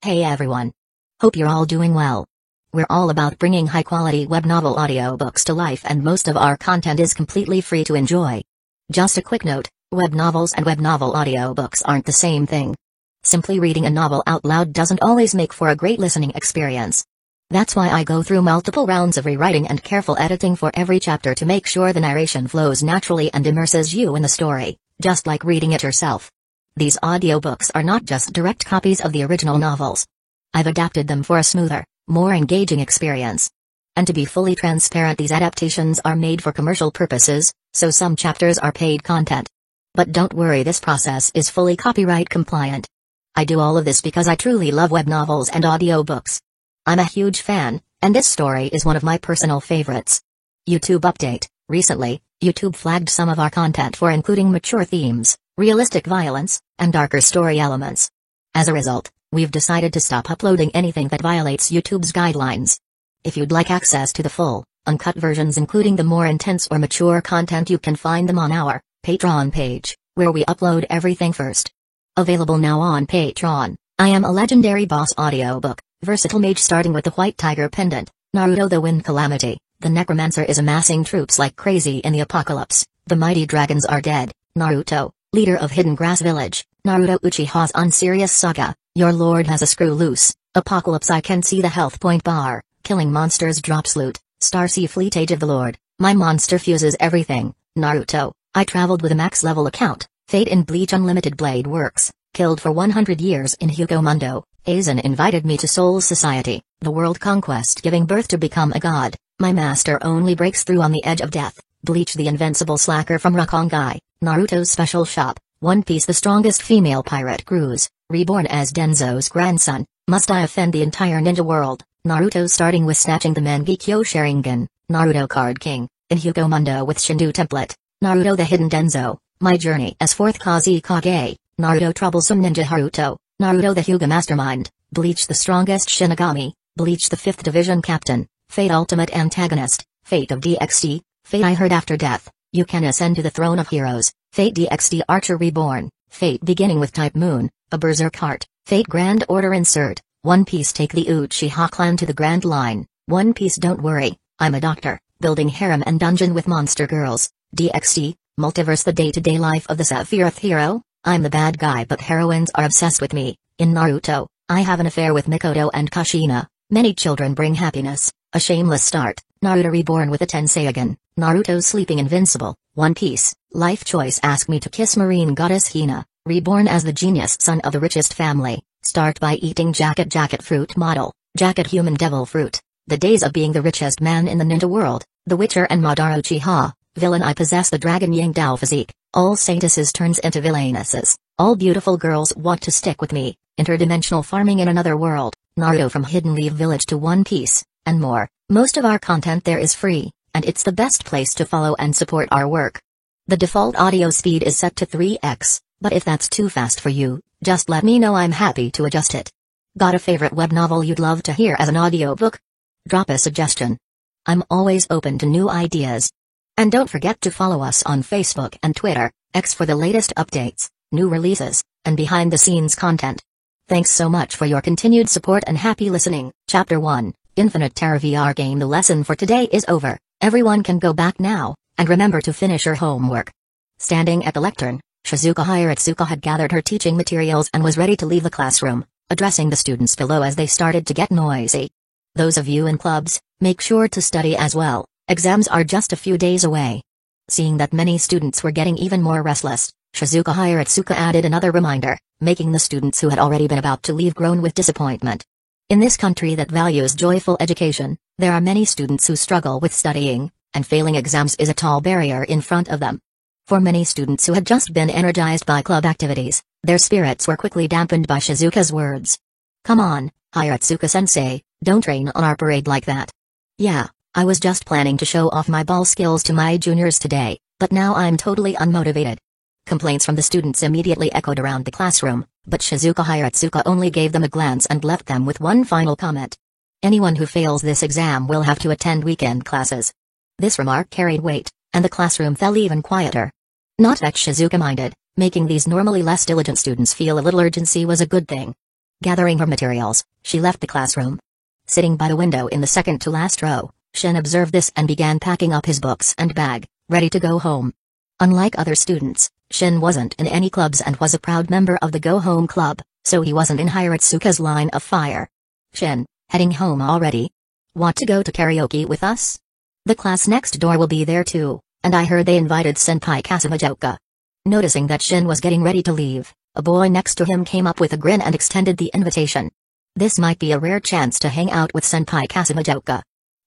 Hey everyone. Hope you're all doing well. We're all about bringing high-quality web novel audiobooks to life, and most of our content is completely free to enjoy. Just a quick note, web novels and web novel audiobooks aren't the same thing. Simply reading a novel out loud doesn't always make for a great listening experience. That's why I go through multiple rounds of rewriting and careful editing for every chapter to make sure the narration flows naturally and immerses you in the story, just like reading it yourself. These audiobooks are not just direct copies of the original novels. I've adapted them for a smoother, more engaging experience. And to be fully transparent, these adaptations are made for commercial purposes, so some chapters are paid content. But don't worry, this process is fully copyright compliant. I do all of this because I truly love web novels and audiobooks. I'm a huge fan, and this story is one of my personal favorites. YouTube update: recently, YouTube flagged some of our content for including mature themes, realistic violence, and darker story elements. As a result, we've decided to stop uploading anything that violates YouTube's guidelines. If you'd like access to the full, uncut versions including the more intense or mature content, you can find them on our Patreon page, where we upload everything first. Available now on Patreon: I Am a Legendary Boss audiobook, Versatile Mage starting with the White Tiger Pendant, Naruto the Wind Calamity, the Necromancer is amassing troops like crazy in the apocalypse, the mighty dragons are dead, Naruto, leader of Hidden Grass Village, Naruto Uchiha's Unserious Saga, Your Lord has a screw loose, Apocalypse I Can See the Health Point Bar, Killing Monsters drops loot, Starsea Fleet Age of the Lord, My Monster fuses everything, Naruto, I traveled with a max level account, Fate in Bleach Unlimited Blade Works, Killed for 100 years in Hugo Mundo, Aizen invited me to Soul Society, The World Conquest giving birth to become a god, My Master only breaks through on the edge of death, Bleach the Invincible Slacker from Rakongai, Naruto's Special Shop, One Piece the Strongest Female Pirate Cruise, Reborn as Denzo's grandson, Must I Offend the Entire Ninja World, Naruto starting with snatching the Mangekyo Sharingan, Naruto Card King, in Hugo Mundo with Shindu Template, Naruto the Hidden Denzo, My Journey as Fourth Kazekage, Naruto Troublesome Ninja Haruto, Naruto the Hyuga Mastermind, Bleach the Strongest Shinigami, Bleach the 5th Division Captain, Fate Ultimate Antagonist, Fate of DxD, Fate I Heard After Death, You Can Ascend to the Throne of Heroes, Fate DxD Archer Reborn, Fate Beginning with Type Moon, A Berserk Heart, Fate Grand Order Insert, One Piece Take the Uchiha Clan to the Grand Line, One Piece Don't Worry, I'm a Doctor, Building Harem and Dungeon with Monster Girls, DxD, Multiverse The Day-to-Day Life of the Sephiroth Hero, I'm the bad guy but heroines are obsessed with me, in Naruto, I have an affair with Mikoto and Kushina, Many Children Bring Happiness, A Shameless Start, Naruto Reborn with a Tenseigan, Naruto Sleeping Invincible, One Piece, Life Choice Ask Me to Kiss Marine Goddess Hina, Reborn as the Genius Son of the Richest Family, Start by Eating Jacket Fruit Model, Jacket Human Devil Fruit, The Days of Being the Richest Man in the Ninja World, The Witcher and Madara Uchiha, Villain I Possess the Dragon Yang Dao Physique, All Saintesses Turns into Villainesses, All Beautiful Girls Want to Stick with Me, Interdimensional Farming in Another World, Naruto from Hidden Leaf Village to One Piece, and more. Most of our content there is free, and it's the best place to follow and support our work. The default audio speed is set to 3x, but if that's too fast for you, just let me know, I'm happy to adjust it. Got a favorite web novel you'd love to hear as an audiobook? Drop a suggestion. I'm always open to new ideas. And don't forget to follow us on Facebook and Twitter, X for the latest updates, new releases, and behind-the-scenes content. Thanks so much for your continued support and happy listening. Chapter 1, Infinite Terror VR Game. The lesson for today is over. Everyone can go back now, and remember to finish your homework. Standing at the lectern, Shizuka Hiratsuka had gathered her teaching materials and was ready to leave the classroom, addressing the students below as they started to get noisy. Those of you in clubs, make sure to study as well. Exams are just a few days away. Seeing that many students were getting even more restless, Shizuka Hiratsuka added another reminder, making the students who had already been about to leave groan with disappointment. In this country that values joyful education, there are many students who struggle with studying, and failing exams is a tall barrier in front of them. For many students who had just been energized by club activities, their spirits were quickly dampened by Shizuka's words. Come on, Hiratsuka-sensei, don't rain on our parade like that. Yeah, I was just planning to show off my ball skills to my juniors today, but now I'm totally unmotivated. Complaints from the students immediately echoed around the classroom, but Shizuka Hiratsuka only gave them a glance and left them with one final comment. Anyone who fails this exam will have to attend weekend classes. This remark carried weight, and the classroom fell even quieter. Not that Shizuka minded, making these normally less diligent students feel a little urgency was a good thing. Gathering her materials, she left the classroom. Sitting by the window in the second to last row, Shin observed this and began packing up his books and bag, ready to go home. Unlike other students, Shin wasn't in any clubs and was a proud member of the Go Home Club, so he wasn't in Hiratsuka's line of fire. Shin, heading home already? Want to go to karaoke with us? The class next door will be there too, and I heard they invited Senpai Kasumijoka. Noticing that Shin was getting ready to leave, a boy next to him came up with a grin and extended the invitation. This might be a rare chance to hang out with Senpai Kasumijoka.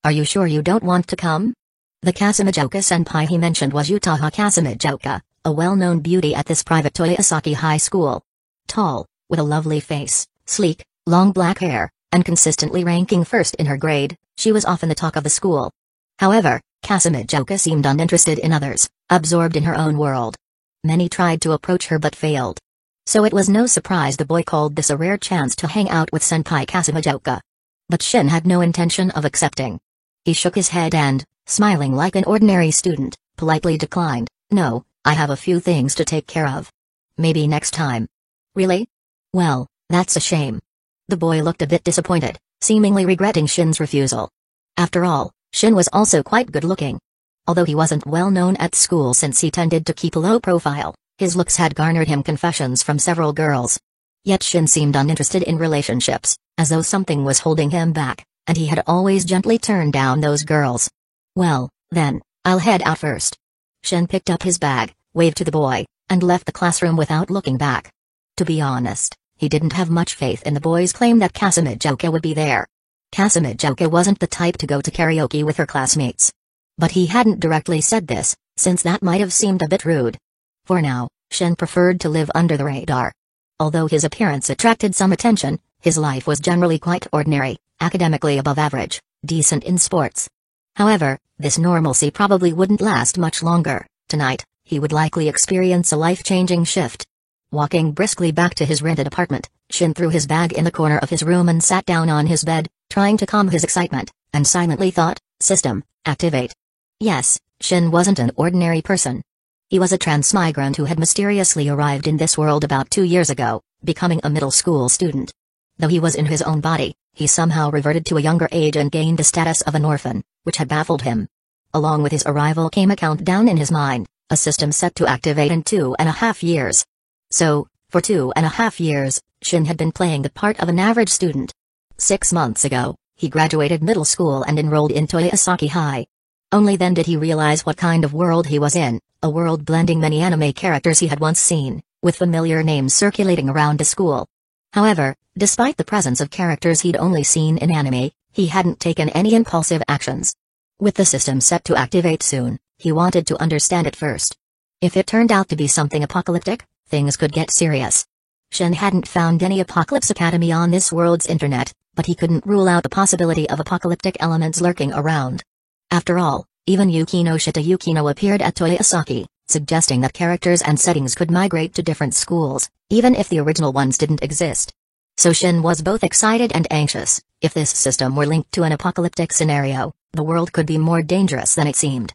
Are you sure you don't want to come? The Kasumijoka senpai he mentioned was Yutaha Kasumijoka, a well-known beauty at this private Toyosaki high school. Tall, with a lovely face, sleek, long black hair, and consistently ranking first in her grade, she was often the talk of the school. However, Kasumijoka seemed uninterested in others, absorbed in her own world. Many tried to approach her but failed. So it was no surprise the boy called this a rare chance to hang out with Senpai Kasumijoka. But Shin had no intention of accepting. He shook his head and, smiling like an ordinary student, politely declined. No, I have a few things to take care of. Maybe next time. Really? Well, that's a shame. The boy looked a bit disappointed, seemingly regretting Shin's refusal. After all, Shin was also quite good-looking. Although he wasn't well known at school since he tended to keep a low profile, his looks had garnered him confessions from several girls. Yet Shin seemed uninterested in relationships, as though something was holding him back, and he had always gently turned down those girls. Well, then, I'll head out first. Shin picked up his bag, waved to the boy, and left the classroom without looking back. To be honest, he didn't have much faith in the boy's claim that Kasumijoka would be there. Kasumijoka wasn't the type to go to karaoke with her classmates. But he hadn't directly said this, since that might have seemed a bit rude. For now, Shin preferred to live under the radar. Although his appearance attracted some attention, his life was generally quite ordinary, academically above average, decent in sports. However, this normalcy probably wouldn't last much longer. Tonight, he would likely experience a life-changing shift. Walking briskly back to his rented apartment, Shin threw his bag in the corner of his room and sat down on his bed, trying to calm his excitement, and silently thought, "System, activate." Yes, Shin wasn't an ordinary person. He was a transmigrant who had mysteriously arrived in this world about 2 years ago, becoming a middle school student. Though he was in his own body, he somehow reverted to a younger age and gained the status of an orphan, which had baffled him. Along with his arrival came a countdown in his mind, a system set to activate in 2.5 years. So, for 2.5 years, Shin had been playing the part of an average student. 6 months ago, he graduated middle school and enrolled in Toyosaki High. Only then did he realize what kind of world he was in, a world blending many anime characters he had once seen, with familiar names circulating around the school. However, despite the presence of characters he'd only seen in anime, he hadn't taken any impulsive actions. With the system set to activate soon, he wanted to understand it first. If it turned out to be something apocalyptic, things could get serious. Shin hadn't found any Apocalypse Academy on this world's internet, but he couldn't rule out the possibility of apocalyptic elements lurking around. After all, even Yukino Shita Yukino appeared at Toyosaki, suggesting that characters and settings could migrate to different schools, even if the original ones didn't exist. So Shin was both excited and anxious. If this system were linked to an apocalyptic scenario, the world could be more dangerous than it seemed.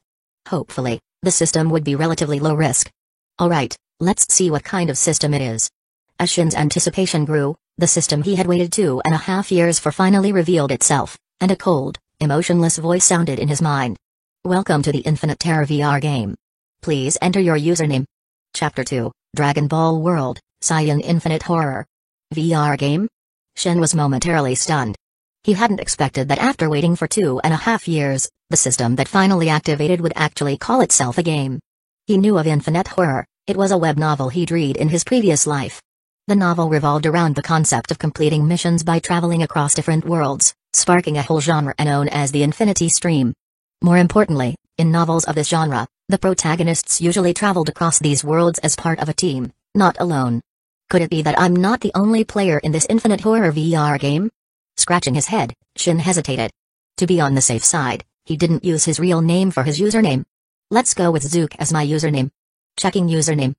Hopefully, the system would be relatively low risk. Alright, let's see what kind of system it is. As Shin's anticipation grew, the system he had waited 2.5 years for finally revealed itself, and a cold, emotionless voice sounded in his mind. Welcome to the Infinite Terror VR game. Please enter your username. Chapter 2, Dragon Ball World, Saiyan Infinite Horror. VR game? Shin was momentarily stunned. He hadn't expected that after waiting for 2.5 years, the system that finally activated would actually call itself a game. He knew of Infinite Horror, it was a web novel he'd read in his previous life. The novel revolved around the concept of completing missions by traveling across different worlds, sparking a whole genre known as the Infinity Stream. More importantly, in novels of this genre, the protagonists usually traveled across these worlds as part of a team, not alone. Could it be that I'm not the only player in this Infinite Horror VR game? Scratching his head, Shin hesitated. To be on the safe side, he didn't use his real name for his username. Let's go with Zook as my username. Checking username.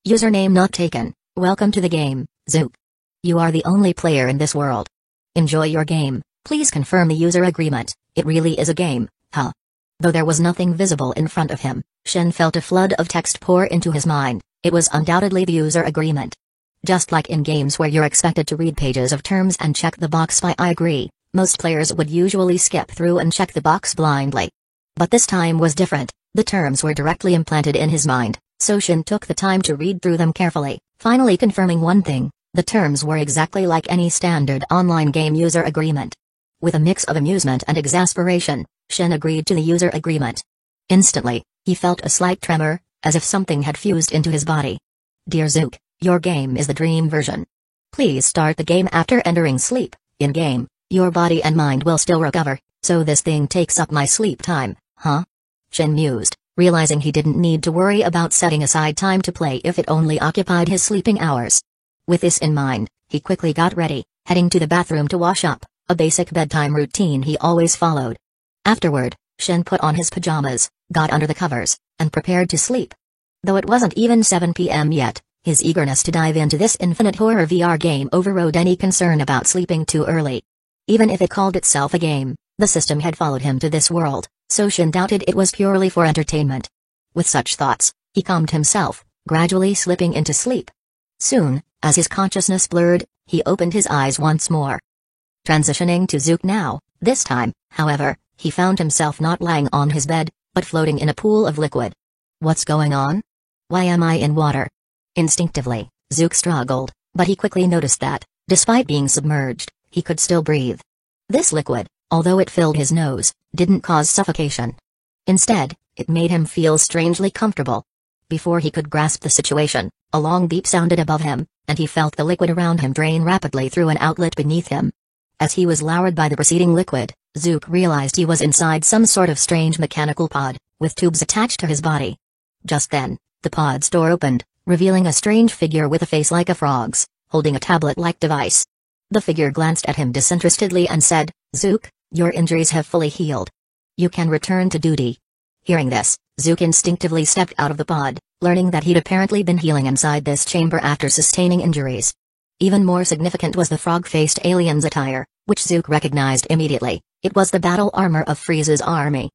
Username not taken. Welcome to the game, Zook. You are the only player in this world. Enjoy your game. Please confirm the user agreement. It really is a game, huh? Though there was nothing visible in front of him, Shin felt a flood of text pour into his mind. It was undoubtedly the user agreement. Just like in games where you're expected to read pages of terms and check the box by I agree, most players would usually skip through and check the box blindly. But this time was different. The terms were directly implanted in his mind, so Shin took the time to read through them carefully, finally confirming one thing: the terms were exactly like any standard online game user agreement. With a mix of amusement and exasperation, Shin agreed to the user agreement. Instantly, he felt a slight tremor, as if something had fused into his body. Dear Zook, your game is the dream version. Please start the game after entering sleep. In-game, your body and mind will still recover, so this thing takes up my sleep time, huh? Shin mused, realizing he didn't need to worry about setting aside time to play if it only occupied his sleeping hours. With this in mind, he quickly got ready, heading to the bathroom to wash up, a basic bedtime routine he always followed. Afterward, Shin put on his pajamas, got under the covers, and prepared to sleep. Though it wasn't even 7 p.m. yet, his eagerness to dive into this infinite horror VR game overrode any concern about sleeping too early. Even if it called itself a game, the system had followed him to this world, so Shin doubted it was purely for entertainment. With such thoughts, he calmed himself, gradually slipping into sleep. Soon, as his consciousness blurred, he opened his eyes once more. Transitioning to Zook now, this time, however, he found himself not lying on his bed, but floating in a pool of liquid. What's going on? Why am I in water? Instinctively, Zook struggled, but he quickly noticed that, despite being submerged, he could still breathe. This liquid, although it filled his nose, didn't cause suffocation. Instead, it made him feel strangely comfortable. Before he could grasp the situation, a long beep sounded above him, and he felt the liquid around him drain rapidly through an outlet beneath him. As he was lowered by the preceding liquid, Zook realized he was inside some sort of strange mechanical pod, with tubes attached to his body. Just then, the pod's door opened, revealing a strange figure with a face like a frog's, holding a tablet-like device. The figure glanced at him disinterestedly and said, "Zook, your injuries have fully healed. You can return to duty." Hearing this, Zook instinctively stepped out of the pod, learning that he'd apparently been healing inside this chamber after sustaining injuries. Even more significant was the frog-faced alien's attire, which Zook recognized immediately. It was the battle armor of Frieza's army.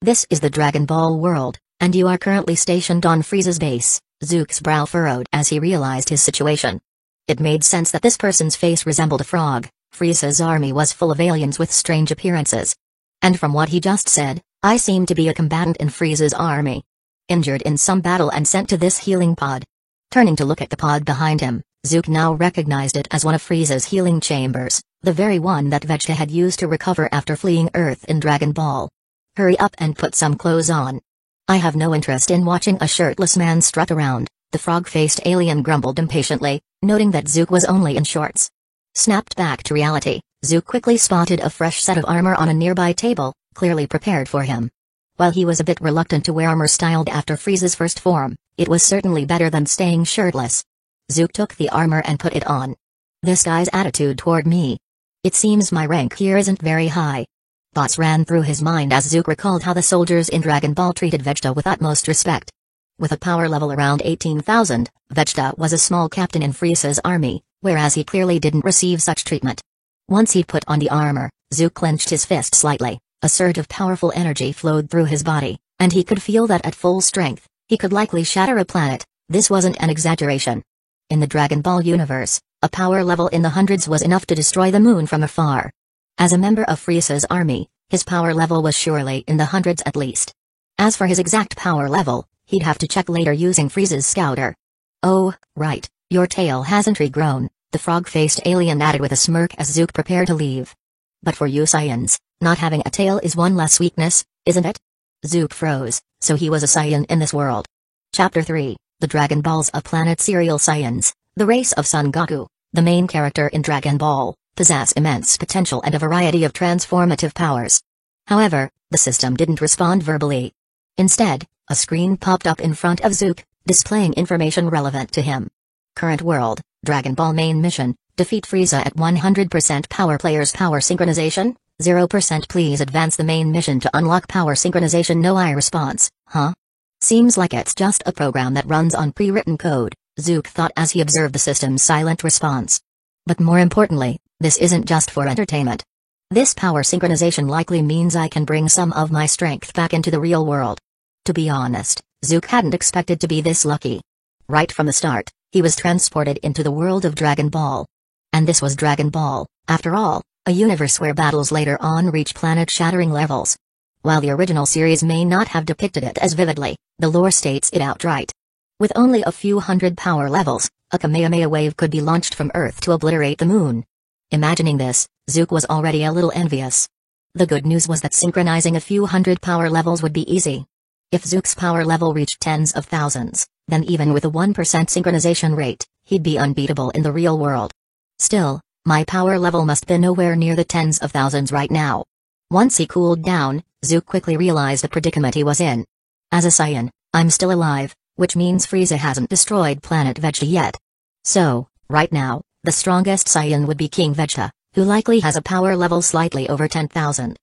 "This is the Dragon Ball world, and you are currently stationed on Frieza's base." Zook's brow furrowed as he realized his situation. It made sense that this person's face resembled a frog. Frieza's army was full of aliens with strange appearances. And from what he just said, I seem to be a combatant in Frieza's army. Injured in some battle and sent to this healing pod. Turning to look at the pod behind him, Zook now recognized it as one of Frieza's healing chambers, the very one that Vegeta had used to recover after fleeing Earth in Dragon Ball. "Hurry up and put some clothes on. I have no interest in watching a shirtless man strut around," the frog-faced alien grumbled impatiently, noting that Zook was only in shorts. Snapped back to reality, Zook quickly spotted a fresh set of armor on a nearby table, clearly prepared for him. While he was a bit reluctant to wear armor styled after Frieza's first form, it was certainly better than staying shirtless. Zook took the armor and put it on. "This guy's attitude toward me. It seems my rank here isn't very high." Thoughts ran through his mind as Zook recalled how the soldiers in Dragon Ball treated Vegeta with utmost respect. With a power level around 18,000, Vegeta was a small captain in Frieza's army, whereas he clearly didn't receive such treatment. Once he put on the armor, Zook clenched his fist slightly, a surge of powerful energy flowed through his body, and he could feel that at full strength, he could likely shatter a planet. This wasn't an exaggeration. In the Dragon Ball universe, a power level in the hundreds was enough to destroy the moon from afar. As a member of Frieza's army, his power level was surely in the hundreds at least. As for his exact power level, he'd have to check later using Frieza's scouter. "Oh, right, your tail hasn't regrown," the frog-faced alien added with a smirk as Zook prepared to leave. "But for you Saiyans, not having a tail is one less weakness, isn't it?" Zook froze, so he was a Saiyan in this world. Chapter 3, The Dragon Balls of Planet Serial Saiyans, the race of Son Goku, the main character in Dragon Ball, possess immense potential and a variety of transformative powers. However, the system didn't respond verbally. Instead, a screen popped up in front of Zook, displaying information relevant to him. Current world, Dragon Ball main mission, defeat Frieza at 100% power. Players power synchronization, 0%. Please advance the main mission to unlock power synchronization. No I response, huh? Seems like it's just a program that runs on pre-written code, Zook thought as he observed the system's silent response. But more importantly, this isn't just for entertainment. This power synchronization likely means I can bring some of my strength back into the real world. To be honest, Zook hadn't expected to be this lucky. Right from the start, He was transported into the world of Dragon Ball. And this was Dragon Ball, after all, a universe where battles later on reach planet-shattering levels. While the original series may not have depicted it as vividly, the lore states it outright. With only a few hundred power levels, a Kamehameha wave could be launched from Earth to obliterate the moon. Imagining this, Zook was already a little envious. The good news was that synchronizing a few hundred power levels would be easy. If Zook's power level reached tens of thousands, then even with a 1% synchronization rate, he'd be unbeatable in the real world. Still, my power level must be nowhere near the tens of thousands right now. Once he cooled down, Zook quickly realized the predicament he was in. As a Saiyan, I'm still alive, which means Frieza hasn't destroyed planet Vegeta yet. So, right now, the strongest Saiyan would be King Vegeta, who likely has a power level slightly over 10,000.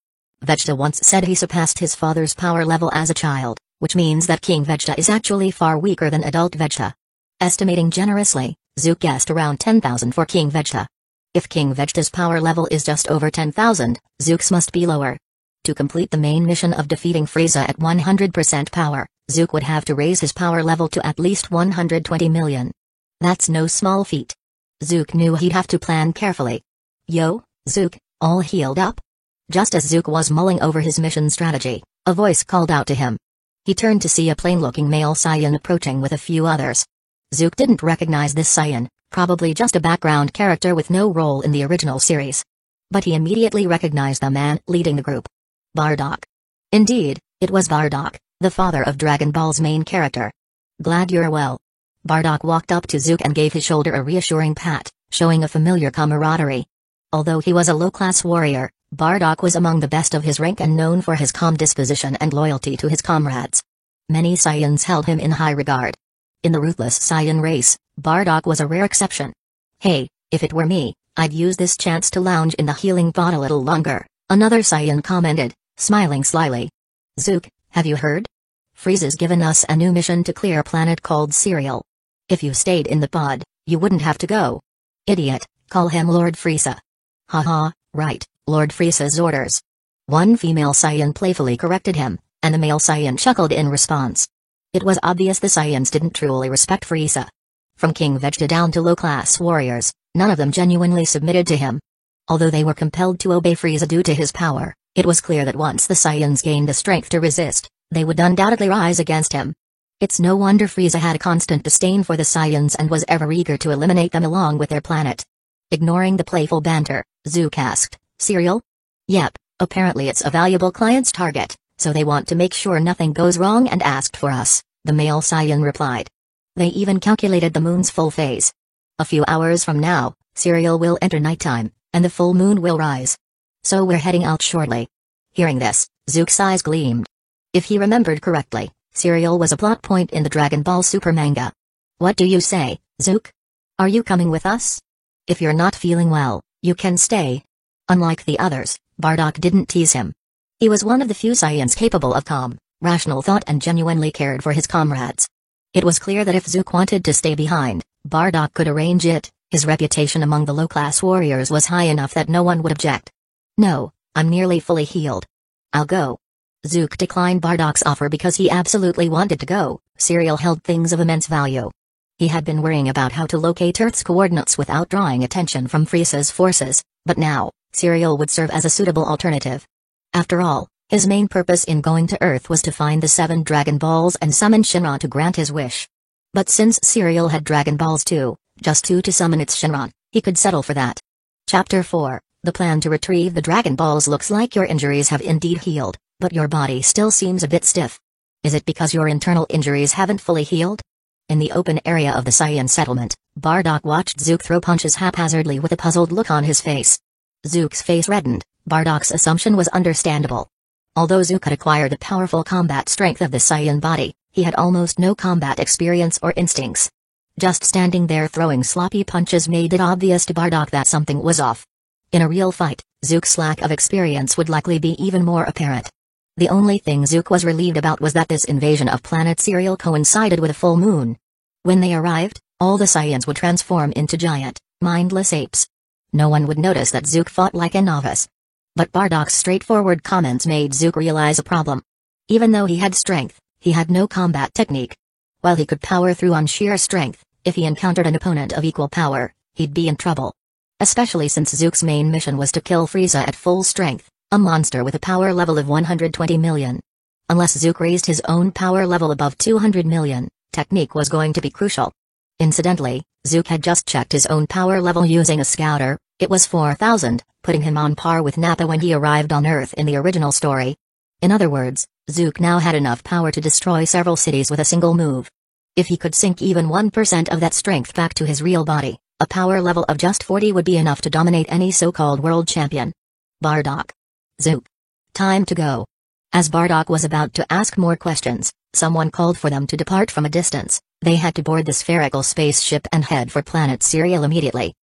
Vegeta once said he surpassed his father's power level as a child, which means that King Vegeta is actually far weaker than adult Vegeta. Estimating generously, Zook guessed around 10,000 for King Vegeta. If King Vegeta's power level is just over 10,000, Zook's must be lower. To complete the main mission of defeating Frieza at 100% power, Zook would have to raise his power level to at least 120 million. That's no small feat. Zook knew he'd have to plan carefully. Yo, Zook, all healed up? Just as Zook was mulling over his mission strategy, a voice called out to him. He turned to see a plain-looking male Saiyan approaching with a few others. Zook didn't recognize this Saiyan, probably just a background character with no role in the original series. But he immediately recognized the man leading the group. Bardock. Indeed, it was Bardock, the father of Dragon Ball's main character. Glad you're well. Bardock walked up to Zook and gave his shoulder a reassuring pat, showing a familiar camaraderie. Although he was a low-class warrior, Bardock was among the best of his rank and known for his calm disposition and loyalty to his comrades. Many Saiyans held him in high regard. In the ruthless Saiyan race, Bardock was a rare exception. Hey, if it were me, I'd use this chance to lounge in the healing pot a little longer, another Saiyan commented, smiling slyly. Zook, have you heard? Frieza's given us a new mission to clear a planet called Cereal. If you stayed in the pod, you wouldn't have to go. Idiot, call him Lord Frieza. Haha, right, Lord Frieza's orders. One female Saiyan playfully corrected him, and the male Saiyan chuckled in response. It was obvious the Saiyans didn't truly respect Frieza. From King Vegeta down to low-class warriors, none of them genuinely submitted to him. Although they were compelled to obey Frieza due to his power, it was clear that once the Saiyans gained the strength to resist, they would undoubtedly rise against him. It's no wonder Frieza had a constant disdain for the Saiyans and was ever eager to eliminate them along with their planet. Ignoring the playful banter, Zook asked, Cereal? Yep, apparently it's a valuable client's target, so they want to make sure nothing goes wrong and asked for us, the male Saiyan replied. They even calculated the moon's full phase. A few hours from now, Cereal will enter nighttime, and the full moon will rise. So we're heading out shortly. Hearing this, Zook's eyes gleamed. If he remembered correctly, Cereal was a plot point in the Dragon Ball Super manga. What do you say, Zook? Are you coming with us? If you're not feeling well, you can stay. Unlike the others, Bardock didn't tease him. He was one of the few Saiyans capable of calm, rational thought and genuinely cared for his comrades. It was clear that if Zook wanted to stay behind, Bardock could arrange it. His reputation among the low-class warriors was high enough that no one would object. No, I'm nearly fully healed. I'll go. Zook declined Bardock's offer because he absolutely wanted to go. Cereal held things of immense value. He had been worrying about how to locate Earth's coordinates without drawing attention from Frieza's forces, but now, Cereal would serve as a suitable alternative. After all, his main purpose in going to Earth was to find the 7 Dragon Balls and summon Shenron to grant his wish. But since Cereal had Dragon Balls too, just 2 to summon its Shenron, he could settle for that. Chapter 4, The plan to retrieve the Dragon Balls. Looks like your injuries have indeed healed, but your body still seems a bit stiff. Is it because your internal injuries haven't fully healed? In the open area of the Saiyan settlement, Bardock watched Zook throw punches haphazardly with a puzzled look on his face. Zook's face reddened. Bardock's assumption was understandable. Although Zook had acquired the powerful combat strength of the Saiyan body, he had almost no combat experience or instincts. Just standing there throwing sloppy punches made it obvious to Bardock that something was off. In a real fight, Zook's lack of experience would likely be even more apparent. The only thing Zook was relieved about was that this invasion of planet Cereal coincided with a full moon. When they arrived, all the Saiyans would transform into giant, mindless apes. No one would notice that Zook fought like a novice. But Bardock's straightforward comments made Zook realize a problem. Even though he had strength, he had no combat technique. While he could power through on sheer strength, If he encountered an opponent of equal power, he'd be in trouble. Especially since Zook's main mission was to kill Frieza at full strength, a monster with a power level of 120 million. Unless Zook raised his own power level above 200 million, technique was going to be crucial. Incidentally, Zook had just checked his own power level using a scouter. It was 4,000, putting him on par with Nappa when he arrived on Earth in the original story. In other words, Zook now had enough power to destroy several cities with a single move. If he could sink even 1% of that strength back to his real body, a power level of just 40 would be enough to dominate any so-called world champion. Bardock. Zook. Time to go. As Bardock was about to ask more questions, someone called for them to depart from a distance. They had to board the spherical spaceship and head for Planet Cereal immediately.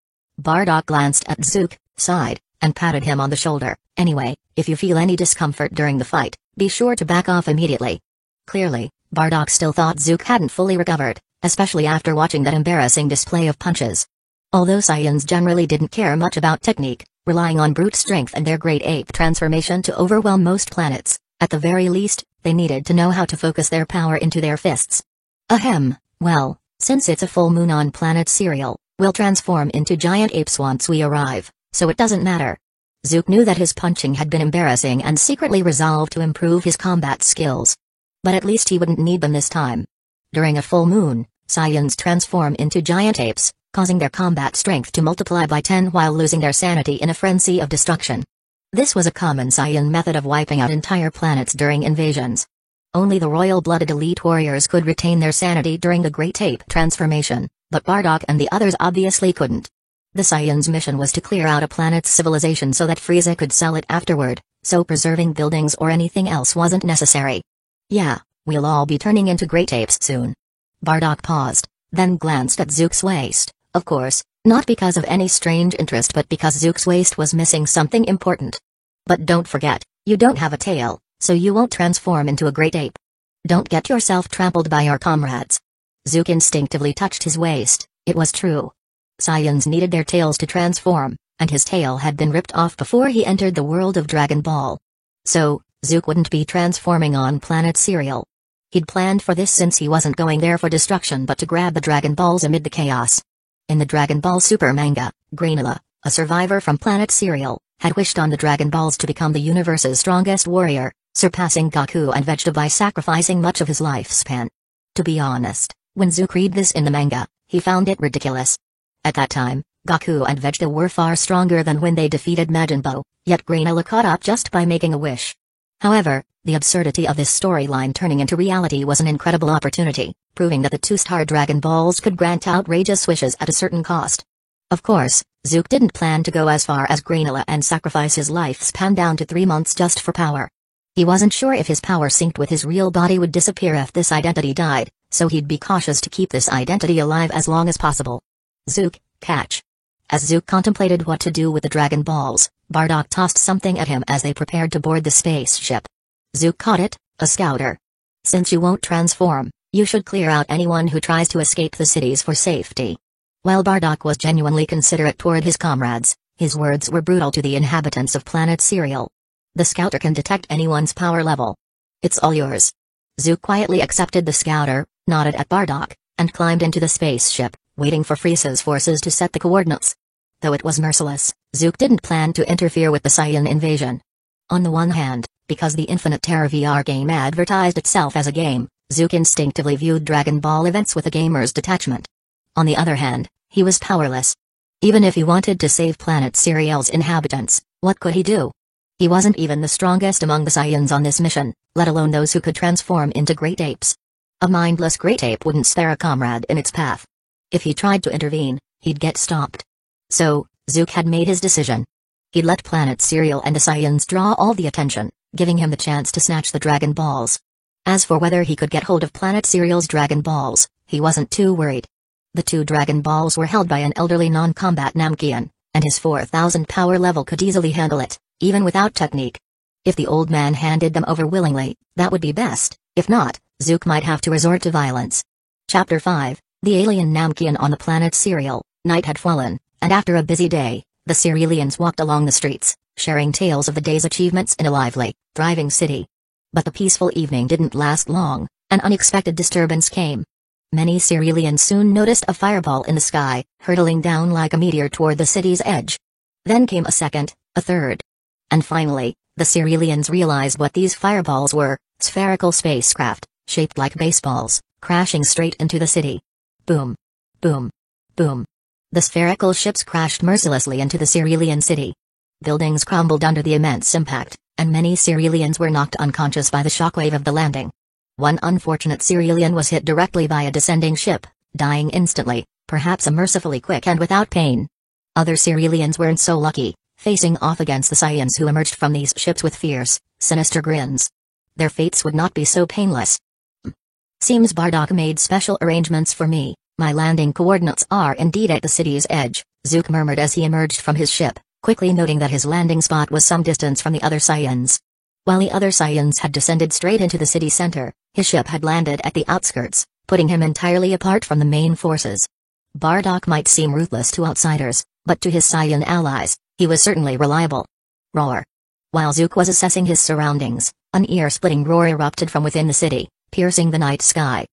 Bardock glanced at Zook, sighed, and patted him on the shoulder. Anyway, if you feel any discomfort during the fight, be sure to back off immediately. Clearly, Bardock still thought Zook hadn't fully recovered, especially after watching that embarrassing display of punches. Although Saiyans generally didn't care much about technique, relying on brute strength and their great ape transformation to overwhelm most planets, at the very least, they needed to know how to focus their power into their fists. Ahem, well, since it's a full moon on Planet Cereal, we'll transform into giant apes once we arrive, so it doesn't matter. Zook knew that his punching had been embarrassing and secretly resolved to improve his combat skills. But at least he wouldn't need them this time. During a full moon, Saiyans transform into giant apes, causing their combat strength to multiply by 10 while losing their sanity in a frenzy of destruction. This was a common Saiyan method of wiping out entire planets during invasions. Only the royal-blooded elite warriors could retain their sanity during the Great Ape transformation, but Bardock and the others obviously couldn't. The Saiyans' mission was to clear out a planet's civilization so that Frieza could sell it afterward, so preserving buildings or anything else wasn't necessary. Yeah, we'll all be turning into great apes soon. Bardock paused, then glanced at Zook's waist, of course, not because of any strange interest but because Zook's waist was missing something important. But don't forget, you don't have a tail, so you won't transform into a great ape. Don't get yourself trampled by your comrades. Zook instinctively touched his waist. It was true. Saiyans needed their tails to transform, and his tail had been ripped off before he entered the world of Dragon Ball. So, Zook wouldn't be transforming on Planet Cereal. He'd planned for this since he wasn't going there for destruction but to grab the Dragon Balls amid the chaos. In the Dragon Ball Super manga, Granola, a survivor from Planet Cereal, had wished on the Dragon Balls to become the universe's strongest warrior, surpassing Goku and Vegeta by sacrificing much of his lifespan. To be honest, when Zook read this in the manga, he found it ridiculous. At that time, Goku and Vegeta were far stronger than when they defeated Majin Buu, yet Granola caught up just by making a wish. However, the absurdity of this storyline turning into reality was an incredible opportunity, proving that the two-star Dragon Balls could grant outrageous wishes at a certain cost. Of course, Zook didn't plan to go as far as Granola and sacrifice his lifespan down to 3 months just for power. He wasn't sure if his power synced with his real body would disappear if this identity died, so he'd be cautious to keep this identity alive as long as possible. Zook, catch. As Zook contemplated what to do with the Dragon Balls, Bardock tossed something at him as they prepared to board the spaceship. Zook caught it, a scouter. Since you won't transform, you should clear out anyone who tries to escape the cities for safety. While Bardock was genuinely considerate toward his comrades, his words were brutal to the inhabitants of Planet Cereal. The scouter can detect anyone's power level. It's all yours. Zook quietly accepted the scouter, nodded at Bardock, and climbed into the spaceship, waiting for Frieza's forces to set the coordinates. Though it was merciless, Zook didn't plan to interfere with the Saiyan invasion. On the one hand, because the Infinite Terror VR game advertised itself as a game, Zook instinctively viewed Dragon Ball events with a gamer's detachment. On the other hand, he was powerless. Even if he wanted to save Planet Cereal's inhabitants, what could he do? He wasn't even the strongest among the Saiyans on this mission, let alone those who could transform into great apes. A mindless great ape wouldn't spare a comrade in its path. If he tried to intervene, he'd get stopped. So, Zook had made his decision. He'd let Planet Cereal and the Saiyans draw all the attention, giving him the chance to snatch the Dragon Balls. As for whether he could get hold of Planet Cereal's Dragon Balls, he wasn't too worried. The 2 Dragon Balls were held by an elderly non-combat Namkian, and his 4,000 power level could easily handle it, even without technique. If the old man handed them over willingly, that would be best. If not, Zook might have to resort to violence. Chapter 5, The Alien Namkian on the Planet Cereal. Night had fallen, and after a busy day, the Cerealians walked along the streets, sharing tales of the day's achievements in a lively, thriving city. But the peaceful evening didn't last long. An unexpected disturbance came. Many Cerealians soon noticed a fireball in the sky, hurtling down like a meteor toward the city's edge. Then came a second, a third. And finally, the Cerealians realized what these fireballs were: spherical spacecraft, shaped like baseballs, crashing straight into the city. Boom. Boom. Boom. The spherical ships crashed mercilessly into the Cerealian city. Buildings crumbled under the immense impact, and many Cerealians were knocked unconscious by the shockwave of the landing. One unfortunate Cerealian was hit directly by a descending ship, dying instantly, perhaps mercifully quick and without pain. Other Cerealians weren't so lucky, facing off against the Scions who emerged from these ships with fierce, sinister grins. Their fates would not be so painless. Seems Bardock made special arrangements for me. My landing coordinates are indeed at the city's edge, Zook murmured as he emerged from his ship, quickly noting that his landing spot was some distance from the other Scions. While the other Scions had descended straight into the city center, his ship had landed at the outskirts, putting him entirely apart from the main forces. Bardock might seem ruthless to outsiders, but to his Scion allies, he was certainly reliable. Roar. While Zook was assessing his surroundings, an ear-splitting roar erupted from within the city, piercing the night sky.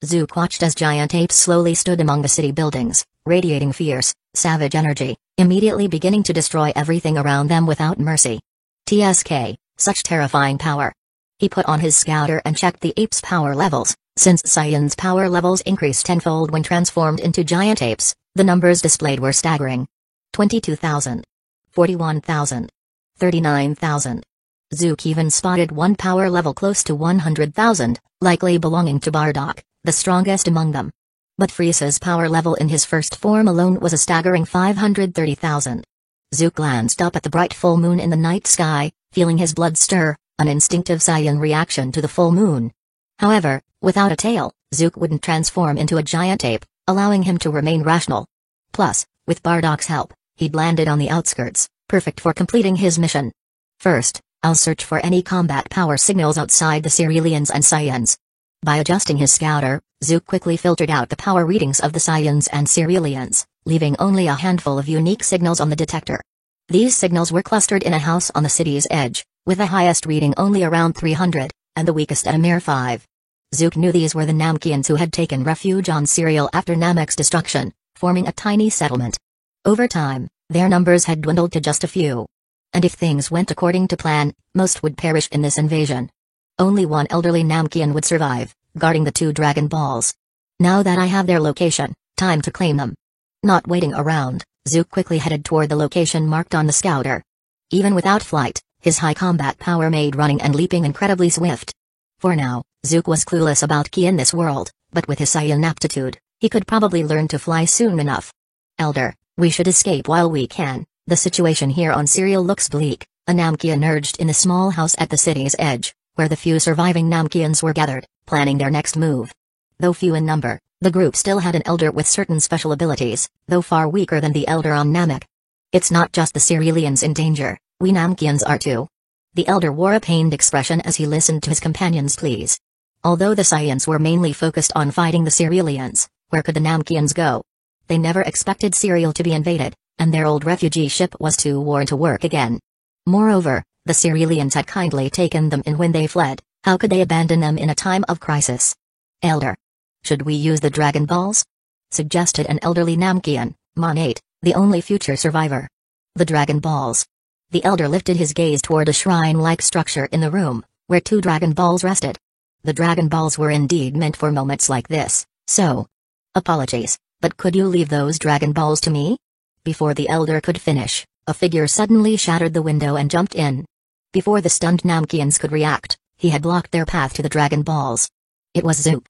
Zook watched as giant apes slowly stood among the city buildings, radiating fierce, savage energy, immediately beginning to destroy everything around them without mercy. TSK, such terrifying power. He put on his scouter and checked the apes' power levels. Since Scion's power levels increased tenfold when transformed into giant apes, the numbers displayed were staggering. 22,000. 41,000. 39,000. Zook even spotted one power level close to 100,000, likely belonging to Bardock, the strongest among them. But Frisa's power level in his first form alone was a staggering 530,000. Zook glanced up at the bright full moon in the night sky, feeling his blood stir, an instinctive Scion reaction to the full moon. However, without a tail, Zook wouldn't transform into a giant ape, allowing him to remain rational. Plus, with Bardock's help, he'd landed on the outskirts, perfect for completing his mission. First, I'll search for any combat power signals outside the Cerealians and Scions. By adjusting his scouter, Zook quickly filtered out the power readings of the Scions and Cerealians, leaving only a handful of unique signals on the detector. These signals were clustered in a house on the city's edge, with the highest reading only around 300, and the weakest at a mere 5. Zook knew these were the Namkians who had taken refuge on Serial after Namek's destruction, forming a tiny settlement. Over time, their numbers had dwindled to just a few. And if things went according to plan, most would perish in this invasion. Only one elderly Namkian would survive, guarding the 2 Dragon Balls. Now that I have their location, time to claim them. Not waiting around, Zook quickly headed toward the location marked on the scouter. Even without flight, his high combat power made running and leaping incredibly swift. For now, Zook was clueless about Ki in this world, but with his Scion aptitude, he could probably learn to fly soon enough. Elder, we should escape while we can. The situation here on Serial looks bleak, a Namkian urged in the small house at the city's edge, where the few surviving Namkians were gathered, planning their next move. Though few in number, the group still had an elder with certain special abilities, though far weaker than the elder on Namek. It's not just the Cerealians in danger, we Namkians are too. The elder wore a pained expression as he listened to his companions' pleas. Although the Scions were mainly focused on fighting the Cerealians, where could the Namkians go? They never expected Serial to be invaded, and their old refugee ship was too worn to work again. Moreover, the Cerealians had kindly taken them in when they fled, how could they abandon them in a time of crisis? Elder. Should we use the Dragon Balls? Suggested an elderly Namkian, Monate, the only future survivor. The Dragon Balls. The elder lifted his gaze toward a shrine-like structure in the room, where 2 Dragon Balls rested. The Dragon Balls were indeed meant for moments like this, so... Apologies, but could you leave those Dragon Balls to me? Before the elder could finish, a figure suddenly shattered the window and jumped in. Before the stunned Namkians could react, he had blocked their path to the Dragon Balls. It was Zook.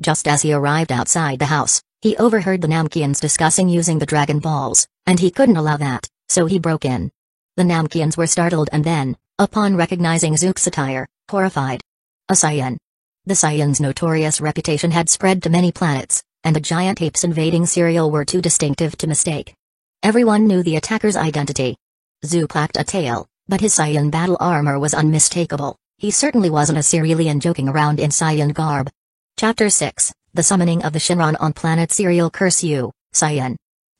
Just as he arrived outside the house, he overheard the Namkians discussing using the Dragon Balls, and he couldn't allow that, so he broke in. The Namkians were startled and then, upon recognizing Zook's attire, horrified. A Scion. The Scion's notorious reputation had spread to many planets, and the giant apes invading Serial were too distinctive to mistake. Everyone knew the attacker's identity. Zook lacked a tail, but his Scion battle armor was unmistakable. He certainly wasn't a Cerealian joking around in Scion garb. Chapter 6, The Summoning of the Shinran on Planet Serial. Curse you, Scion.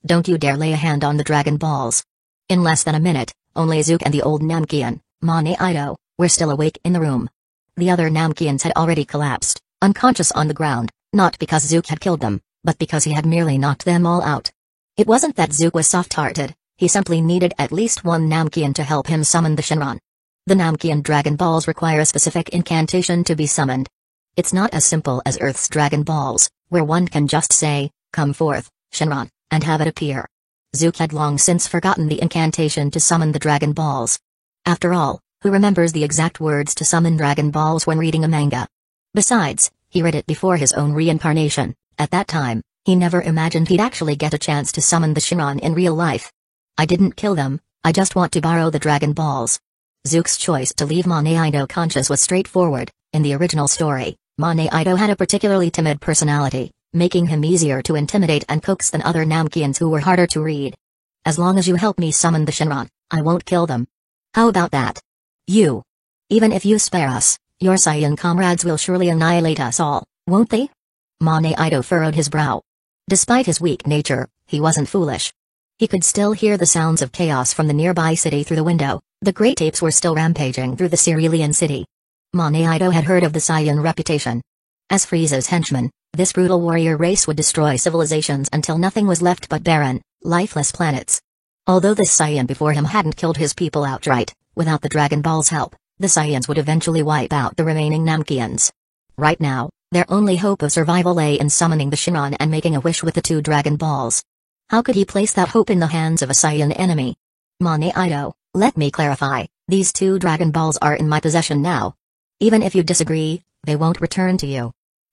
Don't you dare lay a hand on the Dragon Balls. In less than a minute, only Zook and the old Namkian, Mane Ido, were still awake in the room. The other Namkians had already collapsed, unconscious on the ground, Not because Zook had killed them, but because he had merely knocked them all out. It wasn't that Zook was soft-hearted, he simply needed at least one Namkian to help him summon the Shinran. The Namkian Dragon Balls require a specific incantation to be summoned. It's not as simple as Earth's Dragon Balls, where one can just say, "Come forth, Shinran," and have it appear. Zook had long since forgotten the incantation to summon the Dragon Balls. After all, who remembers the exact words to summon Dragon Balls when reading a manga? Besides, he read it before his own reincarnation. At that time, he never imagined he'd actually get a chance to summon the Shinran in real life. "I didn't kill them, I just want to borrow the Dragon Balls." Zook's choice to leave Mane Ido conscious was straightforward. In the original story, Mane Ido had a particularly timid personality, making him easier to intimidate and coax than other Namkians who were harder to read. "As long as you help me summon the Shinran, I won't kill them." "How about that? You? Even if you spare us, your Saiyan comrades will surely annihilate us all, won't they?" Mane Ido furrowed his brow. Despite his weak nature, he wasn't foolish. He could still hear the sounds of chaos from the nearby city through the window. The Great Apes were still rampaging through the Cerealian city. Mane Ido had heard of the Saiyan reputation. As Frieza's henchman, this brutal warrior race would destroy civilizations until nothing was left but barren, lifeless planets. Although this Saiyan before him hadn't killed his people outright, without the Dragon Ball's help, the Saiyans would eventually wipe out the remaining Namkians. Right now, their only hope of survival lay in summoning the Shinran and making a wish with the 2 Dragon Balls. How could he place that hope in the hands of a Saiyan enemy? "Mane Ido, let me clarify, these 2 Dragon Balls are in my possession now. Even if you disagree, they won't return to you."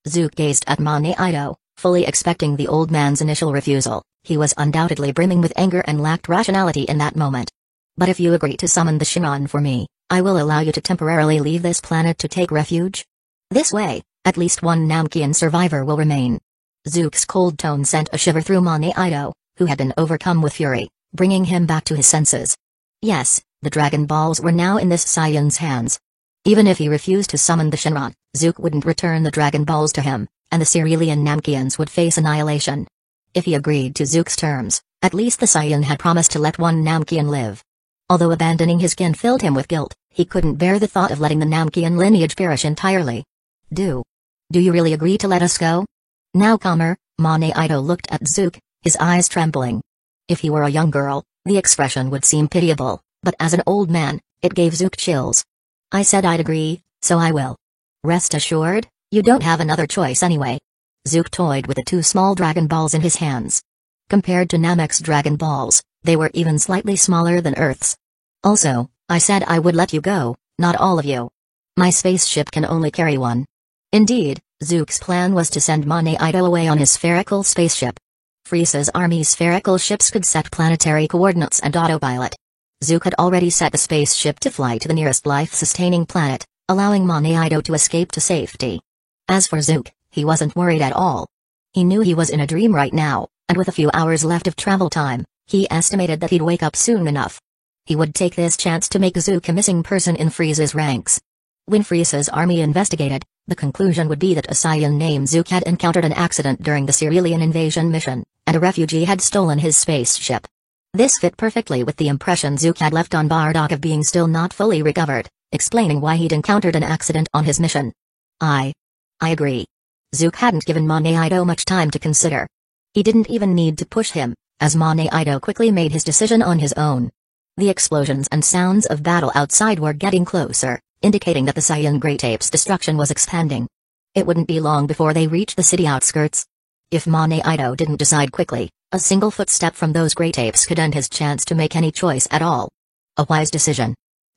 Zook gazed at Mane Ido, fully expecting the old man's initial refusal. He was undoubtedly brimming with anger and lacked rationality in that moment. "But if you agree to summon the Shinran for me, I will allow you to temporarily leave this planet to take refuge. This way, at least one Namkian survivor will remain." Zook's cold tone sent a shiver through Mane Ido, who had been overcome with fury, bringing him back to his senses. Yes, the Dragon Balls were now in this Saiyan's hands. Even if he refused to summon the Shinran, Zook wouldn't return the Dragon Balls to him, and the Cerealian Namkians would face annihilation. If he agreed to Zook's terms, at least the Saiyan had promised to let one Namkian live. Although abandoning his kin filled him with guilt, he couldn't bear the thought of letting the Namkian lineage perish entirely. Do you really agree to let us go?" Now calmer, Mane Ido looked at Zook, his eyes trembling. If he were a young girl, the expression would seem pitiable, but as an old man, it gave Zook chills. "I said I'd agree, so I will. Rest assured, you don't have another choice anyway." Zook toyed with the 2 small Dragon Balls in his hands. Compared to Namek's Dragon Balls, they were even slightly smaller than Earth's. "Also, I said I would let you go, not all of you. My spaceship can only carry one." Indeed, Zook's plan was to send Mane Ido away on his spherical spaceship. Frieza's army's spherical ships could set planetary coordinates and autopilot. Zook had already set the spaceship to fly to the nearest life-sustaining planet, allowing Mane Ido to escape to safety. As for Zook, he wasn't worried at all. He knew he was in a dream right now, and with a few hours left of travel time, he estimated that he'd wake up soon enough. He would take this chance to make Zook a missing person in Frieza's ranks. When Frieza's army investigated, the conclusion would be that a Saiyan named Zook had encountered an accident during the Cerealian invasion mission, and a refugee had stolen his spaceship. This fit perfectly with the impression Zook had left on Bardock of being still not fully recovered, explaining why he'd encountered an accident on his mission. I agree." Zook hadn't given Mane Ido much time to consider. He didn't even need to push him, as Mane Ido quickly made his decision on his own. The explosions and sounds of battle outside were getting closer, indicating that the Saiyan Great Ape's destruction was expanding. It wouldn't be long before they reached the city outskirts. If Mane Ido didn't decide quickly, a single footstep from those Great Apes could end his chance to make any choice at all. A wise decision.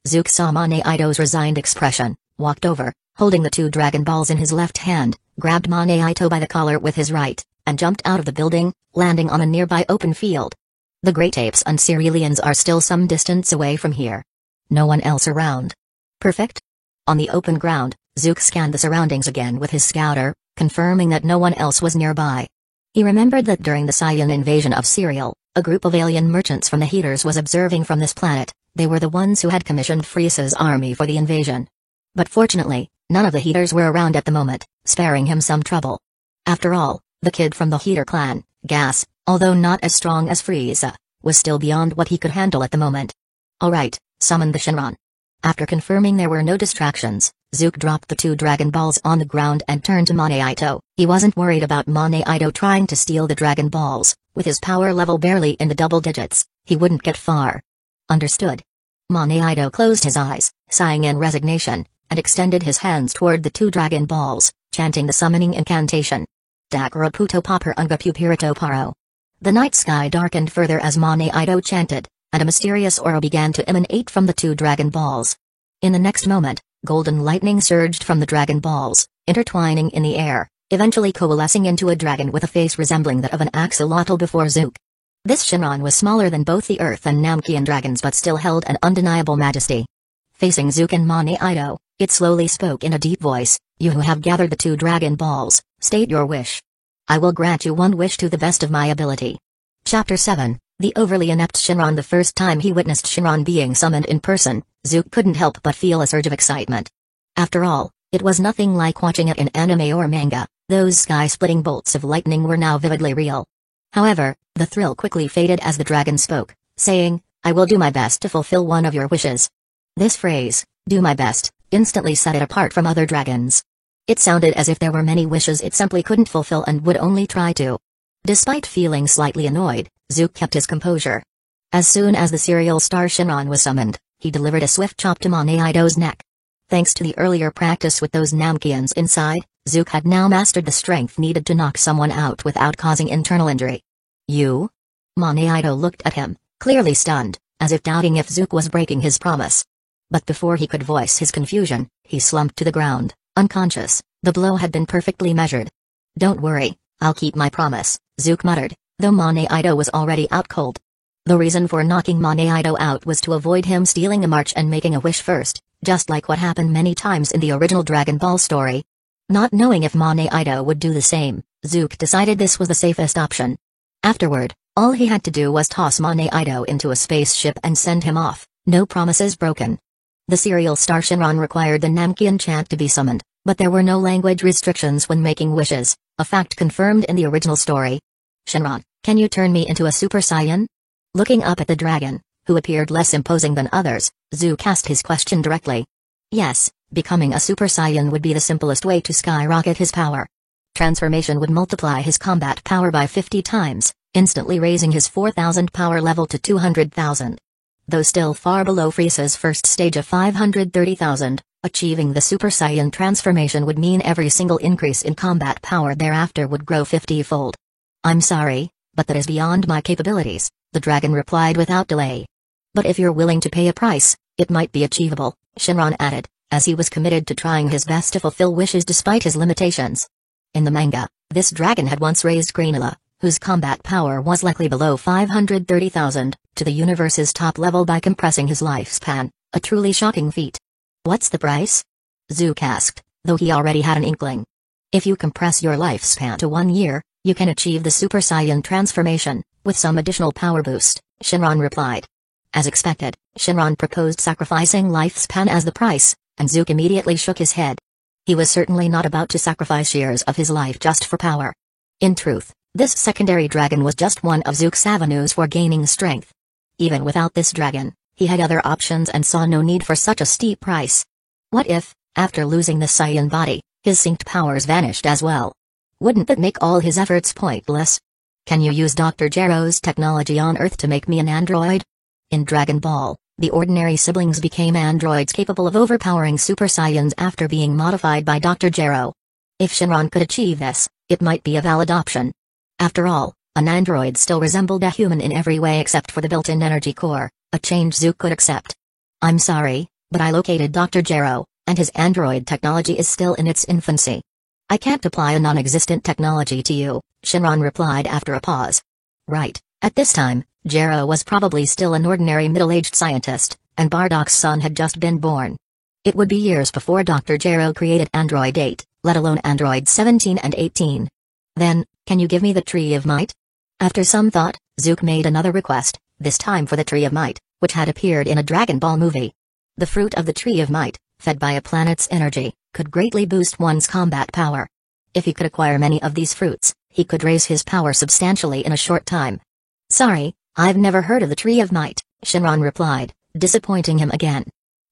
Zook saw Mane Ido's resigned expression, walked over, holding the 2 Dragon Balls in his left hand, grabbed Mane Ido by the collar with his right, and jumped out of the building, landing on a nearby open field. The Great Apes and Cerealians are still some distance away from here. No one else around. Perfect. On the open ground, Zook scanned the surroundings again with his scouter, confirming that no one else was nearby. He remembered that during the Saiyan invasion of Cereal, a group of alien merchants from the Heaters was observing from this planet. They were the ones who had commissioned Frieza's army for the invasion. But fortunately, none of the Heaters were around at the moment, sparing him some trouble. After all, the kid from the Heater clan, Gas, although not as strong as Frieza, was still beyond what he could handle at the moment. "Alright, summon the Shinran." After confirming there were no distractions, Zook dropped the 2 Dragon Balls on the ground and turned to Mane-Ito. He wasn't worried about Mane-Ito trying to steal the Dragon Balls. With his power level barely in the double digits, he wouldn't get far. Understood. Mane-Ito closed his eyes, sighing in resignation, and extended his hands toward the 2 Dragon Balls, chanting the summoning incantation. Dakaraputo Popper Unga Pupirito Paro. The night sky darkened further as Mane-Ito chanted, and a mysterious aura began to emanate from the 2 Dragon Balls. In the next moment, golden lightning surged from the Dragon Balls, intertwining in the air, eventually coalescing into a dragon with a face resembling that of an axolotl before Zook. This Shinron was smaller than both the Earth and Namkian dragons but still held an undeniable majesty. Facing Zook and Mane-Ito, it slowly spoke in a deep voice, "You who have gathered the 2 Dragon Balls, state your wish. I will grant you one wish to the best of my ability." Chapter 7, The Overly Inept Shinron. The first time he witnessed Shinron being summoned in person, Zook couldn't help but feel a surge of excitement. After all, it was nothing like watching it in anime or manga. Those sky-splitting bolts of lightning were now vividly real. However, the thrill quickly faded as the dragon spoke, saying, "I will do my best to fulfill one of your wishes." This phrase, "do my best," instantly set it apart from other dragons. It sounded as if there were many wishes it simply couldn't fulfill and would only try to. Despite feeling slightly annoyed, Zook kept his composure. As soon as the serial star Shinron was summoned, he delivered a swift chop to Mane-Ito's neck. Thanks to the earlier practice with those Namkians inside, Zook had now mastered the strength needed to knock someone out without causing internal injury. "You?" Mane-Ito looked at him, clearly stunned, as if doubting if Zook was breaking his promise. But before he could voice his confusion, he slumped to the ground, unconscious. The blow had been perfectly measured. "Don't worry, I'll keep my promise," Zook muttered, though Mane-Ito was already out cold. The reason for knocking Mane-Ito out was to avoid him stealing a march and making a wish first, just like what happened many times in the original Dragon Ball story. Not knowing if Mane-Ito would do the same, Zook decided this was the safest option. Afterward, all he had to do was toss Mane-Ito into a spaceship and send him off, no promises broken. The serial star Shinron required the Namkian chant to be summoned, but there were no language restrictions when making wishes, a fact confirmed in the original story. "Shinron, can you turn me into a Super Saiyan?" Looking up at the dragon, who appeared less imposing than others, Zook asked his question directly. Yes, becoming a Super Saiyan would be the simplest way to skyrocket his power. Transformation would multiply his combat power by 50 times, instantly raising his 4,000 power level to 200,000. Though still far below Frieza's first stage of 530,000, achieving the Super Saiyan transformation would mean every single increase in combat power thereafter would grow 50-fold. "I'm sorry, but that is beyond my capabilities," the dragon replied without delay. "But if you're willing to pay a price, it might be achievable," Shinron added, as he was committed to trying his best to fulfill wishes despite his limitations. In the manga, this dragon had once raised Granola, whose combat power was likely below 530,000, to the universe's top level by compressing his lifespan, a truly shocking feat. "What's the price?" Zook asked, though he already had an inkling. "If you compress your lifespan to 1 year, you can achieve the Super Saiyan transformation, with some additional power boost," Shinron replied. As expected, Shinron proposed sacrificing lifespan as the price, and Zook immediately shook his head. He was certainly not about to sacrifice years of his life just for power. In truth, this secondary dragon was just one of Zook's avenues for gaining strength. Even without this dragon, he had other options and saw no need for such a steep price. What if, after losing the Saiyan body, his synced powers vanished as well? Wouldn't that make all his efforts pointless? "Can you use Dr. Gero's technology on Earth to make me an android?" In Dragon Ball, the ordinary siblings became androids capable of overpowering Super Saiyans after being modified by Dr. Gero. If Shinron could achieve this, it might be a valid option. After all, an android still resembled a human in every way except for the built-in energy core, a change Zook could accept. "I'm sorry, but I located Dr. Gero, and his android technology is still in its infancy. I can't apply a non-existent technology to you," Shinron replied after a pause. Right, at this time, Gero was probably still an ordinary middle-aged scientist, and Bardock's son had just been born. It would be years before Dr. Gero created Android 8, let alone Android 17 and 18. "Then, can you give me the Tree of Might?" After some thought, Zook made another request, this time for the Tree of Might, which had appeared in a Dragon Ball movie. The fruit of the Tree of Might, fed by a planet's energy, could greatly boost one's combat power. If he could acquire many of these fruits, he could raise his power substantially in a short time. "Sorry, I've never heard of the Tree of Might," Shinron replied, disappointing him again.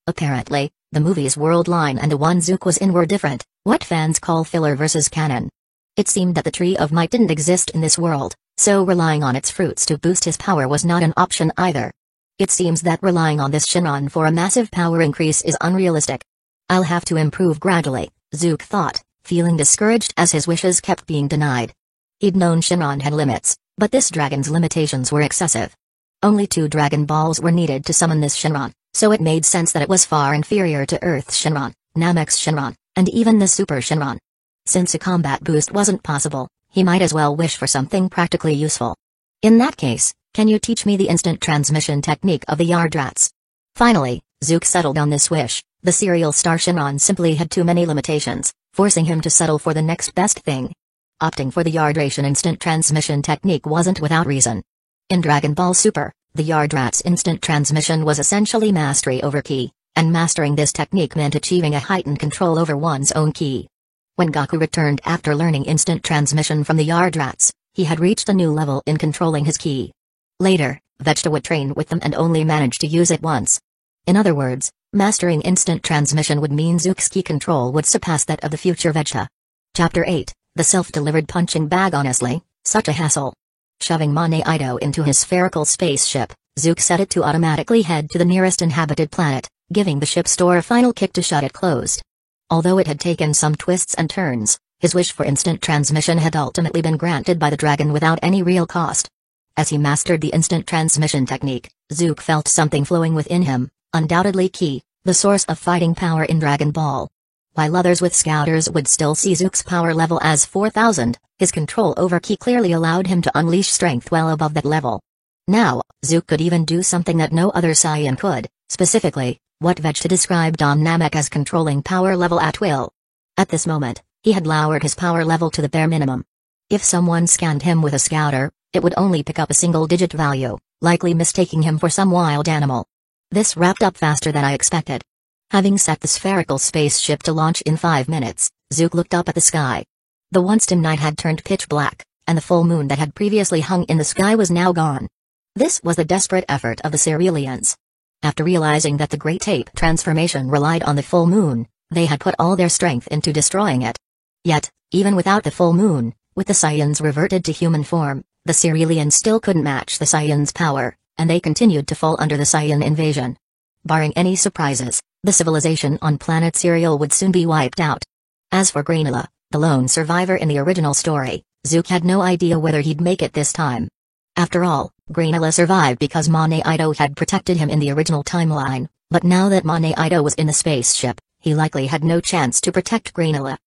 Apparently, the movie's world line and the one Zook was in were different, what fans call filler versus canon. It seemed that the Tree of Might didn't exist in this world, so relying on its fruits to boost his power was not an option either. It seems that relying on this Shinron for a massive power increase is unrealistic. I'll have to improve gradually, Zook thought, feeling discouraged as his wishes kept being denied. He'd known Shinron had limits, but this dragon's limitations were excessive. Only 2 Dragon Balls were needed to summon this Shinron, so it made sense that it was far inferior to Earth's Shinron, Namek's Shinron, and even the Super Shinron. Since a combat boost wasn't possible, he might as well wish for something practically useful. In that case, can you teach me the instant transmission technique of the Yardrats? Finally, Zook settled on this wish. The serial star Shinron simply had too many limitations, forcing him to settle for the next best thing. Opting for the Yardration instant transmission technique wasn't without reason. In Dragon Ball Super, the Yardrat's instant transmission was essentially mastery over ki, and mastering this technique meant achieving a heightened control over one's own ki. When Goku returned after learning instant transmission from the Yardrats, he had reached a new level in controlling his ki. Later, Vegeta would train with them and only manage to use it once. In other words, mastering instant transmission would mean Zook's ki control would surpass that of the future Vegeta. Chapter 8, The Self-Delivered Punching Bag. Honestly, such a hassle. Shoving Mane Ido into his spherical spaceship, Zook set it to automatically head to the nearest inhabited planet, giving the ship's door a final kick to shut it closed. Although it had taken some twists and turns, his wish for instant transmission had ultimately been granted by the dragon without any real cost. As he mastered the instant transmission technique, Zook felt something flowing within him, undoubtedly ki, the source of fighting power in Dragon Ball. While others with scouters would still see Zook's power level as 4000, his control over ki clearly allowed him to unleash strength well above that level. Now, Zook could even do something that no other Saiyan could, specifically, what Vegeta described on Namek as controlling power level at will. At this moment, he had lowered his power level to the bare minimum. If someone scanned him with a scouter, it would only pick up a single-digit value, likely mistaking him for some wild animal. This wrapped up faster than I expected. Having set the spherical spaceship to launch in 5 minutes, Zook looked up at the sky. The once dim night had turned pitch black, and the full moon that had previously hung in the sky was now gone. This was the desperate effort of the Cerealians. After realizing that the Great Ape transformation relied on the full moon, they had put all their strength into destroying it. Yet, even without the full moon, with the Saiyans reverted to human form, the Cerealians still couldn't match the Saiyans' power, and they continued to fall under the Saiyan invasion. Barring any surprises, the civilization on planet Cereal would soon be wiped out. As for Granola, the lone survivor in the original story, Zook had no idea whether he'd make it this time. After all, Granola survived because Mane Ido had protected him in the original timeline, but now that Mane Ido was in the spaceship, he likely had no chance to protect Granola.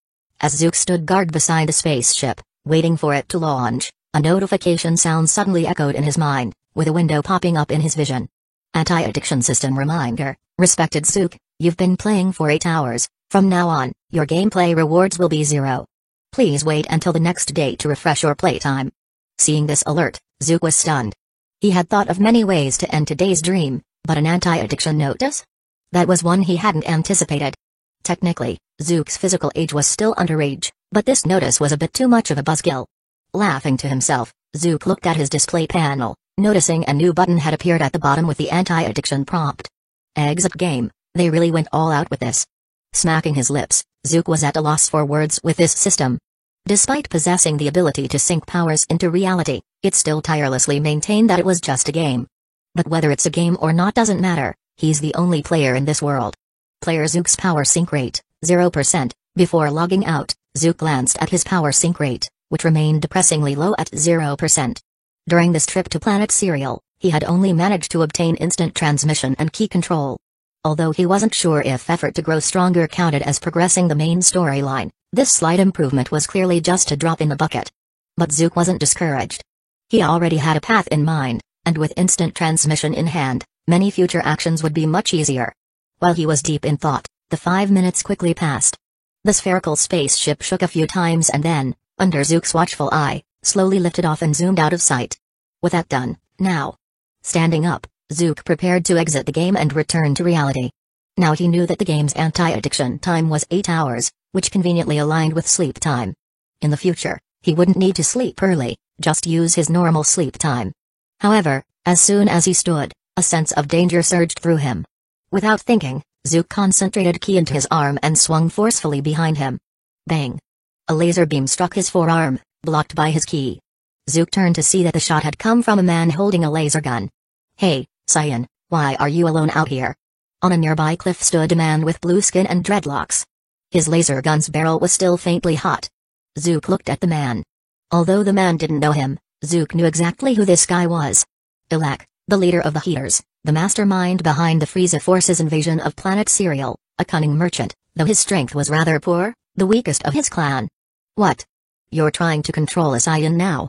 As Zook stood guard beside the spaceship, waiting for it to launch, a notification sound suddenly echoed in his mind, with a window popping up in his vision. Anti-addiction system reminder, respected Zook, you've been playing for 8 hours, from now on, your gameplay rewards will be 0. Please wait until the next day to refresh your playtime. Seeing this alert, Zook was stunned. He had thought of many ways to end today's dream, but an anti-addiction notice? That was one he hadn't anticipated. Technically, Zook's physical age was still underage, but this notice was a bit too much of a buzzkill. Laughing to himself, Zook looked at his display panel, noticing a new button had appeared at the bottom with the anti-addiction prompt. Exit game, they really went all out with this. Smacking his lips, Zook was at a loss for words with this system. Despite possessing the ability to sync powers into reality, it still tirelessly maintained that it was just a game. But whether it's a game or not doesn't matter, he's the only player in this world. Player Zook's power sync rate, 0%. Before logging out, Zook glanced at his power sync rate, which remained depressingly low at 0%. During this trip to Planet Cereal, he had only managed to obtain instant transmission and key control. Although he wasn't sure if effort to grow stronger counted as progressing the main storyline, this slight improvement was clearly just a drop in the bucket. But Zook wasn't discouraged. He already had a path in mind, and with instant transmission in hand, many future actions would be much easier. While he was deep in thought, the 5 minutes quickly passed. The spherical spaceship shook a few times and then, under Zook's watchful eye, slowly lifted off and zoomed out of sight. With that done, now. Standing up, Zook prepared to exit the game and return to reality. Now he knew that the game's anti-addiction time was 8 hours, which conveniently aligned with sleep time. In the future, he wouldn't need to sleep early, just use his normal sleep time. However, as soon as he stood, a sense of danger surged through him. Without thinking, Zook concentrated ki into his arm and swung forcefully behind him. Bang! A laser beam struck his forearm, blocked by his ki. Zook turned to see that the shot had come from a man holding a laser gun. "Hey, Cyan, why are you alone out here?" On a nearby cliff stood a man with blue skin and dreadlocks. His laser gun's barrel was still faintly hot. Zook looked at the man. Although the man didn't know him, Zook knew exactly who this guy was. Elec, the leader of the Heaters, the mastermind behind the Frieza Force's invasion of Planet Serial, a cunning merchant, though his strength was rather poor, the weakest of his clan. "What? You're trying to control a Cyan now?"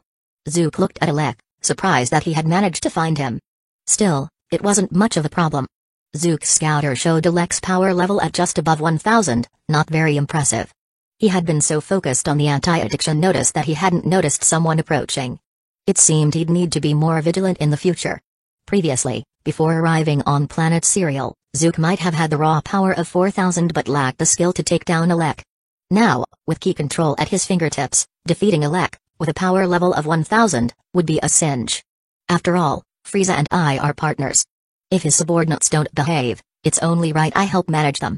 Zook looked at Elec, surprised that he had managed to find him. Still, it wasn't much of a problem. Zook's scouter showed Elec's power level at just above 1000, not very impressive. He had been so focused on the anti-addiction notice that he hadn't noticed someone approaching. It seemed he'd need to be more vigilant in the future. Previously, before arriving on Planet Serial, Zook might have had the raw power of 4000 but lacked the skill to take down Elec. Now, with key control at his fingertips, defeating Elec, with a power level of 1000, would be a cinch. After all, Frieza and I are partners. If his subordinates don't behave, it's only right I help manage them.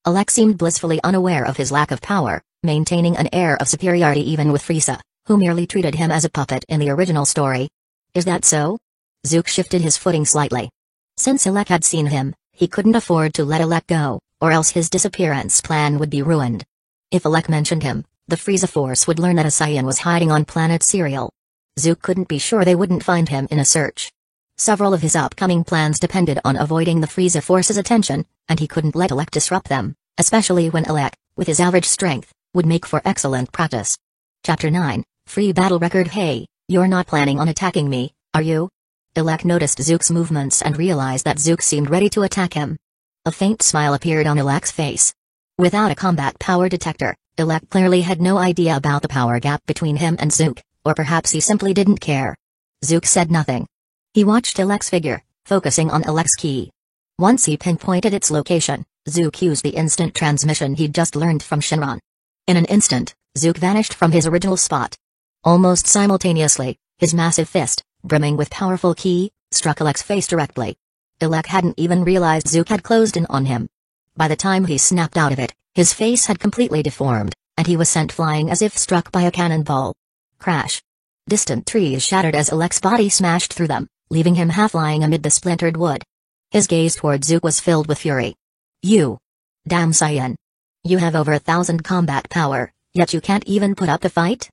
Elec seemed blissfully unaware of his lack of power, maintaining an air of superiority even with Frieza, who merely treated him as a puppet in the original story. Is that so? Zook shifted his footing slightly. Since Elec had seen him, he couldn't afford to let Elec go, or else his disappearance plan would be ruined. If Elec mentioned him, the Frieza Force would learn that a Cyan was hiding on Planet Serial. Zook couldn't be sure they wouldn't find him in a search. Several of his upcoming plans depended on avoiding the Frieza Force's attention, and he couldn't let Elec disrupt them, especially when Elec, with his average strength, would make for excellent practice. Chapter 9, Free Battle Record. "Hey, you're not planning on attacking me, are you?" Elec noticed Zook's movements and realized that Zook seemed ready to attack him. A faint smile appeared on Elec's face. Without a combat power detector, Elec clearly had no idea about the power gap between him and Zook, or perhaps he simply didn't care. Zook said nothing. He watched Elec's figure, focusing on Elec's ki. Once he pinpointed its location, Zook used the instant transmission he'd just learned from Shenron. In an instant, Zook vanished from his original spot. Almost simultaneously, his massive fist, brimming with powerful ki, struck Elec's face directly. Elec hadn't even realized Zook had closed in on him. By the time he snapped out of it, his face had completely deformed, and he was sent flying as if struck by a cannonball. Crash! Distant trees shattered as Elec's body smashed through them, leaving him half lying amid the splintered wood. His gaze toward Zook was filled with fury. "You! Damn Cyan! You have over 1000 combat power, yet you can't even put up a fight?"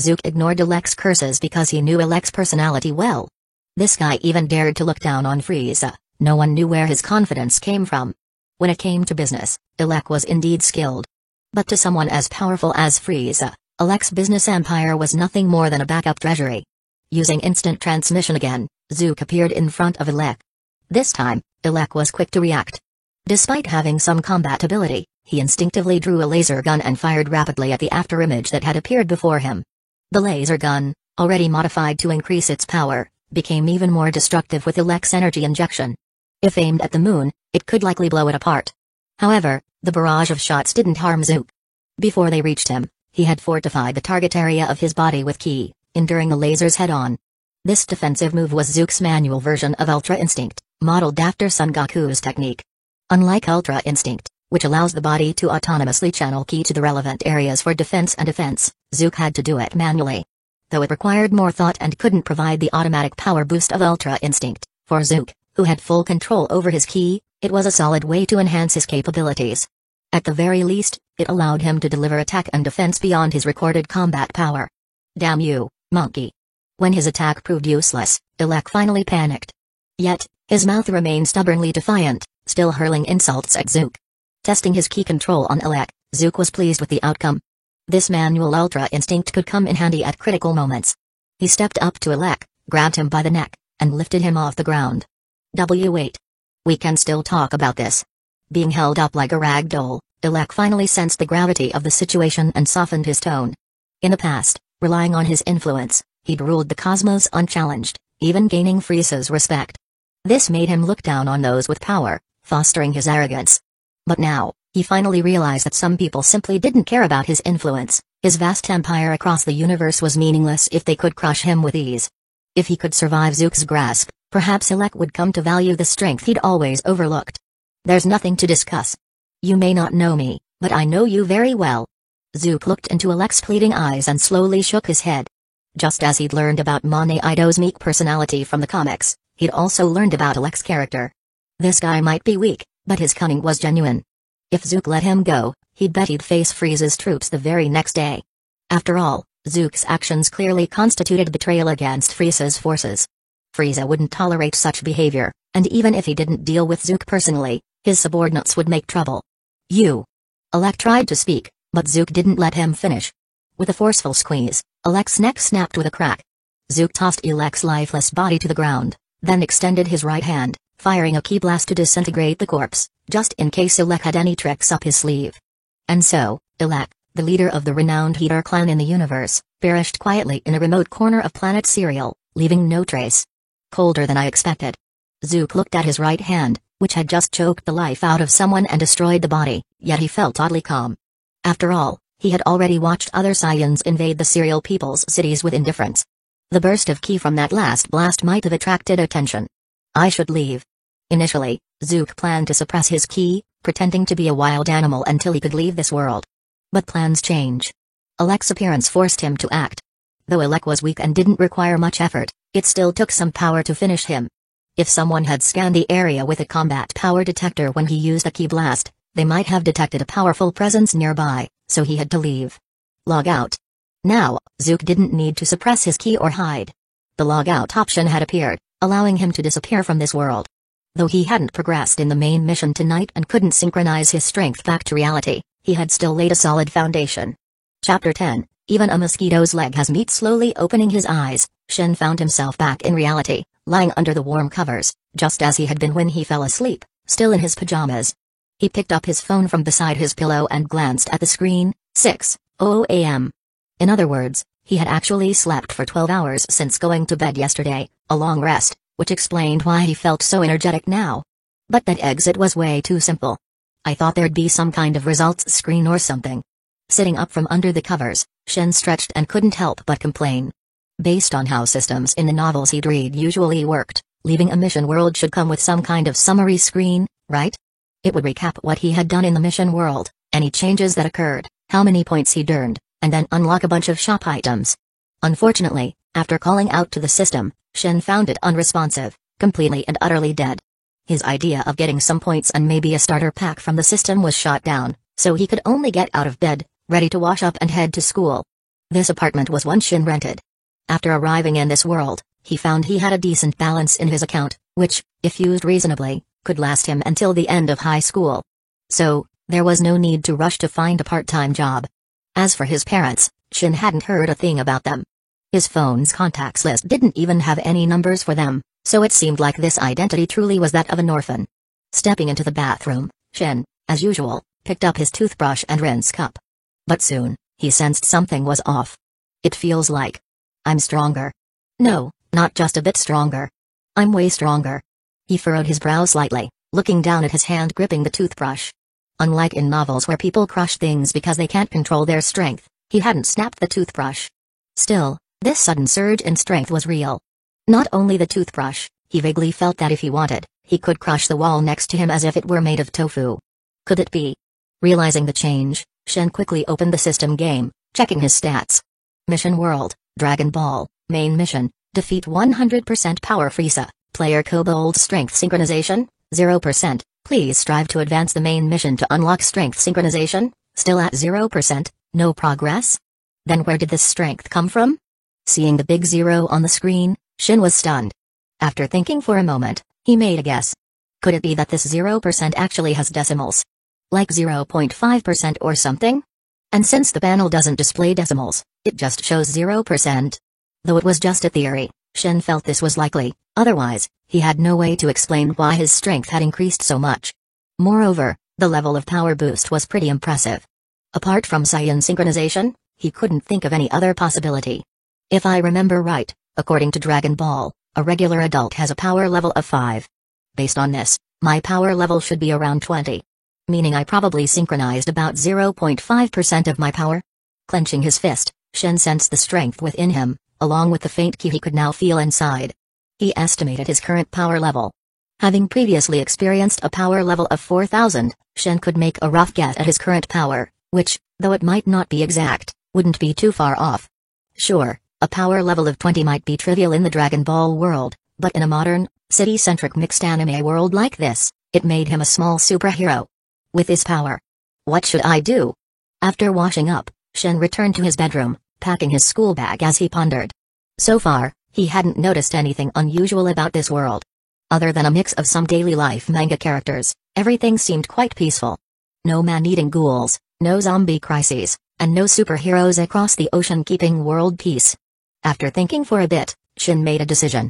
Zook ignored Elec's curses because he knew Elec's personality well. This guy even dared to look down on Frieza. No one knew where his confidence came from. When it came to business, Elec was indeed skilled. But to someone as powerful as Frieza, Elec's business empire was nothing more than a backup treasury. Using instant transmission again, Zook appeared in front of Elec. This time, Elec was quick to react. Despite having some combat ability, he instinctively drew a laser gun and fired rapidly at the afterimage that had appeared before him. The laser gun, already modified to increase its power, became even more destructive with Elec's energy injection. If aimed at the moon, it could likely blow it apart. However, the barrage of shots didn't harm Zook. Before they reached him, he had fortified the target area of his body with ki, enduring the lasers head-on. This defensive move was Zook's manual version of Ultra Instinct, modeled after Son Goku's technique. Unlike Ultra Instinct, which allows the body to autonomously channel ki to the relevant areas for defense and offense, Zook had to do it manually. Though it required more thought and couldn't provide the automatic power boost of Ultra Instinct, for Zook, who had full control over his ki, it was a solid way to enhance his capabilities. At the very least, it allowed him to deliver attack and defense beyond his recorded combat power. "Damn you, monkey." When his attack proved useless, Elec finally panicked. Yet, his mouth remained stubbornly defiant, still hurling insults at Zook. Testing his ki control on Elec, Zook was pleased with the outcome. This manual Ultra Instinct could come in handy at critical moments. He stepped up to Elec, grabbed him by the neck, and lifted him off the ground. "Wait. We can still talk about this." Being held up like a rag doll, Elec finally sensed the gravity of the situation and softened his tone. In the past, relying on his influence, he'd ruled the cosmos unchallenged, even gaining Frieza's respect. This made him look down on those with power, fostering his arrogance. But now, he finally realized that some people simply didn't care about his influence. His vast empire across the universe was meaningless if they could crush him with ease. If he could survive Zook's grasp, perhaps Elec would come to value the strength he'd always overlooked. There's nothing to discuss. You may not know me, but I know you very well. Zook looked into Alek's pleading eyes and slowly shook his head. Just as he'd learned about Mane Ido's meek personality from the comics, he'd also learned about Alek's character. This guy might be weak, but his cunning was genuine. If Zook let him go, he'd bet he'd face Frieza's troops the very next day. After all, Zook's actions clearly constituted betrayal against Frieza's forces. Frieza wouldn't tolerate such behavior, and even if he didn't deal with Zook personally, his subordinates would make trouble. You. Alek tried to speak, but Zook didn't let him finish. With a forceful squeeze, Alek's neck snapped with a crack. Zook tossed Alek's lifeless body to the ground, then extended his right hand, firing a ki blast to disintegrate the corpse, just in case Alek had any tricks up his sleeve. And so, Alek, the leader of the renowned Heater clan in the universe, perished quietly in a remote corner of planet Serial, leaving no trace. Colder than I expected. Zook looked at his right hand, which had just choked the life out of someone and destroyed the body, yet he felt oddly calm. After all, he had already watched other Saiyans invade the Serial people's cities with indifference. The burst of ki from that last blast might have attracted attention. I should leave. Initially, Zook planned to suppress his ki, pretending to be a wild animal until he could leave this world. But plans change. Alek's appearance forced him to act. Though Alek was weak and didn't require much effort, it still took some power to finish him. If someone had scanned the area with a combat power detector when he used a ki blast, they might have detected a powerful presence nearby, so he had to leave. Log out. Now, Zook didn't need to suppress his ki or hide. The log out option had appeared, allowing him to disappear from this world. Though he hadn't progressed in the main mission tonight and couldn't synchronize his strength back to reality, he had still laid a solid foundation. Chapter 10, Even a Mosquito's Leg Has Meat. Slowly opening his eyes, Shen found himself back in reality, lying under the warm covers, just as he had been when he fell asleep, still in his pajamas. He picked up his phone from beside his pillow and glanced at the screen. 6:00 a.m. In other words, he had actually slept for 12 hours since going to bed yesterday, a long rest, which explained why he felt so energetic now. But that exit was way too simple. I thought there'd be some kind of results screen or something. Sitting up from under the covers, Shen stretched and couldn't help but complain. Based on how systems in the novels he'd read usually worked, leaving a mission world should come with some kind of summary screen, right? It would recap what he had done in the mission world, any changes that occurred, how many points he'd earned, and then unlock a bunch of shop items. Unfortunately, after calling out to the system, Shen found it unresponsive, completely and utterly dead. His idea of getting some points and maybe a starter pack from the system was shot down, so he could only get out of bed, ready to wash up and head to school. This apartment was one Shen rented. After arriving in this world, he found he had a decent balance in his account, which, if used reasonably, could last him until the end of high school. So, there was no need to rush to find a part-time job. As for his parents, Shen hadn't heard a thing about them. His phone's contacts list didn't even have any numbers for them, so it seemed like this identity truly was that of an orphan. Stepping into the bathroom, Shen, as usual, picked up his toothbrush and rinse cup. But soon, he sensed something was off. It feels like I'm stronger. No, not just a bit stronger. I'm way stronger. He furrowed his brow slightly, looking down at his hand gripping the toothbrush. Unlike in novels where people crush things because they can't control their strength, he hadn't snapped the toothbrush. Still, this sudden surge in strength was real. Not only the toothbrush, he vaguely felt that if he wanted, he could crush the wall next to him as if it were made of tofu. Could it be? Realizing the change, Shen quickly opened the system game, checking his stats. Mission World, Dragon Ball, Main Mission, Defeat 100% Power Frieza, Player Kobold Strength Synchronization, 0%, please strive to advance the main mission to unlock strength synchronization, still at 0%, no progress? Then where did this strength come from? Seeing the big 0 on the screen, Shen was stunned. After thinking for a moment, he made a guess. Could it be that this 0% actually has decimals? Like 0.5% or something? And since the panel doesn't display decimals, it just shows 0%. Though it was just a theory, Shen felt this was likely, otherwise, he had no way to explain why his strength had increased so much. Moreover, the level of power boost was pretty impressive. Apart from Saiyan synchronization, he couldn't think of any other possibility. If I remember right, according to Dragon Ball, a regular adult has a power level of 5. Based on this, my power level should be around 20. Meaning I probably synchronized about 0.5% of my power? Clenching his fist, Shen sensed the strength within him, along with the faint ki he could now feel inside. He estimated his current power level. Having previously experienced a power level of 4000, Shin could make a rough guess at his current power, which, though it might not be exact, wouldn't be too far off. Sure, a power level of 20 might be trivial in the Dragon Ball world, but in a modern, city-centric mixed anime world like this, it made him a small superhero. With his power, what should I do? After washing up, Shin returned to his bedroom, packing his school bag as he pondered. So far, he hadn't noticed anything unusual about this world. Other than a mix of some daily life manga characters, everything seemed quite peaceful. No man-eating ghouls, no zombie crises, and no superheroes across the ocean keeping world peace. After thinking for a bit, Shin made a decision.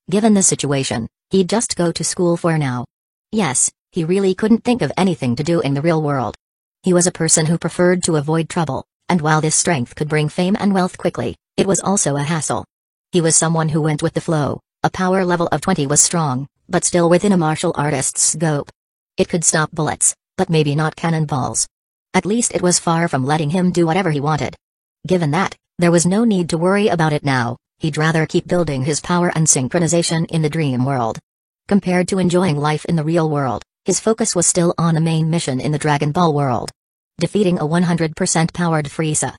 Given the situation, he'd just go to school for now. Yes, he really couldn't think of anything to do in the real world. He was a person who preferred to avoid trouble, and while this strength could bring fame and wealth quickly, it was also a hassle. He was someone who went with the flow. A power level of 20 was strong, but still within a martial artist's scope. It could stop bullets, but maybe not cannonballs. At least it was far from letting him do whatever he wanted. Given that, there was no need to worry about it now. He'd rather keep building his power and synchronization in the dream world. Compared to enjoying life in the real world, his focus was still on the main mission in the Dragon Ball world. Defeating a 100% powered Frieza.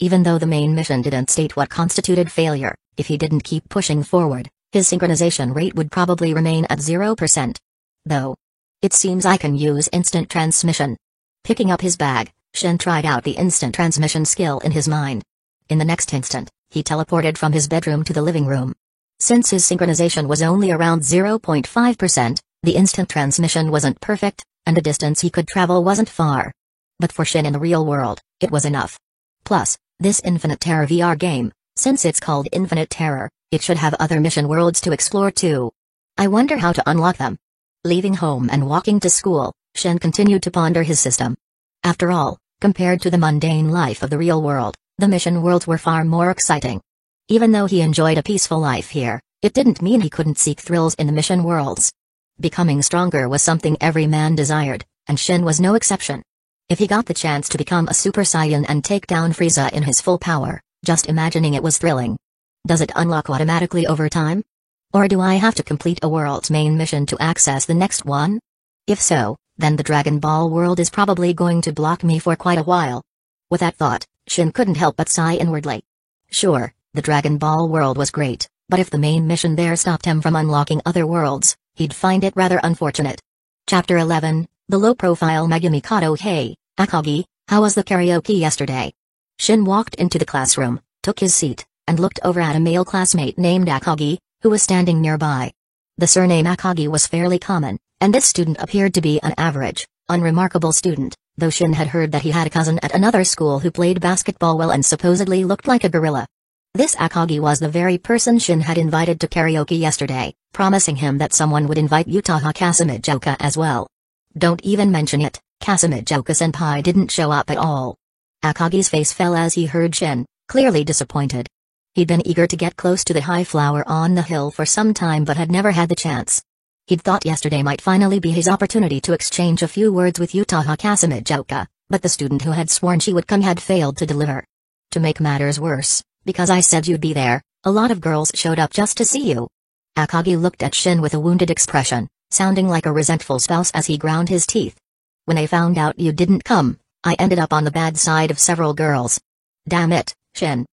Even though the main mission didn't state what constituted failure, if he didn't keep pushing forward, his synchronization rate would probably remain at 0%. Though. It seems I can use instant transmission. Picking up his bag, Shin tried out the instant transmission skill in his mind. In the next instant, he teleported from his bedroom to the living room. Since his synchronization was only around 0.5%, the instant transmission wasn't perfect, and the distance he could travel wasn't far. But for Shin in the real world, it was enough. Plus, this Infinite Terror VR game, since it's called Infinite Terror, it should have other mission worlds to explore too. I wonder how to unlock them. Leaving home and walking to school, Shin continued to ponder his system. After all, compared to the mundane life of the real world, the mission worlds were far more exciting. Even though he enjoyed a peaceful life here, it didn't mean he couldn't seek thrills in the mission worlds. Becoming stronger was something every man desired, and Shin was no exception. If he got the chance to become a Super Saiyan and take down Frieza in his full power, just imagining it was thrilling. Does it unlock automatically over time? Or do I have to complete a world's main mission to access the next one? If so, then the Dragon Ball world is probably going to block me for quite a while. With that thought, Shin couldn't help but sigh inwardly. Sure, the Dragon Ball world was great, but if the main mission there stopped him from unlocking other worlds, he'd find it rather unfortunate. Chapter 11, The Low-Profile Megumi Kato. Hey, Akagi, how was the karaoke yesterday? Shin walked into the classroom, took his seat, and looked over at a male classmate named Akagi, who was standing nearby. The surname Akagi was fairly common, and this student appeared to be an average, unremarkable student, though Shin had heard that he had a cousin at another school who played basketball well and supposedly looked like a gorilla. This Akagi was the very person Shin had invited to karaoke yesterday, promising him that someone would invite Utaha Kasamijoka as well. Don't even mention it, Kasamijoka-senpai didn't show up at all. Akagi's face fell as he heard Shin, clearly disappointed. He'd been eager to get close to the high flower on the hill for some time but had never had the chance. He'd thought yesterday might finally be his opportunity to exchange a few words with Utaha Kasamijoka, but the student who had sworn she would come had failed to deliver. To make matters worse, because I said you'd be there, a lot of girls showed up just to see you. Akagi looked at Shin with a wounded expression, sounding like a resentful spouse as he ground his teeth. When I found out you didn't come, I ended up on the bad side of several girls. Damn it, Shin.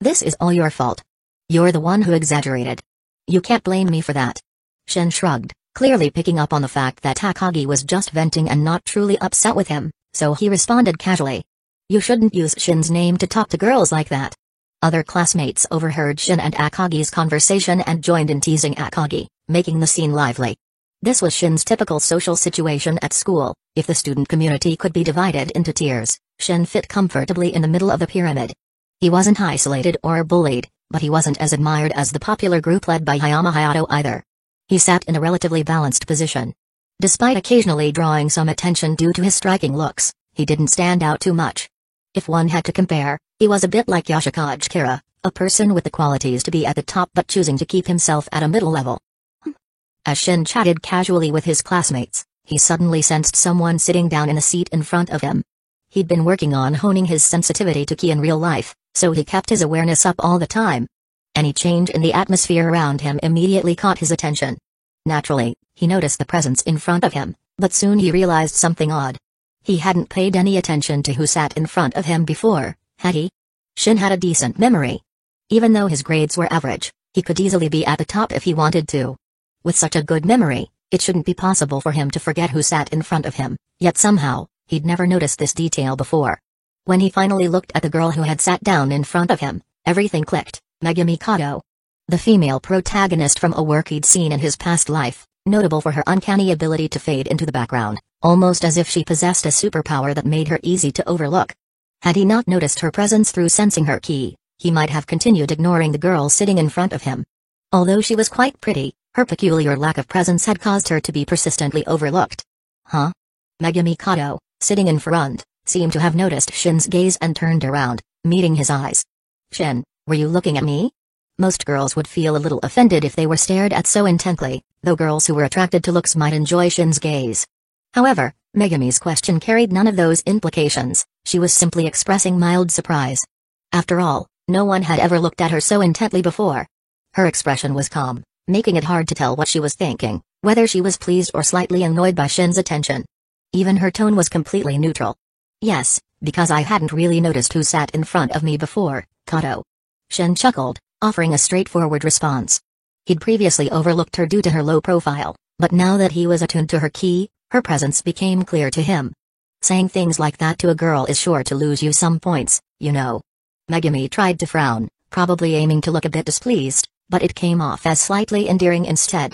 This is all your fault. You're the one who exaggerated. You can't blame me for that. Shin shrugged, clearly picking up on the fact that Akagi was just venting and not truly upset with him, so he responded casually. You shouldn't use Shin's name to talk to girls like that. Other classmates overheard Shin and Akagi's conversation and joined in teasing Akagi, making the scene lively. This was Shin's typical social situation at school. If the student community could be divided into tiers, Shin fit comfortably in the middle of the pyramid. He wasn't isolated or bullied, but he wasn't as admired as the popular group led by Hayama Hayato either. He sat in a relatively balanced position. Despite occasionally drawing some attention due to his striking looks, he didn't stand out too much. If one had to compare, he was a bit like Yoshikage Kira, a person with the qualities to be at the top but choosing to keep himself at a middle level. As Shin chatted casually with his classmates, he suddenly sensed someone sitting down in the seat in front of him. He'd been working on honing his sensitivity to ki in real life, so he kept his awareness up all the time. Any change in the atmosphere around him immediately caught his attention. Naturally, he noticed the presence in front of him, but soon he realized something odd. He hadn't paid any attention to who sat in front of him before, had he? Shin had a decent memory. Even though his grades were average, he could easily be at the top if he wanted to. With such a good memory, it shouldn't be possible for him to forget who sat in front of him, yet somehow, he'd never noticed this detail before. When he finally looked at the girl who had sat down in front of him, everything clicked: Megumi Kato. The female protagonist from a work he'd seen in his past life, notable for her uncanny ability to fade into the background, almost as if she possessed a superpower that made her easy to overlook. Had he not noticed her presence through sensing her ki, he might have continued ignoring the girl sitting in front of him. Although she was quite pretty, her peculiar lack of presence had caused her to be persistently overlooked. Huh? Megumi Kato, sitting in front, seemed to have noticed Shin's gaze and turned around, meeting his eyes. Shin, were you looking at me? Most girls would feel a little offended if they were stared at so intently, though girls who were attracted to looks might enjoy Shin's gaze. However, Megumi's question carried none of those implications. She was simply expressing mild surprise. After all, no one had ever looked at her so intently before. Her expression was calm, making it hard to tell what she was thinking, whether she was pleased or slightly annoyed by Shin's attention. Even her tone was completely neutral. Yes, because I hadn't really noticed who sat in front of me before, Kato. Shin chuckled, offering a straightforward response. He'd previously overlooked her due to her low profile, but now that he was attuned to her ki, her presence became clear to him. Saying things like that to a girl is sure to lose you some points, you know. Megumi tried to frown, probably aiming to look a bit displeased, but it came off as slightly endearing instead.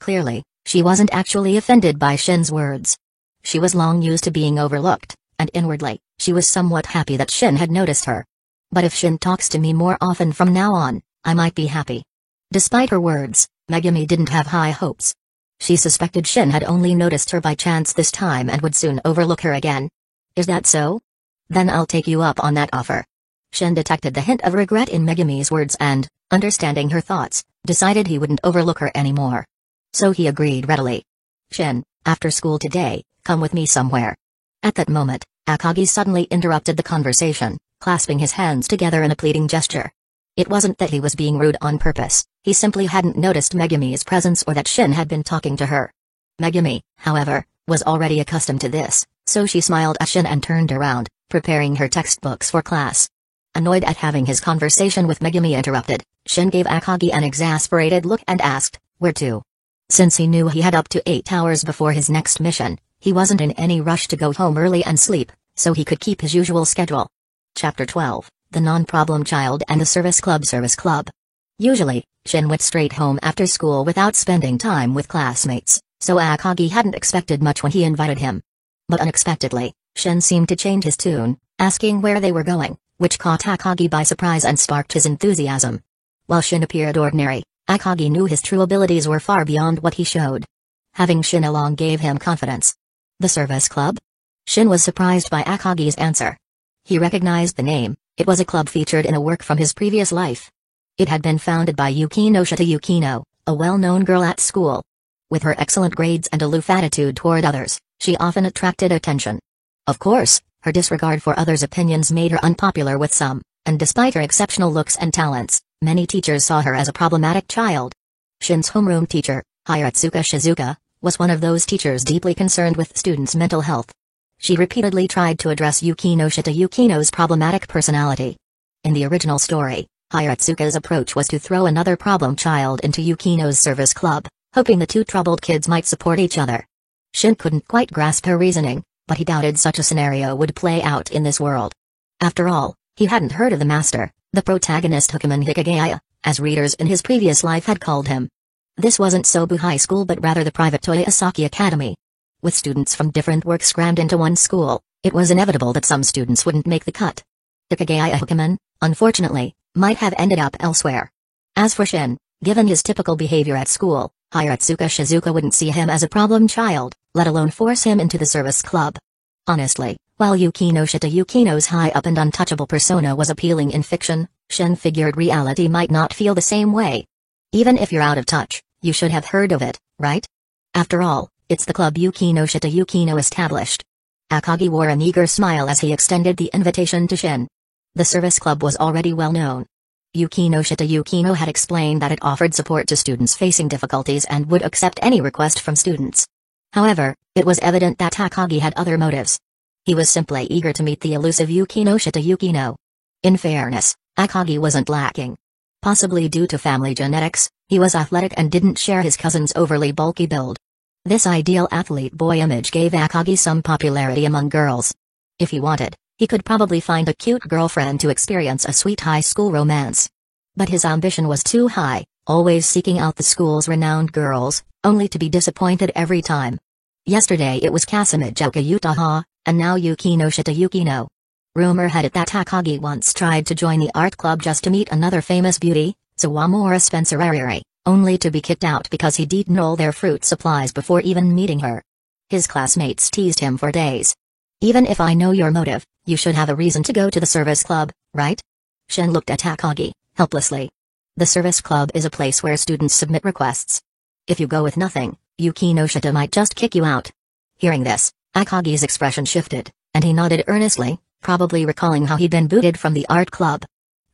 Clearly, she wasn't actually offended by Shin's words. She was long used to being overlooked, and inwardly, she was somewhat happy that Shin had noticed her. But if Shin talks to me more often from now on, I might be happy. Despite her words, Megumi didn't have high hopes. She suspected Shin had only noticed her by chance this time and would soon overlook her again. Is that so? Then I'll take you up on that offer. Shin detected the hint of regret in Megumi's words and, understanding her thoughts, decided he wouldn't overlook her anymore. So he agreed readily. Shin, after school today, come with me somewhere. At that moment, Akagi suddenly interrupted the conversation, clasping his hands together in a pleading gesture. It wasn't that he was being rude on purpose, he simply hadn't noticed Megumi's presence or that Shin had been talking to her. Megumi, however, was already accustomed to this, so she smiled at Shin and turned around, preparing her textbooks for class. Annoyed at having his conversation with Megumi interrupted, Shin gave Akagi an exasperated look and asked, "Where to?" Since he knew he had up to 8 hours before his next mission, he wasn't in any rush to go home early and sleep, so he could keep his usual schedule. Chapter 12, The Non-Problem Child and the Service Club. Usually, Shin went straight home after school without spending time with classmates, so Akagi hadn't expected much when he invited him. But unexpectedly, Shin seemed to change his tune, asking where they were going, which caught Akagi by surprise and sparked his enthusiasm. While Shin appeared ordinary, Akagi knew his true abilities were far beyond what he showed. Having Shin along gave him confidence. The service club? Shin was surprised by Akagi's answer. He recognized the name. It was a club featured in a work from his previous life. It had been founded by Yukino Shita Yukino, a well-known girl at school. With her excellent grades and aloof attitude toward others, she often attracted attention. Of course, her disregard for others' opinions made her unpopular with some, and despite her exceptional looks and talents, many teachers saw her as a problematic child. Shin's homeroom teacher, Hiratsuka Shizuka, was one of those teachers deeply concerned with students' mental health. She repeatedly tried to address Yukino Shita Yukino's problematic personality. In the original story, Hiratsuka's approach was to throw another problem child into Yukino's service club, hoping the two troubled kids might support each other. Shin couldn't quite grasp her reasoning, but he doubted such a scenario would play out in this world. After all, he hadn't heard of the master, the protagonist Hukuman Hikagaya, as readers in his previous life had called him. This wasn't Sobu High School but rather the private Toya Asaki Academy. With students from different works crammed into one school, it was inevitable that some students wouldn't make the cut. Hikagaya Hukuman, unfortunately, might have ended up elsewhere. As for Shin, given his typical behavior at school, Hiratsuka Shizuka wouldn't see him as a problem child, let alone force him into the service club. Honestly, while Yukino Shita Yukino's high-up and untouchable persona was appealing in fiction, Shin figured reality might not feel the same way. Even if you're out of touch, you should have heard of it, right? After all, it's the club Yukino Shita Yukino established. Akagi wore an eager smile as he extended the invitation to Shin. The service club was already well known. Yukino Shita Yukino had explained that it offered support to students facing difficulties and would accept any request from students. However, it was evident that Akagi had other motives. He was simply eager to meet the elusive Yukino Shita Yukino. In fairness, Akagi wasn't lacking. Possibly due to family genetics, he was athletic and didn't share his cousin's overly bulky build. This ideal athlete boy image gave Akagi some popularity among girls. If he wanted, he could probably find a cute girlfriend to experience a sweet high school romance. But his ambition was too high, always seeking out the school's renowned girls, only to be disappointed every time. Yesterday it was Kasumijoka Utaha, and now Yukino Shita Yukino. Rumor had it that Akagi once tried to join the art club just to meet another famous beauty, Sawamura Spencer Ariri, only to be kicked out because he'd eaten all their fruit supplies before even meeting her. His classmates teased him for days. Even if I know your motive, you should have a reason to go to the service club, right? Shin looked at Akagi, helplessly. The service club is a place where students submit requests. If you go with nothing, Yukino Shita might just kick you out. Hearing this, Akagi's expression shifted, and he nodded earnestly, probably recalling how he'd been booted from the art club.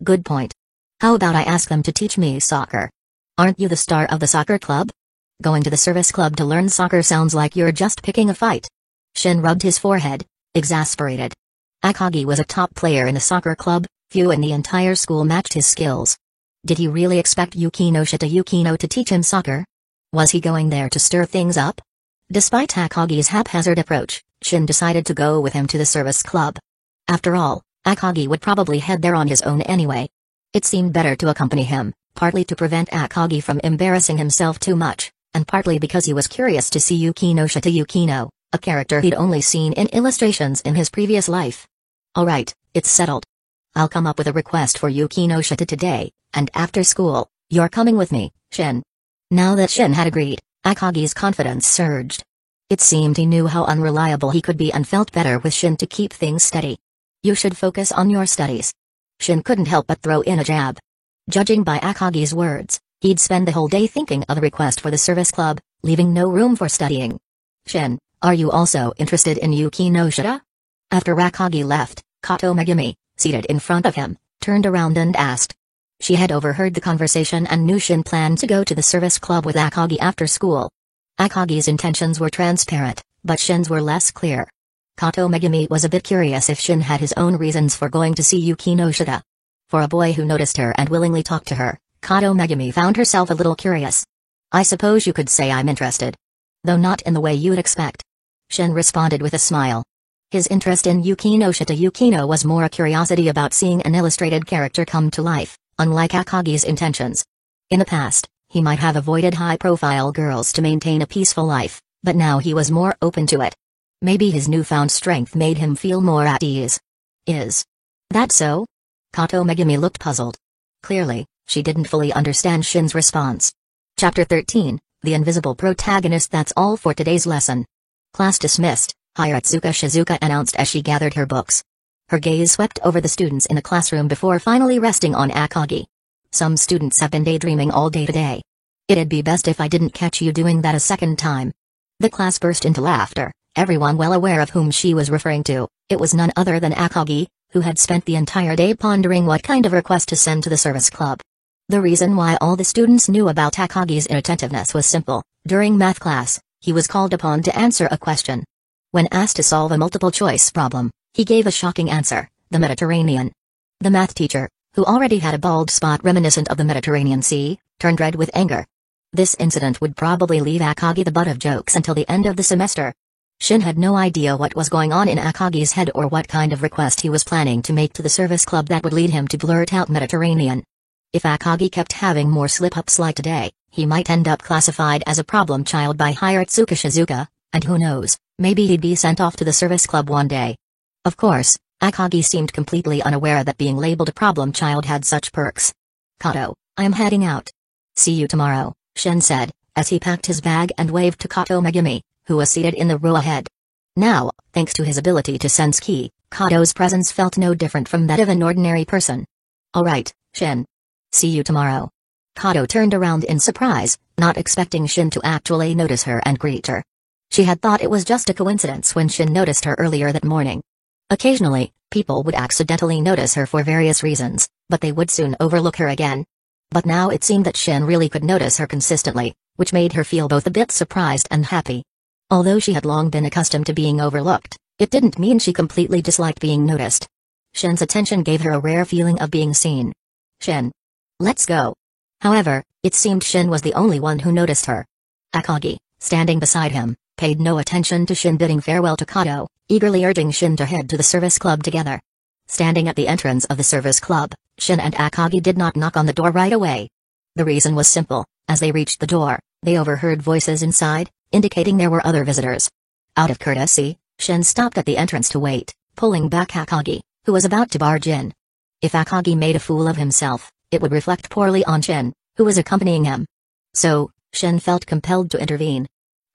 Good point. How about I ask them to teach me soccer? Aren't you the star of the soccer club? Going to the service club to learn soccer sounds like you're just picking a fight. Shin rubbed his forehead, exasperated. Akagi was a top player in the soccer club, few in the entire school matched his skills. Did he really expect Yukino Shita Yukino to teach him soccer? Was he going there to stir things up? Despite Akagi's haphazard approach, Shin decided to go with him to the service club. After all, Akagi would probably head there on his own anyway. It seemed better to accompany him, partly to prevent Akagi from embarrassing himself too much, and partly because he was curious to see Yukino Shita Yukino, a character he'd only seen in illustrations in his previous life. Alright, it's settled. I'll come up with a request for Yukino Shita today, and after school, you're coming with me, Shin. Now that Shin had agreed, Akagi's confidence surged. It seemed he knew how unreliable he could be and felt better with Shin to keep things steady. You should focus on your studies. Shin couldn't help but throw in a jab. Judging by Akagi's words, he'd spend the whole day thinking of a request for the service club, leaving no room for studying. Shin, are you also interested in Yukino Shita? After Akagi left, Kato Megumi, seated in front of him, turned around and asked. She had overheard the conversation and knew Shin planned to go to the service club with Akagi after school. Akagi's intentions were transparent, but Shin's were less clear. Kato Megumi was a bit curious if Shin had his own reasons for going to see Yukino Shita. For a boy who noticed her and willingly talked to her, Kato Megumi found herself a little curious. I suppose you could say I'm interested. Though not in the way you'd expect. Shin responded with a smile. His interest in Yukino Shita Yukino was more a curiosity about seeing an illustrated character come to life, unlike Akagi's intentions. In the past, he might have avoided high-profile girls to maintain a peaceful life, but now he was more open to it. Maybe his newfound strength made him feel more at ease. Is that so? Kato Megumi looked puzzled. Clearly, she didn't fully understand Shin's response. Chapter 13, The Invisible Protagonist. That's all for today's lesson. Class dismissed, Hiratsuka Shizuka announced as she gathered her books. Her gaze swept over the students in the classroom before finally resting on Akagi. Some students have been daydreaming all day today. It'd be best if I didn't catch you doing that a second time. The class burst into laughter, everyone well aware of whom she was referring to. It was none other than Akagi, who had spent the entire day pondering what kind of request to send to the service club. The reason why all the students knew about Akagi's inattentiveness was simple. During math class, he was called upon to answer a question. When asked to solve a multiple-choice problem, he gave a shocking answer: the Mediterranean. The math teacher, who already had a bald spot reminiscent of the Mediterranean Sea, turned red with anger. This incident would probably leave Akagi the butt of jokes until the end of the semester. Shin had no idea what was going on in Akagi's head or what kind of request he was planning to make to the service club that would lead him to blurt out Mediterranean. If Akagi kept having more slip-ups like today, he might end up classified as a problem child by Hiratsuka Shizuka, and who knows, maybe he'd be sent off to the service club one day. Of course, Akagi seemed completely unaware that being labeled a problem child had such perks. Kato, I'm heading out. See you tomorrow, Shin said, as he packed his bag and waved to Kato Megumi, who was seated in the row ahead. Now, thanks to his ability to sense ki, Kato's presence felt no different from that of an ordinary person. Alright, Shin. See you tomorrow. Kato turned around in surprise, not expecting Shin to actually notice her and greet her. She had thought it was just a coincidence when Shin noticed her earlier that morning. Occasionally, people would accidentally notice her for various reasons, but they would soon overlook her again. But now it seemed that Shin really could notice her consistently, which made her feel both a bit surprised and happy. Although she had long been accustomed to being overlooked, it didn't mean she completely disliked being noticed. Shin's attention gave her a rare feeling of being seen. Shin. Let's go. However, it seemed Shin was the only one who noticed her. Akagi, standing beside him, paid no attention to Shin bidding farewell to Kato, eagerly urging Shin to head to the service club together. Standing at the entrance of the service club, Shin and Akagi did not knock on the door right away. The reason was simple: as they reached the door, they overheard voices inside, indicating there were other visitors. Out of courtesy, Shin stopped at the entrance to wait, pulling back Akagi, who was about to barge in. If Akagi made a fool of himself, it would reflect poorly on Shin, who was accompanying him. So, Shin felt compelled to intervene.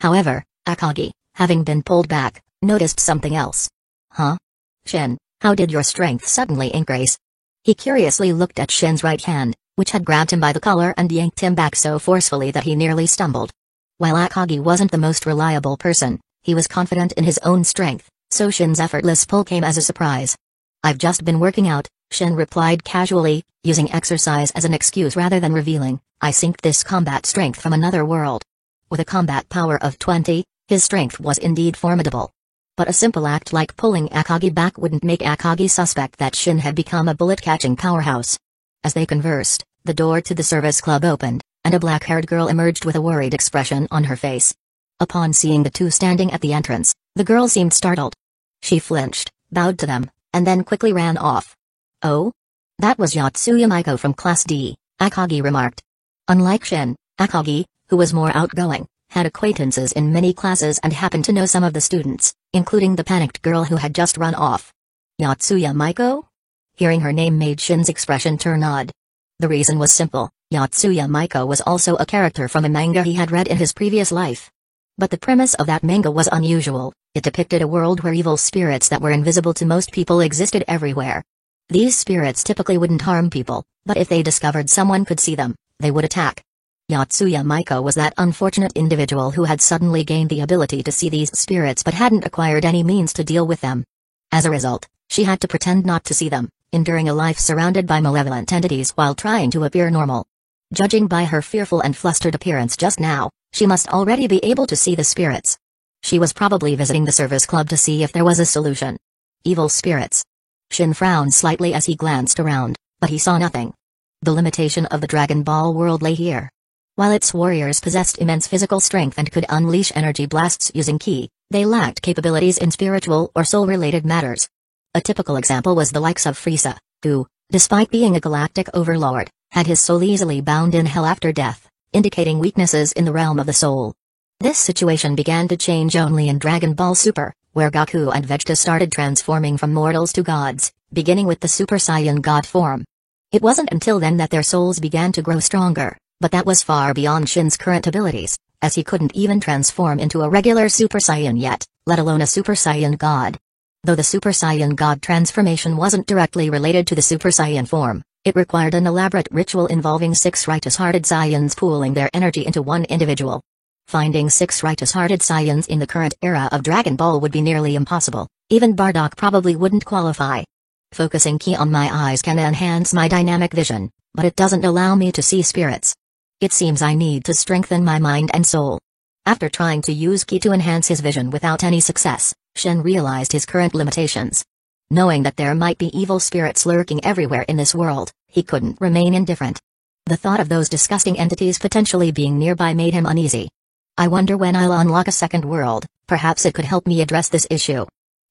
However, Akagi, having been pulled back, noticed something else. Huh? Shin, how did your strength suddenly increase? He curiously looked at Shin's right hand, which had grabbed him by the collar and yanked him back so forcefully that he nearly stumbled. While Akagi wasn't the most reliable person, he was confident in his own strength, so Shin's effortless pull came as a surprise. I've just been working out, Shin replied casually, using exercise as an excuse rather than revealing, I synced this combat strength from another world. With a combat power of 20, his strength was indeed formidable. But a simple act like pulling Akagi back wouldn't make Akagi suspect that Shin had become a bullet-catching powerhouse. As they conversed, the door to the service club opened, and a black-haired girl emerged with a worried expression on her face. Upon seeing the two standing at the entrance, the girl seemed startled. She flinched, bowed to them, and then quickly ran off. Oh? That was Yotsuya Maiko from Class D, Akagi remarked. Unlike Shin, Akagi, who was more outgoing, had acquaintances in many classes and happened to know some of the students, including the panicked girl who had just run off. Yotsuya Maiko? Hearing her name made Shin's expression turn odd. The reason was simple: Yotsuya Maiko was also a character from a manga he had read in his previous life. But the premise of that manga was unusual. It depicted a world where evil spirits that were invisible to most people existed everywhere. These spirits typically wouldn't harm people, but if they discovered someone could see them, they would attack. Yotsuya Maiko was that unfortunate individual who had suddenly gained the ability to see these spirits but hadn't acquired any means to deal with them. As a result, she had to pretend not to see them, enduring a life surrounded by malevolent entities while trying to appear normal. Judging by her fearful and flustered appearance just now, she must already be able to see the spirits. She was probably visiting the service club to see if there was a solution. Evil spirits. Shin frowned slightly as he glanced around, but he saw nothing. The limitation of the Dragon Ball world lay here. While its warriors possessed immense physical strength and could unleash energy blasts using ki, they lacked capabilities in spiritual or soul-related matters. A typical example was the likes of Frieza, who, despite being a galactic overlord, had his soul easily bound in hell after death, indicating weaknesses in the realm of the soul. This situation began to change only in Dragon Ball Super, where Goku and Vegeta started transforming from mortals to gods, beginning with the Super Saiyan God form. It wasn't until then that their souls began to grow stronger, but that was far beyond Shin's current abilities, as he couldn't even transform into a regular Super Saiyan yet, let alone a Super Saiyan God. Though the Super Saiyan God transformation wasn't directly related to the Super Saiyan form, it required an elaborate ritual involving 6 righteous-hearted Saiyans pooling their energy into one individual. Finding 6 righteous-hearted Saiyans in the current era of Dragon Ball would be nearly impossible. Even Bardock probably wouldn't qualify. Focusing ki on my eyes can enhance my dynamic vision, but it doesn't allow me to see spirits. It seems I need to strengthen my mind and soul. After trying to use ki to enhance his vision without any success, Shin realized his current limitations. Knowing that there might be evil spirits lurking everywhere in this world, he couldn't remain indifferent. The thought of those disgusting entities potentially being nearby made him uneasy. I wonder when I'll unlock a second world, perhaps it could help me address this issue.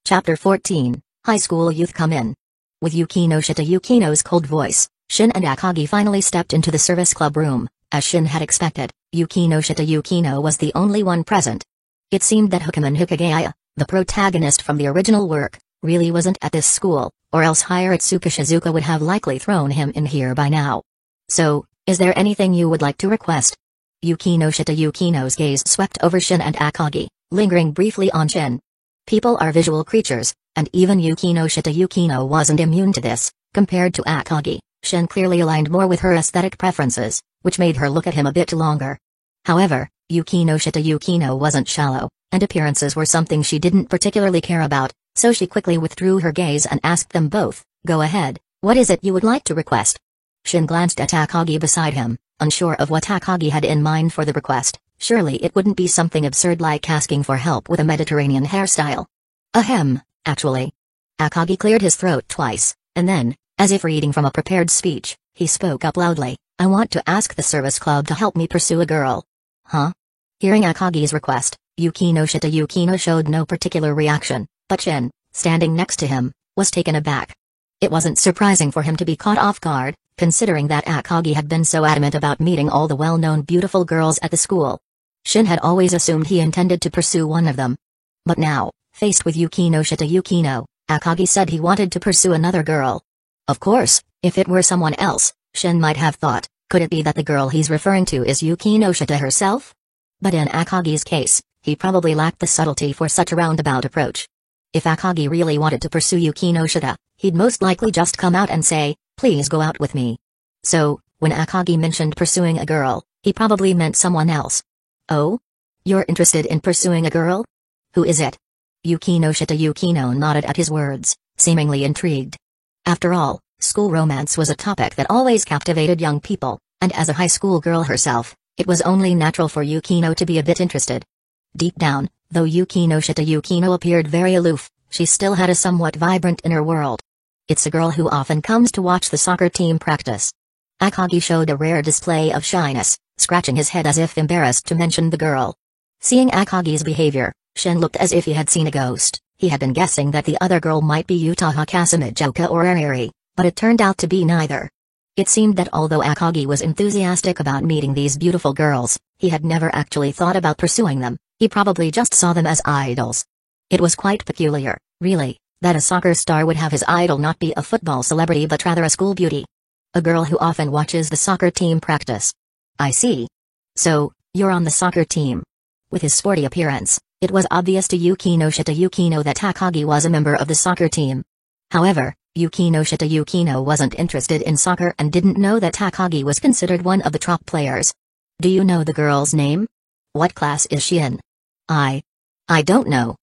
Chapter 14, High School Youth Come In. With Yukino Shita Yukino's cold voice, Shin and Akagi finally stepped into the service club room. As Shin had expected, Yukino Shita Yukino was the only one present. It seemed that Hukaman Hukagaya, the protagonist from the original work, really wasn't at this school, or else Hiratsuka Shizuka would have likely thrown him in here by now. So, is there anything you would like to request? Yukino Shita Yukino's gaze swept over Shin and Akagi, lingering briefly on Shin. People are visual creatures, and even Yukino Shita Yukino wasn't immune to this. Compared to Akagi, Shin clearly aligned more with her aesthetic preferences, which made her look at him a bit longer. However, Yukino Shita Yukino wasn't shallow, and appearances were something she didn't particularly care about, So she quickly withdrew her gaze and asked them both, "Go ahead, what is it you would like to request?" Shin glanced at Akagi beside him, unsure of what Akagi had in mind for the request. Surely it wouldn't be something absurd like asking for help with a Mediterranean hairstyle. Ahem, actually. Akagi cleared his throat twice, and then, as if reading from a prepared speech, he spoke up loudly, "I want to ask the service club to help me pursue a girl." Huh? Hearing Akagi's request, Yukino Shita showed no particular reaction, but Shin, standing next to him, was taken aback. It wasn't surprising for him to be caught off guard, considering that Akagi had been so adamant about meeting all the well-known beautiful girls at the school. Shin had always assumed he intended to pursue one of them. But now, faced with Yukino Shita, Akagi said he wanted to pursue another girl. Of course, if it were someone else, Shin might have thought, could it be that the girl he's referring to is Yukino Shita herself? But in Akagi's case, he probably lacked the subtlety for such a roundabout approach. If Akagi really wanted to pursue Yukino Shita, he'd most likely just come out and say, "Please go out with me." So, when Akagi mentioned pursuing a girl, he probably meant someone else. "Oh? You're interested in pursuing a girl? Who is it?" Yukino Shita nodded at his words, seemingly intrigued. After all, school romance was a topic that always captivated young people, and as a high school girl herself, it was only natural for Yukino to be a bit interested. Deep down, though Yukino Shita appeared very aloof, she still had a somewhat vibrant inner world. "It's a girl who often comes to watch the soccer team practice." Akagi showed a rare display of shyness, scratching his head as if embarrassed to mention the girl. Seeing Akagi's behavior, Shin looked as if he had seen a ghost. He had been guessing that the other girl might be Utaha Kasamijoka or Ariri, but it turned out to be neither. It seemed that although Akagi was enthusiastic about meeting these beautiful girls, he had never actually thought about pursuing them. He probably just saw them as idols. It was quite peculiar, really, that a soccer star would have his idol not be a football celebrity but rather a school beauty. A girl who often watches the soccer team practice. I see. So, you're on the soccer team. With his sporty appearance, it was obvious to Yukino Shita that Akagi was a member of the soccer team. However, Yukino Shita wasn't interested in soccer and didn't know that Akagi was considered one of the top players. "Do you know the girl's name? What class is she in?" I don't know."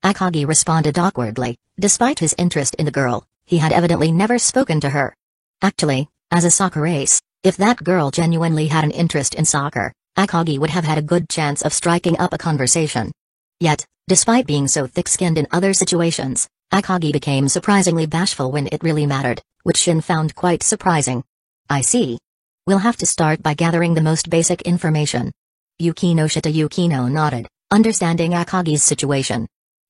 Akagi responded awkwardly. Despite his interest in the girl, he had evidently never spoken to her. Actually, as a soccer ace, if that girl genuinely had an interest in soccer, Akagi would have had a good chance of striking up a conversation. Yet, despite being so thick-skinned in other situations, Akagi became surprisingly bashful when it really mattered, which Shin found quite surprising. "I see. We'll have to start by gathering the most basic information." Yukino Shita nodded, understanding Akagi's situation.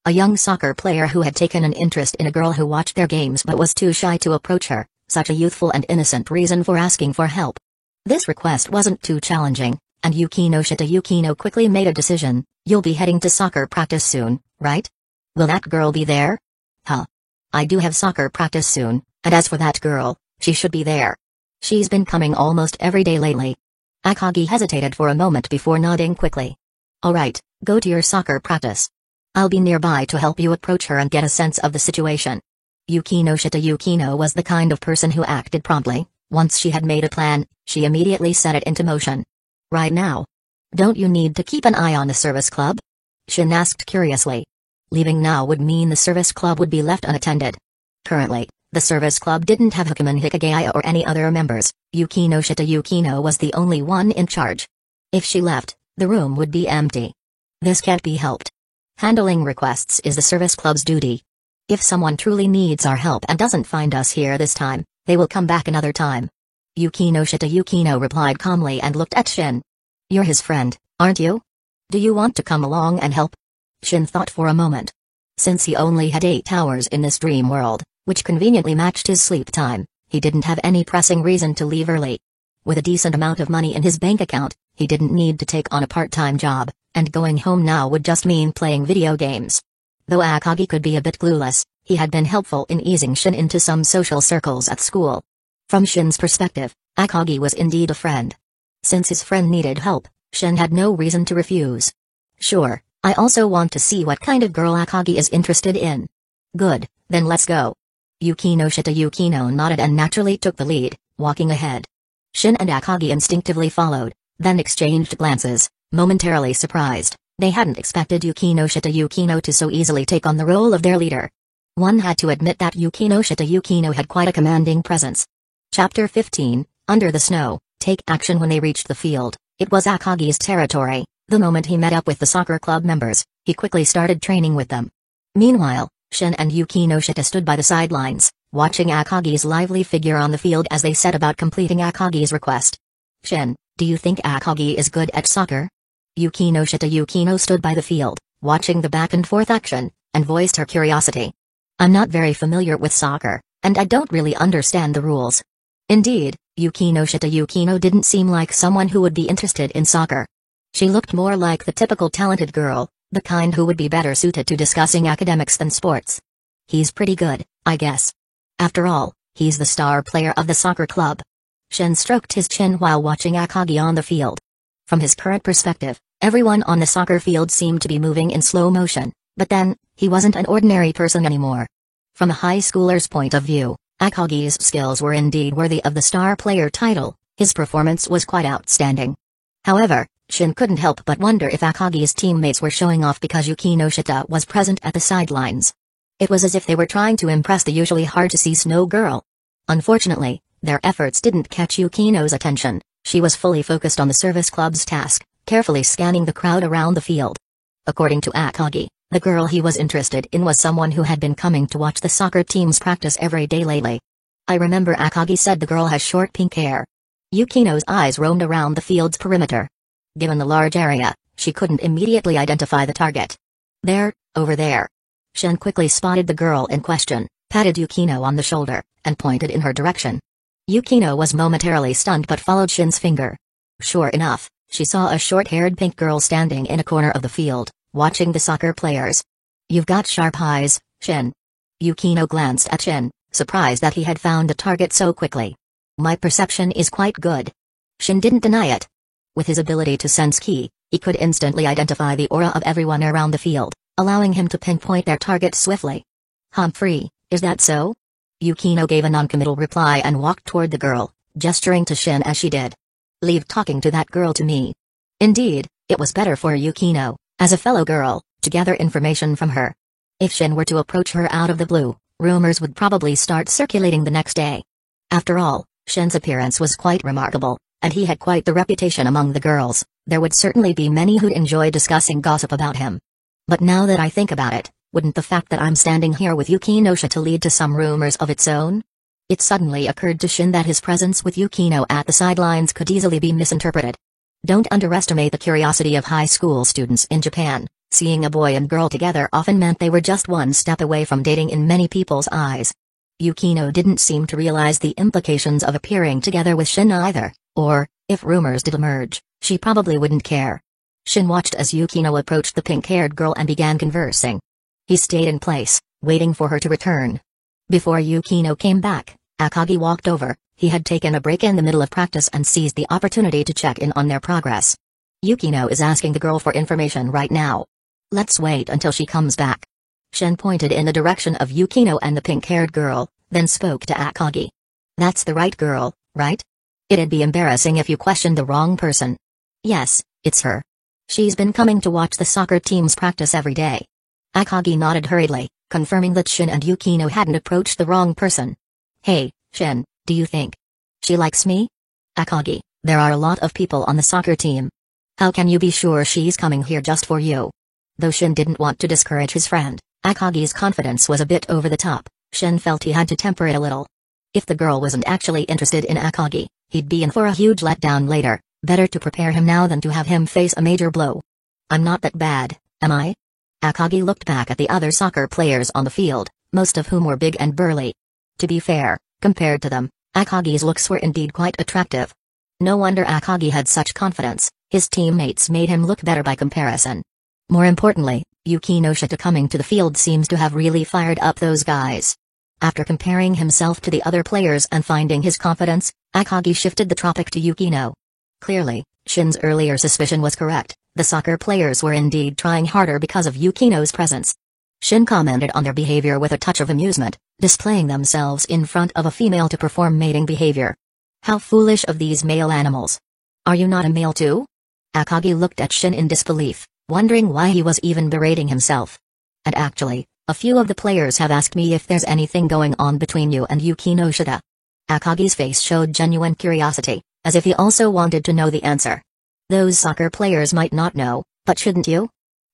A young soccer player who had taken an interest in a girl who watched their games but was too shy to approach her, such a youthful and innocent reason for asking for help. This request wasn't too challenging, and Yukino Shita quickly made a decision. "You'll be heading to soccer practice soon, right? Will that girl be there?" "Huh. I do have soccer practice soon, and as for that girl, she should be there. She's been coming almost every day lately." Akagi hesitated for a moment before nodding quickly. "Alright, go to your soccer practice. I'll be nearby to help you approach her and get a sense of the situation." Yukino Shita was the kind of person who acted promptly. Once she had made a plan, she immediately set it into motion. "Right now? Don't you need to keep an eye on the service club?" Shin asked curiously. Leaving now would mean the service club would be left unattended. Currently, the service club didn't have Hakuman Hikagaya or any other members. Yukino Shita was the only one in charge. If she left, the room would be empty. This can't be helped. Handling requests is the service club's duty. If someone truly needs our help and doesn't find us here this time, they will come back another time. Yukino Shita replied calmly and looked at Shin. "You're his friend, aren't you? Do you want to come along and help?" Shin thought for a moment. Since he only had 8 hours in this dream world, which conveniently matched his sleep time, he didn't have any pressing reason to leave early. With a decent amount of money in his bank account, he didn't need to take on a part-time job, and going home now would just mean playing video games. Though Akagi could be a bit clueless, he had been helpful in easing Shin into some social circles at school. From Shin's perspective, Akagi was indeed a friend. Since his friend needed help, Shin had no reason to refuse. "Sure, I also want to see what kind of girl Akagi is interested in." "Good, then let's go." Yukino Shita nodded and naturally took the lead, walking ahead. Shin and Akagi instinctively followed, then exchanged glances, momentarily surprised. They hadn't expected Yukino Shita to so easily take on the role of their leader. One had to admit that Shita Yukino had quite a commanding presence. Chapter 15, Under the Snow, Take Action. When they reached the field, it was Akagi's territory. The moment he met up with the soccer club members, he quickly started training with them. Meanwhile, Shin and Shita stood by the sidelines, watching Akagi's lively figure on the field as they set about completing Akagi's request. Shin, do you think Akagi is good at soccer? Shita Yukino stood by the field, watching the back and forth action, and voiced her curiosity. I'm not very familiar with soccer, and I don't really understand the rules. Indeed, Shita Yukino didn't seem like someone who would be interested in soccer. She looked more like the typical talented girl, the kind who would be better suited to discussing academics than sports. He's pretty good, I guess. After all, he's the star player of the soccer club. Shin stroked his chin while watching Akagi on the field. From his current perspective, everyone on the soccer field seemed to be moving in slow motion, but then, he wasn't an ordinary person anymore. From a high schooler's point of view, Akagi's skills were indeed worthy of the star player title. His performance was quite outstanding. However, Shin couldn't help but wonder if Akagi's teammates were showing off because Shita was present at the sidelines. It was as if they were trying to impress the usually hard-to-see Snow Girl. Unfortunately, their efforts didn't catch Yukino's attention. She was fully focused on the service club's task, carefully scanning the crowd around the field. According to Akagi, the girl he was interested in was someone who had been coming to watch the soccer team's practice every day lately. I remember Akagi said the girl has short pink hair. Yukino's eyes roamed around the field's perimeter. Given the large area, she couldn't immediately identify the target. There, over there. Shin quickly spotted the girl in question, patted Yukino on the shoulder, and pointed in her direction. Yukino was momentarily stunned but followed Shin's finger. Sure enough, she saw a short-haired pink girl standing in a corner of the field, watching the soccer players. You've got sharp eyes, Shin. Yukino glanced at Shin, surprised that he had found a target so quickly. My perception is quite good. Shin didn't deny it. With his ability to sense ki, he could instantly identify the aura of everyone around the field, allowing him to pinpoint their target swiftly. Humphrey, is that so? Yukino gave a noncommittal reply and walked toward the girl, gesturing to Shin as she did. Leave talking to that girl to me. Indeed, it was better for Yukino, as a fellow girl, to gather information from her. If Shin were to approach her out of the blue, rumors would probably start circulating the next day. After all, Shin's appearance was quite remarkable, and he had quite the reputation among the girls. There would certainly be many who'd enjoy discussing gossip about him. But now that I think about it, wouldn't the fact that I'm standing here with Shita lead to some rumors of its own? It suddenly occurred to Shin that his presence with Yukino at the sidelines could easily be misinterpreted. Don't underestimate the curiosity of high school students in Japan. Seeing a boy and girl together often meant they were just one step away from dating in many people's eyes. Yukino didn't seem to realize the implications of appearing together with Shin either. Or, if rumors did emerge, she probably wouldn't care. Shin watched as Yukino approached the pink-haired girl and began conversing. He stayed in place, waiting for her to return. Before Yukino came back, Akagi walked over. He had taken a break in the middle of practice and seized the opportunity to check in on their progress. Yukino is asking the girl for information right now. Let's wait until she comes back. Shin pointed in the direction of Yukino and the pink-haired girl, then spoke to Akagi. That's the right girl, right? It'd be embarrassing if you questioned the wrong person. Yes, it's her. She's been coming to watch the soccer team's practice every day. Akagi nodded hurriedly, confirming that Shin and Yukino hadn't approached the wrong person. Hey, Shin, do you think she likes me? Akagi, there are a lot of people on the soccer team. How can you be sure she's coming here just for you? Though Shin didn't want to discourage his friend, Akagi's confidence was a bit over the top. Shin felt he had to temper it a little. If the girl wasn't actually interested in Akagi, he'd be in for a huge letdown later. Better to prepare him now than to have him face a major blow. I'm not that bad, am I? Akagi looked back at the other soccer players on the field, most of whom were big and burly. To be fair, compared to them, Akagi's looks were indeed quite attractive. No wonder Akagi had such confidence. His teammates made him look better by comparison. More importantly, Shita coming to the field seems to have really fired up those guys. After comparing himself to the other players and finding his confidence, Akagi shifted the topic to Yukino. Clearly, Shin's earlier suspicion was correct. The soccer players were indeed trying harder because of Yukino's presence. Shin commented on their behavior with a touch of amusement, displaying themselves in front of a female to perform mating behavior. How foolish of these male animals. Are you not a male too? Akagi looked at Shin in disbelief, wondering why he was even berating himself. And actually, A few of the players have asked me if there's anything going on between you and Yuki no Shita. Akagi's face showed genuine curiosity, as if he also wanted to know the answer. Those soccer players might not know, but shouldn't you?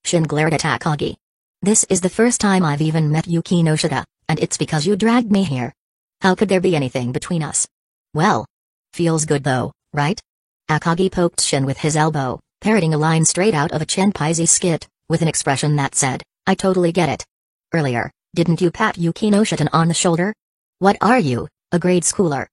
Shin glared at Akagi. This is the first time I've even met Yuki no Shita, and it's because you dragged me here. How could there be anything between us? Well. Feels good though, right? Akagi poked Shin with his elbow, parroting a line straight out of a Chenpaizi skit, with an expression that said, I totally get it. Earlier, didn't you pat Yuki no Shita on the shoulder? What are you, a grade schooler?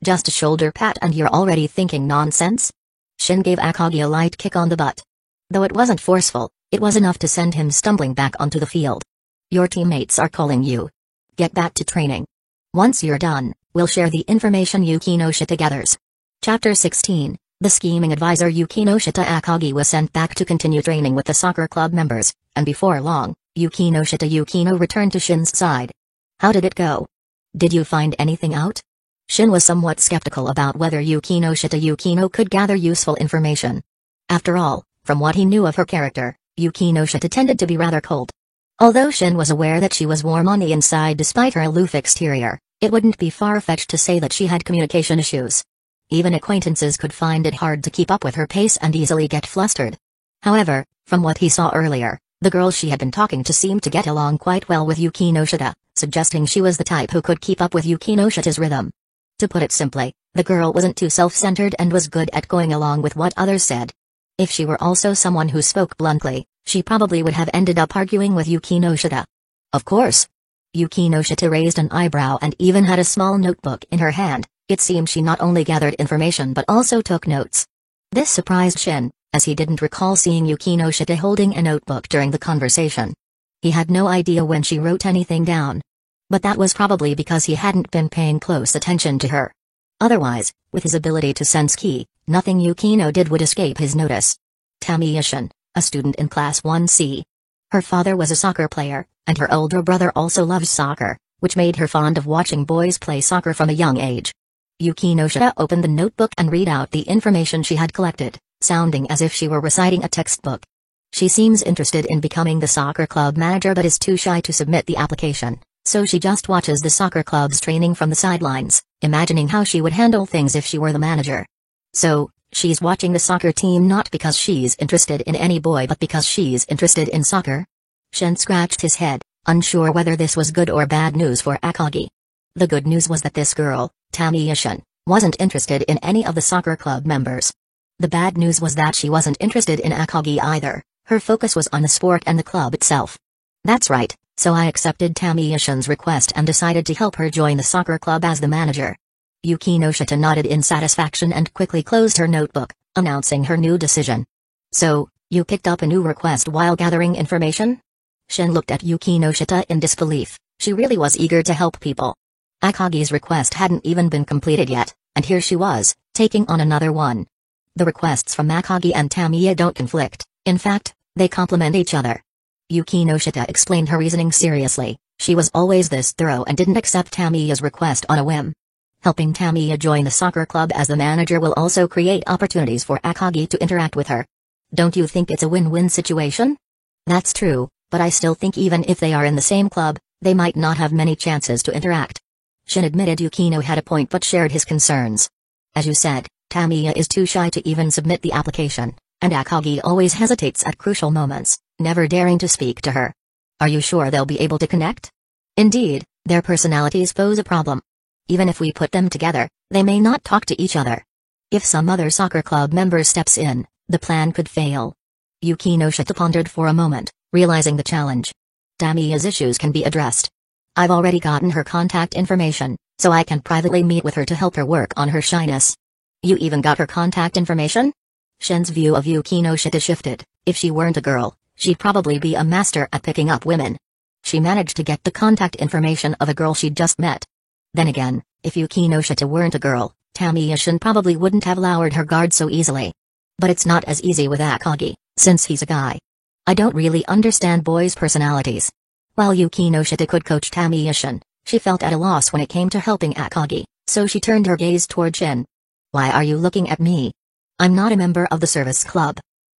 Just a shoulder pat and you're already thinking nonsense? Shin gave Akagi a light kick on the butt. Though it wasn't forceful, it was enough to send him stumbling back onto the field. Your teammates are calling you. Get back to training. Once you're done, we'll share the information Yuki no Shita gathers. Chapter 16, The scheming advisor Yuki no Shita. Akagi was sent back to continue training with the soccer club members, and before long, Yuki no Shita Yukino returned to Shin's side. How did it go? Did you find anything out? Shin was somewhat skeptical about whether Yuki no Shita Yukino could gather useful information. After all, from what he knew of her character, Yuki no Shita tended to be rather cold. Although Shin was aware that she was warm on the inside despite her aloof exterior, it wouldn't be far-fetched to say that she had communication issues. Even acquaintances could find it hard to keep up with her pace and easily get flustered. However, from what he saw earlier, the girl she had been talking to seemed to get along quite well with Yuki no Shita, suggesting she was the type who could keep up with Yuki no Shita's rhythm. To put it simply, the girl wasn't too self-centered and was good at going along with what others said. If she were also someone who spoke bluntly, she probably would have ended up arguing with Yuki no Shita. Of course. Yuki no Shita raised an eyebrow and even had a small notebook in her hand. It seemed she not only gathered information but also took notes. This surprised Shin, as he didn't recall seeing Yuki no Shita holding a notebook during the conversation. He had no idea when she wrote anything down. But that was probably because he hadn't been paying close attention to her. Otherwise, with his ability to sense ki, nothing Yukino did would escape his notice. Tamiya Shin, a student in Class 1C. Her father was a soccer player, and her older brother also loves soccer, which made her fond of watching boys play soccer from a young age. Yuki no Shita opened the notebook and read out the information she had collected, sounding as if she were reciting a textbook. She seems interested in becoming the soccer club manager but is too shy to submit the application, so she just watches the soccer club's training from the sidelines, imagining how she would handle things if she were the manager. So, she's watching the soccer team not because she's interested in any boy but because she's interested in soccer? Shin scratched his head, unsure whether this was good or bad news for Akagi. The good news was that this girl, Tamiya Shin, wasn't interested in any of the soccer club members. The bad news was that she wasn't interested in Akagi either. Her focus was on the sport and the club itself. That's right, so I accepted Tamiya Shin's request and decided to help her join the soccer club as the manager. Yuki no Shita nodded in satisfaction and quickly closed her notebook, announcing her new decision. So, you picked up a new request while gathering information? Shin looked at Yuki no Shita in disbelief. She really was eager to help people. Akagi's request hadn't even been completed yet, and here she was, taking on another one. The requests from Akagi and Tamiya don't conflict, in fact, they complement each other. Yuki no Shita explained her reasoning seriously. She was always this thorough and didn't accept Tamiya's request on a whim. Helping Tamiya join the soccer club as the manager will also create opportunities for Akagi to interact with her. Don't you think it's a win-win situation? That's true, but I still think even if they are in the same club, they might not have many chances to interact. Shin admitted Yukino had a point but shared his concerns. As you said, Tamiya is too shy to even submit the application, and Akagi always hesitates at crucial moments, never daring to speak to her. Are you sure they'll be able to connect? Indeed, their personalities pose a problem. Even if we put them together, they may not talk to each other. If some other soccer club member steps in, the plan could fail. Yuki no Shita pondered for a moment, realizing the challenge. Tamiya's issues can be addressed. I've already gotten her contact information, so I can privately meet with her to help her work on her shyness. You even got her contact information? Shin's view of Yuki no Shita shifted. If she weren't a girl, she'd probably be a master at picking up women. She managed to get the contact information of a girl she'd just met. Then again, if Yuki no Shita weren't a girl, Tamiya Shin probably wouldn't have lowered her guard so easily. But it's not as easy with Akagi, since he's a guy. I don't really understand boys' personalities. While Yuki no Shita could coach Tamiya Shin, she felt at a loss when it came to helping Akagi, so she turned her gaze toward Shin. Why are you looking at me? I'm not a member of the service club.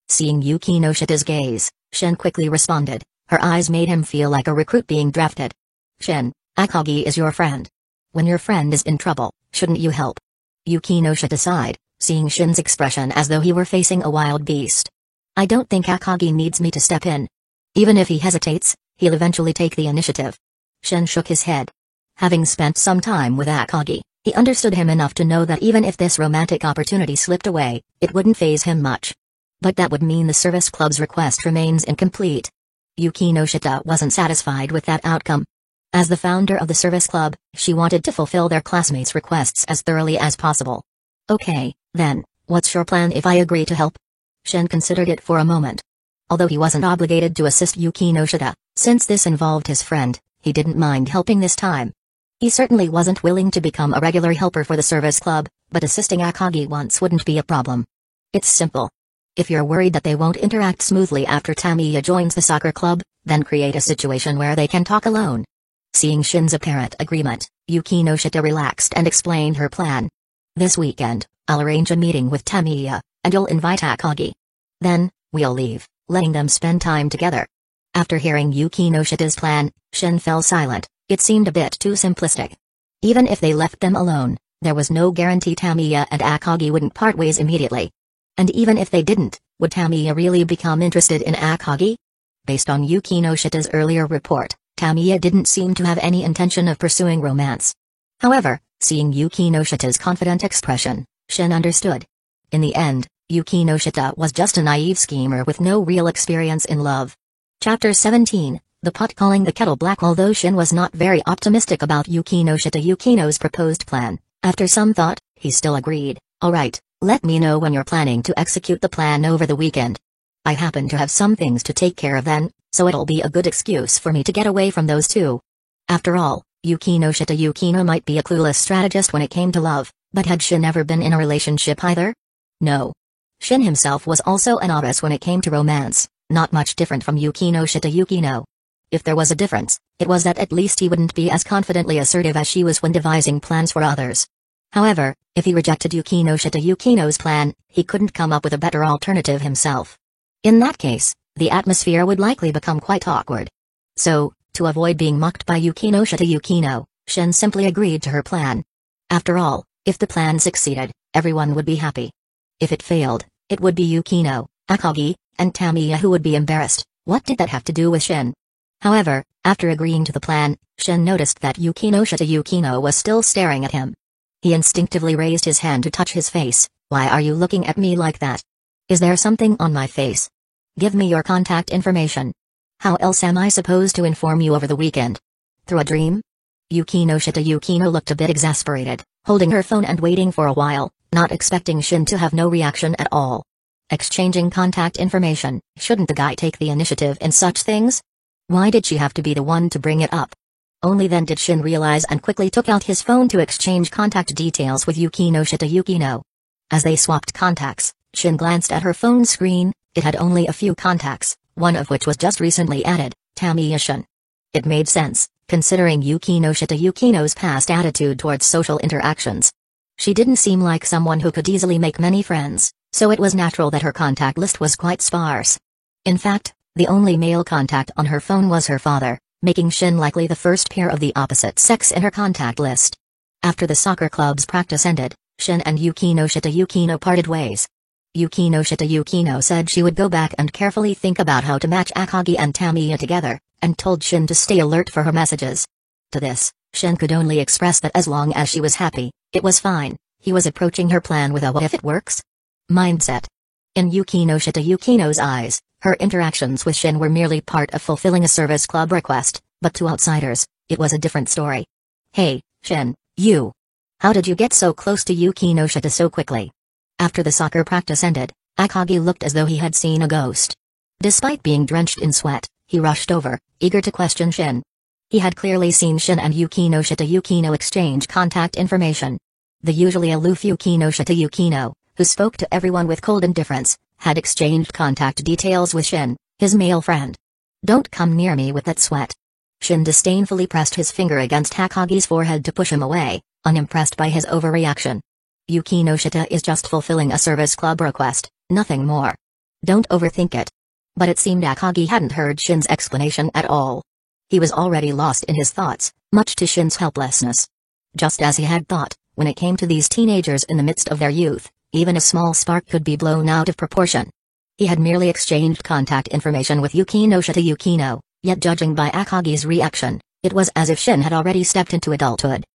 Seeing Yuki no Shita's gaze, Shin quickly responded, Her eyes made him feel like a recruit being drafted. Shin, Akagi is your friend. When your friend is in trouble, shouldn't you help? Yukino Shita sighed, seeing Shin's expression as though he were facing a wild beast. I don't think Akagi needs me to step in. Even if he hesitates, he'll eventually take the initiative. Shin shook his head. Having spent some time with Akagi, he understood him enough to know that even if this romantic opportunity slipped away, it wouldn't faze him much. But that would mean the service club's request remains incomplete. Yukino Shita wasn't satisfied with that outcome. As the founder of the service club, she wanted to fulfill their classmates' requests as thoroughly as possible. Okay, then, what's your plan if I agree to help? Shin considered it for a moment. Although he wasn't obligated to assist Yukino Shita, since this involved his friend, he didn't mind helping this time. He certainly wasn't willing to become a regular helper for the service club, but assisting Akagi once wouldn't be a problem. It's simple. If you're worried that they won't interact smoothly after Tamiya joins the soccer club, then create a situation where they can talk alone. Seeing Shin's apparent agreement, Yukino Shita relaxed and explained her plan. This weekend, I'll arrange a meeting with Tamiya, and you'll invite Akagi. Then, we'll leave, letting them spend time together. After hearing Yukino Shita's plan, Shin fell silent. It seemed a bit too simplistic. Even if they left them alone, there was no guarantee Tamiya and Akagi wouldn't part ways immediately. And even if they didn't, would Tamiya really become interested in Akagi? Based on Yukino Shita's earlier report, Tamiya didn't seem to have any intention of pursuing romance. However, seeing Yukino Shita's confident expression, Shin understood. In the end, Yukino Shita was just a naive schemer with no real experience in love. Chapter 17, The Pot Calling the Kettle Black. Although Shin was not very optimistic about Yukino Shita-Yukino's proposed plan, after some thought, he still agreed. Alright, let me know when you're planning to execute the plan over the weekend. I happen to have some things to take care of then, so it'll be a good excuse for me to get away from those two. After all, Yukino Shita-Yukino might be a clueless strategist when it came to love, but had Shin ever been in a relationship either? No. Shin himself was also a novice when it came to romance, not much different from Yukino Shita-Yukino. If there was a difference, it was that at least he wouldn't be as confidently assertive as she was when devising plans for others. However, if he rejected Yukino Shita-Yukino's plan, he couldn't come up with a better alternative himself. In that case, the atmosphere would likely become quite awkward. So, to avoid being mocked by Yukino Shita-Yukino, Shin simply agreed to her plan. After all, if the plan succeeded, everyone would be happy. If it failed, it would be Yukino, Akagi, and Tamiya who would be embarrassed. What did that have to do with Shin? However, after agreeing to the plan, Shin noticed that Yukino Shita-Yukino was still staring at him. He instinctively raised his hand to touch his face. Why are you looking at me like that? Is there something on my face? Give me your contact information. How else am I supposed to inform you over the weekend? Through a dream? Yukino Shita-Yukino looked a bit exasperated, holding her phone and waiting for a while, not expecting Shin to have no reaction at all. Exchanging contact information, shouldn't the guy take the initiative in such things? Why did she have to be the one to bring it up? Only then did Shin realize and quickly took out his phone to exchange contact details with Yukino Shita-Yukino. As they swapped contacts, Shin glanced at her phone screen. It had only a few contacts, one of which was just recently added, Tamiya Shin. It made sense, considering Yukino Shita-Yukino's past attitude towards social interactions. She didn't seem like someone who could easily make many friends, so it was natural that her contact list was quite sparse. In fact, the only male contact on her phone was her father, making Shin likely the first pair of the opposite sex in her contact list. After the soccer club's practice ended, Shin and Yukino Shita-Yukino parted ways. Yukino Shita-Yukino said she would go back and carefully think about how to match Akagi and Tamiya together, and told Shin to stay alert for her messages. To this, Shin could only express that as long as she was happy, it was fine. He was approaching her plan with a what if it works mindset. In Yukino Shita-Yukino's eyes, her interactions with Shin were merely part of fulfilling a service club request, but to outsiders, it was a different story. Hey, Shin, you. How did you get so close to Yukino Shita so quickly? After the soccer practice ended, Akagi looked as though he had seen a ghost. Despite being drenched in sweat, he rushed over, eager to question Shin. He had clearly seen Shin and Yukino Shita-Yukino exchange contact information. The usually aloof Yukino Shita-Yukino, who spoke to everyone with cold indifference, had exchanged contact details with Shin, his male friend. Don't come near me with that sweat. Shin disdainfully pressed his finger against Akagi's forehead to push him away, unimpressed by his overreaction. Yukino Shita is just fulfilling a service club request, nothing more. Don't overthink it. But it seemed Akagi hadn't heard Shin's explanation at all. He was already lost in his thoughts, much to Shin's helplessness. Just as he had thought, when it came to these teenagers in the midst of their youth, even a small spark could be blown out of proportion. He had merely exchanged contact information with Yukino Shita Yukino, yet judging by Akagi's reaction, it was as if Shin had already stepped into adulthood.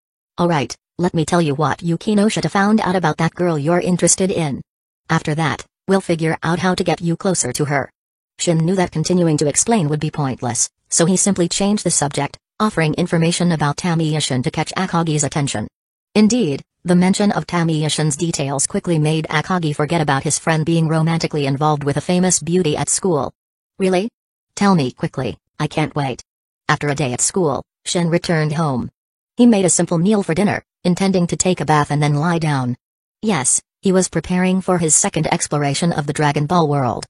Alright, let me tell you what Yukino Shita found out about that girl you're interested in. After that, we'll figure out how to get you closer to her. Shin knew that continuing to explain would be pointless, so he simply changed the subject, offering information about Tamiya Shin to catch Akagi's attention. Indeed, the mention of Tamiya Shin's details quickly made Akagi forget about his friend being romantically involved with a famous beauty at school. Really? Tell me quickly, I can't wait. After a day at school, Shin returned home. He made a simple meal for dinner, intending to take a bath and then lie down. Yes, he was preparing for his second exploration of the Dragon Ball world.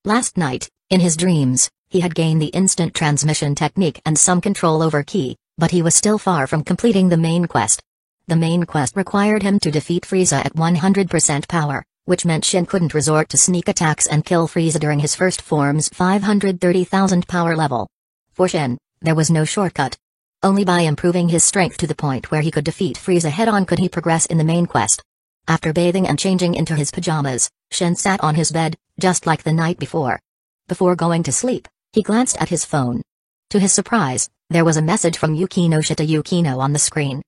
Last night, in his dreams, he had gained the instant transmission technique and some control over Ki, but he was still far from completing the main quest. The main quest required him to defeat Frieza at 100% power, which meant Shin couldn't resort to sneak attacks and kill Frieza during his first form's 530,000 power level. For Shin, there was no shortcut. Only by improving his strength to the point where he could defeat Frieza head-on could he progress in the main quest. After bathing and changing into his pajamas, Shin sat on his bed, just like the night before. Before going to sleep, he glanced at his phone. To his surprise, there was a message from Yukino Shita Yukino on the screen.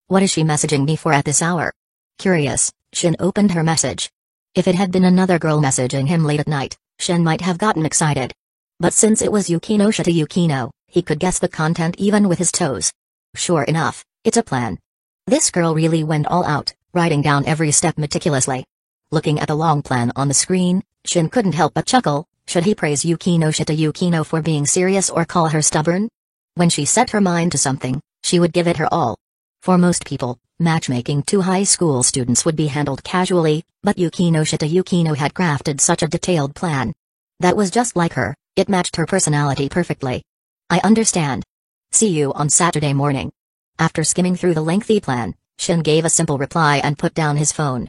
What is she messaging me for at this hour? Curious, Shin opened her message. If it had been another girl messaging him late at night, Shin might have gotten excited. But since it was Yukino Shita Yukino, he could guess the content even with his toes. Sure enough, it's a plan. This girl really went all out, writing down every step meticulously. Looking at the long plan on the screen, Shin couldn't help but chuckle. Should he praise Yukino Shita Yukino for being serious or call her stubborn? When she set her mind to something, she would give it her all. For most people, matchmaking two high school students would be handled casually, but Yukino Shita Yukino had crafted such a detailed plan. That was just like her, it matched her personality perfectly. I understand. See you on Saturday morning. After skimming through the lengthy plan, Shin gave a simple reply and put down his phone.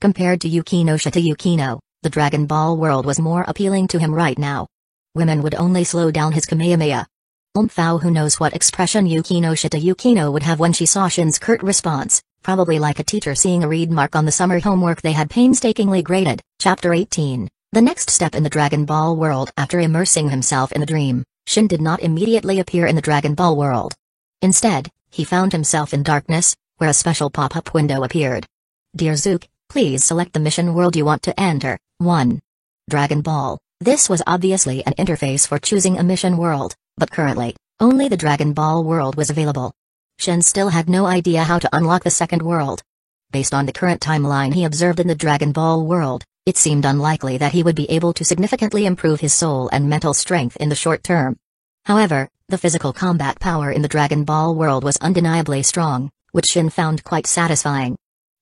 Compared to Yukino Shita Yukino, the Dragon Ball world was more appealing to him right now. Women would only slow down his Kamehameha. Who knows what expression Yukino Shita Yukino would have when she saw Shin's curt response, probably like a teacher seeing a read mark on the summer homework they had painstakingly graded. Chapter 18. The next step in the Dragon Ball world. After immersing himself in the dream, Shin did not immediately appear in the Dragon Ball world. Instead, he found himself in darkness, where a special pop-up window appeared. Dear Zook, please select the mission world you want to enter. 1. Dragon Ball. This was obviously an interface for choosing a mission world, but currently, only the Dragon Ball world was available. Shin still had no idea how to unlock the second world. Based on the current timeline he observed in the Dragon Ball world, it seemed unlikely that he would be able to significantly improve his soul and mental strength in the short term. However, the physical combat power in the Dragon Ball world was undeniably strong, which Shin found quite satisfying.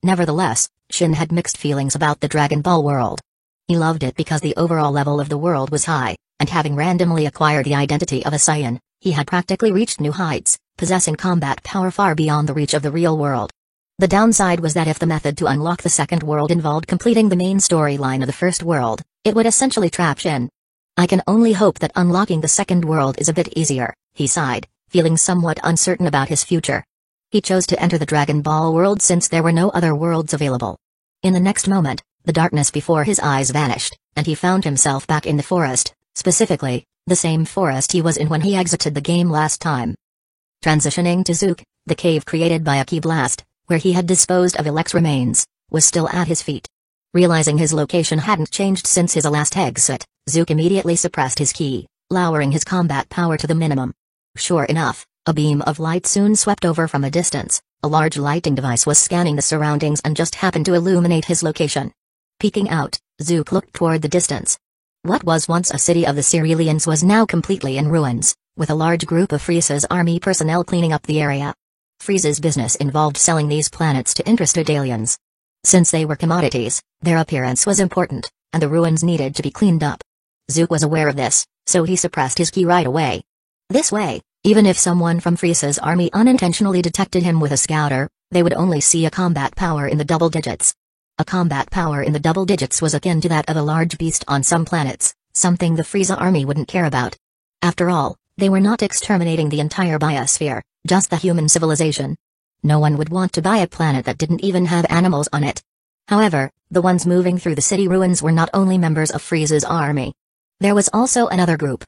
Nevertheless, Shin had mixed feelings about the Dragon Ball world. He loved it because the overall level of the world was high, and having randomly acquired the identity of a Saiyan, he had practically reached new heights, possessing combat power far beyond the reach of the real world. The downside was that if the method to unlock the second world involved completing the main storyline of the first world, it would essentially trap Shin. I can only hope that unlocking the second world is a bit easier, he sighed, feeling somewhat uncertain about his future. He chose to enter the Dragon Ball world since there were no other worlds available. In the next moment, the darkness before his eyes vanished, and he found himself back in the forest, specifically, the same forest he was in when he exited the game last time. Transitioning to Zook, the cave created by a Ki blast, where he had disposed of Elek's remains, was still at his feet. Realizing his location hadn't changed since his last exit, Zook immediately suppressed his Ki, lowering his combat power to the minimum. Sure enough, a beam of light soon swept over from a distance. A large lighting device was scanning the surroundings and just happened to illuminate his location. Peeking out, Zook looked toward the distance. What was once a city of the Cerealians was now completely in ruins, with a large group of Frieza's army personnel cleaning up the area. Frieza's business involved selling these planets to interested aliens. Since they were commodities, their appearance was important, and the ruins needed to be cleaned up. Zook was aware of this, so he suppressed his Ki right away. This way, even if someone from Frieza's army unintentionally detected him with a scouter, they would only see a combat power in the double digits. A combat power in the double digits was akin to that of a large beast on some planets, something the Frieza army wouldn't care about. After all, they were not exterminating the entire biosphere, just the human civilization. No one would want to buy a planet that didn't even have animals on it. However, the ones moving through the city ruins were not only members of Frieza's army. There was also another group.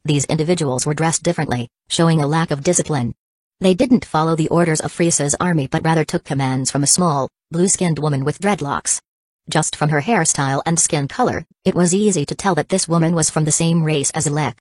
These individuals were dressed differently, showing a lack of discipline. They didn't follow the orders of Frieza's army but rather took commands from a small, blue-skinned woman with dreadlocks. Just from her hairstyle and skin color, it was easy to tell that this woman was from the same race as Elec.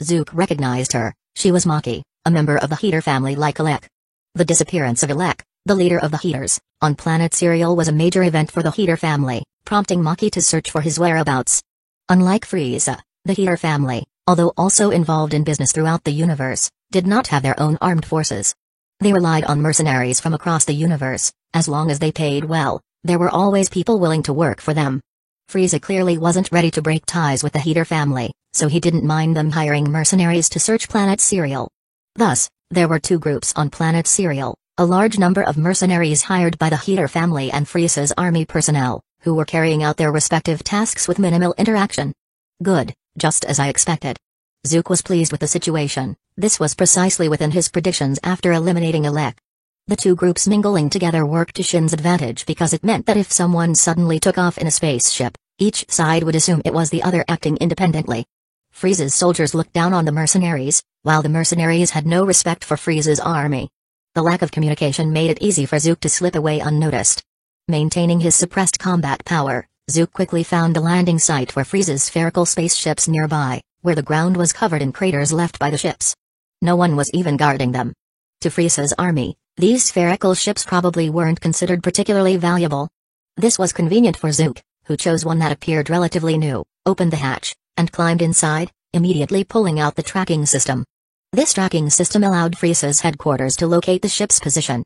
Zook recognized her. She was Maki, a member of the Heater family like Elec. The disappearance of Elec, the leader of the Heaters, on planet Serial was a major event for the Heater family, prompting Maki to search for his whereabouts. Unlike Frieza, the Heater family, although also involved in business throughout the universe, did not have their own armed forces. They relied on mercenaries from across the universe. As long as they paid well, there were always people willing to work for them. Frieza clearly wasn't ready to break ties with the Heater family, so he didn't mind them hiring mercenaries to search planet Serial. Thus, there were two groups on planet Serial, a large number of mercenaries hired by the Heater family and Frieza's army personnel, who were carrying out their respective tasks with minimal interaction. Good, just as I expected. Zook was pleased with the situation. This was precisely within his predictions after eliminating Elec. The two groups mingling together worked to Shin's advantage because it meant that if someone suddenly took off in a spaceship, each side would assume it was the other acting independently. Frieza's soldiers looked down on the mercenaries, while the mercenaries had no respect for Frieza's army. The lack of communication made it easy for Zook to slip away unnoticed. Maintaining his suppressed combat power, Zook quickly found a landing site for Frieza's spherical spaceships nearby, where the ground was covered in craters left by the ships. No one was even guarding them. To Frieza's army, these spherical ships probably weren't considered particularly valuable. This was convenient for Zook, who chose one that appeared relatively new, opened the hatch, and climbed inside, immediately pulling out the tracking system. This tracking system allowed Frieza's headquarters to locate the ship's position.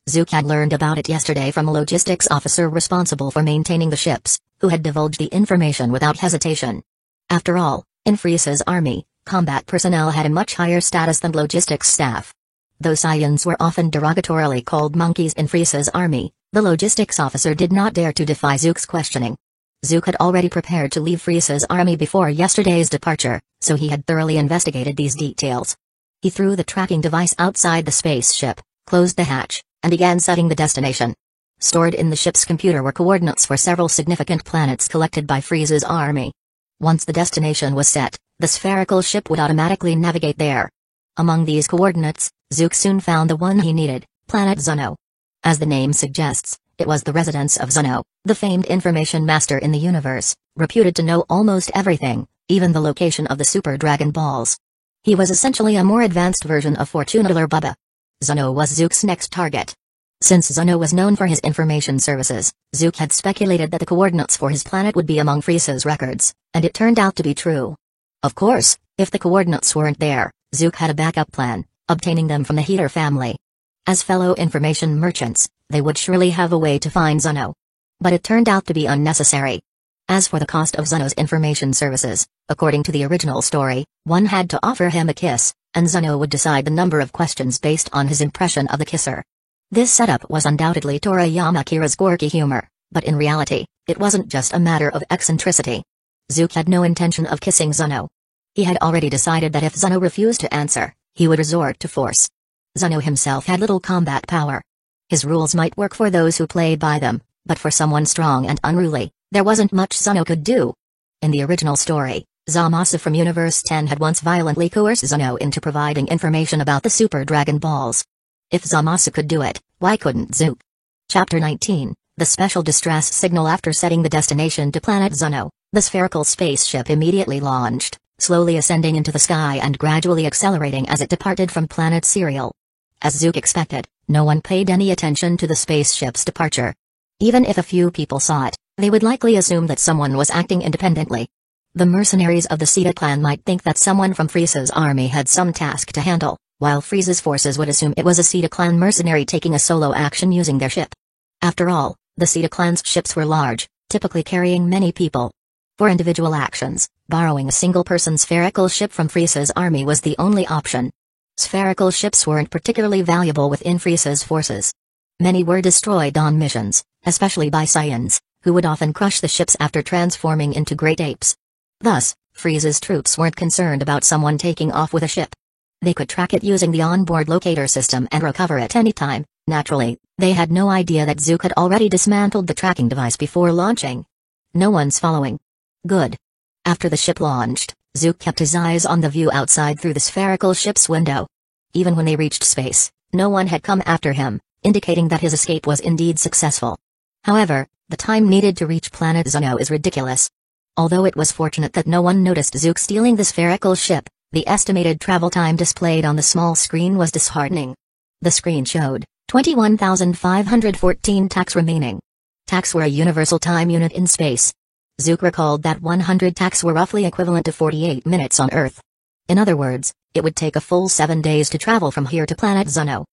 Zook had learned about it yesterday from a logistics officer responsible for maintaining the ships, who had divulged the information without hesitation. After all, in Frieza's army, combat personnel had a much higher status than logistics staff. Though Saiyans were often derogatorily called monkeys in Frieza's army, the logistics officer did not dare to defy Zook's questioning. Zook had already prepared to leave Frieza's army before yesterday's departure, so he had thoroughly investigated these details. He threw the tracking device outside the spaceship, closed the hatch, and began setting the destination. Stored in the ship's computer were coordinates for several significant planets collected by Frieza's army. Once the destination was set, the spherical ship would automatically navigate there. Among these coordinates, Zook soon found the one he needed, Planet Zuno. As the name suggests, it was the residence of Zuno, the famed information master in the universe, reputed to know almost everything, even the location of the Super Dragon Balls. He was essentially a more advanced version of Fortunator Bubba. Zuno was Zook's next target. Since Zuno was known for his information services, Zook had speculated that the coordinates for his planet would be among Frieza's records, and it turned out to be true. Of course, if the coordinates weren't there, Zook had a backup plan, obtaining them from the Heater family. As fellow information merchants, they would surely have a way to find Zuno. But it turned out to be unnecessary. As for the cost of Zuno's information services, according to the original story, one had to offer him a kiss, and Zuno would decide the number of questions based on his impression of the kisser. This setup was undoubtedly Toriyama Kira's quirky humor, but in reality, it wasn't just a matter of eccentricity. Zook had no intention of kissing Zuno. He had already decided that if Zuno refused to answer, he would resort to force. Zuno himself had little combat power. His rules might work for those who played by them, but for someone strong and unruly, there wasn't much Zuno could do. In the original story, Zamasu from Universe 10 had once violently coerced Zuno into providing information about the Super Dragon Balls. If Zamasu could do it, why couldn't Zook? Chapter 19, The Special Distress Signal. After setting the destination to Planet Zuno, the spherical spaceship immediately launched, slowly ascending into the sky and gradually accelerating as it departed from Planet Serial. As Zook expected, no one paid any attention to the spaceship's departure. Even if a few people saw it, they would likely assume that someone was acting independently. The mercenaries of the Sita clan might think that someone from Frieza's army had some task to handle, while Frieza's forces would assume it was a Sita clan mercenary taking a solo action using their ship. After all, the Sita clan's ships were large, typically carrying many people. For individual actions, borrowing a single-person spherical ship from Frieza's army was the only option. Spherical ships weren't particularly valuable within Frieza's forces. Many were destroyed on missions, especially by Saiyans, who would often crush the ships after transforming into great apes. Thus, Frieza's troops weren't concerned about someone taking off with a ship. They could track it using the onboard locator system and recover it any time. Naturally, they had no idea that Zook had already dismantled the tracking device before launching. No one's following. Good. After the ship launched, Zook kept his eyes on the view outside through the spherical ship's window. Even when they reached space, no one had come after him, indicating that his escape was indeed successful. However, the time needed to reach planet Zuno is ridiculous. Although it was fortunate that no one noticed Zook stealing the spherical ship, the estimated travel time displayed on the small screen was disheartening. The screen showed 21,514 tacks remaining. Tacks were a universal time unit in space. Zook recalled that 100 tacks were roughly equivalent to 48 minutes on Earth. In other words, it would take a full 7 days to travel from here to planet Zuno.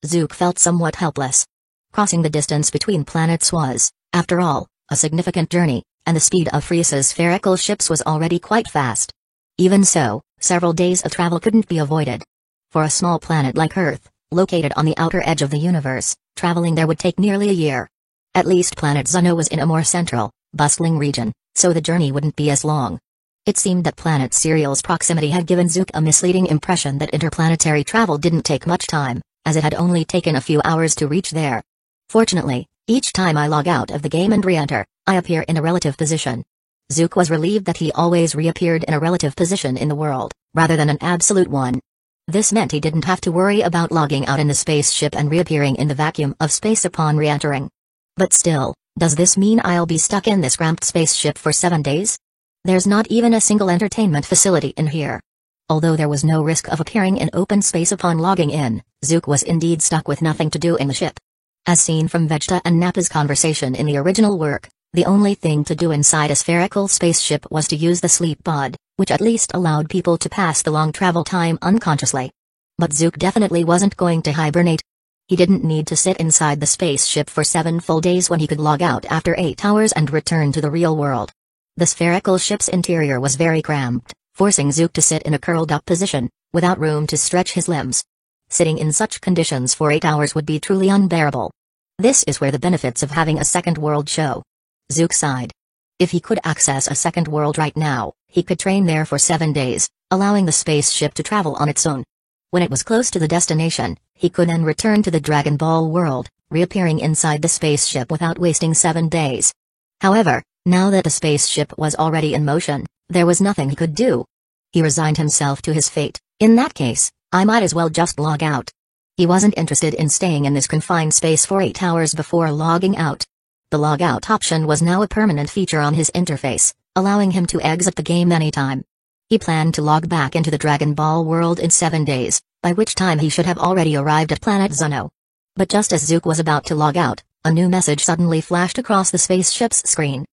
Zook felt somewhat helpless. Crossing the distance between planets was, after all, a significant journey, and the speed of Frieza's spherical ships was already quite fast. Even so, several days of travel couldn't be avoided. For a small planet like Earth, located on the outer edge of the universe, traveling there would take nearly a year. At least planet Zuno was in a more central, bustling region, so the journey wouldn't be as long. It seemed that planet Serial's proximity had given Zook a misleading impression that interplanetary travel didn't take much time, as it had only taken a few hours to reach there. Fortunately, each time I log out of the game and re-enter, I appear in a relative position. Zook was relieved that he always reappeared in a relative position in the world, rather than an absolute one. This meant he didn't have to worry about logging out in the spaceship and reappearing in the vacuum of space upon re-entering. But still, does this mean I'll be stuck in this cramped spaceship for 7 days? There's not even a single entertainment facility in here. Although there was no risk of appearing in open space upon logging in, Zook was indeed stuck with nothing to do in the ship. As seen from Vegeta and Nappa's conversation in the original work, the only thing to do inside a spherical spaceship was to use the sleep pod, which at least allowed people to pass the long travel time unconsciously. But Zook definitely wasn't going to hibernate. He didn't need to sit inside the spaceship for 7 full days when he could log out after 8 hours and return to the real world. The spherical ship's interior was very cramped, forcing Zook to sit in a curled-up position, without room to stretch his limbs. Sitting in such conditions for 8 hours would be truly unbearable. This is where the benefits of having a second world show. Zook sighed. If he could access a second world right now, he could train there for 7 days, allowing the spaceship to travel on its own. When it was close to the destination, he could then return to the Dragon Ball world, reappearing inside the spaceship without wasting 7 days. However, now that the spaceship was already in motion, there was nothing he could do. He resigned himself to his fate. In that case, I might as well just log out. He wasn't interested in staying in this confined space for 8 hours before logging out. The logout option was now a permanent feature on his interface, allowing him to exit the game anytime. He planned to log back into the Dragon Ball world in 7 days, by which time he should have already arrived at planet Zuno. But just as Zook was about to log out, a new message suddenly flashed across the spaceship's screen.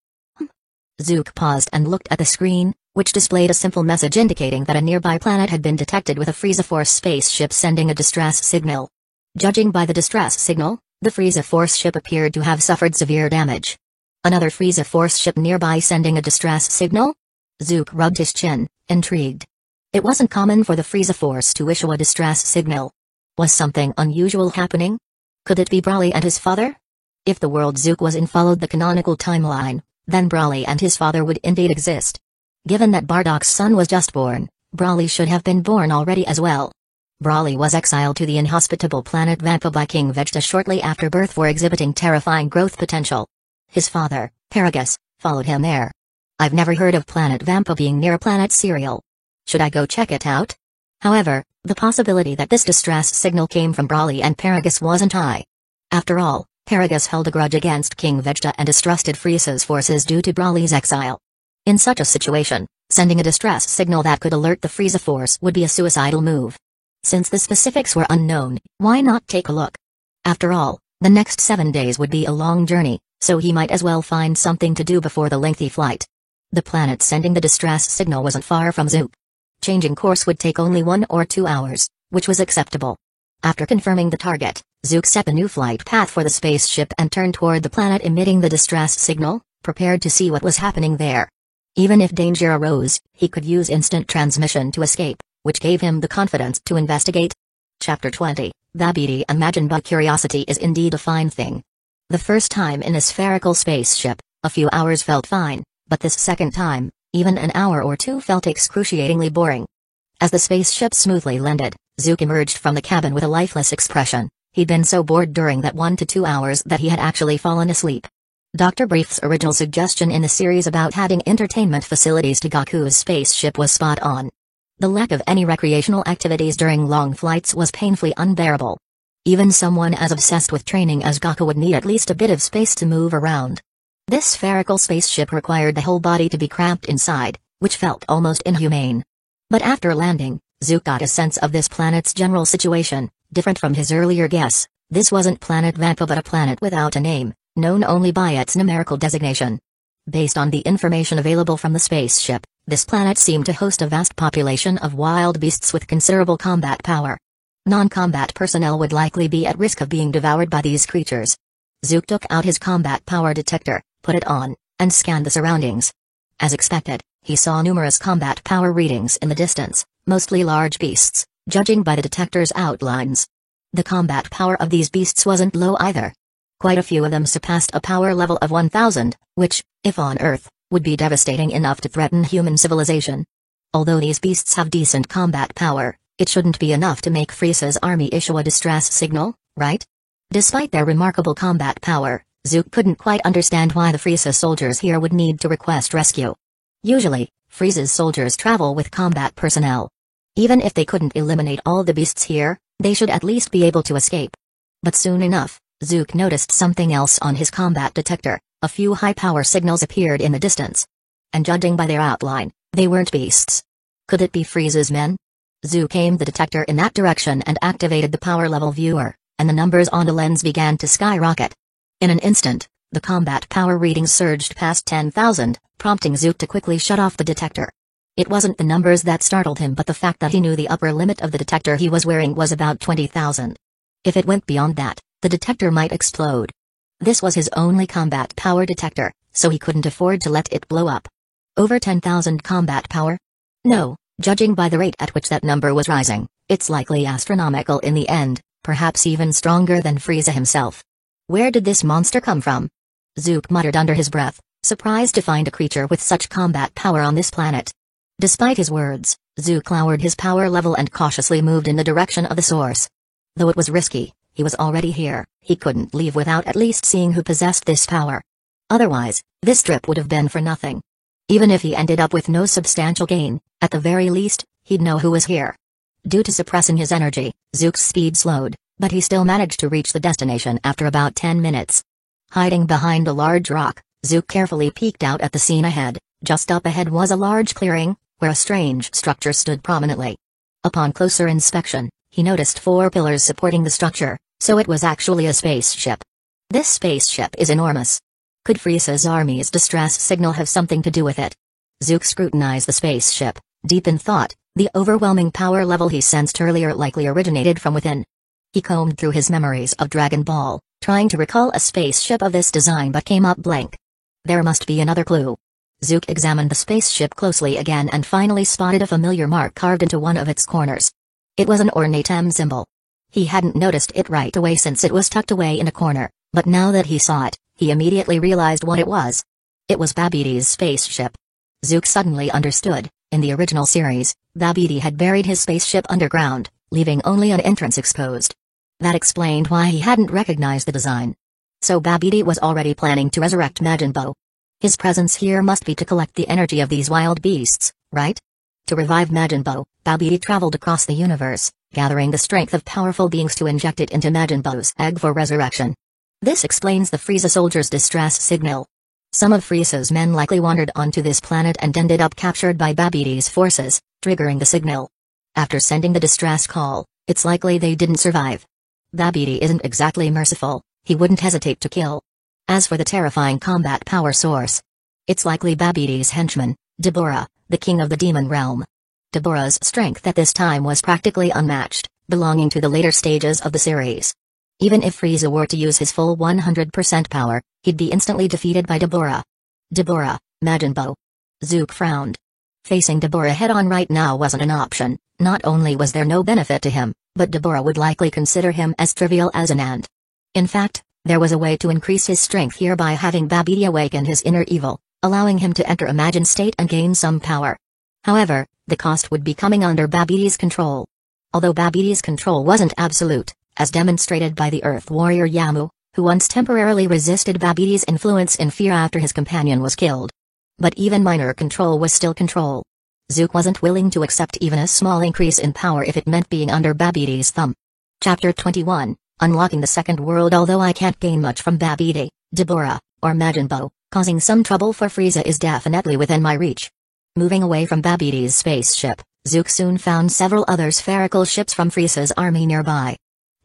Zook paused and looked at the screen, which displayed a simple message indicating that a nearby planet had been detected with a Frieza Force spaceship sending a distress signal. Judging by the distress signal, the Frieza Force ship appeared to have suffered severe damage. Another Frieza Force ship nearby sending a distress signal? Zook rubbed his chin, intrigued. It wasn't common for the Frieza Force to issue a distress signal. Was something unusual happening? Could it be Broly and his father? If the world Zook was in followed the canonical timeline, then Broly and his father would indeed exist. Given that Bardock's son was just born, Broly should have been born already as well. Broly was exiled to the inhospitable planet Vampa by King Vegeta shortly after birth for exhibiting terrifying growth potential. His father, Paragus, followed him there. I've never heard of planet Vampa being near planet Serial. Should I go check it out? However, the possibility that this distress signal came from Broly and Paragus wasn't high. After all, Paragus held a grudge against King Vegeta and distrusted Frieza's forces due to Broly's exile. In such a situation, sending a distress signal that could alert the Frieza Force would be a suicidal move. Since the specifics were unknown, why not take a look? After all, the next 7 days would be a long journey, so he might as well find something to do before the lengthy flight. The planet sending the distress signal wasn't far from Zook. Changing course would take only 1 or 2 hours, which was acceptable. After confirming the target, Zook set a new flight path for the spaceship and turned toward the planet emitting the distress signal, prepared to see what was happening there. Even if danger arose, he could use instant transmission to escape, which gave him the confidence to investigate. Chapter 20, Babidi and Majin curiosity is indeed a fine thing. The first time in a spherical spaceship, a few hours felt fine, but this second time, Even an hour or two felt excruciatingly boring. As the spaceship smoothly landed, Zook emerged from the cabin with a lifeless expression. He'd been so bored during that 1 to 2 hours that he had actually fallen asleep. Dr. Brief's original suggestion in the series about adding entertainment facilities to Gaku's spaceship was spot on. The lack of any recreational activities during long flights was painfully unbearable. Even someone as obsessed with training as Gaku would need at least a bit of space to move around. This spherical spaceship required the whole body to be cramped inside, which felt almost inhumane. But after landing, Zook got a sense of this planet's general situation. Different from his earlier guess, this wasn't Planet Vampa but a planet without a name, known only by its numerical designation. Based on the information available from the spaceship, this planet seemed to host a vast population of wild beasts with considerable combat power. Non-combat personnel would likely be at risk of being devoured by these creatures. Zook took out his combat power detector, put it on, and scanned the surroundings. As expected, he saw numerous combat power readings in the distance, mostly large beasts, judging by the detector's outlines. The combat power of these beasts wasn't low either. Quite a few of them surpassed a power level of 1000, which, if on Earth, would be devastating enough to threaten human civilization. Although these beasts have decent combat power, it shouldn't be enough to make Frieza's army issue a distress signal, right? Despite their remarkable combat power, Zook couldn't quite understand why the Frieza soldiers here would need to request rescue. Usually, Frieza's soldiers travel with combat personnel. Even if they couldn't eliminate all the beasts here, they should at least be able to escape. But soon enough, Zook noticed something else on his combat detector. A few high-power signals appeared in the distance. And judging by their outline, they weren't beasts. Could it be Frieza's men? Zook aimed the detector in that direction and activated the power level viewer, and the numbers on the lens began to skyrocket. In an instant, the combat power readings surged past 10,000, prompting Zook to quickly shut off the detector. It wasn't the numbers that startled him but the fact that he knew the upper limit of the detector he was wearing was about 20,000. If it went beyond that, the detector might explode. This was his only combat power detector, so he couldn't afford to let it blow up. Over 10,000 combat power? No, judging by the rate at which that number was rising, it's likely astronomical in the end, perhaps even stronger than Frieza himself. Where did this monster come from? Zook muttered under his breath, surprised to find a creature with such combat power on this planet. Despite his words, Zook lowered his power level and cautiously moved in the direction of the source. Though it was risky, he was already here, he couldn't leave without at least seeing who possessed this power. Otherwise, this trip would have been for nothing. Even if he ended up with no substantial gain, at the very least, he'd know who was here. Due to suppressing his energy, Zook's speed slowed, but he still managed to reach the destination after about 10 minutes. Hiding behind a large rock, Zook carefully peeked out at the scene ahead. Just up ahead was a large clearing, where a strange structure stood prominently. Upon closer inspection, he noticed 4 pillars supporting the structure, so it was actually a spaceship. This spaceship is enormous. Could Frieza's army's distress signal have something to do with it? Zook scrutinized the spaceship, deep in thought. The overwhelming power level he sensed earlier likely originated from within. He combed through his memories of Dragon Ball, trying to recall a spaceship of this design but came up blank. There must be another clue. Zook examined the spaceship closely again and finally spotted a familiar mark carved into one of its corners. It was an ornate M symbol. He hadn't noticed it right away since it was tucked away in a corner, but now that he saw it, he immediately realized what it was. It was Babbidi's spaceship. Zook suddenly understood. In the original series, Babidi had buried his spaceship underground, leaving only an entrance exposed. That explained why he hadn't recognized the design. So Babidi was already planning to resurrect Majin Buu. His presence here must be to collect the energy of these wild beasts, right? To revive Majin Buu, Babidi traveled across the universe, gathering the strength of powerful beings to inject it into Majin Buu's egg for resurrection. This explains the Frieza soldiers' distress signal. Some of Frieza's men likely wandered onto this planet and ended up captured by Babbidi's forces, triggering the signal. After sending the distress call, it's likely they didn't survive. Babidi isn't exactly merciful, he wouldn't hesitate to kill. As for the terrifying combat power source, it's likely Babbidi's henchman, Dabura, the king of the demon realm. Dabura's strength at this time was practically unmatched, belonging to the later stages of the series. Even if Frieza were to use his full 100% power, he'd be instantly defeated by Dabura. Dabura, Majin Buu. Zook frowned. Facing Dabura head-on right now wasn't an option. Not only was there no benefit to him, but Dabura would likely consider him as trivial as an ant. In fact, there was a way to increase his strength here by having Babidi awaken his inner evil, allowing him to enter Imagine State and gain some power. However, the cost would be coming under Babbidi's control. Although Babbidi's control wasn't absolute, as demonstrated by the Earth warrior Yamu, who once temporarily resisted Babbidi's influence in fear after his companion was killed. But even minor control was still control. Zook wasn't willing to accept even a small increase in power if it meant being under Babbidi's thumb. Chapter 21, Unlocking the Second World. Although I can't gain much from Babbidi, Dabura, or Majin Buu, causing some trouble for Frieza is definitely within my reach. Moving away from Babbidi's spaceship, Zook soon found several other spherical ships from Frieza's army nearby.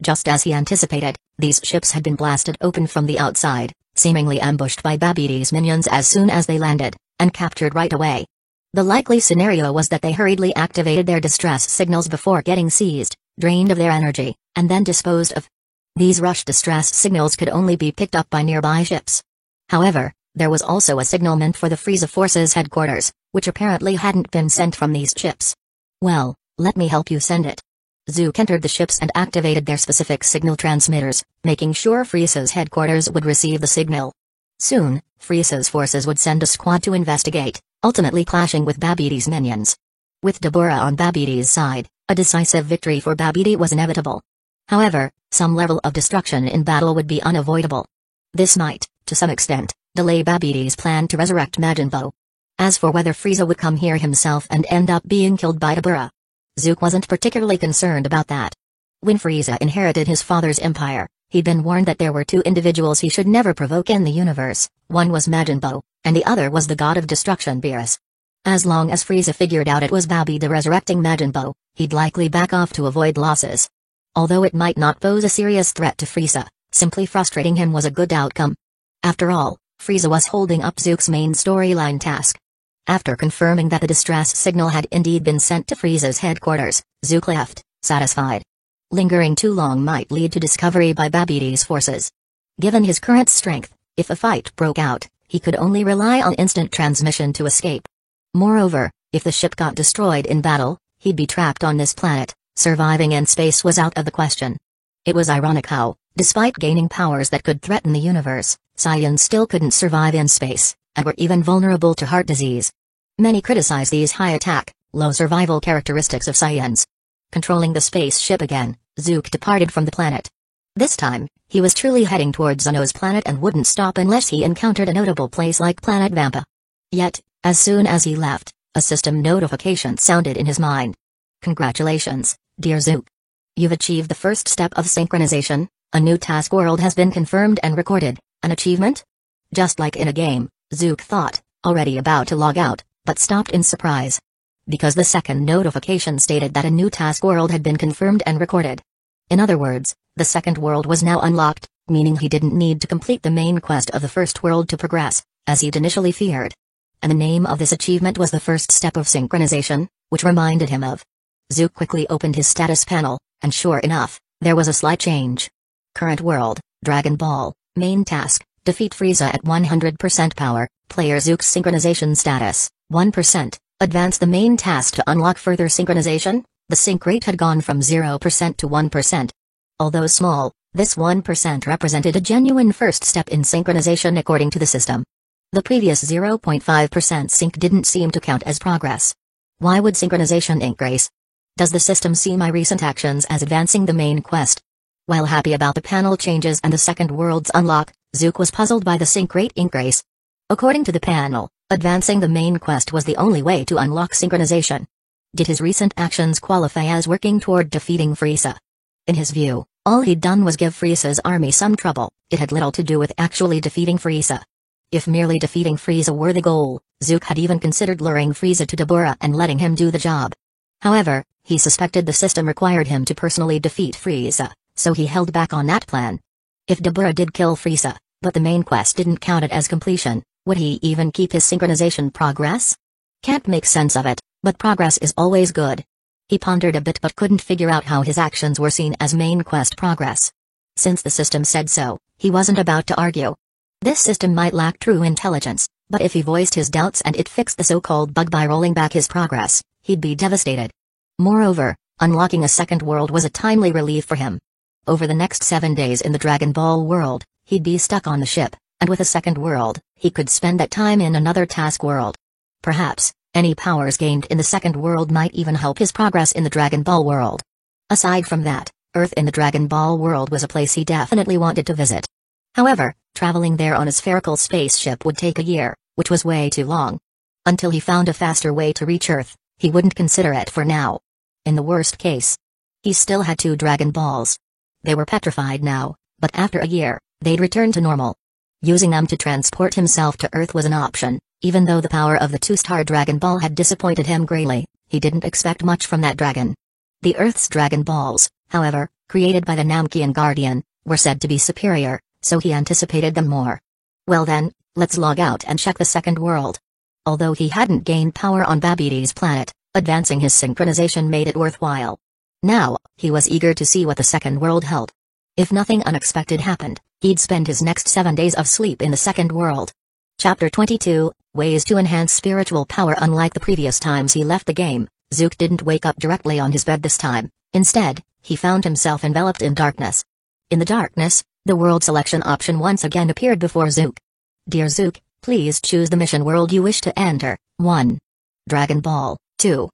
Just as he anticipated, these ships had been blasted open from the outside, seemingly ambushed by Babbidi's minions as soon as they landed, and captured right away. The likely scenario was that they hurriedly activated their distress signals before getting seized, drained of their energy, and then disposed of. These rush distress signals could only be picked up by nearby ships. However, there was also a signal meant for the Frieza Force's headquarters, which apparently hadn't been sent from these ships. Well, let me help you send it. Zook entered the ships and activated their specific signal transmitters, making sure Frieza's headquarters would receive the signal. Soon, Frieza's forces would send a squad to investigate, ultimately clashing with Babbidi's minions. With Dabura on Babbidi's side, a decisive victory for Babbidi was inevitable. However, some level of destruction in battle would be unavoidable. This might, to some extent, delay Babbidi's plan to resurrect Majin Buu. As for whether Frieza would come here himself and end up being killed by Dabura, Zook wasn't particularly concerned about that. When Frieza inherited his father's empire, he'd been warned that there were two individuals he should never provoke in the universe. One was Majin Buu, and the other was the god of destruction Beerus. As long as Frieza figured out it was Babbidi resurrecting Majin Buu, he'd likely back off to avoid losses. Although it might not pose a serious threat to Frieza, simply frustrating him was a good outcome. After all, Frieza was holding up Zook's main storyline task. After confirming that the distress signal had indeed been sent to Frieza's headquarters, Zook left, satisfied. Lingering too long might lead to discovery by Babbidi's forces. Given his current strength, if a fight broke out, he could only rely on instant transmission to escape. Moreover, if the ship got destroyed in battle, he'd be trapped on this planet. Surviving in space was out of the question. It was ironic how, despite gaining powers that could threaten the universe, Saiyans still couldn't survive in space, and were even vulnerable to heart disease. Many criticize these high attack, low survival characteristics of Saiyans. Controlling the spaceship again, Zook departed from the planet. This time, he was truly heading towards Zeno's planet and wouldn't stop unless he encountered a notable place like Planet Vampa. Yet, as soon as he left, a system notification sounded in his mind. Congratulations, dear Zook. You've achieved the first step of synchronization. A new task world has been confirmed and recorded. An achievement? Just like in a game, Zook thought, already about to log out, but stopped in surprise. Because the second notification stated that a new task world had been confirmed and recorded. In other words, the second world was now unlocked, meaning he didn't need to complete the main quest of the first world to progress, as he'd initially feared. And the name of this achievement was the first step of synchronization, which reminded him of. Zook quickly opened his status panel, and sure enough, there was a slight change. Current world, Dragon Ball, main task, defeat Frieza at 100% power, player Zook's synchronization status, 1%. Advance the main task to unlock further synchronization. The sync rate had gone from 0% to 1%. Although small, this 1% represented a genuine first step in synchronization according to the system. The previous 0.5% sync didn't seem to count as progress. Why would synchronization increase? Does the system see my recent actions as advancing the main quest? While happy about the panel changes and the second world's unlock, Zook was puzzled by the sync rate increase. According to the panel, advancing the main quest was the only way to unlock synchronization. Did his recent actions qualify as working toward defeating Frieza? In his view, all he'd done was give Frieza's army some trouble. It had little to do with actually defeating Frieza. If merely defeating Frieza were the goal, Zook had even considered luring Frieza to Dabura and letting him do the job. However, he suspected the system required him to personally defeat Frieza, so he held back on that plan. If Dabura did kill Frieza, but the main quest didn't count it as completion, would he even keep his synchronization progress? Can't make sense of it, but progress is always good. He pondered a bit but couldn't figure out how his actions were seen as main quest progress. Since the system said so, he wasn't about to argue. This system might lack true intelligence, but if he voiced his doubts and it fixed the so-called bug by rolling back his progress, he'd be devastated. Moreover, unlocking a second world was a timely relief for him. Over the next 7 days in the Dragon Ball world, he'd be stuck on the ship, And with a second world, he could spend that time in another task world. Perhaps, any powers gained in the second world might even help his progress in the Dragon Ball world. Aside from that, Earth in the Dragon Ball world was a place he definitely wanted to visit. However, traveling there on a spherical spaceship would take a year, which was way too long. Until he found a faster way to reach Earth, he wouldn't consider it for now. In the worst case, he still had 2 Dragon Balls. They were petrified now, but after a year, they'd return to normal. Using them to transport himself to Earth was an option. Even though the power of the 2-star Dragon Ball had disappointed him greatly, he didn't expect much from that dragon. The Earth's Dragon Balls, however, created by the Namkian Guardian, were said to be superior, so he anticipated them more. Well then, let's log out and check the second world. Although he hadn't gained power on Babbidi's planet, advancing his synchronization made it worthwhile. Now, he was eager to see what the second world held. If nothing unexpected happened, he'd spend his next 7 days of sleep in the second world. Chapter 22, Ways to Enhance Spiritual Power. Unlike the previous times he left the game, Zook didn't wake up directly on his bed this time. Instead, he found himself enveloped in darkness. In the darkness, the world selection option once again appeared before Zook. Dear Zook, please choose the mission world you wish to enter. 1. Dragon Ball. 2.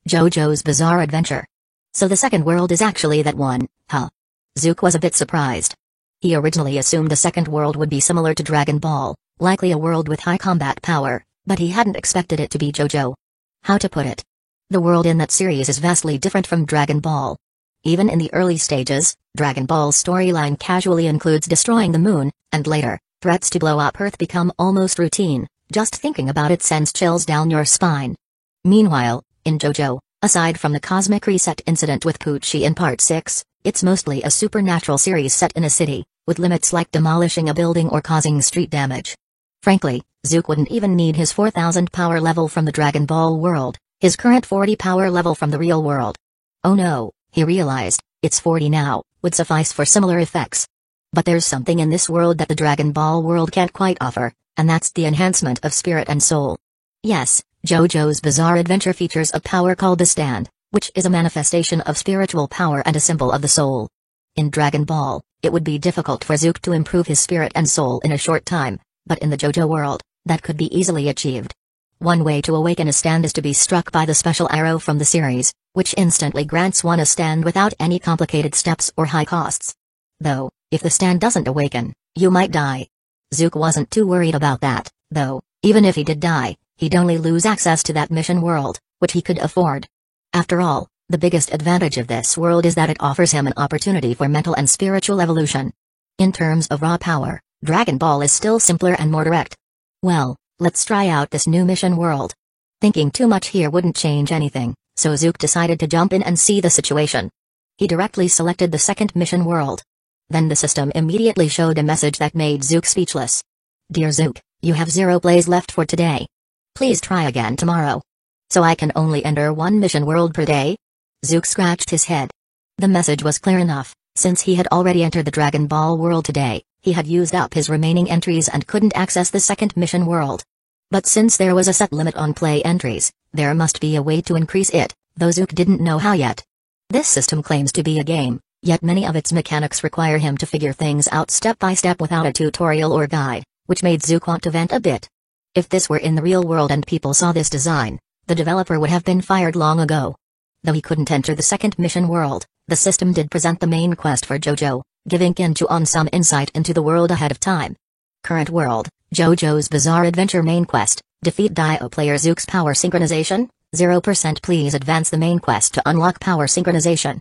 JoJo's Bizarre Adventure. So the second world is actually that one, huh? Zook was a bit surprised. He originally assumed the second world would be similar to Dragon Ball, likely a world with high combat power, but he hadn't expected it to be JoJo. How to put it? The world in that series is vastly different from Dragon Ball. Even in the early stages, Dragon Ball's storyline casually includes destroying the moon, and later, threats to blow up Earth become almost routine. Just thinking about it sends chills down your spine. Meanwhile, in JoJo, aside from the cosmic reset incident with Pucci in Part 6, it's mostly a supernatural series set in a city, with limits like demolishing a building or causing street damage. Frankly, Zook wouldn't even need his 4000 power level from the Dragon Ball world, his current 40 power level from the real world. Oh no, he realized, it's 40 now, would suffice for similar effects. But there's something in this world that the Dragon Ball world can't quite offer, and that's the enhancement of spirit and soul. Yes, JoJo's Bizarre Adventure features a power called the Stand, which is a manifestation of spiritual power and a symbol of the soul. In Dragon Ball, it would be difficult for Zook to improve his spirit and soul in a short time, but in the JoJo world, that could be easily achieved. One way to awaken a stand is to be struck by the special arrow from the series, which instantly grants one a stand without any complicated steps or high costs. Though, if the stand doesn't awaken, you might die. Zook wasn't too worried about that, though. Even if he did die, he'd only lose access to that mission world, which he could afford. After all, the biggest advantage of this world is that it offers him an opportunity for mental and spiritual evolution. In terms of raw power, Dragon Ball is still simpler and more direct. Well, let's try out this new mission world. Thinking too much here wouldn't change anything, so Zook decided to jump in and see the situation. He directly selected the second mission world. Then the system immediately showed a message that made Zook speechless. Dear Zook, you have 0 plays left for today. Please try again tomorrow. So I can only enter 1 mission world per day? Zook scratched his head. The message was clear enough, since he had already entered the Dragon Ball world today, he had used up his remaining entries and couldn't access the second mission world. But since there was a set limit on play entries, there must be a way to increase it, though Zook didn't know how yet. This system claims to be a game, yet many of its mechanics require him to figure things out step by step without a tutorial or guide, which made Zook want to vent a bit. If this were in the real world and people saw this design, the developer would have been fired long ago. Though he couldn't enter the second mission world, the system did present the main quest for JoJo, giving Kinchuan some insight into the world ahead of time. Current world, JoJo's Bizarre Adventure main quest, defeat Dio player Zook's power synchronization, 0%. Please advance the main quest to unlock power synchronization.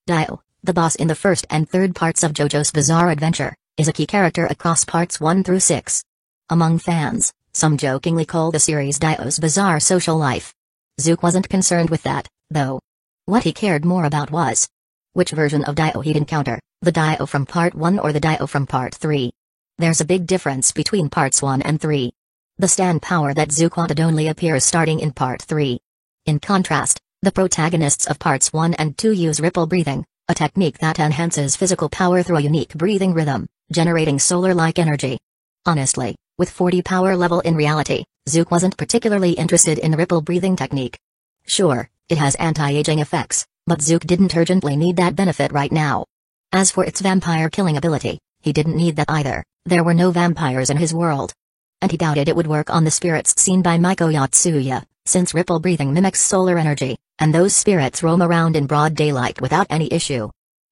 Dio, the boss in the first and third parts of JoJo's Bizarre Adventure, is a key character across parts 1 through 6. Among fans, some jokingly call the series Dio's bizarre social life. Zook wasn't concerned with that, though. What he cared more about was which version of Dio he'd encounter, the Dio from Part 1 or the Dio from Part 3. There's a big difference between Parts 1 and 3. The stand power that Zook wanted only appears starting in Part 3. In contrast, the protagonists of Parts 1 and 2 use ripple breathing, a technique that enhances physical power through a unique breathing rhythm, generating solar-like energy. Honestly, with 40 power level in reality, Zook wasn't particularly interested in the ripple breathing technique. Sure, it has anti-aging effects, but Zook didn't urgently need that benefit right now. As for its vampire killing ability, he didn't need that either, There were no vampires in his world. And he doubted it would work on the spirits seen by Miko Yatsuya, since ripple breathing mimics solar energy, and those spirits roam around in broad daylight without any issue.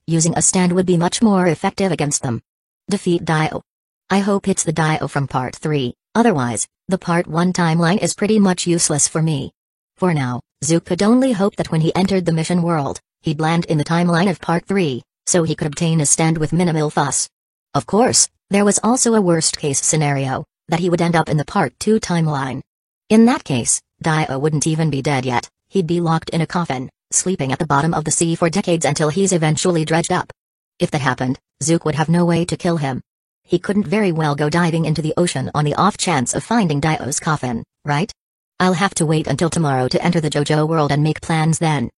Using a stand would be much more effective against them. Defeat Dio. I hope it's the Dio from Part 3, otherwise, the Part 1 timeline is pretty much useless for me. For now, Zook could only hope that when he entered the mission world, he'd land in the timeline of Part 3, so he could obtain a stand with minimal fuss. Of course, there was also a worst-case scenario, that he would end up in the Part 2 timeline. In that case, Dio wouldn't even be dead yet, he'd be locked in a coffin, sleeping at the bottom of the sea for decades until he's eventually dredged up. If that happened, Zook would have no way to kill him. He couldn't very well go diving into the ocean on the off chance of finding Dio's coffin, right? I'll have to wait until tomorrow to enter the JoJo world and make plans then.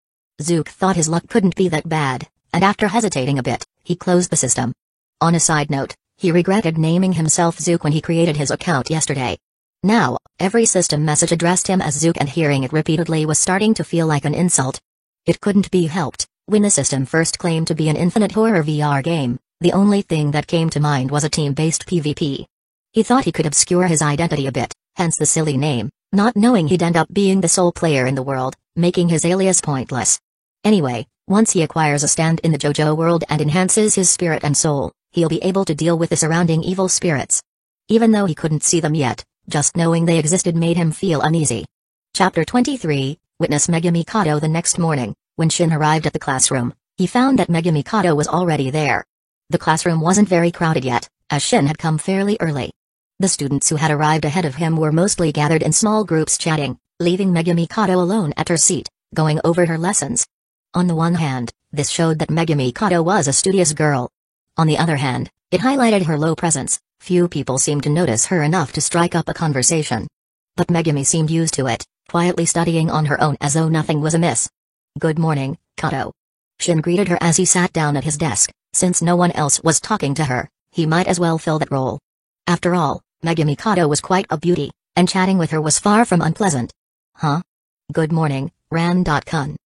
Zook thought his luck couldn't be that bad, and after hesitating a bit, he closed the system. On a side note, he regretted naming himself Zook when he created his account yesterday. Now, every system message addressed him as Zook, and hearing it repeatedly was starting to feel like an insult. It couldn't be helped. When the system first claimed to be an infinite horror VR game, the only thing that came to mind was a team-based PvP. He thought he could obscure his identity a bit, hence the silly name, not knowing he'd end up being the sole player in the world, making his alias pointless. Anyway, once he acquires a stand in the JoJo world and enhances his spirit and soul, he'll be able to deal with the surrounding evil spirits. Even though he couldn't see them yet, just knowing they existed made him feel uneasy. Chapter 23, Witness Megumi Kato. The next morning, when Shin arrived at the classroom, he found that Megumi Kato was already there. The classroom wasn't very crowded yet, as Shin had come fairly early. The students who had arrived ahead of him were mostly gathered in small groups chatting, leaving Megumi Kato alone at her seat, going over her lessons. On the one hand, this showed that Megumi Kato was a studious girl. On the other hand, it highlighted her low presence. Few people seemed to notice her enough to strike up a conversation. But Megumi seemed used to it, quietly studying on her own as though nothing was amiss. "Good morning, Kato." Shin greeted her as he sat down at his desk. Since no one else was talking to her, he might as well fill that role. After all, Megumi Kato was quite a beauty, and chatting with her was far from unpleasant. "Huh? Good morning, Ran.kun."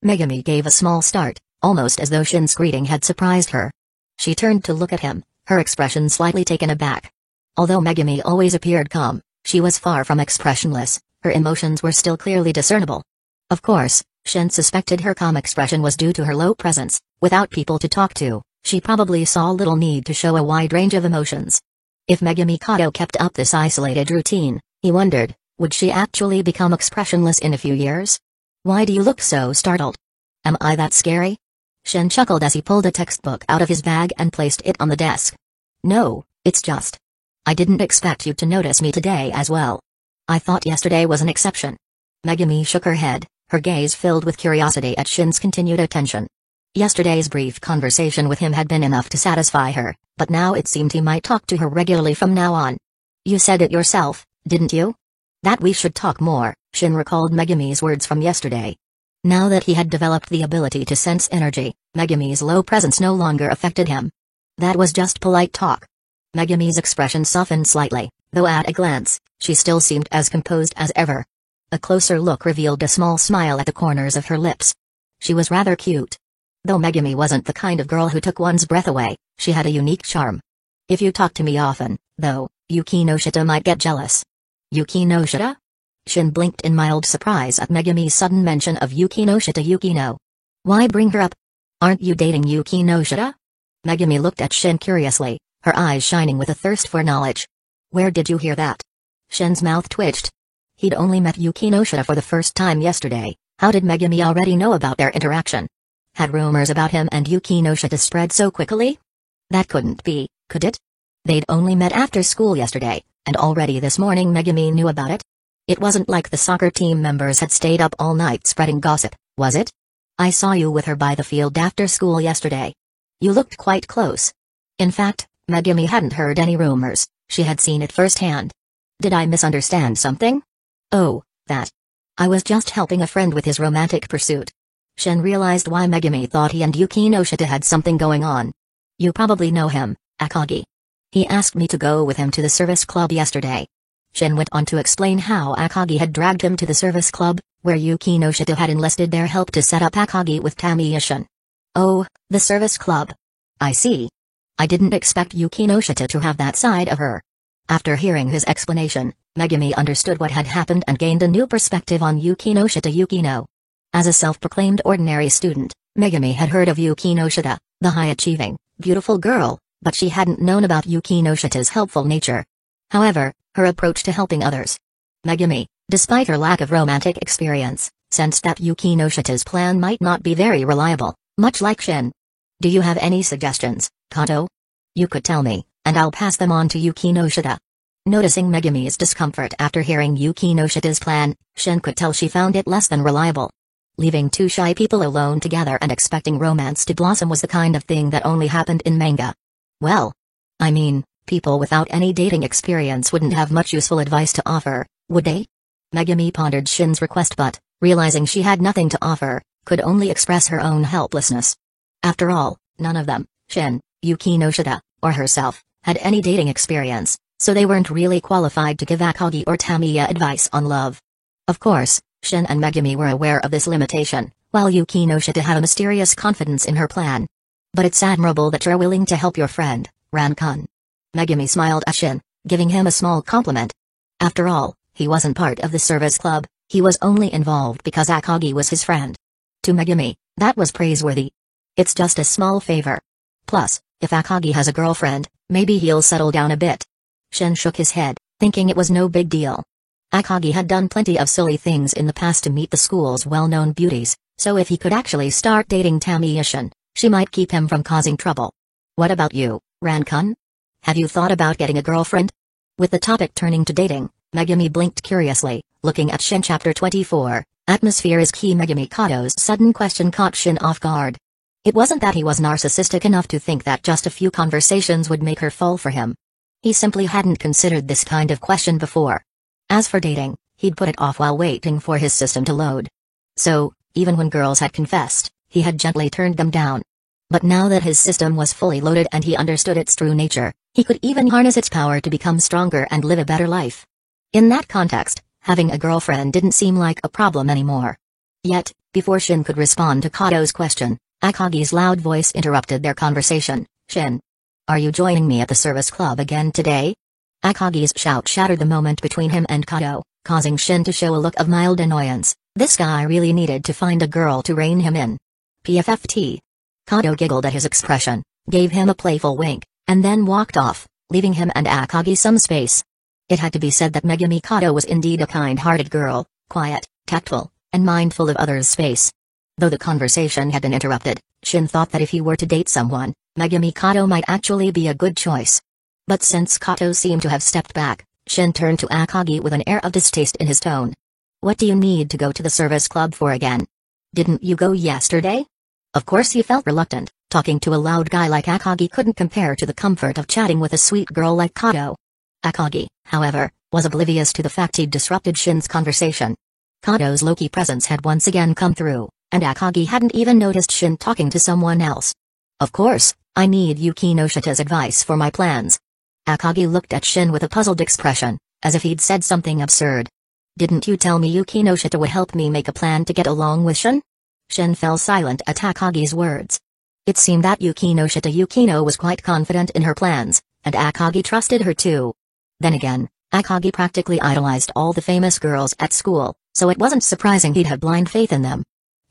Megumi gave a small start, almost as though Shin's greeting had surprised her. She turned to look at him, her expression slightly taken aback. Although Megumi always appeared calm, she was far from expressionless, her emotions were still clearly discernible. Of course, Shin suspected her calm expression was due to her low presence. Without people to talk to, she probably saw little need to show a wide range of emotions. If Megumi Kato kept up this isolated routine, he wondered, would she actually become expressionless in a few years? "Why do you look so startled? Am I that scary?" Shin chuckled as he pulled a textbook out of his bag and placed it on the desk. "No, it's just. I didn't expect you to notice me today as well. I thought yesterday was an exception." Megumi shook her head, her gaze filled with curiosity at Shin's continued attention. Yesterday's brief conversation with him had been enough to satisfy her, but now it seemed he might talk to her regularly from now on. "You said it yourself, didn't you? That we should talk more," Shin recalled Megumi's words from yesterday. Now that he had developed the ability to sense energy, Megumi's low presence no longer affected him. That was just polite talk. Megumi's expression softened slightly, though at a glance, she still seemed as composed as ever. A closer look revealed a small smile at the corners of her lips. She was rather cute. Though Megumi wasn't the kind of girl who took one's breath away, she had a unique charm. "If you talk to me often, though, Yuki no Shita might get jealous." "Yuki no Shita?" Shin blinked in mild surprise at Megumi's sudden mention of Yuki no Shita. "Yuki no? Why bring her up? Aren't you dating Yuki no Shita?" Megumi looked at Shin curiously, her eyes shining with a thirst for knowledge. "Where did you hear that?" Shin's mouth twitched. He'd only met Yuki no Shita for the first time yesterday. How did Megumi already know about their interaction? Had rumors about him and Yuki no Shita spread so quickly? That couldn't be, could it? They'd only met after school yesterday, and already this morning Megumi knew about it? It wasn't like the soccer team members had stayed up all night spreading gossip, was it? "I saw you with her by the field after school yesterday. You looked quite close." In fact, Megumi hadn't heard any rumors, she had seen it firsthand. "Did I misunderstand something?" "Oh, that. I was just helping a friend with his romantic pursuit." Shin realized why Megumi thought he and Yuki no Shita had something going on. "You probably know him, Akagi. He asked me to go with him to the service club yesterday." Shin went on to explain how Akagi had dragged him to the service club, where Yuki no Shita had enlisted their help to set up Akagi with Tamiya Shin. "Oh, the service club. I see. I didn't expect Yuki Noshita to have that side of her. After hearing his explanation, Megumi understood what had happened and gained a new perspective on Yuki Noshita Yukino. As a self-proclaimed ordinary student, Megumi had heard of Yuki Noshita, the high-achieving, beautiful girl, but she hadn't known about Yuki Noshita's helpful nature. However, her approach to helping others. Megumi, despite her lack of romantic experience, sensed that Yuki Noshita's plan might not be very reliable, much like Shin. Do you have any suggestions, Kato? You could tell me, and I'll pass them on to Yuki Noshita. Noticing Megumi's discomfort after hearing Yuki Noshita's plan, Shin could tell she found it less than reliable. Leaving two shy people alone together and expecting romance to blossom was the kind of thing that only happened in manga. Well, I mean, people without any dating experience wouldn't have much useful advice to offer, would they? Megumi pondered Shin's request but, realizing she had nothing to offer, could only express her own helplessness. After all, none of them, Shin, Yuki Noshita, or herself, had any dating experience, so they weren't really qualified to give Akagi or Tamiya advice on love. Of course, Shin and Megumi were aware of this limitation, while Yuki Noshita had a mysterious confidence in her plan. But it's admirable that you're willing to help your friend, Ran-kun. Megumi smiled at Shin, giving him a small compliment. After all, he wasn't part of the service club, he was only involved because Akagi was his friend. To Megumi, that was praiseworthy. It's just a small favor. Plus, if Akagi has a girlfriend, maybe he'll settle down a bit. Shin shook his head, thinking it was no big deal. Akagi had done plenty of silly things in the past to meet the school's well-known beauties, so if he could actually start dating Tamiya Shin, she might keep him from causing trouble. What about you, Ran-kun? Have you thought about getting a girlfriend? With the topic turning to dating, Megumi blinked curiously, looking at Shin. Chapter 24, Atmosphere is Key. Megumi Kato's sudden question caught Shin off guard. It wasn't that he was narcissistic enough to think that just a few conversations would make her fall for him. He simply hadn't considered this kind of question before. As for dating, he'd put it off while waiting for his system to load. So, even when girls had confessed, he had gently turned them down. But now that his system was fully loaded and he understood its true nature, he could even harness its power to become stronger and live a better life. In that context, having a girlfriend didn't seem like a problem anymore. Yet, before Shin could respond to Kato's question, Akagi's loud voice interrupted their conversation. Shin, are you joining me at the service club again today? Akagi's shout shattered the moment between him and Kato, causing Shin to show a look of mild annoyance. This guy really needed to find a girl to rein him in. PFFT. Kato giggled at his expression, gave him a playful wink, and then walked off, leaving him and Akagi some space. It had to be said that Megumi Kato was indeed a kind-hearted girl, quiet, tactful, and mindful of others' space. Though the conversation had been interrupted, Shin thought that if he were to date someone, Megumi Kato might actually be a good choice. But since Kato seemed to have stepped back, Shin turned to Akagi with an air of distaste in his tone. What do you need to go to the service club for again? Didn't you go yesterday? Of course he felt reluctant, talking to a loud guy like Akagi couldn't compare to the comfort of chatting with a sweet girl like Kato. Akagi, however, was oblivious to the fact he'd disrupted Shin's conversation. Kato's low-key presence had once again come through, and Akagi hadn't even noticed Shin talking to someone else. Of course, I need Yuki Noshita's advice for my plans. Akagi looked at Shin with a puzzled expression, as if he'd said something absurd. Didn't you tell me Yuki Noshita would help me make a plan to get along with Shin? Shin fell silent at Akagi's words. It seemed that Yuki Noshita Yukino was quite confident in her plans, and Akagi trusted her too. Then again, Akagi practically idolized all the famous girls at school, so it wasn't surprising he'd have blind faith in them.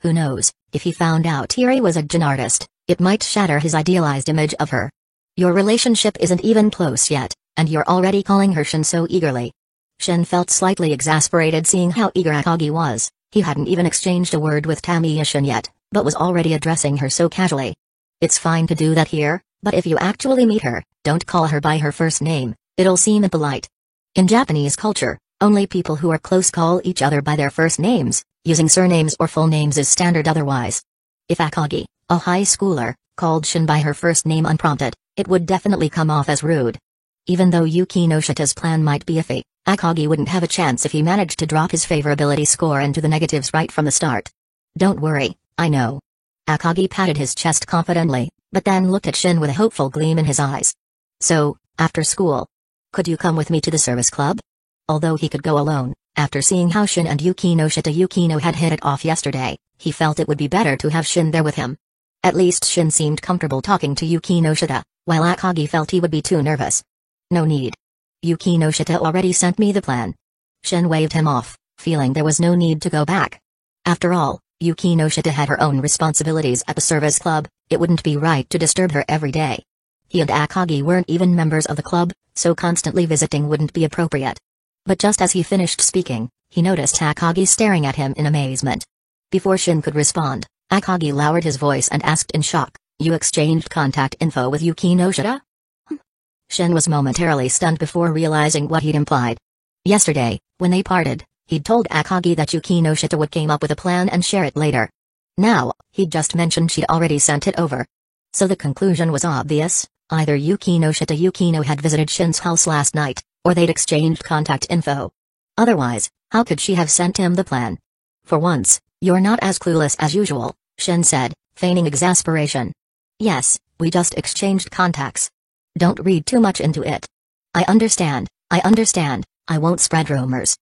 Who knows, if he found out Tiri was a Jin artist, it might shatter his idealized image of her. Your relationship isn't even close yet, and you're already calling her Shin so eagerly. Shin felt slightly exasperated seeing how eager Akagi was. He hadn't even exchanged a word with Tamiya Shin yet, but was already addressing her so casually. It's fine to do that here, but if you actually meet her, don't call her by her first name, it'll seem impolite. In Japanese culture, only people who are close call each other by their first names. Using surnames or full names is standard otherwise. If Akagi, a high schooler, called Shin by her first name unprompted, it would definitely come off as rude. Even though Yuki Noshita's plan might be iffy, Akagi wouldn't have a chance if he managed to drop his favorability score into the negatives right from the start. Don't worry, I know. Akagi patted his chest confidently, but then looked at Shin with a hopeful gleam in his eyes. So, after school, could you come with me to the service club? Although he could go alone, after seeing how Shin and Yuki Noshita Yukino had hit it off yesterday, he felt it would be better to have Shin there with him. At least Shin seemed comfortable talking to Yuki Noshita, while Akagi felt he would be too nervous. No need. Yuki no Shita already sent me the plan. Shin waved him off, feeling there was no need to go back. After all, Yuki no Shita had her own responsibilities at the service club, it wouldn't be right to disturb her every day. He and Akagi weren't even members of the club, so constantly visiting wouldn't be appropriate. But just as he finished speaking, he noticed Akagi staring at him in amazement. Before Shin could respond, Akagi lowered his voice and asked in shock, "You exchanged contact info with Yuki no Shita?" Shin was momentarily stunned before realizing what he'd implied. Yesterday, when they parted, he'd told Akagi that Yuki no Shita would came up with a plan and share it later. Now, he'd just mentioned she'd already sent it over. So the conclusion was obvious, either Yuki no Shita Yukino had visited Shin's house last night, or they'd exchanged contact info. Otherwise, how could she have sent him the plan? For once, you're not as clueless as usual, Shin said, feigning exasperation. Yes, we just exchanged contacts. Don't read too much into it. I understand, I won't spread rumors.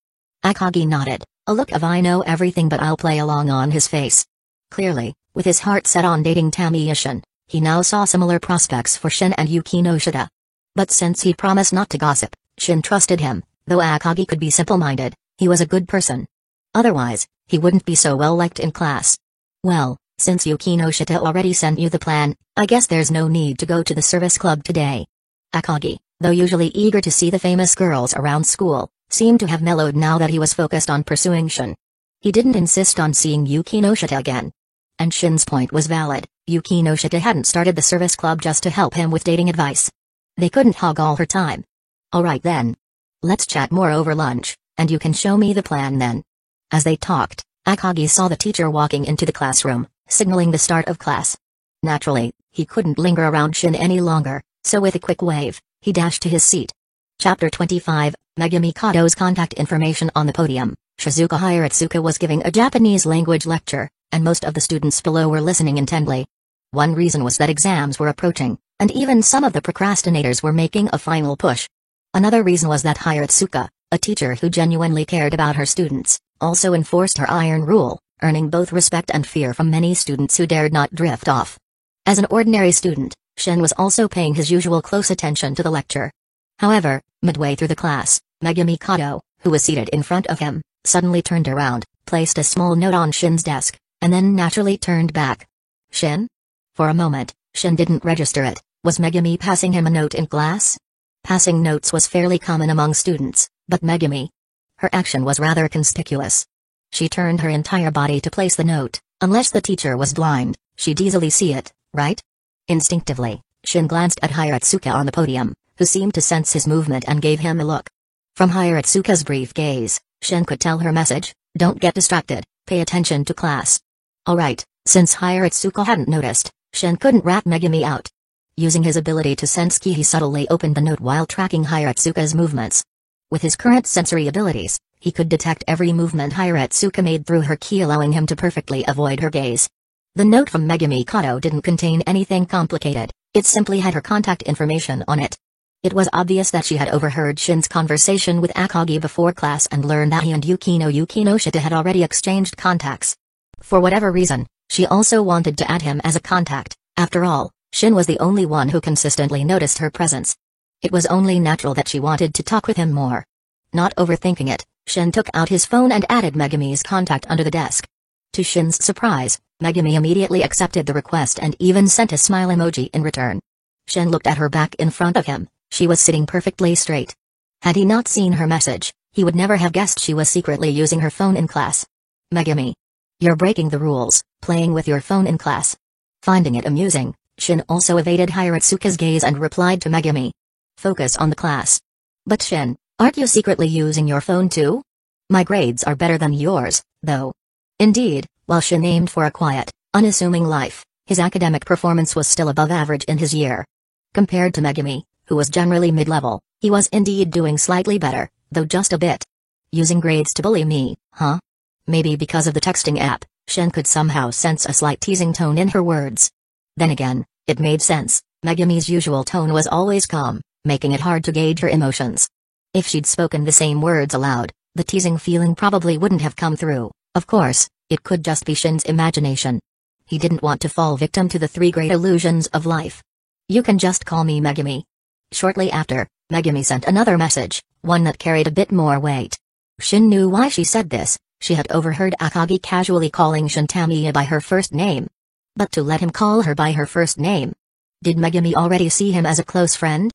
Akagi nodded, a look of I know everything but I'll play along on his face. Clearly, with his heart set on dating Tamiya Shin, he now saw similar prospects for Shin and Yuki no Shita. But since he'd promised not to gossip, Shin trusted him, though Akagi could be simple-minded, he was a good person. Otherwise, he wouldn't be so well-liked in class. Well, since Yuki no Shita already sent you the plan, I guess there's no need to go to the service club today. Akagi, though usually eager to see the famous girls around school, seemed to have mellowed now that he was focused on pursuing Shin. He didn't insist on seeing Yuki no Shita again. And Shin's point was valid, Yuki no Shita hadn't started the service club just to help him with dating advice. They couldn't hog all her time. Alright then. Let's chat more over lunch, and you can show me the plan then. As they talked, Akagi saw the teacher walking into the classroom, signaling the start of class. Naturally, he couldn't linger around Shin any longer, so with a quick wave, he dashed to his seat. Chapter 25, Megumi Kato's contact information on the podium. Shizuka Hiratsuka was giving a Japanese language lecture, and most of the students below were listening intently. One reason was that exams were approaching, and even some of the procrastinators were making a final push. Another reason was that Hiratsuka, a teacher who genuinely cared about her students, also enforced her iron rule, earning both respect and fear from many students who dared not drift off. As an ordinary student, Shin was also paying his usual close attention to the lecture. However, midway through the class, Megumi Kato, who was seated in front of him, suddenly turned around, placed a small note on Shin's desk, and then naturally turned back. Shin? For a moment, Shin didn't register it. Was Megumi passing him a note in class? Passing notes was fairly common among students, but Megumi. Her action was rather conspicuous. She turned her entire body to place the note. Unless the teacher was blind, she'd easily see it, right? Instinctively, Shin glanced at Hiratsuka on the podium, who seemed to sense his movement and gave him a look. From Hiratsuka's brief gaze, Shin could tell her message: don't get distracted, pay attention to class. Alright, since Hiratsuka hadn't noticed, Shin couldn't rat Megumi out. Using his ability to sense ki, he subtly opened the note while tracking Hiratsuka's movements. With his current sensory abilities, he could detect every movement Hiratsuka made through her ki, allowing him to perfectly avoid her gaze. The note from Megumi Kato didn't contain anything complicated, it simply had her contact information on it. It was obvious that she had overheard Shin's conversation with Akagi before class and learned that he and Yuki no Shita had already exchanged contacts. For whatever reason, she also wanted to add him as a contact. After all, Shin was the only one who consistently noticed her presence. It was only natural that she wanted to talk with him more. Not overthinking it, Shin took out his phone and added Megumi's contact under the desk. To Shin's surprise, Megumi immediately accepted the request and even sent a smile emoji in return. Shin looked at her back in front of him. She was sitting perfectly straight. Had he not seen her message, he would never have guessed she was secretly using her phone in class. Megumi. You're breaking the rules, playing with your phone in class. Finding it amusing, Shin also evaded Hiratsuka's gaze and replied to Megumi. Focus on the class. But Shin, aren't you secretly using your phone too? My grades are better than yours, though. Indeed, while Shin aimed for a quiet, unassuming life, his academic performance was still above average in his year. Compared to Megumi, who was generally mid-level, he was indeed doing slightly better, though just a bit. Using grades to bully me, huh? Maybe because of the texting app, Shin could somehow sense a slight teasing tone in her words. Then again, it made sense. Megumi's usual tone was always calm, making it hard to gauge her emotions. If she'd spoken the same words aloud, the teasing feeling probably wouldn't have come through. Of course, it could just be Shin's imagination. He didn't want to fall victim to the three great illusions of life. You can just call me Megumi. Shortly after, Megumi sent another message, one that carried a bit more weight. Shin knew why she said this. She had overheard Akagi casually calling Shin Tamiya by her first name. But to let him call her by her first name? Did Megumi already see him as a close friend?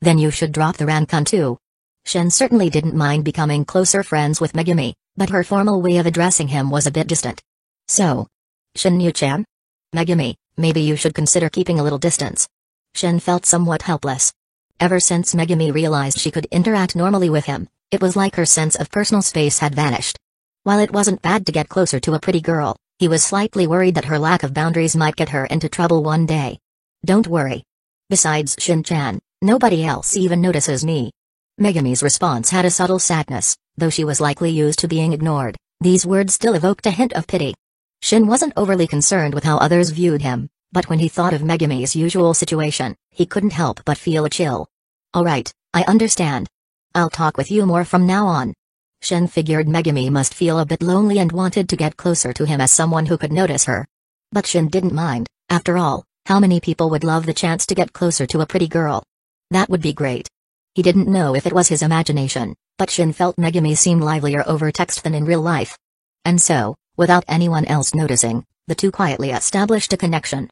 Then you should drop the Rankun too. Shin certainly didn't mind becoming closer friends with Megumi, but her formal way of addressing him was a bit distant. So, Shin-yu-chan? Megumi, maybe you should consider keeping a little distance. Shin felt somewhat helpless. Ever since Megumi realized she could interact normally with him, it was like her sense of personal space had vanished. While it wasn't bad to get closer to a pretty girl, he was slightly worried that her lack of boundaries might get her into trouble one day. Don't worry. Besides Shin-chan, nobody else even notices me. Megumi's response had a subtle sadness, though she was likely used to being ignored. These words still evoked a hint of pity. Shin wasn't overly concerned with how others viewed him, but when he thought of Megumi's usual situation, he couldn't help but feel a chill. Alright, I understand. I'll talk with you more from now on. Shin figured Megumi must feel a bit lonely and wanted to get closer to him as someone who could notice her. But Shin didn't mind. After all, how many people would love the chance to get closer to a pretty girl? That would be great. He didn't know if it was his imagination, but Shin felt Megumi seemed livelier over text than in real life. And so, without anyone else noticing, the two quietly established a connection.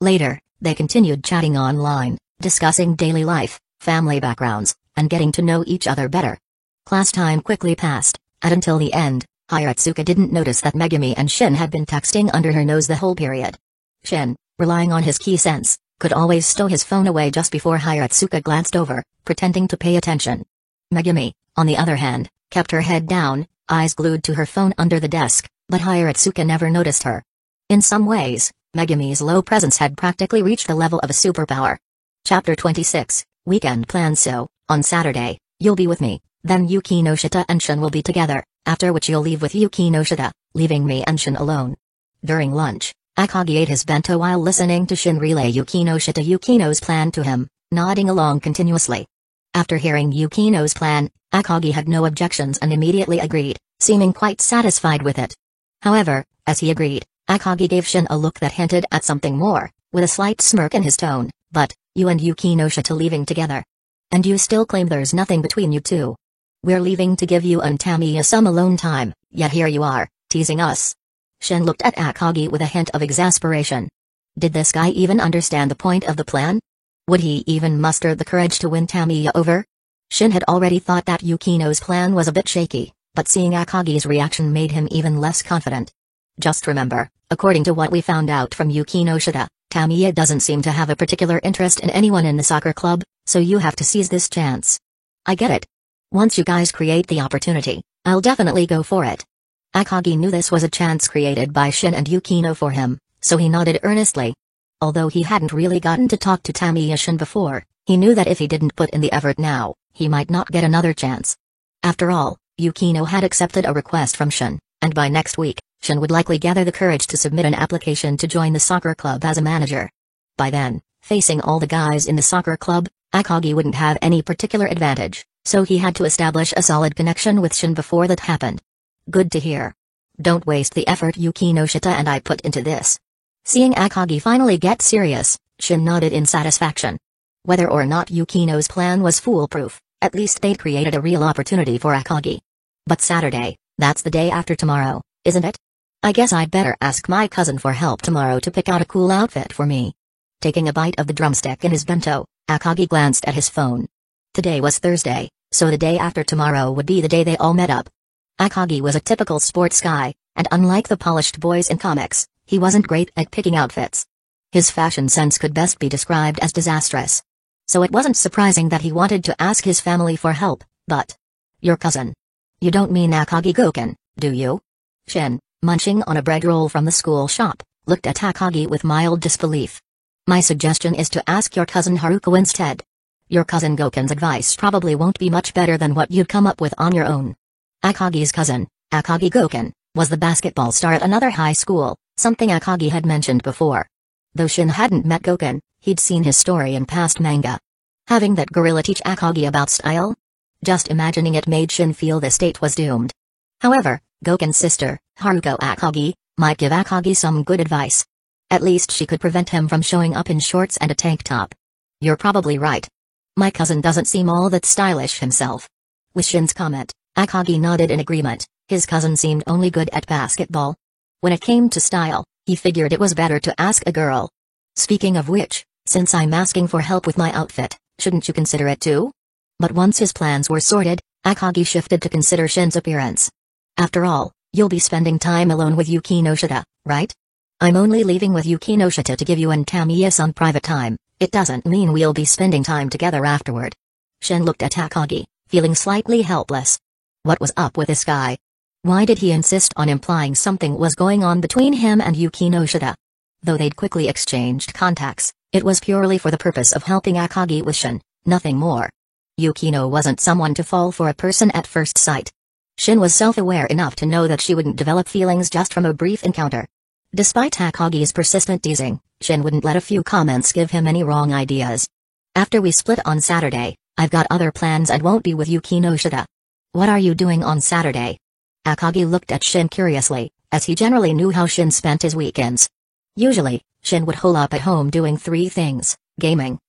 Later, they continued chatting online, discussing daily life, family backgrounds, and getting to know each other better. Class time quickly passed, and until the end, Hiratsuka didn't notice that Megumi and Shin had been texting under her nose the whole period. Shin, relying on his key sense, could always stow his phone away just before Hiratsuka glanced over, pretending to pay attention. Megumi, on the other hand, kept her head down, eyes glued to her phone under the desk, but Hiratsuka never noticed her. In some ways, Megumi's low presence had practically reached the level of a superpower. Chapter 26, Weekend Plans. So, on Saturday, you'll be with me, then Yuki no Shita and Shin will be together, after which you'll leave with Yuki no Shita, leaving me and Shin alone. During lunch, Akagi ate his bento while listening to Shin relay Yuki no Yukino's plan to him, nodding along continuously. After hearing Yukino's plan, Akagi had no objections and immediately agreed, seeming quite satisfied with it. However, as he agreed, Akagi gave Shin a look that hinted at something more, with a slight smirk in his tone. But, you and Yuki no Shita leaving together? And you still claim there's nothing between you two? We're leaving to give you and Tamiya some alone time, yet here you are, teasing us. Shin looked at Akagi with a hint of exasperation. Did this guy even understand the point of the plan? Would he even muster the courage to win Tamiya over? Shin had already thought that Yukino's plan was a bit shaky, but seeing Akagi's reaction made him even less confident. Just remember, according to what we found out from Yuki no Shita, Tamiya doesn't seem to have a particular interest in anyone in the soccer club, so you have to seize this chance. I get it. Once you guys create the opportunity, I'll definitely go for it. Akagi knew this was a chance created by Shin and Yukino for him, so he nodded earnestly. Although he hadn't really gotten to talk to Tamiya Shin before, he knew that if he didn't put in the effort now, he might not get another chance. After all, Yukino had accepted a request from Shin, and by next week, Shin would likely gather the courage to submit an application to join the soccer club as a manager. By then, facing all the guys in the soccer club, Akagi wouldn't have any particular advantage, so he had to establish a solid connection with Shin before that happened. Good to hear. Don't waste the effort Yuki no Shita and I put into this. Seeing Akagi finally get serious, Shin nodded in satisfaction. Whether or not Yukino's plan was foolproof, at least they'd created a real opportunity for Akagi. But Saturday, that's the day after tomorrow, isn't it? I guess I'd better ask my cousin for help tomorrow to pick out a cool outfit for me. Taking a bite of the drumstick in his bento, Akagi glanced at his phone. Today was Thursday, so the day after tomorrow would be the day they all met up. Akagi was a typical sports guy, and unlike the polished boys in comics, he wasn't great at picking outfits. His fashion sense could best be described as disastrous. So it wasn't surprising that he wanted to ask his family for help, but... Your cousin? You don't mean Akagi Goken, do you? Shin, munching on a bread roll from the school shop, looked at Akagi with mild disbelief. My suggestion is to ask your cousin Haruko instead. Your cousin Goken's advice probably won't be much better than what you'd come up with on your own. Akagi's cousin, Akagi Goken, was the basketball star at another high school, something Akagi had mentioned before. Though Shin hadn't met Goken, he'd seen his story in past manga. Having that gorilla teach Akagi about style? Just imagining it made Shin feel the state was doomed. However, Goken's sister, Haruko Akagi, might give Akagi some good advice. At least she could prevent him from showing up in shorts and a tank top. You're probably right. My cousin doesn't seem all that stylish himself. With Shin's comment, Akagi nodded in agreement. His cousin seemed only good at basketball. When it came to style, he figured it was better to ask a girl. Speaking of which, since I'm asking for help with my outfit, shouldn't you consider it too? But once his plans were sorted, Akagi shifted to consider Shin's appearance. After all, you'll be spending time alone with Yukino Shita, right? I'm only leaving with Yukino Shita to give you and Tamiya some private time. It doesn't mean we'll be spending time together afterward. Shin looked at Akagi, feeling slightly helpless. What was up with this guy? Why did he insist on implying something was going on between him and Yukino Shita? Though they'd quickly exchanged contacts, it was purely for the purpose of helping Akagi with Shin, nothing more. Yukino wasn't someone to fall for a person at first sight. Shin was self-aware enough to know that she wouldn't develop feelings just from a brief encounter. Despite Akagi's persistent teasing, Shin wouldn't let a few comments give him any wrong ideas. After we split on Saturday, I've got other plans and won't be with Yukino Shita. What are you doing on Saturday? Akagi looked at Shin curiously, as he generally knew how Shin spent his weekends. Usually, Shin would hole up at home doing three things: gaming,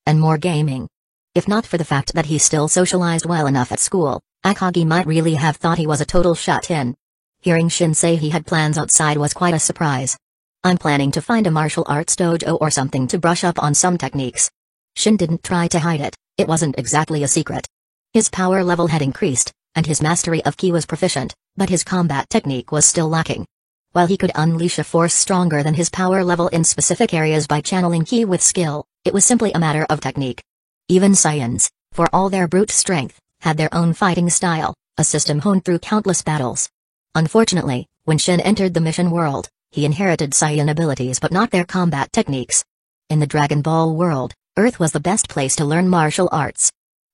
and more gaming. If not for the fact that he still socialized well enough at school, Akagi might really have thought he was a total shut-in. Hearing Shin say he had plans outside was quite a surprise. I'm planning to find a martial arts dojo or something to brush up on some techniques. Shin didn't try to hide it, it wasn't exactly a secret. His power level had increased, and his mastery of ki was proficient, but his combat technique was still lacking. While he could unleash a force stronger than his power level in specific areas by channeling ki with skill, it was simply a matter of technique. Even Saiyans, for all their brute strength, had their own fighting style, a system honed through countless battles. Unfortunately, when Shin entered the mission world, he inherited Saiyan abilities but not their combat techniques. In the Dragon Ball world, Earth was the best place to learn martial arts.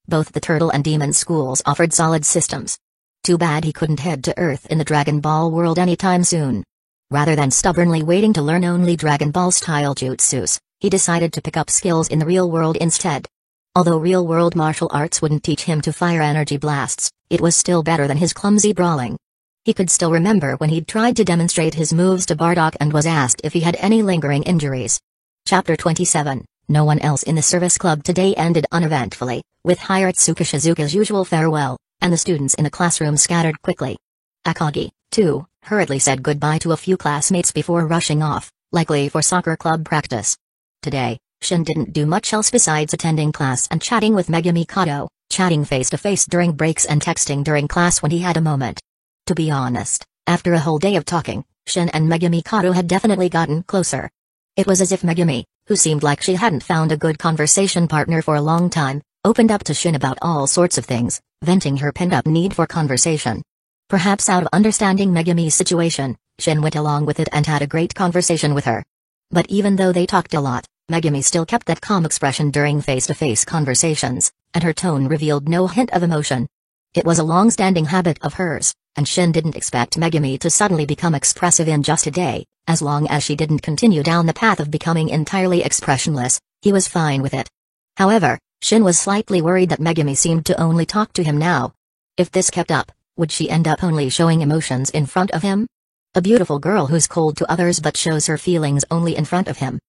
Both the Turtle and Demon schools offered solid systems. Too bad he couldn't head to Earth in the Dragon Ball world anytime soon. Rather than stubbornly waiting to learn only Dragon Ball-style jutsus, he decided to pick up skills in the real world instead. Although real-world martial arts wouldn't teach him to fire energy blasts, it was still better than his clumsy brawling. He could still remember when he'd tried to demonstrate his moves to Bardock and was asked if he had any lingering injuries. Chapter 27. No one else in the service club today ended uneventfully, with Hiratsuka Shizuka's usual farewell, and the students in the classroom scattered quickly. Akagi, too, hurriedly said goodbye to a few classmates before rushing off, likely for soccer club practice. Today, Shin didn't do much else besides attending class and chatting with Megumi Kato, chatting face-to-face during breaks and texting during class when he had a moment. To be honest, after a whole day of talking, Shin and Megumi Kato had definitely gotten closer. It was as if Megumi, who seemed like she hadn't found a good conversation partner for a long time, opened up to Shin about all sorts of things, venting her pent-up need for conversation. Perhaps out of understanding Megumi's situation, Shin went along with it and had a great conversation with her. But even though they talked a lot, Megumi still kept that calm expression during face-to-face conversations, and her tone revealed no hint of emotion. It was a long-standing habit of hers, and Shin didn't expect Megumi to suddenly become expressive in just a day. As long as she didn't continue down the path of becoming entirely expressionless, he was fine with it. However, Shin was slightly worried that Megumi seemed to only talk to him now. If this kept up, would she end up only showing emotions in front of him? A beautiful girl who's cold to others but shows her feelings only in front of him.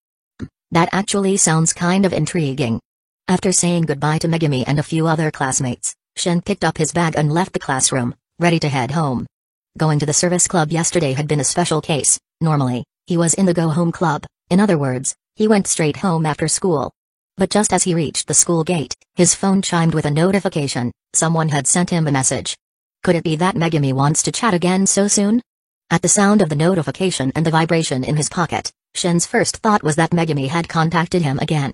That actually sounds kind of intriguing. After saying goodbye to Megumi and a few other classmates, Shin picked up his bag and left the classroom, ready to head home. Going to the service club yesterday had been a special case. Normally, he was in the go-home club, in other words, he went straight home after school. But just as he reached the school gate, his phone chimed with a notification. Someone had sent him a message. Could it be that Megumi wants to chat again so soon? At the sound of the notification and the vibration in his pocket, Shin's first thought was that Megumi had contacted him again.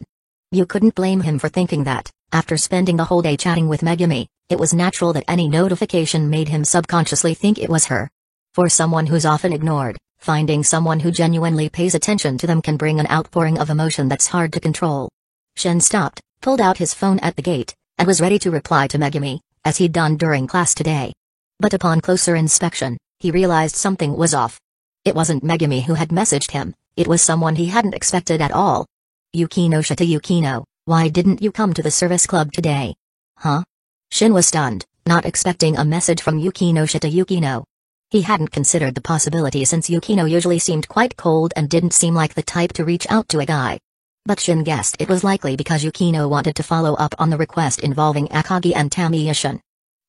You couldn't blame him for thinking that. After spending the whole day chatting with Megumi, it was natural that any notification made him subconsciously think it was her. For someone who's often ignored, finding someone who genuinely pays attention to them can bring an outpouring of emotion that's hard to control. Shin stopped, pulled out his phone at the gate, and was ready to reply to Megumi, as he'd done during class today. But upon closer inspection, he realized something was off. It wasn't Megumi who had messaged him, it was someone he hadn't expected at all. Yukino Shita. Yukino, why didn't you come to the service club today? Huh? Shin was stunned, not expecting a message from Yukino Shita. Yukino. He hadn't considered the possibility since Yukino usually seemed quite cold and didn't seem like the type to reach out to a guy. But Shin guessed it was likely because Yukino wanted to follow up on the request involving Akagi and Tamiya-shin.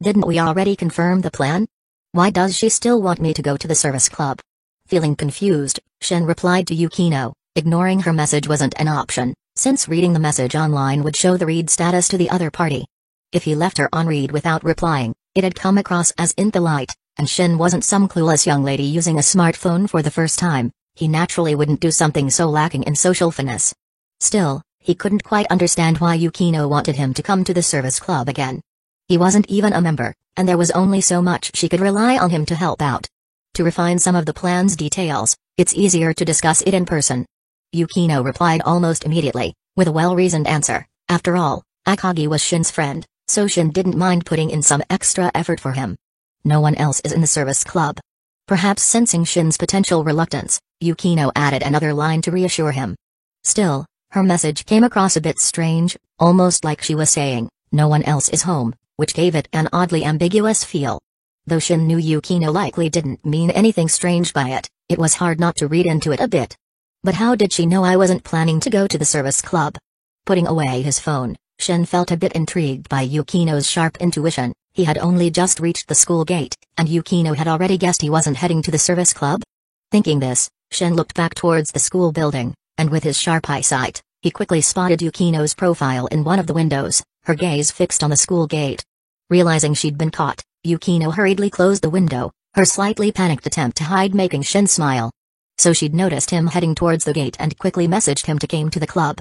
Didn't we already confirm the plan? Why does she still want me to go to the service club? Feeling confused, Shin replied to Yukino, ignoring her message wasn't an option, since reading the message online would show the read status to the other party. If he left her on read without replying, it had come across as impolite, and Shin wasn't some clueless young lady using a smartphone for the first time. He naturally wouldn't do something so lacking in social finesse. Still, he couldn't quite understand why Yukino wanted him to come to the service club again. He wasn't even a member, and there was only so much she could rely on him to help out. To refine some of the plan's details, it's easier to discuss it in person. Yukino replied almost immediately, with a well-reasoned answer. After all, Akagi was Shin's friend, so Shin didn't mind putting in some extra effort for him. No one else is in the service club. Perhaps sensing Shin's potential reluctance, Yukino added another line to reassure him. Still, her message came across a bit strange, almost like she was saying, "No one else is home," which gave it an oddly ambiguous feel. Though Shin knew Yukino likely didn't mean anything strange by it, it was hard not to read into it a bit. But how did she know I wasn't planning to go to the service club? Putting away his phone, Shin felt a bit intrigued by Yukino's sharp intuition. He had only just reached the school gate, and Yukino had already guessed he wasn't heading to the service club? Thinking this, Shin looked back towards the school building, and with his sharp eyesight, he quickly spotted Yukino's profile in one of the windows, her gaze fixed on the school gate. Realizing she'd been caught, Yukino hurriedly closed the window, her slightly panicked attempt to hide making Shin smile. So she'd noticed him heading towards the gate and quickly messaged him to come to the club.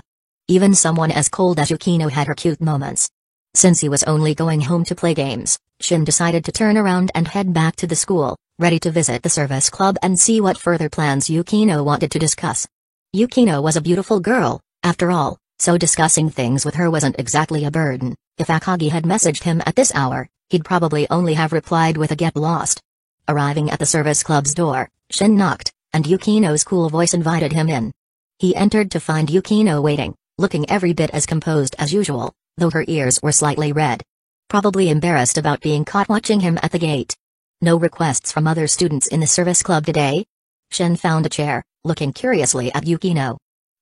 Even someone as cold as Yukino had her cute moments. Since he was only going home to play games, Shin decided to turn around and head back to the school, ready to visit the service club and see what further plans Yukino wanted to discuss. Yukino was a beautiful girl, after all, so discussing things with her wasn't exactly a burden. If Akagi had messaged him at this hour, he'd probably only have replied with a "get lost." Arriving at the service club's door, Shin knocked, and Yukino's cool voice invited him in. He entered to find Yukino waiting, looking every bit as composed as usual, though her ears were slightly red. Probably embarrassed about being caught watching him at the gate. No requests from other students in the service club today? Shin found a chair, looking curiously at Yukino.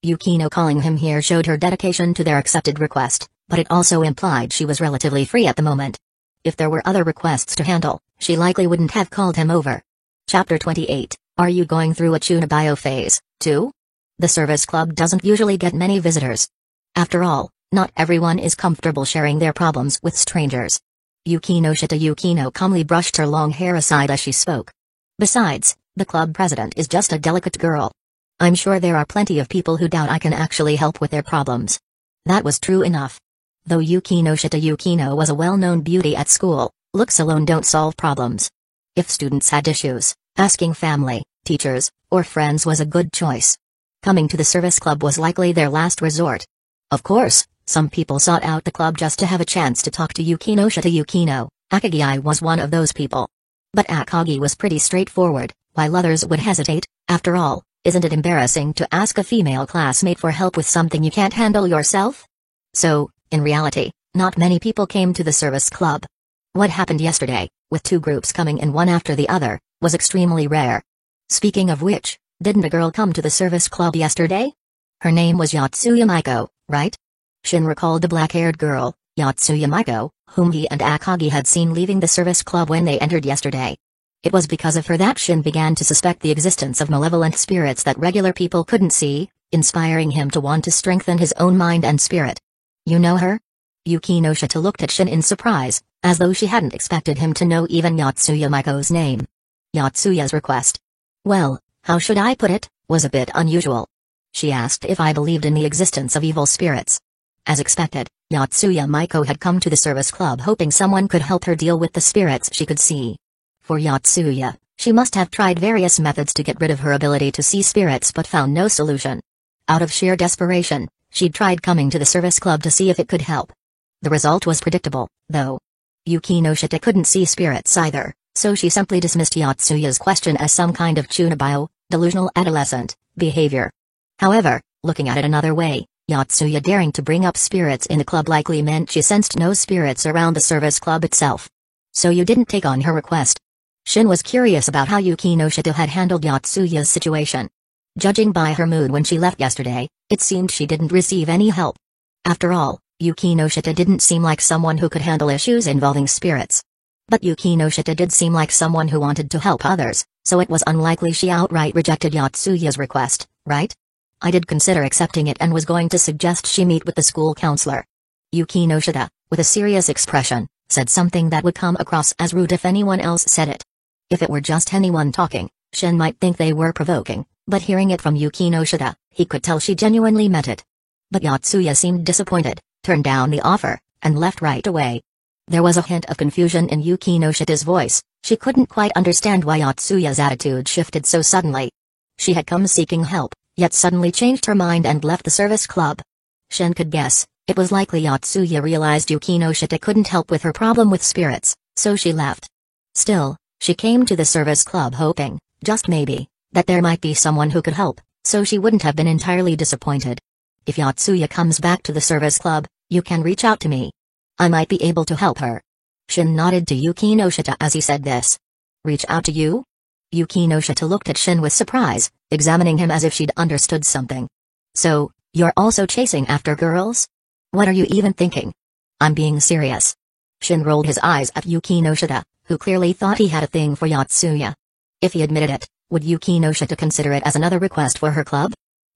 Yukino calling him here showed her dedication to their accepted request, but it also implied she was relatively free at the moment. If there were other requests to handle, she likely wouldn't have called him over. Chapter 28, Are you going through a Chunibyo phase, too? The service club doesn't usually get many visitors. After all, not everyone is comfortable sharing their problems with strangers. Yukino calmly brushed her long hair aside as she spoke. Besides, the club president is just a delicate girl. I'm sure there are plenty of people who doubt I can actually help with their problems. That was true enough. Though Yukino was a well-known beauty at school, looks alone don't solve problems. If students had issues, asking family, teachers, or friends was a good choice. Coming to the service club was likely their last resort. Of course, some people sought out the club just to have a chance to talk to Yukino. Akagi was one of those people. But Akagi was pretty straightforward, while others would hesitate. After all, isn't it embarrassing to ask a female classmate for help with something you can't handle yourself? So, in reality, not many people came to the service club. What happened yesterday, with two groups coming in one after the other, was extremely rare. Speaking of which, didn't a girl come to the service club yesterday? Her name was Yotsuya Miko, right? Shin recalled the black-haired girl, Yotsuya Miko, whom he and Akagi had seen leaving the service club when they entered yesterday. It was because of her that Shin began to suspect the existence of malevolent spirits that regular people couldn't see, inspiring him to want to strengthen his own mind and spirit. You know her? Yukino looked at Shin in surprise, as though she hadn't expected him to know even Yotsuya Miko's name. Yotsuya's request. Well, how should I put it, was a bit unusual. She asked if I believed in the existence of evil spirits. As expected, Yotsuya Miko had come to the service club hoping someone could help her deal with the spirits she could see. For Yotsuya, she must have tried various methods to get rid of her ability to see spirits but found no solution. Out of sheer desperation, she'd tried coming to the service club to see if it could help. The result was predictable, though. Yukino couldn't see spirits either, so she simply dismissed Yotsuya's question as some kind of Chunibyo, delusional adolescent, behavior. However, looking at it another way, Yotsuya daring to bring up spirits in the club likely meant she sensed no spirits around the service club itself. So you didn't take on her request? Shin was curious about how Yukino had handled Yotsuya's situation. Judging by her mood when she left yesterday, it seemed she didn't receive any help. After all, Yuki no Shita didn't seem like someone who could handle issues involving spirits. But Yuki no Shita did seem like someone who wanted to help others, so it was unlikely she outright rejected Yotsuya's request, right? I did consider accepting it and was going to suggest she meet with the school counselor. Yuki no Shita, with a serious expression, said something that would come across as rude if anyone else said it. If it were just anyone talking, Shin might think they were provoking, but hearing it from Yuki no Shita, he could tell she genuinely meant it. But Yotsuya seemed disappointed, turned down the offer, and left right away. There was a hint of confusion in Yuki no Shita's voice. She couldn't quite understand why Yotsuya's attitude shifted so suddenly. She had come seeking help, yet suddenly changed her mind and left the service club. Shin could guess, it was likely Yotsuya realized Yuki no Shita couldn't help with her problem with spirits, so she left. Still, she came to the service club hoping, just maybe, that there might be someone who could help, so she wouldn't have been entirely disappointed. If Yotsuya comes back to the service club, you can reach out to me. I might be able to help her. Shin nodded to Yuki no Shita as he said this. Reach out to you? Yuki no Shita looked at Shin with surprise, examining him as if she'd understood something. So, you're also chasing after girls? What are you even thinking? I'm being serious. Shin rolled his eyes at Yuki no Shita, who clearly thought he had a thing for Yotsuya. If he admitted it, would Yuki no Shita consider it as another request for her club?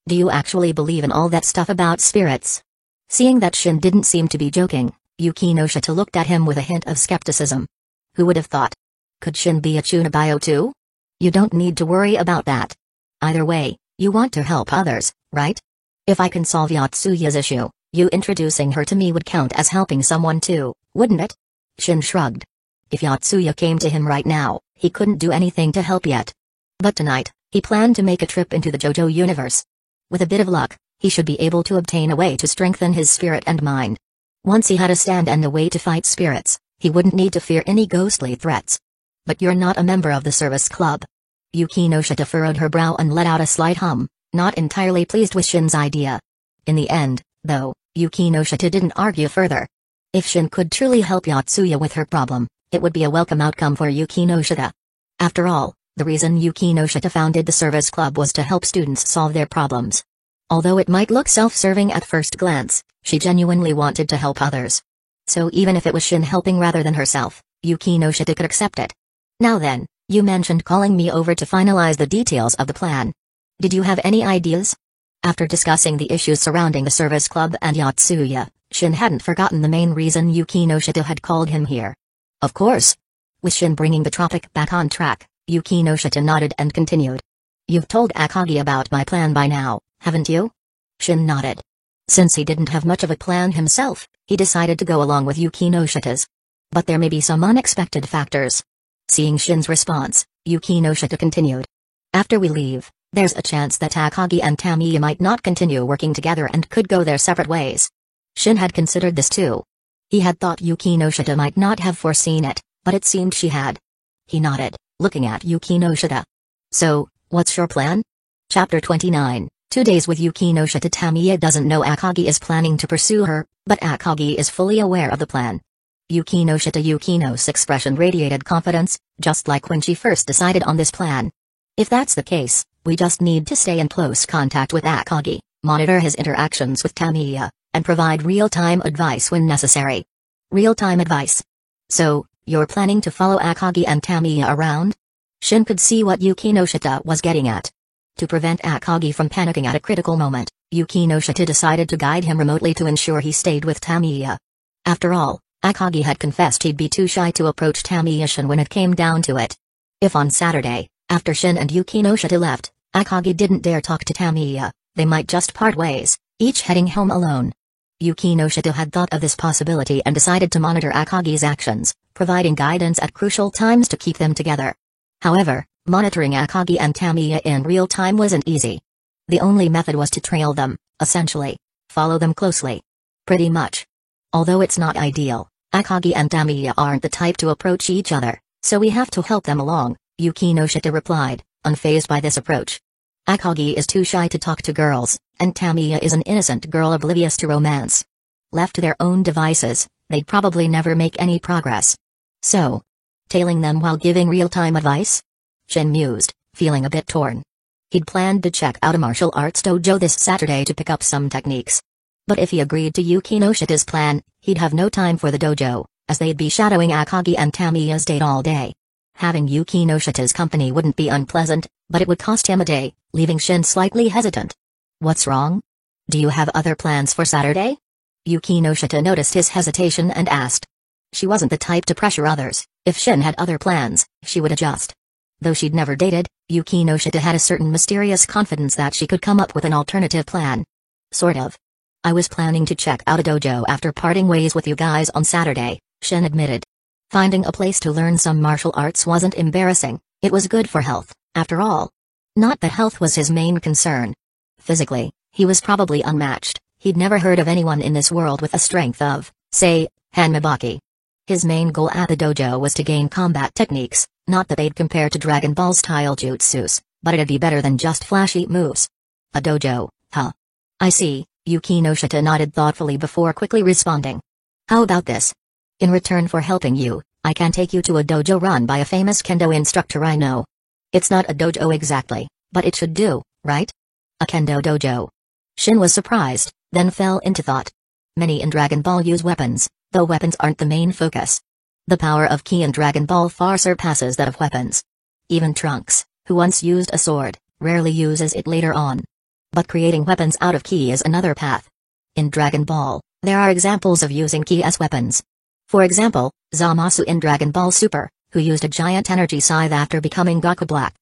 Do you actually believe in all that stuff about spirits? Seeing that Shin didn't seem to be joking, Yuki no Shita looked at him with a hint of skepticism. Who would have thought? Could Shin be a Chunibyo too? You don't need to worry about that. Either way, you want to help others, right? If I can solve Yotsuya's issue, you introducing her to me would count as helping someone too, wouldn't it? Shin shrugged. If Yotsuya came to him right now, he couldn't do anything to help yet. But tonight, he planned to make a trip into the JoJo universe. With a bit of luck, he should be able to obtain a way to strengthen his spirit and mind. Once he had a stand and a way to fight spirits, he wouldn't need to fear any ghostly threats. But you're not a member of the service club. Yuki no Shita furrowed her brow and let out a slight hum, not entirely pleased with Shin's idea. In the end, though, Yuki no Shita didn't argue further. If Shin could truly help Yotsuya with her problem, it would be a welcome outcome for Yuki no Shita. After all, the reason Yuki no Shita founded the service club was to help students solve their problems. Although it might look self-serving at first glance, she genuinely wanted to help others. So even if it was Shin helping rather than herself, Yuki no Shita could accept it. Now then, you mentioned calling me over to finalize the details of the plan. Did you have any ideas? After discussing the issues surrounding the service club and Yotsuya, Shin hadn't forgotten the main reason Yuki no Shita had called him here. Of course. With Shin bringing the topic back on track, Yuki no Shita nodded and continued. You've told Akagi about my plan by now, haven't you? Shin nodded. Since he didn't have much of a plan himself, he decided to go along with Yuki no Shita's. But there may be some unexpected factors. Seeing Shin's response, Yuki no Shita continued. After we leave, there's a chance that Akagi and Tamiya might not continue working together and could go their separate ways. Shin had considered this too. He had thought Yuki no Shita might not have foreseen it, but it seemed she had. He nodded, looking at Yuki no Shita. So, what's your plan? Chapter 29, 2 days with Yuki no Shita. Tamiya doesn't know Akagi is planning to pursue her, but Akagi is fully aware of the plan. Yuki no Shita's expression radiated confidence, just like when she first decided on this plan. If that's the case, we just need to stay in close contact with Akagi, monitor his interactions with Tamiya, and provide real-time advice when necessary. Real-time advice. So, you're planning to follow Akagi and Tamiya around? Shin could see what Yuki no Shita was getting at. To prevent Akagi from panicking at a critical moment, Yuki no Shita decided to guide him remotely to ensure he stayed with Tamiya. After all, Akagi had confessed he'd be too shy to approach Tamiya Shin when it came down to it. If on Saturday, after Shin and Yuki no Shita left, Akagi didn't dare talk to Tamiya, they might just part ways, each heading home alone. Yuki no Shita had thought of this possibility and decided to monitor Akagi's actions, providing guidance at crucial times to keep them together. However, monitoring Akagi and Tamiya in real time wasn't easy. The only method was to trail them, essentially. Follow them closely. Pretty much. Although it's not ideal, Akagi and Tamiya aren't the type to approach each other, so we have to help them along, Yuki no Shita replied, unfazed by this approach. Akagi is too shy to talk to girls, and Tamiya is an innocent girl oblivious to romance. Left to their own devices, they'd probably never make any progress. So, tailing them while giving real-time advice? Shin mused, feeling a bit torn. He'd planned to check out a martial arts dojo this Saturday to pick up some techniques. But if he agreed to Yuki Noshita's plan, he'd have no time for the dojo, as they'd be shadowing Akagi and Tamiya's date all day. Having Yuki Noshita's company wouldn't be unpleasant, but it would cost him a day, leaving Shin slightly hesitant. What's wrong? Do you have other plans for Saturday? Yuki Noshita noticed his hesitation and asked. She wasn't the type to pressure others. If Shin had other plans, she would adjust. Though she'd never dated, Yuki Noshita had a certain mysterious confidence that she could come up with an alternative plan. Sort of. I was planning to check out a dojo after parting ways with you guys on Saturday, Shin admitted. Finding a place to learn some martial arts wasn't embarrassing, it was good for health, after all. Not that health was his main concern. Physically, he was probably unmatched. He'd never heard of anyone in this world with a strength of, say, Hanmibaki. His main goal at the dojo was to gain combat techniques, not that they'd compare to Dragon Ball-style jutsus, but it'd be better than just flashy moves. A dojo, huh? I see, Yuki Noshita nodded thoughtfully before quickly responding. How about this? In return for helping you, I can take you to a dojo run by a famous kendo instructor I know. It's not a dojo exactly, but it should do, right? A kendo dojo. Shin was surprised, then fell into thought. Many in Dragon Ball use weapons, though weapons aren't the main focus. The power of ki in Dragon Ball far surpasses that of weapons. Even Trunks, who once used a sword, rarely uses it later on. But creating weapons out of ki is another path. In Dragon Ball, there are examples of using ki as weapons. For example, Zamasu in Dragon Ball Super, who used a giant energy scythe after becoming Goku Black.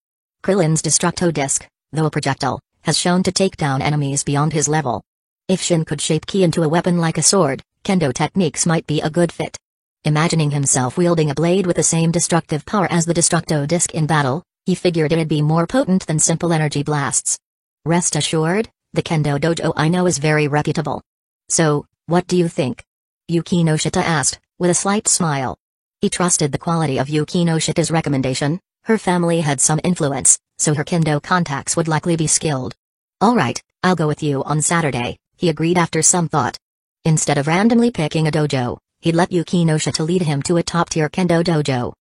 Krillin's Destructo Disc, though a projectile, has shown to take down enemies beyond his level. If Shin could shape ki into a weapon like a sword, kendo techniques might be a good fit. Imagining himself wielding a blade with the same destructive power as the Destructo Disc in battle, he figured it'd be more potent than simple energy blasts. Rest assured, the kendo dojo I know is very reputable. So, what do you think? Yuki Noshita asked, with a slight smile. He trusted the quality of Yuki Noshita's recommendation. Her family had some influence, so her kendo contacts would likely be skilled. All right, I'll go with you on Saturday, he agreed after some thought. Instead of randomly picking a dojo, he'd let Yuki Noshita lead him to a top-tier kendo dojo.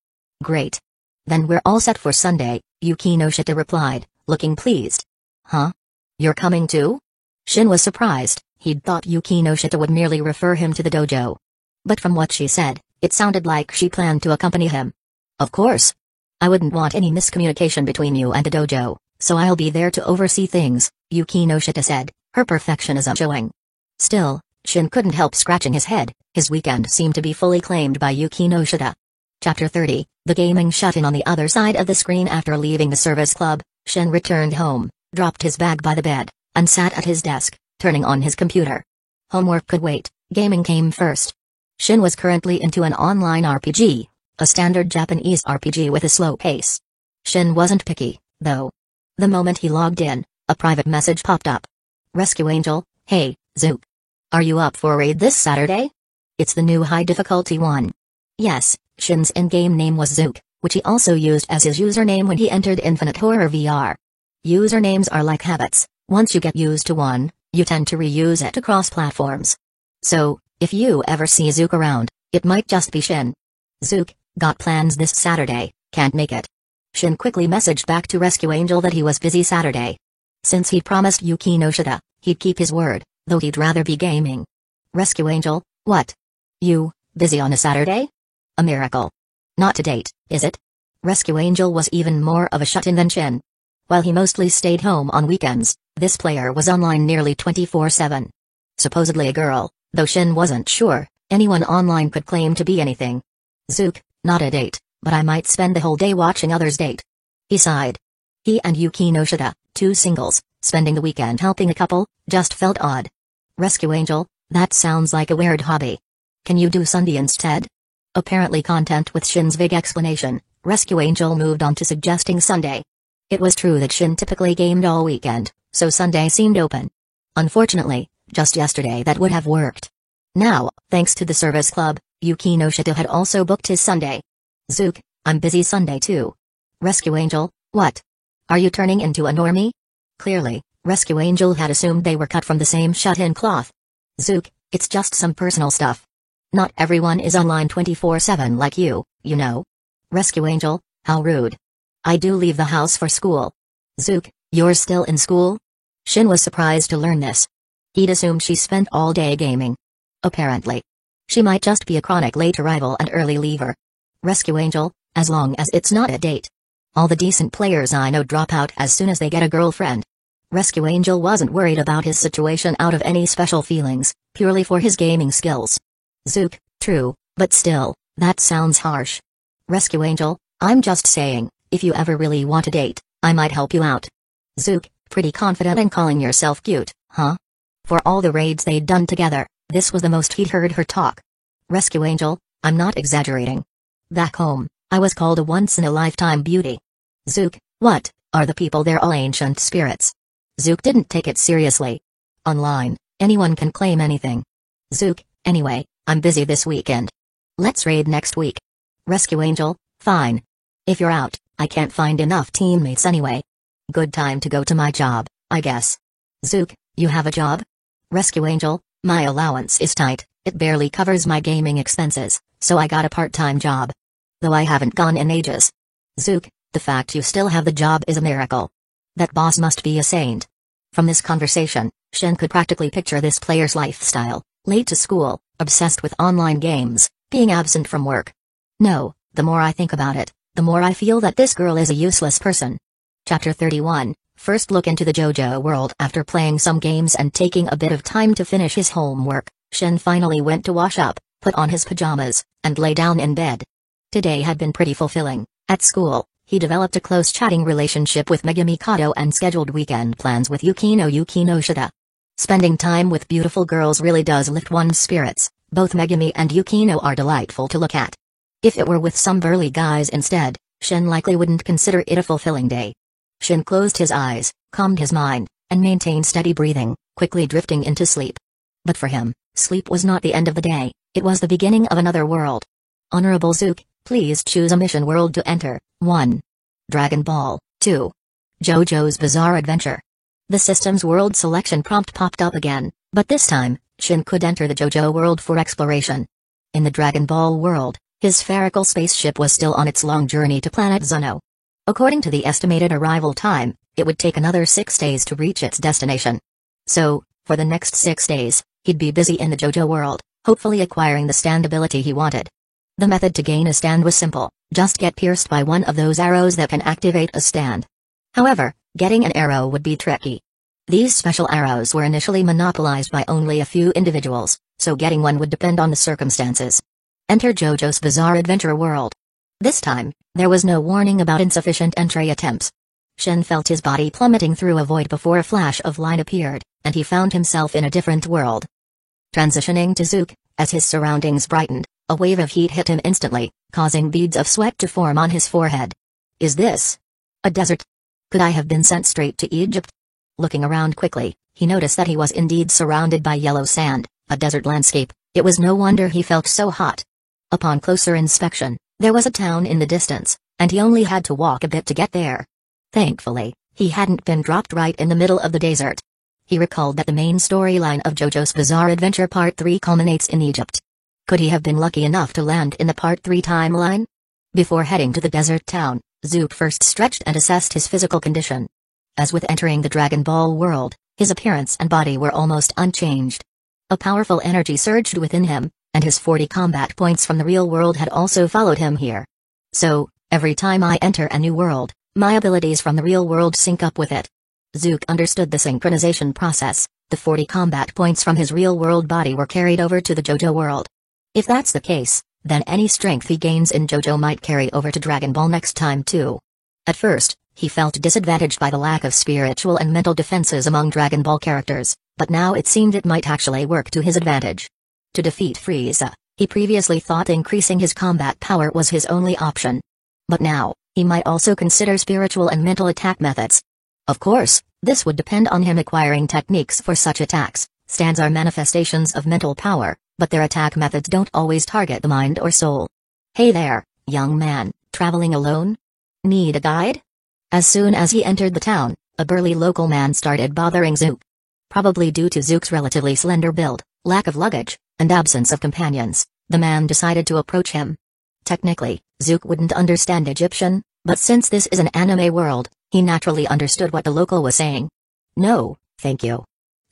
Great. Then we're all set for Sunday, Yuki Noshita replied, looking pleased. Huh? You're coming too? Shin was surprised. He'd thought Yuki Noshita would merely refer him to the dojo. But from what she said, it sounded like she planned to accompany him. Of course. I wouldn't want any miscommunication between you and the dojo, so I'll be there to oversee things, Yuki Noshita said, her perfectionism showing. Still, Shin couldn't help scratching his head. His weekend seemed to be fully claimed by Yuki Noshita. Chapter 30, The gaming shut-in. On the other side of the screen. After leaving the service club, Shin returned home, dropped his bag by the bed, and sat at his desk, turning on his computer. Homework could wait, gaming came first. Shin was currently into an online RPG, a standard Japanese RPG with a slow pace. Shin wasn't picky, though. The moment he logged in, a private message popped up. Rescue Angel, hey, Zook. Are you up for a raid this Saturday? It's the new high difficulty one. Yes, Shin's in-game name was Zook, which he also used as his username when he entered Infinite Horror VR. Usernames are like habits, once you get used to one, you tend to reuse it across platforms. So, if you ever see Zook around, it might just be Shin. Zook, got plans this Saturday, can't make it. Shin quickly messaged back to Rescue Angel that he was busy Saturday. Since he'd promised Yuki Noshita, he'd keep his word, though he'd rather be gaming. Rescue Angel, what? You, busy on a Saturday? A miracle. Not to date, is it? Rescue Angel was even more of a shut-in than Shin. While he mostly stayed home on weekends, this player was online nearly 24/7. Supposedly a girl, though Shin wasn't sure, anyone online could claim to be anything. Zook, not a date, but I might spend the whole day watching others date. He sighed. He and Yuki Noshita, two singles, spending the weekend helping a couple, just felt odd. Rescue Angel, that sounds like a weird hobby. Can you do Sunday instead? Apparently content with Shin's vague explanation, Rescue Angel moved on to suggesting Sunday. It was true that Shin typically gamed all weekend, so Sunday seemed open. Unfortunately, just yesterday that would have worked. Now, thanks to the service club, Yuki Noshita had also booked his Sunday. Zook, I'm busy Sunday too. Rescue Angel, what? Are you turning into a normie? Clearly, Rescue Angel had assumed they were cut from the same shut-in cloth. Zook, it's just some personal stuff. Not everyone is online 24/7 like you know. Rescue Angel, how rude. I do leave the house for school. Zook, you're still in school? Shin was surprised to learn this. He'd assumed she spent all day gaming. Apparently. She might just be a chronic late arrival and early leaver. Rescue Angel, as long as it's not a date. All the decent players I know drop out as soon as they get a girlfriend. Rescue Angel wasn't worried about his situation out of any special feelings, purely for his gaming skills. Zook, true, but still, that sounds harsh. Rescue Angel, I'm just saying, if you ever really want a date, I might help you out. Zook, pretty confident in calling yourself cute, huh? For all the raids they'd done together, this was the most he'd heard her talk. Rescue Angel, I'm not exaggerating. Back home, I was called a once-in-a-lifetime beauty. Zook, what, are the people there all ancient spirits? Zook didn't take it seriously. Online, anyone can claim anything. Zook, anyway, I'm busy this weekend. Let's raid next week. Rescue Angel, fine. If you're out, I can't find enough teammates anyway. Good time to go to my job, I guess. Zook, you have a job? Rescue Angel, my allowance is tight, it barely covers my gaming expenses, so I got a part-time job. Though I haven't gone in ages. Zook, the fact you still have the job is a miracle. That boss must be a saint. From this conversation, Shin could practically picture this player's lifestyle, late to school, obsessed with online games, being absent from work. No, the more I think about it, the more I feel that this girl is a useless person. Chapter 31, First look into the JoJo world. After playing some games and taking a bit of time to finish his homework, Shin finally went to wash up, put on his pajamas, and lay down in bed. Today had been pretty fulfilling. At school, he developed a close chatting relationship with Megumi Kato and scheduled weekend plans with Yukino Shida. Spending time with beautiful girls really does lift one's spirits. Both Megumi and Yukino are delightful to look at. If it were with some burly guys instead, Shin likely wouldn't consider it a fulfilling day. Shin closed his eyes, calmed his mind, and maintained steady breathing, quickly drifting into sleep. But for him, sleep was not the end of the day, it was the beginning of another world. Honorable Zook, please choose a mission world to enter. 1. Dragon Ball. 2. JoJo's Bizarre Adventure. The system's world selection prompt popped up again, but this time, Shin could enter the JoJo world for exploration. In the Dragon Ball world, his spherical spaceship was still on its long journey to planet Zuno. According to the estimated arrival time, it would take another 6 days to reach its destination. So, for the next 6 days, he'd be busy in the JoJo world, hopefully acquiring the stand ability he wanted. The method to gain a stand was simple, just get pierced by one of those arrows that can activate a stand. However, getting an arrow would be tricky. These special arrows were initially monopolized by only a few individuals, so getting one would depend on the circumstances. Enter JoJo's Bizarre Adventure world. This time, there was no warning about insufficient entry attempts. Shin felt his body plummeting through a void before a flash of light appeared, and he found himself in a different world. Transitioning to Zook, as his surroundings brightened, a wave of heat hit him instantly, causing beads of sweat to form on his forehead. Is this a desert? Could I have been sent straight to Egypt? Looking around quickly, he noticed that he was indeed surrounded by yellow sand, a desert landscape. It was no wonder he felt so hot. Upon closer inspection, there was a town in the distance, and he only had to walk a bit to get there. Thankfully, he hadn't been dropped right in the middle of the desert. He recalled that the main storyline of JoJo's Bizarre Adventure Part 3 culminates in Egypt. Could he have been lucky enough to land in the Part 3 timeline? Before heading to the desert town, Zook first stretched and assessed his physical condition. As with entering the Dragon Ball world, his appearance and body were almost unchanged. A powerful energy surged within him, and his 40 combat points from the real world had also followed him here. So, every time I enter a new world, my abilities from the real world sync up with it. Zook understood the synchronization process. The 40 combat points from his real world body were carried over to the JoJo world. If that's the case, then any strength he gains in JoJo might carry over to Dragon Ball next time too. At first, he felt disadvantaged by the lack of spiritual and mental defenses among Dragon Ball characters, but now it seemed it might actually work to his advantage. To defeat Frieza, he previously thought increasing his combat power was his only option. But now, he might also consider spiritual and mental attack methods. Of course, this would depend on him acquiring techniques for such attacks. Stands are manifestations of mental power, but their attack methods don't always target the mind or soul. Hey there, young man, traveling alone? Need a guide? As soon as he entered the town, a burly local man started bothering Zook. Probably due to Zook's relatively slender build, lack of luggage, and absence of companions, the man decided to approach him. Technically, Zook wouldn't understand Egyptian, but since this is an anime world, He naturally understood what the local was saying. No, thank you.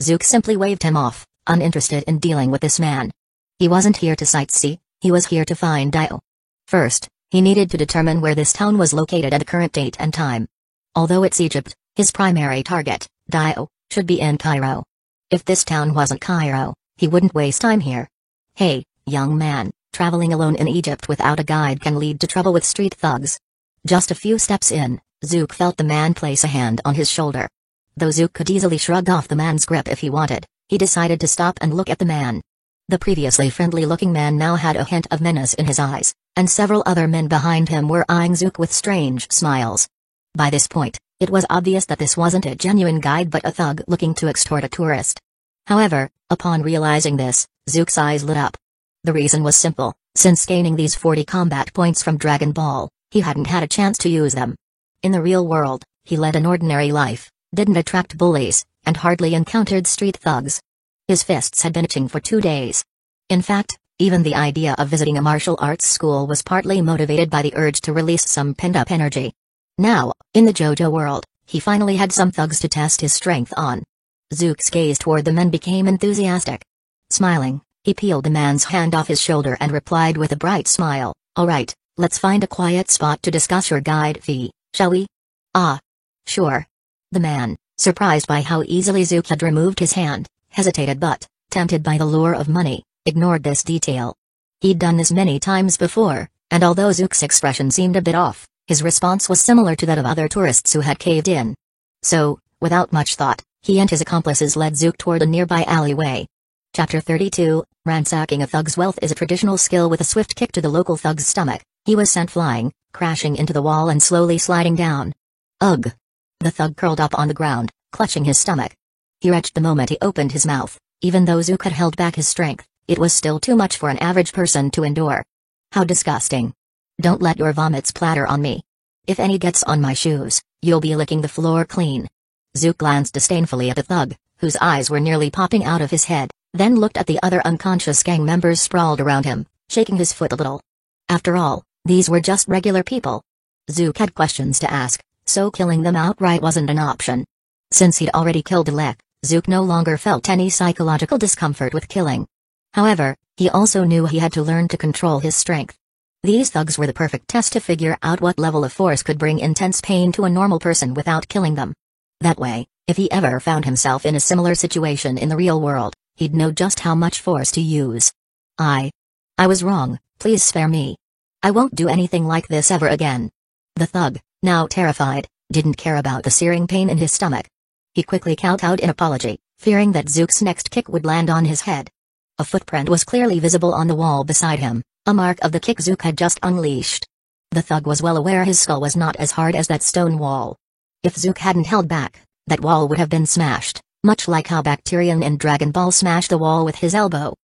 Zook simply waved him off, uninterested in dealing with this man. He wasn't here to sightsee, he was here to find Dio. First, he needed to determine where this town was located at the current date and time. Although it's Egypt, his primary target, Dio, should be in Cairo. If this town wasn't Cairo, he wouldn't waste time here. Hey, young man, traveling alone in Egypt without a guide can lead to trouble with street thugs. Just a few steps in, Zook felt the man place a hand on his shoulder. Though Zook could easily shrug off the man's grip if he wanted, he decided to stop and look at the man. The previously friendly-looking man now had a hint of menace in his eyes, and several other men behind him were eyeing Zook with strange smiles. By this point, it was obvious that this wasn't a genuine guide but a thug looking to extort a tourist. However, upon realizing this, Zook's eyes lit up. The reason was simple: since gaining these 40 combat points from Dragon Ball, he hadn't had a chance to use them. In the real world, he led an ordinary life, didn't attract bullies, and hardly encountered street thugs. His fists had been itching for 2 days. In fact, even the idea of visiting a martial arts school was partly motivated by the urge to release some pent-up energy. Now, in the JoJo world, he finally had some thugs to test his strength on. Zook's gaze toward the men became enthusiastic. Smiling, he peeled the man's hand off his shoulder and replied with a bright smile, "Alright, let's find a quiet spot to discuss your guide fee, shall we?" "Ah. Sure." The man, surprised by how easily Zook had removed his hand, hesitated but, tempted by the lure of money, ignored this detail. He'd done this many times before, and although Zook's expression seemed a bit off, his response was similar to that of other tourists who had caved in. So, without much thought, he and his accomplices led Zook toward a nearby alleyway. Chapter 32, Ransacking a thug's wealth is a traditional skill with a swift kick to the local thug's stomach. He was sent flying, crashing into the wall and slowly sliding down. Ugh! The thug curled up on the ground, clutching his stomach. He retched the moment he opened his mouth. Even though Zook had held back his strength, it was still too much for an average person to endure. How disgusting. Don't let your vomit splatter on me. If any gets on my shoes, you'll be licking the floor clean. Zook glanced disdainfully at the thug, whose eyes were nearly popping out of his head, then looked at the other unconscious gang members sprawled around him, shaking his foot a little. After all, these were just regular people. Zook had questions to ask, so killing them outright wasn't an option. Since he'd already killed Lek, Zook no longer felt any psychological discomfort with killing. However, he also knew he had to learn to control his strength. These thugs were the perfect test to figure out what level of force could bring intense pain to a normal person without killing them. That way, if he ever found himself in a similar situation in the real world, he'd know just how much force to use. I was wrong, please spare me. I won't do anything like this ever again. The thug, now terrified, didn't care about the searing pain in his stomach. He quickly kowtowed in apology, fearing that Zook's next kick would land on his head. A footprint was clearly visible on the wall beside him, a mark of the kick Zook had just unleashed. The thug was well aware his skull was not as hard as that stone wall. If Zook hadn't held back, that wall would have been smashed, much like how Bacterian in Dragon Ball smashed the wall with his elbow.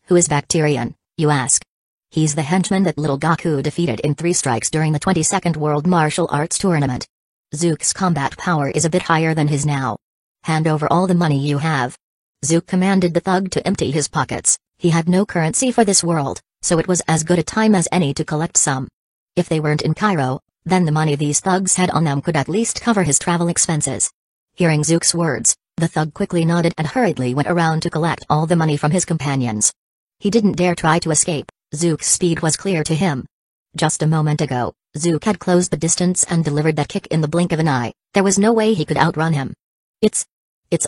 Who is Bacterian, you ask? He's the henchman that little Goku defeated in 3 strikes during the 22nd World Martial Arts Tournament. Zook's combat power is a bit higher than his now. Hand over all the money you have. Zook commanded the thug to empty his pockets. He had no currency for this world, so it was as good a time as any to collect some. If they weren't in Cairo, then the money these thugs had on them could at least cover his travel expenses. Hearing Zook's words, the thug quickly nodded and hurriedly went around to collect all the money from his companions. He didn't dare try to escape. Zook's speed was clear to him. Just a moment ago, Zook had closed the distance and delivered that kick in the blink of an eye. There was no way he could outrun him. It's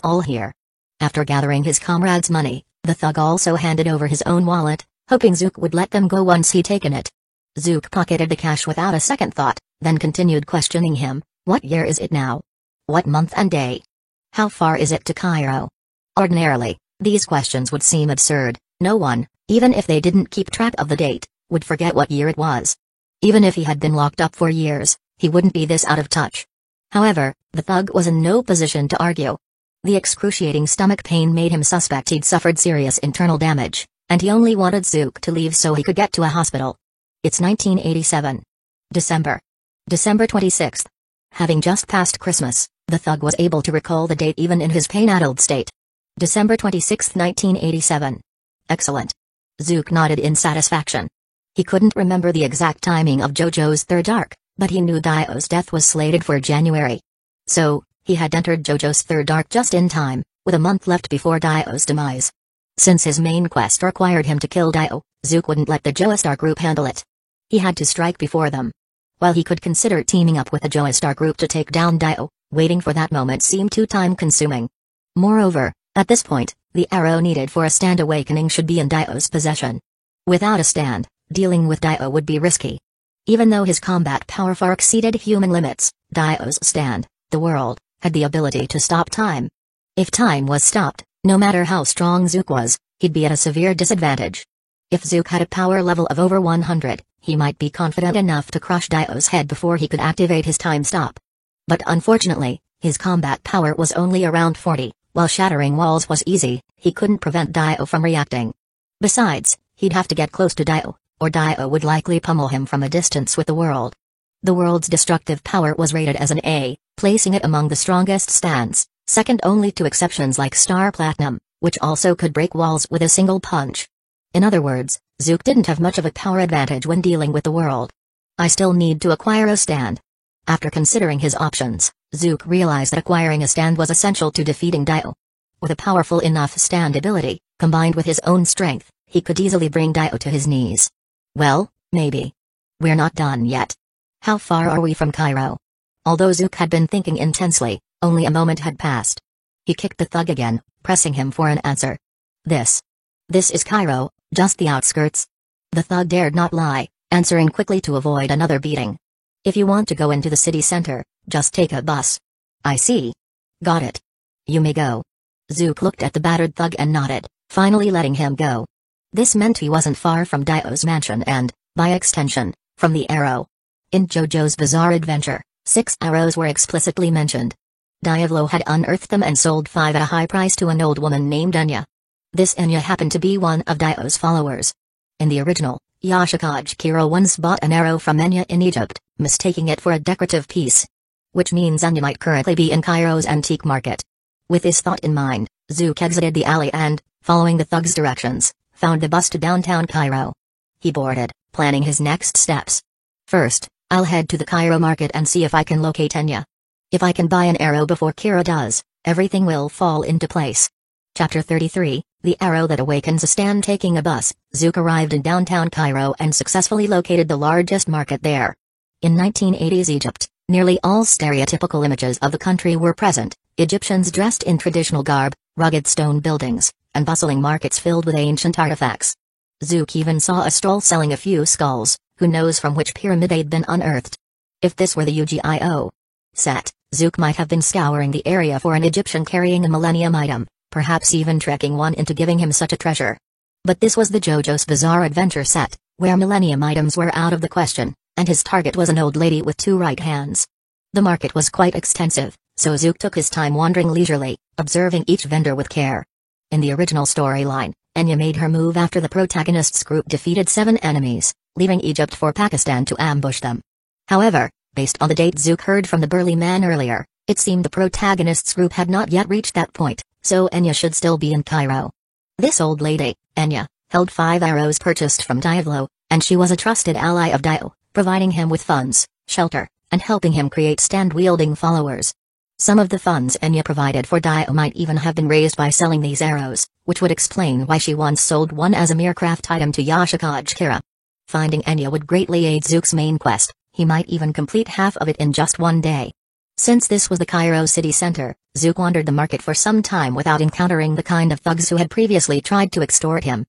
all here. After gathering his comrades' money, the thug also handed over his own wallet, hoping Zook would let them go once he'd taken it. Zook pocketed the cash without a second thought, then continued questioning him. What year is it now? What month and day? How far is it to Cairo? Ordinarily, these questions would seem absurd. No one, even if they didn't keep track of the date, would forget what year it was. Even if he had been locked up for years, he wouldn't be this out of touch. However, the thug was in no position to argue. The excruciating stomach pain made him suspect he'd suffered serious internal damage, and he only wanted Zook to leave so he could get to a hospital. It's 1987. December 26th. Having just passed Christmas, the thug was able to recall the date even in his pain-addled state. December 26, 1987. Excellent. Zook nodded in satisfaction. He couldn't remember the exact timing of JoJo's third arc, but he knew Dio's death was slated for January. So, he had entered JoJo's third arc just in time, with a month left before Dio's demise. Since his main quest required him to kill Dio, Zook wouldn't let the Joestar group handle it. He had to strike before them. While he could consider teaming up with the Joestar group to take down Dio, waiting for that moment seemed too time-consuming. Moreover, at this point, the arrow needed for a stand awakening should be in Dio's possession. Without a stand, dealing with Dio would be risky. Even though his combat power far exceeded human limits, Dio's stand, the world, had the ability to stop time. If time was stopped, no matter how strong Zook was, he'd be at a severe disadvantage. If Zook had a power level of over 100, he might be confident enough to crush Dio's head before he could activate his time stop. But unfortunately, his combat power was only around 40, while shattering walls was easy, he couldn't prevent Dio from reacting. Besides, he'd have to get close to Dio, or Dio would likely pummel him from a distance with the world. The world's destructive power was rated as an A, placing it among the strongest stands, second only to exceptions like Star Platinum, which also could break walls with a single punch. In other words, Zook didn't have much of a power advantage when dealing with the world. I still need to acquire a stand. After considering his options, Zook realized that acquiring a stand was essential to defeating Dio. With a powerful enough stand ability, combined with his own strength, he could easily bring Dio to his knees. Well, maybe. We're not done yet. How far are we from Cairo? Although Zook had been thinking intensely, only a moment had passed. He kicked the thug again, pressing him for an answer. This is Cairo, just the outskirts. The thug dared not lie, answering quickly to avoid another beating. If you want to go into the city center, just take a bus. I see. Got it. You may go. Zook looked at the battered thug and nodded, finally letting him go. This meant he wasn't far from Dio's mansion and, by extension, from the arrow. In JoJo's Bizarre Adventure, 6 arrows were explicitly mentioned. Diavolo had unearthed them and sold 5 at a high price to an old woman named Enya. This Enya happened to be one of Dio's followers. In the original, Yashikage Kiro once bought an arrow from Enya in Egypt, mistaking it for a decorative piece. Which means Enya might currently be in Cairo's antique market. With this thought in mind, Zook exited the alley and, following the thug's directions, found the bus to downtown Cairo. He boarded, planning his next steps. First, I'll head to the Cairo market and see if I can locate Enya. If I can buy an arrow before Kira does, everything will fall into place. Chapter 33, The Arrow That Awakens. A stand. Taking a bus, Zook arrived in downtown Cairo and successfully located the largest market there. In 1980s Egypt, nearly all stereotypical images of the country were present, Egyptians dressed in traditional garb, rugged stone buildings, and bustling markets filled with ancient artifacts. Zook even saw a stall selling a few skulls, who knows from which pyramid they'd been unearthed. If this were the UGIO set, Zook might have been scouring the area for an Egyptian carrying a millennium item, perhaps even trekking one into giving him such a treasure. But this was the JoJo's Bizarre Adventure set, where millennium items were out of the question, and his target was an old lady with 2 right hands. The market was quite extensive, so Zook took his time wandering leisurely, observing each vendor with care. In the original storyline, Enya made her move after the protagonist's group defeated 7 enemies, leaving Egypt for Pakistan to ambush them. However, based on the date Zook heard from the burly man earlier, it seemed the protagonist's group had not yet reached that point, so Enya should still be in Cairo. This old lady, Enya, held 5 arrows purchased from Diavolo, and she was a trusted ally of Dio, providing him with funds, shelter, and helping him create stand-wielding followers. Some of the funds Enya provided for Dio might even have been raised by selling these arrows, which would explain why she once sold one as a mere craft item to Yashikage Kira. Finding Enya would greatly aid Zook's main quest, he might even complete half of it in just one day. Since this was the Cairo city center, Zook wandered the market for some time without encountering the kind of thugs who had previously tried to extort him.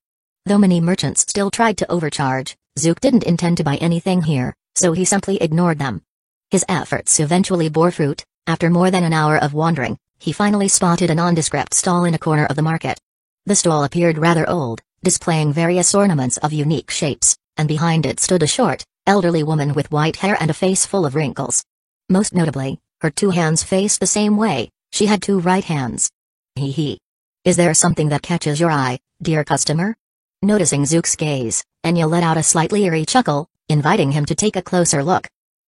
Though many merchants still tried to overcharge, Zook didn't intend to buy anything here, so he simply ignored them. His efforts eventually bore fruit. After more than an hour of wandering, he finally spotted a nondescript stall in a corner of the market. The stall appeared rather old, displaying various ornaments of unique shapes, and behind it stood a short, elderly woman with white hair and a face full of wrinkles. Most notably, her 2 hands faced the same way, she had 2 right hands. Hee hee. Is there something that catches your eye, dear customer? Noticing Zook's gaze, Enya let out a slightly eerie chuckle, inviting him to take a closer look.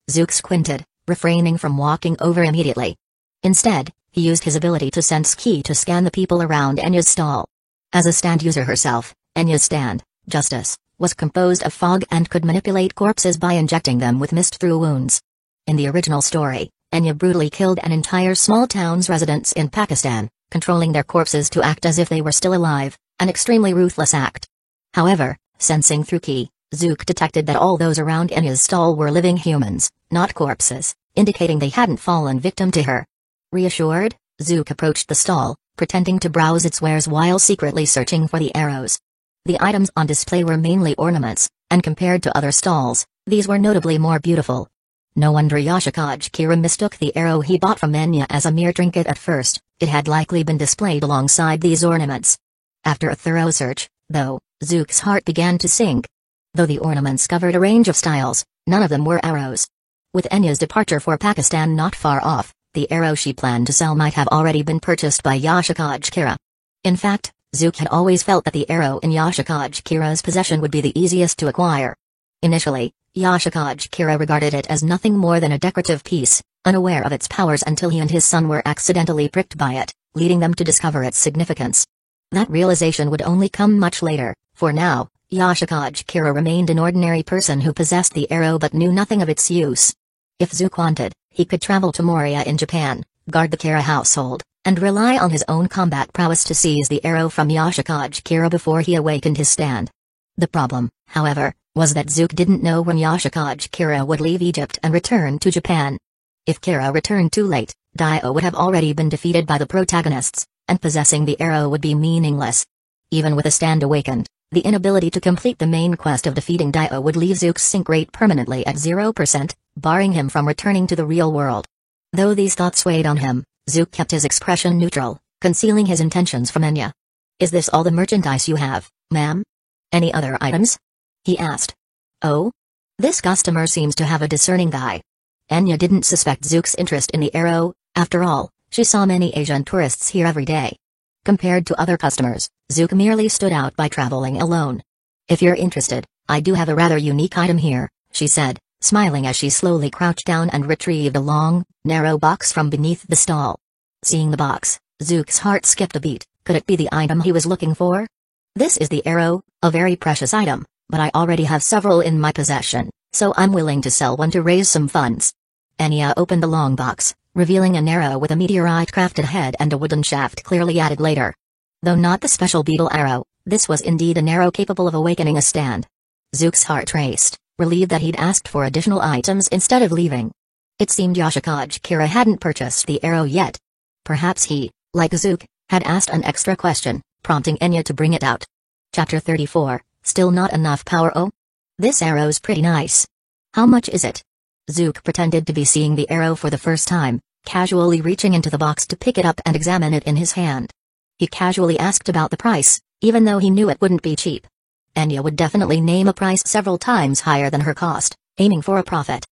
Zook squinted, refraining from walking over immediately. Instead, he used his ability to sense ki to scan the people around Enya's stall. As a stand user herself, Enya's stand, Justice, was composed of fog and could manipulate corpses by injecting them with mist through wounds. In the original story, Enya brutally killed an entire small town's residents in Pakistan, controlling their corpses to act as if they were still alive, an extremely ruthless act. However, sensing through ki, Zook detected that all those around Enya's stall were living humans, not corpses, indicating they hadn't fallen victim to her. Reassured, Zook approached the stall, pretending to browse its wares while secretly searching for the arrows. The items on display were mainly ornaments, and compared to other stalls, these were notably more beautiful. No wonder Yoshikage Kira mistook the arrow he bought from Enya as a mere trinket at first, it had likely been displayed alongside these ornaments. After a thorough search, though, Zook's heart began to sink. Though the ornaments covered a range of styles, none of them were arrows. With Enya's departure for Pakistan not far off, the arrow she planned to sell might have already been purchased by Yoshikage Kira. In fact, Zook had always felt that the arrow in Yoshikage Kira's possession would be the easiest to acquire. Initially, Yoshikage Kira regarded it as nothing more than a decorative piece, unaware of its powers until he and his son were accidentally pricked by it, leading them to discover its significance. That realization would only come much later. For now, Yoshikage Kira remained an ordinary person who possessed the arrow but knew nothing of its use. If Zook wanted, he could travel to Moria in Japan, guard the Kira household, and rely on his own combat prowess to seize the arrow from Yoshikage Kira before he awakened his stand. The problem, however, was that Zook didn't know when Yoshikage Kira would leave Egypt and return to Japan. If Kira returned too late, Dio would have already been defeated by the protagonists, and possessing the arrow would be meaningless. Even with a stand awakened, the inability to complete the main quest of defeating Dio would leave Zook's sync rate permanently at 0%, barring him from returning to the real world. Though these thoughts weighed on him, Zook kept his expression neutral, concealing his intentions from Enya. "Is this all the merchandise you have, ma'am? Any other items?" he asked. "Oh? This customer seems to have a discerning eye." Enya didn't suspect Zook's interest in the arrow, after all, she saw many Asian tourists here every day. Compared to other customers, Zook merely stood out by traveling alone. "If you're interested, I do have a rather unique item here," she said, smiling as she slowly crouched down and retrieved a long, narrow box from beneath the stall. Seeing the box, Zook's heart skipped a beat. Could it be the item he was looking for? "This is the arrow, a very precious item, but I already have several in my possession, so I'm willing to sell one to raise some funds." Enya opened the long box, revealing an arrow with a meteorite-crafted head and a wooden shaft clearly added later. Though not the special beetle arrow, this was indeed an arrow capable of awakening a stand. Zook's heart raced, relieved that he'd asked for additional items instead of leaving. It seemed Yoshikage Kira hadn't purchased the arrow yet. Perhaps he, like Zook, had asked an extra question, prompting Enya to bring it out. Chapter 34, Still Not Enough Power. "Oh? This arrow's pretty nice. How much is it?" Zook pretended to be seeing the arrow for the first time, casually reaching into the box to pick it up and examine it in his hand. He casually asked about the price, even though he knew it wouldn't be cheap. Enya would definitely name a price several times higher than her cost, aiming for a profit.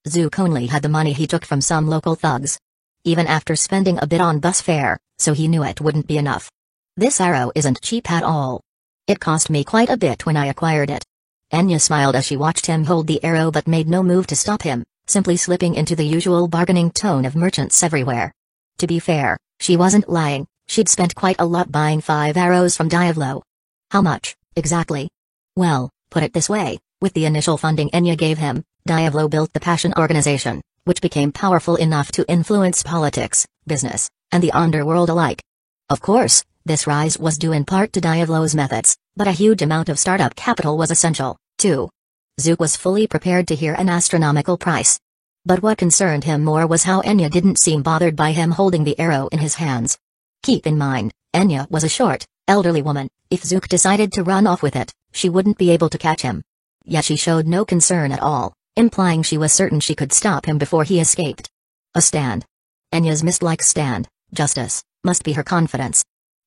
Zook only had the money he took from some local thugs. Even after spending a bit on bus fare, so he knew it wouldn't be enough. "This arrow isn't cheap at all. It cost me quite a bit when I acquired it." Enya smiled as she watched him hold the arrow but made no move to stop him, simply slipping into the usual bargaining tone of merchants everywhere. To be fair, she wasn't lying, she'd spent quite a lot buying 5 arrows from Diavolo. "How much, exactly?" "Well, put it this way, with the initial funding Enya gave him, Diavolo built the Passion Organization, which became powerful enough to influence politics, business, and the underworld alike. Of course, this rise was due in part to Diavolo's methods, but a huge amount of startup capital was essential, too." Zook was fully prepared to hear an astronomical price. But what concerned him more was how Enya didn't seem bothered by him holding the arrow in his hands. Keep in mind, Enya was a short, elderly woman. If Zook decided to run off with it, she wouldn't be able to catch him. Yet she showed no concern at all, implying she was certain she could stop him before he escaped. A stand. Enya's mist-like stand, justice, must be her confidence.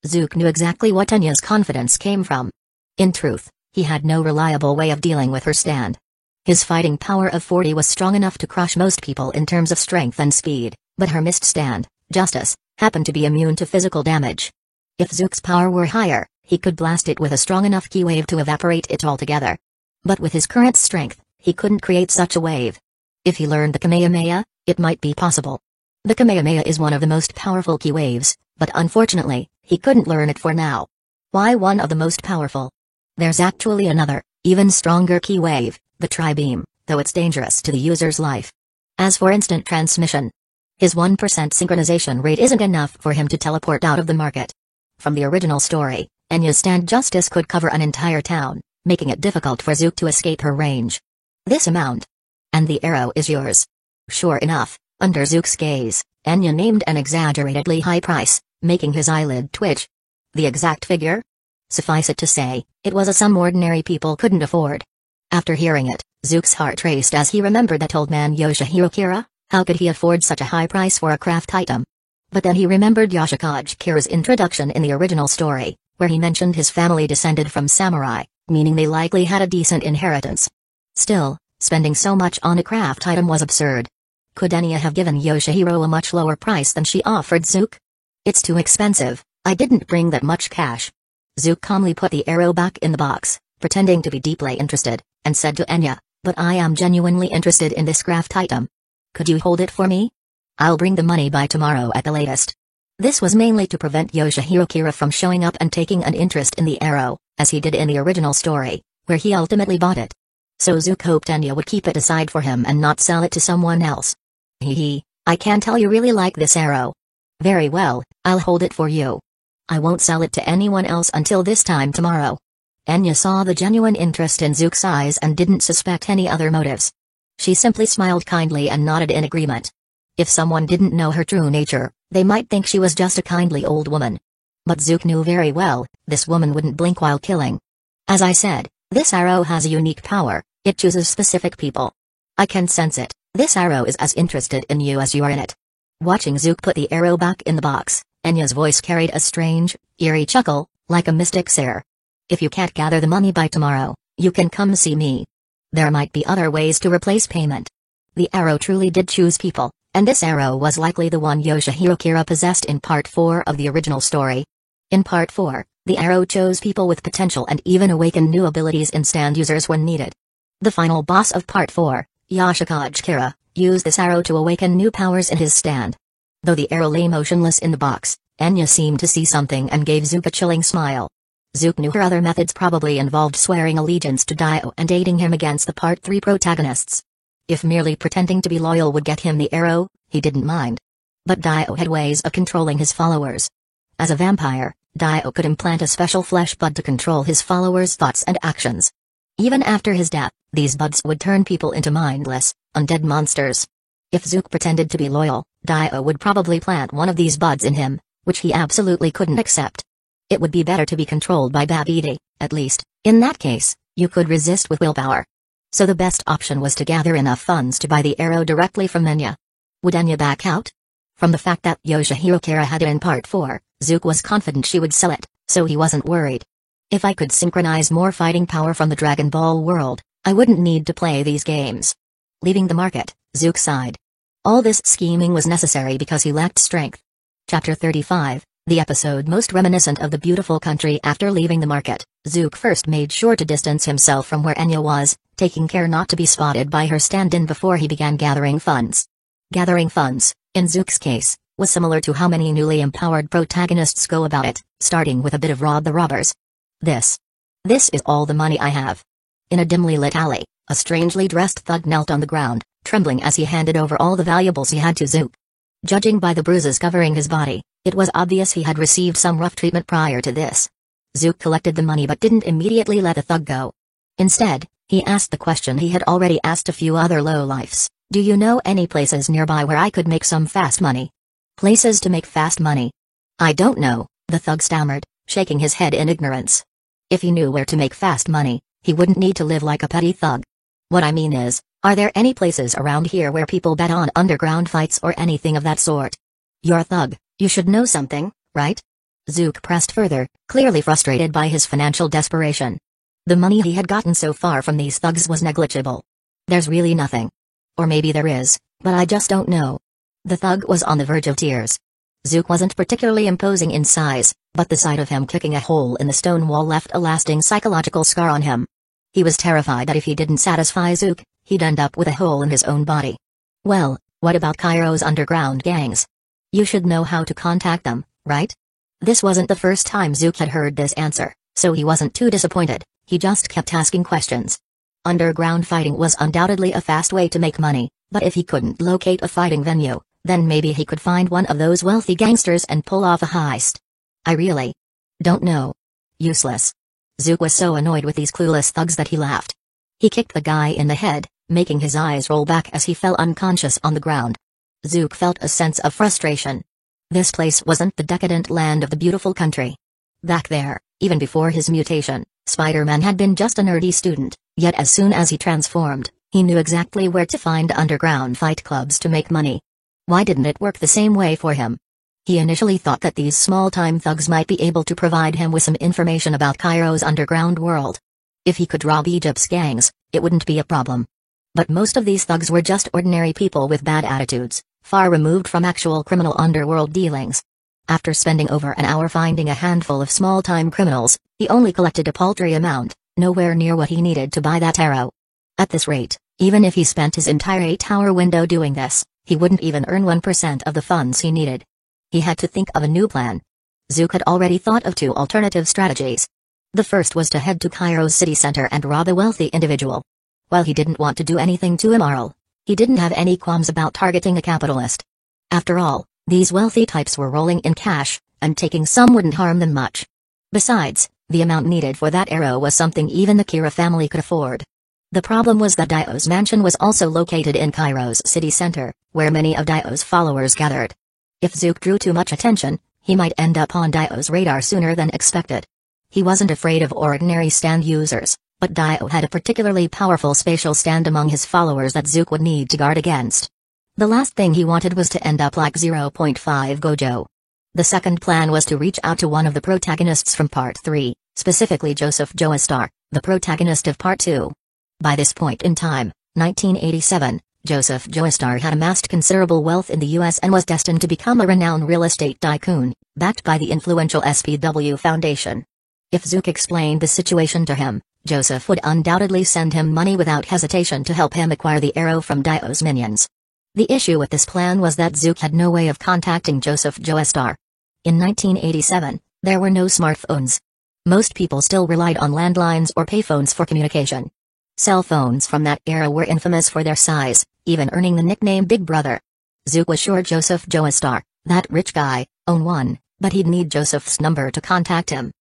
Zook knew exactly what Enya's confidence came from. In truth, he had no reliable way of dealing with her stand. His fighting power of 40 was strong enough to crush most people in terms of strength and speed, but her mist stand, justice, happened to be immune to physical damage. If Zook's power were higher, he could blast it with a strong enough ki wave to evaporate it altogether. But with his current strength, he couldn't create such a wave. If he learned the Kamehameha, it might be possible. The Kamehameha is one of the most powerful ki waves, but unfortunately, he couldn't learn it for now. Why one of the most powerful? There's actually another, even stronger ki wave, the Tri-Beam, though it's dangerous to the user's life. As for instant transmission, His 1% synchronization rate isn't enough for him to teleport out of the market. From the original story, Enya's stand Justice could cover an entire town, making it difficult for Zook to escape her range. This amount. And the arrow is yours. Sure enough, under Zook's gaze, Enya named an exaggeratedly high price, making his eyelid twitch. The exact figure? Suffice it to say, it was a sum ordinary people couldn't afford. After hearing it, Zook's heart raced as he remembered that old man Yoshihiro Kira. How could he afford such a high price for a craft item? But then he remembered Yoshikage Kira's introduction in the original story, where he mentioned his family descended from samurai, meaning they likely had a decent inheritance. Still, spending so much on a craft item was absurd. Could Enya have given Yoshihiro a much lower price than she offered Zook? It's too expensive, I didn't bring that much cash. Zook calmly put the arrow back in the box, pretending to be deeply interested, and said to Enya, "But I am genuinely interested in this craft item. Could you hold it for me? I'll bring the money by tomorrow at the latest." This was mainly to prevent Yoshihiro Kira from showing up and taking an interest in the arrow, as he did in the original story, where he ultimately bought it. So Zook hoped Enya would keep it aside for him and not sell it to someone else. I can tell you really like this arrow. Very well, I'll hold it for you. I won't sell it to anyone else until this time tomorrow. Enya saw the genuine interest in Zook's eyes and didn't suspect any other motives. She simply smiled kindly and nodded in agreement. If someone didn't know her true nature, they might think she was just a kindly old woman. But Zook knew very well, this woman wouldn't blink while killing. As I said, this arrow has a unique power, it chooses specific people. I can sense it, this arrow is as interested in you as you are in it. Watching Zook put the arrow back in the box, Enya's voice carried a strange, eerie chuckle, like a mystic's air. If you can't gather the money by tomorrow, you can come see me. There might be other ways to replace payment. The arrow truly did choose people, and this arrow was likely the one Yoshihiro Kira possessed in Part 4 of the original story. In Part 4, the arrow chose people with potential and even awakened new abilities in stand users when needed. The final boss of Part 4, Yoshikage Kira, used this arrow to awaken new powers in his stand. Though the arrow lay motionless in the box, Enya seemed to see something and gave Zook a chilling smile. Zook knew her other methods probably involved swearing allegiance to Dio and aiding him against the Part 3 protagonists. If merely pretending to be loyal would get him the arrow, he didn't mind. But Dio had ways of controlling his followers. As a vampire, Dio could implant a special flesh bud to control his followers' thoughts and actions. Even after his death, these buds would turn people into mindless, undead monsters. If Zook pretended to be loyal, Dio would probably plant one of these buds in him, which he absolutely couldn't accept. It would be better to be controlled by Babidi, at least, in that case, you could resist with willpower. So the best option was to gather enough funds to buy the arrow directly from Enya. Would Enya back out? From the fact that Yoshihiro Kira had it in Part 4, Zook was confident she would sell it, so he wasn't worried. If I could synchronize more fighting power from the Dragon Ball world, I wouldn't need to play these games. Leaving the market, Zook sighed. All this scheming was necessary because he lacked strength. Chapter 35, the episode most reminiscent of the beautiful country. After leaving the market, Zook first made sure to distance himself from where Enya was, taking care not to be spotted by her stand-in before he began gathering funds. Gathering funds, in Zook's case, was similar to how many newly empowered protagonists go about it, starting with a bit of rob the robbers. This is all the money I have. In a dimly lit alley, a strangely dressed thug knelt on the ground, trembling as he handed over all the valuables he had to Zook. Judging by the bruises covering his body, it was obvious he had received some rough treatment prior to this. Zook collected the money but didn't immediately let the thug go. Instead, he asked the question he had already asked a few other lowlifes: "Do you know any places nearby where I could make some fast money?" Places to make fast money? "I don't know," the thug stammered, shaking his head in ignorance. If he knew where to make fast money, he wouldn't need to live like a petty thug. "What I mean is, are there any places around here where people bet on underground fights or anything of that sort? You're a thug, you should know something, right?" Zook pressed further, clearly frustrated by his financial desperation. The money he had gotten so far from these thugs was negligible. "There's really nothing. Or maybe there is, but I just don't know." The thug was on the verge of tears. Zook wasn't particularly imposing in size, but the sight of him kicking a hole in the stone wall left a lasting psychological scar on him. He was terrified that if he didn't satisfy Zook, he'd end up with a hole in his own body. "Well, what about Cairo's underground gangs? You should know how to contact them, right?" This wasn't the first time Zook had heard this answer, so he wasn't too disappointed, he just kept asking questions. Underground fighting was undoubtedly a fast way to make money, but if he couldn't locate a fighting venue, Then maybe he could find one of those wealthy gangsters and pull off a heist. I really don't know. Useless. Zook was so annoyed with these clueless thugs that he laughed. He kicked the guy in the head, making his eyes roll back as he fell unconscious on the ground. Zook felt a sense of frustration. This place wasn't the decadent land of the beautiful country. Back there, even before his mutation, Spider-Man had been just a nerdy student, yet as soon as he transformed, he knew exactly where to find underground fight clubs to make money. Why didn't it work the same way for him? He initially thought that these small-time thugs might be able to provide him with some information about Cairo's underground world. If he could rob Egypt's gangs, it wouldn't be a problem. But most of these thugs were just ordinary people with bad attitudes, far removed from actual criminal underworld dealings. After spending over an hour finding a handful of small-time criminals, he only collected a paltry amount, nowhere near what he needed to buy that arrow. At this rate, even if he spent his entire 8-hour window doing this, he wouldn't even earn 1% of the funds he needed. He had to think of a new plan. Zook had already thought of 2 alternative strategies. The first was to head to Cairo's city center and rob a wealthy individual. While he didn't want to do anything too immoral, he didn't have any qualms about targeting a capitalist. After all, these wealthy types were rolling in cash, and taking some wouldn't harm them much. Besides, the amount needed for that arrow was something even the Kira family could afford. The problem was that Dio's mansion was also located in Cairo's city center, where many of Dio's followers gathered. If Zook drew too much attention, he might end up on Dio's radar sooner than expected. He wasn't afraid of ordinary stand users, but Dio had a particularly powerful spatial stand among his followers that Zook would need to guard against. The last thing he wanted was to end up like 0.5 Gojo. The second plan was to reach out to one of the protagonists from Part 3, specifically Joseph Joestar, the protagonist of Part 2. By this point in time, 1987, Joseph Joestar had amassed considerable wealth in the US and was destined to become a renowned real estate tycoon, backed by the influential SPW Foundation. If Zook explained the situation to him, Joseph would undoubtedly send him money without hesitation to help him acquire the arrow from Dio's minions. The issue with this plan was that Zook had no way of contacting Joseph Joestar. In 1987, there were no smartphones. Most people still relied on landlines or payphones for communication. Cell phones from that era were infamous for their size, even earning the nickname Big Brother. Zook was sure Joseph Joestar, that rich guy, owned one, but he'd need Joseph's number to contact him.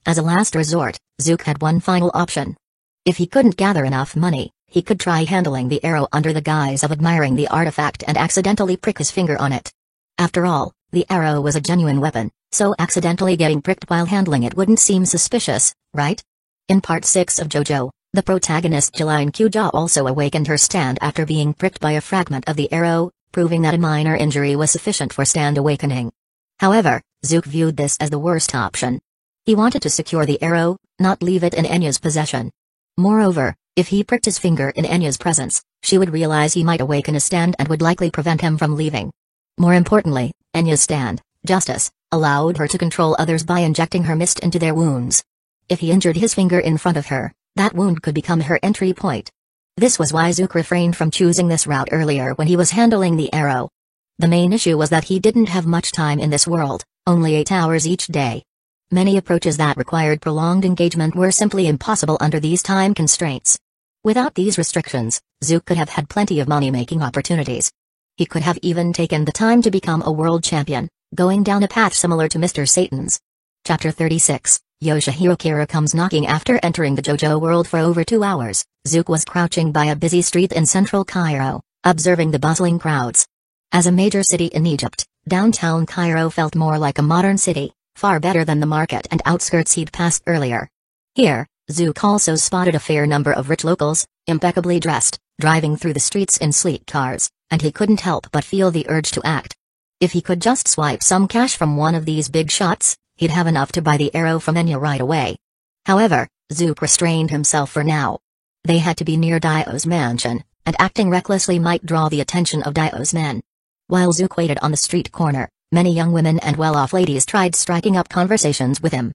As a last resort, Zook had one final option. If he couldn't gather enough money, he could try handling the arrow under the guise of admiring the artifact and accidentally prick his finger on it. After all, the arrow was a genuine weapon, so accidentally getting pricked while handling it wouldn't seem suspicious, right? In Part 6 of JoJo, the protagonist Jeline Kuja also awakened her stand after being pricked by a fragment of the arrow, proving that a minor injury was sufficient for stand awakening. However, Zook viewed this as the worst option. He wanted to secure the arrow, not leave it in Enya's possession. Moreover, if he pricked his finger in Enya's presence, she would realize he might awaken a stand and would likely prevent him from leaving. More importantly, Enya's stand, Justice, allowed her to control others by injecting her mist into their wounds. If he injured his finger in front of her, that wound could become her entry point. This was why Zook refrained from choosing this route earlier when he was handling the arrow. The main issue was that he didn't have much time in this world, only 8 hours each day. Many approaches that required prolonged engagement were simply impossible under these time constraints. Without these restrictions, Zook could have had plenty of money-making opportunities. He could have even taken the time to become a world champion, going down a path similar to Mr. Satan's. Chapter 36, Yoshihiro Kira comes knocking. After entering the JoJo world for over 2 hours, Zook was crouching by a busy street in central Cairo, observing the bustling crowds. As a major city in Egypt, downtown Cairo felt more like a modern city, far better than the market and outskirts he'd passed earlier. Here, Zook also spotted a fair number of rich locals, impeccably dressed, driving through the streets in sleek cars, and he couldn't help but feel the urge to act. If he could just swipe some cash from one of these big shots, he'd have enough to buy the arrow from Enya right away. However, Zook restrained himself for now. They had to be near Dio's mansion, and acting recklessly might draw the attention of Dio's men. While Zook waited on the street corner, many young women and well-off ladies tried striking up conversations with him.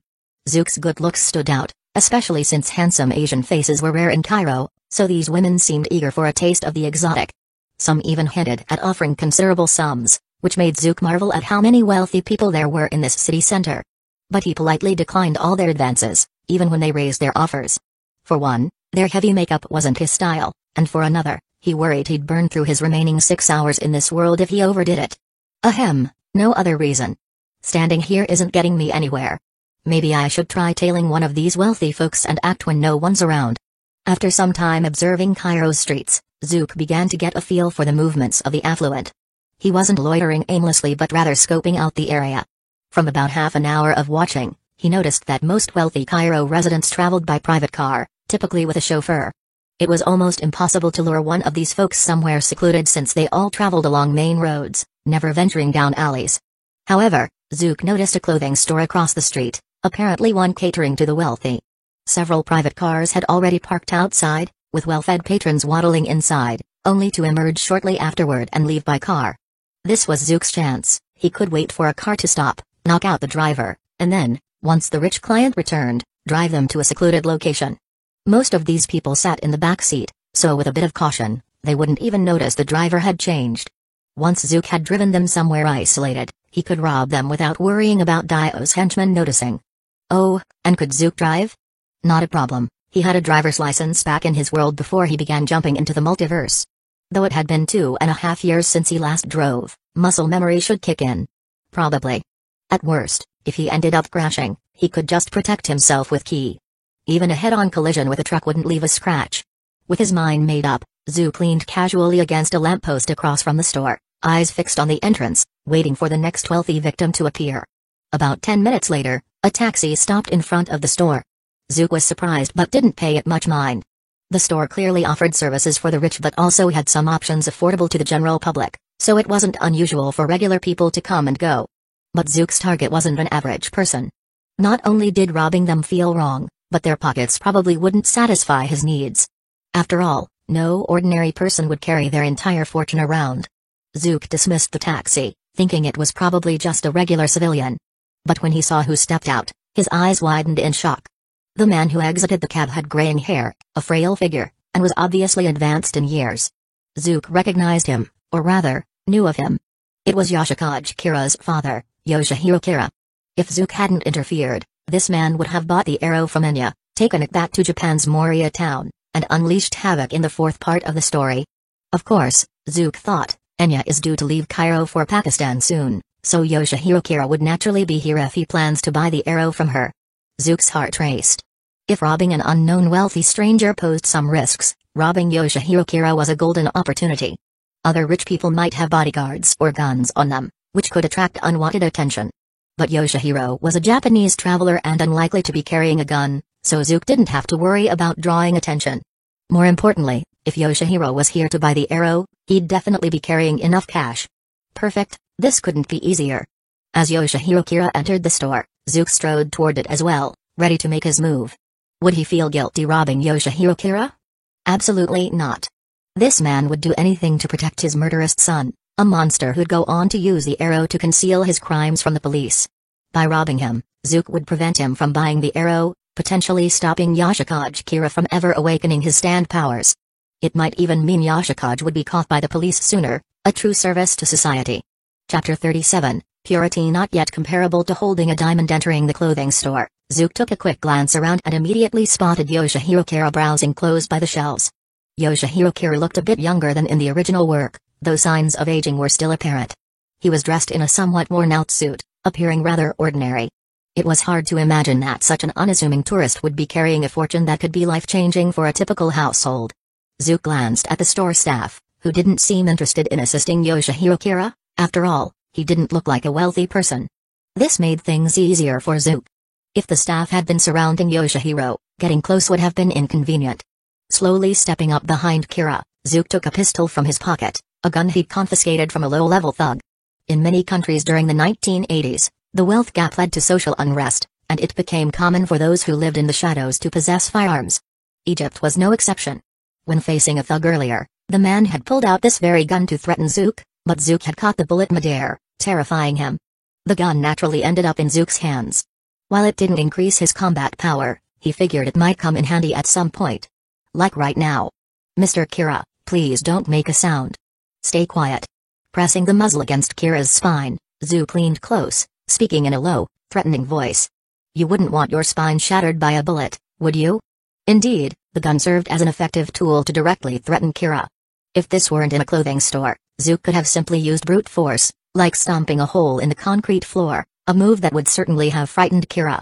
Zook's good looks stood out, especially since handsome Asian faces were rare in Cairo, so these women seemed eager for a taste of the exotic. Some even hinted at offering considerable sums, which made Zook marvel at how many wealthy people there were in this city center. But he politely declined all their advances, even when they raised their offers. For one, their heavy makeup wasn't his style, and for another, he worried he'd burn through his remaining 6 hours in this world if he overdid it. Ahem, no other reason. Standing here isn't getting me anywhere. Maybe I should try tailing one of these wealthy folks and act when no one's around. After some time observing Cairo's streets, Zook began to get a feel for the movements of the affluent. He wasn't loitering aimlessly but rather scoping out the area. From about half an hour of watching, he noticed that most wealthy Cairo residents traveled by private car, typically with a chauffeur. It was almost impossible to lure one of these folks somewhere secluded since they all traveled along main roads, never venturing down alleys. However, Zook noticed a clothing store across the street, apparently one catering to the wealthy. Several private cars had already parked outside, with well-fed patrons waddling inside, only to emerge shortly afterward and leave by car. This was Zook's chance. He could wait for a car to stop, knock out the driver, and then, once the rich client returned, drive them to a secluded location. Most of these people sat in the back seat, so with a bit of caution, they wouldn't even notice the driver had changed. Once Zook had driven them somewhere isolated, he could rob them without worrying about Dio's henchmen noticing. Oh, and could Zook drive? Not a problem. He had a driver's license back in his world before he began jumping into the multiverse. Though it had been 2.5 years since he last drove, muscle memory should kick in. Probably. At worst, if he ended up crashing, he could just protect himself with key. Even a head-on collision with a truck wouldn't leave a scratch. With his mind made up, Zook leaned casually against a lamppost across from the store, eyes fixed on the entrance, waiting for the next wealthy victim to appear. About 10 minutes later, a taxi stopped in front of the store. Zook was surprised but didn't pay it much mind. The store clearly offered services for the rich but also had some options affordable to the general public, so it wasn't unusual for regular people to come and go. But Zook's target wasn't an average person. Not only did robbing them feel wrong, but their pockets probably wouldn't satisfy his needs. After all, no ordinary person would carry their entire fortune around. Zook dismissed the taxi, thinking it was probably just a regular civilian. But when he saw who stepped out, his eyes widened in shock. The man who exited the cab had graying hair, a frail figure, and was obviously advanced in years. Zook recognized him, or rather, knew of him. It was Yoshikage Kira's father, Yoshihiro Kira. If Zook hadn't interfered, this man would have bought the arrow from Enya, taken it back to Japan's Moria town, and unleashed havoc in the fourth part of the story. Of course, Zook thought, Enya is due to leave Cairo for Pakistan soon, so Yoshihiro Kira would naturally be here if he plans to buy the arrow from her. Zook's heart raced. If robbing an unknown wealthy stranger posed some risks, robbing Yoshihiro Kira was a golden opportunity. Other rich people might have bodyguards or guns on them, which could attract unwanted attention. But Yoshihiro was a Japanese traveler and unlikely to be carrying a gun, so Zook didn't have to worry about drawing attention. More importantly, if Yoshihiro was here to buy the arrow, he'd definitely be carrying enough cash. Perfect, this couldn't be easier. As Yoshihiro Kira entered the store, Zook strode toward it as well, ready to make his move. Would he feel guilty robbing Yoshihiro Kira? Absolutely not. This man would do anything to protect his murderous son, a monster who'd go on to use the arrow to conceal his crimes from the police. By robbing him, Zook would prevent him from buying the arrow, potentially stopping Yoshikage Kira from ever awakening his stand powers. It might even mean Yoshikage would be caught by the police sooner, a true service to society. Chapter 37, Purity not yet comparable to holding a diamond. Entering the clothing store, Zook took a quick glance around and immediately spotted Yoshihiro Kira browsing clothes by the shelves. Yoshihiro Kira looked a bit younger than in the original work, though signs of aging were still apparent. He was dressed in a somewhat worn-out suit, appearing rather ordinary. It was hard to imagine that such an unassuming tourist would be carrying a fortune that could be life-changing for a typical household. Zook glanced at the store staff, who didn't seem interested in assisting Yoshihiro Kira. After all, he didn't look like a wealthy person. This made things easier for Zook. If the staff had been surrounding Yoshihiro, getting close would have been inconvenient. Slowly stepping up behind Kira, Zook took a pistol from his pocket, a gun he'd confiscated from a low-level thug. In many countries during the 1980s, the wealth gap led to social unrest, and it became common for those who lived in the shadows to possess firearms. Egypt was no exception. When facing a thug earlier, the man had pulled out this very gun to threaten Zook, but Zook had caught the bullet midair, terrifying him. The gun naturally ended up in Zook's hands. While it didn't increase his combat power, he figured it might come in handy at some point. Like right now. Mr. Kira, please don't make a sound. Stay quiet. Pressing the muzzle against Kira's spine, Zook leaned close, speaking in a low, threatening voice. You wouldn't want your spine shattered by a bullet, would you? Indeed, the gun served as an effective tool to directly threaten Kira. If this weren't in a clothing store, Zook could have simply used brute force, like stomping a hole in the concrete floor, a move that would certainly have frightened Kira.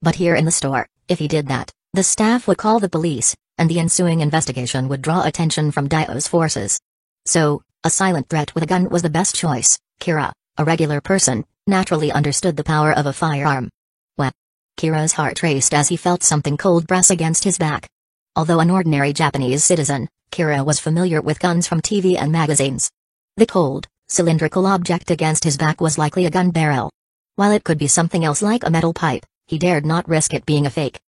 But here in the store, if he did that, the staff would call the police, and the ensuing investigation would draw attention from Dio's forces. So, a silent threat with a gun was the best choice. Kira, a regular person, naturally understood the power of a firearm. Well, Kira's heart raced as he felt something cold press against his back. Although an ordinary Japanese citizen, Kira was familiar with guns from TV and magazines. The cold, cylindrical object against his back was likely a gun barrel. While it could be something else like a metal pipe, he dared not risk it being a fake.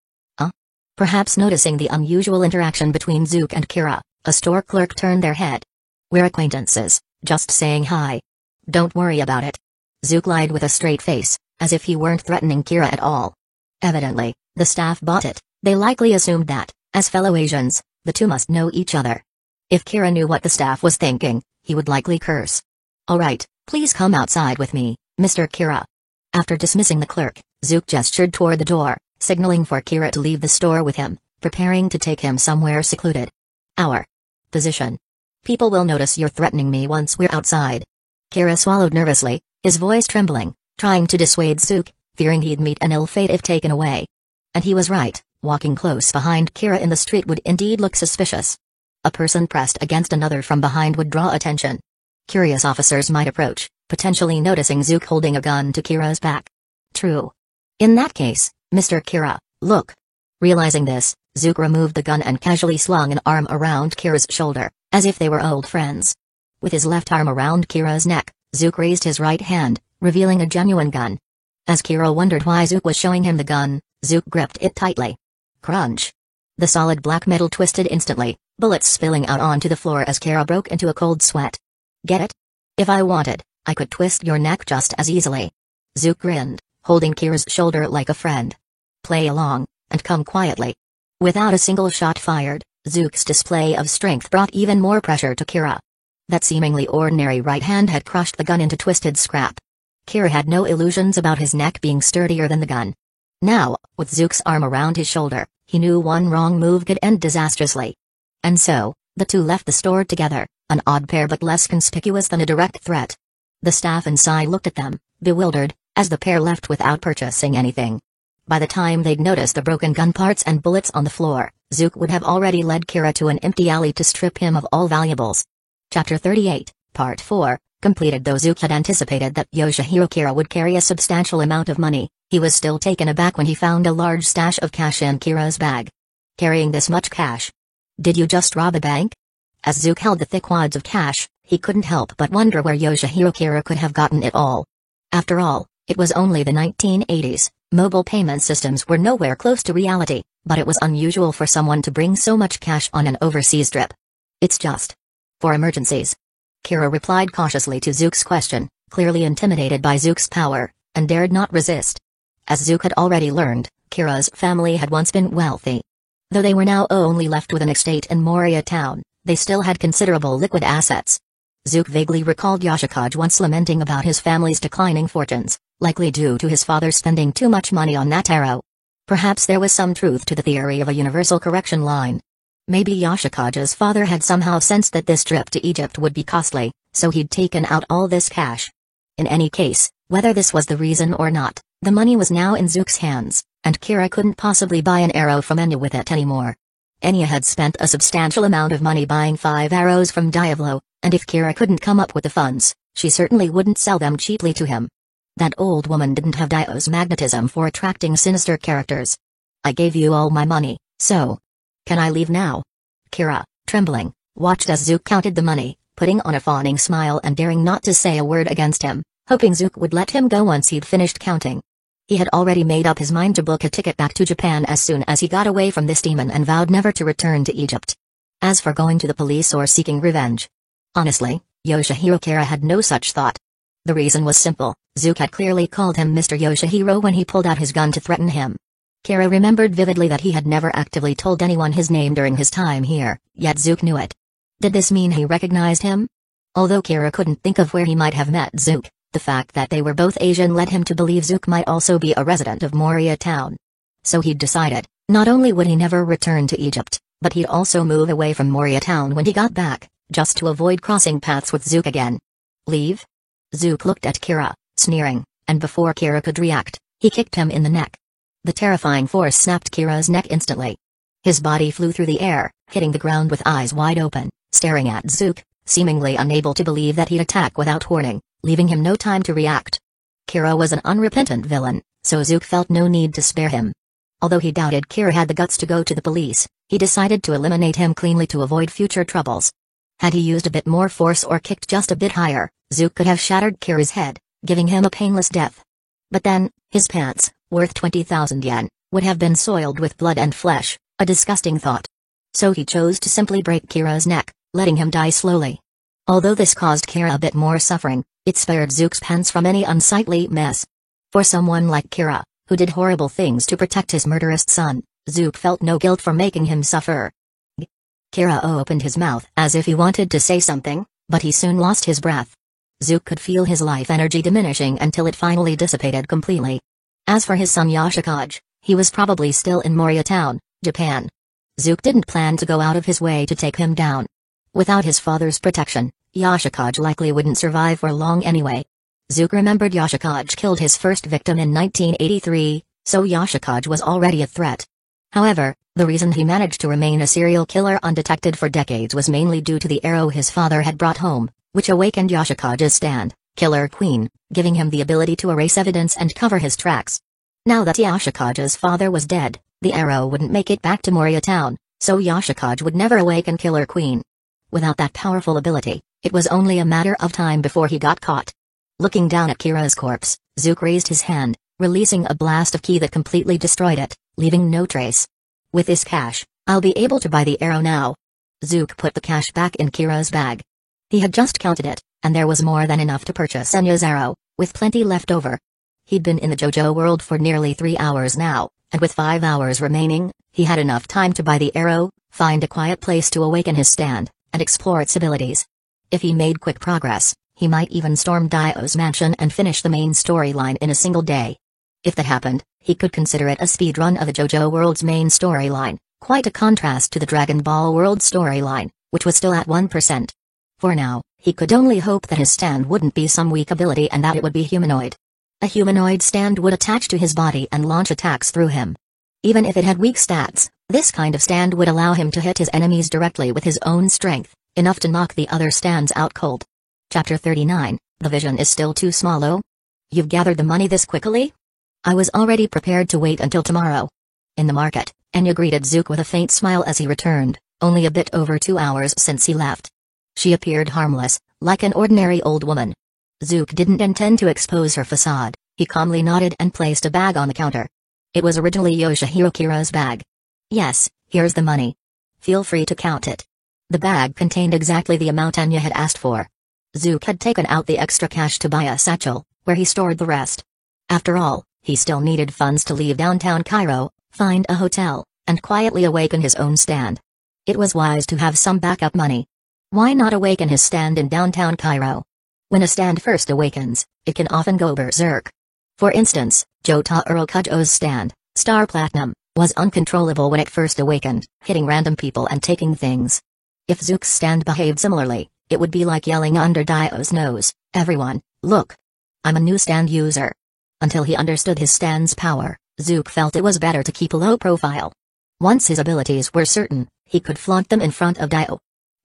Perhaps noticing the unusual interaction between Zook and Kira, a store clerk turned their head. "We're acquaintances, just saying hi. Don't worry about it." Zook lied with a straight face, as if he weren't threatening Kira at all. Evidently, the staff bought it. They likely assumed that, as fellow Asians, the two must know each other. If Kira knew what the staff was thinking, he would likely curse. "All right, please come outside with me, Mr. Kira." After dismissing the clerk, Zook gestured toward the door, signaling for Kira to leave the store with him, preparing to take him somewhere secluded. "Our position. People will notice you're threatening me once we're outside." Kira swallowed nervously, his voice trembling, trying to dissuade Zook, fearing he'd meet an ill fate if taken away. And he was right, walking close behind Kira in the street would indeed look suspicious. A person pressed against another from behind would draw attention. Curious officers might approach, potentially noticing Zook holding a gun to Kira's back. True. In that case, "Mr. Kira, look." Realizing this, Zook removed the gun and casually slung an arm around Kira's shoulder, as if they were old friends. With his left arm around Kira's neck, Zook raised his right hand, revealing a genuine gun. As Kira wondered why Zook was showing him the gun, Zook gripped it tightly. Crunch. The solid black metal twisted instantly, bullets spilling out onto the floor as Kira broke into a cold sweat. "Get it? If I wanted, I could twist your neck just as easily." Zook grinned, holding Kira's shoulder like a friend. "Play along, and come quietly." Without a single shot fired, Zook's display of strength brought even more pressure to Kira. That seemingly ordinary right hand had crushed the gun into twisted scrap. Kira had no illusions about his neck being sturdier than the gun. Now, with Zook's arm around his shoulder, he knew one wrong move could end disastrously. And so, the two left the store together, an odd pair but less conspicuous than a direct threat. The staff inside looked at them, bewildered, as the pair left without purchasing anything. By the time they'd noticed the broken gun parts and bullets on the floor, Zook would have already led Kira to an empty alley to strip him of all valuables. Chapter 38, Part 4, completed. Though Zook had anticipated that Yoshihiro Kira would carry a substantial amount of money, he was still taken aback when he found a large stash of cash in Kira's bag. "Carrying this much cash? Did you just rob a bank?" As Zook held the thick wads of cash, he couldn't help but wonder where Yoshihiro Kira could have gotten it all. After all, it was only the 1980s, mobile payment systems were nowhere close to reality, but it was unusual for someone to bring so much cash on an overseas trip. "It's just for emergencies." Kira replied cautiously to Zook's question, clearly intimidated by Zook's power, and dared not resist. As Zook had already learned, Kira's family had once been wealthy. Though they were now only left with an estate in Moria Town, they still had considerable liquid assets. Zook vaguely recalled Yoshikage once lamenting about his family's declining fortunes, likely due to his father spending too much money on Nataro. Perhaps there was some truth to the theory of a universal correction line. Maybe Yoshikage's father had somehow sensed that this trip to Egypt would be costly, so he'd taken out all this cash. In any case, whether this was the reason or not, the money was now in Zook's hands, and Kira couldn't possibly buy an arrow from Enya with it anymore. Enya had spent a substantial amount of money buying 5 arrows from Diavolo, and if Kira couldn't come up with the funds, she certainly wouldn't sell them cheaply to him. That old woman didn't have Dio's magnetism for attracting sinister characters. "I gave you all my money, so can I leave now?" Kira, trembling, watched as Zook counted the money, putting on a fawning smile and daring not to say a word against him, hoping Zook would let him go once he'd finished counting. He had already made up his mind to book a ticket back to Japan as soon as he got away from this demon and vowed never to return to Egypt. As for going to the police or seeking revenge, honestly, Yoshihiro Kira had no such thought. The reason was simple: Zook had clearly called him Mr. Yoshihiro when he pulled out his gun to threaten him. Kira remembered vividly that he had never actively told anyone his name during his time here, yet Zook knew it. Did this mean he recognized him? Although Kira couldn't think of where he might have met Zook, the fact that they were both Asian led him to believe Zook might also be a resident of Moria Town. So he'd decided, not only would he never return to Egypt, but he'd also move away from Moria Town when he got back, just to avoid crossing paths with Zook again. Leave? Zook looked at Kira, sneering, and before Kira could react, he kicked him in the neck. The terrifying force snapped Kira's neck instantly. His body flew through the air, hitting the ground with eyes wide open, staring at Zook, seemingly unable to believe that he'd attack without warning, leaving him no time to react. Kira was an unrepentant villain, so Zook felt no need to spare him. Although he doubted Kira had the guts to go to the police, he decided to eliminate him cleanly to avoid future troubles. Had he used a bit more force or kicked just a bit higher, Zook could have shattered Kira's head, giving him a painless death. But then, his pants, worth 20,000 yen, would have been soiled with blood and flesh, a disgusting thought. So he chose to simply break Kira's neck, letting him die slowly. Although this caused Kira a bit more suffering, it spared Zook's pants from any unsightly mess. For someone like Kira, who did horrible things to protect his murderous son, Zook felt no guilt for making him suffer. Kira opened his mouth as if he wanted to say something, but he soon lost his breath. Zook could feel his life energy diminishing until it finally dissipated completely. As for his son Yoshikage, he was probably still in Moria Town, Japan. Zook didn't plan to go out of his way to take him down. Without his father's protection, Yoshikage likely wouldn't survive for long anyway. Zook remembered Yoshikage killed his first victim in 1983, so Yoshikage was already a threat. However, the reason he managed to remain a serial killer undetected for decades was mainly due to the arrow his father had brought home, which awakened Yoshikage's stand, Killer Queen, giving him the ability to erase evidence and cover his tracks. Now that Yoshikage's father was dead, the arrow wouldn't make it back to Moria Town, so Yoshikage would never awaken Killer Queen. Without that powerful ability, it was only a matter of time before he got caught. Looking down at Kira's corpse, Zook raised his hand, releasing a blast of ki that completely destroyed it, leaving no trace. With this cash, I'll be able to buy the arrow now. Zook put the cash back in Kira's bag. He had just counted it, and there was more than enough to purchase Enya's arrow, with plenty left over. He'd been in the JoJo world for nearly 3 hours now, and with 5 hours remaining, he had enough time to buy the arrow, find a quiet place to awaken his stand, and explore its abilities. If he made quick progress, he might even storm Daio's mansion and finish the main storyline in a single day. If that happened, he could consider it a speedrun of the JoJo world's main storyline, quite a contrast to the Dragon Ball world storyline, which was still at 1%. For now, he could only hope that his stand wouldn't be some weak ability and that it would be humanoid. A humanoid stand would attach to his body and launch attacks through him. Even if it had weak stats, this kind of stand would allow him to hit his enemies directly with his own strength, enough to knock the other stands out cold. Chapter 39, The vision is still too small. Oh? You've gathered the money this quickly? I was already prepared to wait until tomorrow. In the market, Enya greeted Zook with a faint smile as he returned, only a bit over 2 hours since he left. She appeared harmless, like an ordinary old woman. Zook didn't intend to expose her facade. He calmly nodded and placed a bag on the counter. It was originally Yoshihiro Kira's bag. Yes, here's the money. Feel free to count it. The bag contained exactly the amount Enya had asked for. Zook had taken out the extra cash to buy a satchel, where he stored the rest. After all, he still needed funds to leave downtown Cairo, find a hotel, and quietly awaken his own stand. It was wise to have some backup money. Why not awaken his stand in downtown Cairo? When a stand first awakens, it can often go berserk. For instance, Jotaro Kujo's stand, Star Platinum, was uncontrollable when it first awakened, hitting random people and taking things. If Zook's stand behaved similarly, it would be like yelling under Daio's nose, "Everyone, look! I'm a new stand user." Until he understood his stand's power, Zook felt it was better to keep a low profile. Once his abilities were certain, he could flaunt them in front of Daio.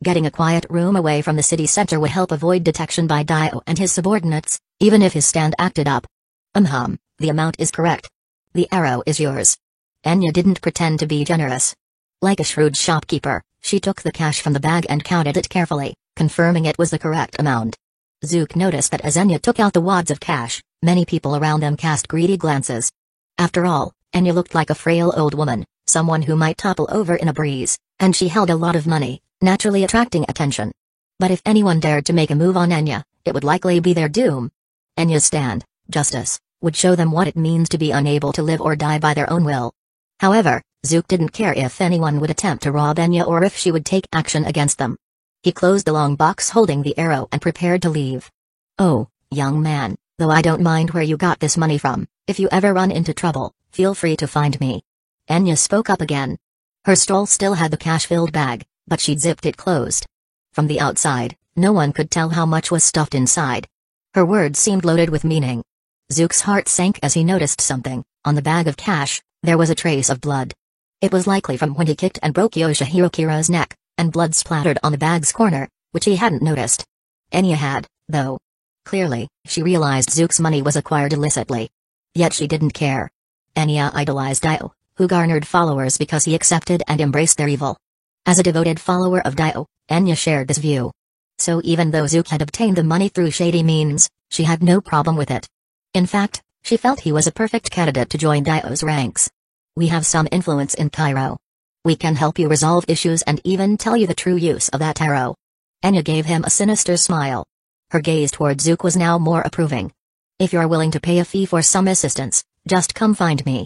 Getting a quiet room away from the city center would help avoid detection by Daio and his subordinates, even if his stand acted up. The amount is correct. The arrow is yours. Enya didn't pretend to be generous. Like a shrewd shopkeeper, she took the cash from the bag and counted it carefully, confirming it was the correct amount. Zook noticed that as Enya took out the wads of cash, many people around them cast greedy glances. After all, Enya looked like a frail old woman, someone who might topple over in a breeze, and she held a lot of money, naturally attracting attention. But if anyone dared to make a move on Enya, it would likely be their doom. Enya's stand, Justice, would show them what it means to be unable to live or die by their own will. However, Zook didn't care if anyone would attempt to rob Enya or if she would take action against them. He closed the long box holding the arrow and prepared to leave. "Oh, young man, though I don't mind where you got this money from, if you ever run into trouble, feel free to find me." Enya spoke up again. Her stole still had the cash-filled bag, but she'd zipped it closed. From the outside, no one could tell how much was stuffed inside. Her words seemed loaded with meaning. Zook's heart sank as he noticed something. On the bag of cash, there was a trace of blood. It was likely from when he kicked and broke Yoshihiro Kira's neck, and blood splattered on the bag's corner, which he hadn't noticed. Enya had, though. Clearly, she realized Zook's money was acquired illicitly. Yet she didn't care. Enya idolized Dio, who garnered followers because he accepted and embraced their evil. As a devoted follower of Dio, Enya shared this view. So even though Zook had obtained the money through shady means, she had no problem with it. In fact, she felt he was a perfect candidate to join Dio's ranks. We have some influence in Cairo. We can help you resolve issues and even tell you the true use of that arrow. Enya gave him a sinister smile. Her gaze toward Zook was now more approving. If you're willing to pay a fee for some assistance, just come find me.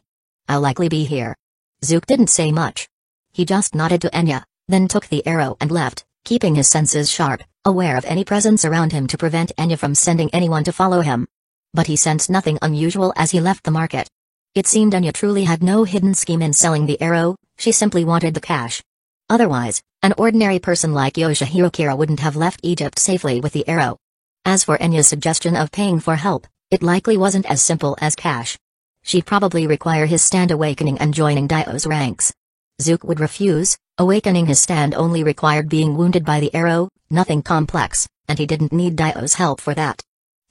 I'll likely be here. Zook didn't say much. He just nodded to Enya, then took the arrow and left, keeping his senses sharp, aware of any presence around him to prevent Enya from sending anyone to follow him. But he sensed nothing unusual as he left the market. It seemed Enya truly had no hidden scheme in selling the arrow, she simply wanted the cash. Otherwise, an ordinary person like Yoshihiro Kira wouldn't have left Egypt safely with the arrow. As for Enya's suggestion of paying for help, it likely wasn't as simple as cash. She'd probably require his stand awakening and joining Dio's ranks. Zook would refuse. Awakening his stand only required being wounded by the arrow, nothing complex, and he didn't need Dio's help for that.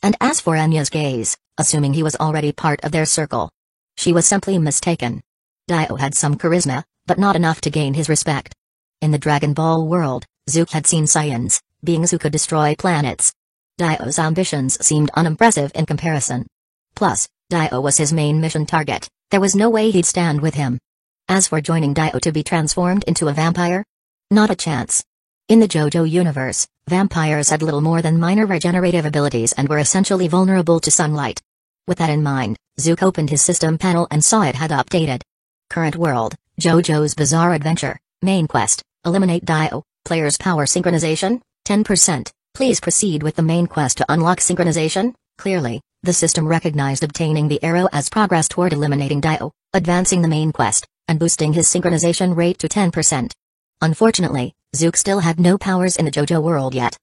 And as for Enya's gaze, assuming he was already part of their circle, she was simply mistaken. Dio had some charisma, but not enough to gain his respect. In the Dragon Ball world, Zook had seen Saiyans, beings who could destroy planets. Dio's ambitions seemed unimpressive in comparison. Plus, Dio was his main mission target, there was no way he'd stand with him. As for joining Dio to be transformed into a vampire? Not a chance. In the JoJo universe, vampires had little more than minor regenerative abilities and were essentially vulnerable to sunlight. With that in mind, Zook opened his system panel and saw it had updated. Current world, JoJo's Bizarre Adventure, main quest, eliminate Dio, player's power synchronization, 10%. Please proceed with the main quest to unlock synchronization. Clearly, the system recognized obtaining the arrow as progress toward eliminating Dio, advancing the main quest, and boosting his synchronization rate to 10%. Unfortunately, Zook still had no powers in the JoJo world yet.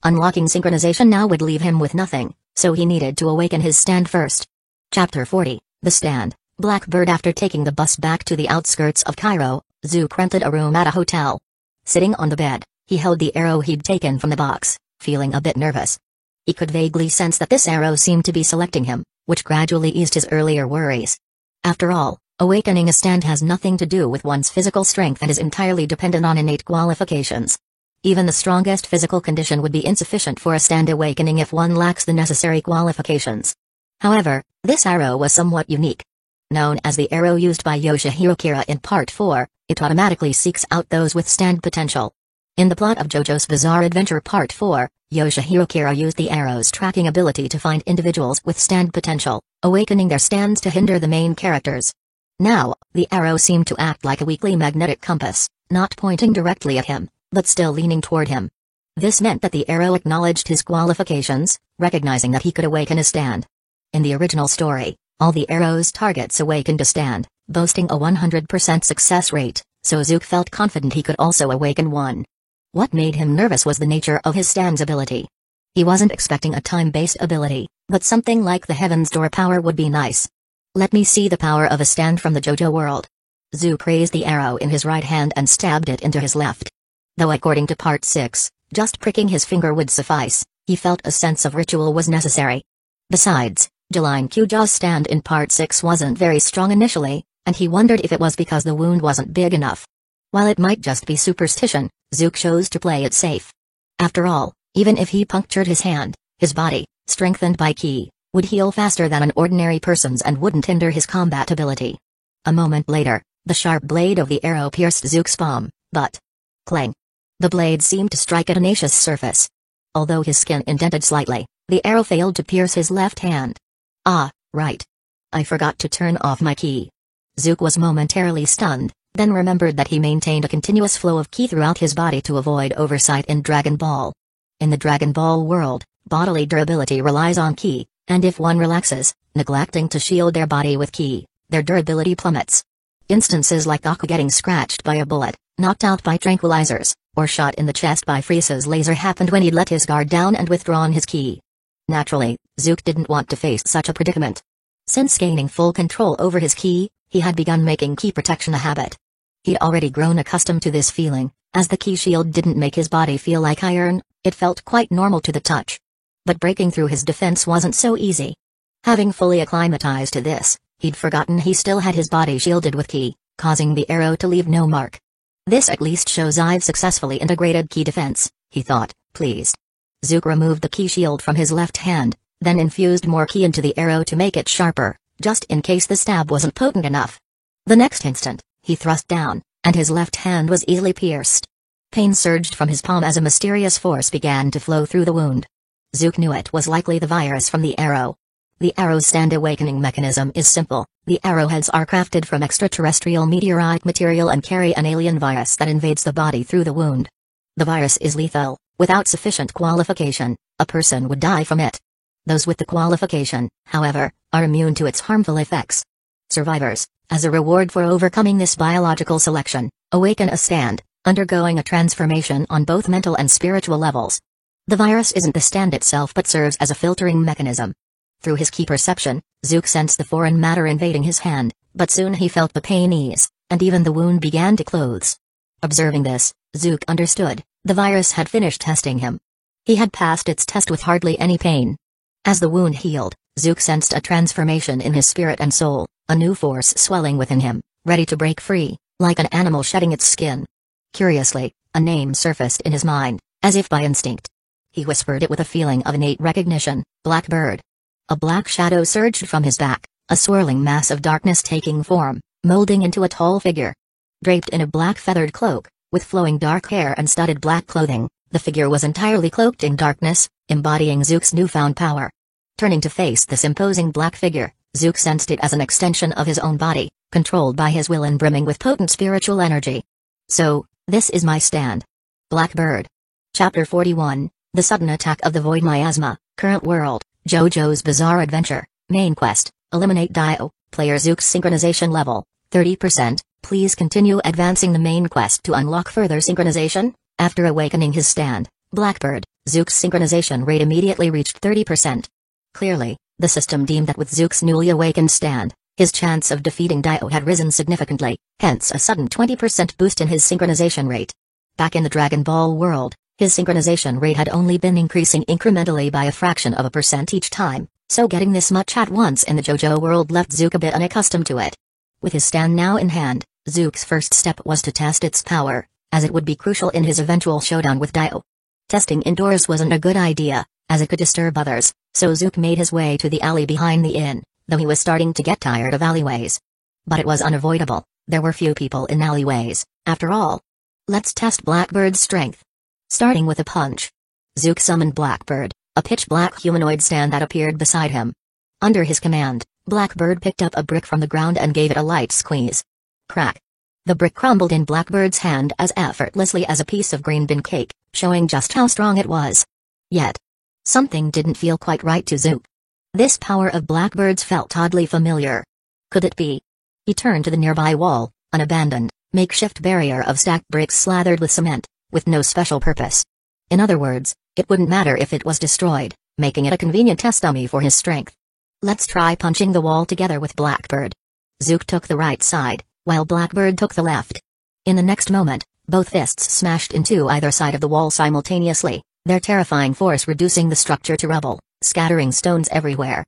Unlocking synchronization now would leave him with nothing, so he needed to awaken his stand first. Chapter 40, The Stand, Blackbird. After taking the bus back to the outskirts of Cairo, Zook rented a room at a hotel. Sitting on the bed, he held the arrow he'd taken from the box, feeling a bit nervous. He could vaguely sense that this arrow seemed to be selecting him, which gradually eased his earlier worries. After all, awakening a stand has nothing to do with one's physical strength and is entirely dependent on innate qualifications. Even the strongest physical condition would be insufficient for a stand awakening if one lacks the necessary qualifications. However, this arrow was somewhat unique. Known as the arrow used by Yoshihiro Kira in Part 4, it automatically seeks out those with stand potential. In the plot of JoJo's Bizarre Adventure Part 4, Yoshihiro Kira used the arrow's tracking ability to find individuals with stand potential, awakening their stands to hinder the main characters. Now, the arrow seemed to act like a weakly magnetic compass, not pointing directly at him, but still leaning toward him. This meant that the arrow acknowledged his qualifications, recognizing that he could awaken a stand. In the original story, all the arrow's targets awakened a stand, boasting a 100% success rate, so Zook felt confident he could also awaken one. What made him nervous was the nature of his stand's ability. He wasn't expecting a time-based ability, but something like the Heaven's Door power would be nice. Let me see the power of a stand from the JoJo world. Zook raised the arrow in his right hand and stabbed it into his left. Though according to Part 6, just pricking his finger would suffice, he felt a sense of ritual was necessary. Besides, Jeline Kyuja's stand in Part 6 wasn't very strong initially, and he wondered if it was because the wound wasn't big enough. While it might just be superstition, Zook chose to play it safe. After all, even if he punctured his hand, his body, strengthened by ki, would heal faster than an ordinary person's and wouldn't hinder his combat ability. A moment later, the sharp blade of the arrow pierced Zook's palm, but clang. The blade seemed to strike a tenacious surface. Although his skin indented slightly, the arrow failed to pierce his left hand. Ah, right. I forgot to turn off my ki. Zook was momentarily stunned, then remembered that he maintained a continuous flow of ki throughout his body to avoid oversight in Dragon Ball. In the Dragon Ball world, bodily durability relies on ki, and if one relaxes, neglecting to shield their body with ki, their durability plummets. Instances like Goku getting scratched by a bullet, knocked out by tranquilizers, or shot in the chest by Frieza's laser happened when he'd let his guard down and withdrawn his ki. Naturally, Zook didn't want to face such a predicament. Since gaining full control over his ki, he had begun making ki protection a habit. He'd already grown accustomed to this feeling, as the ki shield didn't make his body feel like iron, it felt quite normal to the touch. But breaking through his defense wasn't so easy. Having fully acclimatized to this, he'd forgotten he still had his body shielded with ki, causing the arrow to leave no mark. This at least shows I've successfully integrated ki defense, he thought, pleased. Zook removed the ki shield from his left hand, then infused more ki into the arrow to make it sharper, just in case the stab wasn't potent enough. The next instant, he thrust down, and his left hand was easily pierced. Pain surged from his palm as a mysterious force began to flow through the wound. Zook knew it was likely the virus from the arrow. The arrow's stand awakening mechanism is simple. The arrowheads are crafted from extraterrestrial meteorite material and carry an alien virus that invades the body through the wound. The virus is lethal. Without sufficient qualification, a person would die from it. Those with the qualification, however, are immune to its harmful effects. Survivors, as a reward for overcoming this biological selection, awaken a stand, undergoing a transformation on both mental and spiritual levels. The virus isn't the stand itself but serves as a filtering mechanism. Through his ki perception, Zook sensed the foreign matter invading his hand, but soon he felt the pain ease, and even the wound began to close. Observing this, Zook understood, the virus had finished testing him. He had passed its test with hardly any pain. As the wound healed, Zook sensed a transformation in his spirit and soul, a new force swelling within him, ready to break free, like an animal shedding its skin. Curiously, a name surfaced in his mind, as if by instinct. He whispered it with a feeling of innate recognition, Blackbird. A black shadow surged from his back, a swirling mass of darkness taking form, molding into a tall figure. Draped in a black feathered cloak, with flowing dark hair and studded black clothing, the figure was entirely cloaked in darkness, embodying Zook's newfound power. Turning to face this imposing black figure, Zook sensed it as an extension of his own body, controlled by his will and brimming with potent spiritual energy. So, this is my stand. Blackbird. Chapter 41, The Sudden Attack of the Void Miasma, Current World, JoJo's Bizarre Adventure, Main Quest, Eliminate Dio, Player Zook's Synchronization Level, 30%, please continue advancing the main quest to unlock further synchronization. After awakening his stand, Blackbird, Zook's synchronization rate immediately reached 30%. Clearly, the system deemed that with Zook's newly awakened stand, his chance of defeating Dio had risen significantly, hence a sudden 20% boost in his synchronization rate. Back in the Dragon Ball world, his synchronization rate had only been increasing incrementally by a fraction of a percent each time, so getting this much at once in the JoJo world left Zook a bit unaccustomed to it. With his stand now in hand, Zook's first step was to test its power, as it would be crucial in his eventual showdown with Dio. Testing indoors wasn't a good idea, as it could disturb others, so Zook made his way to the alley behind the inn, though he was starting to get tired of alleyways. But it was unavoidable, there were few people in alleyways, after all. Let's test Blackbird's strength. Starting with a punch. Zook summoned Blackbird, a pitch-black humanoid stand that appeared beside him. Under his command, Blackbird picked up a brick from the ground and gave it a light squeeze. Crack. The brick crumbled in Blackbird's hand as effortlessly as a piece of green bean cake, showing just how strong it was. Yet, something didn't feel quite right to Zook. This power of Blackbird's felt oddly familiar. Could it be? He turned to the nearby wall, an abandoned, makeshift barrier of stacked bricks slathered with cement, with no special purpose. In other words, it wouldn't matter if it was destroyed, making it a convenient test dummy for his strength. Let's try punching the wall together with Blackbird. Zook took the right side, while Blackbird took the left. In the next moment, both fists smashed into either side of the wall simultaneously, their terrifying force reducing the structure to rubble, scattering stones everywhere.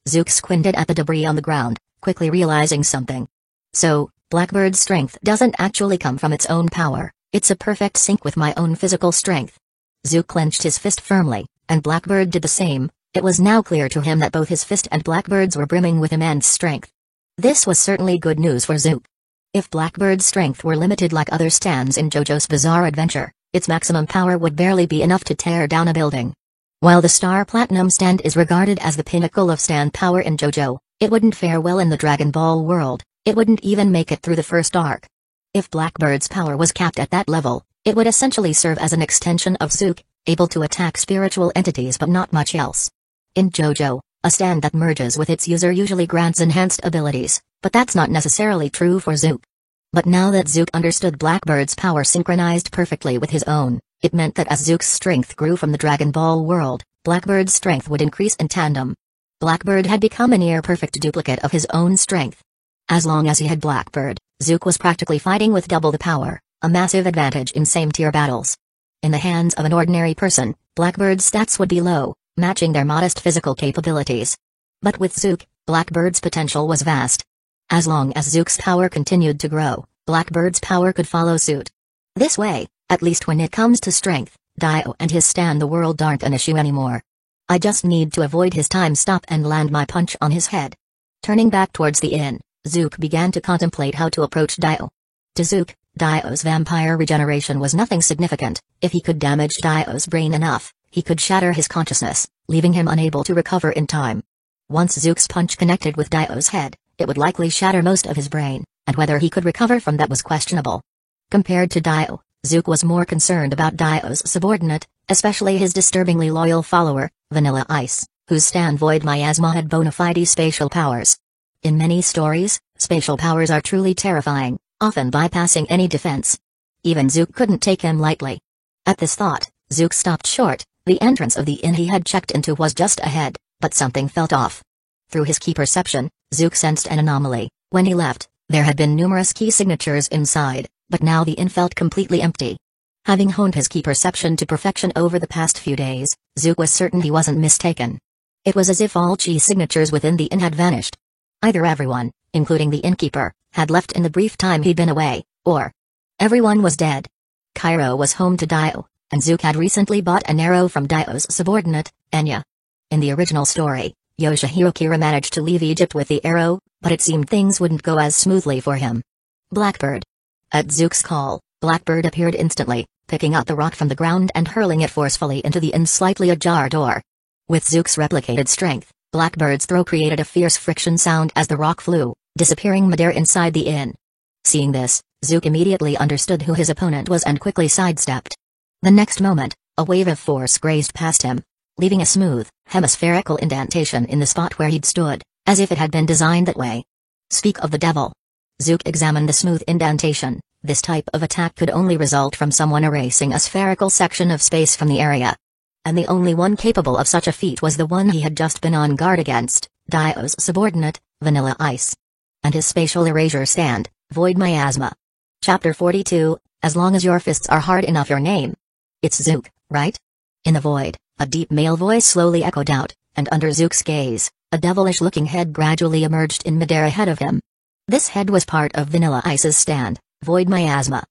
Zook squinted at the debris on the ground, quickly realizing something. So, Blackbird's strength doesn't actually come from its own power, it's a perfect sync with my own physical strength. Zook clenched his fist firmly, and Blackbird did the same. It was now clear to him that both his fist and Blackbird's were brimming with immense strength. This was certainly good news for Zook. If Blackbird's strength were limited like other stands in JoJo's Bizarre Adventure, its maximum power would barely be enough to tear down a building. While the Star Platinum stand is regarded as the pinnacle of stand power in JoJo, it wouldn't fare well in the Dragon Ball world, it wouldn't even make it through the first arc. If Blackbird's power was capped at that level, it would essentially serve as an extension of Zook, able to attack spiritual entities but not much else. In JoJo, a stand that merges with its user usually grants enhanced abilities, but that's not necessarily true for Zook. But now that Zook understood Blackbird's power synchronized perfectly with his own, it meant that as Zook's strength grew from the Dragon Ball world, Blackbird's strength would increase in tandem. Blackbird had become a near-perfect duplicate of his own strength. As long as he had Blackbird, Zook was practically fighting with double the power, a massive advantage in same-tier battles. In the hands of an ordinary person, Blackbird's stats would be low, matching their modest physical capabilities. But with Zook, Blackbird's potential was vast. As long as Zook's power continued to grow, Blackbird's power could follow suit. This way, at least when it comes to strength, Dio and his stand the world aren't an issue anymore. I just need to avoid his time stop and land my punch on his head. Turning back towards the inn, Zook began to contemplate how to approach Dio. To Zook, Dio's vampire regeneration was nothing significant. If he could damage Dio's brain enough, he could shatter his consciousness, leaving him unable to recover in time. Once Zook's punch connected with Dio's head, it would likely shatter most of his brain, and whether he could recover from that was questionable. Compared to Dio, Zook was more concerned about Dio's subordinate, especially his disturbingly loyal follower, Vanilla Ice, whose stand Void Miasma had bona fide spatial powers. In many stories, spatial powers are truly terrifying, often bypassing any defense. Even Zook couldn't take him lightly. At this thought, Zook stopped short. The entrance of the inn he had checked into was just ahead, but something felt off. Through his key perception, Zook sensed an anomaly. When he left, there had been numerous key signatures inside, but now the inn felt completely empty. Having honed his key perception to perfection over the past few days, Zook was certain he wasn't mistaken. It was as if all key signatures within the inn had vanished. Either everyone, including the innkeeper, had left in the brief time he'd been away, or everyone was dead. Cairo was home to Dio, and Zook had recently bought an arrow from Dio's subordinate, Enya. In the original story, Yoshihiro Kira managed to leave Egypt with the arrow, but it seemed things wouldn't go as smoothly for him. Blackbird. At Zook's call, Blackbird appeared instantly, picking up the rock from the ground and hurling it forcefully into the inn's slightly ajar door. With Zook's replicated strength, Blackbird's throw created a fierce friction sound as the rock flew, disappearing midair inside the inn. Seeing this, Zook immediately understood who his opponent was and quickly sidestepped. The next moment, a wave of force grazed past him, leaving a smooth, hemispherical indentation in the spot where he'd stood, as if it had been designed that way. Speak of the devil. Zook examined the smooth indentation. This type of attack could only result from someone erasing a spherical section of space from the area. And the only one capable of such a feat was the one he had just been on guard against, Dio's subordinate, Vanilla Ice. And his spatial erasure stand, Void Miasma. Chapter 42, As long as your fists are hard enough your name. It's Zook, right? In the void, a deep male voice slowly echoed out, and under Zook's gaze, a devilish-looking head gradually emerged in midair ahead of him. This head was part of Vanilla Ice's stand, Void Miasma.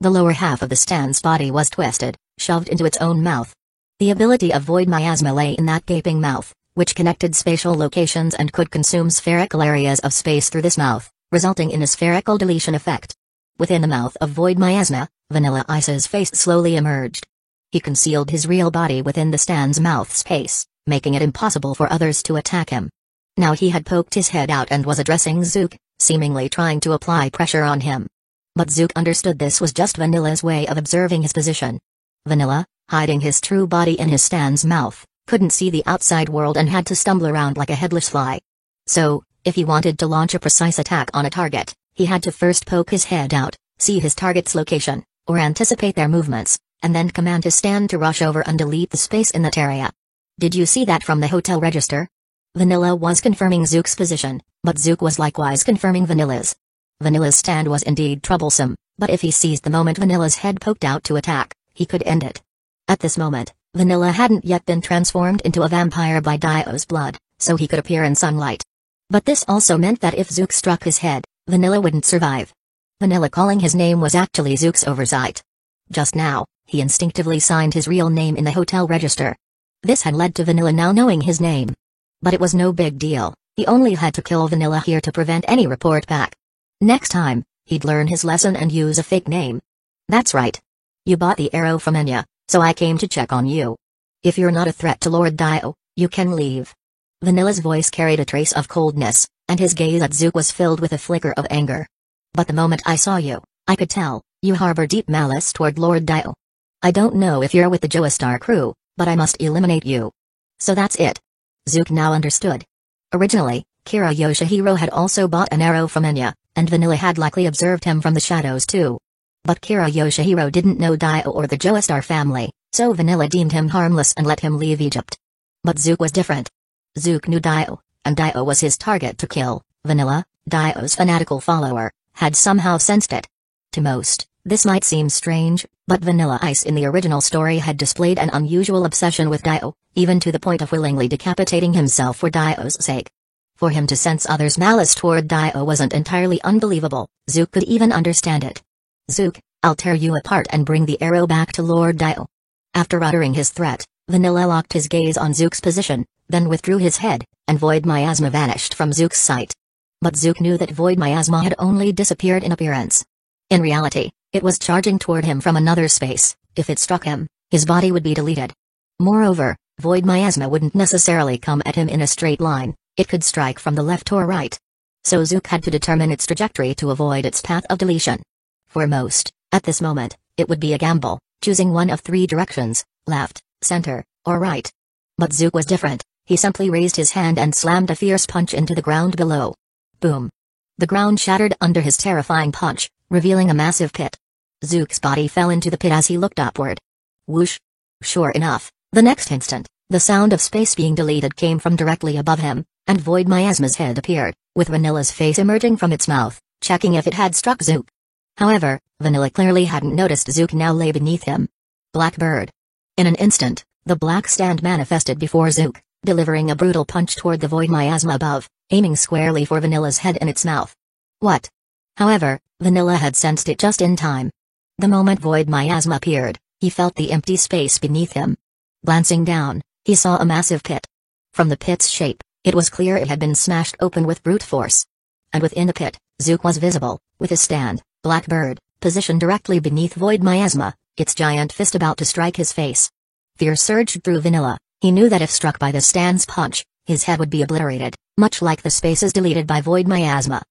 The lower half of the stand's body was twisted, shoved into its own mouth. The ability of Void Miasma lay in that gaping mouth, which connected spatial locations and could consume spherical areas of space through this mouth, resulting in a spherical deletion effect. Within the mouth of Void Miasma, Vanilla Ice's face slowly emerged. He concealed his real body within the stand's mouth space, making it impossible for others to attack him. Now he had poked his head out and was addressing Zook, seemingly trying to apply pressure on him. But Zook understood this was just Vanilla's way of observing his position. Vanilla, hiding his true body in his stand's mouth, couldn't see the outside world and had to stumble around like a headless fly. So, if he wanted to launch a precise attack on a target, he had to first poke his head out, see his target's location, or anticipate their movements, and then command his stand to rush over and delete the space in that area. Did you see that from the hotel register? Vanilla was confirming Zook's position, but Zook was likewise confirming Vanilla's. Vanilla's stand was indeed troublesome, but if he seized the moment Vanilla's head poked out to attack, he could end it. At this moment, Vanilla hadn't yet been transformed into a vampire by Dio's blood, so he could appear in sunlight. But this also meant that if Zook struck his head, Vanilla wouldn't survive. Vanilla calling his name was actually Zook's oversight. Just now, he instinctively signed his real name in the hotel register. This had led to Vanilla now knowing his name. But it was no big deal, he only had to kill Vanilla here to prevent any report back. Next time, he'd learn his lesson and use a fake name. That's right. You bought the arrow from Enya, so I came to check on you. If you're not a threat to Lord Dio, you can leave. Vanilla's voice carried a trace of coldness, and his gaze at Zook was filled with a flicker of anger. But the moment I saw you, I could tell, you harbor deep malice toward Lord Dio. I don't know if you're with the Joestar crew, but I must eliminate you. So that's it. Zook now understood. Originally, Kira Yoshihiro had also bought an arrow from Enya, and Vanilla had likely observed him from the shadows too. But Kira Yoshihiro didn't know Dio or the Joestar family, so Vanilla deemed him harmless and let him leave Egypt. But Zook was different. Zook knew Dio, and Dio was his target to kill. Vanilla, Dio's fanatical follower, had somehow sensed it. To most, this might seem strange, but Vanilla Ice in the original story had displayed an unusual obsession with Dio, even to the point of willingly decapitating himself for Dio's sake. For him to sense others' malice toward Dio wasn't entirely unbelievable. Zook could even understand it. Zook, I'll tear you apart and bring the arrow back to Lord Dio. After uttering his threat, Vanilla locked his gaze on Zook's position, then withdrew his head, and Void Miasma vanished from Zook's sight. But Zook knew that Void Miasma had only disappeared in appearance. In reality, it was charging toward him from another space. If it struck him, his body would be deleted. Moreover, Void Miasma wouldn't necessarily come at him in a straight line, it could strike from the left or right. So Zook had to determine its trajectory to avoid its path of deletion. For most, at this moment, it would be a gamble, choosing one of three directions: left, center, or right. But Zook was different. He simply raised his hand and slammed a fierce punch into the ground below. Boom. The ground shattered under his terrifying punch, revealing a massive pit. Zook's body fell into the pit as he looked upward. Whoosh. Sure enough, the next instant, the sound of space being deleted came from directly above him, and Void Miasma's head appeared, with Vanilla's face emerging from its mouth, checking if it had struck Zook. However, Vanilla clearly hadn't noticed Zook now lay beneath him. Blackbird. In an instant, the black stand manifested before Zook, delivering a brutal punch toward the Void Miasma above, aiming squarely for Vanilla's head in its mouth. What? However, Vanilla had sensed it just in time. The moment Void Miasma appeared, he felt the empty space beneath him. Glancing down, he saw a massive pit. From the pit's shape, it was clear it had been smashed open with brute force. And within the pit, Zook was visible, with his stand, Blackbird, positioned directly beneath Void Miasma, its giant fist about to strike his face. Fear surged through Vanilla. He knew that if struck by the stand's punch, his head would be obliterated, much like the spaces deleted by Void Miasma.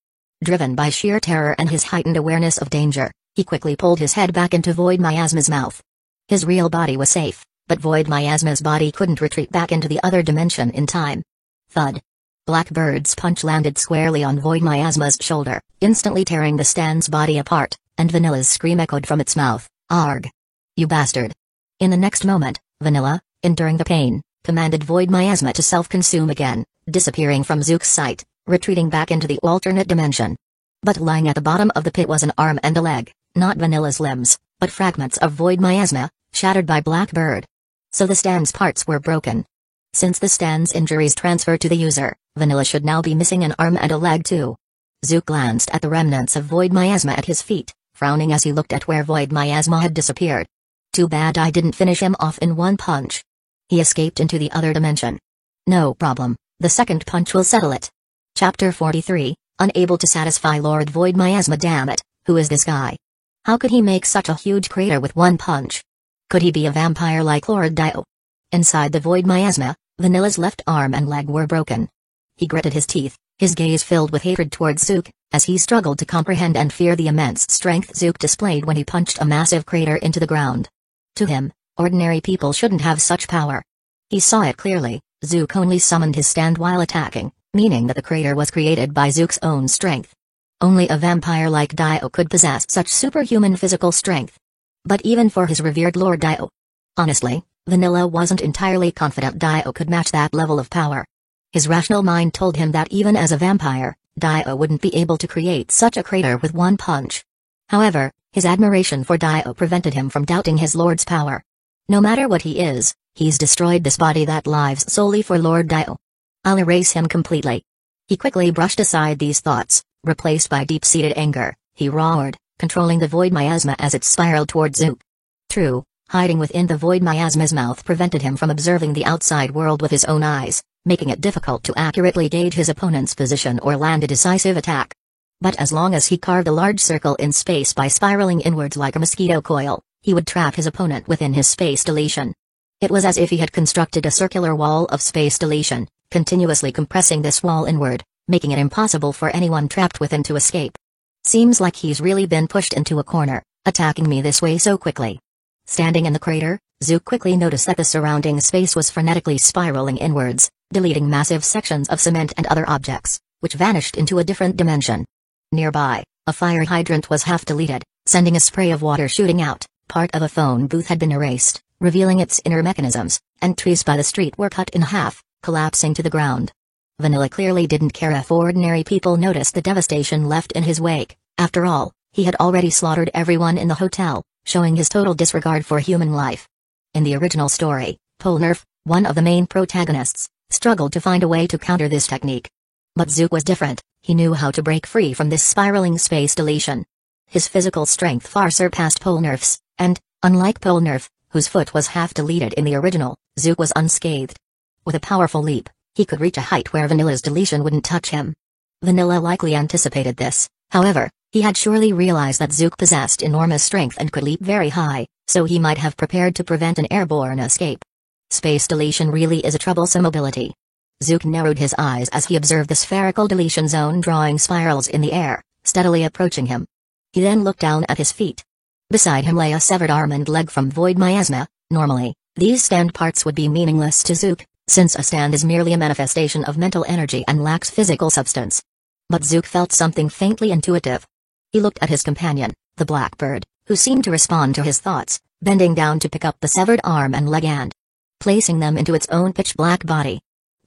Driven by sheer terror and his heightened awareness of danger, he quickly pulled his head back into Void Miasma's mouth. His real body was safe, but Void Miasma's body couldn't retreat back into the other dimension in time. Thud. Blackbird's punch landed squarely on Void Miasma's shoulder, instantly tearing the stand's body apart, and Vanilla's scream echoed from its mouth, "Arg! You bastard!" In the next moment, Vanilla, enduring the pain, commanded Void Miasma to self-consume again, disappearing from Zook's sight, retreating back into the alternate dimension. But lying at the bottom of the pit was an arm and a leg, not Vanilla's limbs, but fragments of Void Miasma, shattered by Blackbird. So the stand's parts were broken. Since the stand's injuries transfer to the user, Vanilla should now be missing an arm and a leg too. Zook glanced at the remnants of Void Miasma at his feet, frowning as he looked at where Void Miasma had disappeared. Too bad I didn't finish him off in one punch. He escaped into the other dimension. No problem, the second punch will settle it. Chapter 43, Unable to satisfy Lord Void Miasma. Damn it, who is this guy? How could he make such a huge crater with one punch? Could he be a vampire like Lord Dio? Inside the Void Miasma, Vanilla's left arm and leg were broken. He gritted his teeth, his gaze filled with hatred towards Zook, as he struggled to comprehend and fear the immense strength Zook displayed when he punched a massive crater into the ground. To him, ordinary people shouldn't have such power. He saw it clearly. Zook only summoned his stand while attacking, meaning that the crater was created by Zook's own strength. Only a vampire like Dio could possess such superhuman physical strength. But even for his revered Lord Dio. Honestly, Vanilla wasn't entirely confident Dio could match that level of power. His rational mind told him that even as a vampire, Dio wouldn't be able to create such a crater with one punch. However, his admiration for Dio prevented him from doubting his lord's power. No matter what he is, he's destroyed this body that lives solely for Lord Dio. I'll erase him completely. He quickly brushed aside these thoughts, replaced by deep-seated anger. He roared, controlling the Void Miasma as it spiraled toward Zook. True, hiding within the Void Miasma's mouth prevented him from observing the outside world with his own eyes, making it difficult to accurately gauge his opponent's position or land a decisive attack. But as long as he carved a large circle in space by spiraling inwards like a mosquito coil, he would trap his opponent within his space deletion. It was as if he had constructed a circular wall of space deletion, continuously compressing this wall inward, making it impossible for anyone trapped within to escape. Seems like he's really been pushed into a corner, attacking me this way so quickly. Standing in the crater, Zook quickly noticed that the surrounding space was frenetically spiraling inwards, deleting massive sections of cement and other objects, which vanished into a different dimension. Nearby, a fire hydrant was half deleted, sending a spray of water shooting out. Part of a phone booth had been erased, revealing its inner mechanisms, and trees by the street were cut in half, collapsing to the ground. Vanilla clearly didn't care if ordinary people noticed the devastation left in his wake. After all, he had already slaughtered everyone in the hotel, showing his total disregard for human life. In the original story, Polnareff, one of the main protagonists, struggled to find a way to counter this technique. But Zook was different. He knew how to break free from this spiraling space deletion. His physical strength far surpassed Polnareff's, and, unlike Polnareff, whose foot was half deleted in the original, Zook was unscathed. With a powerful leap, he could reach a height where Vanilla's deletion wouldn't touch him. Vanilla likely anticipated this, however, he had surely realized that Zook possessed enormous strength and could leap very high, so he might have prepared to prevent an airborne escape. Space deletion really is a troublesome ability. Zook narrowed his eyes as he observed the spherical deletion zone drawing spirals in the air, steadily approaching him. He then looked down at his feet. Beside him lay a severed arm and leg from Void Miasma. Normally, these stand parts would be meaningless to Zook, since a stand is merely a manifestation of mental energy and lacks physical substance. But Zook felt something faintly intuitive. He looked at his companion, the blackbird, who seemed to respond to his thoughts, bending down to pick up the severed arm and leg and placing them into its own pitch-black body.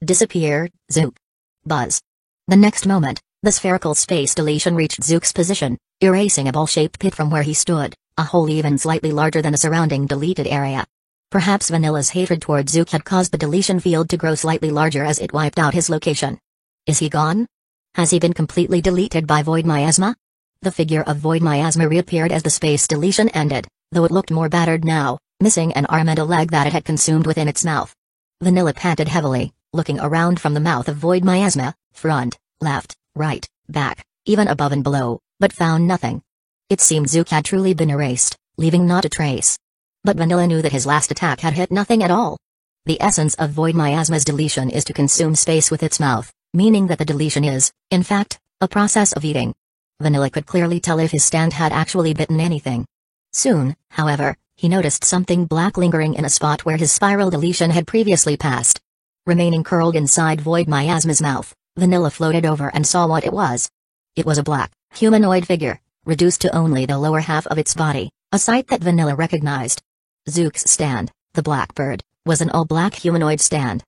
Disappear, Zook. Buzz. The next moment, the spherical space deletion reached Zook's position, erasing a ball-shaped pit from where he stood, a hole even slightly larger than the surrounding deleted area. Perhaps Vanilla's hatred toward Zook had caused the deletion field to grow slightly larger as it wiped out his location. Is he gone? Has he been completely deleted by Void Miasma? The figure of Void Miasma reappeared as the space deletion ended, though it looked more battered now, missing an arm and a leg that it had consumed within its mouth. Vanilla panted heavily, looking around from the mouth of Void Miasma, front, left, right, back, even above and below, but found nothing. It seemed Zook had truly been erased, leaving not a trace. But Vanilla knew that his last attack had hit nothing at all. The essence of Void Miasma's deletion is to consume space with its mouth, meaning that the deletion is, in fact, a process of eating. Vanilla could clearly tell if his stand had actually bitten anything. Soon, however, he noticed something black lingering in a spot where his spiral deletion had previously passed. Remaining curled inside Void Miasma's mouth, Vanilla floated over and saw what it was. It was a black, humanoid figure, reduced to only the lower half of its body, a sight that Vanilla recognized. Zook's stand, the blackbird, was an all-black humanoid stand.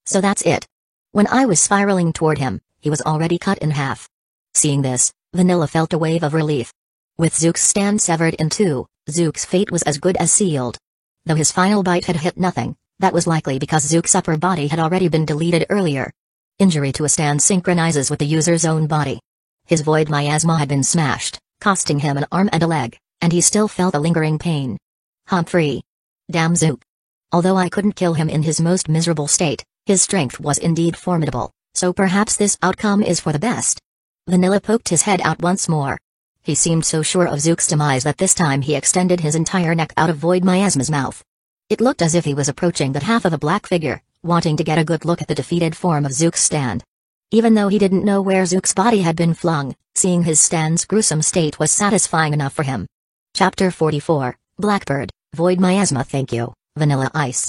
So that's it. When I was spiraling toward him, he was already cut in half. Seeing this, Vanilla felt a wave of relief. With Zook's stand severed in two, Zook's fate was as good as sealed. Though his final bite had hit nothing, that was likely because Zook's upper body had already been deleted earlier. Injury to a stand synchronizes with the user's own body. His Void Miasma had been smashed, costing him an arm and a leg, and he still felt a lingering pain. Humphrey. Damn Zook. Although I couldn't kill him in his most miserable state, his strength was indeed formidable, so perhaps this outcome is for the best. Vanilla poked his head out once more. He seemed so sure of Zook's demise that this time he extended his entire neck out of Void Miasma's mouth. It looked as if he was approaching that half of a black figure, wanting to get a good look at the defeated form of Zook's stand. Even though he didn't know where Zook's body had been flung, seeing his stand's gruesome state was satisfying enough for him. Chapter 44, Blackbird, Void Miasma. Thank you, Vanilla Ice.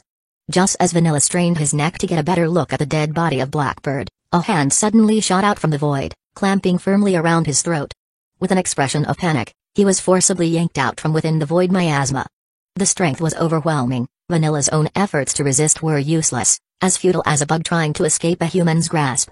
Just as Vanilla strained his neck to get a better look at the dead body of Blackbird, a hand suddenly shot out from the void, clamping firmly around his throat. With an expression of panic, he was forcibly yanked out from within the Void Miasma. The strength was overwhelming. Vanilla's own efforts to resist were useless, as futile as a bug trying to escape a human's grasp.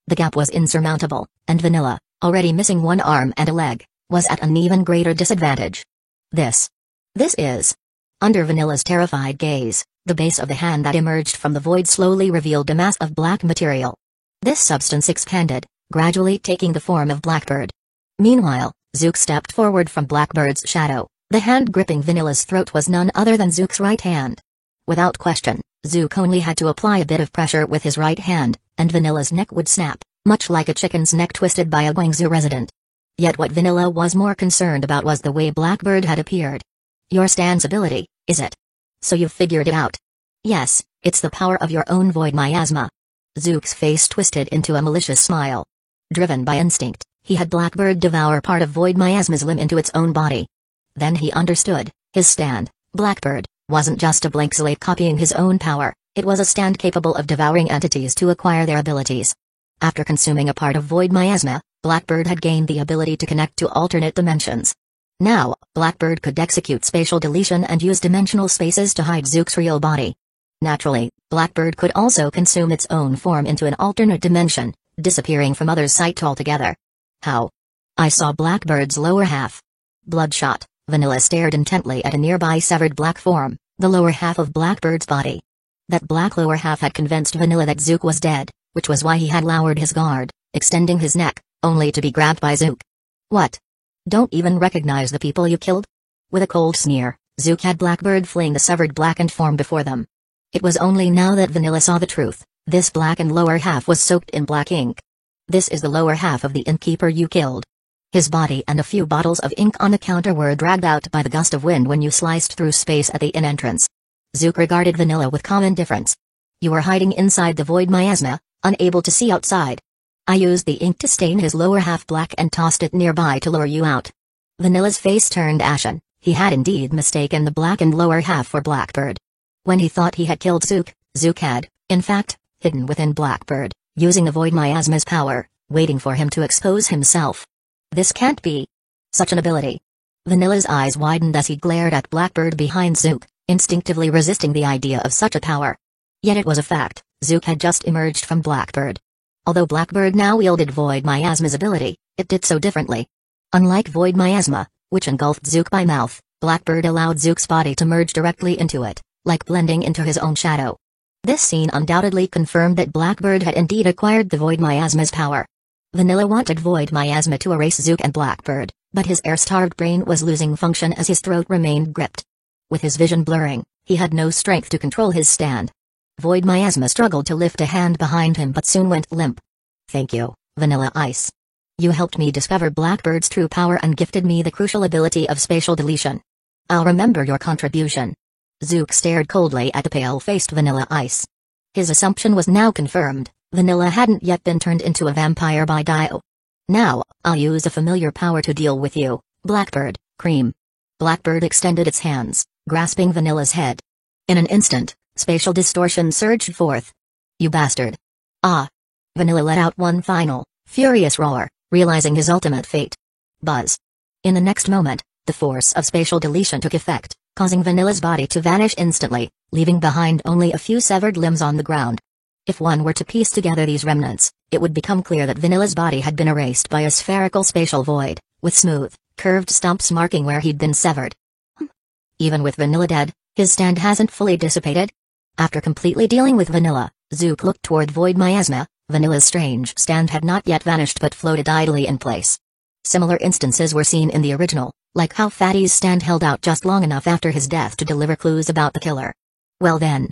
The gap was insurmountable, and Vanilla, already missing one arm and a leg, was at an even greater disadvantage. This is. Under Vanilla's terrified gaze, the base of the hand that emerged from the void slowly revealed a mass of black material. This substance expanded, gradually taking the form of Blackbird. Meanwhile, Zook stepped forward from Blackbird's shadow. The hand gripping Vanilla's throat was none other than Zook's right hand. Without question, Zook only had to apply a bit of pressure with his right hand, and Vanilla's neck would snap, much like a chicken's neck twisted by a Guangzhou resident. Yet what Vanilla was more concerned about was the way Blackbird had appeared. Your stand's ability, is it? So you've figured it out? Yes, it's the power of your own Void Miasma. Zook's face twisted into a malicious smile. Driven by instinct, he had Blackbird devour part of Void Miasma's limb into its own body. Then he understood, his stand, Blackbird, wasn't just a blank slate copying his own power, it was a stand capable of devouring entities to acquire their abilities. After consuming a part of Void Miasma, Blackbird had gained the ability to connect to alternate dimensions. Now, Blackbird could execute spatial deletion and use dimensional spaces to hide Zook's real body. Naturally, Blackbird could also consume its own form into an alternate dimension, disappearing from others' sight altogether. How? I saw Blackbird's lower half. Bloodshot, Vanilla stared intently at a nearby severed black form, the lower half of Blackbird's body. That black lower half had convinced Vanilla that Zook was dead, which was why he had lowered his guard, extending his neck, only to be grabbed by Zook. What? Don't even recognize the people you killed? With a cold sneer, Zook had Blackbird fling the severed blackened form before them. It was only now that Vanilla saw the truth. This blackened lower half was soaked in black ink. This is the lower half of the innkeeper you killed. His body and a few bottles of ink on the counter were dragged out by the gust of wind when you sliced through space at the inn entrance. Zook regarded Vanilla with calm indifference. You were hiding inside the void miasma, unable to see outside. I used the ink to stain his lower half black and tossed it nearby to lure you out. Vanilla's face turned ashen. He had indeed mistaken the blackened lower half for Blackbird. When he thought he had killed Zook, Zook had, in fact, hidden within Blackbird, using the void miasma's power, waiting for him to expose himself. This can't be. Such an ability. Vanilla's eyes widened as he glared at Blackbird behind Zook, instinctively resisting the idea of such a power. Yet it was a fact, Zook had just emerged from Blackbird. Although Blackbird now wielded void miasma's ability, it did so differently. Unlike void miasma, which engulfed Zook by mouth, Blackbird allowed Zook's body to merge directly into it, like blending into his own shadow. This scene undoubtedly confirmed that Blackbird had indeed acquired the void miasma's power. Vanilla wanted void miasma to erase Zook and Blackbird, but his air-starved brain was losing function as his throat remained gripped. With his vision blurring, he had no strength to control his stand. Void miasma struggled to lift a hand behind him but soon went limp. Thank you, Vanilla Ice. You helped me discover Blackbird's true power and gifted me the crucial ability of spatial deletion. I'll remember your contribution. Zook stared coldly at the pale-faced Vanilla Ice. His assumption was now confirmed. Vanilla hadn't yet been turned into a vampire by Dio. Now, I'll use a familiar power to deal with you, Blackbird, Cream. Blackbird extended its hands, grasping Vanilla's head. In an instant, spatial distortion surged forth. You bastard. Ah. Vanilla let out one final, furious roar, realizing his ultimate fate. Buzz. In the next moment, the force of spatial deletion took effect, causing Vanilla's body to vanish instantly, leaving behind only a few severed limbs on the ground. If one were to piece together these remnants, it would become clear that Vanilla's body had been erased by a spherical spatial void, with smooth, curved stumps marking where he'd been severed. Even with Vanilla dead, his stand hasn't fully dissipated? After completely dealing with Vanilla, Zook looked toward void miasma. Vanilla's strange stand had not yet vanished but floated idly in place. Similar instances were seen in the original, like how Fatty's stand held out just long enough after his death to deliver clues about the killer. Well then.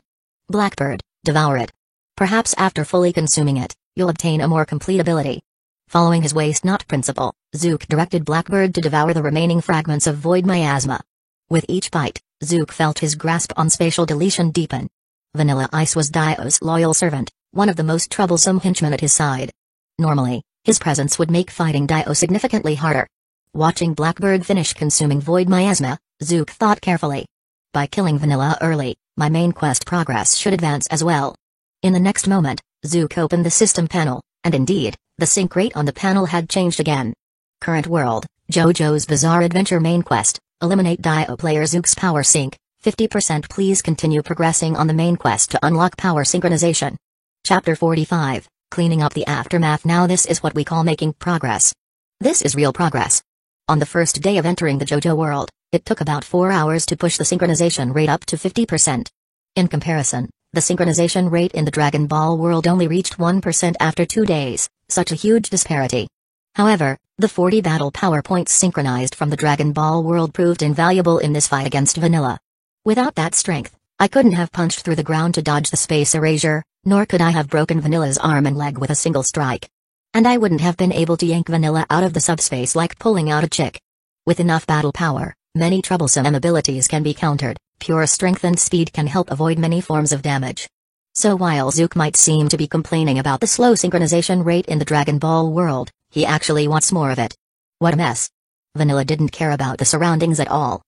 Blackbird, devour it. Perhaps after fully consuming it, you'll obtain a more complete ability. Following his waste not principle, Zook directed Blackbird to devour the remaining fragments of void miasma. With each bite, Zook felt his grasp on spatial deletion deepen. Vanilla Ice was Dio's loyal servant, one of the most troublesome henchmen at his side. Normally, his presence would make fighting Dio significantly harder. Watching Blackbird finish consuming void miasma, Zook thought carefully. By killing Vanilla early, my main quest progress should advance as well. In the next moment, Zook opened the system panel, and indeed, the sync rate on the panel had changed again. Current world, JoJo's Bizarre Adventure main quest, eliminate Dio player Zook's power sync, 50%. Please continue progressing on the main quest to unlock power synchronization. Chapter 45, Cleaning Up the Aftermath. Now this is what we call making progress. This is real progress. On the first day of entering the JoJo world, it took about 4 hours to push the synchronization rate up to 50%. In comparison, the synchronization rate in the Dragon Ball world only reached 1% after 2 days, such a huge disparity. However, the 40 battle power points synchronized from the Dragon Ball world proved invaluable in this fight against Vanilla. Without that strength, I couldn't have punched through the ground to dodge the space erasure, nor could I have broken Vanilla's arm and leg with a single strike. And I wouldn't have been able to yank Vanilla out of the subspace like pulling out a chick. With enough battle power, many troublesome abilities can be countered. Pure strength and speed can help avoid many forms of damage. So while Zook might seem to be complaining about the slow synchronization rate in the Dragon Ball world, he actually wants more of it. What a mess. Vanilla didn't care about the surroundings at all.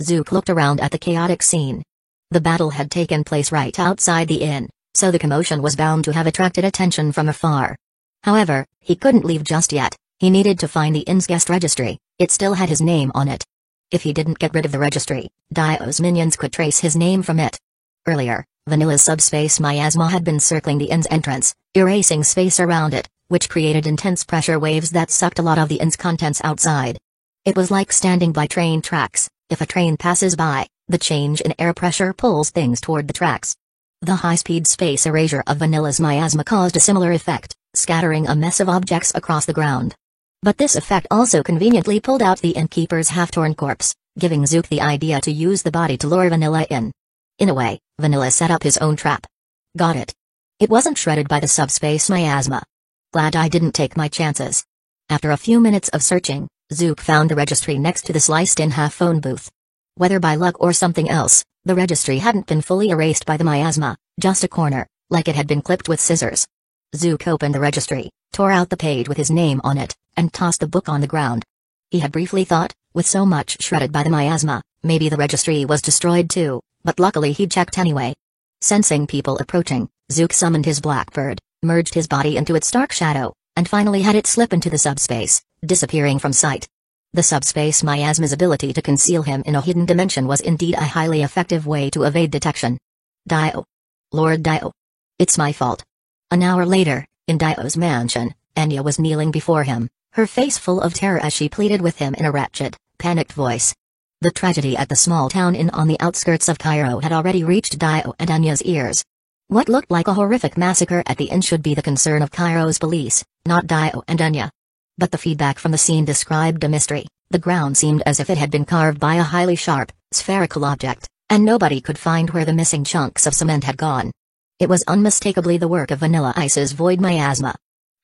Zook looked around at the chaotic scene. The battle had taken place right outside the inn, so the commotion was bound to have attracted attention from afar. However, he couldn't leave just yet. He needed to find the inn's guest registry. It still had his name on it. If he didn't get rid of the registry, Dio's minions could trace his name from it. Earlier, Vanilla's subspace miasma had been circling the inn's entrance, erasing space around it, which created intense pressure waves that sucked a lot of the inn's contents outside. It was like standing by train tracks. If a train passes by, the change in air pressure pulls things toward the tracks. The high-speed space erasure of Vanilla's miasma caused a similar effect, scattering a mess of objects across the ground. But this effect also conveniently pulled out the innkeeper's half-torn corpse, giving Zook the idea to use the body to lure Vanilla in. In a way, Vanilla set up his own trap. Got it. It wasn't shredded by the subspace miasma. Glad I didn't take my chances. After a few minutes of searching, Zook found the registry next to the sliced-in-half phone booth. Whether by luck or something else, the registry hadn't been fully erased by the miasma, just a corner, like it had been clipped with scissors. Zook opened the registry, tore out the page with his name on it, and tossed the book on the ground. He had briefly thought, with so much shredded by the miasma, maybe the registry was destroyed too, but luckily he checked anyway. Sensing people approaching, Zook summoned his blackbird, merged his body into its dark shadow, and finally had it slip into the subspace, disappearing from sight. The subspace miasma's ability to conceal him in a hidden dimension was indeed a highly effective way to evade detection. Dio. Lord Dio. It's my fault. An hour later, in Dio's mansion, Enya was kneeling before him, her face full of terror as she pleaded with him in a wretched, panicked voice. The tragedy at the small town inn on the outskirts of Cairo had already reached Dio and Enya's ears. What looked like a horrific massacre at the inn should be the concern of Cairo's police, not Dio and Enya. But the feedback from the scene described a mystery. The ground seemed as if it had been carved by a highly sharp, spherical object, and nobody could find where the missing chunks of cement had gone. It was unmistakably the work of Vanilla Ice's void miasma.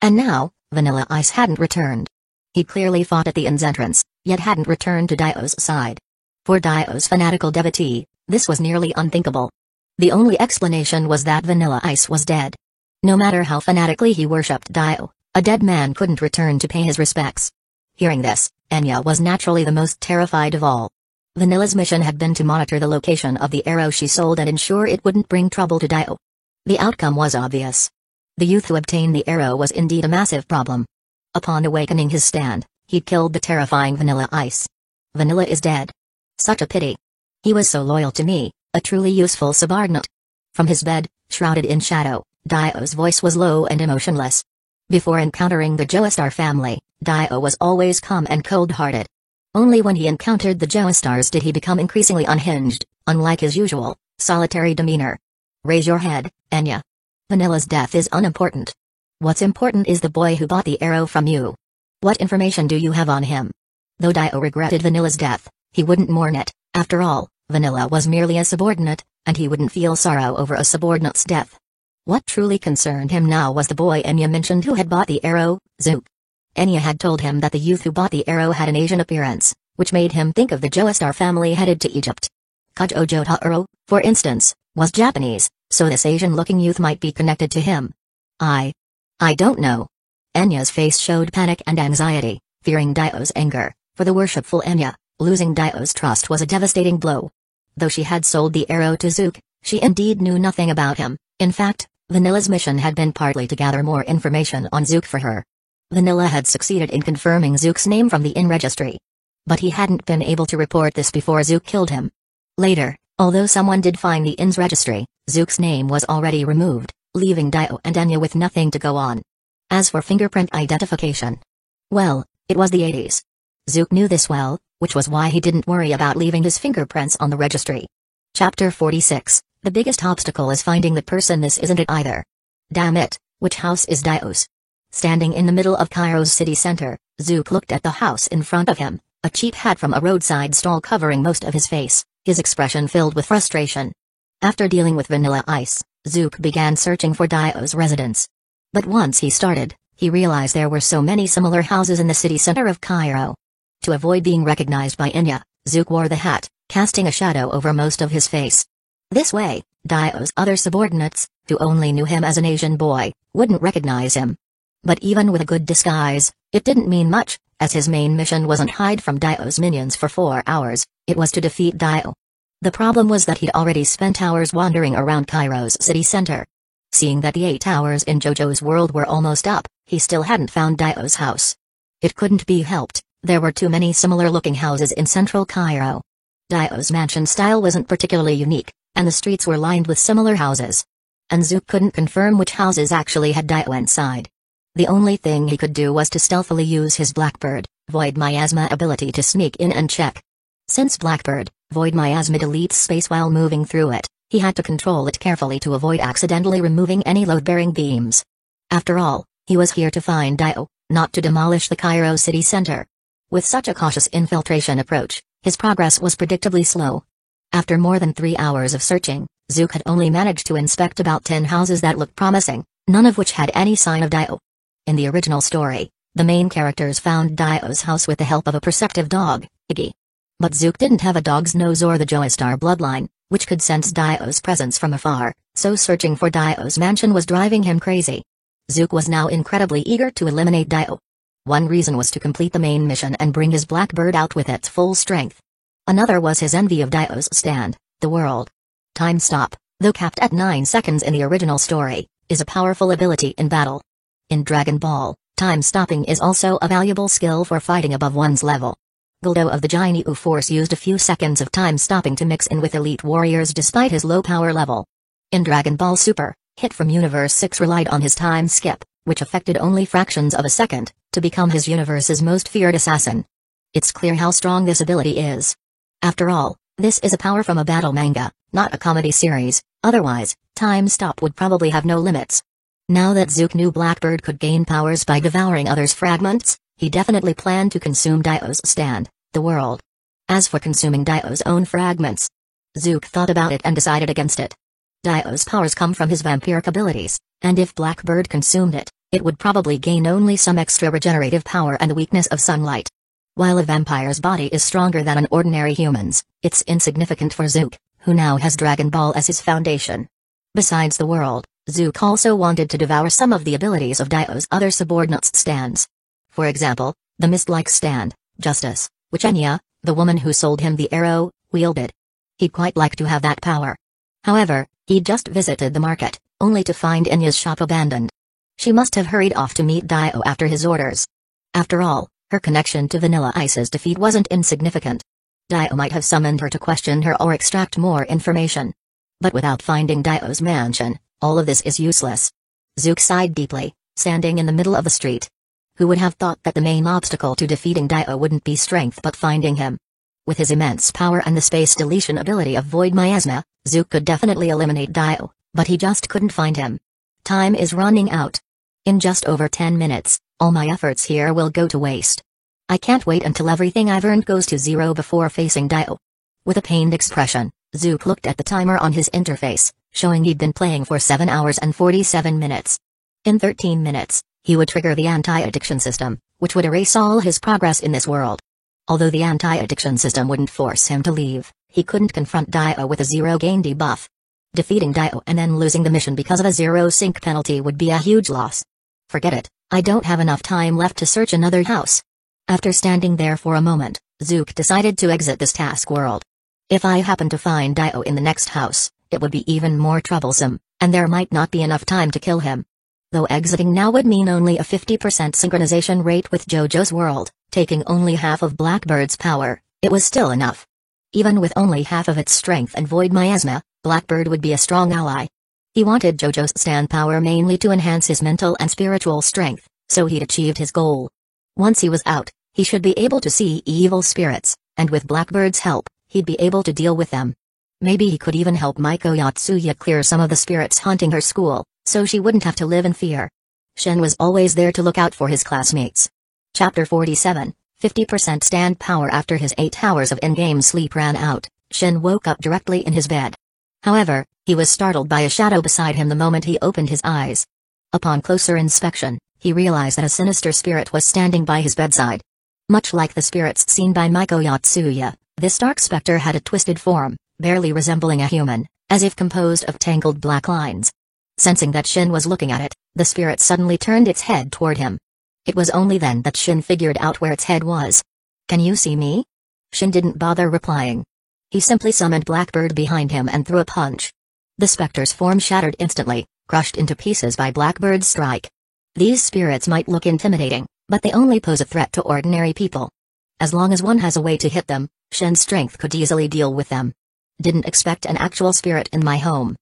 And now, Vanilla Ice hadn't returned. He clearly fought at the inn's entrance, yet hadn't returned to Dio's side. For Dio's fanatical devotee, this was nearly unthinkable. The only explanation was that Vanilla Ice was dead. No matter how fanatically he worshipped Dio, a dead man couldn't return to pay his respects. Hearing this, Enya was naturally the most terrified of all. Vanilla's mission had been to monitor the location of the arrow she sold and ensure it wouldn't bring trouble to Dio. The outcome was obvious. The youth who obtained the arrow was indeed a massive problem. Upon awakening his stand, he'd killed the terrifying Vanilla Ice. Vanilla is dead. Such a pity. He was so loyal to me, a truly useful subordinate. From his bed, shrouded in shadow, Dio's voice was low and emotionless. Before encountering the Joestar family, Dio was always calm and cold-hearted. Only when he encountered the Joestars did he become increasingly unhinged, unlike his usual, solitary demeanor. Raise your head, Enya. Vanilla's death is unimportant. What's important is the boy who bought the arrow from you. What information do you have on him? Though Dio regretted Vanilla's death, he wouldn't mourn it. After all, Vanilla was merely a subordinate, and he wouldn't feel sorrow over a subordinate's death. What truly concerned him now was the boy Enya mentioned who had bought the arrow, Zook. Enya had told him that the youth who bought the arrow had an Asian appearance, which made him think of the Joestar family headed to Egypt. Kajo Jotaro, for instance, was Japanese, so this Asian-looking youth might be connected to him. I don't know. Enya's face showed panic and anxiety, fearing Dio's anger. For the worshipful Enya, losing Dio's trust was a devastating blow. Though she had sold the arrow to Zook, she indeed knew nothing about him. In fact, Vanilla's mission had been partly to gather more information on Zook for her. Vanilla had succeeded in confirming Zook's name from the inn registry. But he hadn't been able to report this before Zook killed him. Later, although someone did find the inn's registry, Zook's name was already removed, leaving Dio and Enya with nothing to go on. As for fingerprint identification, well, it was the 80s. Zook knew this well, which was why he didn't worry about leaving his fingerprints on the registry. Chapter 46. The biggest obstacle is finding the person. This isn't it either. Damn it, which house is Dio's? Standing in the middle of Cairo's city center, Zook looked at the house in front of him, a cheap hat from a roadside stall covering most of his face, his expression filled with frustration. After dealing with Vanilla Ice, Zook began searching for Dio's residence. But once he started, he realized there were so many similar houses in the city center of Cairo. To avoid being recognized by Enya, Zook wore the hat, casting a shadow over most of his face. This way, Dio's other subordinates, who only knew him as an Asian boy, wouldn't recognize him. But even with a good disguise, it didn't mean much, as his main mission wasn't hide from Dio's minions for 4 hours, it was to defeat Dio. The problem was that he'd already spent hours wandering around Cairo's city center. Seeing that the 8 hours in JoJo's world were almost up, he still hadn't found Dio's house. It couldn't be helped, there were too many similar-looking houses in central Cairo. Dio's mansion style wasn't particularly unique, and the streets were lined with similar houses. And Zook couldn't confirm which houses actually had Dio inside. The only thing he could do was to stealthily use his Blackbird, Void Miasma ability to sneak in and check. Since Blackbird, Void Miasma deletes space while moving through it, he had to control it carefully to avoid accidentally removing any load-bearing beams. After all, he was here to find Dio, not to demolish the Cairo city center. With such a cautious infiltration approach, his progress was predictably slow. After more than 3 hours of searching, Zook had only managed to inspect about 10 houses that looked promising, none of which had any sign of Dio. In the original story, the main characters found Dio's house with the help of a perceptive dog, Iggy. But Zook didn't have a dog's nose or the Joestar bloodline, which could sense Dio's presence from afar, so searching for Dio's mansion was driving him crazy. Zook was now incredibly eager to eliminate Dio. One reason was to complete the main mission and bring his Blackbird out with its full strength. Another was his envy of Dio's stand, the world. Time Stop, though capped at 9 seconds in the original story, is a powerful ability in battle. In Dragon Ball, time stopping is also a valuable skill for fighting above one's level. Guldo of the Jinyu Force used a few seconds of time stopping to mix in with elite warriors despite his low power level. In Dragon Ball Super, Hit from Universe 6 relied on his time skip, which affected only fractions of a second, to become his universe's most feared assassin. It's clear how strong this ability is. After all, this is a power from a battle manga, not a comedy series, otherwise, Time Stop would probably have no limits. Now that Zook knew Blackbird could gain powers by devouring others' fragments, he definitely planned to consume Dio's stand, the world. As for consuming Dio's own fragments, Zook thought about it and decided against it. Dio's powers come from his vampiric abilities, and if Blackbird consumed it, it would probably gain only some extra regenerative power and the weakness of sunlight. While a vampire's body is stronger than an ordinary human's, it's insignificant for Zook, who now has Dragon Ball as his foundation. Besides the world, Zook also wanted to devour some of the abilities of Dio's other subordinates' stands. For example, the mist-like stand, Justice, which Enya, the woman who sold him the arrow, wielded. He'd quite like to have that power. However, he'd just visited the market, only to find Enya's shop abandoned. She must have hurried off to meet Dio after his orders. After all, her connection to Vanilla Ice's defeat wasn't insignificant. Dio might have summoned her to question her or extract more information. But without finding Dio's mansion, all of this is useless. Zook sighed deeply, standing in the middle of the street. Who would have thought that the main obstacle to defeating Dio wouldn't be strength but finding him? With his immense power and the space deletion ability of Void Miasma, Zook could definitely eliminate Dio, but he just couldn't find him. Time is running out. In just over 10 minutes, all my efforts here will go to waste. I can't wait until everything I've earned goes to zero before facing Dio. With a pained expression, Zook looked at the timer on his interface, showing he'd been playing for 7 hours and 47 minutes. In 13 minutes, he would trigger the anti-addiction system, which would erase all his progress in this world. Although the anti-addiction system wouldn't force him to leave, he couldn't confront Dio with a zero-gain debuff. Defeating Dio and then losing the mission because of a zero-sync penalty would be a huge loss. Forget it, I don't have enough time left to search another house. After standing there for a moment, Zook decided to exit this task world. If I happen to find Dio in the next house, it would be even more troublesome, and there might not be enough time to kill him. Though exiting now would mean only a 50% synchronization rate with JoJo's world, taking only half of Blackbird's power, it was still enough. Even with only half of its strength and Void Miasma, Blackbird would be a strong ally. He wanted JoJo's stand power mainly to enhance his mental and spiritual strength, so he'd achieved his goal. Once he was out, he should be able to see evil spirits, and with Blackbird's help, he'd be able to deal with them. Maybe he could even help Miko Yotsuya clear some of the spirits haunting her school, so she wouldn't have to live in fear. Shin was always there to look out for his classmates. Chapter 47, 50% stand power. After his 8 hours of in-game sleep ran out, Shin woke up directly in his bed. However, he was startled by a shadow beside him the moment he opened his eyes. Upon closer inspection, he realized that a sinister spirit was standing by his bedside. Much like the spirits seen by Miko Yotsuya, this dark specter had a twisted form, barely resembling a human, as if composed of tangled black lines. Sensing that Shin was looking at it, the spirit suddenly turned its head toward him. It was only then that Shin figured out where its head was. "Can you see me?" Shin didn't bother replying. He simply summoned Blackbird behind him and threw a punch. The specter's form shattered instantly, crushed into pieces by Blackbird's strike. These spirits might look intimidating, but they only pose a threat to ordinary people. As long as one has a way to hit them, Shin's strength could easily deal with them. Didn't expect an actual spirit in my home.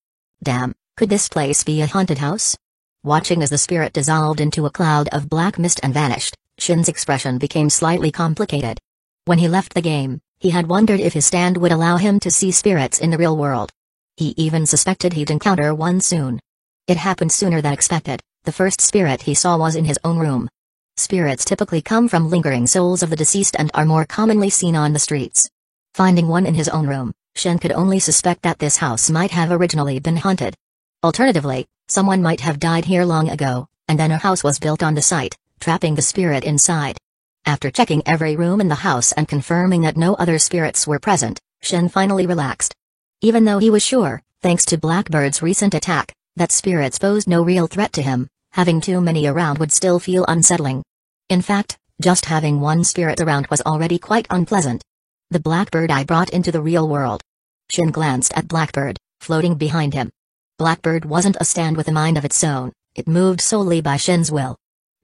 Damn, could this place be a haunted house? Watching as the spirit dissolved into a cloud of black mist and vanished, Shin's expression became slightly complicated. When he left the game, he had wondered if his stand would allow him to see spirits in the real world. He even suspected he'd encounter one soon. It happened sooner than expected. The first spirit he saw was in his own room. Spirits typically come from lingering souls of the deceased and are more commonly seen on the streets. Finding one in his own room, Shin could only suspect that this house might have originally been haunted. Alternatively, someone might have died here long ago, and then a house was built on the site, trapping the spirit inside. After checking every room in the house and confirming that no other spirits were present, Shin finally relaxed. Even though he was sure, thanks to Blackbird's recent attack, that spirits posed no real threat to him, having too many around would still feel unsettling. In fact, just having one spirit around was already quite unpleasant. The Blackbird I brought into the real world. Shin glanced at Blackbird, floating behind him. Blackbird wasn't a stand with a mind of its own, it moved solely by Shin's will.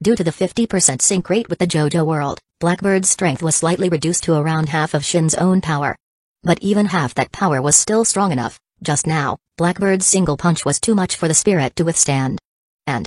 Due to the 50% sync rate with the JoJo world, Blackbird's strength was slightly reduced to around half of Shin's own power. But even half that power was still strong enough. Just now, Blackbird's single punch was too much for the spirit to withstand. And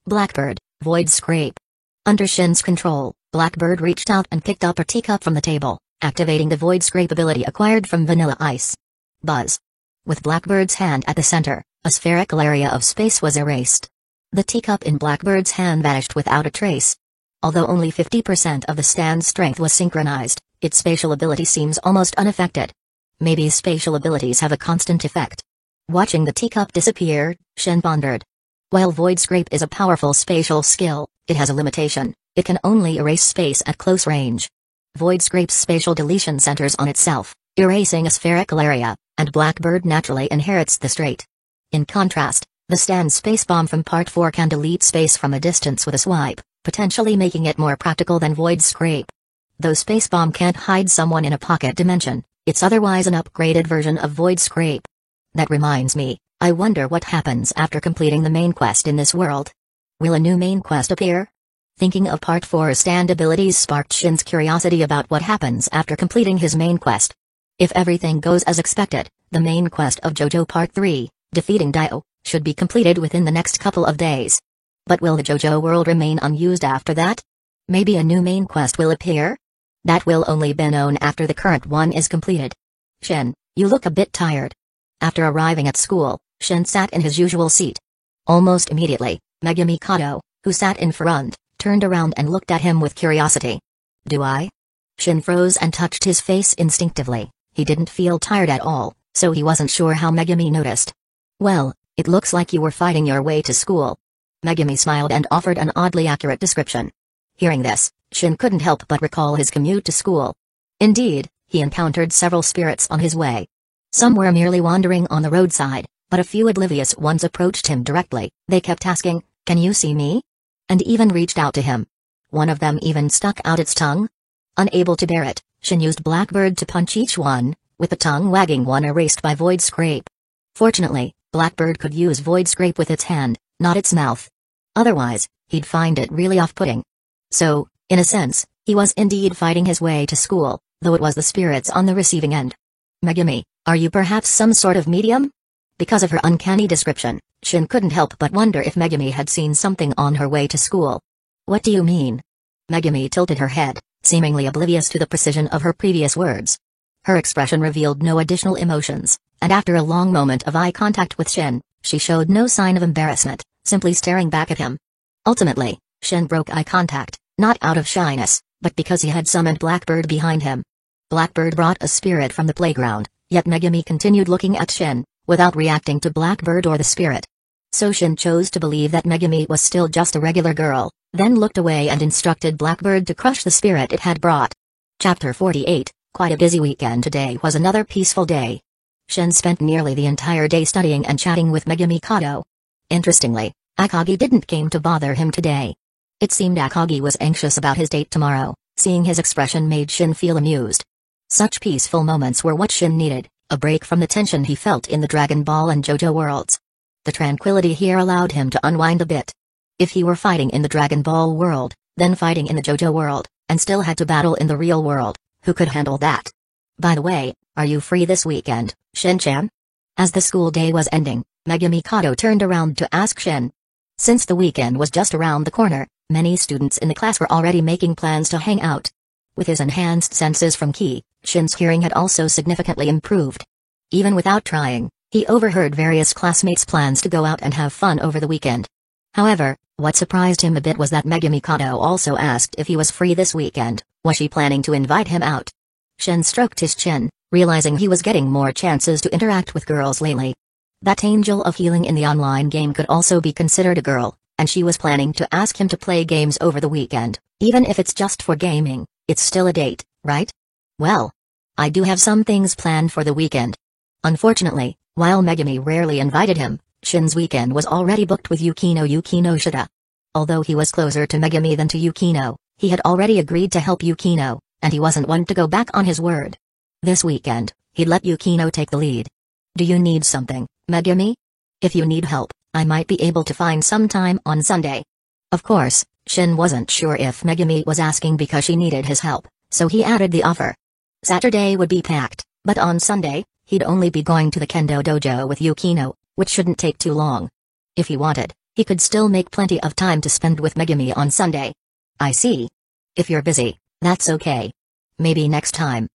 Blackbird, Void Scrape. Under Shin's control, Blackbird reached out and picked up a teacup from the table, activating the Void Scrape ability acquired from Vanilla Ice. Buzz. With Blackbird's hand at the center, a spherical area of space was erased. The teacup in Blackbird's hand vanished without a trace. Although only 50% of the stand's strength was synchronized, its spatial ability seems almost unaffected. Maybe spatial abilities have a constant effect. Watching the teacup disappear, Shin pondered. While Void Scrape is a powerful spatial skill, it has a limitation: it can only erase space at close range. Void Scrape's spatial deletion centers on itself, erasing a spherical area, and Blackbird naturally inherits this trait. In contrast, the stand Space Bomb from Part 4 can delete space from a distance with a swipe, potentially making it more practical than Void Scrape. Though Space Bomb can't hide someone in a pocket dimension, it's otherwise an upgraded version of Void Scrape. That reminds me, I wonder what happens after completing the main quest in this world. Will a new main quest appear? Thinking of Part 4's stand abilities sparked Shin's curiosity about what happens after completing his main quest. If everything goes as expected, the main quest of JoJo Part 3, defeating Dio, should be completed within the next couple of days. But will the JoJo world remain unused after that? Maybe a new main quest will appear? That will only be known after the current one is completed. Shin, you look a bit tired. After arriving at school, Shin sat in his usual seat. Almost immediately, Megumi Kato, who sat in front, turned around and looked at him with curiosity. Do I? Shin froze and touched his face instinctively. He didn't feel tired at all, so he wasn't sure how Megumi noticed. Well, it looks like you were fighting your way to school. Megumi smiled and offered an oddly accurate description. Hearing this, Shin couldn't help but recall his commute to school. Indeed, he encountered several spirits on his way. Some were merely wandering on the roadside, but a few oblivious ones approached him directly. They kept asking, "Can you see me?" and even reached out to him. One of them even stuck out its tongue. Unable to bear it, Shin used Blackbird to punch each one, with the tongue wagging one erased by Void Scrape. Fortunately, Blackbird could use Void Scrape with its hand, not its mouth. Otherwise, he'd find it really off-putting. So, in a sense, he was indeed fighting his way to school, though it was the spirits on the receiving end. Megumi, are you perhaps some sort of medium? Because of her uncanny description, Shin couldn't help but wonder if Megumi had seen something on her way to school. What do you mean? Megumi tilted her head, seemingly oblivious to the precision of her previous words. Her expression revealed no additional emotions, and after a long moment of eye contact with Shin, she showed no sign of embarrassment, simply staring back at him. Ultimately, Shin broke eye contact, not out of shyness, but because he had summoned Blackbird behind him. Blackbird brought a spirit from the playground, yet Megumi continued looking at Shin, without reacting to Blackbird or the spirit. So Shin chose to believe that Megumi was still just a regular girl, then looked away and instructed Blackbird to crush the spirit it had brought. Chapter 48, quite a busy weekend today was another peaceful day. Shin spent nearly the entire day studying and chatting with Megumi Kato. Interestingly, Akagi didn't came to bother him today. It seemed Akagi was anxious about his date tomorrow. Seeing his expression made Shin feel amused. Such peaceful moments were what Shin needed, a break from the tension he felt in the Dragon Ball and JoJo worlds. The tranquility here allowed him to unwind a bit. If he were fighting in the Dragon Ball world, then fighting in the JoJo world, and still had to battle in the real world, who could handle that? By the way, are you free this weekend, Shin-chan? As the school day was ending, Megumi Kato turned around to ask Shin. Since the weekend was just around the corner, many students in the class were already making plans to hang out. With his enhanced senses from Ki, Shin's hearing had also significantly improved. Even without trying, he overheard various classmates' plans to go out and have fun over the weekend. However, what surprised him a bit was that Megumi Kato also asked if he was free this weekend. Was she planning to invite him out? Shin stroked his chin, realizing he was getting more chances to interact with girls lately. That angel of healing in the online game could also be considered a girl, and she was planning to ask him to play games over the weekend. Even if it's just for gaming, it's still a date, right? Well, I do have some things planned for the weekend. Unfortunately, while Megumi rarely invited him, Shin's weekend was already booked with Yukino Shida. Although he was closer to Megumi than to Yukino, he had already agreed to help Yukino, and he wasn't one to go back on his word. This weekend, he'd let Yukino take the lead. Do you need something, Megumi? If you need help, I might be able to find some time on Sunday. Of course, Shin wasn't sure if Megumi was asking because she needed his help, so he added the offer. Saturday would be packed, but on Sunday, he'd only be going to the kendo dojo with Yukino, which shouldn't take too long. If he wanted, he could still make plenty of time to spend with Megumi on Sunday. I see. If you're busy, that's okay. Maybe next time.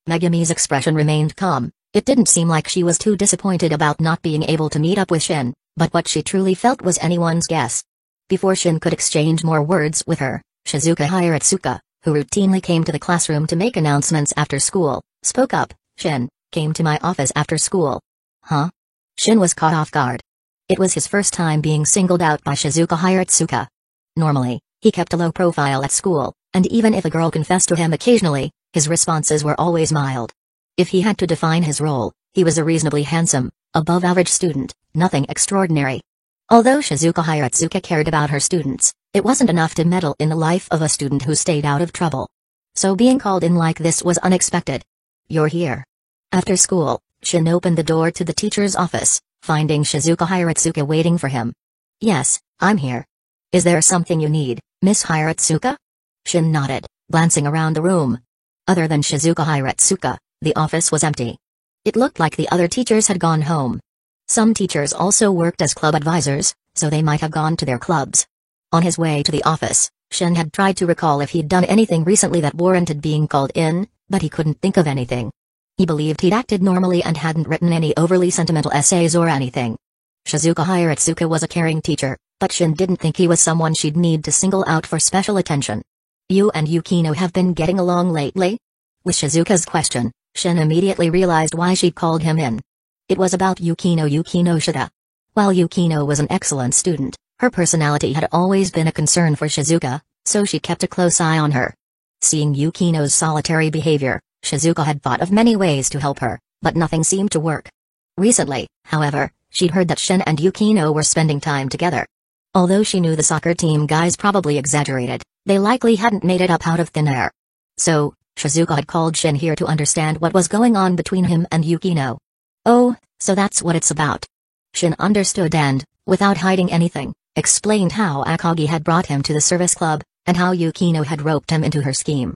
Megumi's expression remained calm. It didn't seem like she was too disappointed about not being able to meet up with Shin, but what she truly felt was anyone's guess. Before Shin could exchange more words with her, Shizuka Hiratsuka, who routinely came to the classroom to make announcements after school, spoke up. Shin came to my office after school. Huh? Shin was caught off guard. It was his first time being singled out by Shizuka Hiratsuka. Normally, he kept a low profile at school, and even if a girl confessed to him occasionally, his responses were always mild. If he had to define his role, he was a reasonably handsome, above-average student, nothing extraordinary. Although Shizuka Hiratsuka cared about her students, it wasn't enough to meddle in the life of a student who stayed out of trouble. So being called in like this was unexpected. You're here. After school, Shin opened the door to the teacher's office, finding Shizuka Hiratsuka waiting for him. Yes, I'm here. Is there something you need, Miss Hiratsuka? Shin nodded, glancing around the room. Other than Shizuka Hiratsuka, the office was empty. It looked like the other teachers had gone home. Some teachers also worked as club advisors, so they might have gone to their clubs. On his way to the office, Shin had tried to recall if he'd done anything recently that warranted being called in, but he couldn't think of anything. He believed he'd acted normally and hadn't written any overly sentimental essays or anything. Shizuka Hiratsuka was a caring teacher, but Shin didn't think he was someone she'd need to single out for special attention. You and Yukino have been getting along lately? With Shizuka's question, Shin immediately realized why she'd called him in. It was about Yukino Shida. While Yukino was an excellent student, her personality had always been a concern for Shizuka, so she kept a close eye on her. Seeing Yukino's solitary behavior, Shizuka had thought of many ways to help her, but nothing seemed to work. Recently, however, she'd heard that Shin and Yukino were spending time together. Although she knew the soccer team guys probably exaggerated, they likely hadn't made it up out of thin air. So, Shizuka had called Shin here to understand what was going on between him and Yukino. Oh, so that's what it's about. Shin understood and, without hiding anything, explained how Akagi had brought him to the service club, and how Yukino had roped him into her scheme.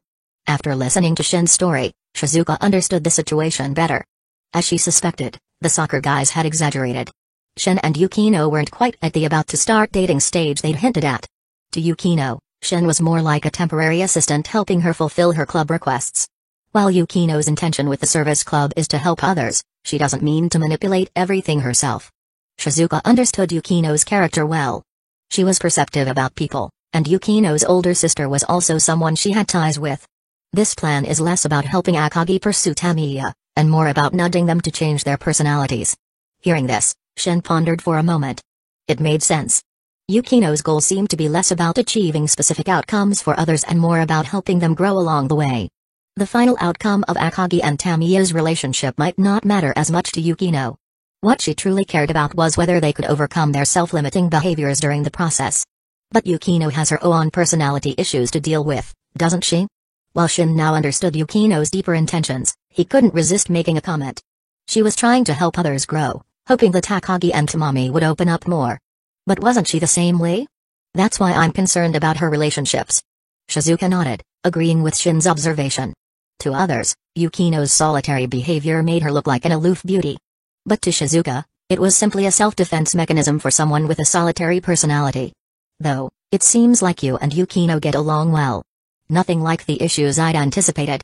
After listening to Shin's story, Shizuka understood the situation better. As she suspected, the soccer guys had exaggerated. Shin and Yukino weren't quite at the about-to-start dating stage they'd hinted at. To Yukino, Shin was more like a temporary assistant helping her fulfill her club requests. While Yukino's intention with the service club is to help others, she doesn't mean to manipulate everything herself. Shizuka understood Yukino's character well. She was perceptive about people, and Yukino's older sister was also someone she had ties with. This plan is less about helping Akagi pursue Tamiya, and more about nudging them to change their personalities. Hearing this, Shin pondered for a moment. It made sense. Yukino's goal seemed to be less about achieving specific outcomes for others and more about helping them grow along the way. The final outcome of Akagi and Tamiya's relationship might not matter as much to Yukino. What she truly cared about was whether they could overcome their self-limiting behaviors during the process. But Yukino has her own personality issues to deal with, doesn't she? While Shin now understood Yukino's deeper intentions, he couldn't resist making a comment. She was trying to help others grow, hoping that Akagi and Tamami would open up more. But wasn't she the same way? That's why I'm concerned about her relationships. Shizuka nodded, agreeing with Shin's observation. To others, Yukino's solitary behavior made her look like an aloof beauty. But to Shizuka, it was simply a self-defense mechanism for someone with a solitary personality. Though, it seems like you and Yukino get along well. Nothing like the issues I'd anticipated.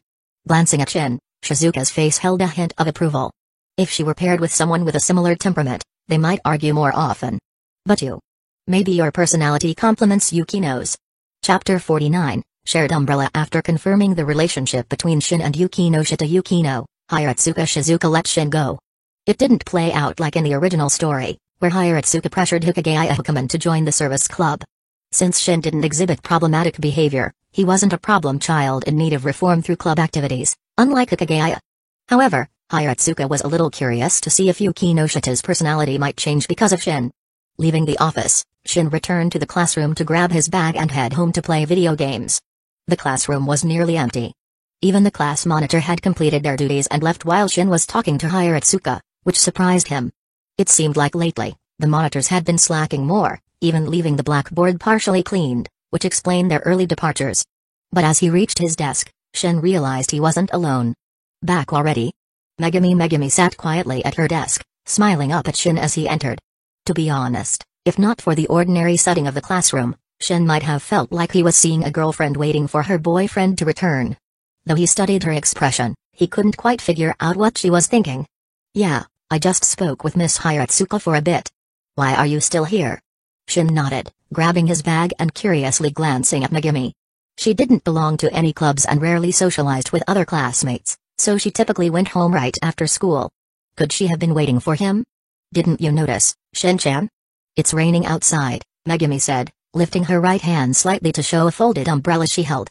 Glancing at Shin, Shizuka's face held a hint of approval. If she were paired with someone with a similar temperament, they might argue more often. But you. Maybe your personality complements Yukino's. Chapter 49, Shared Umbrella. After confirming the relationship between Shin and Yukino Shita Yukino, Hiratsuka Shizuka let Shin go. It didn't play out like in the original story, where Hiratsuka pressured Hikagaya Hukaman to join the service club. Since Shin didn't exhibit problematic behavior, he wasn't a problem child in need of reform through club activities, unlike Hikagaya. However, Hiratsuka was a little curious to see if Yukino Shita's personality might change because of Shin. Leaving the office, Shin returned to the classroom to grab his bag and head home to play video games. The classroom was nearly empty. Even the class monitor had completed their duties and left while Shin was talking to Hiratsuka, which surprised him. It seemed like lately, the monitors had been slacking more, even leaving the blackboard partially cleaned, which explained their early departures. But as he reached his desk, Shin realized he wasn't alone. Back already? Megumi sat quietly at her desk, smiling up at Shin as he entered. To be honest, if not for the ordinary setting of the classroom, Shin might have felt like he was seeing a girlfriend waiting for her boyfriend to return. Though he studied her expression, he couldn't quite figure out what she was thinking. Yeah, I just spoke with Miss Hiratsuka for a bit. Why are you still here? Shin nodded, grabbing his bag and curiously glancing at Megumi. She didn't belong to any clubs and rarely socialized with other classmates, so she typically went home right after school. Could she have been waiting for him? Didn't you notice, Shin-chan? It's raining outside, Megumi said, lifting her right hand slightly to show a folded umbrella she held.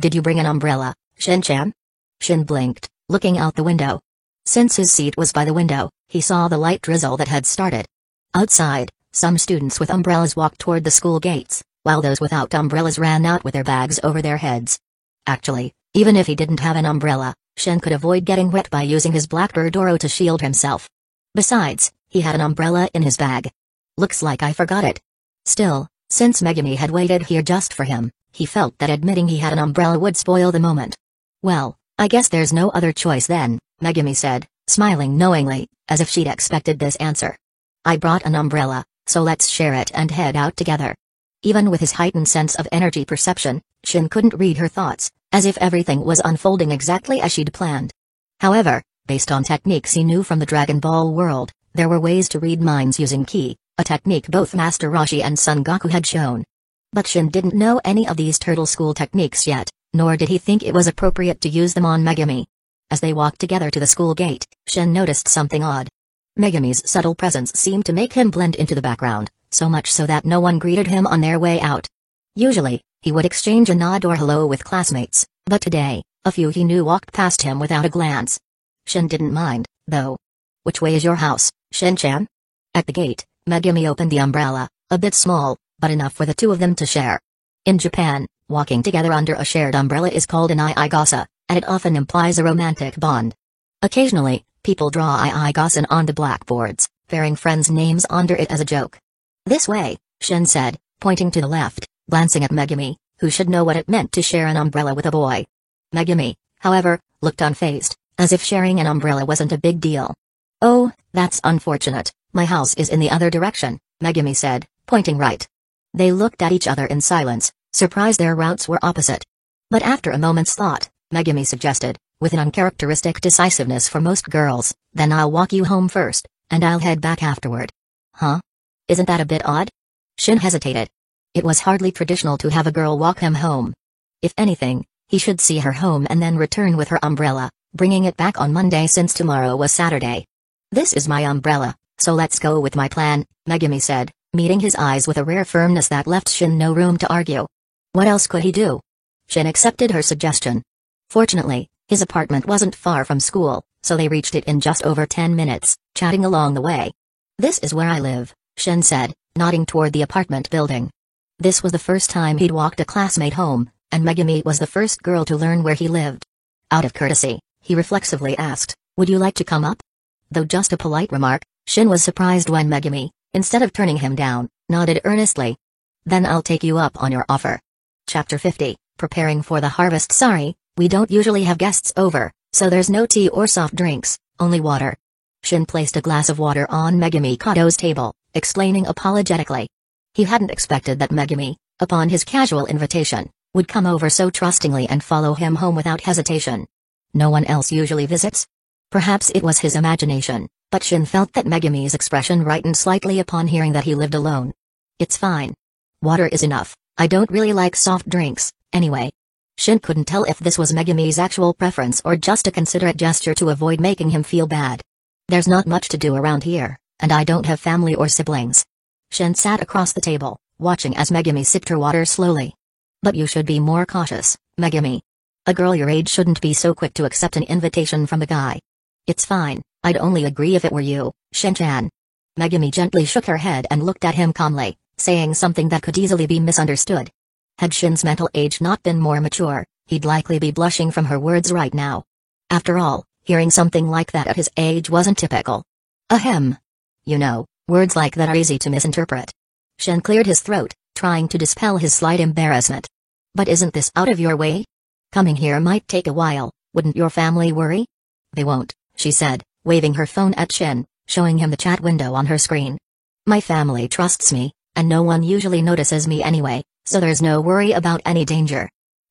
Did you bring an umbrella, Shin-chan? Shin blinked, looking out the window. Since his seat was by the window, he saw the light drizzle that had started. Outside, some students with umbrellas walked toward the school gates, while those without umbrellas ran out with their bags over their heads. Actually, even if he didn't have an umbrella, Shin could avoid getting wet by using his Blackbird Oro to shield himself. Besides, he had an umbrella in his bag. Looks like I forgot it. Still, since Megumi had waited here just for him, he felt that admitting he had an umbrella would spoil the moment. Well, I guess there's no other choice then, Megumi said, smiling knowingly, as if she'd expected this answer. I brought an umbrella, so let's share it and head out together. Even with his heightened sense of energy perception, Shin couldn't read her thoughts, as if everything was unfolding exactly as she'd planned. However, based on techniques he knew from the Dragon Ball world, there were ways to read minds using ki, a technique both Master Roshi and Son Goku had shown. But Shin didn't know any of these turtle school techniques yet, nor did he think it was appropriate to use them on Megumi. As they walked together to the school gate, Shin noticed something odd. Megumi's subtle presence seemed to make him blend into the background, so much so that no one greeted him on their way out. Usually, he would exchange a nod or hello with classmates, but today, a few he knew walked past him without a glance. Shin didn't mind, though. Which way is your house, Shin-chan? At the gate, Megumi opened the umbrella, a bit small, but enough for the two of them to share. In Japan, walking together under a shared umbrella is called an iigasa, and it often implies a romantic bond. Occasionally, people draw iigasan on the blackboards, pairing friends' names under it as a joke. This way, Shin said, pointing to the left, glancing at Megumi, who should know what it meant to share an umbrella with a boy. Megumi, however, looked unfazed, as if sharing an umbrella wasn't a big deal. Oh, that's unfortunate, my house is in the other direction, Megumi said, pointing right. They looked at each other in silence, surprised their routes were opposite. But after a moment's thought, Megumi suggested, with an uncharacteristic decisiveness for most girls, then I'll walk you home first, and I'll head back afterward. Huh? Isn't that a bit odd? Shin hesitated. It was hardly traditional to have a girl walk him home. If anything, he should see her home and then return with her umbrella, bringing it back on Monday since tomorrow was Saturday. This is my umbrella, so let's go with my plan, Megumi said, meeting his eyes with a rare firmness that left Shin no room to argue. What else could he do? Shin accepted her suggestion. Fortunately, his apartment wasn't far from school, so they reached it in just over 10 minutes, chatting along the way. This is where I live, Shin said, nodding toward the apartment building. This was the first time he'd walked a classmate home, and Megumi was the first girl to learn where he lived. Out of courtesy, he reflexively asked, would you like to come up? Though just a polite remark, Shin was surprised when Megumi, instead of turning him down, nodded earnestly. Then I'll take you up on your offer. Chapter 50, Preparing for the Harvest. Sorry, We don't usually have guests over, so there's no tea or soft drinks, only water. Shin placed a glass of water on Megumi Kato's table, explaining apologetically. He hadn't expected that Megumi, upon his casual invitation, would come over so trustingly and follow him home without hesitation. No one else usually visits? Perhaps it was his imagination, but Shin felt that Megumi's expression brightened slightly upon hearing that he lived alone. It's fine. Water is enough. I don't really like soft drinks, anyway. Shin couldn't tell if this was Megumi's actual preference or just a considerate gesture to avoid making him feel bad. There's not much to do around here, and I don't have family or siblings. Shin sat across the table, watching as Megumi sipped her water slowly. But you should be more cautious, Megumi. A girl your age shouldn't be so quick to accept an invitation from a guy. It's fine, I'd only agree if it were you, Shin-chan. Megumi gently shook her head and looked at him calmly, saying something that could easily be misunderstood. Had Shin's mental age not been more mature, he'd likely be blushing from her words right now. After all, hearing something like that at his age wasn't typical. Ahem. You know, words like that are easy to misinterpret. Shin cleared his throat, trying to dispel his slight embarrassment. But isn't this out of your way? Coming here might take a while, wouldn't your family worry? They won't, she said, waving her phone at Shin, showing him the chat window on her screen. My family trusts me, and no one usually notices me anyway, so there's no worry about any danger.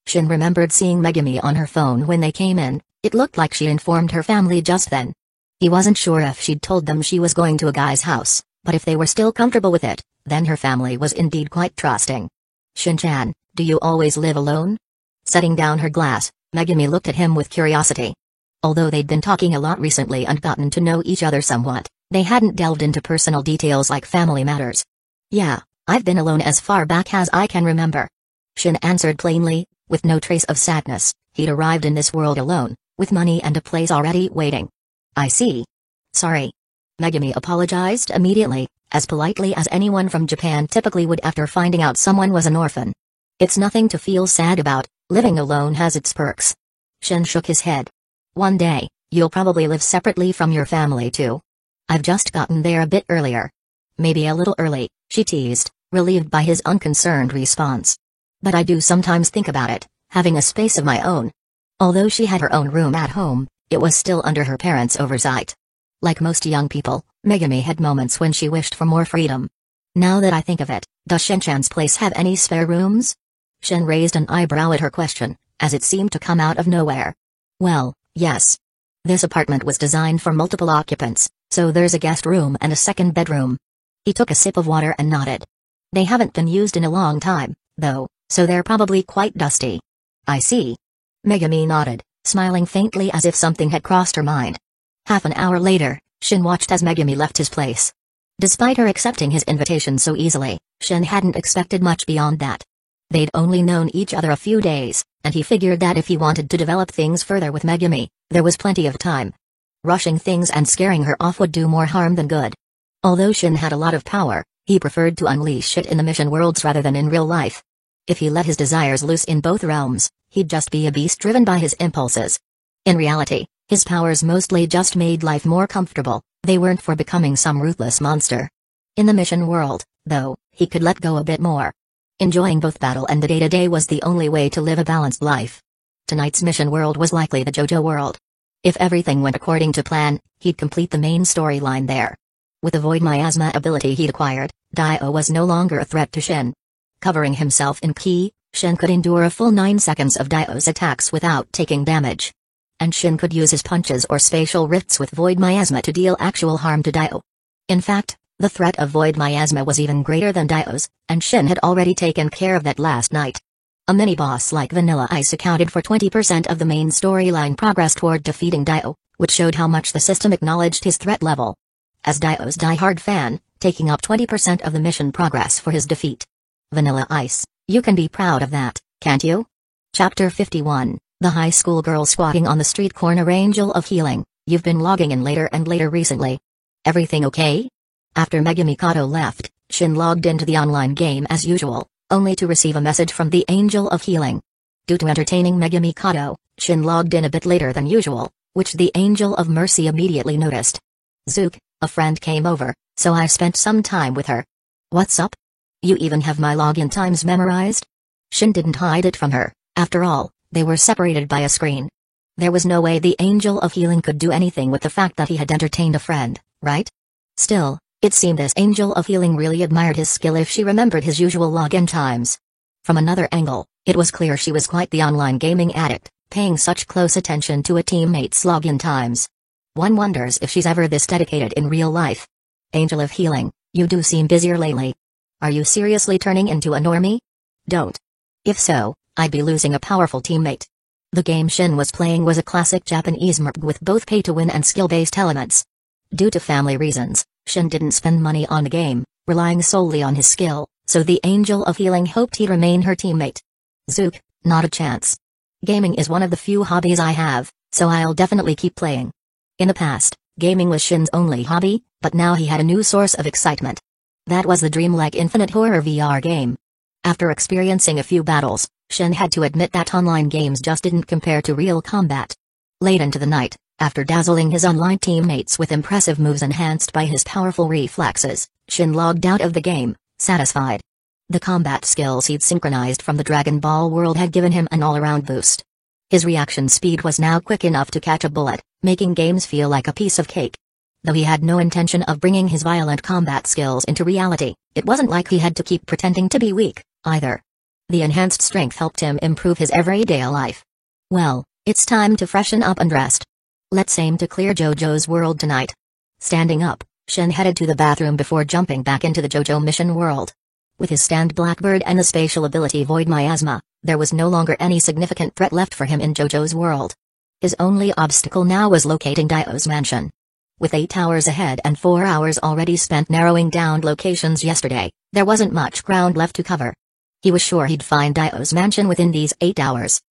Shin remembered seeing Megumi on her phone when they came in. It looked like she informed her family just then. He wasn't sure if she'd told them she was going to a guy's house, but if they were still comfortable with it, then her family was indeed quite trusting. Shin-chan, do you always live alone? Setting down her glass, Megumi looked at him with curiosity. Although they'd been talking a lot recently and gotten to know each other somewhat, they hadn't delved into personal details like family matters. Yeah, I've been alone as far back as I can remember. Shin answered plainly, with no trace of sadness. He'd arrived in this world alone, with money and a place already waiting. I see. Sorry. Megumi apologized immediately, as politely as anyone from Japan typically would after finding out someone was an orphan. It's nothing to feel sad about, living alone has its perks. Shin shook his head. One day, you'll probably live separately from your family too. I've just gotten there a bit earlier. Maybe a little early, she teased, relieved by his unconcerned response. But I do sometimes think about it, having a space of my own. Although she had her own room at home, it was still under her parents' oversight. Like most young people, Megumi had moments when she wished for more freedom. Now that I think of it, does Shin-chan's place have any spare rooms? Shin raised an eyebrow at her question, as it seemed to come out of nowhere. Well, yes. This apartment was designed for multiple occupants, so there's a guest room and a second bedroom. He took a sip of water and nodded. They haven't been used in a long time, though, so they're probably quite dusty. I see. Megumi nodded, smiling faintly as if something had crossed her mind. Half an hour later, Shin watched as Megumi left his place. Despite her accepting his invitation so easily, Shin hadn't expected much beyond that. They'd only known each other a few days, and he figured that if he wanted to develop things further with Megumi, there was plenty of time. Rushing things and scaring her off would do more harm than good. Although Shin had a lot of power, he preferred to unleash it in the mission worlds rather than in real life. If he let his desires loose in both realms, he'd just be a beast driven by his impulses. In reality, his powers mostly just made life more comfortable, they weren't for becoming some ruthless monster. In the mission world, though, he could let go a bit more. Enjoying both battle and the day-to-day was the only way to live a balanced life. Tonight's mission world was likely the JoJo world. If everything went according to plan, he'd complete the main storyline there. With the Void Miasma ability he'd acquired, Dio was no longer a threat to Shin. Covering himself in ki, Shin could endure a full 9 seconds of Dio's attacks without taking damage. And Shin could use his punches or spatial rifts with Void Miasma to deal actual harm to Dio. In fact, the threat of Void Miasma was even greater than Dio's, and Shin had already taken care of that last night. A mini-boss like Vanilla Ice accounted for 20% of the main storyline progress toward defeating Dio, which showed how much the system acknowledged his threat level. As Dio's die-hard fan, taking up 20% of the mission progress for his defeat. Vanilla Ice, you can be proud of that, can't you? Chapter 51, The High School Girl Squatting on the Street Corner. Angel of Healing, you've been logging in later and later recently. Everything okay? After Megumi Kato left, Shin logged into the online game as usual, only to receive a message from the Angel of Healing. Due to entertaining Megumi Kato, Shin logged in a bit later than usual, which the Angel of Mercy immediately noticed. Zook, a friend came over, so I spent some time with her. What's up? You even have my login times memorized? Shin didn't hide it from her. After all, They were separated by a screen. There was no way the Angel of Healing could do anything with the fact that he had entertained a friend, right? Still, it seemed this Angel of Healing really admired his skill if she remembered his usual login times. From another angle, it was clear she was quite the online gaming addict, paying such close attention to a teammate's login times. One wonders if she's ever this dedicated in real life. Angel of Healing, you do seem busier lately. Are you seriously turning into a normie? Don't. If so, I'd be losing a powerful teammate. The game Shin was playing was a classic Japanese MMORPG with both pay-to-win and skill-based elements. Due to family reasons, Shin didn't spend money on the game, relying solely on his skill, so the Angel of Healing hoped he'd remain her teammate. Zook, not a chance. Gaming is one of the few hobbies I have, so I'll definitely keep playing. In the past, gaming was Shin's only hobby, but now he had a new source of excitement. That was the Dreamlike Infinite Horror VR game. After experiencing a few battles, Shin had to admit that online games just didn't compare to real combat. Late into the night, after dazzling his online teammates with impressive moves enhanced by his powerful reflexes, Shin logged out of the game, satisfied. The combat skills he'd synchronized from the Dragon Ball world had given him an all-around boost. His reaction speed was now quick enough to catch a bullet, making games feel like a piece of cake. Though he had no intention of bringing his violent combat skills into reality, it wasn't like he had to keep pretending to be weak, either. The enhanced strength helped him improve his everyday life. Well, it's time to freshen up and rest. Let's aim to clear JoJo's world tonight. Standing up, Shin headed to the bathroom before jumping back into the JoJo mission world. With his stand Blackbird and the spatial ability Void Miasma, there was no longer any significant threat left for him in JoJo's world. His only obstacle now was locating Dio's mansion. With 8 hours ahead and 4 hours already spent narrowing down locations yesterday, there wasn't much ground left to cover. He was sure he'd find Dio's mansion within these 8 hours.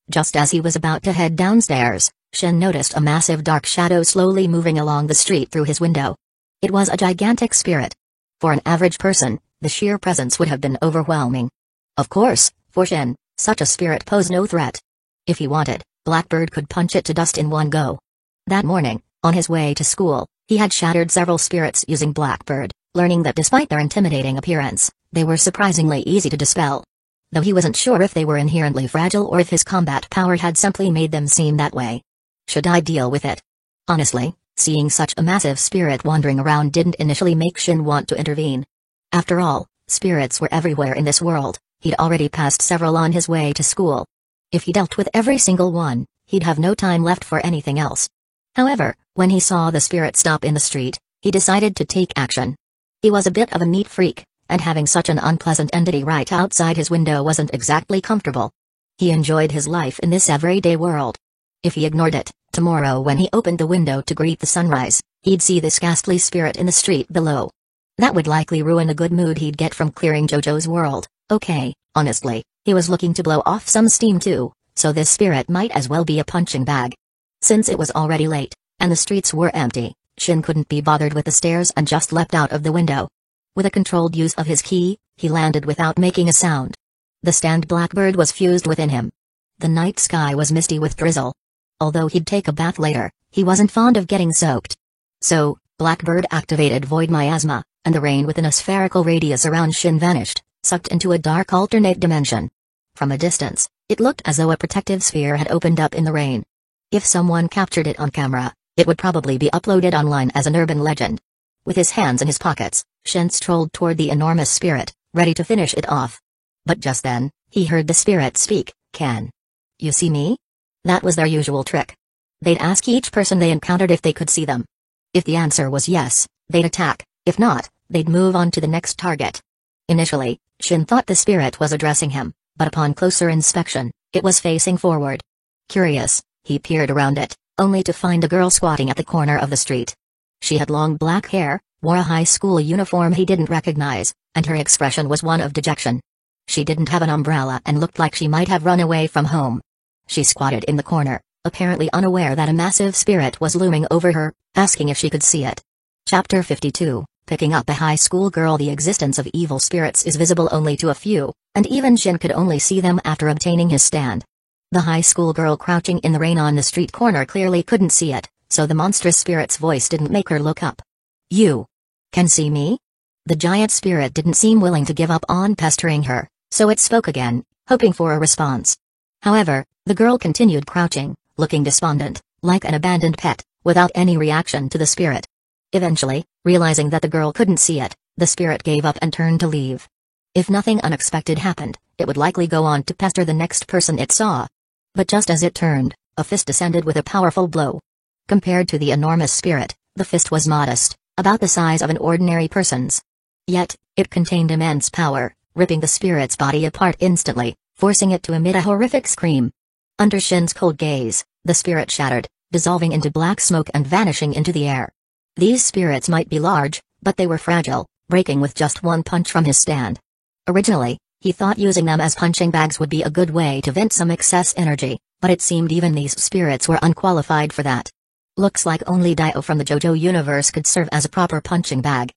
Just as he was about to head downstairs, Shin noticed a massive dark shadow slowly moving along the street through his window. It was a gigantic spirit. For an average person, the sheer presence would have been overwhelming. Of course, for Shin, such a spirit posed no threat. If he wanted, Blackbird could punch it to dust in one go. That morning, on his way to school, he had shattered several spirits using Blackbird, learning that despite their intimidating appearance, they were surprisingly easy to dispel. Though he wasn't sure if they were inherently fragile or if his combat power had simply made them seem that way. Should I deal with it? Honestly, seeing such a massive spirit wandering around didn't initially make Shin want to intervene. After all, spirits were everywhere in this world, he'd already passed several on his way to school. If he dealt with every single one, he'd have no time left for anything else. However, when he saw the spirit stop in the street, he decided to take action. He was a bit of a neat freak, and having such an unpleasant entity right outside his window wasn't exactly comfortable. He enjoyed his life in this everyday world. If he ignored it, tomorrow when he opened the window to greet the sunrise, he'd see this ghastly spirit in the street below. That would likely ruin a good mood he'd get from clearing JoJo's world. Okay, honestly, he was looking to blow off some steam too, so this spirit might as well be a punching bag. Since it was already late, and the streets were empty, Shin couldn't be bothered with the stairs and just leapt out of the window. With a controlled use of his ki, he landed without making a sound. The stand Blackbird was fused within him. The night sky was misty with drizzle. Although he'd take a bath later, he wasn't fond of getting soaked. So, Blackbird activated Void Miasma, and the rain within a spherical radius around Shin vanished, sucked into a dark alternate dimension. From a distance, it looked as though a protective sphere had opened up in the rain. If someone captured it on camera, it would probably be uploaded online as an urban legend. With his hands in his pockets, Shin strolled toward the enormous spirit, ready to finish it off. But just then, he heard the spirit speak, "Can you see me?" That was their usual trick. They'd ask each person they encountered if they could see them. If the answer was yes, they'd attack, if not, they'd move on to the next target. Initially, Shin thought the spirit was addressing him, but upon closer inspection, it was facing forward. Curious, he peered around it, only to find a girl squatting at the corner of the street. She had long black hair, wore a high school uniform he didn't recognize, and her expression was one of dejection. She didn't have an umbrella and looked like she might have run away from home. She squatted in the corner, apparently unaware that a massive spirit was looming over her, asking if she could see it. Chapter 52, Picking Up a High School Girl. The existence of evil spirits is visible only to a few, and even Shin could only see them after obtaining his stand. The high school girl crouching in the rain on the street corner clearly couldn't see it, so the monstrous spirit's voice didn't make her look up. "You can see me?" The giant spirit didn't seem willing to give up on pestering her, so it spoke again, hoping for a response. However, the girl continued crouching, looking despondent, like an abandoned pet, without any reaction to the spirit. Eventually, realizing that the girl couldn't see it, the spirit gave up and turned to leave. If nothing unexpected happened, it would likely go on to pester the next person it saw. But just as it turned, a fist descended with a powerful blow. Compared to the enormous spirit, the fist was modest, about the size of an ordinary person's. Yet, it contained immense power, ripping the spirit's body apart instantly, forcing it to emit a horrific scream. Under Shin's cold gaze, the spirit shattered, dissolving into black smoke and vanishing into the air. These spirits might be large, but they were fragile, breaking with just one punch from his stand. Originally, he thought using them as punching bags would be a good way to vent some excess energy, but it seemed even these spirits were unqualified for that. Looks like only Dio from the JoJo universe could serve as a proper punching bag.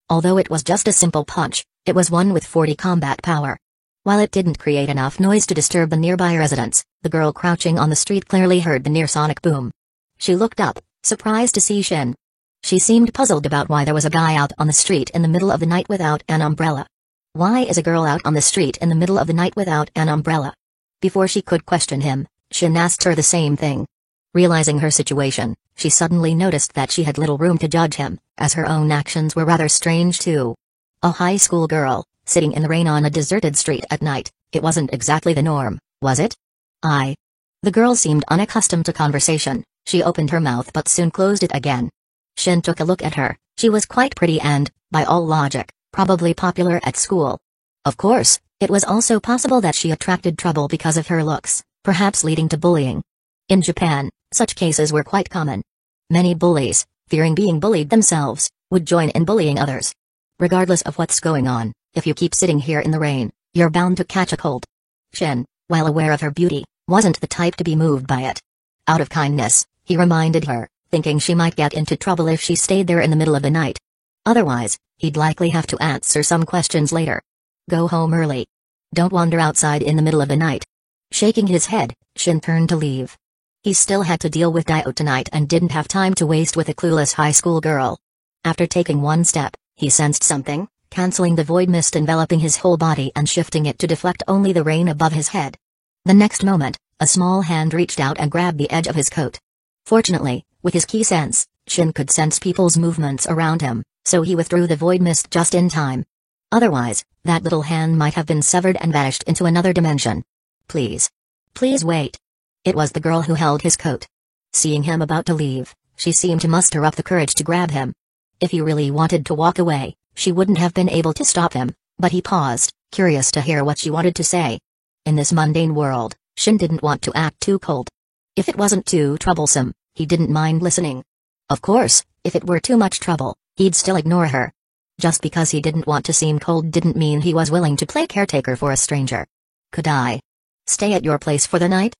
Although it was just a simple punch, it was one with 40 combat power. While it didn't create enough noise to disturb the nearby residents, the girl crouching on the street clearly heard the near sonic boom. She looked up, surprised to see Shin. She seemed puzzled about why there was a guy out on the street in the middle of the night without an umbrella. Why is a girl out on the street in the middle of the night without an umbrella? Before she could question him, Shin asked her the same thing. Realizing her situation, she suddenly noticed that she had little room to judge him, as her own actions were rather strange too. A high school girl, sitting in the rain on a deserted street at night, it wasn't exactly the norm, was it? The girl seemed unaccustomed to conversation. She opened her mouth but soon closed it again. Shin took a look at her. She was quite pretty and, by all logic, probably popular at school. Of course, it was also possible that she attracted trouble because of her looks, perhaps leading to bullying. In Japan, such cases were quite common. Many bullies, fearing being bullied themselves, would join in bullying others. Regardless of what's going on, if you keep sitting here in the rain, you're bound to catch a cold. Shin, while aware of her beauty, wasn't the type to be moved by it. Out of kindness, he reminded her, thinking she might get into trouble if she stayed there in the middle of the night. Otherwise, he'd likely have to answer some questions later. Go home early. Don't wander outside in the middle of the night. Shaking his head, Shin turned to leave. He still had to deal with Dio tonight and didn't have time to waste with a clueless high school girl. After taking one step, he sensed something, canceling the void mist enveloping his whole body and shifting it to deflect only the rain above his head. The next moment, a small hand reached out and grabbed the edge of his coat. Fortunately, with his key sense, Shin could sense people's movements around him, so he withdrew the void mist just in time. Otherwise, that little hand might have been severed and vanished into another dimension. Please. Please wait. It was the girl who held his coat. Seeing him about to leave, she seemed to muster up the courage to grab him. If he really wanted to walk away, she wouldn't have been able to stop him, but he paused, curious to hear what she wanted to say. In this mundane world, Shin didn't want to act too cold. If it wasn't too troublesome, he didn't mind listening. Of course, if it were too much trouble, he'd still ignore her. Just because he didn't want to seem cold didn't mean he was willing to play caretaker for a stranger. Could I stay at your place for the night?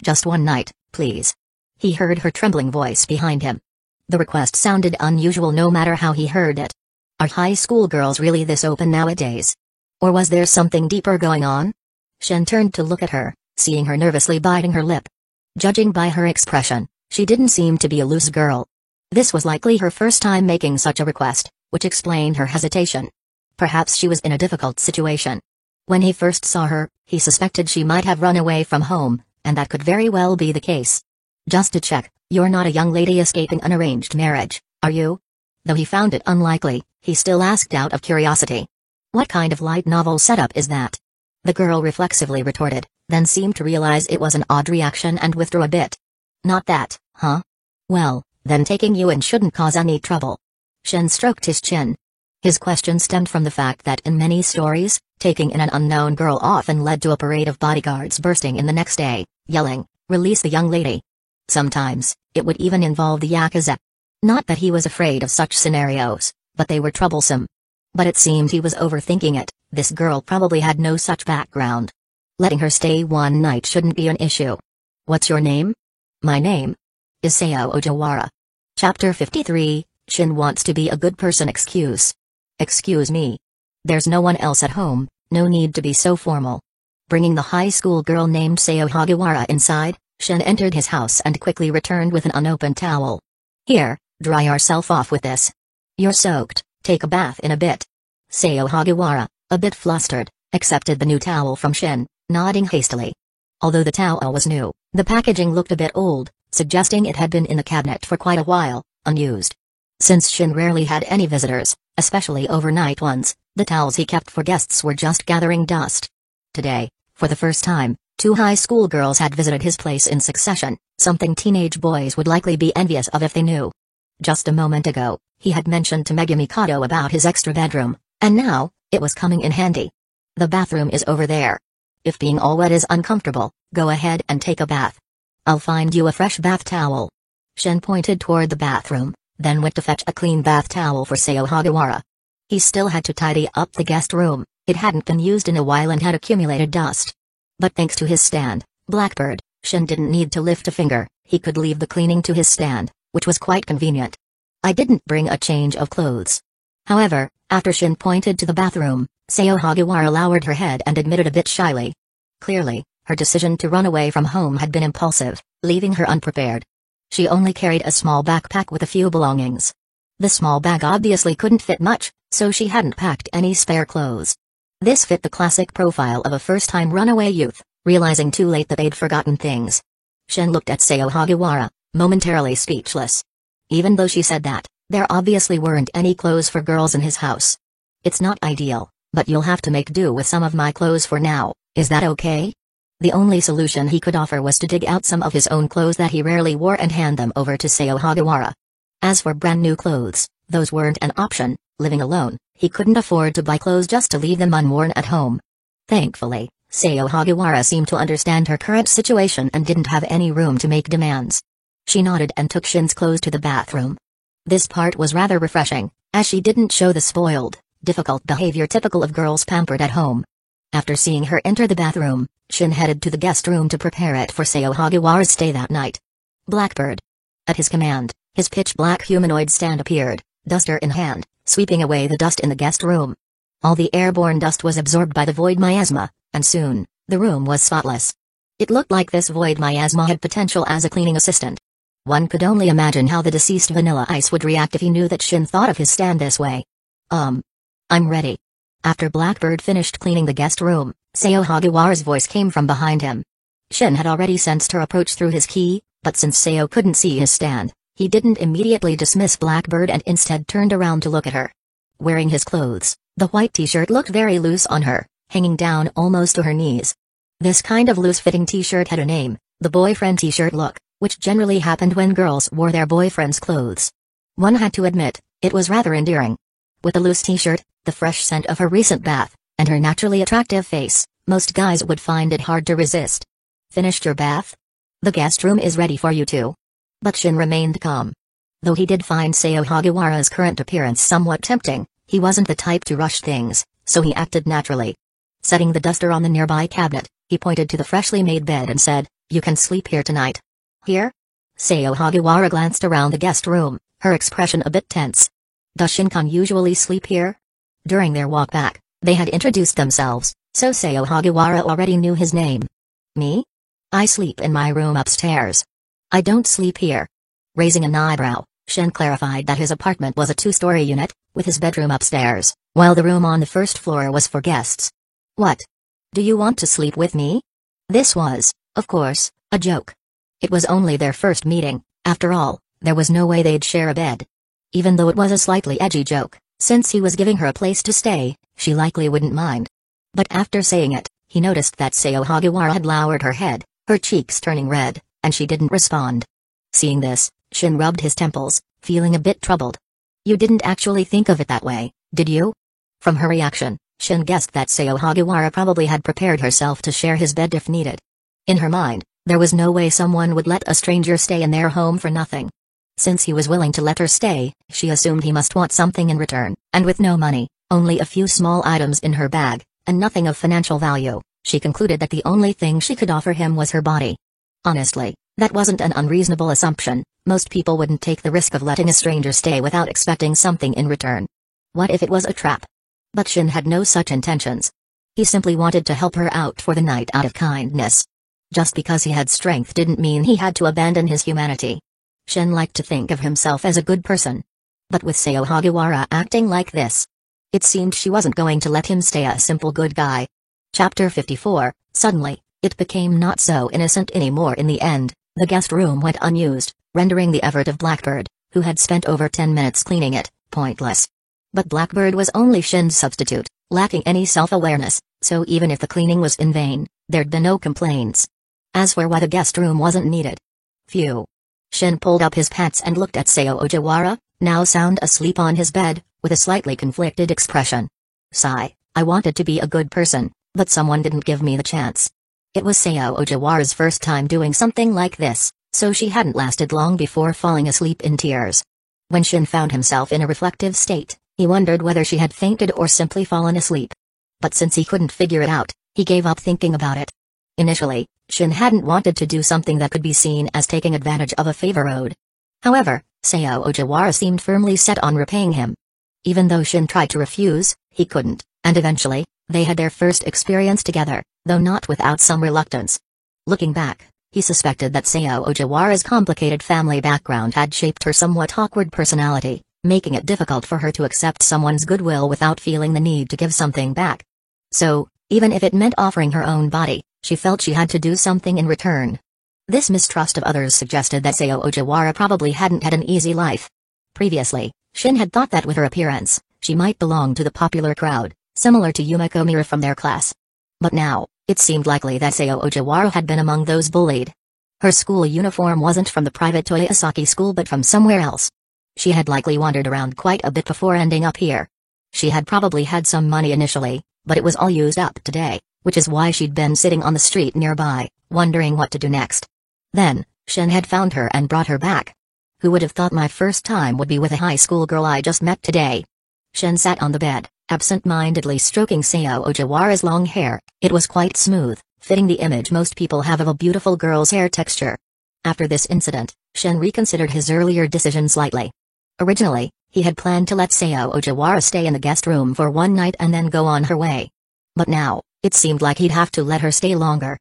Just one night, please. He heard her trembling voice behind him. The request sounded unusual no matter how he heard it. Are high school girls really this open nowadays? Or was there something deeper going on? Shin turned to look at her, seeing her nervously biting her lip. Judging by her expression, she didn't seem to be a loose girl. This was likely her first time making such a request, which explained her hesitation. Perhaps she was in a difficult situation. When he first saw her, he suspected she might have run away from home, and that could very well be the case. Just to check, you're not a young lady escaping an arranged marriage, are you? Though he found it unlikely, he still asked out of curiosity. What kind of light novel setup is that? The girl reflexively retorted, then seemed to realize it was an odd reaction and withdrew a bit. Not that, huh? Well, then taking you in shouldn't cause any trouble. Shin stroked his chin. His question stemmed from the fact that in many stories, taking in an unknown girl often led to a parade of bodyguards bursting in the next day, yelling, "Release the young lady." Sometimes, it would even involve the Yakuza. Not that he was afraid of such scenarios, but they were troublesome. But it seemed he was overthinking it. This girl probably had no such background. Letting her stay one night shouldn't be an issue. What's your name? My name is Sayo Ojawara. Chapter 53, Shin wants to be a good person. Excuse me. There's no one else at home, no need to be so formal. Bringing the high school girl named Sayo Hagawara inside, Shin entered his house and quickly returned with an unopened towel. Here, dry yourself off with this. You're soaked, take a bath in a bit. Sayo Hagawara, a bit flustered, accepted the new towel from Shin, nodding hastily. Although the towel was new, the packaging looked a bit old, suggesting it had been in the cabinet for quite a while, unused. Since Shin rarely had any visitors, especially overnight ones, the towels he kept for guests were just gathering dust. Today, for the first time, 2 high school girls had visited his place in succession, something teenage boys would likely be envious of if they knew. Just a moment ago, he had mentioned to Megumi Kato about his extra bedroom, and now, it was coming in handy. The bathroom is over there. If being all wet is uncomfortable, go ahead and take a bath. I'll find you a fresh bath towel. Shin pointed toward the bathroom, then went to fetch a clean bath towel for Sayo Hagiwara. He still had to tidy up the guest room. It hadn't been used in a while and had accumulated dust. But thanks to his stand, Blackbird, Shin didn't need to lift a finger. He could leave the cleaning to his stand, which was quite convenient. I didn't bring a change of clothes. However, after Shin pointed to the bathroom, Sayo Hagiwara lowered her head and admitted a bit shyly. Clearly, her decision to run away from home had been impulsive, leaving her unprepared. She only carried a small backpack with a few belongings. The small bag obviously couldn't fit much, so she hadn't packed any spare clothes. This fit the classic profile of a first-time runaway youth, realizing too late that they'd forgotten things. Shin looked at Sayo Hagiwara, momentarily speechless. Even though she said that, there obviously weren't any clothes for girls in his house. It's not ideal, but you'll have to make do with some of my clothes for now, is that okay? The only solution he could offer was to dig out some of his own clothes that he rarely wore and hand them over to Sayo Hagiwara. As for brand new clothes, those weren't an option. Living alone, he couldn't afford to buy clothes just to leave them unworn at home. Thankfully, Sayo Hagiwara seemed to understand her current situation and didn't have any room to make demands. She nodded and took Shin's clothes to the bathroom. This part was rather refreshing, as she didn't show the spoiled, difficult behavior typical of girls pampered at home. After seeing her enter the bathroom, Shin headed to the guest room to prepare it for Sayo Hagiwara's stay that night. Blackbird. At his command, his pitch-black humanoid stand appeared, duster in hand, sweeping away the dust in the guest room. All the airborne dust was absorbed by the void miasma, and soon, the room was spotless. It looked like this void miasma had potential as a cleaning assistant. One could only imagine how the deceased Vanilla Ice would react if he knew that Shin thought of his stand this way. I'm ready. After Blackbird finished cleaning the guest room, Sayo Hagiwara's voice came from behind him. Shin had already sensed her approach through his ki, but since Sayo couldn't see his stand, he didn't immediately dismiss Blackbird and instead turned around to look at her. Wearing his clothes, the white t-shirt looked very loose on her, hanging down almost to her knees. This kind of loose-fitting t-shirt had a name, the boyfriend t-shirt look, which generally happened when girls wore their boyfriend's clothes. One had to admit, it was rather endearing. With the loose t-shirt, the fresh scent of her recent bath, and her naturally attractive face, most guys would find it hard to resist. Finished your bath? The guest room is ready for you too. But Shin remained calm. Though he did find Sayo Hagiwara's current appearance somewhat tempting, he wasn't the type to rush things, so he acted naturally. Setting the duster on the nearby cabinet, he pointed to the freshly made bed and said, "You can sleep here tonight." Here? Sayo Hagiwara glanced around the guest room, her expression a bit tense. Does Shin-kun usually sleep here? During their walk back, they had introduced themselves, so Sayo Hagiwara already knew his name. Me? I sleep in my room upstairs. I don't sleep here. Raising an eyebrow, Shin clarified that his apartment was a 2-story unit, with his bedroom upstairs, while the room on the first floor was for guests. What? Do you want to sleep with me? This was, of course, a joke. It was only their first meeting, after all, there was no way they'd share a bed. Even though it was a slightly edgy joke, since he was giving her a place to stay, she likely wouldn't mind. But after saying it, he noticed that Sayo Hagiwara had lowered her head, her cheeks turning red, and she didn't respond. Seeing this, Shin rubbed his temples, feeling a bit troubled. You didn't actually think of it that way, did you? From her reaction, Shin guessed that Sayo Hagiwara probably had prepared herself to share his bed if needed. In her mind, there was no way someone would let a stranger stay in their home for nothing. Since he was willing to let her stay, she assumed he must want something in return, and with no money, only a few small items in her bag, and nothing of financial value, she concluded that the only thing she could offer him was her body. Honestly, that wasn't an unreasonable assumption. Most people wouldn't take the risk of letting a stranger stay without expecting something in return. What if it was a trap? But Shin had no such intentions. He simply wanted to help her out for the night out of kindness. Just because he had strength didn't mean he had to abandon his humanity. Shin liked to think of himself as a good person. But with Sayo Hagiwara acting like this, it seemed she wasn't going to let him stay a simple good guy. Chapter 54, Suddenly, It became not so innocent anymore in the end. The guest room went unused, rendering the effort of Blackbird, who had spent over 10 minutes cleaning it, pointless. But Blackbird was only Shin's substitute, lacking any self-awareness, so even if the cleaning was in vain, there'd be no complaints. As for why the guest room wasn't needed. Phew. Shin pulled up his pants and looked at Sao Ojawara, now sound asleep on his bed, with a slightly conflicted expression. Sigh, I wanted to be a good person, but someone didn't give me the chance. It was Sao Ojawara's first time doing something like this, so she hadn't lasted long before falling asleep in tears. When Shin found himself in a reflective state, he wondered whether she had fainted or simply fallen asleep. But since he couldn't figure it out, he gave up thinking about it. Initially, Shin hadn't wanted to do something that could be seen as taking advantage of a favor owed. However, Sao Ojawara seemed firmly set on repaying him. Even though Shin tried to refuse, he couldn't, and eventually, they had their first experience together, though not without some reluctance. Looking back, he suspected that Sao Ojawara's complicated family background had shaped her somewhat awkward personality, making it difficult for her to accept someone's goodwill without feeling the need to give something back. So, even if it meant offering her own body, she felt she had to do something in return. This mistrust of others suggested that Sao Ojawara probably hadn't had an easy life. Previously, Shin had thought that with her appearance, she might belong to the popular crowd, similar to Yumeko Mira from their class. But now, it seemed likely that Sao Ojawara had been among those bullied. Her school uniform wasn't from the private Toyosaki school but from somewhere else. She had likely wandered around quite a bit before ending up here. She had probably had some money initially, but it was all used up today, which is why she'd been sitting on the street nearby, wondering what to do next. Then, Shin had found her and brought her back. Who would have thought my first time would be with a high school girl I just met today? Shin sat on the bed, absent-mindedly stroking Sao Ojawara's long hair. It was quite smooth, fitting the image most people have of a beautiful girl's hair texture. After this incident, Shin reconsidered his earlier decision slightly. Originally, he had planned to let Sao Ojawara stay in the guest room for one night and then go on her way. But now, it seemed like he'd have to let her stay longer.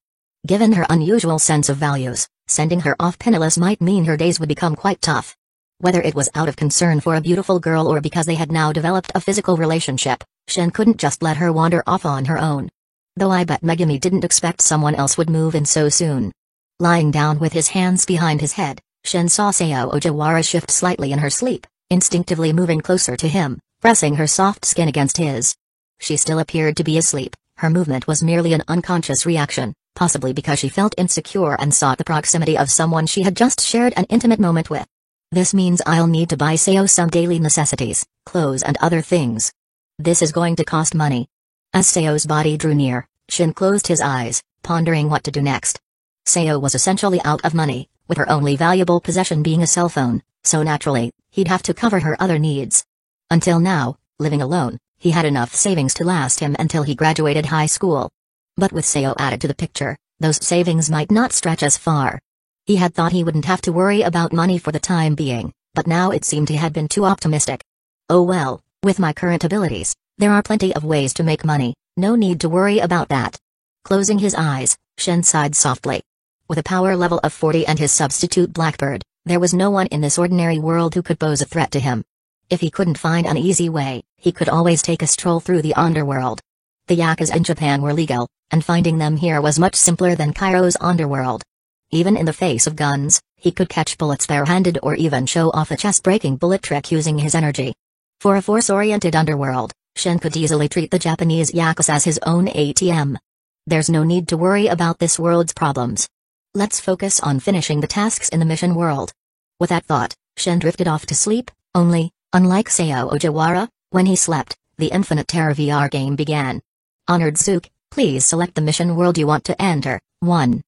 Given her unusual sense of values, sending her off penniless might mean her days would become quite tough. Whether it was out of concern for a beautiful girl or because they had now developed a physical relationship, Shin couldn't just let her wander off on her own. Though I bet Megumi didn't expect someone else would move in so soon. Lying down with his hands behind his head, Shin saw Sao Ojawara shift slightly in her sleep, instinctively moving closer to him, pressing her soft skin against his. She still appeared to be asleep. Her movement was merely an unconscious reaction, possibly because she felt insecure and sought the proximity of someone she had just shared an intimate moment with. This means I'll need to buy Sao some daily necessities, clothes and other things. This is going to cost money. As Sao's body drew near, Shin closed his eyes, pondering what to do next. Sao was essentially out of money, with her only valuable possession being a cell phone, so naturally, he'd have to cover her other needs. Until now, living alone, he had enough savings to last him until he graduated high school. But with Sao added to the picture, those savings might not stretch as far. He had thought he wouldn't have to worry about money for the time being, but now it seemed he had been too optimistic. Oh well, with my current abilities, there are plenty of ways to make money, no need to worry about that. Closing his eyes, Shin sighed softly. With a power level of 40 and his substitute Blackbird, there was no one in this ordinary world who could pose a threat to him. If he couldn't find an easy way, he could always take a stroll through the underworld. The yakuza in Japan were legal, and finding them here was much simpler than Cairo's underworld. Even in the face of guns, he could catch bullets barehanded or even show off a chest-breaking bullet trick using his energy. For a force-oriented underworld, Shin could easily treat the Japanese yakuza as his own ATM. There's no need to worry about this world's problems. Let's focus on finishing the tasks in the mission world. With that thought, Shin drifted off to sleep, only, unlike Sao Ojawara, when he slept, the Infinite Terror VR game began. Honored Zook, please select the mission world you want to enter. 1.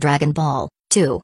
Dragon Ball. 2.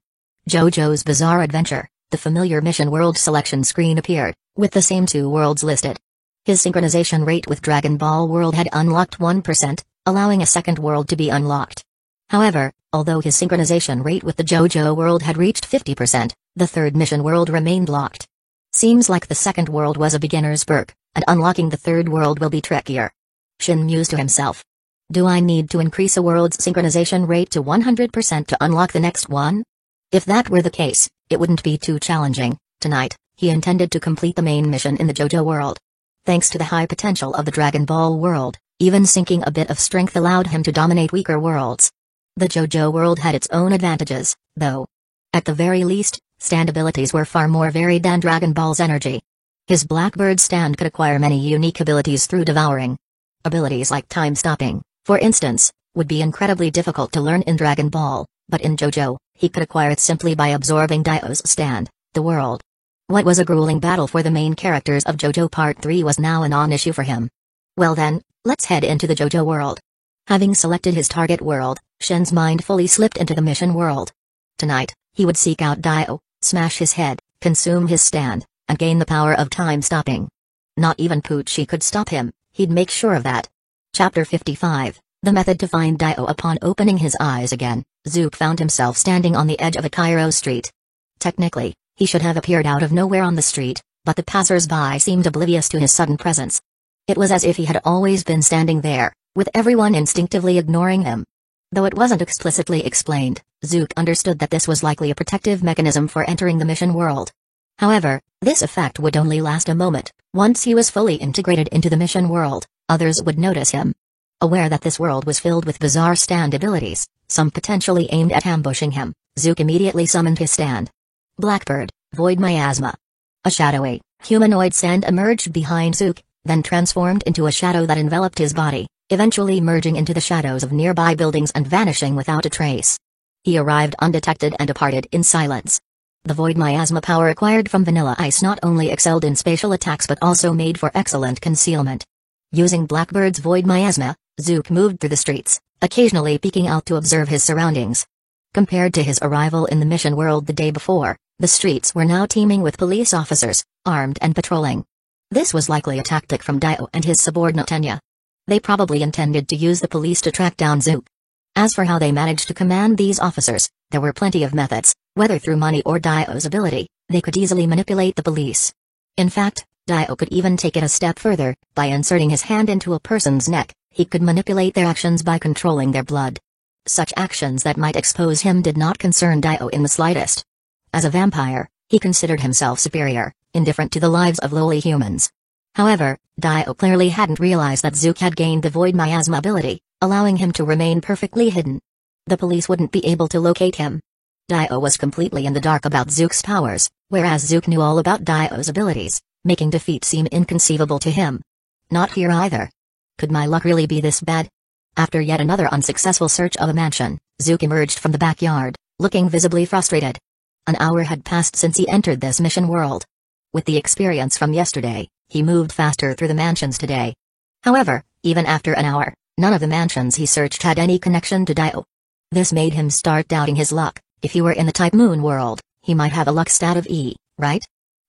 JoJo's Bizarre Adventure. The familiar mission world selection screen appeared, with the same two worlds listed. His synchronization rate with Dragon Ball World had unlocked 1%, allowing a second world to be unlocked. However, although his synchronization rate with the JoJo world had reached 50%, the third mission world remained locked. Seems like the second world was a beginner's perk, and unlocking the third world will be trickier. Shin mused to himself. Do I need to increase a world's synchronization rate to 100% to unlock the next one? If that were the case, it wouldn't be too challenging. Tonight, he intended to complete the main mission in the JoJo world. Thanks to the high potential of the Dragon Ball world, even sinking a bit of strength allowed him to dominate weaker worlds. The JoJo world had its own advantages, though. At the very least, stand abilities were far more varied than Dragon Ball's energy. His Blackbird stand could acquire many unique abilities through devouring. Abilities like time stopping, for instance, would be incredibly difficult to learn in Dragon Ball, but in JoJo, he could acquire it simply by absorbing Dio's stand, the world. What was a grueling battle for the main characters of JoJo Part 3 was now a non-issue for him. Well then, let's head into the JoJo world. Having selected his target world, Shen's mind fully slipped into the mission world. Tonight, he would seek out Dio, smash his head, consume his stand, and gain the power of time stopping. Not even Pucci could stop him, he'd make sure of that. Chapter 55, The Method to Find Dio. Upon opening his eyes again, Zook found himself standing on the edge of a Cairo street. Technically, he should have appeared out of nowhere on the street, but the passers-by seemed oblivious to his sudden presence. It was as if he had always been standing there, with everyone instinctively ignoring him. Though it wasn't explicitly explained, Zook understood that this was likely a protective mechanism for entering the mission world. However, this effect would only last a moment. Once he was fully integrated into the mission world, others would notice him. Aware that this world was filled with bizarre stand abilities, some potentially aimed at ambushing him, Zook immediately summoned his stand. Blackbird, Void Miasma. A shadowy, humanoid stand emerged behind Zook, then transformed into a shadow that enveloped his body, eventually merging into the shadows of nearby buildings and vanishing without a trace. He arrived undetected and departed in silence. The Void Miasma power acquired from Vanilla Ice not only excelled in spatial attacks but also made for excellent concealment. Using Blackbird's Void Miasma, Zook moved through the streets, occasionally peeking out to observe his surroundings. Compared to his arrival in the mission world the day before, the streets were now teeming with police officers, armed and patrolling. This was likely a tactic from Dio and his subordinate Tenya. They probably intended to use the police to track down Zook. As for how they managed to command these officers, there were plenty of methods, whether through money or Dio's ability, they could easily manipulate the police. In fact, Dio could even take it a step further. By inserting his hand into a person's neck, he could manipulate their actions by controlling their blood. Such actions that might expose him did not concern Dio in the slightest. As a vampire, he considered himself superior, indifferent to the lives of lowly humans. However, Dio clearly hadn't realized that Zook had gained the Void Miasma ability, allowing him to remain perfectly hidden. The police wouldn't be able to locate him. Dio was completely in the dark about Zook's powers, whereas Zook knew all about Dio's abilities, making defeat seem inconceivable to him. Not here either. Could my luck really be this bad? After yet another unsuccessful search of a mansion, Zook emerged from the backyard, looking visibly frustrated. An hour had passed since he entered this mission world. With the experience from yesterday, he moved faster through the mansions today. However, even after an hour, none of the mansions he searched had any connection to Dio. This made him start doubting his luck. If he were in the Type Moon world, he might have a luck stat of E, right?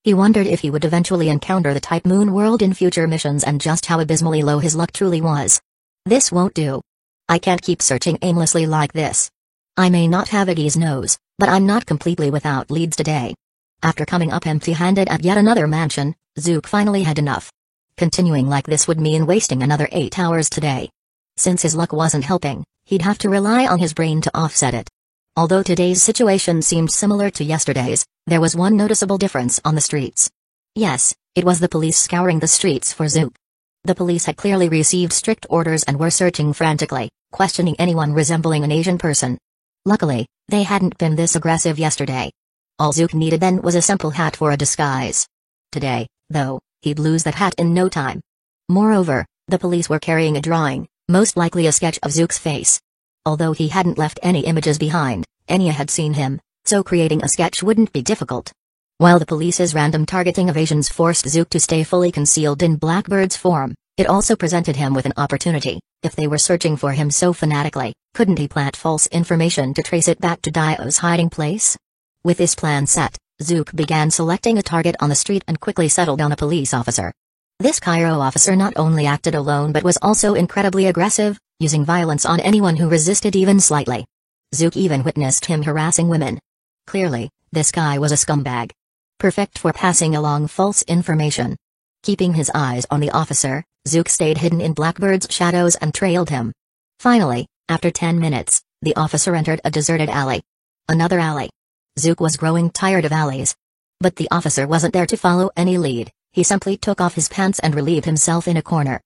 He wondered if he would eventually encounter the Type Moon world in future missions and just how abysmally low his luck truly was. This won't do. I can't keep searching aimlessly like this. I may not have Iggy's nose, but I'm not completely without leads today. After coming up empty-handed at yet another mansion, Zook finally had enough. Continuing like this would mean wasting another 8 hours today. Since his luck wasn't helping, he'd have to rely on his brain to offset it. Although today's situation seemed similar to yesterday's, there was one noticeable difference on the streets. Yes, it was the police scouring the streets for Zook. The police had clearly received strict orders and were searching frantically, questioning anyone resembling an Asian person. Luckily, they hadn't been this aggressive yesterday. All Zook needed then was a simple hat for a disguise. Today, though, he'd lose that hat in no time. Moreover, the police were carrying a drawing, most likely a sketch of Zook's face. Although he hadn't left any images behind, Enya had seen him, so creating a sketch wouldn't be difficult. While the police's random targeting evasions forced Zook to stay fully concealed in Blackbird's form, it also presented him with an opportunity. If they were searching for him so fanatically, couldn't he plant false information to trace it back to Dio's hiding place? With this plan set, Zook began selecting a target on the street and quickly settled on a police officer. This Cairo officer not only acted alone but was also incredibly aggressive, using violence on anyone who resisted even slightly. Zook even witnessed him harassing women. Clearly, this guy was a scumbag. Perfect for passing along false information. Keeping his eyes on the officer, Zook stayed hidden in Blackbird's shadows and trailed him. Finally, after 10 minutes, the officer entered a deserted alley. Another alley. Zook was growing tired of alleys. But the officer wasn't there to follow any lead, he simply took off his pants and relieved himself in a corner.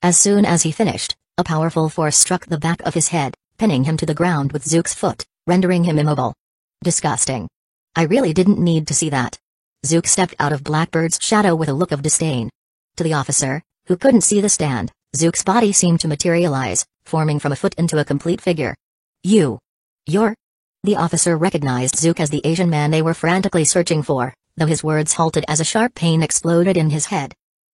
As soon as he finished, a powerful force struck the back of his head, pinning him to the ground with Zook's foot, rendering him immobile. Disgusting. I really didn't need to see that. Zook stepped out of Blackbird's shadow with a look of disdain. To the officer, who couldn't see the stand, Zook's body seemed to materialize, forming from a foot into a complete figure. You're... The officer recognized Zook as the Asian man they were frantically searching for, though his words halted as a sharp pain exploded in his head.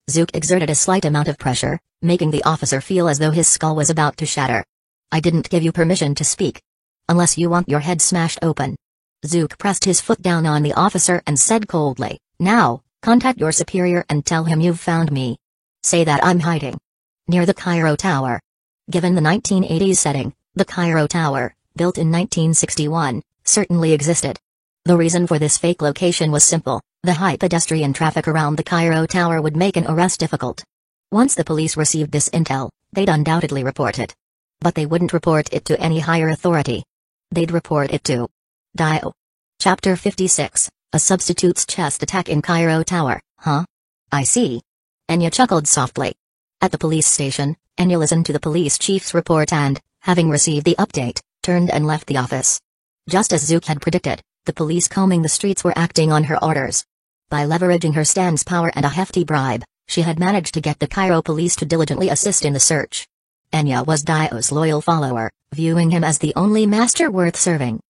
Zook exerted a slight amount of pressure, making the officer feel as though his skull was about to shatter. I didn't give you permission to speak. Unless you want your head smashed open. Zook pressed his foot down on the officer and said coldly, now, contact your superior and tell him you've found me. Say that I'm hiding near the Cairo Tower. Given the 1980s setting, the Cairo Tower, built in 1961, certainly existed. The reason for this fake location was simple: the high pedestrian traffic around the Cairo Tower would make an arrest difficult. Once the police received this intel, they'd undoubtedly report it. But they wouldn't report it to any higher authority. They'd report it to Dio. Chapter 56, A Substitute's Chest Attack in Cairo Tower, huh? I see. Enya chuckled softly. At the police station, Enya listened to the police chief's report and, having received the update, turned and left the office. Just as Zook had predicted, the police combing the streets were acting on her orders. By leveraging her stand's power and a hefty bribe, she had managed to get the Cairo police to diligently assist in the search. Enya was Dio's loyal follower, viewing him as the only master worth serving.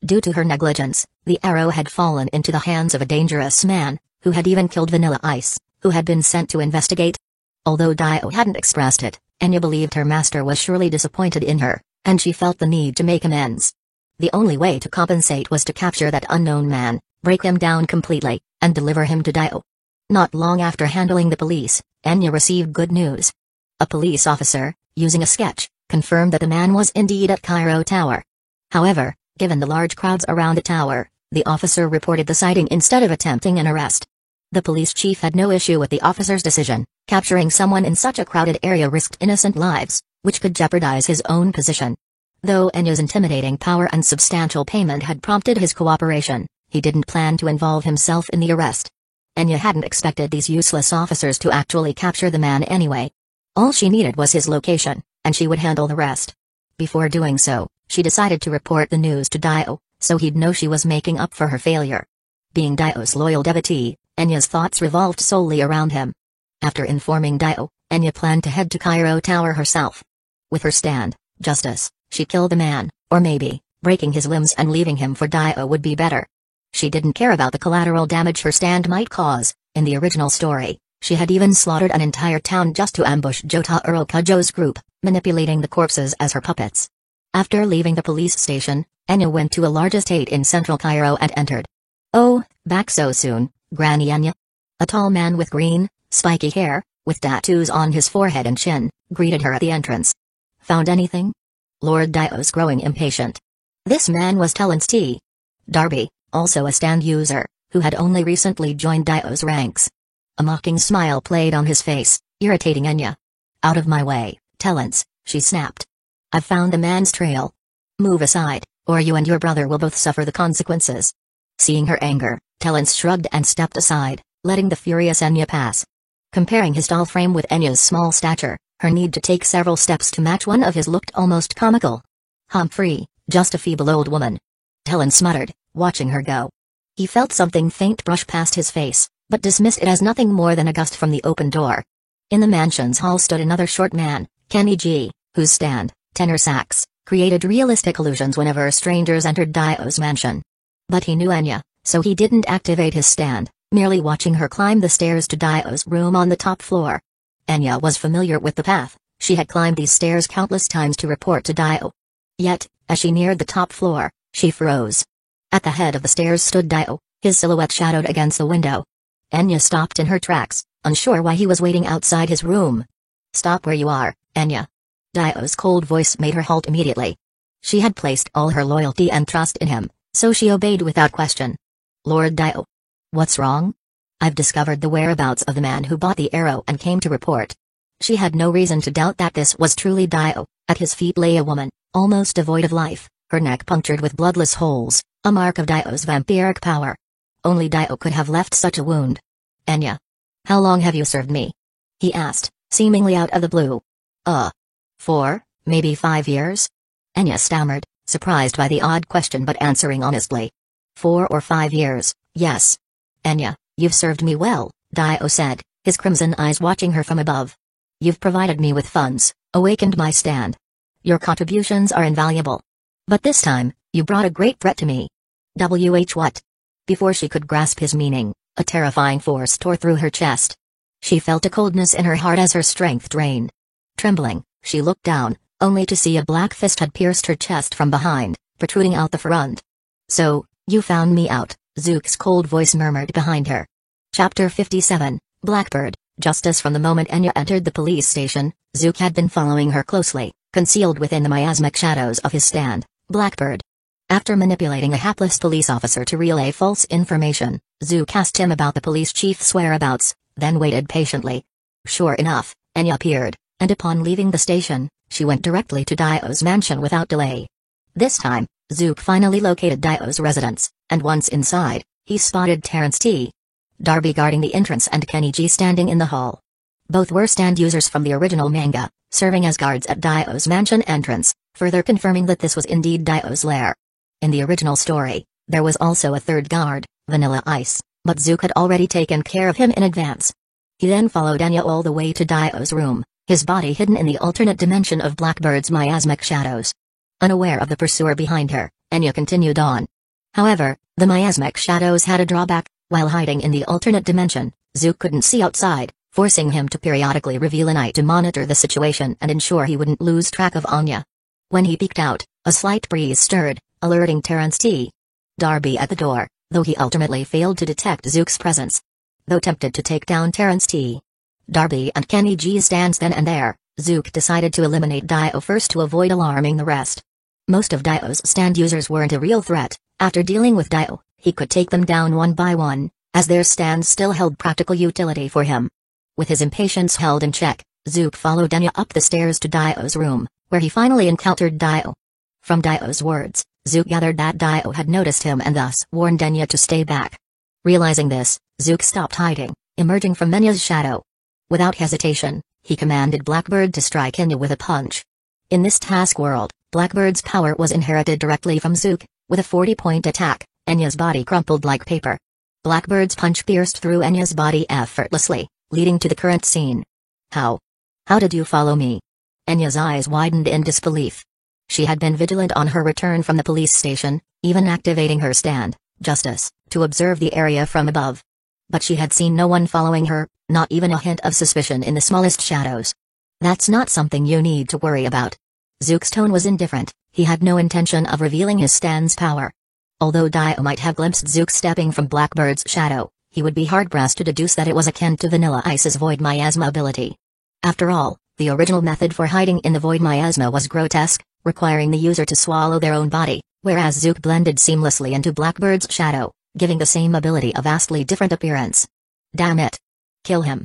Due to her negligence, the arrow had fallen into the hands of a dangerous man, who had even killed Vanilla Ice, who had been sent to investigate. Although Dio hadn't expressed it, Enya believed her master was surely disappointed in her, and she felt the need to make amends. The only way to compensate was to capture that unknown man, break him down completely, and deliver him to Dio. Not long after handling the police, Enya received good news. A police officer, using a sketch, confirmed that the man was indeed at Cairo Tower. However, given the large crowds around the tower, the officer reported the sighting instead of attempting an arrest. The police chief had no issue with the officer's decision. Capturing someone in such a crowded area risked innocent lives, which could jeopardize his own position. Though Enya's intimidating power and substantial payment had prompted his cooperation, he didn't plan to involve himself in the arrest. Enya hadn't expected these useless officers to actually capture the man anyway. All she needed was his location, and she would handle the rest. Before doing so, she decided to report the news to Dio, so he'd know she was making up for her failure. Being Dio's loyal devotee, Enya's thoughts revolved solely around him. After informing Dio, Enya planned to head to Cairo Tower herself. With her stand, Justice, she'd kill the man, or maybe, breaking his limbs and leaving him for Dio would be better. She didn't care about the collateral damage her stand might cause. In the original story, she had even slaughtered an entire town just to ambush Jotaro Kujo's group, manipulating the corpses as her puppets. After leaving the police station, Enya went to a large estate in central Cairo and entered. Oh, back so soon, Granny Enya? A tall man with green, spiky hair, with tattoos on his forehead and chin, greeted her at the entrance. Found anything? Lord Dio's growing impatient. This man was Talon's T. Darby, also a stand user, who had only recently joined Dio's ranks. A mocking smile played on his face, irritating Enya. Out of my way, Talons, she snapped. I've found the man's trail. Move aside, or you and your brother will both suffer the consequences. Seeing her anger, Talons shrugged and stepped aside, letting the furious Enya pass. Comparing his tall frame with Enya's small stature, her need to take several steps to match one of his looked almost comical. Humphrey, just a feeble old woman. Talons muttered, watching her go. He felt something faint brush past his face, but dismissed it as nothing more than a gust from the open door. In the mansion's hall stood another short man, Kenny G, whose stand, tenor sax, created realistic illusions whenever strangers entered Dio's mansion. But he knew Enya, so he didn't activate his stand, merely watching her climb the stairs to Dio's room on the top floor. Enya was familiar with the path, she had climbed these stairs countless times to report to Dio. Yet, as she neared the top floor, she froze. At the head of the stairs stood Dio, his silhouette shadowed against the window. Enya stopped in her tracks, unsure why he was waiting outside his room. Stop where you are, Enya. Dio's cold voice made her halt immediately. She had placed all her loyalty and trust in him, so she obeyed without question. Lord Dio. What's wrong? I've discovered the whereabouts of the man who bought the arrow and came to report. She had no reason to doubt that this was truly Dio. At his feet lay a woman, almost devoid of life, her neck punctured with bloodless holes, a mark of Dio's vampiric power. Only Dio could have left such a wound. Enya. How long have you served me? He asked, seemingly out of the blue. 4, maybe 5 years? Enya stammered, surprised by the odd question but answering honestly. 4 or 5 years, yes. Enya, you've served me well, Dio said, his crimson eyes watching her from above. You've provided me with funds, awakened my stand. Your contributions are invaluable. But this time, you brought a great threat to me. What? Before she could grasp his meaning, a terrifying force tore through her chest. She felt a coldness in her heart as her strength drained. Trembling, she looked down, only to see a black fist had pierced her chest from behind, protruding out the front. So, you found me out, Zook's cold voice murmured behind her. Chapter 57, Blackbird, Justice. From the moment Enya entered the police station, Zook had been following her closely, concealed within the miasmic shadows of his stand, Blackbird. After manipulating a hapless police officer to relay false information, Zook asked him about the police chief's whereabouts, then waited patiently. Sure enough, Enya appeared, and upon leaving the station, she went directly to Dio's mansion without delay. This time, Zook finally located Dio's residence, and once inside, he spotted Terrence T. D'Arby guarding the entrance and Kenny G standing in the hall. Both were stand users from the original manga, serving as guards at Dio's mansion entrance, further confirming that this was indeed Dio's lair. In the original story, there was also a third guard, Vanilla Ice, but Zook had already taken care of him in advance. He then followed Enya all the way to Dio's room, his body hidden in the alternate dimension of Blackbird's miasmic shadows. Unaware of the pursuer behind her, Enya continued on. However, the miasmic shadows had a drawback. While hiding in the alternate dimension, Zook couldn't see outside, forcing him to periodically reveal an eye to monitor the situation and ensure he wouldn't lose track of Anya. When he peeked out, a slight breeze stirred, alerting Terrence T. D'Arby at the door, though he ultimately failed to detect Zook's presence. Though tempted to take down Terrence T. D'Arby and Kenny G's stands then and there, Zook decided to eliminate Dio first to avoid alarming the rest. Most of Dio's stand users weren't a real threat. After dealing with Dio, he could take them down one by one, as their stands still held practical utility for him. With his impatience held in check, Zook followed Enya up the stairs to Dio's room, where he finally encountered Dio. From Dio's words, Zook gathered that Dio had noticed him and thus warned Enya to stay back. Realizing this, Zook stopped hiding, emerging from Enya's shadow. Without hesitation, he commanded Blackbird to strike Enya with a punch. In this task world, Blackbird's power was inherited directly from Zook. With a 40-point attack, Enya's body crumpled like paper. Blackbird's punch pierced through Enya's body effortlessly, leading to the current scene. How? How did you follow me? Enya's eyes widened in disbelief. She had been vigilant on her return from the police station, even activating her stand, Justice, to observe the area from above. But she had seen no one following her, not even a hint of suspicion in the smallest shadows. That's not something you need to worry about. Zook's tone was indifferent. He had no intention of revealing his stand's power. Although Dio might have glimpsed Zook stepping from Blackbird's shadow, he would be hard-pressed to deduce that it was akin to Vanilla Ice's Void Miasma ability. After all, the original method for hiding in the Void Miasma was grotesque, requiring the user to swallow their own body, whereas Zook blended seamlessly into Blackbird's shadow, giving the same ability a vastly different appearance. Damn it. Kill him.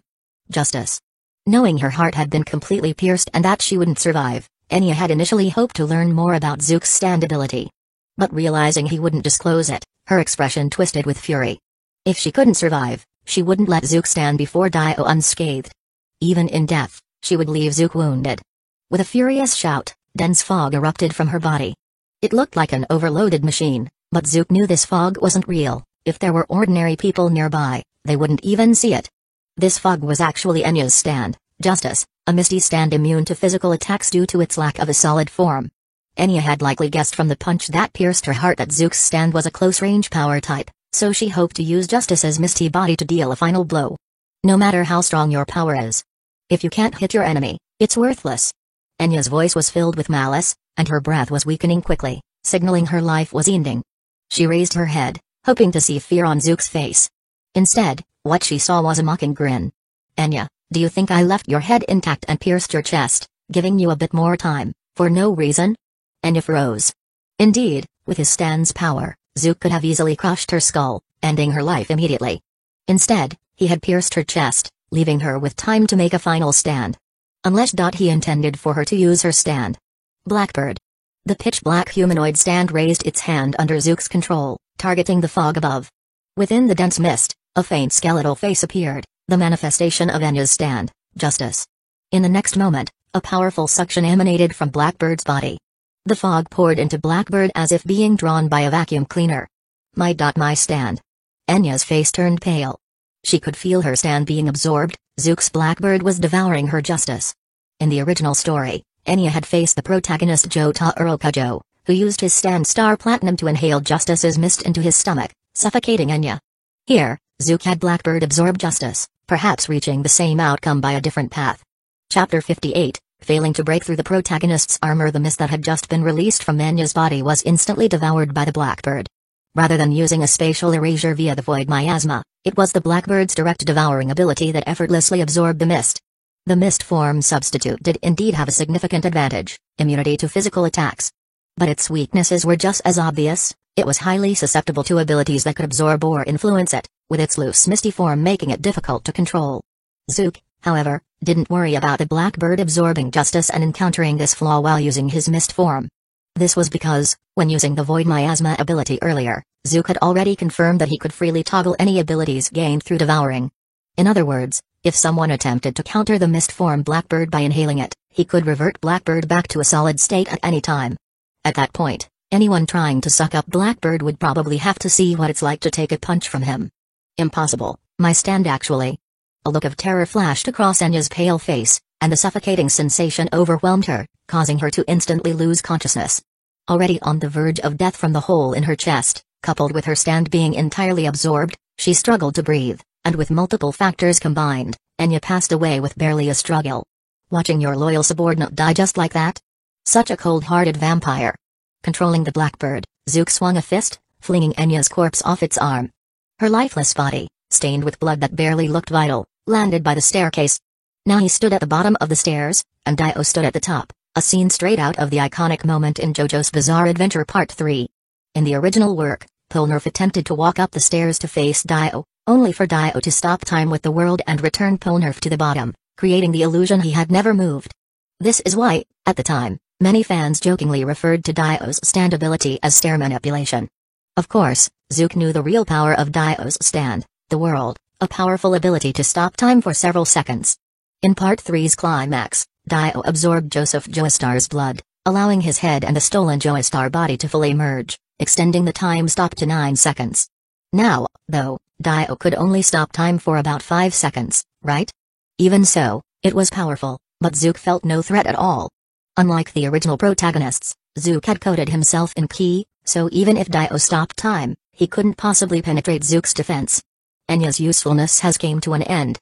Justice. Knowing her heart had been completely pierced and that she wouldn't survive, Enya had initially hoped to learn more about Zook's stand ability. But realizing he wouldn't disclose it, her expression twisted with fury. If she couldn't survive, she wouldn't let Zook stand before Dio unscathed. Even in death, she would leave Zook wounded. With a furious shout, dense fog erupted from her body. It looked like an overloaded machine, but Zook knew this fog wasn't real. If there were ordinary people nearby, they wouldn't even see it. This fog was actually Enya's stand, Justice, a misty stand immune to physical attacks due to its lack of a solid form. Enya had likely guessed from the punch that pierced her heart that Zook's stand was a close-range power type, so she hoped to use Justice's misty body to deal a final blow. No matter how strong your power is, if you can't hit your enemy, it's worthless. Enya's voice was filled with malice, and her breath was weakening quickly, signaling her life was ending. She raised her head, hoping to see fear on Zook's face. Instead, what she saw was a mocking grin. Enya, do you think I left your head intact and pierced your chest, giving you a bit more time, for no reason? Enya froze. Indeed, with his stand's power, Zook could have easily crushed her skull, ending her life immediately. Instead, he had pierced her chest, leaving her with time to make a final stand. Unless he intended for her to use her stand. Blackbird. The pitch-black humanoid stand raised its hand under Zook's control, targeting the fog above. Within the dense mist, a faint skeletal face appeared, the manifestation of Enya's stand, Justice. In the next moment, a powerful suction emanated from Blackbird's body. The fog poured into Blackbird as if being drawn by a vacuum cleaner. My stand. Enya's face turned pale. She could feel her stand being absorbed. Zook's Blackbird was devouring her justice. In the original story, Enya had faced the protagonist Jota Urokujo, who used his stand Star Platinum to inhale Justice's mist into his stomach, suffocating Enya. Here, Zook had Blackbird absorb Justice, perhaps reaching the same outcome by a different path. Chapter 58, failing to break through the protagonist's armor, the mist that had just been released from Enya's body was instantly devoured by the Blackbird. Rather than using a spatial erasure via the void miasma, it was the Blackbird's direct devouring ability that effortlessly absorbed the mist. The mist form substitute did indeed have a significant advantage, immunity to physical attacks. But its weaknesses were just as obvious. It was highly susceptible to abilities that could absorb or influence it, with its loose misty form making it difficult to control. Zook, however, didn't worry about the Blackbird absorbing Justice and encountering this flaw while using his mist form. This was because, when using the Void Miasma ability earlier, Zook had already confirmed that he could freely toggle any abilities gained through devouring. In other words, if someone attempted to counter the mist form Blackbird by inhaling it, he could revert Blackbird back to a solid state at any time. At that point, anyone trying to suck up Blackbird would probably have to see what it's like to take a punch from him. Impossible, my stand actually. A look of terror flashed across Enya's pale face, and the suffocating sensation overwhelmed her, causing her to instantly lose consciousness. Already on the verge of death from the hole in her chest, coupled with her stand being entirely absorbed, she struggled to breathe, and with multiple factors combined, Enya passed away with barely a struggle. Watching your loyal subordinate die just like that? Such a cold-hearted vampire. Controlling the Blackbird, Zook swung a fist, flinging Enya's corpse off its arm. Her lifeless body, stained with blood that barely looked vital, landed by the staircase. Now he stood at the bottom of the stairs, and Dio stood at the top, a scene straight out of the iconic moment in JoJo's Bizarre Adventure Part 3. In the original work, Polnareff attempted to walk up the stairs to face Dio, only for Dio to stop time with the world and return Polnareff to the bottom, creating the illusion he had never moved. This is why, at the time, many fans jokingly referred to Dio's stand ability as stair manipulation. Of course, Zook knew the real power of Dio's stand, the world, a powerful ability to stop time for several seconds. In Part 3's climax, Dio absorbed Joseph Joestar's blood, allowing his head and the stolen Joestar body to fully merge, extending the time stop to 9 seconds. Now, though, Dio could only stop time for about 5 seconds, right? Even so, it was powerful, but Zook felt no threat at all. Unlike the original protagonists, Zook had coated himself in ki, so even if Dio stopped time, he couldn't possibly penetrate Zook's defense. Enya's usefulness has came to an end.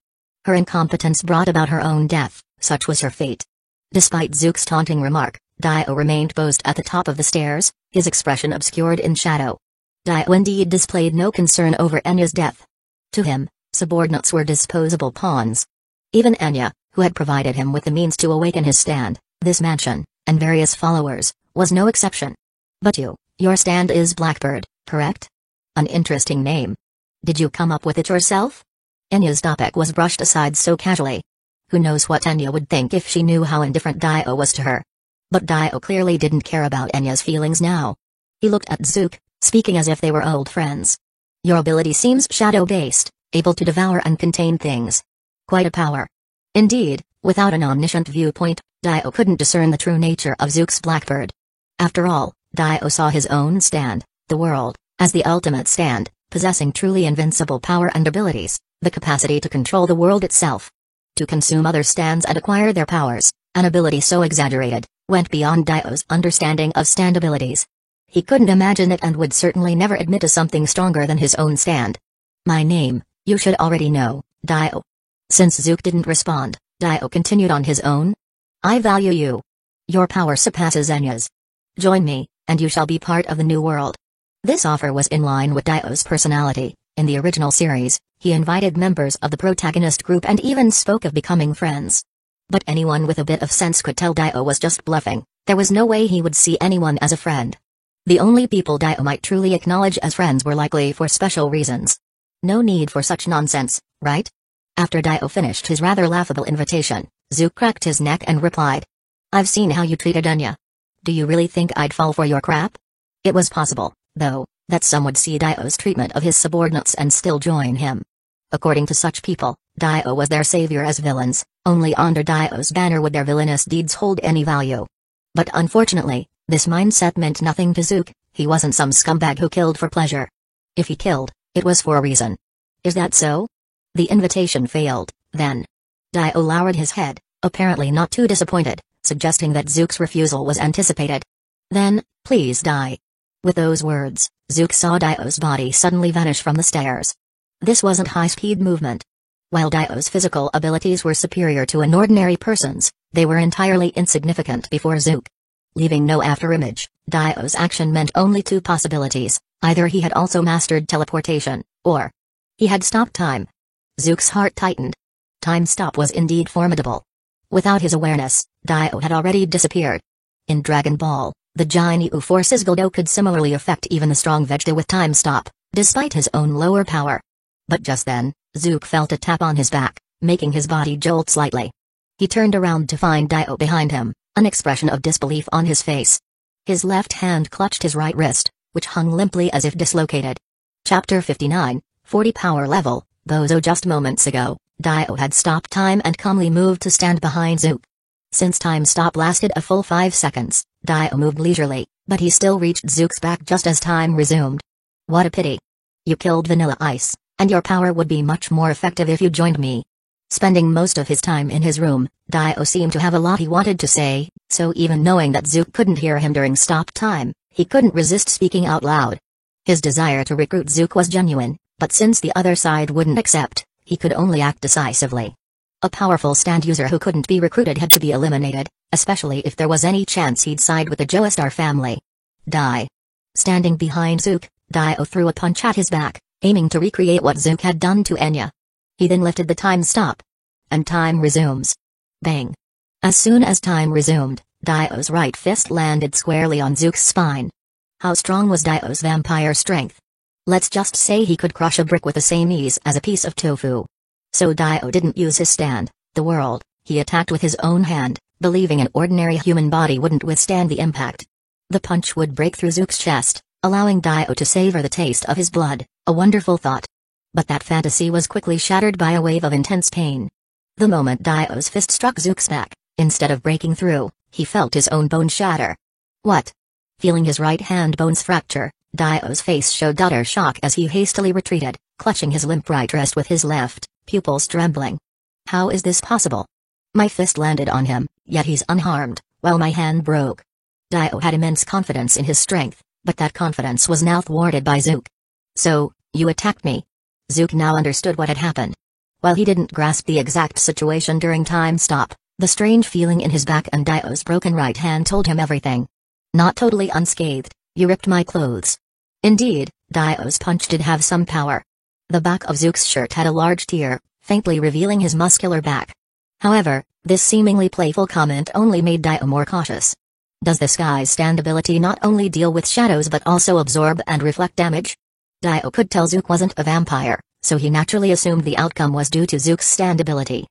Her incompetence brought about her own death, such was her fate. Despite Zook's taunting remark, Dio remained posed at the top of the stairs, his expression obscured in shadow. Dio indeed displayed no concern over Enya's death. To him, subordinates were disposable pawns. Even Enya, who had provided him with the means to awaken his stand, this mansion, and various followers, was no exception. But your stand is Blackbird, correct? An interesting name. Did you come up with it yourself? Enya's topic was brushed aside so casually. Who knows what Enya would think if she knew how indifferent Dio was to her. But Dio clearly didn't care about Enya's feelings now. He looked at Zook, speaking as if they were old friends. Your ability seems shadow-based, able to devour and contain things. Quite a power. Indeed, without an omniscient viewpoint, Dio couldn't discern the true nature of Zook's Blackbird. After all, Dio saw his own stand, the world, as the ultimate stand, possessing truly invincible power and abilities, the capacity to control the world itself. To consume other stands and acquire their powers, an ability so exaggerated, went beyond Dio's understanding of stand abilities. He couldn't imagine it and would certainly never admit to something stronger than his own stand. My name, you should already know, Dio. Since Zook didn't respond, Dio continued on his own. I value you. Your power surpasses Enya's. Join me, and you shall be part of the new world. This offer was in line with Dio's personality. In the original series, he invited members of the protagonist group and even spoke of becoming friends. But anyone with a bit of sense could tell Dio was just bluffing. There was no way he would see anyone as a friend. The only people Dio might truly acknowledge as friends were likely for special reasons. No need for such nonsense, right? After Dio finished his rather laughable invitation, Zook cracked his neck and replied. I've seen how you treated Enya. Do you really think I'd fall for your crap? It was possible, though, that some would see Dio's treatment of his subordinates and still join him. According to such people, Dio was their savior as villains, only under Dio's banner would their villainous deeds hold any value. But unfortunately, This mindset meant nothing to Zook. He wasn't some scumbag who killed for pleasure. If he killed, it was for a reason. Is that so? The invitation failed, then. Dio lowered his head, apparently not too disappointed, suggesting that Zook's refusal was anticipated. Then, please die. With those words, Zook saw Dio's body suddenly vanish from the stairs. This wasn't high-speed movement. While Dio's physical abilities were superior to an ordinary person's, they were entirely insignificant before Zook. Leaving no afterimage, Dio's action meant only two possibilities: either he had also mastered teleportation, or he had stopped time. Zook's heart tightened. Time stop was indeed formidable. Without his awareness, Dio had already disappeared. In Dragon Ball, the Jinyu Force's Guldo could similarly affect even the strong Vegeta with time stop, despite his own lower power. But just then, Zook felt a tap on his back, making his body jolt slightly. He turned around to find Dio behind him, an expression of disbelief on his face. His left hand clutched his right wrist, which hung limply as if dislocated. Chapter 59, 40 Power Level, Bozo. Just moments ago, Dio had stopped time and calmly moved to stand behind Zook. Since time stop lasted a full 5 seconds, Dio moved leisurely, but he still reached Zook's back just as time resumed. What a pity. You killed Vanilla Ice, and your power would be much more effective if you joined me. Spending most of his time in his room, Dio seemed to have a lot he wanted to say, so even knowing that Zook couldn't hear him during stop time, he couldn't resist speaking out loud. His desire to recruit Zook was genuine, but since the other side wouldn't accept, he could only act decisively. A powerful stand user who couldn't be recruited had to be eliminated, especially if there was any chance he'd side with the Joestar family. Die. Standing behind Zook, Dio threw a punch at his back, aiming to recreate what Zook had done to Enya. He then lifted the time stop. And time resumes. Bang. As soon as time resumed, Dio's right fist landed squarely on Zook's spine. How strong was Dio's vampire strength? Let's just say he could crush a brick with the same ease as a piece of tofu. So Dio didn't use his stand, the world, he attacked with his own hand, believing an ordinary human body wouldn't withstand the impact. The punch would break through Zook's chest, allowing Dio to savor the taste of his blood, a wonderful thought. But that fantasy was quickly shattered by a wave of intense pain. The moment Dio's fist struck Zook's back, instead of breaking through, he felt his own bone shatter. What? Feeling his right hand bones fracture, Dio's face showed utter shock as he hastily retreated, clutching his limp right wrist with his left, pupils trembling. How is this possible? My fist landed on him, yet he's unharmed, while my hand broke. Dio had immense confidence in his strength, but that confidence was now thwarted by Zook. So, you attacked me. Zook now understood what had happened. While he didn't grasp the exact situation during time stop, the strange feeling in his back and Dio's broken right hand told him everything. Not totally unscathed, you ripped my clothes. Indeed, Dio's punch did have some power. The back of Zook's shirt had a large tear, faintly revealing his muscular back. However, this seemingly playful comment only made Dio more cautious. Does this guy's stand ability not only deal with shadows but also absorb and reflect damage? Dio could tell Zook wasn't a vampire, so he naturally assumed the outcome was due to Zook's stand ability.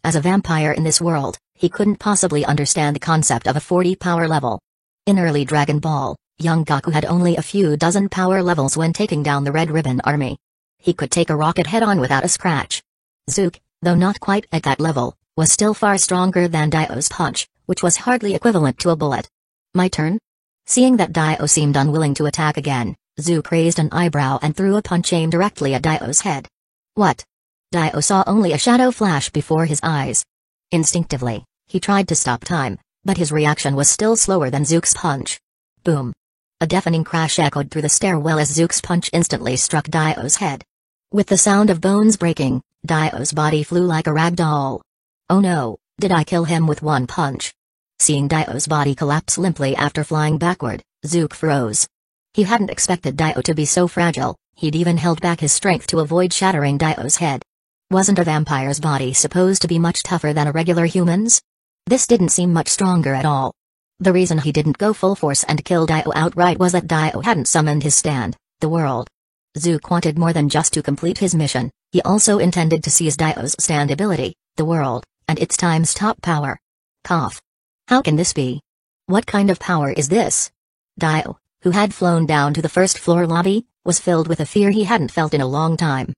As a vampire in this world, he couldn't possibly understand the concept of a 40 power level. In early Dragon Ball, young Goku had only a few dozen power levels when taking down the Red Ribbon Army. He could take a rocket head-on without a scratch. Zook, though not quite at that level, was still far stronger than Dio's punch, which was hardly equivalent to a bullet. My turn? Seeing that Dio seemed unwilling to attack again, Zook raised an eyebrow and threw a punch aimed directly at Dio's head. What? Dio saw only a shadow flash before his eyes. Instinctively, he tried to stop time, but his reaction was still slower than Zook's punch. Boom. A deafening crash echoed through the stairwell as Zook's punch instantly struck Dio's head. With the sound of bones breaking, Dio's body flew like a rag doll. Oh no, did I kill him with one punch? Seeing Dio's body collapse limply after flying backward, Zook froze. He hadn't expected Dio to be so fragile, he'd even held back his strength to avoid shattering Dio's head. Wasn't a vampire's body supposed to be much tougher than a regular human's? This didn't seem much stronger at all. The reason he didn't go full force and kill Dio outright was that Dio hadn't summoned his stand, the world. Zook wanted more than just to complete his mission, he also intended to seize Dio's stand ability, the world, and its time's top power. Cough. How can this be? What kind of power is this? Dio, who had flown down to the first floor lobby, was filled with a fear he hadn't felt in a long time.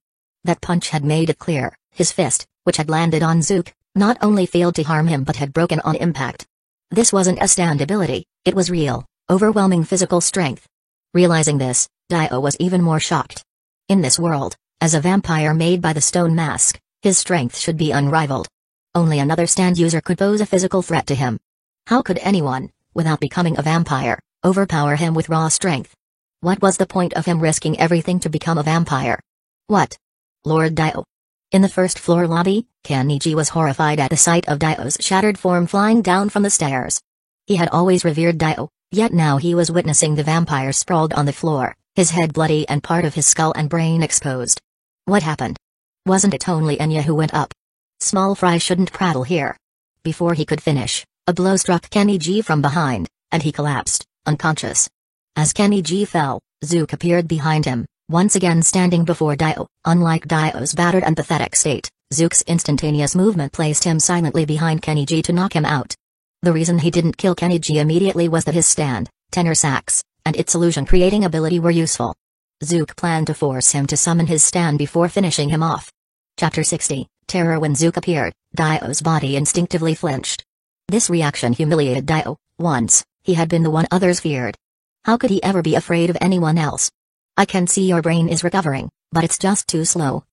That punch had made it clear, his fist, which had landed on Zook, not only failed to harm him but had broken on impact. This wasn't a stand ability, it was real, overwhelming physical strength. Realizing this, Dio was even more shocked. In this world, as a vampire made by the stone mask, his strength should be unrivaled. Only another stand user could pose a physical threat to him. How could anyone, without becoming a vampire, overpower him with raw strength? What was the point of him risking everything to become a vampire? What? Lord Dio. In the first floor lobby, Kaniji was horrified at the sight of Dio's shattered form flying down from the stairs. He had always revered Dio, yet now he was witnessing the vampire sprawled on the floor, his head bloody and part of his skull and brain exposed. What happened? Wasn't it only Enya who went up? Small fry shouldn't prattle here. Before he could finish, a blow struck Kaniji from behind, and he collapsed, unconscious. As Kaniji fell, Zook appeared behind him, once again standing before Dio. Unlike Dio's battered and pathetic state, Zook's instantaneous movement placed him silently behind Kaniji to knock him out. The reason he didn't kill Kaniji immediately was that his stand, tenor sax, and its illusion-creating ability were useful. Zook planned to force him to summon his stand before finishing him off. Chapter 60, Terror. When Zook appeared, Dio's body instinctively flinched. This reaction humiliated Dio. Once, he had been the one others feared. How could he ever be afraid of anyone else? I can see your brain is recovering, but it's just too slow.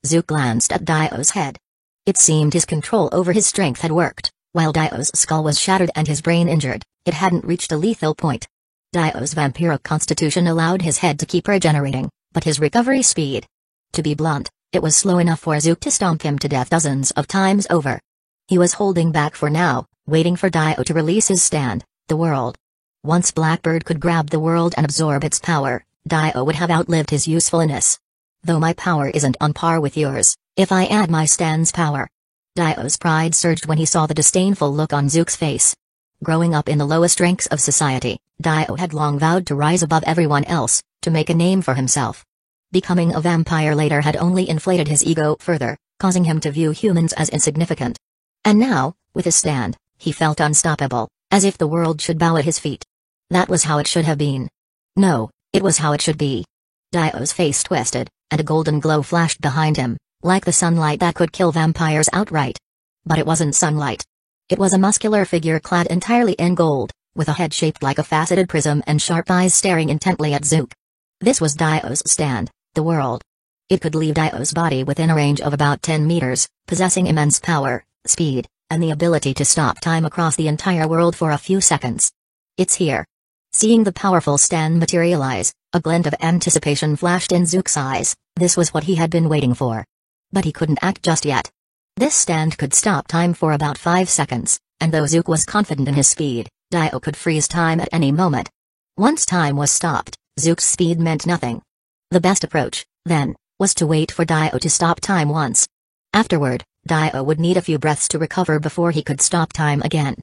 Zook glanced at Dio's head. It seemed his control over his strength had worked. While Dio's skull was shattered and his brain injured, it hadn't reached a lethal point. Dio's vampiric constitution allowed his head to keep regenerating, but his recovery speed. To be blunt, it was slow enough for Zook to stomp him to death dozens of times over. He was holding back for now, waiting for Dio to release his stand, the world. Once Blackbird could grab the world and absorb its power, Dio would have outlived his usefulness. Though my power isn't on par with yours, if I add my stand's power. Dio's pride surged when he saw the disdainful look on Zook's face. Growing up in the lowest ranks of society, Dio had long vowed to rise above everyone else, to make a name for himself. Becoming a vampire later had only inflated his ego further, causing him to view humans as insignificant. And now, with his stand, he felt unstoppable, as if the world should bow at his feet. That was how it should have been. No, it was how it should be. Dio's face twisted, and a golden glow flashed behind him, like the sunlight that could kill vampires outright. But it wasn't sunlight. It was a muscular figure clad entirely in gold, with a head shaped like a faceted prism and sharp eyes staring intently at Zook. This was Dio's stand, the world. It could leave Dio's body within a range of about 10 meters, possessing immense power, speed, and the ability to stop time across the entire world for a few seconds. It's here. Seeing the powerful stand materialize, a glint of anticipation flashed in Zook's eyes. This was what he had been waiting for. But he couldn't act just yet. This stand could stop time for about 5 seconds, and though Zook was confident in his speed, Dio could freeze time at any moment. Once time was stopped, Zook's speed meant nothing. The best approach, then, was to wait for Dio to stop time once. Afterward, Dio would need a few breaths to recover before he could stop time again.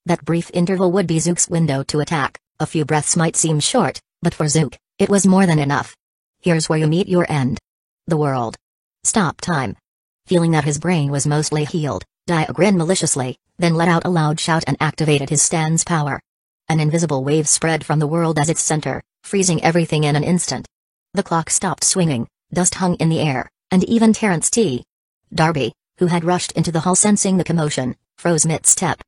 That brief interval would be Zook's window to attack. A few breaths might seem short, but for Zook, it was more than enough. Here's where you meet your end. The world. Stop time. Feeling that his brain was mostly healed, Dio grinned maliciously, then let out a loud shout and activated his stand's power. An invisible wave spread from the world as its center, freezing everything in an instant. The clock stopped swinging, dust hung in the air, and even Terrence T. Darby, who had rushed into the hall sensing the commotion, froze mid-step.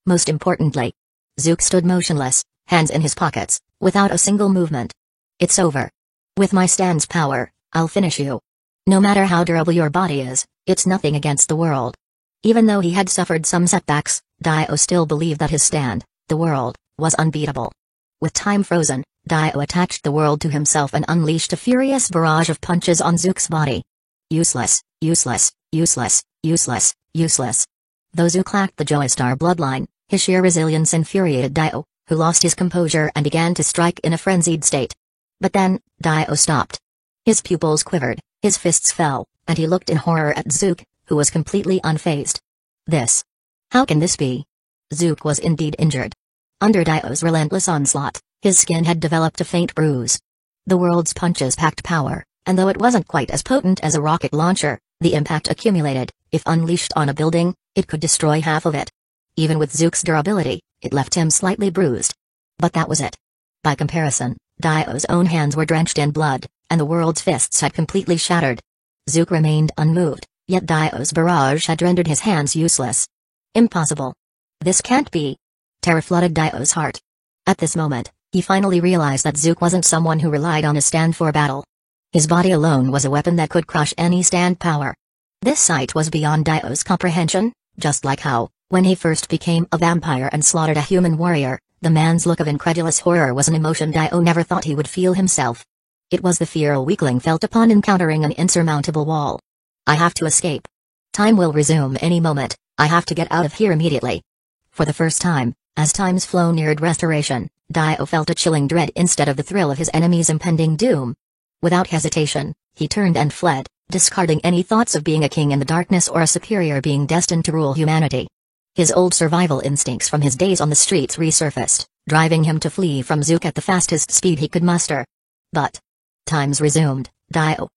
Most importantly, Zook stood motionless, hands in his pockets, without a single movement. It's over. With my stand's power, I'll finish you. No matter how durable your body is, it's nothing against the world. Even though he had suffered some setbacks, Dio still believed that his stand, the world, was unbeatable. With time frozen, Dio attached the world to himself and unleashed a furious barrage of punches on Zook's body. Useless, useless, useless, useless, useless. Though Zook lacked the Joestar bloodline, his sheer resilience infuriated Dio, who lost his composure and began to strike in a frenzied state. But then, Dio stopped. His pupils quivered, his fists fell, and he looked in horror at Zook, who was completely unfazed. This. How can this be? Zook was indeed injured. Under Dio's relentless onslaught, his skin had developed a faint bruise. The world's punches packed power, and though it wasn't quite as potent as a rocket launcher, the impact accumulated. If unleashed on a building, it could destroy half of it. Even with Zook's durability, it left him slightly bruised. But that was it. By comparison, Dio's own hands were drenched in blood, and the world's fists had completely shattered. Zook remained unmoved, yet Dio's barrage had rendered his hands useless. Impossible. This can't be. Terror flooded Dio's heart. At this moment, He finally realized that Zook wasn't someone who relied on his stand for battle. His body alone was a weapon that could crush any stand power. This sight was beyond Dio's comprehension, just like how, when he first became a vampire and slaughtered a human warrior, the man's look of incredulous horror was an emotion Dio never thought he would feel himself. It was the fear a weakling felt upon encountering an insurmountable wall. I have to escape. Time will resume any moment, I have to get out of here immediately. For the first time, as time's flow neared restoration, Dio felt a chilling dread instead of the thrill of his enemy's impending doom. Without hesitation, he turned and fled, discarding any thoughts of being a king in the darkness or a superior being destined to rule humanity. His old survival instincts from his days on the streets resurfaced, driving him to flee from Zook at the fastest speed he could muster. But time's resumed, Dio.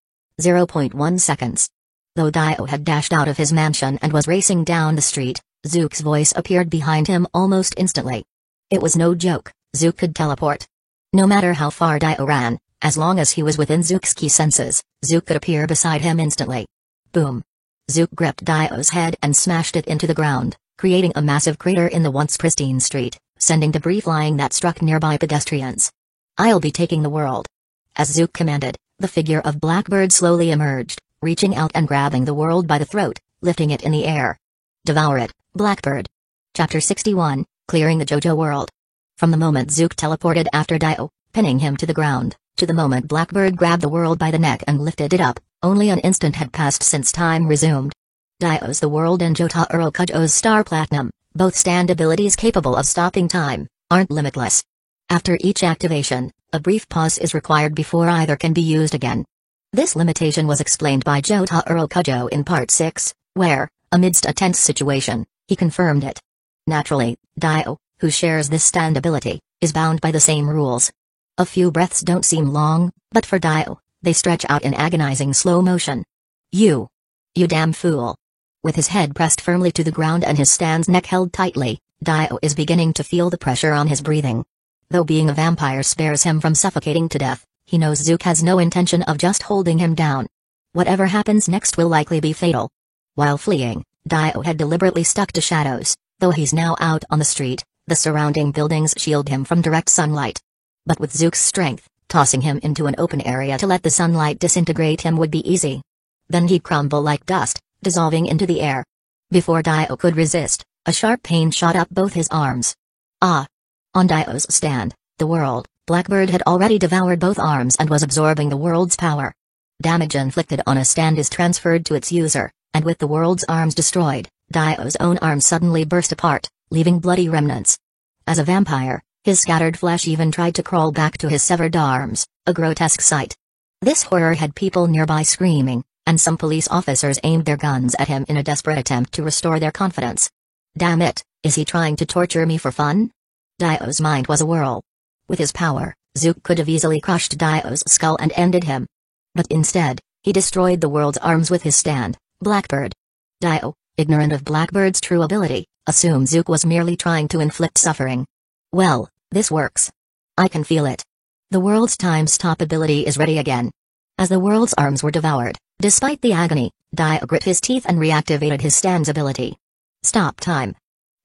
0.1 seconds. Though Dio had dashed out of his mansion and was racing down the street, Zook's voice appeared behind him almost instantly. It was no joke, Zook could teleport. No matter how far Dio ran, as long as he was within Zook's key senses, Zook could appear beside him instantly. Boom. Zook gripped Dio's head and smashed it into the ground, creating a massive crater in the once pristine street, sending debris flying that struck nearby pedestrians. I'll be taking the world. As Zook commanded, the figure of Blackbird slowly emerged, reaching out and grabbing the world by the throat, lifting it in the air. Devour it, Blackbird. Chapter 61, Clearing the JoJo World. From the moment Zook teleported after Dio, pinning him to the ground, to the moment Blackbird grabbed the world by the neck and lifted it up, only an instant had passed since time resumed. Dio's the world and Jotaro Kujo's Star Platinum, both stand abilities capable of stopping time, aren't limitless. After each activation, a brief pause is required before either can be used again. This limitation was explained by Jotaro Kujo in Part 6, where, amidst a tense situation, he confirmed it. Naturally, Dio, who shares this stand ability, is bound by the same rules. A few breaths don't seem long, but for Dio, they stretch out in agonizing slow motion. You damn fool. With his head pressed firmly to the ground and his stand's neck held tightly, Dio is beginning to feel the pressure on his breathing. Though being a vampire spares him from suffocating to death, he knows Zook has no intention of just holding him down. Whatever happens next will likely be fatal. While fleeing, Dio had deliberately stuck to shadows, though he's now out on the street, the surrounding buildings shield him from direct sunlight. But with Zook's strength, tossing him into an open area to let the sunlight disintegrate him would be easy. Then he'd crumble like dust, dissolving into the air. Before Dio could resist, a sharp pain shot up both his arms. Ah! On Dio's stand, the world, Blackbird had already devoured both arms and was absorbing the world's power. Damage inflicted on a stand is transferred to its user, and with the world's arms destroyed, Dio's own arms suddenly burst apart, leaving bloody remnants. As a vampire, his scattered flesh even tried to crawl back to his severed arms, a grotesque sight. This horror had people nearby screaming, and some police officers aimed their guns at him in a desperate attempt to restore their confidence. Damn it, is he trying to torture me for fun? Dio's mind was a whirl. With his power, Zook could have easily crushed Dio's skull and ended him. But instead, he destroyed the world's arms with his stand, Blackbird. Dio, ignorant of Blackbird's true ability, assumed Zook was merely trying to inflict suffering. Well, this works. I can feel it. The world's time stop ability is ready again. As the world's arms were devoured, despite the agony, Dio grit his teeth and reactivated his stand's ability. Stop time.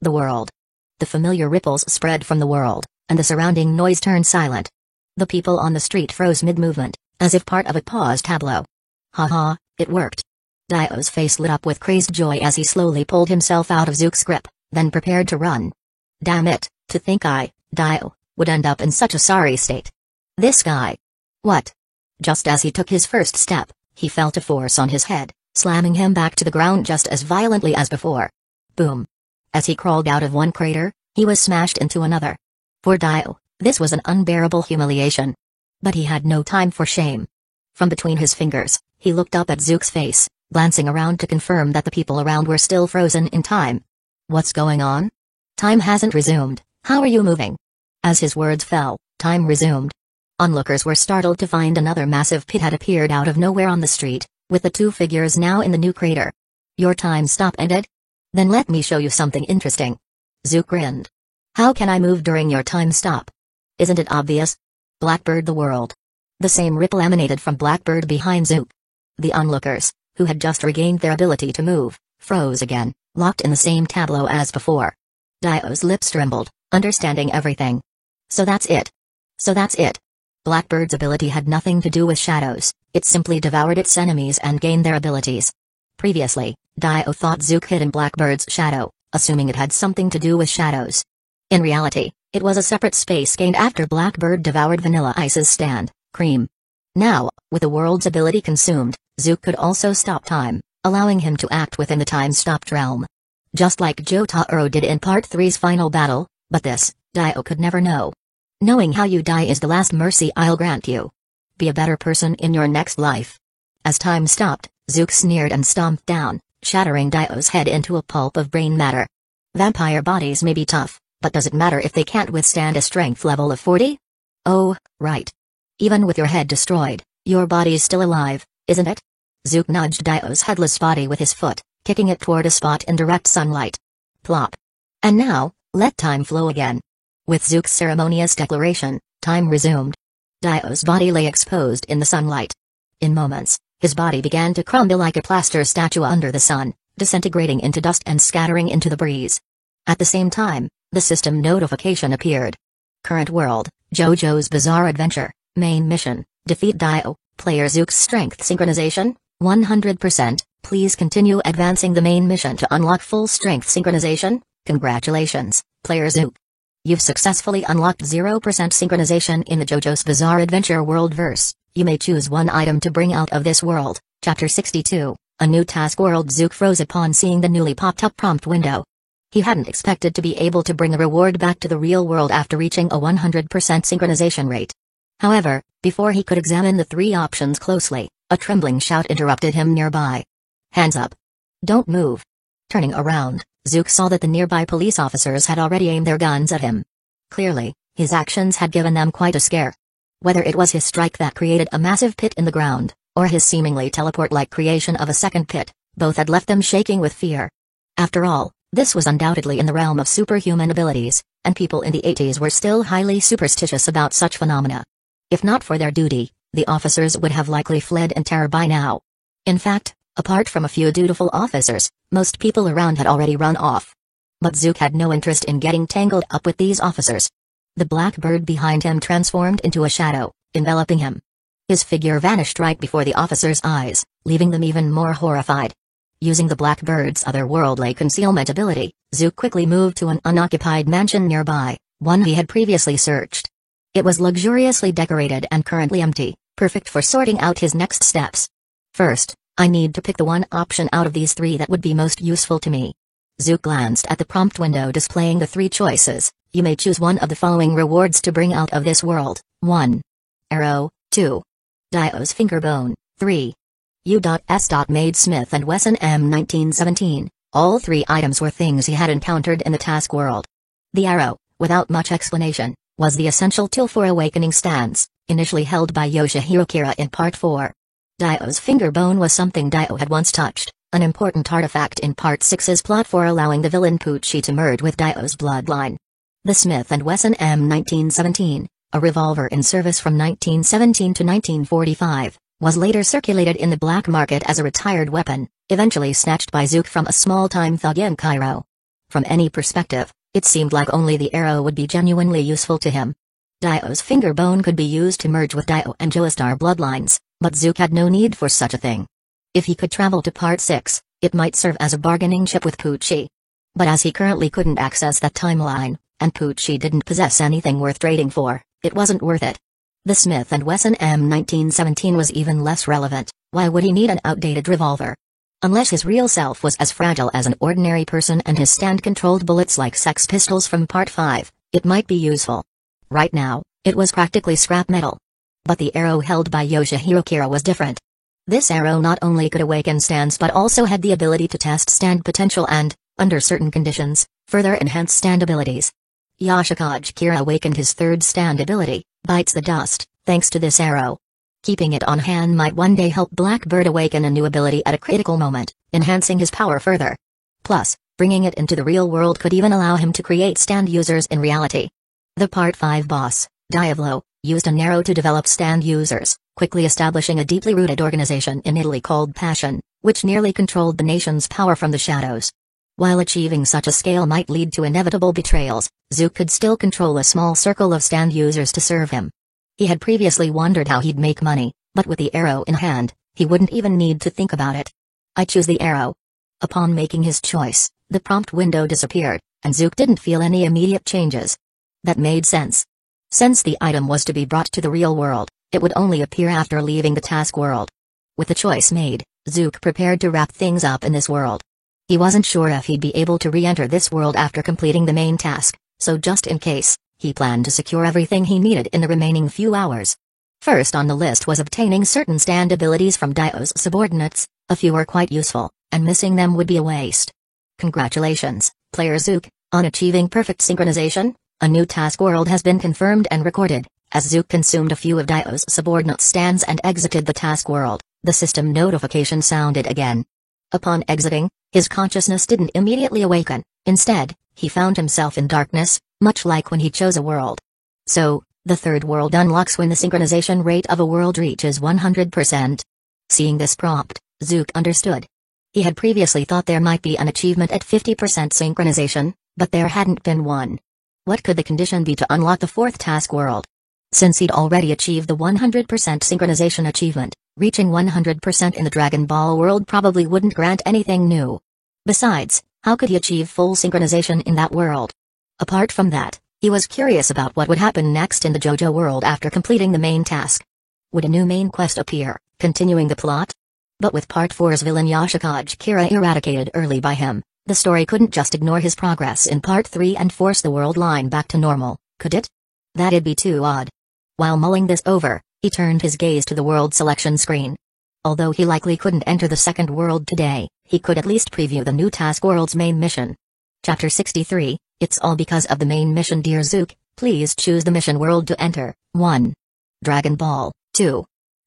The world. The familiar ripples spread from the world, and the surrounding noise turned silent. The people on the street froze mid-movement, as if part of a pause tableau. Ha, it worked. Dio's face lit up with crazed joy as he slowly pulled himself out of Zook's grip, then prepared to run. Damn it, to think Dio, would end up in such a sorry state. This guy. What? Just as he took his first step, he felt a force on his head, slamming him back to the ground just as violently as before. Boom. As he crawled out of one crater, he was smashed into another. For Dio, this was an unbearable humiliation. But he had no time for shame. From between his fingers, he looked up at Zook's face, glancing around to confirm that the people around were still frozen in time. What's going on? Time hasn't resumed, how are you moving? As his words fell, time resumed. Onlookers were startled to find another massive pit had appeared out of nowhere on the street, with the two figures now in the new crater. Your time stop ended? Then let me show you something interesting. Zook grinned. How can I move during your time stop? Isn't it obvious? Blackbird the world. The same ripple emanated from Blackbird behind Zook. The onlookers, who had just regained their ability to move, froze again, locked in the same tableau as before. Dio's lips trembled, understanding everything. So that's it. So that's it. Blackbird's ability had nothing to do with shadows, it simply devoured its enemies and gained their abilities. Previously, Dio thought Zook hid in Blackbird's shadow, assuming it had something to do with shadows. In reality, it was a separate space gained after Blackbird devoured Vanilla Ice's stand, Cream. Now, with the world's ability consumed, Zook could also stop time, allowing him to act within the time-stopped realm. Just like Jotaro did in Part 3's final battle, but this, Dio could never know. Knowing how you die is the last mercy I'll grant you. Be a better person in your next life. As time stopped, Zook sneered and stomped down, shattering Dio's head into a pulp of brain matter. Vampire bodies may be tough, but does it matter if they can't withstand a strength level of 40? Oh, right. Even with your head destroyed, your body's still alive, isn't it? Zook nudged Dio's headless body with his foot, kicking it toward a spot in direct sunlight. Plop. And now, let time flow again. With Zook's ceremonious declaration, time resumed. Dio's body lay exposed in the sunlight. In moments, his body began to crumble like a plaster statue under the sun, disintegrating into dust and scattering into the breeze. At the same time, the system notification appeared. Current world, JoJo's Bizarre Adventure, main mission, defeat Dio, player Zook's strength synchronization, 100%, please continue advancing the main mission to unlock full strength synchronization, congratulations, player Zook. You've successfully unlocked 0% synchronization in the JoJo's Bizarre Adventure world verse. You may choose one item to bring out of this world. Chapter 62, a new task world. Zook froze upon seeing the newly popped up prompt window. He hadn't expected to be able to bring the reward back to the real world after reaching a 100% synchronization rate. However, before he could examine the three options closely, a trembling shout interrupted him nearby. Hands up. Don't move. Turning around, Zook saw that the nearby police officers had already aimed their guns at him. Clearly, his actions had given them quite a scare. Whether it was his strike that created a massive pit in the ground, or his seemingly teleport-like creation of a second pit, both had left them shaking with fear. After all, this was undoubtedly in the realm of superhuman abilities, and people in the 80s were still highly superstitious about such phenomena. If not for their duty, the officers would have likely fled in terror by now. In fact, apart from a few dutiful officers, most people around had already run off. But Zook had no interest in getting tangled up with these officers. The Blackbird behind him transformed into a shadow, enveloping him. His figure vanished right before the officers' eyes, leaving them even more horrified. Using the Blackbird's otherworldly concealment ability, Zook quickly moved to an unoccupied mansion nearby, one he had previously searched. It was luxuriously decorated and currently empty, perfect for sorting out his next steps. First, I need to pick the one option out of these three that would be most useful to me. Zook glanced at the prompt window displaying the three choices. You may choose one of the following rewards to bring out of this world. 1. Arrow, 2. Dio's Fingerbone, 3. U.S. Made Smith & Wesson M1917. All three items were things he had encountered in the task world. The arrow, without much explanation, was the essential tool for awakening stands, initially held by Yoshihiro Kira in Part 4. Dio's Fingerbone was something Dio had once touched, an important artifact in Part 6's plot for allowing the villain Pucci to merge with Dio's bloodline. The Smith & Wesson M1917, a revolver in service from 1917 to 1945, was later circulated in the black market as a retired weapon, eventually snatched by Zook from a small-time thug in Cairo. From any perspective, it seemed like only the arrow would be genuinely useful to him. Dio's Fingerbone could be used to merge with Dio and Joestar bloodlines, but Zook had no need for such a thing. If he could travel to Part 6, it might serve as a bargaining chip with Pucci. But as he currently couldn't access that timeline, and Pucci didn't possess anything worth trading for, it wasn't worth it. The Smith & Wesson M1917 was even less relevant. Why would he need an outdated revolver? Unless his real self was as fragile as an ordinary person and his stand controlled bullets like Sex Pistols from Part 5, it might be useful. Right now, it was practically scrap metal. But the arrow held by Yoshihiro Kira was different. This arrow not only could awaken stands but also had the ability to test stand potential and, under certain conditions, further enhance stand abilities. Yoshikage Kira awakened his third stand ability, Bites the Dust, thanks to this arrow. Keeping it on hand might one day help Blackbird awaken a new ability at a critical moment, enhancing his power further. Plus, bringing it into the real world could even allow him to create stand users in reality. The Part 5 boss, Diavolo, used an arrow to develop stand users, quickly establishing a deeply rooted organization in Italy called Passion, which nearly controlled the nation's power from the shadows. While achieving such a scale might lead to inevitable betrayals, Zook could still control a small circle of stand users to serve him. He had previously wondered how he'd make money, but with the arrow in hand, he wouldn't even need to think about it. I choose the arrow. Upon making his choice, the prompt window disappeared, and Zook didn't feel any immediate changes. That made sense. Since the item was to be brought to the real world, it would only appear after leaving the task world. With the choice made, Zook prepared to wrap things up in this world. He wasn't sure if he'd be able to re-enter this world after completing the main task, so just in case, he planned to secure everything he needed in the remaining few hours. First on the list was obtaining certain stand abilities from Dio's subordinates. A few were quite useful, and missing them would be a waste. Congratulations, player Zook, on achieving perfect synchronization. A new task world has been confirmed and recorded. As Zook consumed a few of Dio's subordinate stands and exited the task world, the system notification sounded again. Upon exiting, his consciousness didn't immediately awaken. Instead, he found himself in darkness, much like when he chose a world. So, the third world unlocks when the synchronization rate of a world reaches 100%. Seeing this prompt, Zook understood. He had previously thought there might be an achievement at 50% synchronization, but there hadn't been one. What could the condition be to unlock the fourth task world? Since he'd already achieved the 100% synchronization achievement, reaching 100% in the Dragon Ball world probably wouldn't grant anything new. Besides, how could he achieve full synchronization in that world? Apart from that, he was curious about what would happen next in the JoJo world after completing the main task. Would a new main quest appear, continuing the plot? But with Part 4's villain Yoshikage Kira eradicated early by him, the story couldn't just ignore his progress in Part 3 and force the world line back to normal, could it? That'd be too odd. While mulling this over, he turned his gaze to the world selection screen. Although he likely couldn't enter the second world today, he could at least preview the new task world's main mission. Chapter 63, It's all because of the main mission. Dear Zook, please choose the mission world to enter. 1. Dragon Ball. 2.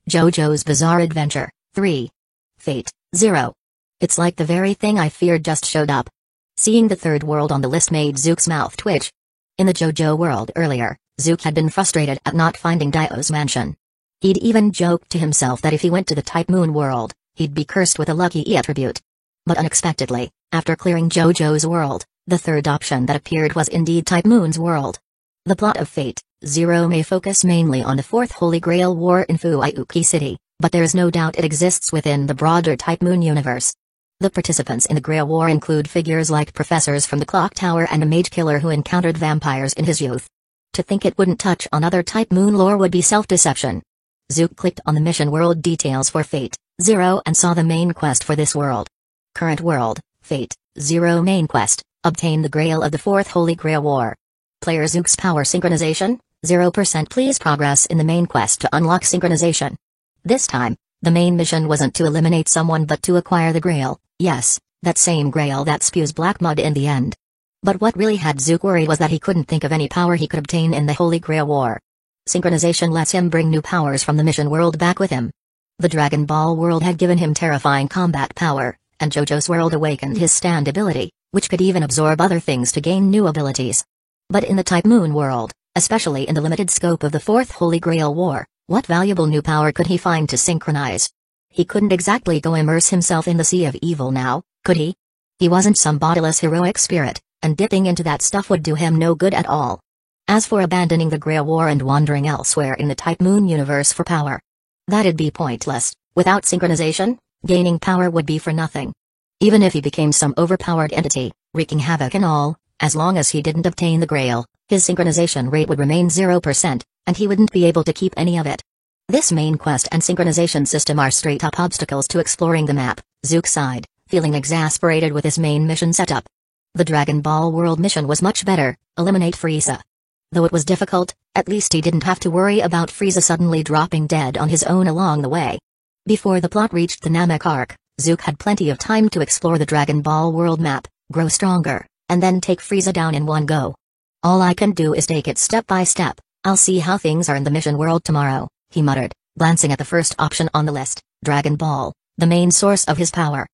JoJo's Bizarre Adventure. 3. Fate. 0. It's like the very thing I feared just showed up. Seeing the third world on the list made Zook's mouth twitch. In the JoJo world earlier, Zook had been frustrated at not finding Dio's mansion. He'd even joked to himself that if he went to the Type Moon world, he'd be cursed with a lucky E attribute. But unexpectedly, after clearing JoJo's world, the third option that appeared was indeed Type Moon's world. The plot of Fate Zero may focus mainly on the Fourth Holy Grail War in Fuyuki City, but there is no doubt it exists within the broader Type Moon universe. The participants in the Grail War include figures like professors from the Clock Tower and a mage killer who encountered vampires in his youth. To think it wouldn't touch on other Type Moon lore would be self-deception. Zook clicked on the mission world details for Fate Zero and saw the main quest for this world. Current world, Fate Zero main quest, obtain the Grail of the Fourth Holy Grail War. Player Zook's power synchronization, 0%. Please progress in the main quest to unlock synchronization. This time, the main mission wasn't to eliminate someone but to acquire the Grail, yes, that same Grail that spews black mud in the end. But what really had Zook worried was that he couldn't think of any power he could obtain in the Holy Grail War. Synchronization lets him bring new powers from the mission world back with him. The Dragon Ball world had given him terrifying combat power, and JoJo's world awakened his stand ability, which could even absorb other things to gain new abilities. But in the Type Moon world, especially in the limited scope of the Fourth Holy Grail War, what valuable new power could he find to synchronize? He couldn't exactly go immerse himself in the sea of evil now, could he? He wasn't some bodiless heroic spirit, and dipping into that stuff would do him no good at all. As for abandoning the Grail War and wandering elsewhere in the Type Moon universe for power, that'd be pointless. Without synchronization, gaining power would be for nothing. Even if he became some overpowered entity, wreaking havoc and all, as long as he didn't obtain the Grail, his synchronization rate would remain 0%, and he wouldn't be able to keep any of it. This main quest and synchronization system are straight-up obstacles to exploring the map, Zook sighed, feeling exasperated with his main mission setup. The Dragon Ball World mission was much better, eliminate Frieza. Though it was difficult, at least he didn't have to worry about Frieza suddenly dropping dead on his own along the way. Before the plot reached the Namek arc, Zook had plenty of time to explore the Dragon Ball World map, grow stronger, and then take Frieza down in one go. All I can do is take it step by step. I'll see how things are in the mission world tomorrow, he muttered, glancing at the first option on the list, Dragon Ball, the main source of his power.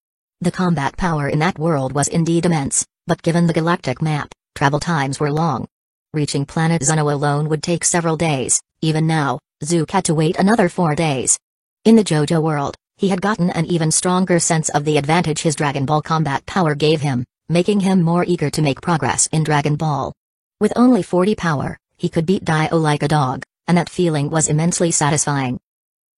The combat power in that world was indeed immense, but given the galactic map, travel times were long. Reaching planet Zuno alone would take several days. Even now, Zook had to wait another 4 days. In the JoJo world, he had gotten an even stronger sense of the advantage his Dragon Ball combat power gave him, making him more eager to make progress in Dragon Ball. With only 40 power, he could beat Dio like a dog, and that feeling was immensely satisfying.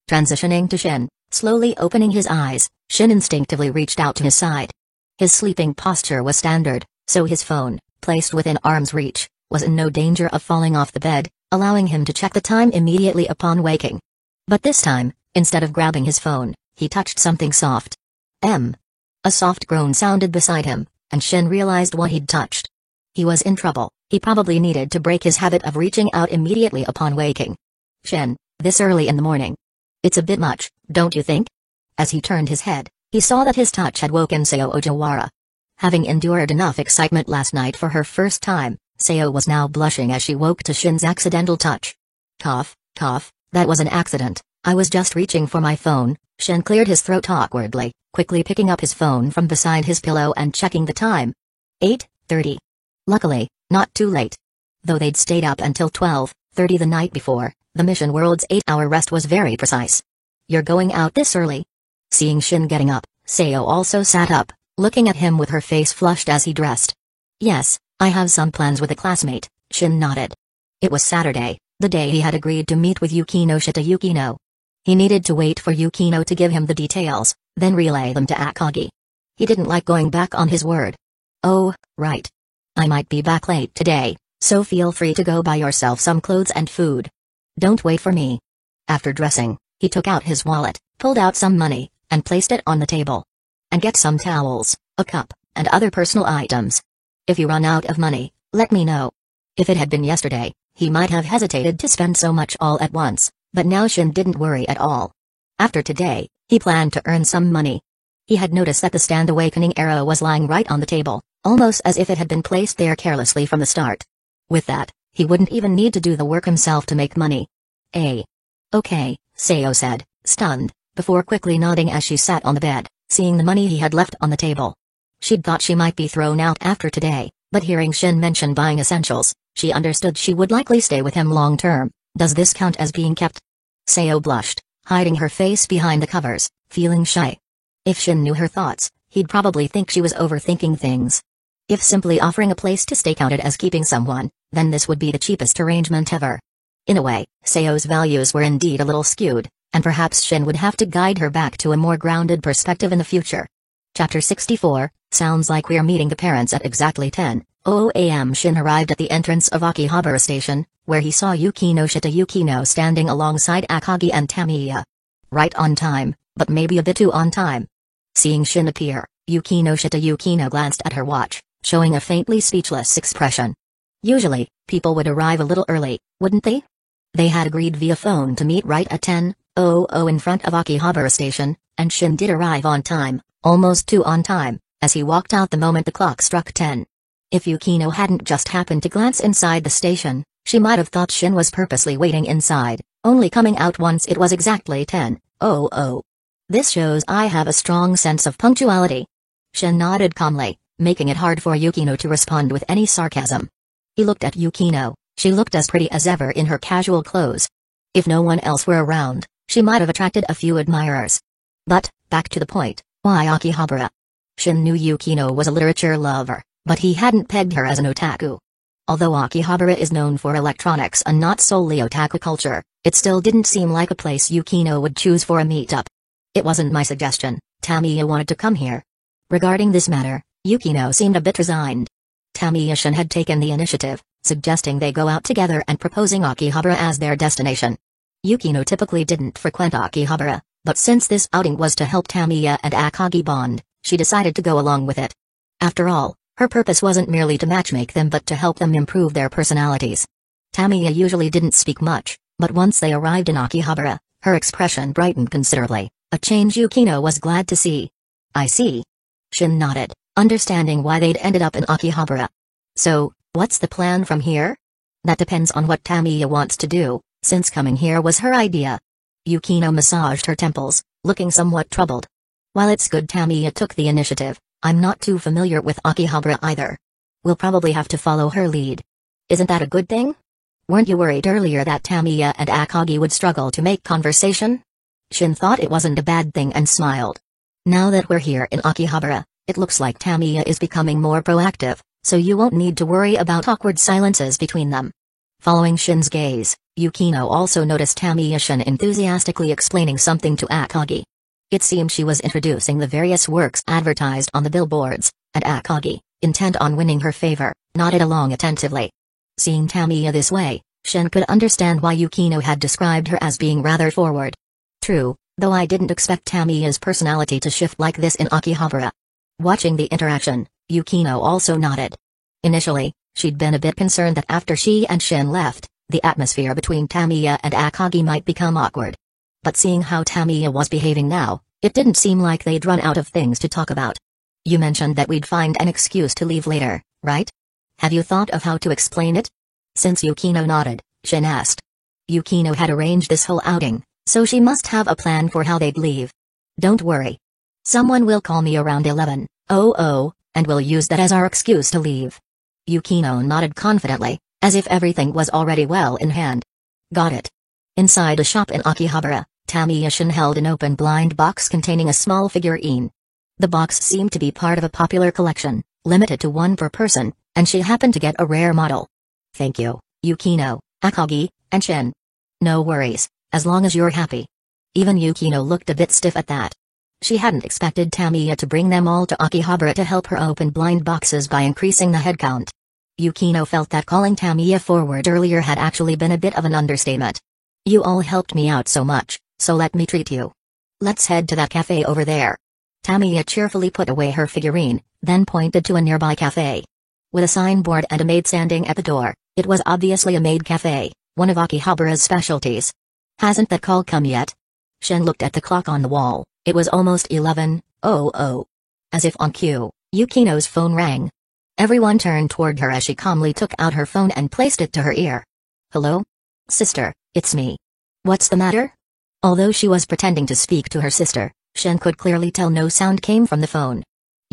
Transitioning to Shin, slowly opening his eyes, Shin instinctively reached out to his side. His sleeping posture was standard, so his phone, placed within arm's reach, was in no danger of falling off the bed, allowing him to check the time immediately upon waking. But this time, instead of grabbing his phone, he touched something soft. A soft groan sounded beside him, and Shin realized what he'd touched. He was in trouble. He probably needed to break his habit of reaching out immediately upon waking. Shin, this early in the morning. It's a bit much, don't you think? As he turned his head, he saw that his touch had woken Sayo Ojawara. Having endured enough excitement last night for her first time, Sayo was now blushing as she woke to Shin's accidental touch. Cough, that was an accident, I was just reaching for my phone. Shin cleared his throat awkwardly, quickly picking up his phone from beside his pillow and checking the time. 8:30. Luckily, not too late. Though they'd stayed up until 12:30 the night before, the Mission World's 8-hour rest was very precise. You're going out this early? Seeing Shin getting up, Sayo also sat up, looking at him with her face flushed as he dressed. Yes, I have some plans with a classmate, Shin nodded. It was Saturday, the day he had agreed to meet with Yukino Shita Yukino. He needed to wait for Yukino to give him the details, then relay them to Akagi. He didn't like going back on his word. Oh, right. I might be back late today, so feel free to go buy yourself some clothes and food. Don't wait for me. After dressing, he took out his wallet, pulled out some money, and placed it on the table. And get some towels, a cup, and other personal items. If you run out of money, let me know. If it had been yesterday, he might have hesitated to spend so much all at once, but now Shin didn't worry at all. After today, he planned to earn some money. He had noticed that the Stand Awakening arrow was lying right on the table, almost as if it had been placed there carelessly from the start. With that, he wouldn't even need to do the work himself to make money. Okay, Sayo said, stunned, before quickly nodding as she sat on the bed, seeing the money he had left on the table. She'd thought she might be thrown out after today, but hearing Shin mention buying essentials, she understood she would likely stay with him long term. Does this count as being kept? Sayo blushed, hiding her face behind the covers, feeling shy. If Shin knew her thoughts, he'd probably think she was overthinking things. If simply offering a place to stay counted as keeping someone, then this would be the cheapest arrangement ever. In a way, Sayo's values were indeed a little skewed, and perhaps Shin would have to guide her back to a more grounded perspective in the future. Chapter 64, sounds like we're meeting the parents at exactly 10:00 a.m. Shin arrived at the entrance of Akihabara Station, where he saw Yukino Shita Yukino standing alongside Akagi and Tamiya. Right on time, but maybe a bit too on time. Seeing Shin appear, Yukino Shita Yukino glanced at her watch, showing a faintly speechless expression. Usually, people would arrive a little early, wouldn't they? They had agreed via phone to meet right at 10:00 in front of Akihabara Station, and Shin did arrive on time, almost too on time, as he walked out the moment the clock struck 10. If Yukino hadn't just happened to glance inside the station, she might have thought Shin was purposely waiting inside, only coming out once it was exactly 10:00. This shows I have a strong sense of punctuality. Shin nodded calmly, making it hard for Yukino to respond with any sarcasm. He looked at Yukino. She looked as pretty as ever in her casual clothes. If no one else were around, she might have attracted a few admirers. But, back to the point, why Akihabara? Shin knew Yukino was a literature lover, but he hadn't pegged her as an otaku. Although Akihabara is known for electronics and not solely otaku culture, it still didn't seem like a place Yukino would choose for a meetup. It wasn't my suggestion, Tamiya wanted to come here. Regarding this matter, Yukino seemed a bit resigned. Tamiya Shin had taken the initiative, suggesting they go out together and proposing Akihabara as their destination. Yukino typically didn't frequent Akihabara, but since this outing was to help Tamiya and Akagi bond, she decided to go along with it. After all, her purpose wasn't merely to matchmake them but to help them improve their personalities. Tamiya usually didn't speak much, but once they arrived in Akihabara, her expression brightened considerably, a change Yukino was glad to see. I see. Shin nodded, understanding why they'd ended up in Akihabara. So, what's the plan from here? That depends on what Tamiya wants to do, since coming here was her idea. Yukino massaged her temples, looking somewhat troubled. While it's good Tamiya took the initiative, I'm not too familiar with Akihabara either. We'll probably have to follow her lead. Isn't that a good thing? Weren't you worried earlier that Tamiya and Akagi would struggle to make conversation? Shin thought it wasn't a bad thing and smiled. Now that we're here in Akihabara, It looks like Tamiya is becoming more proactive, so you won't need to worry about awkward silences between them. Following Shin's gaze, Yukino also noticed Tamiya-shin enthusiastically explaining something to Akagi. It seemed she was introducing the various works advertised on the billboards, and Akagi, intent on winning her favor, nodded along attentively. Seeing Tamiya this way, Shin could understand why Yukino had described her as being rather forward. True, though I didn't expect Tamiya's personality to shift like this in Akihabara. Watching the interaction, Yukino also nodded. Initially, she'd been a bit concerned that after she and Shin left, the atmosphere between Tamiya and Akagi might become awkward. But seeing how Tamiya was behaving now, it didn't seem like they'd run out of things to talk about. You mentioned that we'd find an excuse to leave later, right? Have you thought of how to explain it? Since Yukino nodded, Shin asked. Yukino had arranged this whole outing, so she must have a plan for how they'd leave. Don't worry. Someone will call me around 11:00, and we'll use that as our excuse to leave. Yukino nodded confidently, as if everything was already well in hand. Got it. Inside a shop in Akihabara, Tamiya-shin held an open blind box containing a small figurine. The box seemed to be part of a popular collection, limited to one per person, and she happened to get a rare model. Thank you, Yukino, Akagi, and Shin. No worries, as long as you're happy. Even Yukino looked a bit stiff at that. She hadn't expected Tamiya to bring them all to Akihabara to help her open blind boxes by increasing the headcount. Yukino felt that calling Tamiya forward earlier had actually been a bit of an understatement. You all helped me out so much, so let me treat you. Let's head to that cafe over there. Tamiya cheerfully put away her figurine, then pointed to a nearby cafe. With a signboard and a maid standing at the door, it was obviously a maid cafe, one of Akihabara's specialties. Hasn't that call come yet? Shin looked at the clock on the wall. It was almost 11:00. As if on cue, Yukino's phone rang. Everyone turned toward her as she calmly took out her phone and placed it to her ear. Hello? Sister, it's me. What's the matter? Although she was pretending to speak to her sister, Shin could clearly tell no sound came from the phone.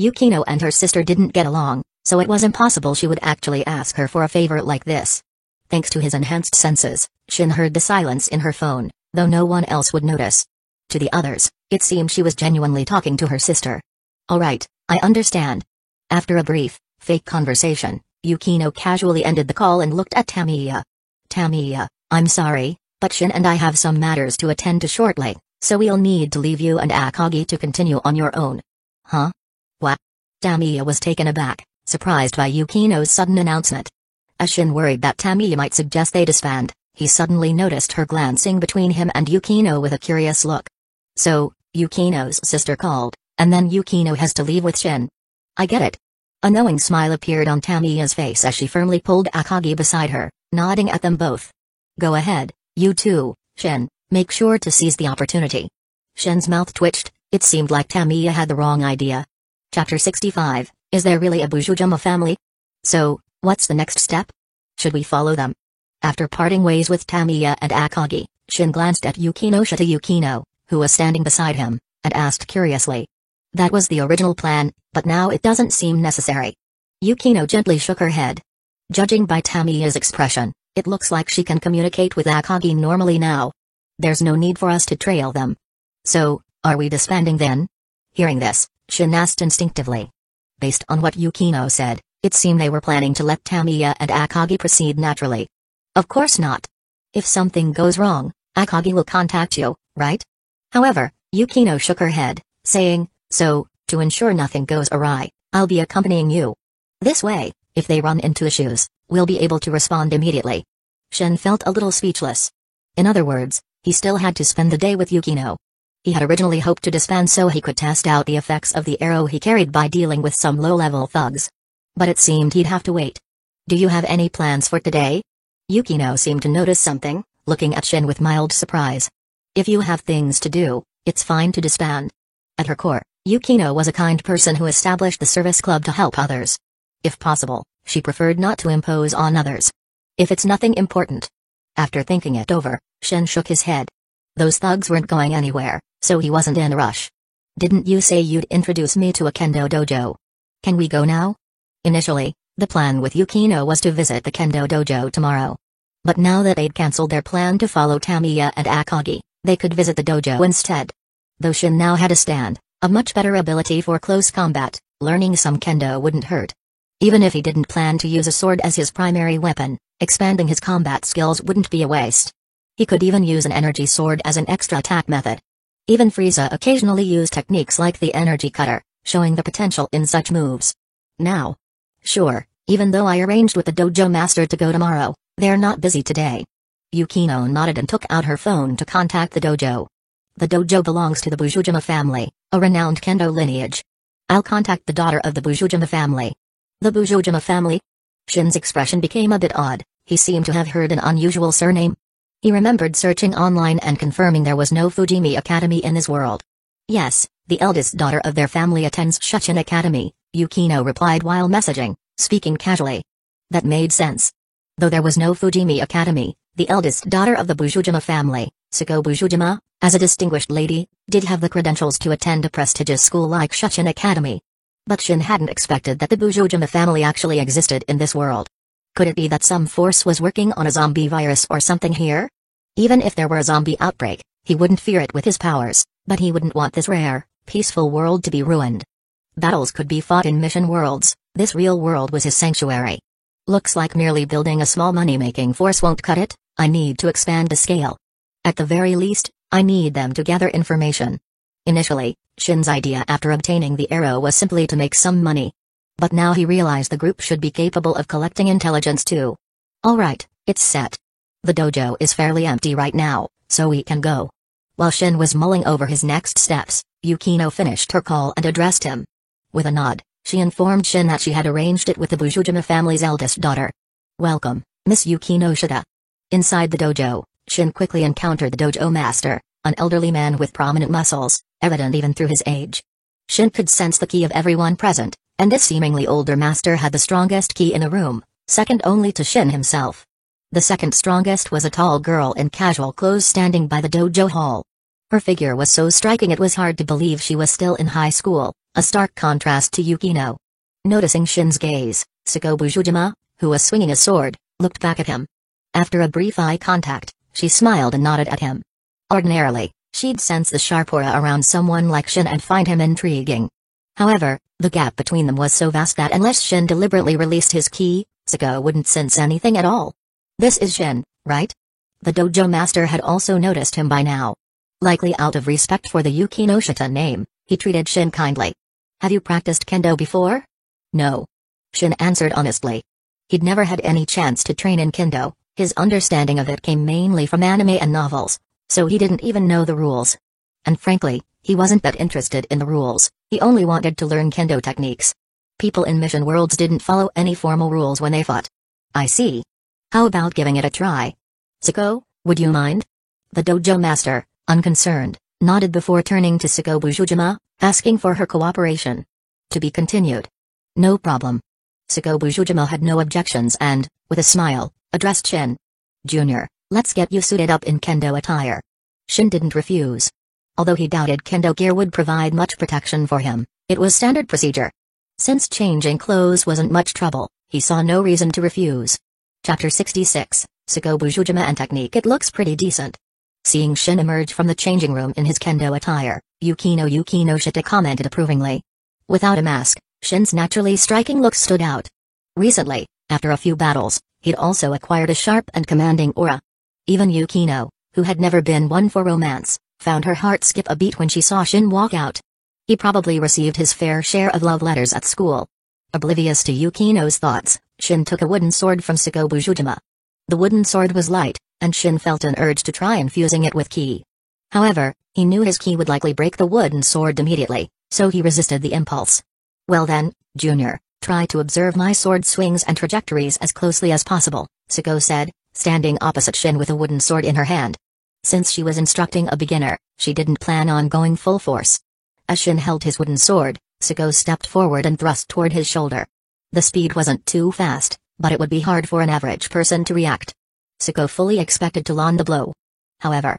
Yukino and her sister didn't get along, so it was impossible she would actually ask her for a favor like this. Thanks to his enhanced senses, Shin heard the silence in her phone, though no one else would notice. To the others, it seemed she was genuinely talking to her sister. Alright, I understand. After a brief, fake conversation, Yukino casually ended the call and looked at Tamiya. Tamiya, I'm sorry, but Shin and I have some matters to attend to shortly, so we'll need to leave you and Akagi to continue on your own. Huh? What? Tamiya was taken aback, surprised by Yukino's sudden announcement. As Shin worried that Tamiya might suggest they disband, he suddenly noticed her glancing between him and Yukino with a curious look. So, Yukino's sister called, and then Yukino has to leave with Shin. I get it. A knowing smile appeared on Tamiya's face as she firmly pulled Akagi beside her, nodding at them both. Go ahead, you too, Shin, make sure to seize the opportunity. Shin's mouth twitched, it seemed like Tamiya had the wrong idea. Chapter 65, Is there really a Bujujuma family? So, what's the next step? Should we follow them? After parting ways with Tamiya and Akagi, Shin glanced at Yukino, who was standing beside him, and asked curiously. That was the original plan, but now it doesn't seem necessary. Yukino gently shook her head. Judging by Tamiya's expression, it looks like she can communicate with Akagi normally now. There's no need for us to trail them. So, are we disbanding then? Hearing this, Shin asked instinctively. Based on what Yukino said, it seemed they were planning to let Tamiya and Akagi proceed naturally. Of course not. If something goes wrong, Akagi will contact you, right? However, Yukino shook her head, saying, so, to ensure nothing goes awry, I'll be accompanying you. This way, if they run into issues, we'll be able to respond immediately. Shin felt a little speechless. In other words, he still had to spend the day with Yukino. He had originally hoped to disband so he could test out the effects of the arrow he carried by dealing with some low-level thugs. But it seemed he'd have to wait. Do you have any plans for today? Yukino seemed to notice something, looking at Shin with mild surprise. If you have things to do, it's fine to disband. At her core, Yukino was a kind person who established the service club to help others. If possible, she preferred not to impose on others. If it's nothing important. After thinking it over, Shin shook his head. Those thugs weren't going anywhere, so he wasn't in a rush. Didn't you say you'd introduce me to a kendo dojo? Can we go now? Initially, the plan with Yukino was to visit the kendo dojo tomorrow. But now that they'd cancelled their plan to follow Tamiya and Akagi, they could visit the dojo instead. Though Shin now had a stand, a much better ability for close combat, Learning some kendo wouldn't hurt. Even if he didn't plan to use a sword as his primary weapon, expanding his combat skills wouldn't be a waste. He could even use an energy sword as an extra attack method. Even Frieza occasionally used techniques like the energy cutter, showing the potential in such moves. Now. Sure, even though I arranged with the dojo master to go tomorrow, they're not busy today. Yukino nodded and took out her phone to contact the dojo. The dojo belongs to the Bujujima family, a renowned kendo lineage. I'll contact the daughter of the Bujujima family. The Bujujima family? Shin's expression became a bit odd. He seemed to have heard an unusual surname. He remembered searching online and confirming there was no Fujimi Academy in this world. Yes, the eldest daughter of their family attends Shuchin Academy, Yukino replied while messaging, speaking casually. That made sense. Though there was no Fujimi Academy, the eldest daughter of the Bujujima family, Sako Bujujima, as a distinguished lady, did have the credentials to attend a prestigious school like Shuchin Academy. But Shin hadn't expected that the Bujujima family actually existed in this world. Could it be that some force was working on a zombie virus or something here? Even if there were a zombie outbreak, he wouldn't fear it with his powers, but he wouldn't want this rare, peaceful world to be ruined. Battles could be fought in mission worlds, this real world was his sanctuary. Looks like merely building a small money-making force won't cut it. I need to expand the scale. At the very least, I need them to gather information. Initially, Shin's idea after obtaining the arrow was simply to make some money. But now he realized the group should be capable of collecting intelligence too. Alright, it's set. The dojo is fairly empty right now, so we can go. While Shin was mulling over his next steps, Yukino finished her call and addressed him. With a nod, she informed Shin that she had arranged it with the Bujujima family's eldest daughter. Welcome, Miss Yukino Shida. Inside the dojo, Shin quickly encountered the dojo master, an elderly man with prominent muscles, evident even through his age. Shin could sense the ki of everyone present, and this seemingly older master had the strongest ki in the room, second only to Shin himself. The second strongest was a tall girl in casual clothes standing by the dojo hall. Her figure was so striking it was hard to believe she was still in high school, a stark contrast to Yukino. Noticing Shin's gaze, Sako Bujujima, who was swinging a sword, looked back at him. After a brief eye contact, she smiled and nodded at him. Ordinarily, she'd sense the sharp aura around someone like Shin and find him intriguing. However, the gap between them was so vast that unless Shin deliberately released his ki, Sako wouldn't sense anything at all. This is Shin, right? The dojo master had also noticed him by now. Likely out of respect for the Yukino Shita name, he treated Shin kindly. Have you practiced kendo before? No. Shin answered honestly. He'd never had any chance to train in kendo. His understanding of it came mainly from anime and novels, so he didn't even know the rules. And frankly, he wasn't that interested in the rules, he only wanted to learn kendo techniques. People in mission worlds didn't follow any formal rules when they fought. I see. How about giving it a try? Sako, would you mind? The dojo master, unconcerned, nodded before turning to Sako Bujujima, asking for her cooperation. To be continued. No problem. Sako Bujujima had no objections and, with a smile, addressed Shin. Junior, let's get you suited up in kendo attire. Shin didn't refuse. Although he doubted kendo gear would provide much protection for him, it was standard procedure. Since changing clothes wasn't much trouble, he saw no reason to refuse. Chapter 66, Sako Bujujima and Technique. It looks pretty decent. Seeing Shin emerge from the changing room in his kendo attire, Yukino Shita commented approvingly. Without a mask, Shin's naturally striking look stood out. Recently, after a few battles, he'd also acquired a sharp and commanding aura. Even Yukino, who had never been one for romance, found her heart skip a beat when she saw Shin walk out. He probably received his fair share of love letters at school. Oblivious to Yukino's thoughts, Shin took a wooden sword from Sako Bujujima. The wooden sword was light, and Shin felt an urge to try infusing it with ki. However, he knew his ki would likely break the wooden sword immediately, so he resisted the impulse. Well then, Junior, try to observe my sword swings and trajectories as closely as possible, Sako said, standing opposite Shin with a wooden sword in her hand. Since she was instructing a beginner, she didn't plan on going full force. As Shin held his wooden sword, Sako stepped forward and thrust toward his shoulder. The speed wasn't too fast, but it would be hard for an average person to react. Sako fully expected to land the blow. However,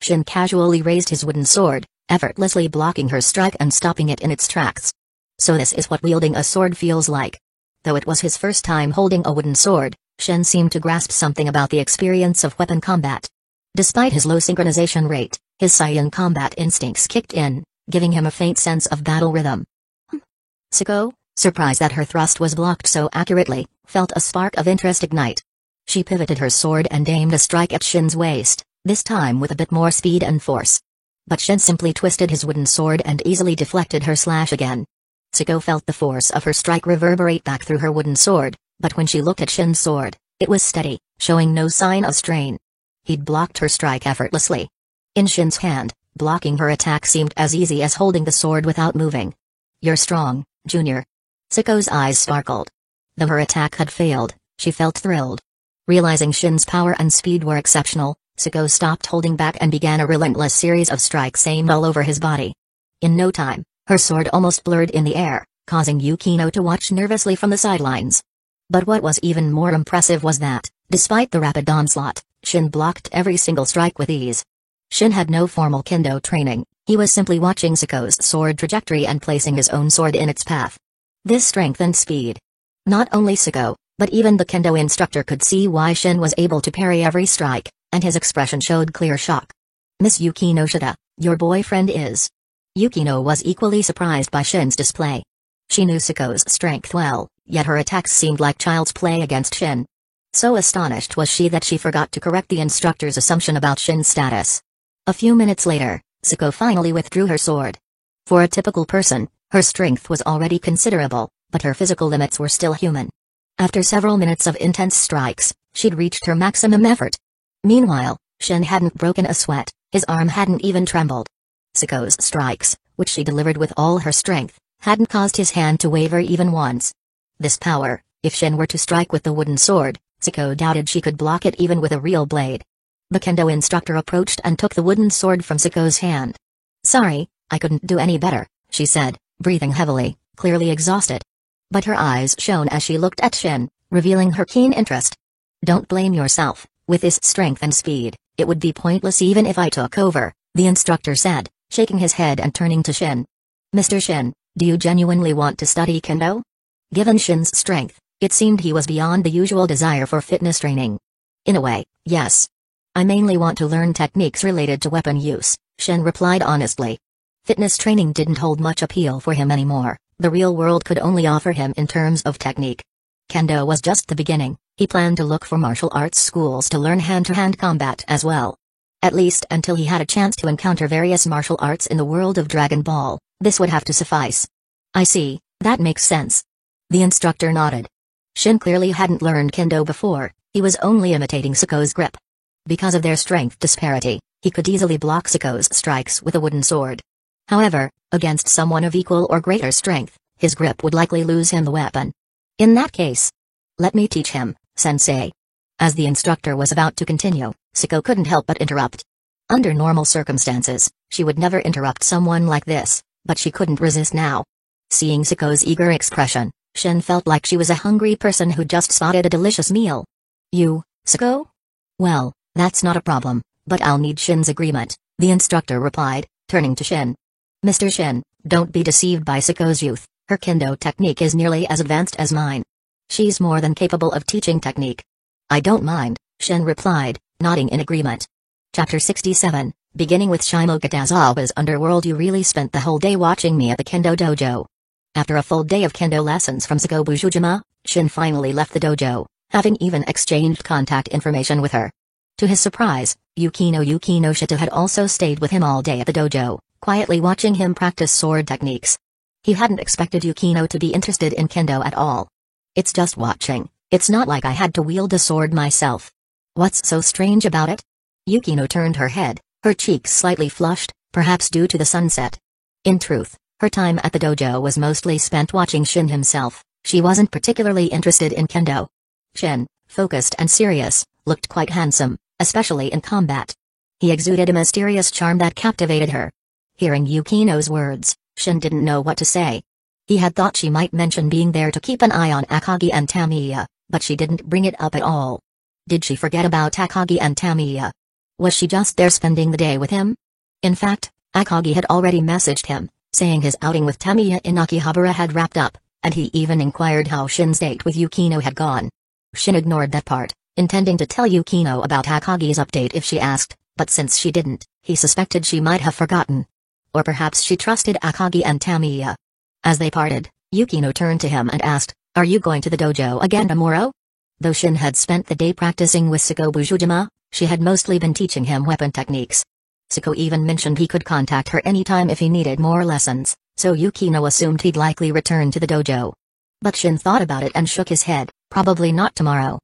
Shin casually raised his wooden sword, effortlessly blocking her strike and stopping it in its tracks. So this is what wielding a sword feels like. Though it was his first time holding a wooden sword, Shin seemed to grasp something about the experience of weapon combat. Despite his low synchronization rate, his Saiyan combat instincts kicked in, giving him a faint sense of battle rhythm. Sako, surprised that her thrust was blocked so accurately, felt a spark of interest ignite. She pivoted her sword and aimed a strike at Shin's waist, this time with a bit more speed and force. But Shin simply twisted his wooden sword and easily deflected her slash again. Sako felt the force of her strike reverberate back through her wooden sword, but when she looked at Shin's sword, it was steady, showing no sign of strain. He'd blocked her strike effortlessly. In Shin's hand, blocking her attack seemed as easy as holding the sword without moving. "You're strong, Junior." Sako's eyes sparkled. Though her attack had failed, she felt thrilled. Realizing Shin's power and speed were exceptional, Sako stopped holding back and began a relentless series of strikes aimed all over his body. In no time, her sword almost blurred in the air, causing Yukino to watch nervously from the sidelines. But what was even more impressive was that, despite the rapid onslaught, Shin blocked every single strike with ease. Shin had no formal kendo training, he was simply watching Sako's sword trajectory and placing his own sword in its path. This strength and speed. Not only Sako, but even the kendo instructor could see why Shin was able to parry every strike, and his expression showed clear shock. "Miss Yukino Shida, your boyfriend is..." Yukino was equally surprised by Shin's display. She knew Sako's strength well, yet her attacks seemed like child's play against Shin. So astonished was she that she forgot to correct the instructor's assumption about Shin's status. A few minutes later, Sako finally withdrew her sword. For a typical person, her strength was already considerable, but her physical limits were still human. After several minutes of intense strikes, she'd reached her maximum effort. Meanwhile, Shin hadn't broken a sweat, his arm hadn't even trembled. Sako's strikes, which she delivered with all her strength, hadn't caused his hand to waver even once. This power, if Shin were to strike with the wooden sword, Sako doubted she could block it even with a real blade. The kendo instructor approached and took the wooden sword from Sako's hand. "Sorry, I couldn't do any better," she said, breathing heavily, clearly exhausted. But her eyes shone as she looked at Shin, revealing her keen interest. "Don't blame yourself, with this strength and speed, it would be pointless even if I took over," the instructor said, shaking his head and turning to Shin. "Mr. Shin, do you genuinely want to study kendo?" Given Shin's strength, it seemed he was beyond the usual desire for fitness training. "In a way, yes. I mainly want to learn techniques related to weapon use," Shin replied honestly. Fitness training didn't hold much appeal for him anymore, the real world could only offer him in terms of technique. Kendo was just the beginning, he planned to look for martial arts schools to learn hand-to-hand combat as well. At least until he had a chance to encounter various martial arts in the world of Dragon Ball, this would have to suffice. "I see, that makes sense." The instructor nodded. Shin clearly hadn't learned kendo before, he was only imitating Sako's grip. Because of their strength disparity, he could easily block Sako's strikes with a wooden sword. However, against someone of equal or greater strength, his grip would likely lose him the weapon. In that case, "Let me teach him, sensei." As the instructor was about to continue, Sako couldn't help but interrupt. Under normal circumstances, she would never interrupt someone like this, but she couldn't resist now. Seeing Sako's eager expression, Shin felt like she was a hungry person who just spotted a delicious meal. "You, Sako? Well, that's not a problem, but I'll need Shin's agreement," the instructor replied, turning to Shin. "Mr. Shin, don't be deceived by Sako's youth, her kendo technique is nearly as advanced as mine. She's more than capable of teaching technique." "I don't mind," Shin replied, nodding in agreement. Chapter 67, beginning with Shimogatazawa's underworld. "You really spent the whole day watching me at the kendo dojo." After a full day of kendo lessons from Sako Bujujima, Shin finally left the dojo, having even exchanged contact information with her. To his surprise, Yukino Shita had also stayed with him all day at the dojo, quietly watching him practice sword techniques. He hadn't expected Yukino to be interested in kendo at all. "It's just watching, it's not like I had to wield a sword myself." "What's so strange about it?" Yukino turned her head, her cheeks slightly flushed, perhaps due to the sunset. In truth, her time at the dojo was mostly spent watching Shin himself, she wasn't particularly interested in kendo. Shin, focused and serious, looked quite handsome, especially in combat. He exuded a mysterious charm that captivated her. Hearing Yukino's words, Shin didn't know what to say. He had thought she might mention being there to keep an eye on Akagi and Tamiya, but she didn't bring it up at all. Did she forget about Akagi and Tamiya? Was she just there spending the day with him? In fact, Akagi had already messaged him, saying his outing with Tamiya in Akihabara had wrapped up, and he even inquired how Shin's date with Yukino had gone. Shin ignored that part, intending to tell Yukino about Akagi's update if she asked, but since she didn't, he suspected she might have forgotten. Or perhaps she trusted Akagi and Tamiya. As they parted, Yukino turned to him and asked, "Are you going to the dojo again tomorrow?" Though Shin had spent the day practicing with Sako Bujujima, she had mostly been teaching him weapon techniques. Sako even mentioned he could contact her anytime if he needed more lessons, so Yukino assumed he'd likely return to the dojo. But Shin thought about it and shook his head, probably not tomorrow.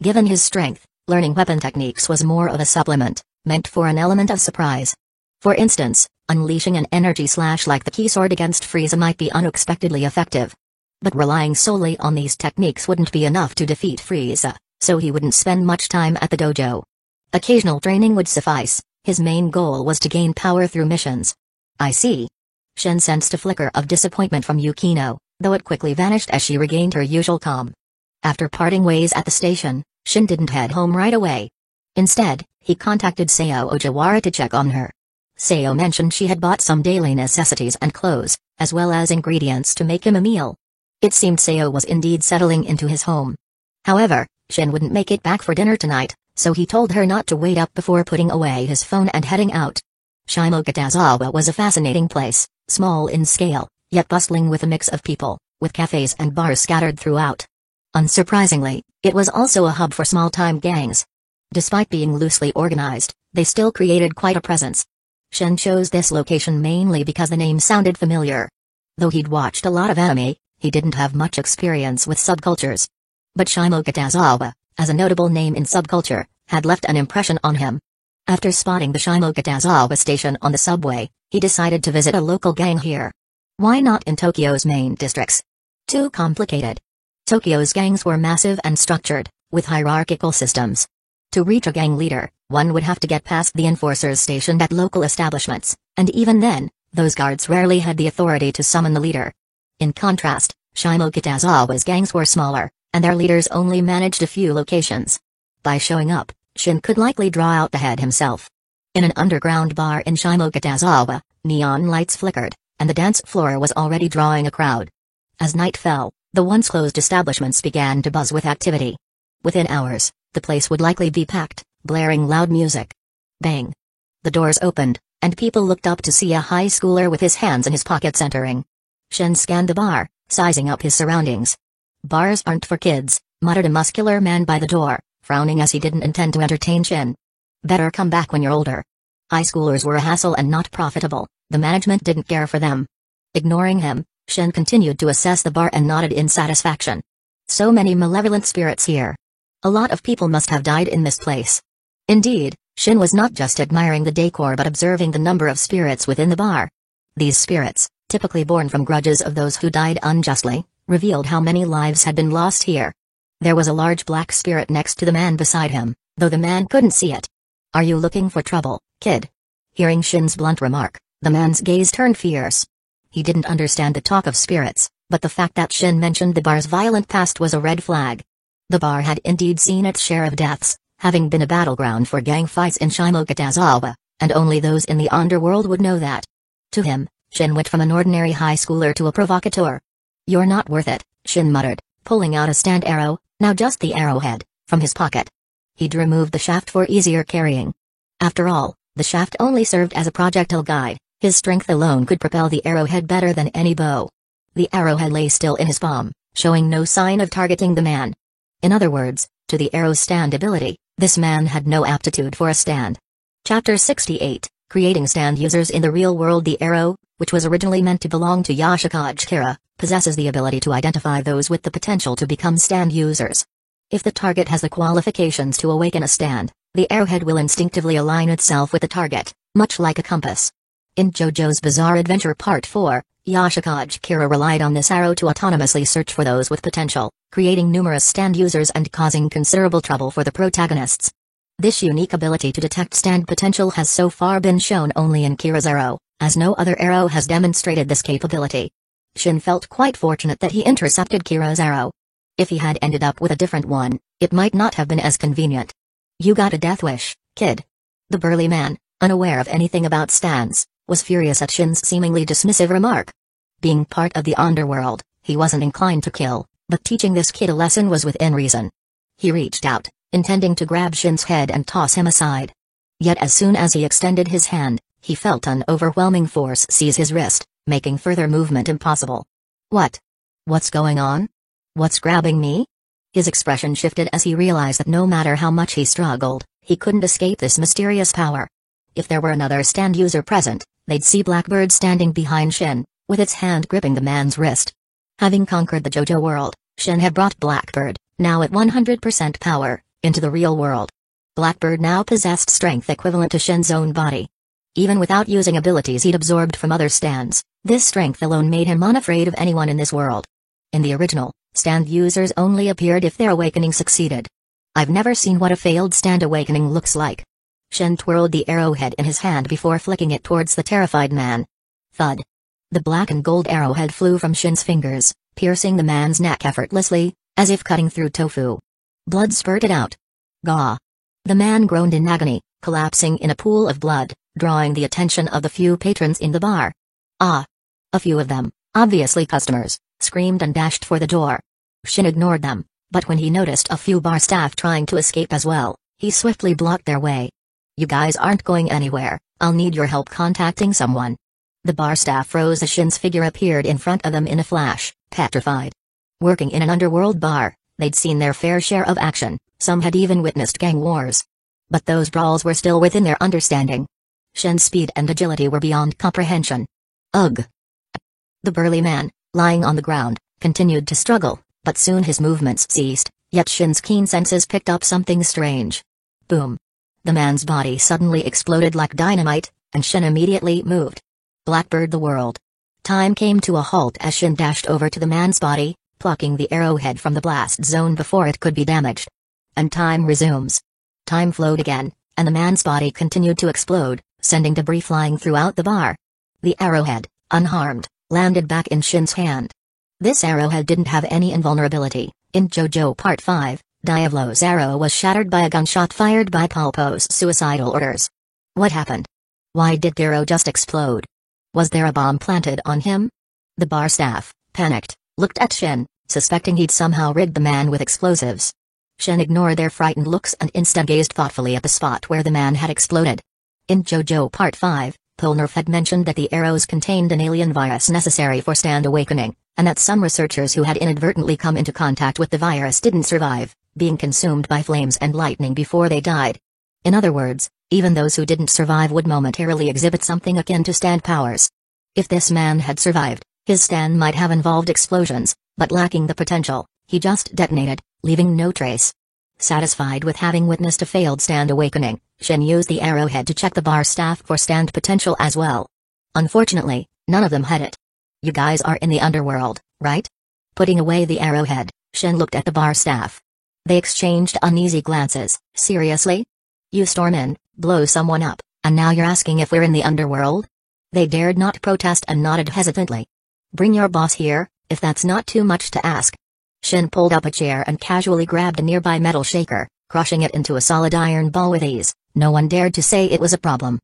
Given his strength, learning weapon techniques was more of a supplement, meant for an element of surprise. For instance, unleashing an energy slash like the key sword against Frieza might be unexpectedly effective. But relying solely on these techniques wouldn't be enough to defeat Frieza, so he wouldn't spend much time at the dojo. Occasional training would suffice. His main goal was to gain power through missions. I see. Shin sensed a flicker of disappointment from Yukino, though it quickly vanished as she regained her usual calm. After parting ways at the station, Shin didn't head home right away. Instead, he contacted Sayo Ojawara to check on her. Sayo mentioned she had bought some daily necessities and clothes, as well as ingredients to make him a meal. It seemed Sayo was indeed settling into his home. However, Shin wouldn't make it back for dinner tonight, so he told her not to wait up before putting away his phone and heading out. Shimogatazawa was a fascinating place, small in scale, yet bustling with a mix of people, with cafes and bars scattered throughout. Unsurprisingly, it was also a hub for small-time gangs. Despite being loosely organized, they still created quite a presence. Shin chose this location mainly because the name sounded familiar. Though he'd watched a lot of anime, he didn't have much experience with subcultures. But Shimogatazawa, as a notable name in subculture, had left an impression on him. After spotting the Shimogatazawa station on the subway, he decided to visit a local gang here. Why not in Tokyo's main districts? Too complicated. Tokyo's gangs were massive and structured, with hierarchical systems. To reach a gang leader, one would have to get past the enforcers stationed at local establishments, and even then, those guards rarely had the authority to summon the leader. In contrast, Shimogatazawa's gangs were smaller, and their leaders only managed a few locations. By showing up, Shin could likely draw out the head himself. In an underground bar in Shimogatazawa, neon lights flickered, and the dance floor was already drawing a crowd. As night fell, the once closed establishments began to buzz with activity. Within hours, the place would likely be packed, blaring loud music. Bang! The doors opened, and people looked up to see a high schooler with his hands in his pockets entering. Shin scanned the bar, sizing up his surroundings. "Bars aren't for kids," muttered a muscular man by the door, frowning as he didn't intend to entertain Shin. "Better come back when you're older." High schoolers were a hassle and not profitable, the management didn't care for them. Ignoring him, Shin continued to assess the bar and nodded in satisfaction. So many malevolent spirits here. A lot of people must have died in this place. Indeed, Shin was not just admiring the decor but observing the number of spirits within the bar. These spirits, typically born from grudges of those who died unjustly, revealed how many lives had been lost here. There was a large black spirit next to the man beside him, though the man couldn't see it. "Are you looking for trouble, kid?" Hearing Shin's blunt remark, the man's gaze turned fierce. He didn't understand the talk of spirits, but the fact that Shin mentioned the bar's violent past was a red flag. The bar had indeed seen its share of deaths, having been a battleground for gang fights in Shimogatazawa, and only those in the underworld would know that. To him, Shin went from an ordinary high schooler to a provocateur. "You're not worth it," Shin muttered, pulling out a stand arrow, now just the arrowhead, from his pocket. He'd removed the shaft for easier carrying. After all, the shaft only served as a projectile guide, his strength alone could propel the arrowhead better than any bow. The arrowhead lay still in his palm, showing no sign of targeting the man. In other words, to the arrow's stand ability, this man had no aptitude for a stand. Chapter 68, Creating Stand Users in the Real World. The arrow, which was originally meant to belong to Yashikage Kira, possesses the ability to identify those with the potential to become stand users. If the target has the qualifications to awaken a stand, the arrowhead will instinctively align itself with the target, much like a compass. In JoJo's Bizarre Adventure Part 4, Yashikage Kira relied on this arrow to autonomously search for those with potential, creating numerous stand users and causing considerable trouble for the protagonists. This unique ability to detect stand potential has so far been shown only in Kira's arrow, as no other arrow has demonstrated this capability. Shin felt quite fortunate that he intercepted Kira's arrow. If he had ended up with a different one, it might not have been as convenient. "You got a death wish, kid." The burly man, unaware of anything about stands, was furious at Shin's seemingly dismissive remark. Being part of the underworld, he wasn't inclined to kill, but teaching this kid a lesson was within reason. He reached out, intending to grab Shin's head and toss him aside. Yet as soon as he extended his hand, he felt an overwhelming force seize his wrist, making further movement impossible. "What?" What's going on? What's grabbing me? His expression shifted as he realized that no matter how much he struggled, he couldn't escape this mysterious power. If there were another stand user present, they'd see Blackbird standing behind Shin, with its hand gripping the man's wrist. Having conquered the JoJo world, Shin had brought Blackbird, now at 100% power, into the real world. Blackbird now possessed strength equivalent to Shin's own body. Even without using abilities he'd absorbed from other stands, this strength alone made him unafraid of anyone in this world. In the original, stand users only appeared if their awakening succeeded. I've never seen what a failed stand awakening looks like. Shin twirled the arrowhead in his hand before flicking it towards the terrified man. Thud. The black and gold arrowhead flew from Shin's fingers, piercing the man's neck effortlessly, as if cutting through tofu. Blood spurted out. Gah! The man groaned in agony, collapsing in a pool of blood, drawing the attention of the few patrons in the bar. Ah! A few of them, obviously customers, screamed and dashed for the door. Shin ignored them, but when he noticed a few bar staff trying to escape as well, he swiftly blocked their way. You guys aren't going anywhere, I'll need your help contacting someone. The bar staff froze as Shin's figure appeared in front of them in a flash, petrified. Working in an underworld bar, they'd seen their fair share of action, some had even witnessed gang wars. But those brawls were still within their understanding. Shin's speed and agility were beyond comprehension. Ugh! The burly man, lying on the ground, continued to struggle, but soon his movements ceased, yet Shin's keen senses picked up something strange. Boom! The man's body suddenly exploded like dynamite, and Shin immediately moved. Blackbird the world. Time came to a halt as Shin dashed over to the man's body, plucking the arrowhead from the blast zone before it could be damaged. And time resumes. Time flowed again, and the man's body continued to explode, sending debris flying throughout the bar. The arrowhead, unharmed, landed back in Shin's hand. This arrowhead didn't have any invulnerability. In JoJo Part 5, Diavolo's arrow was shattered by a gunshot fired by Pulpo's suicidal orders. What happened? Why did Gero just explode? Was there a bomb planted on him? The bar staff, panicked, looked at Shin, suspecting he'd somehow rigged the man with explosives. Shin ignored their frightened looks and instead gazed thoughtfully at the spot where the man had exploded. In JoJo Part 5, Polnareff had mentioned that the arrows contained an alien virus necessary for stand awakening, and that some researchers who had inadvertently come into contact with the virus didn't survive, being consumed by flames and lightning before they died. In other words, even those who didn't survive would momentarily exhibit something akin to stand powers. If this man had survived, his stand might have involved explosions, but lacking the potential, he just detonated, leaving no trace. Satisfied with having witnessed a failed stand awakening, Shin used the arrowhead to check the bar staff for stand potential as well. Unfortunately, none of them had it. You guys are in the underworld, right? Putting away the arrowhead, Shin looked at the bar staff. They exchanged uneasy glances. Seriously? You storm in, blow someone up, and now you're asking if we're in the underworld? They dared not protest and nodded hesitantly. Bring your boss here, if that's not too much to ask. Shin pulled up a chair and casually grabbed a nearby metal shaker, crushing it into a solid iron ball with ease. No one dared to say it was a problem.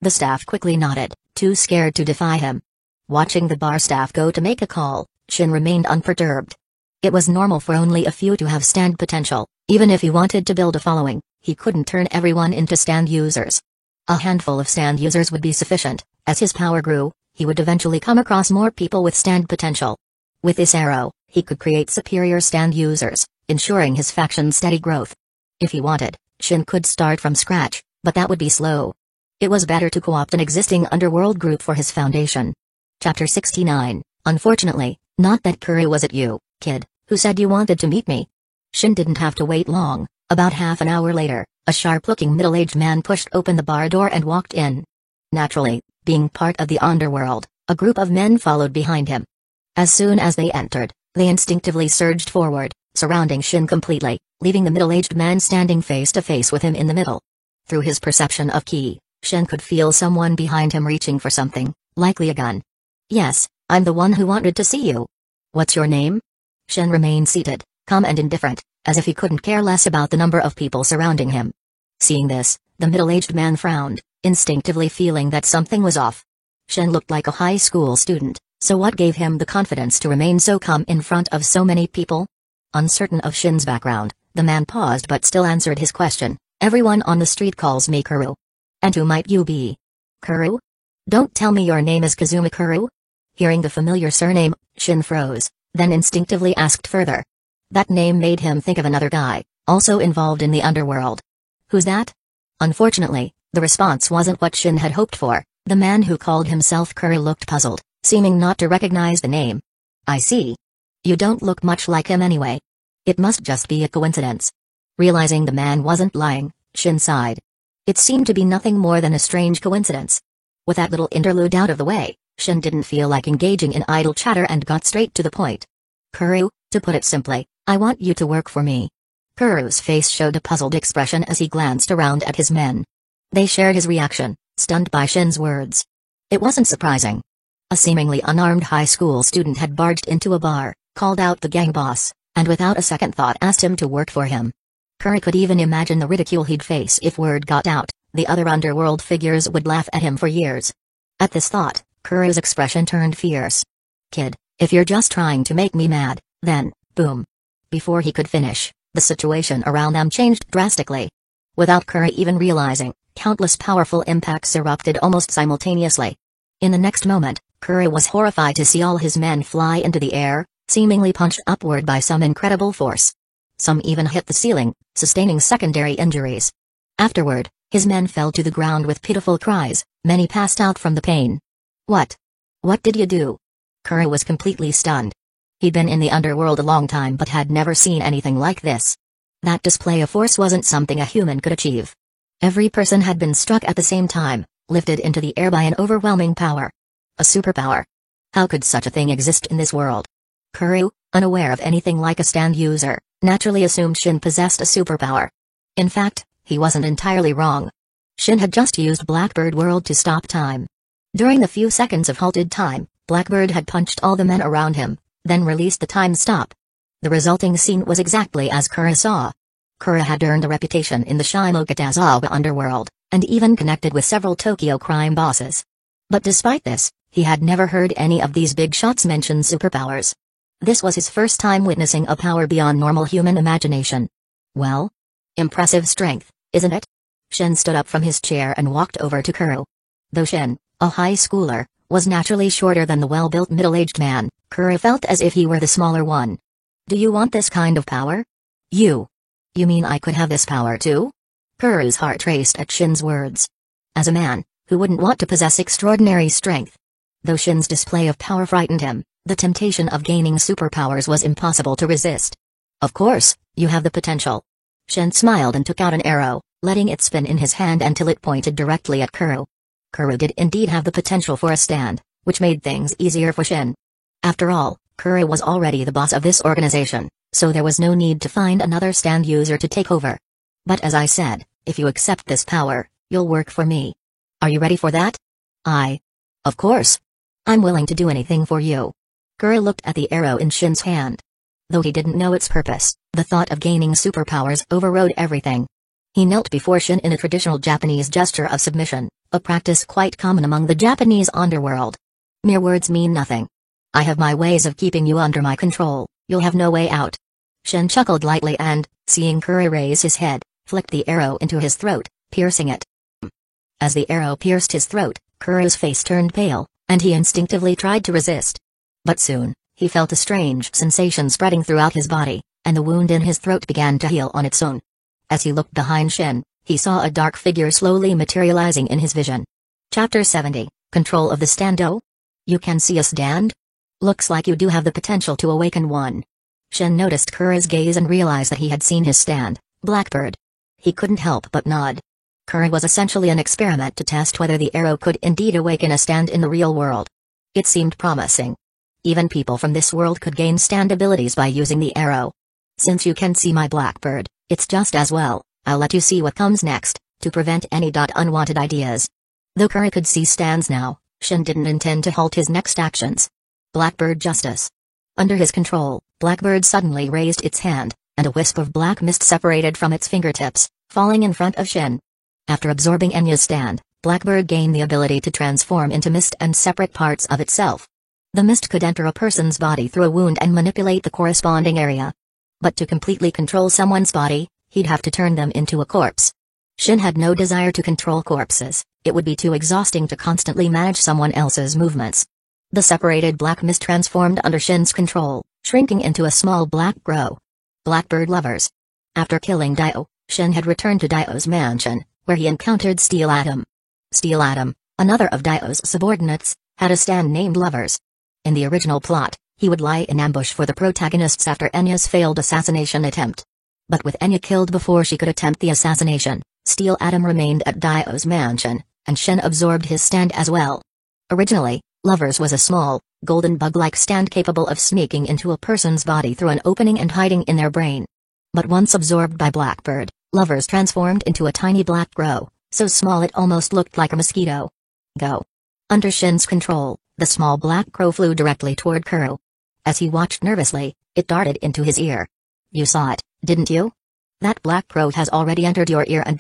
The staff quickly nodded, too scared to defy him. Watching the bar staff go to make a call, Shin remained unperturbed. It was normal for only a few to have stand potential. Even if he wanted to build a following, he couldn't turn everyone into stand users. A handful of stand users would be sufficient. As his power grew, he would eventually come across more people with stand potential. With this arrow, he could create superior stand users, ensuring his faction's steady growth. If he wanted, Shin could start from scratch, but that would be slow. It was better to co-opt an existing underworld group for his foundation. Chapter 69. Unfortunately, not that Kuru was it you, kid, who said you wanted to meet me. Shin didn't have to wait long. About half an hour later, a sharp-looking middle-aged man pushed open the bar door and walked in. Naturally, being part of the underworld, a group of men followed behind him. As soon as they entered, they instinctively surged forward, surrounding Shin completely, leaving the middle-aged man standing face-to-face with him in the middle. Through his perception of ki, Shin could feel someone behind him reaching for something, likely a gun. Yes, I'm the one who wanted to see you. What's your name? Shin remained seated, calm and indifferent, as if he couldn't care less about the number of people surrounding him. Seeing this, the middle-aged man frowned, instinctively feeling that something was off. Shin looked like a high school student, so what gave him the confidence to remain so calm in front of so many people? Uncertain of Shin's background, the man paused but still answered his question. Everyone on the street calls me Kuru. And who might you be? Kuru? Don't tell me your name is Kazuma Kuru? Hearing the familiar surname, Shin froze. then instinctively asked further. That name made him think of another guy, also involved in the underworld. Who's that? Unfortunately, the response wasn't what Shin had hoped for. The man who called himself Kuru looked puzzled, seeming not to recognize the name. I see. You don't look much like him anyway. It must just be a coincidence. Realizing the man wasn't lying, Shin sighed. It seemed to be nothing more than a strange coincidence. With that little interlude out of the way, Shin didn't feel like engaging in idle chatter and got straight to the point. Kuru, to put it simply, I want you to work for me. Kuru's face showed a puzzled expression as he glanced around at his men. They shared his reaction, stunned by Shin's words. It wasn't surprising. A seemingly unarmed high school student had barged into a bar, called out the gang boss, and without a second thought asked him to work for him. Kuru could even imagine the ridicule he'd face if word got out. The other underworld figures would laugh at him for years. At this thought, Kuru's expression turned fierce. Kid, if you're just trying to make me mad, then, boom. Before he could finish, the situation around them changed drastically. Without Kuru even realizing, countless powerful impacts erupted almost simultaneously. In the next moment, Kuru was horrified to see all his men fly into the air, seemingly punched upward by some incredible force. Some even hit the ceiling, sustaining secondary injuries. Afterward, his men fell to the ground with pitiful cries, many passed out from the pain. What? What did you do? Kuru was completely stunned. He'd been in the underworld a long time but had never seen anything like this. That display of force wasn't something a human could achieve. Every person had been struck at the same time, lifted into the air by an overwhelming power. A superpower. How could such a thing exist in this world? Kuru, unaware of anything like a stand user, naturally assumed Shin possessed a superpower. In fact, he wasn't entirely wrong. Shin had just used Blackbird World to stop time. During the few seconds of halted time, Blackbird had punched all the men around him, then released the time stop. The resulting scene was exactly as Kuru saw. Kuru had earned a reputation in the Shimogatazawa underworld, and even connected with several Tokyo crime bosses. But despite this, he had never heard any of these big shots mention superpowers. This was his first time witnessing a power beyond normal human imagination. Well? Impressive strength, isn't it? Shin stood up from his chair and walked over to Kuru. Though Shin, a high schooler, was naturally shorter than the well-built middle-aged man, Kuru felt as if he were the smaller one. Do you want this kind of power? You mean I could have this power too? Kuru's heart raced at Shin's words. As a man, who wouldn't want to possess extraordinary strength? Though Shin's display of power frightened him, the temptation of gaining superpowers was impossible to resist. Of course, you have the potential. Shin smiled and took out an arrow, letting it spin in his hand until it pointed directly at Kuru. Kuru did indeed have the potential for a stand, which made things easier for Shin. After all, Kuru was already the boss of this organization, so there was no need to find another stand user to take over. But as I said, if you accept this power, you'll work for me. Are you ready for that? Of course. I'm willing to do anything for you. Kuru looked at the arrow in Shin's hand. Though he didn't know its purpose, the thought of gaining superpowers overrode everything. He knelt before Shin in a traditional Japanese gesture of submission, a practice quite common among the Japanese underworld. Mere words mean nothing. I have my ways of keeping you under my control, you'll have no way out. Shin chuckled lightly and, seeing Kuru raise his head, flicked the arrow into his throat, piercing it. As the arrow pierced his throat, Kuru's face turned pale, and he instinctively tried to resist. But soon, he felt a strange sensation spreading throughout his body, and the wound in his throat began to heal on its own. As he looked behind Shin, he saw a dark figure slowly materializing in his vision. Chapter 70, Control of the Stando? You can see a stand? Looks like you do have the potential to awaken one. Shin noticed Kuru's gaze and realized that he had seen his stand, Blackbird. He couldn't help but nod. Kuru was essentially an experiment to test whether the arrow could indeed awaken a stand in the real world. It seemed promising. Even people from this world could gain stand abilities by using the arrow. Since you can see my Blackbird, it's just as well, I'll let you see what comes next, to prevent any unwanted ideas. Though Kuru could see stands now, Shin didn't intend to halt his next actions. Blackbird Justice. Under his control, Blackbird suddenly raised its hand, and a wisp of black mist separated from its fingertips, falling in front of Shin. After absorbing Enya's stand, Blackbird gained the ability to transform into mist and separate parts of itself. The mist could enter a person's body through a wound and manipulate the corresponding area. But to completely control someone's body, he'd have to turn them into a corpse. Shin had no desire to control corpses, it would be too exhausting to constantly manage someone else's movements. The separated black mist transformed under Shin's control, shrinking into a small black crow. Blackbird lovers. After killing Dio, Shin had returned to Dio's mansion, where he encountered Steel Atom. Steel Atom, another of Dio's subordinates, had a stand named Lovers. In the original plot, he would lie in ambush for the protagonists after Enya's failed assassination attempt. But with Enya killed before she could attempt the assassination, Steel Atom remained at Dio's mansion, and Shin absorbed his stand as well. Originally, Lovers was a small, golden bug-like stand capable of sneaking into a person's body through an opening and hiding in their brain. But once absorbed by Blackbird, Lovers transformed into a tiny black crow, so small it almost looked like a mosquito. Go. Under Shin's control, the small black crow flew directly toward Kuro. As he watched nervously, it darted into his ear. You saw it, didn't you? That black crow has already entered your ear and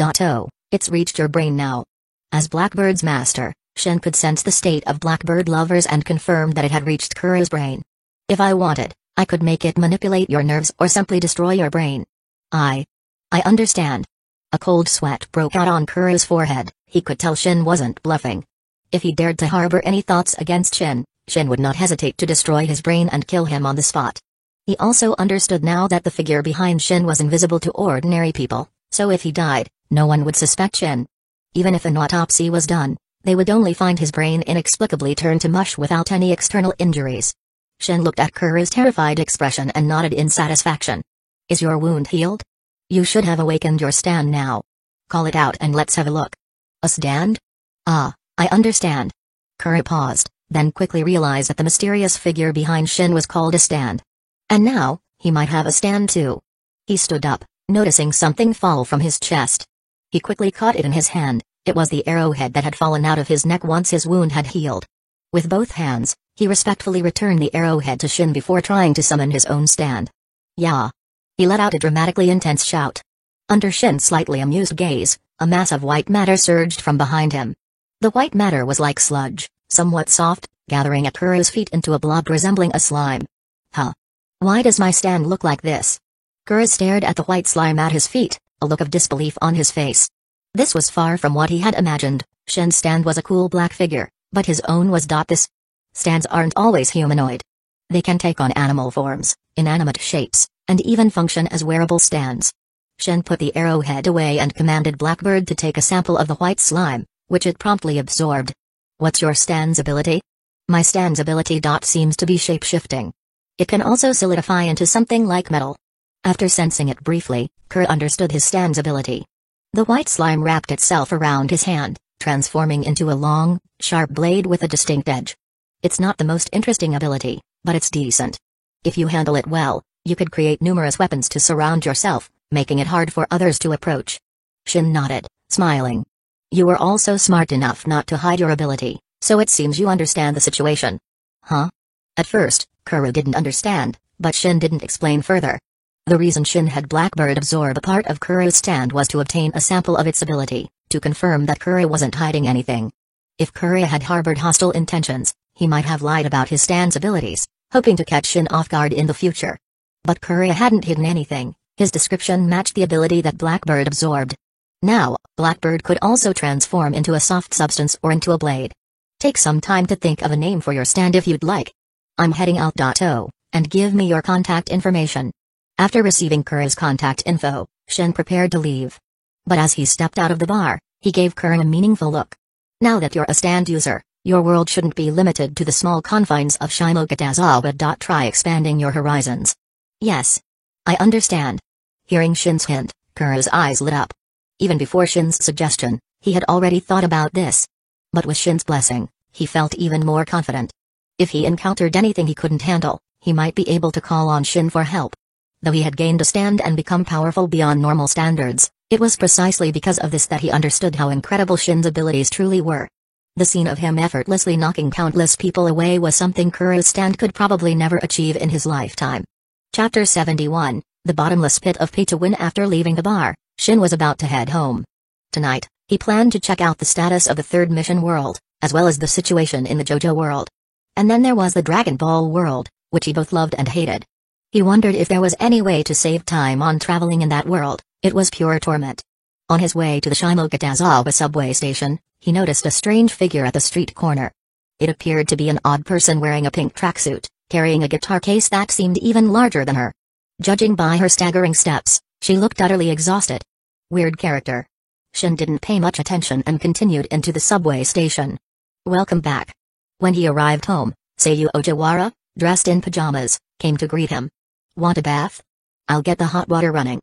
it's reached your brain now. As Blackbird's master, Shin could sense the state of Blackbird Lovers and confirmed that it had reached Kuro's brain. If I wanted, I could make it manipulate your nerves or simply destroy your brain. I understand. A cold sweat broke out on Kuro's forehead. He could tell Shin wasn't bluffing. If he dared to harbor any thoughts against Shin would not hesitate to destroy his brain and kill him on the spot. He also understood now that the figure behind Shin was invisible to ordinary people, so if he died, no one would suspect Shin. Even if an autopsy was done, they would only find his brain inexplicably turned to mush without any external injuries. Shin looked at Kuro's terrified expression and nodded in satisfaction. Is your wound healed? You should have awakened your stand now. Call it out and let's have a look. A stand? Ah, I understand. Kuro paused, then quickly realized that the mysterious figure behind Shin was called a stand. And now, he might have a stand too. He stood up, noticing something fall from his chest. He quickly caught it in his hand. It was the arrowhead that had fallen out of his neck once his wound had healed. With both hands, he respectfully returned the arrowhead to Shin before trying to summon his own stand. Yeah. He let out a dramatically intense shout. Under Shin's slightly amused gaze, a mass of white matter surged from behind him. The white matter was like sludge, somewhat soft, gathering at Kuro's feet into a blob resembling a slime. Huh. Why does my stand look like this? Kuro stared at the white slime at his feet, a look of disbelief on his face. This was far from what he had imagined. Shin's stand was a cool black figure, but his own was not. This. Stands aren't always humanoid. They can take on animal forms, inanimate shapes, and even function as wearable stands. Shin put the arrowhead away and commanded Blackbird to take a sample of the white slime, which it promptly absorbed. What's your stand's ability? My stand's ability. Seems to be shape-shifting. It can also solidify into something like metal. After sensing it briefly, Kuro understood his stand's ability. The white slime wrapped itself around his hand, transforming into a long, sharp blade with a distinct edge. It's not the most interesting ability, but it's decent. If you handle it well, you could create numerous weapons to surround yourself, making it hard for others to approach. Shin nodded, smiling. You were also smart enough not to hide your ability, so it seems you understand the situation. Huh? At first, Kuro didn't understand, but Shin didn't explain further. The reason Shin had Blackbird absorb a part of Kuro's stand was to obtain a sample of its ability, to confirm that Kuro wasn't hiding anything. If Kuro had harbored hostile intentions, he might have lied about his stand's abilities, hoping to catch Shin off guard in the future. But Kuro hadn't hidden anything. His description matched the ability that Blackbird absorbed. Now, Blackbird could also transform into a soft substance or into a blade. Take some time to think of a name for your stand if you'd like. I'm heading out. And give me your contact information. After receiving Kuro's contact info, Shin prepared to leave. But as he stepped out of the bar, he gave Kuro a meaningful look. Now that you're a stand user, your world shouldn't be limited to the small confines of Shimogatazaba. Try expanding your horizons. Yes. I understand. Hearing Shin's hint, Kuro's eyes lit up. Even before Shin's suggestion, he had already thought about this. But with Shin's blessing, he felt even more confident. If he encountered anything he couldn't handle, he might be able to call on Shin for help. Though he had gained a stand and become powerful beyond normal standards, it was precisely because of this that he understood how incredible Shin's abilities truly were. The scene of him effortlessly knocking countless people away was something Kuro's stand could probably never achieve in his lifetime. Chapter 71, The Bottomless Pit of Pay to Win. After leaving the bar, Shin was about to head home. Tonight, he planned to check out the status of the third mission world, as well as the situation in the JoJo world. And then there was the Dragon Ball world, which he both loved and hated. He wondered if there was any way to save time on traveling in that world. It was pure torment. On his way to the Shimogatazaba subway station, he noticed a strange figure at the street corner. It appeared to be an odd person wearing a pink tracksuit, carrying a guitar case that seemed even larger than her. Judging by her staggering steps, she looked utterly exhausted. Weird character. Shin didn't pay much attention and continued into the subway station. Welcome back. When he arrived home, Seiyu Ojiwara, dressed in pajamas, came to greet him. Want a bath? I'll get the hot water running.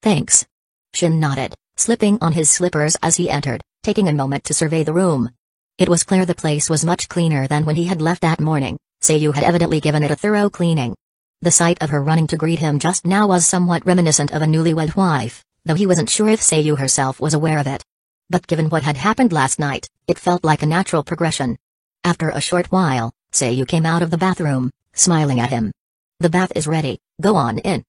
Thanks. Shin nodded, slipping on his slippers as he entered, taking a moment to survey the room. It was clear the place was much cleaner than when he had left that morning. Seiyu had evidently given it a thorough cleaning. The sight of her running to greet him just now was somewhat reminiscent of a newlywed wife, though he wasn't sure if Seiyu herself was aware of it. But given what had happened last night, it felt like a natural progression. After a short while, Seiyu came out of the bathroom, smiling at him. The bath is ready, go on in.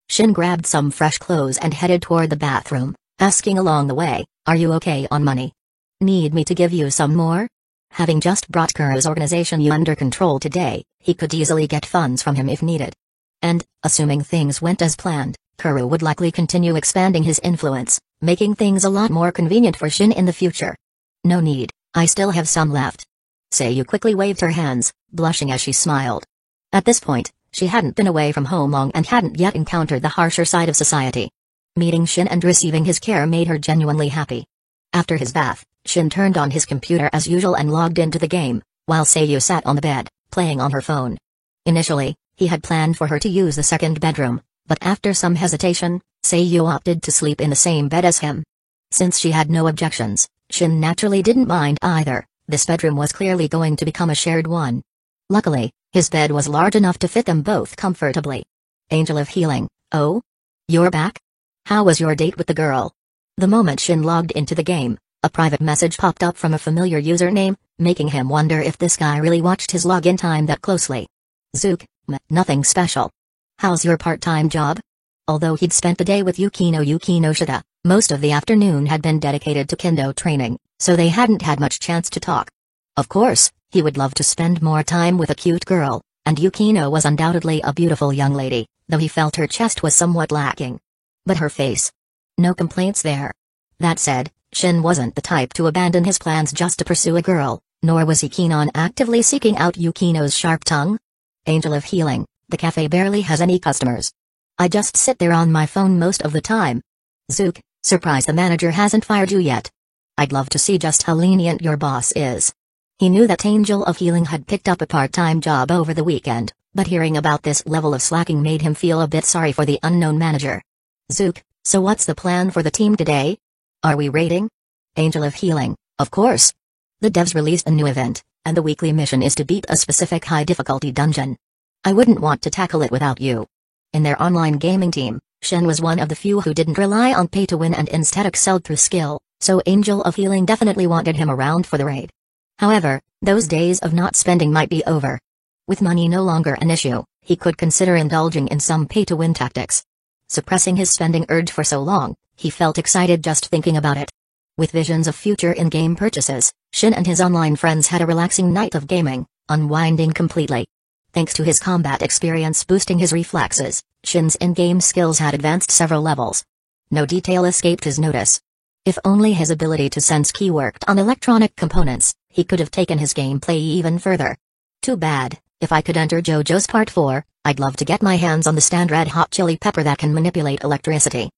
Shin grabbed some fresh clothes and headed toward the bathroom, asking along the way, are you okay on money? Need me to give you some more? Having just brought Kuro's organization under control today, he could easily get funds from him if needed. And, assuming things went as planned, Kuro would likely continue expanding his influence, making things a lot more convenient for Shin in the future. No need, I still have some left. Seiyu quickly waved her hands, blushing as she smiled. At this point, she hadn't been away from home long and hadn't yet encountered the harsher side of society. Meeting Shin and receiving his care made her genuinely happy. After his bath, Shin turned on his computer as usual and logged into the game, while Seiyu sat on the bed, playing on her phone. Initially, he had planned for her to use the second bedroom, but after some hesitation, Seiyu opted to sleep in the same bed as him. Since she had no objections, Shin naturally didn't mind either. This bedroom was clearly going to become a shared one. Luckily, his bed was large enough to fit them both comfortably. Angel of Healing, oh? You're back? How was your date with the girl? The moment Shin logged into the game, a private message popped up from a familiar username, making him wonder if this guy really watched his login time that closely. Zook, nothing special. How's your part-time job? Although he'd spent the day with Yukino Shida, most of the afternoon had been dedicated to kendo training, so they hadn't had much chance to talk. Of course, he would love to spend more time with a cute girl, and Yukino was undoubtedly a beautiful young lady, though he felt her chest was somewhat lacking. But her face? No complaints there. That said, Shin wasn't the type to abandon his plans just to pursue a girl, nor was he keen on actively seeking out Yukino's sharp tongue. Angel of Healing, the cafe barely has any customers. I just sit there on my phone most of the time. Zook, surprised the manager hasn't fired you yet. I'd love to see just how lenient your boss is. He knew that Angel of Healing had picked up a part-time job over the weekend, but hearing about this level of slacking made him feel a bit sorry for the unknown manager. Zook, so what's the plan for the team today? Are we raiding? Angel of Healing, of course. The devs released a new event, and the weekly mission is to beat a specific high-difficulty dungeon. I wouldn't want to tackle it without you. In their online gaming team, Shin was one of the few who didn't rely on pay-to-win and instead excelled through skill, so Angel of Healing definitely wanted him around for the raid. However, those days of not spending might be over. With money no longer an issue, he could consider indulging in some pay-to-win tactics. Suppressing his spending urge for so long, he felt excited just thinking about it. With visions of future in-game purchases, Shin and his online friends had a relaxing night of gaming, unwinding completely. Thanks to his combat experience boosting his reflexes, Shin's in-game skills had advanced several levels. No detail escaped his notice. If only his ability to sense ki worked on electronic components, he could have taken his gameplay even further. Too bad. If I could enter JoJo's Part 4, I'd love to get my hands on the stand red hot chili pepper that can manipulate electricity.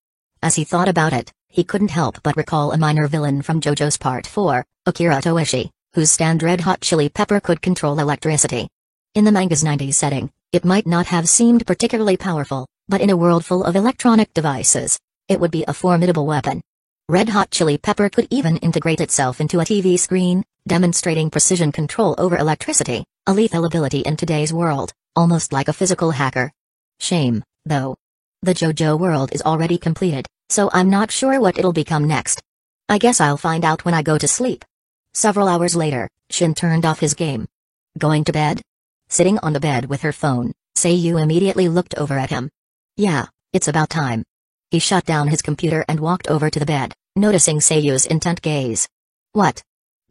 As he thought about it, he couldn't help but recall a minor villain from JoJo's Part 4, Akira Toishi, whose stand red hot chili pepper could control electricity. In the manga's 90s setting, it might not have seemed particularly powerful, but in a world full of electronic devices, it would be a formidable weapon. Red hot chili pepper could even integrate itself into a TV screen, demonstrating precision control over electricity, a lethal ability in today's world, almost like a physical hacker. Shame, though. The JoJo world is already completed, so I'm not sure what it'll become next. I guess I'll find out when I go to sleep. Several hours later, Shin turned off his game. Going to bed? Sitting on the bed with her phone, Seiyu immediately looked over at him. Yeah, it's about time. He shut down his computer and walked over to the bed, noticing Seiyu's intent gaze. What?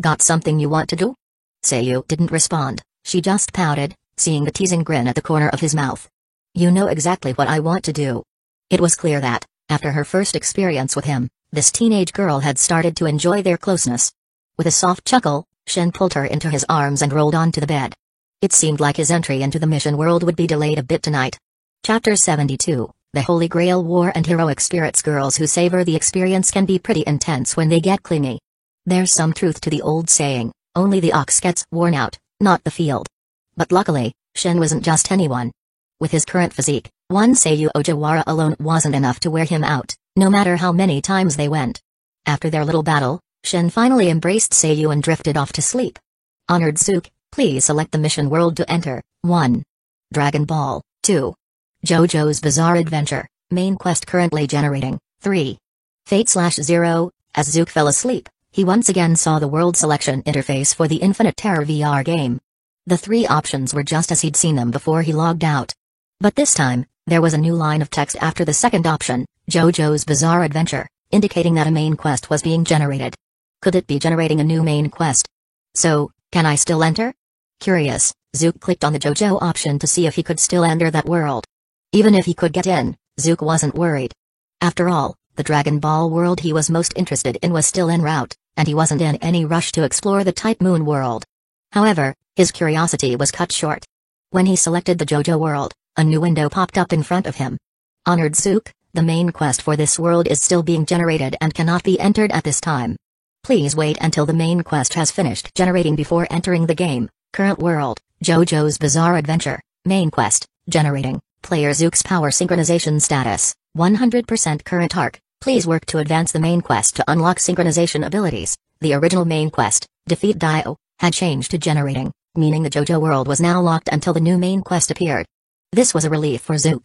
Got something you want to do? Seiyu didn't respond, she just pouted, seeing the teasing grin at the corner of his mouth. You know exactly what I want to do. It was clear that, after her first experience with him, this teenage girl had started to enjoy their closeness. With a soft chuckle, Shin pulled her into his arms and rolled onto the bed. It seemed like his entry into the mission world would be delayed a bit tonight. Chapter 72, The Holy Grail War and Heroic Spirits. Girls who savor the experience can be pretty intense when they get clingy. There's some truth to the old saying, only the ox gets worn out, not the field. But luckily, Shen wasn't just anyone. With his current physique, one Seiyu Ojawara alone wasn't enough to wear him out, no matter how many times they went. After their little battle, Shen finally embraced Seiyu and drifted off to sleep. Honored Zook, please select the mission world to enter. 1. Dragon Ball. 2. JoJo's Bizarre Adventure, main quest currently generating. 3. Fate/0. As Zook fell asleep, he once again saw the world selection interface for the Infinite Terror VR game. The 3 options were just as he'd seen them before he logged out. But this time, there was a new line of text after the second option, JoJo's Bizarre Adventure, indicating that a main quest was being generated. Could it be generating a new main quest? So, can I still enter? Curious, Zook clicked on the JoJo option to see if he could still enter that world. Even if he could get in, Zook wasn't worried. After all, the Dragon Ball world he was most interested in was still en route, and he wasn't in any rush to explore the Type Moon world. However, his curiosity was cut short. When he selected the JoJo world, a new window popped up in front of him. Honored Zook, the main quest for this world is still being generated and cannot be entered at this time. Please wait until the main quest has finished generating before entering the game. Current world, JoJo's Bizarre Adventure, main quest, generating. Player Zook's power synchronization status, 100% current arc. Please work to advance the main quest to unlock synchronization abilities. The original main quest, Defeat Dio, had changed to generating, meaning the JoJo world was now locked until the new main quest appeared. This was a relief for Zook.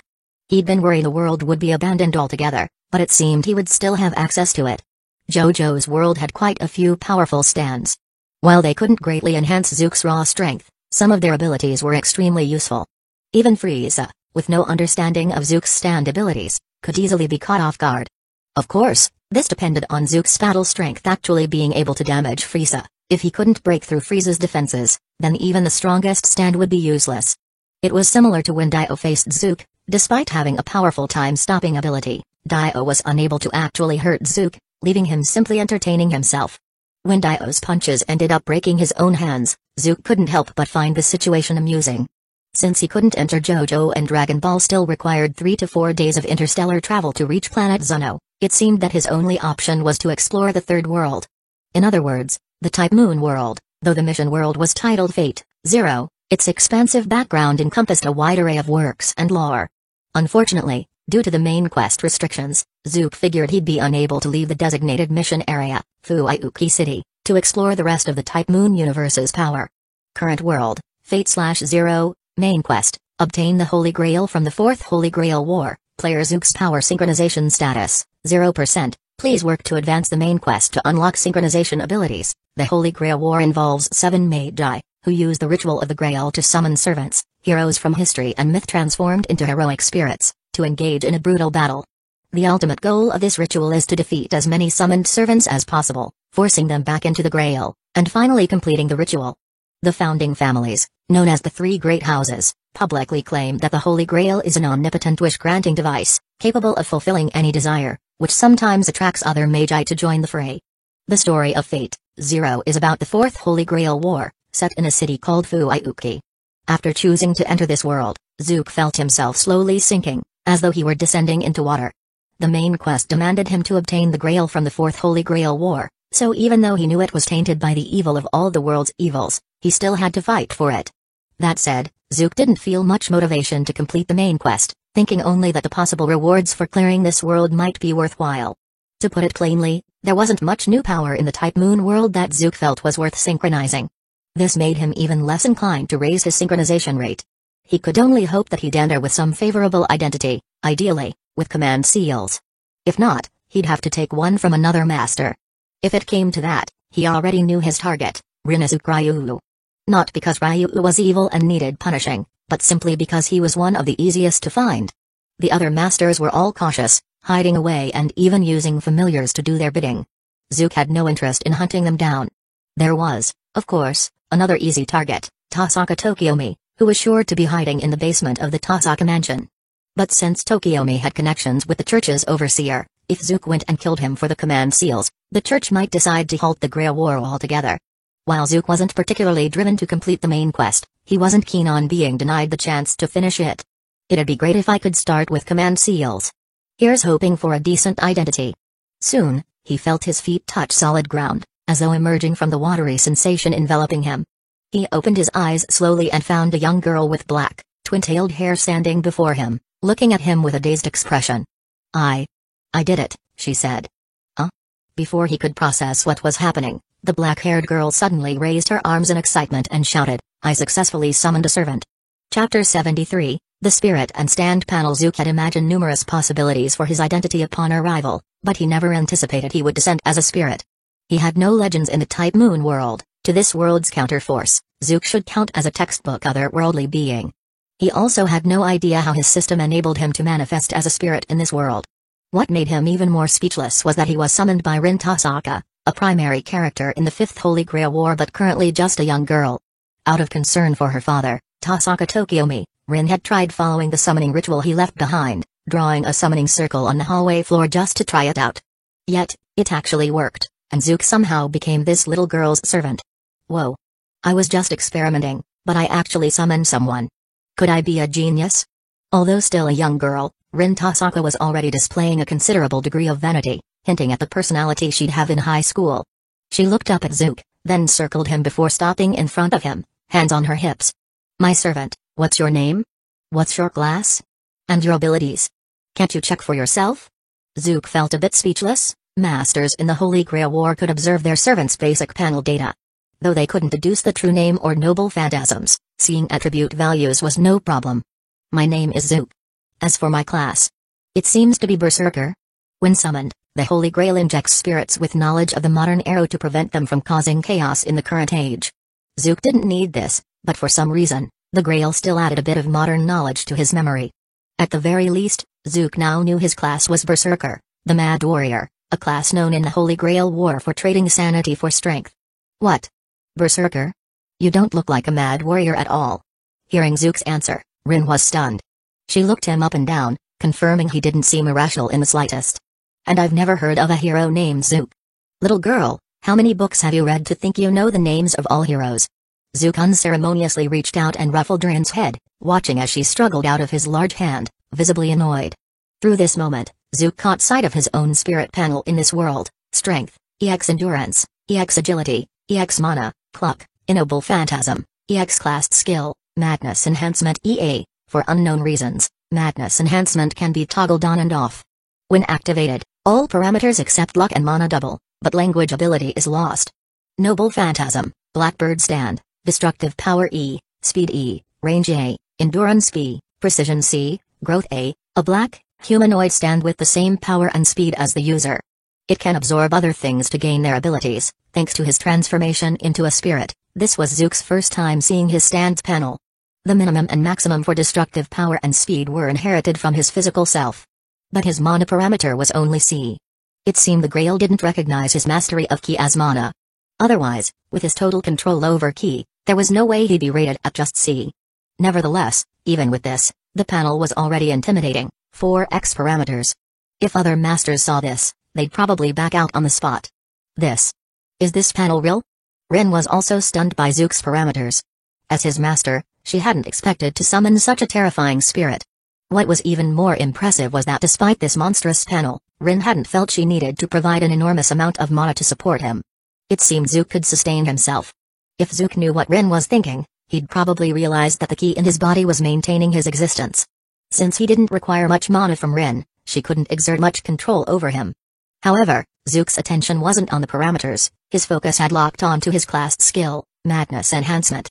He'd been worried the world would be abandoned altogether, but it seemed he would still have access to it. JoJo's world had quite a few powerful stands. While they couldn't greatly enhance Zook's raw strength, some of their abilities were extremely useful. Even Frieza, with no understanding of Zook's stand abilities, could easily be caught off guard. Of course, this depended on Zook's battle strength actually being able to damage Frieza. If he couldn't break through Frieza's defenses, then even the strongest stand would be useless. It was similar to when Dio faced Zook. Despite having a powerful time-stopping ability, Dio was unable to actually hurt Zook, leaving him simply entertaining himself. When Dio's punches ended up breaking his own hands, Zook couldn't help but find the situation amusing. Since he couldn't enter JoJo and Dragon Ball still required 3 to 4 days of interstellar travel to reach planet Zuno, it seemed that his only option was to explore the third world. In other words, the Type Moon world, though the mission world was titled Fate/0, its expansive background encompassed a wide array of works and lore. Unfortunately, due to the main quest restrictions, Zook figured he'd be unable to leave the designated mission area, Fuyuki City, to explore the rest of the Type Moon universe's power. Current world, Fate/0, main quest, obtain the Holy Grail from the Fourth Holy Grail War, player Zook's power synchronization status, 0%. Please work to advance the main quest to unlock synchronization abilities. The Holy Grail War involves 7 Magi, who use the ritual of the Grail to summon servants, heroes from history and myth transformed into heroic spirits, to engage in a brutal battle. The ultimate goal of this ritual is to defeat as many summoned servants as possible, forcing them back into the Grail, and finally completing the ritual. The founding families, known as the Three Great Houses, publicly claim that the Holy Grail is an omnipotent wish-granting device, capable of fulfilling any desire, which sometimes attracts other Magi to join the fray. The story of Fate/0 is about the Fourth Holy Grail War, set in a city called Fuyuki. After choosing to enter this world, Zook felt himself slowly sinking, as though he were descending into water. The main quest demanded him to obtain the Grail from the Fourth Holy Grail War, so even though he knew it was tainted by the evil of all the world's evils, he still had to fight for it. That said, Zook didn't feel much motivation to complete the main quest, thinking only that the possible rewards for clearing this world might be worthwhile. To put it plainly, there wasn't much new power in the Type Moon world that Zook felt was worth synchronizing. This made him even less inclined to raise his synchronization rate. He could only hope that he'd enter with some favorable identity, ideally, with command seals. If not, he'd have to take one from another master. If it came to that, he already knew his target, Rinnezuka Ryuu. Not because Ryuu was evil and needed punishing, but simply because he was one of the easiest to find. The other masters were all cautious, hiding away and even using familiars to do their bidding. Zook had no interest in hunting them down. There was, of course, another easy target, Tasaka Tokiomi, who was sure to be hiding in the basement of the Tasaka mansion. But since Tokiomi had connections with the church's overseer, if Zook went and killed him for the command seals, the church might decide to halt the Grail War altogether. While Zook wasn't particularly driven to complete the main quest, He wasn't keen on being denied the chance to finish it. It'd be great if I could start with command seals. Here's hoping for a decent identity. Soon, he felt his feet touch solid ground, as though emerging from the watery sensation enveloping him. He opened his eyes slowly and found a young girl with black, twin-tailed hair standing before him, looking at him with a dazed expression. I did it, she said. Before he could process what was happening, the black-haired girl suddenly raised her arms in excitement and shouted, I successfully summoned a servant. Chapter 73, The Spirit and Stand Panel. Zook had imagined numerous possibilities for his identity upon arrival, but he never anticipated he would descend as a spirit. He had no legends in the Type Moon world. To this world's counterforce, Zook should count as a textbook otherworldly being. He also had no idea how his system enabled him to manifest as a spirit in this world. What made him even more speechless was that he was summoned by Rin Tasaka, a primary character in the Fifth Holy Grail War but currently just a young girl. Out of concern for her father, Tasaka Tokiomi, Rin had tried following the summoning ritual he left behind, drawing a summoning circle on the hallway floor just to try it out. Yet, it actually worked, and Zook somehow became this little girl's servant. Whoa. I was just experimenting, but I actually summoned someone. Could I be a genius? Although still a young girl, Rin Tasaka was already displaying a considerable degree of vanity, hinting at the personality she'd have in high school. She looked up at Zook, then circled him before stopping in front of him, hands on her hips. My servant, what's your name? What's your class? And your abilities? Can't you check for yourself? Zook felt a bit speechless. Masters in the Holy Grail War could observe their servants' basic panel data. Though they couldn't deduce the true name or noble phantasms, seeing attribute values was no problem. My name is Zook. As for my class, it seems to be Berserker. When summoned, the Holy Grail injects spirits with knowledge of the modern era to prevent them from causing chaos in the current age. Zook didn't need this, but for some reason, the Grail still added a bit of modern knowledge to his memory. At the very least, Zook now knew his class was Berserker, the Mad Warrior, a class known in the Holy Grail War for trading sanity for strength. What? Berserker? You don't look like a Mad Warrior at all. Hearing Zook's answer, Rin was stunned. She looked him up and down, confirming he didn't seem irrational in the slightest. And I've never heard of a hero named Zook. Little girl, how many books have you read to think you know the names of all heroes? Zook unceremoniously reached out and ruffled Rin's head, watching as she struggled out of his large hand, visibly annoyed. Through this moment, Zook caught sight of his own spirit panel in this world: strength, EX endurance, EX agility, EX mana, pluck, ignoble phantasm, EX classed skill, madness enhancement EA. For unknown reasons, madness enhancement can be toggled on and off. When activated, all parameters except luck and mana double, but language ability is lost. Noble phantasm, blackbird stand, destructive power E, speed E, range A, endurance B, precision C, growth A, a black, humanoid stand with the same power and speed as the user. It can absorb other things to gain their abilities, thanks to his transformation into a spirit. This was Zook's first time seeing his stand's panel. The minimum and maximum for destructive power and speed were inherited from his physical self. But his mana parameter was only C. It seemed the Grail didn't recognize his mastery of Ki as mana. Otherwise, with his total control over Ki, there was no way he'd be rated at just C. Nevertheless, even with this, the panel was already intimidating, 4x parameters. If other masters saw this, they'd probably back out on the spot. Is this panel real? Rin was also stunned by Zook's parameters. As his master, she hadn't expected to summon such a terrifying spirit. What was even more impressive was that despite this monstrous panel, Rin hadn't felt she needed to provide an enormous amount of mana to support him. It seemed Zook could sustain himself. If Zook knew what Rin was thinking, he'd probably realized that the key in his body was maintaining his existence. Since he didn't require much mana from Rin, she couldn't exert much control over him. However, Zook's attention wasn't on the parameters, his focus had locked on to his classed skill, madness enhancement.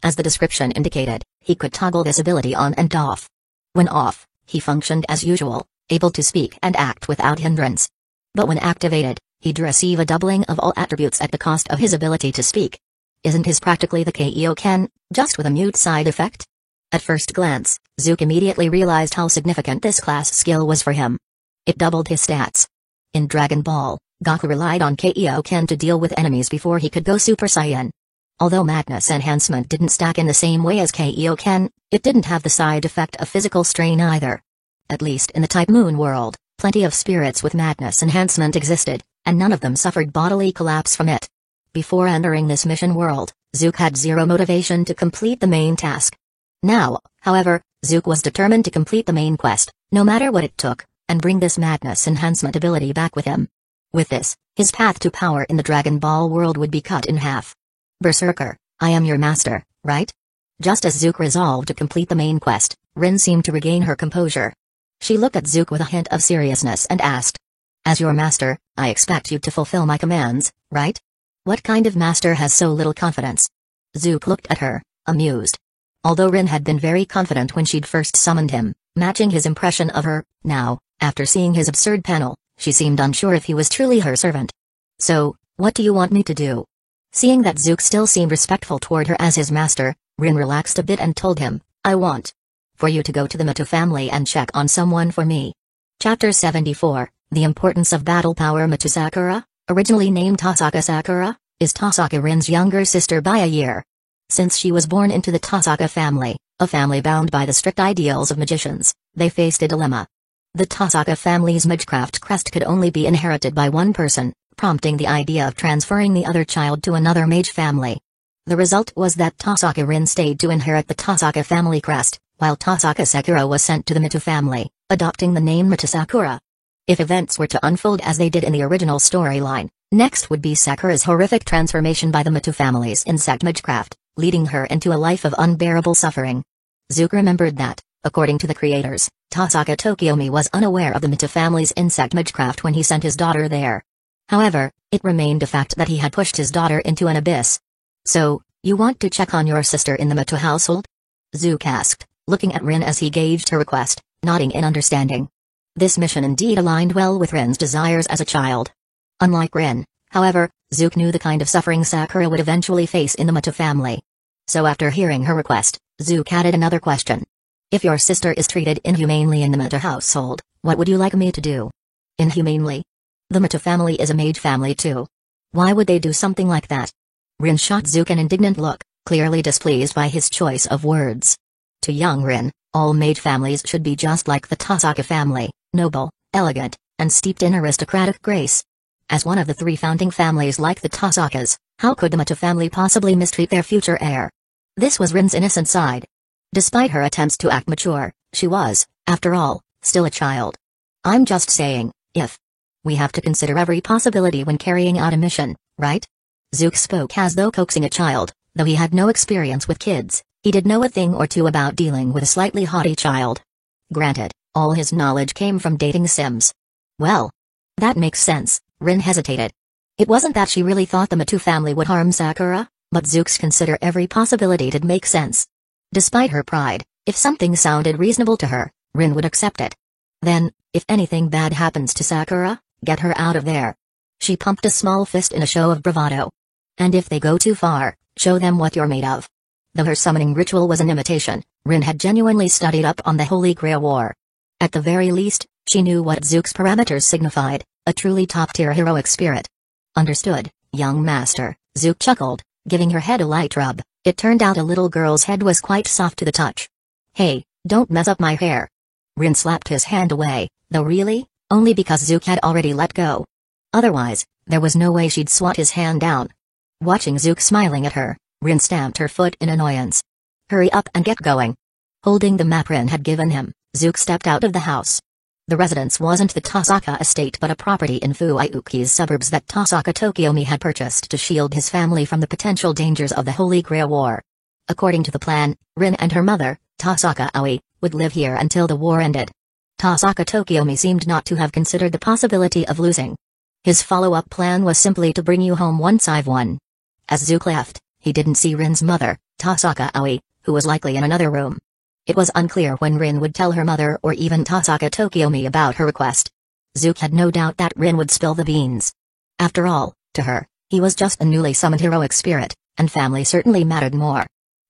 As the description indicated, he could toggle this ability on and off. When off, he functioned as usual, able to speak and act without hindrance. But when activated, he'd receive a doubling of all attributes at the cost of his ability to speak. Isn't his practically the Kaioken, just with a mute side effect? At first glance, Zook immediately realized how significant this class skill was for him. It doubled his stats. In Dragon Ball, Goku relied on Kaioken to deal with enemies before he could go Super Saiyan. Although madness enhancement didn't stack in the same way as Kaioken, it didn't have the side effect of physical strain either. At least in the Type Moon world, plenty of spirits with madness enhancement existed, and none of them suffered bodily collapse from it. Before entering this mission world, Zook had zero motivation to complete the main task. Now, however, Zook was determined to complete the main quest, no matter what it took, and bring this madness enhancement ability back with him. With this, his path to power in the Dragon Ball world would be cut in half. Berserker, I am your master, right? Just as Zook resolved to complete the main quest, Rin seemed to regain her composure. She looked at Zook with a hint of seriousness and asked, "As your master, I expect you to fulfill my commands, right? What kind of master has so little confidence?" Zook looked at her, amused. Although Rin had been very confident when she'd first summoned him, matching his impression of her, now, after seeing his absurd panel, she seemed unsure if he was truly her servant. "So, what do you want me to do?" Seeing that Zook still seemed respectful toward her as his master, Rin relaxed a bit and told him, "I want for you to go to the Mito family and check on someone for me." Chapter 74, The Importance of Battle Power. Mito Sakura, originally named Tasaka Sakura, is Tasaka Rin's younger sister by a year. Since she was born into the Tasaka family, a family bound by the strict ideals of magicians, they faced a dilemma. The Tasaka family's magecraft crest could only be inherited by one person, prompting the idea of transferring the other child to another mage family. The result was that Tasaka Rin stayed to inherit the Tasaka family crest, while Tasaka Sakura was sent to the Mito family, adopting the name Mito Sakura. If events were to unfold as they did in the original storyline, next would be Sakura's horrific transformation by the Mito family's insect magecraft, leading her into a life of unbearable suffering. Zook remembered that, according to the creators, Tasaka Tokiomi was unaware of the Mito family's insect magecraft when he sent his daughter there. However, it remained a fact that he had pushed his daughter into an abyss. "So, you want to check on your sister in the Mito household?" Zook asked, looking at Rin as he gauged her request, nodding in understanding. This mission indeed aligned well with Rin's desires as a child. Unlike Rin, however, Zook knew the kind of suffering Sakura would eventually face in the Mito family. So after hearing her request, Zook added another question. "If your sister is treated inhumanely in the Mito household, what would you like me to do?" "Inhumanely? The Mito family is a mage family too. Why would they do something like that?" Rin shot Zook an indignant look, clearly displeased by his choice of words. To young Rin, all mage families should be just like the Tasaka family, noble, elegant, and steeped in aristocratic grace. As one of the three founding families like the Tasakas, how could the Mito family possibly mistreat their future heir? This was Rin's innocent side. Despite her attempts to act mature, she was, after all, still a child. "I'm just saying, if we have to consider every possibility when carrying out a mission, right?" Zook spoke as though coaxing a child, though he had no experience with kids. He did know a thing or two about dealing with a slightly haughty child. Granted, all his knowledge came from dating Sims. Well, that makes sense. Rin hesitated. It wasn't that she really thought the Mito family would harm Sakura, but Zook's consider every possibility did make sense. Despite her pride, if something sounded reasonable to her, Rin would accept it. Then, if anything bad happens to Sakura, get her out of there. She pumped a small fist in a show of bravado. And if they go too far, show them what you're made of. Though her summoning ritual was an imitation, Rin had genuinely studied up on the Holy Grail War. At the very least, she knew what Zook's parameters signified, a truly top-tier heroic spirit. "Understood, young master," Zook chuckled, giving her head a light rub. It turned out a little girl's head was quite soft to the touch. "Hey, don't mess up my hair." Rin slapped his hand away, though really, only because Zook had already let go. Otherwise, there was no way she'd swat his hand down. Watching Zook smiling at her, Rin stamped her foot in annoyance. "Hurry up and get going." Holding the map Rin had given him, Zook stepped out of the house. The residence wasn't the Tasaka estate but a property in Fuiuki's suburbs that Tasaka Tokiomi had purchased to shield his family from the potential dangers of the Holy Grail War. According to the plan, Rin and her mother, Tasaka Aoi, would live here until the war ended. Tasaka Tokiomi seemed not to have considered the possibility of losing. His follow-up plan was simply to bring you home once I've won. As Zook left, he didn't see Rin's mother, Tasaka Aoi, who was likely in another room. It was unclear when Rin would tell her mother or even Tasaka Tokiomi about her request. Zook had no doubt that Rin would spill the beans. After all, to her, he was just a newly summoned heroic spirit, and family certainly mattered more.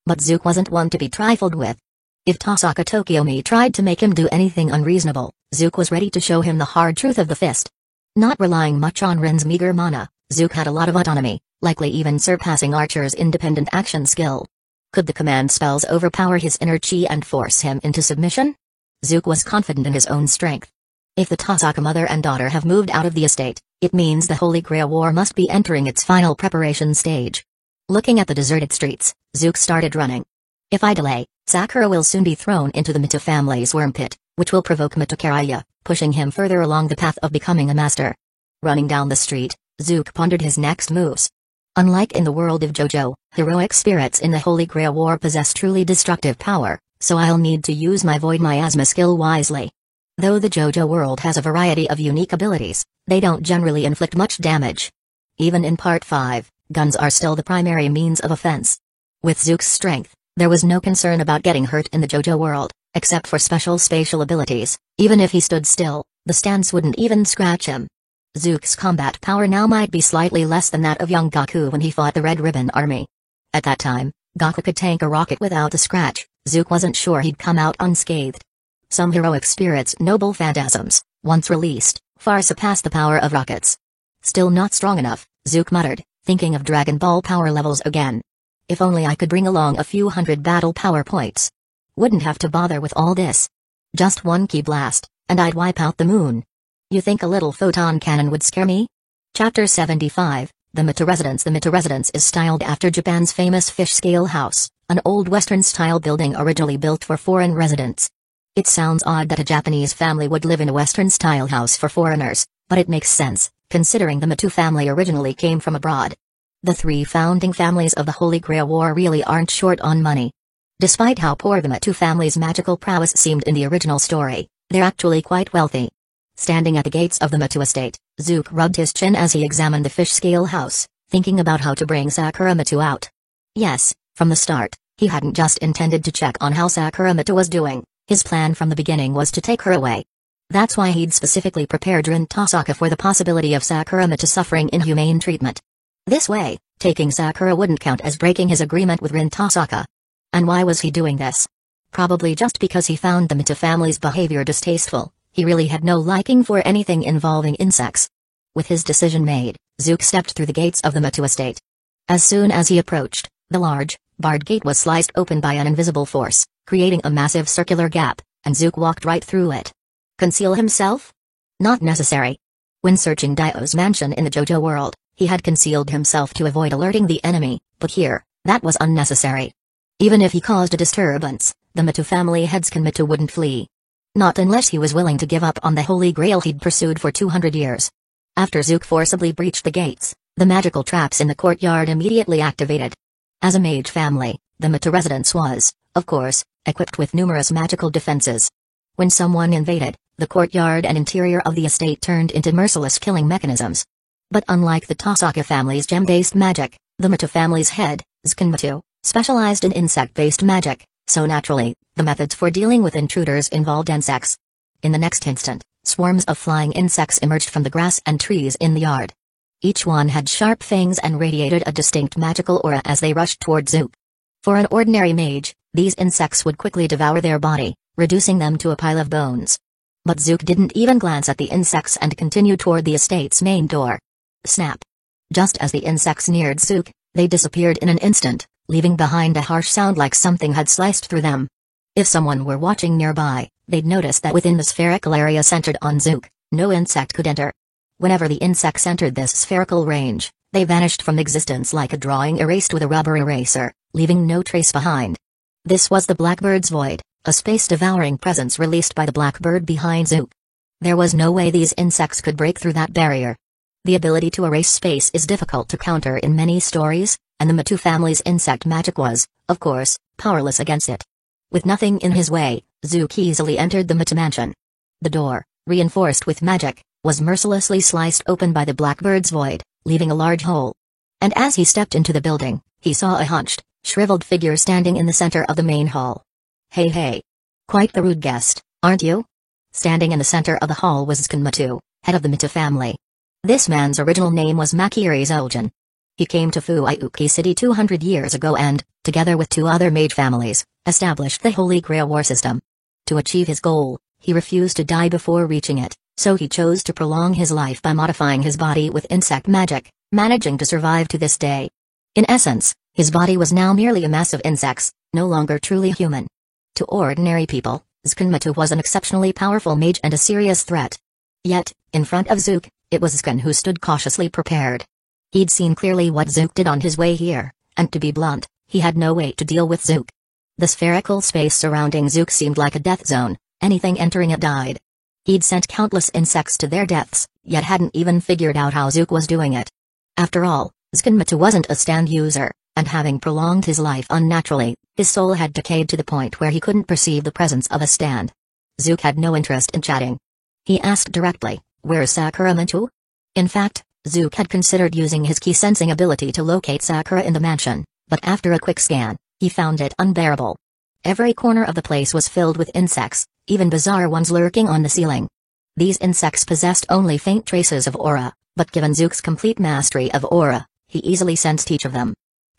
But Zook wasn't one to be trifled with. If Tasaka Tokiomi tried to make him do anything unreasonable, Zook was ready to show him the hard truth of the fist. Not relying much on Rin's meager mana, Zook had a lot of autonomy, likely even surpassing Archer's independent action skill. Could the command spells overpower his inner chi and force him into submission? Zook was confident in his own strength. If the Tasaka mother and daughter have moved out of the estate, it means the Holy Grail War must be entering its final preparation stage. Looking at the deserted streets, Zook started running. If I delay, Sakura will soon be thrown into the Mito family's worm pit, which will provoke Mitokaraya, pushing him further along the path of becoming a master. Running down the street, Zook pondered his next moves. Unlike in the world of JoJo, heroic spirits in the Holy Grail War possess truly destructive power, so I'll need to use my Void Miasma skill wisely. Though the JoJo world has a variety of unique abilities, they don't generally inflict much damage. Even in Part 5, guns are still the primary means of offense. With Zook's strength, there was no concern about getting hurt in the JoJo world, except for special spatial abilities. Even if he stood still, the stance wouldn't even scratch him. Zook's combat power now might be slightly less than that of young Goku when he fought the Red Ribbon Army. At that time, Goku could tank a rocket without a scratch. Zook wasn't sure he'd come out unscathed. Some heroic spirits' noble phantasms, once released, far surpassed the power of rockets. Still not strong enough, Zook muttered, thinking of Dragon Ball power levels again. If only I could bring along a few hundred battle power points. Wouldn't have to bother with all this. Just one ki blast, and I'd wipe out the moon. You think a little photon cannon would scare me? Chapter 75, The Mito Residence. The Mito Residence is styled after Japan's famous fish scale house, an old Western-style building originally built for foreign residents. It sounds odd that a Japanese family would live in a Western-style house for foreigners, but it makes sense, considering the Mito family originally came from abroad. The three founding families of the Holy Grail War really aren't short on money. Despite how poor the Mito family's magical prowess seemed in the original story, they're actually quite wealthy. Standing at the gates of the Mito estate, Zook rubbed his chin as he examined the fish scale house, thinking about how to bring Sakura Mito out. Yes, from the start, he hadn't just intended to check on how Sakura Mito was doing. His plan from the beginning was to take her away. That's why he'd specifically prepared Rin Tosaka for the possibility of Sakura Mito suffering inhumane treatment. This way, taking Sakura wouldn't count as breaking his agreement with Rin Tosaka. And why was he doing this? Probably just because he found the Mito family's behavior distasteful. He really had no liking for anything involving insects. With his decision made, Zook stepped through the gates of the Mito estate. As soon as he approached, the large, barred gate was sliced open by an invisible force, creating a massive circular gap, and Zook walked right through it. Conceal himself? Not necessary. When searching Dio's mansion in the JoJo world, he had concealed himself to avoid alerting the enemy, but here, that was unnecessary. Even if he caused a disturbance, the Mito family headsman Mito wouldn't flee. Not unless he was willing to give up on the Holy Grail he'd pursued for 200 years. After Zook forcibly breached the gates, the magical traps in the courtyard immediately activated. As a mage family, the Mito residence was, of course, equipped with numerous magical defenses. When someone invaded, the courtyard and interior of the estate turned into merciless killing mechanisms. But unlike the Tosaka family's gem-based magic, the Mito family's head, Zuken Mito, specialized in insect-based magic, so naturally, the methods for dealing with intruders involved insects. In the next instant, swarms of flying insects emerged from the grass and trees in the yard. Each one had sharp fangs and radiated a distinct magical aura as they rushed toward Zook. For an ordinary mage, these insects would quickly devour their body, reducing them to a pile of bones. But Zook didn't even glance at the insects and continued toward the estate's main door. Snap! Just as the insects neared Zook, they disappeared in an instant, leaving behind a harsh sound like something had sliced through them. If someone were watching nearby, they'd notice that within the spherical area centered on Zook, no insect could enter. Whenever the insects entered this spherical range, they vanished from existence like a drawing erased with a rubber eraser, leaving no trace behind. This was the Blackbird's Void, a space-devouring presence released by the Blackbird behind Zook. There was no way these insects could break through that barrier. The ability to erase space is difficult to counter in many stories, and the Mito family's insect magic was, of course, powerless against it. With nothing in his way, Zook easily entered the Mito mansion. The door, reinforced with magic, was mercilessly sliced open by the Blackbird's Void, leaving a large hole. And as he stepped into the building, he saw a hunched, shriveled figure standing in the center of the main hall. Hey. Quite the rude guest, aren't you? Standing in the center of the hall was Zuken Mito, head of the Mito family. This man's original name was Makiri Zoljin. He came to Fuyuki City 200 years ago and, together with two other mage families, established the Holy Grail War system. To achieve his goal, he refused to die before reaching it, so he chose to prolong his life by modifying his body with insect magic, managing to survive to this day. In essence, his body was now merely a mass of insects, no longer truly human. To ordinary people, Zuken Mito was an exceptionally powerful mage and a serious threat. Yet, in front of Zook, it was Zuken who stood cautiously prepared. He'd seen clearly what Zook did on his way here, and to be blunt, he had no way to deal with Zook. The spherical space surrounding Zook seemed like a death zone, anything entering it died. He'd sent countless insects to their deaths, yet hadn't even figured out how Zook was doing it. After all, Skinmatu wasn't a stand user, and having prolonged his life unnaturally, his soul had decayed to the point where he couldn't perceive the presence of a stand. Zook had no interest in chatting. He asked directly, "Where's Sakuramatu?" In fact, Zook had considered using his key sensing ability to locate Sakura in the mansion, but after a quick scan, he found it unbearable. Every corner of the place was filled with insects, even bizarre ones lurking on the ceiling. These insects possessed only faint traces of aura, but given Zook's complete mastery of aura, he easily sensed each of them.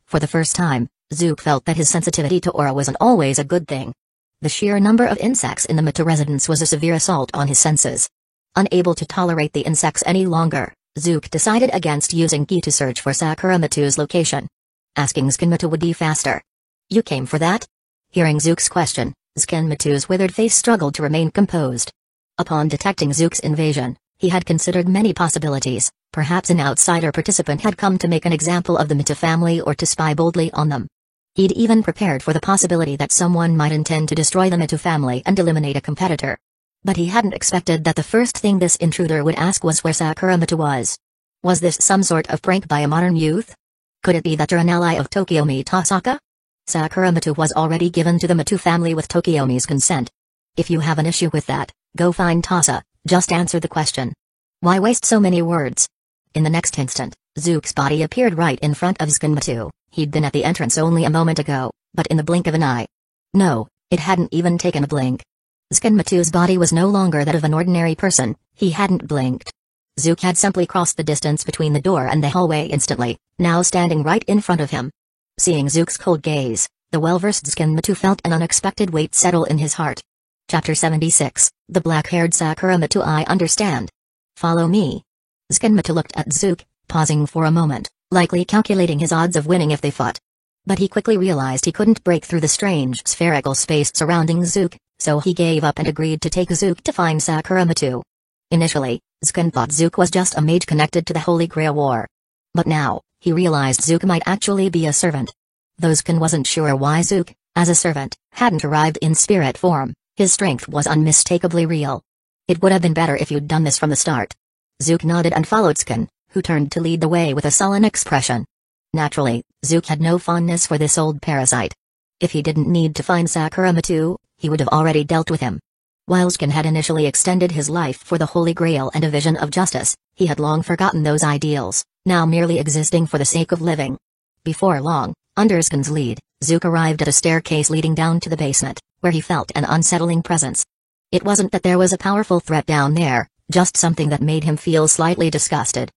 For the first time, Zook felt that his sensitivity to aura wasn't always a good thing. The sheer number of insects in the Matu residence was a severe assault on his senses. Unable to tolerate the insects any longer, Zook decided against using Ki to search for Sakuramatu's location. Asking Skinmatu would be faster. "You came for that?" Hearing Zook's question, Skinmatu's withered face struggled to remain composed. Upon detecting Zook's invasion, he had considered many possibilities. Perhaps an outsider participant had come to make an example of the Matu family or to spy boldly on them. He'd even prepared for the possibility that someone might intend to destroy the Matu family and eliminate a competitor. But he hadn't expected that the first thing this intruder would ask was where Sakuramatu was. Was this some sort of prank by a modern youth? Could it be that you're an ally of Tokiomi Tasaka? Sakuramatu was already given to the Matu family with Tokiomi's consent. If you have an issue with that, go find Tasa, just answer the question. Why waste so many words? In the next instant, Zook's body appeared right in front of Skinmatu. He'd been at the entrance only a moment ago, but in the blink of an eye. No, it hadn't even taken a blink. Skinmatu's body was no longer that of an ordinary person. He hadn't blinked. Zook had simply crossed the distance between the door and the hallway instantly, now standing right in front of him. Seeing Zook's cold gaze, the well-versed Skinmatu felt an unexpected weight settle in his heart. Chapter 76, The Black-Haired Sakuramatu. I understand. Follow me. Skinmatu looked at Zook, pausing for a moment, likely calculating his odds of winning if they fought. But he quickly realized he couldn't break through the strange spherical space surrounding Zook, so he gave up and agreed to take Zook to find Sakuramatu. Initially, Skin thought Zook was just a mage connected to the Holy Grail War. But now, he realized Zook might actually be a servant. Though Skin wasn't sure why Zook, as a servant, hadn't arrived in spirit form, his strength was unmistakably real. It would have been better if you'd done this from the start. Zook nodded and followed Skin, who turned to lead the way with a sullen expression. Naturally, Zook had no fondness for this old parasite. If he didn't need to find Sakuramatu, he would have already dealt with him. While Skin had initially extended his life for the Holy Grail and a vision of justice, he had long forgotten those ideals, now merely existing for the sake of living. Before long, under Skin's lead, Zook arrived at a staircase leading down to the basement, where he felt an unsettling presence. It wasn't that there was a powerful threat down there, just something that made him feel slightly disgusted.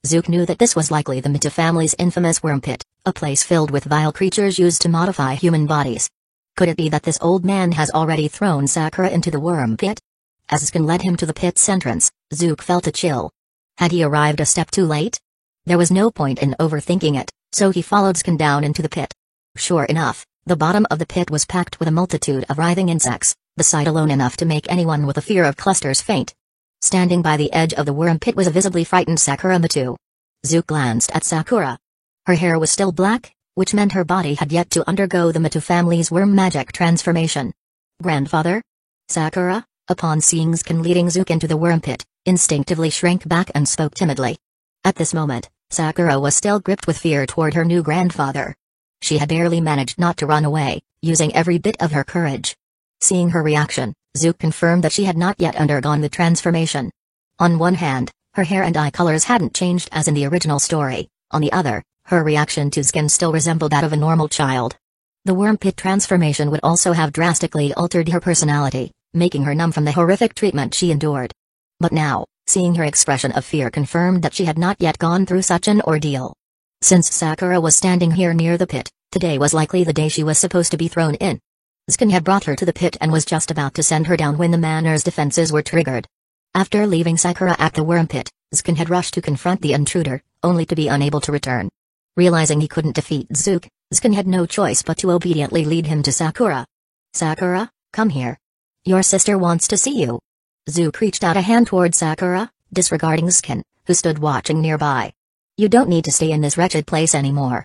Zook knew that this was likely the Mita family's infamous worm pit, a place filled with vile creatures used to modify human bodies. Could it be that this old man has already thrown Sakura into the worm pit? As Skin led him to the pit's entrance, Zook felt a chill. Had he arrived a step too late? There was no point in overthinking it, so he followed Skin down into the pit. Sure enough, the bottom of the pit was packed with a multitude of writhing insects, the sight alone enough to make anyone with a fear of clusters faint. Standing by the edge of the worm pit was a visibly frightened Sakuramatu. Zook glanced at Sakura. Her hair was still black, which meant her body had yet to undergo the Matu family's worm magic transformation. Grandfather? Sakura, upon seeing Skin leading Zook into the worm pit, instinctively shrank back and spoke timidly. At this moment, Sakura was still gripped with fear toward her new grandfather. She had barely managed not to run away, using every bit of her courage. Seeing her reaction, Zook confirmed that she had not yet undergone the transformation. On one hand, her hair and eye colors hadn't changed as in the original story, on the other, her reaction to Skin still resembled that of a normal child. The worm pit transformation would also have drastically altered her personality, making her numb from the horrific treatment she endured. But now, seeing her expression of fear confirmed that she had not yet gone through such an ordeal. Since Sakura was standing here near the pit, today was likely the day she was supposed to be thrown in. Skin had brought her to the pit and was just about to send her down when the manor's defenses were triggered. After leaving Sakura at the worm pit, Skin had rushed to confront the intruder, only to be unable to return. Realizing he couldn't defeat Zook, Skin had no choice but to obediently lead him to Sakura. Sakura, come here. Your sister wants to see you. Zook reached out a hand toward Sakura, disregarding Skin, who stood watching nearby. You don't need to stay in this wretched place anymore.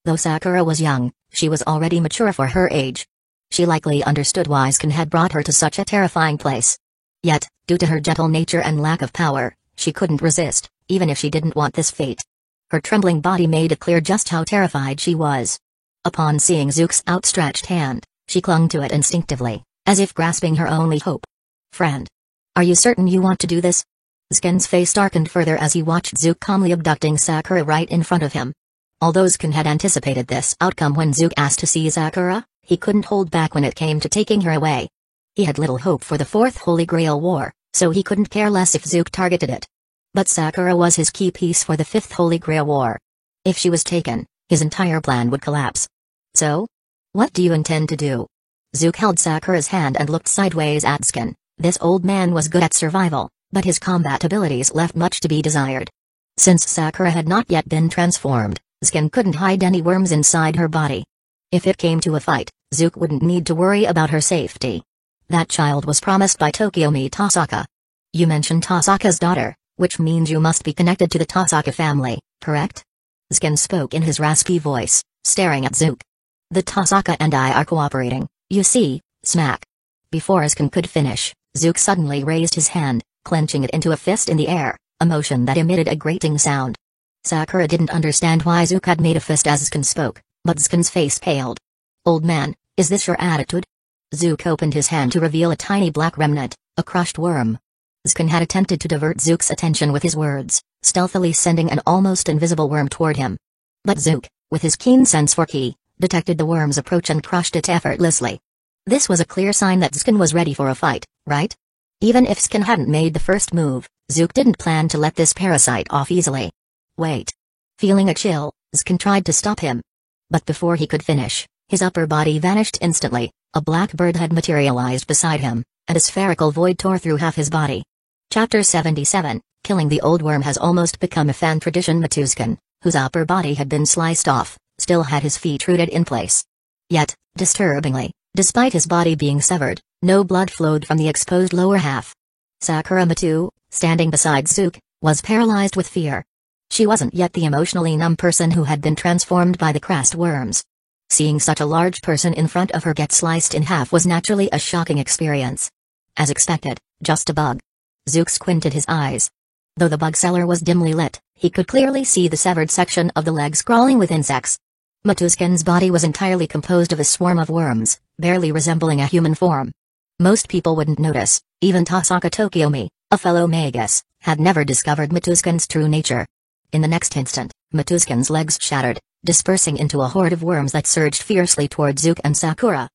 Though Sakura was young, she was already mature for her age. She likely understood why Skin had brought her to such a terrifying place. Yet, due to her gentle nature and lack of power, she couldn't resist, even if she didn't want this fate. Her trembling body made it clear just how terrified she was. Upon seeing Zook's outstretched hand, she clung to it instinctively, as if grasping her only hope. "Friend. Are you certain you want to do this?" Skin's face darkened further as he watched Zook calmly abducting Sakura right in front of him. Although Skin had anticipated this outcome when Zook asked to see Sakura, he couldn't hold back when it came to taking her away. He had little hope for the Fourth Holy Grail War, so he couldn't care less if Zook targeted it. But Sakura was his key piece for the Fifth Holy Grail War. If she was taken, his entire plan would collapse. "So? What do you intend to do?" Zook held Sakura's hand and looked sideways at Skin. This old man was good at survival, but his combat abilities left much to be desired. Since Sakura had not yet been transformed, Skin couldn't hide any worms inside her body. If it came to a fight, Zook wouldn't need to worry about her safety. That child was promised by Tokiomi Tasaka. "You mentioned Tasaka's daughter, which means you must be connected to the Tasaka family, correct?" Skin spoke in his raspy voice, staring at Zook. "The Tasaka and I are cooperating, you see." Smack. Before Skin could finish, Zook suddenly raised his hand, clenching it into a fist in the air, a motion that emitted a grating sound. Sakura didn't understand why Zook had made a fist as Skin spoke, but Skin's face paled. "Old man, is this your attitude?" Zook opened his hand to reveal a tiny black remnant, a crushed worm. Skin had attempted to divert Zook's attention with his words, stealthily sending an almost invisible worm toward him. But Zook, with his keen sense for ki, detected the worm's approach and crushed it effortlessly. This was a clear sign that Skin was ready for a fight, right? Even if Skin hadn't made the first move, Zook didn't plan to let this parasite off easily. "Wait." Feeling a chill, Skin tried to stop him. But before he could finish, his upper body vanished instantly, a black bird had materialized beside him, and a spherical void tore through half his body. Chapter 77, Killing the Old Worm has almost become a fan tradition. Matuskin, whose upper body had been sliced off, still had his feet rooted in place. Yet, disturbingly, despite his body being severed, no blood flowed from the exposed lower half. Sakura Matu, standing beside Zook, was paralyzed with fear. She wasn't yet the emotionally numb person who had been transformed by the Krast worms. Seeing such a large person in front of her get sliced in half was naturally a shocking experience. As expected, just a bug. Zook squinted his eyes. Though the bug cellar was dimly lit, he could clearly see the severed section of the legs crawling with insects. Matuskin's body was entirely composed of a swarm of worms, barely resembling a human form. Most people wouldn't notice, even Tasaka Tokiomi, a fellow magus, had never discovered Matuskin's true nature. In the next instant, Matuskin's legs shattered, dispersing into a horde of worms that surged fiercely toward Zook and Sakura.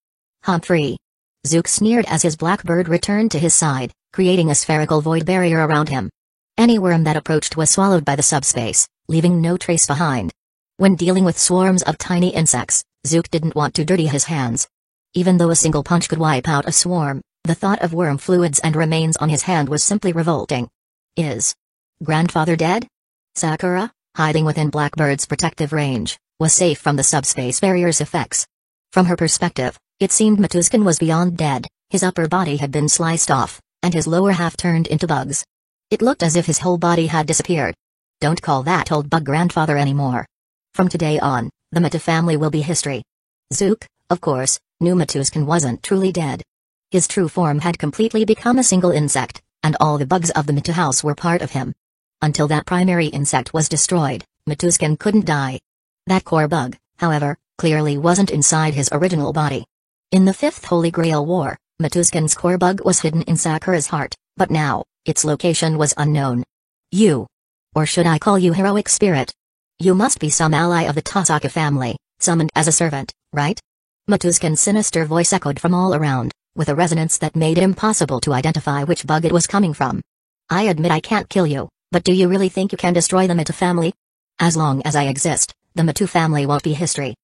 "Humphrey." Zook sneered as his black bird returned to his side, creating a spherical void barrier around him. Any worm that approached was swallowed by the subspace, leaving no trace behind. When dealing with swarms of tiny insects, Zook didn't want to dirty his hands. Even though a single punch could wipe out a swarm, the thought of worm fluids and remains on his hand was simply revolting. Is grandfather dead? Sakura, hiding within Blackbird's protective range, was safe from the subspace barrier's effects. From her perspective, it seemed Matuskin was beyond dead. His upper body had been sliced off, and his lower half turned into bugs. It looked as if his whole body had disappeared. Don't call that old bug grandfather anymore. From today on, the Mata family will be history. Zook, of course, knew Matuskin wasn't truly dead. His true form had completely become a single insect, and all the bugs of the Mata house were part of him. Until that primary insect was destroyed, Matuskin couldn't die. That core bug, however, clearly wasn't inside his original body. In the Fifth Holy Grail War, Matuskin's core bug was hidden in Sakura's heart, but now, its location was unknown. You. Or should I call you heroic spirit? You must be some ally of the Tasaka family, summoned as a servant, right? Matuskin's sinister voice echoed from all around, with a resonance that made it impossible to identify which bug it was coming from. I admit I can't kill you, but do you really think you can destroy the Mata family? As long as I exist, the Matu family won't be history.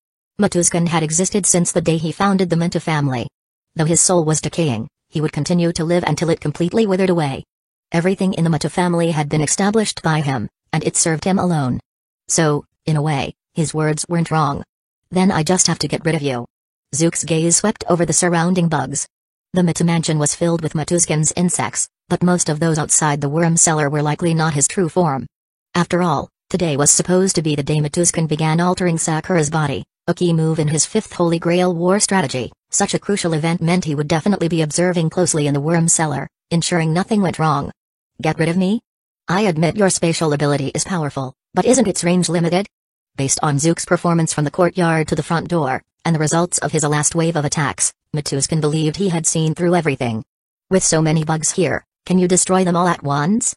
Matuskin had existed since the day he founded the Mata family. Though his soul was decaying, he would continue to live until it completely withered away. Everything in the Mata family had been established by him, and it served him alone. So, in a way, his words weren't wrong. Then I just have to get rid of you. Zook's gaze swept over the surrounding bugs. The Mata mansion was filled with Matuskin's insects, but most of those outside the worm cellar were likely not his true form. After all, Today was supposed to be the day Matuskun began altering Sakura's body, a key move in his fifth Holy Grail war strategy. Such a crucial event meant he would definitely be observing closely in the worm cellar, ensuring nothing went wrong. Get rid of me? I admit your spatial ability is powerful, but isn't its range limited? Based on Zook's performance from the courtyard to the front door, and the results of his last wave of attacks, Matuskun believed he had seen through everything. With so many bugs here, can you destroy them all at once?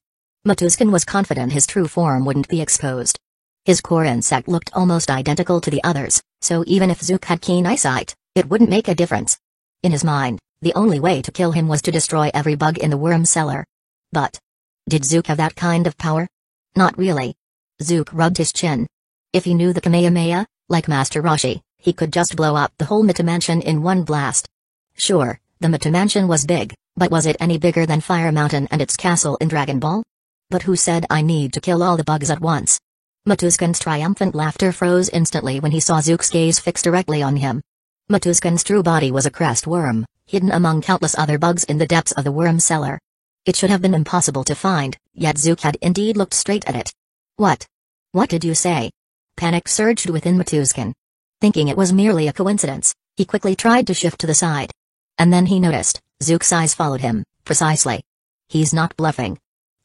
Matuskun was confident his true form wouldn't be exposed. His core insect looked almost identical to the others, so even if Zook had keen eyesight, it wouldn't make a difference. In his mind, the only way to kill him was to destroy every bug in the worm cellar. But did Zook have that kind of power? Not really. Zook rubbed his chin. If he knew the Kamehameha, like Master Roshi, he could just blow up the whole Mita Mansion in one blast. Sure, the Mita Mansion was big, but was it any bigger than Fire Mountain and its castle in Dragon Ball? But who said I need to kill all the bugs at once? Matuskun's triumphant laughter froze instantly when he saw Zook's gaze fixed directly on him. Matuskun's true body was a crest worm, hidden among countless other bugs in the depths of the worm cellar. It should have been impossible to find, yet Zook had indeed looked straight at it. What? What did you say? Panic surged within Matuskun. Thinking it was merely a coincidence, he quickly tried to shift to the side. And then he noticed, Zook's eyes followed him, precisely. He's not bluffing.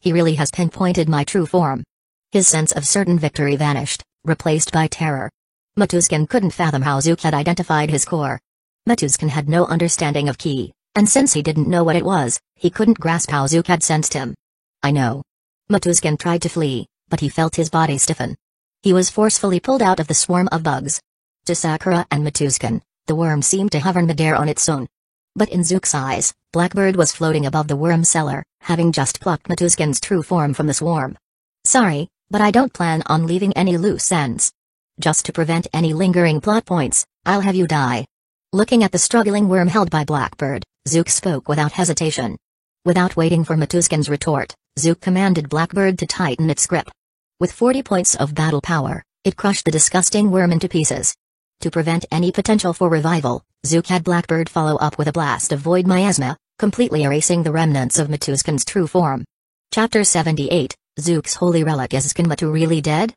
He really has pinpointed my true form. His sense of certain victory vanished, replaced by terror. Matuskun couldn't fathom how Zook had identified his core. Matuskun had no understanding of ki, and since he didn't know what it was, he couldn't grasp how Zook had sensed him. I know. Matuskun tried to flee, but he felt his body stiffen. He was forcefully pulled out of the swarm of bugs. To Sakura and Matuskun, the worm seemed to hover midair on its own. But in Zook's eyes, Blackbird was floating above the worm cellar, having just plucked Matuskun's true form from the swarm. Sorry, but I don't plan on leaving any loose ends. Just to prevent any lingering plot points, I'll have you die. Looking at the struggling worm held by Blackbird, Zook spoke without hesitation. Without waiting for Matuskun's retort, Zook commanded Blackbird to tighten its grip. With 40 points of battle power, it crushed the disgusting worm into pieces. To prevent any potential for revival, Zook had Blackbird follow up with a blast of void miasma, completely erasing the remnants of Matuskun's true form. Chapter 78, Zook's holy relic. Is Matu really dead?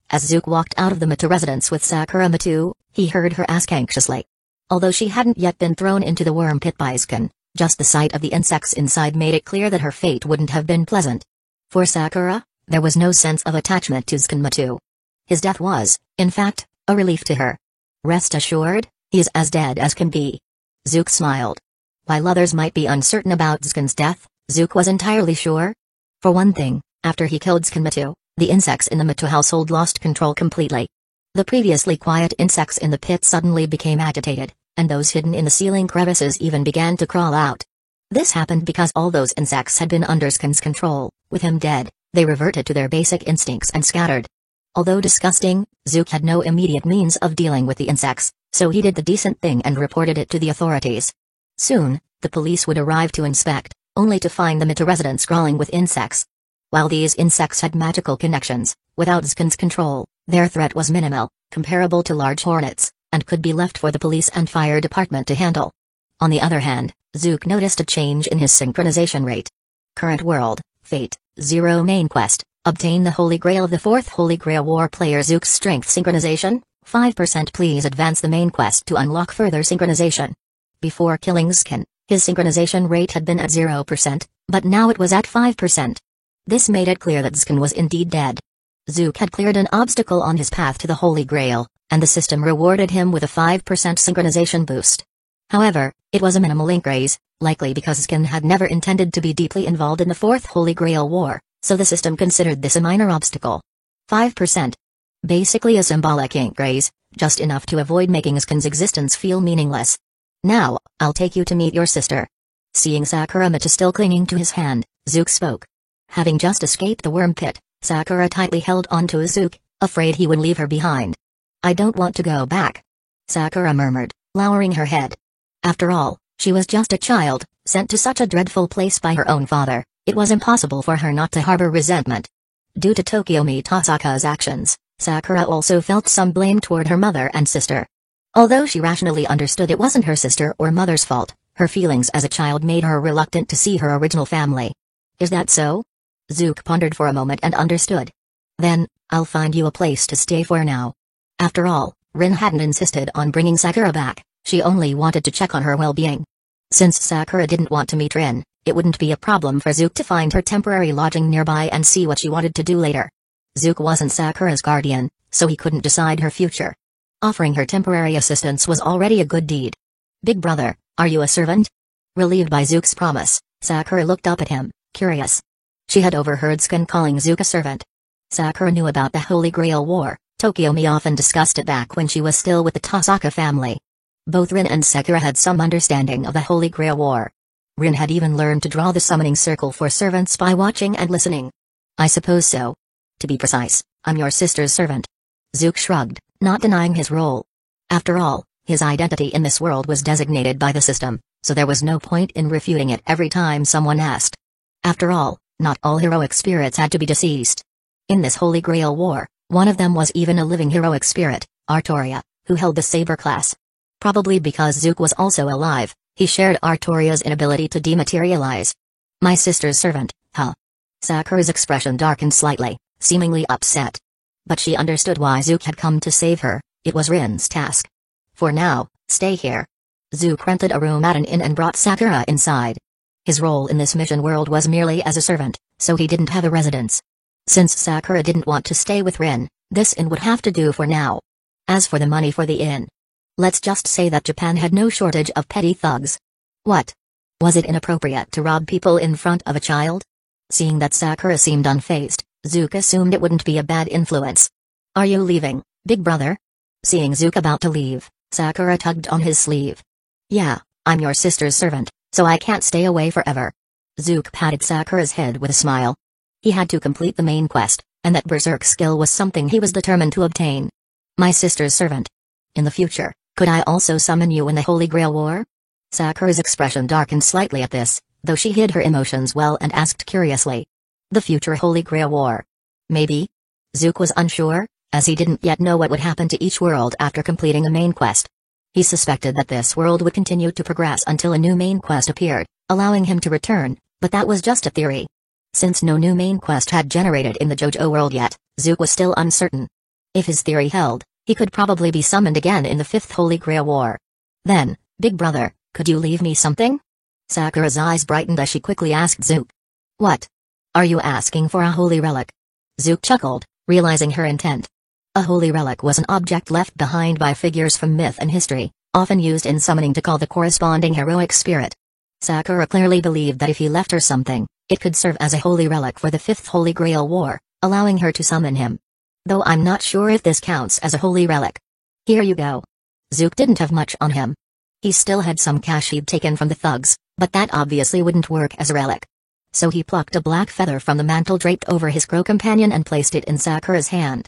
As Zook walked out of the Matu residence with Sakura Matu, he heard her ask anxiously. Although she hadn't yet been thrown into the worm pit by Zook, just the sight of the insects inside made it clear that her fate wouldn't have been pleasant. For Sakura, there was no sense of attachment to Zook Matu. His death was, in fact, a relief to her. Rest assured, he is as dead as can be. Zook smiled. While others might be uncertain about Zook's death, Zook was entirely sure. For one thing, after he killed Matu, the insects in the Matu household lost control completely. The previously quiet insects in the pit suddenly became agitated, and those hidden in the ceiling crevices even began to crawl out. This happened because all those insects had been under Zook's control. With him dead, they reverted to their basic instincts and scattered. Although disgusting, Zook had no immediate means of dealing with the insects, so he did the decent thing and reported it to the authorities. Soon, the police would arrive to inspect, only to find the Mita residents crawling with insects. While these insects had magical connections, without Zook's control, their threat was minimal, comparable to large hornets, and could be left for the police and fire department to handle. On the other hand, Zook noticed a change in his synchronization rate. Current world, Fate, 0 main quest, obtain the Holy Grail of the 4th Holy Grail War player. Zook's strength synchronization, 5%. Please advance the main quest to unlock further synchronization. Before killing Zook, his synchronization rate had been at 0%, but now it was at 5%. This made it clear that Zook was indeed dead. Zook had cleared an obstacle on his path to the Holy Grail, and the system rewarded him with a 5% synchronization boost. However, it was a minimal increase, likely because Zook had never intended to be deeply involved in the 4th Holy Grail War, so the system considered this a minor obstacle. 5%. Basically a symbolic increase, just enough to avoid making Zook's existence feel meaningless. Now, I'll take you to meet your sister. Seeing Sakura Mita still clinging to his hand, Zook spoke. Having just escaped the worm pit, Sakura tightly held onto Zook, afraid he would leave her behind. I don't want to go back. Sakura murmured, lowering her head. After all, she was just a child, sent to such a dreadful place by her own father. It was impossible for her not to harbor resentment. Due to Tokiomi Tasaka's actions, Sakura also felt some blame toward her mother and sister. Although she rationally understood it wasn't her sister or mother's fault, her feelings as a child made her reluctant to see her original family. Is that so? Zook pondered for a moment and understood. Then, I'll find you a place to stay for now. After all, Rin hadn't insisted on bringing Sakura back, she only wanted to check on her well-being. Since Sakura didn't want to meet Rin, it wouldn't be a problem for Zuke to find her temporary lodging nearby and see what she wanted to do later. Zuke wasn't Sakura's guardian, so he couldn't decide her future. Offering her temporary assistance was already a good deed. Big brother, are you a servant? Relieved by Zuke's promise, Sakura looked up at him, curious. She had overheard Sukun calling Zuke a servant. Sakura knew about the Holy Grail War. Tokiomi often discussed it back when she was still with the Tasaka family. Both Rin and Sakura had some understanding of the Holy Grail War. Rin had even learned to draw the summoning circle for servants by watching and listening. I suppose so. To be precise, I'm your sister's servant. Zuke shrugged, not denying his role. After all, his identity in this world was designated by the system, so there was no point in refuting it every time someone asked. After all, not all heroic spirits had to be deceased. In this Holy Grail War, one of them was even a living heroic spirit, Artoria, who held the Saber class. Probably because Zuke was also alive, he shared Artoria's inability to dematerialize. My sister's servant, huh? Sakura's expression darkened slightly, seemingly upset. But she understood why Zuke had come to save her, it was Rin's task. For now, stay here. Zuke rented a room at an inn and brought Sakura inside. His role in this mission world was merely as a servant, so he didn't have a residence. Since Sakura didn't want to stay with Rin, this inn would have to do for now. As for the money for the inn, let's just say that Japan had no shortage of petty thugs. What? Was it inappropriate to rob people in front of a child? Seeing that Sakura seemed unfazed, Zuke assumed it wouldn't be a bad influence. Are you leaving, big brother? Seeing Zuke about to leave, Sakura tugged on his sleeve. Yeah, I'm your sister's servant, so I can't stay away forever. Zuke patted Sakura's head with a smile. He had to complete the main quest, and that berserk skill was something he was determined to obtain. My sister's servant. In the future, could I also summon you in the Holy Grail War? Sakura's expression darkened slightly at this, though she hid her emotions well and asked curiously. The future Holy Grail War. Maybe? Zuke was unsure, as he didn't yet know what would happen to each world after completing a main quest. He suspected that this world would continue to progress until a new main quest appeared, allowing him to return, but that was just a theory. Since no new main quest had generated in the JoJo world yet, Zuke was still uncertain. If his theory held, he could probably be summoned again in the 5th Holy Grail War. Then, big brother, could you leave me something? Sakura's eyes brightened as she quickly asked Zuke. What? Are you asking for a holy relic? Zuke chuckled, realizing her intent. A holy relic was an object left behind by figures from myth and history, often used in summoning to call the corresponding heroic spirit. Sakura clearly believed that if he left her something, it could serve as a holy relic for the 5th Holy Grail War, allowing her to summon him. Though I'm not sure if this counts as a holy relic. Here you go. Zuke didn't have much on him. He still had some cash he'd taken from the thugs, but that obviously wouldn't work as a relic. So he plucked a black feather from the mantle draped over his crow companion and placed it in Sakura's hand.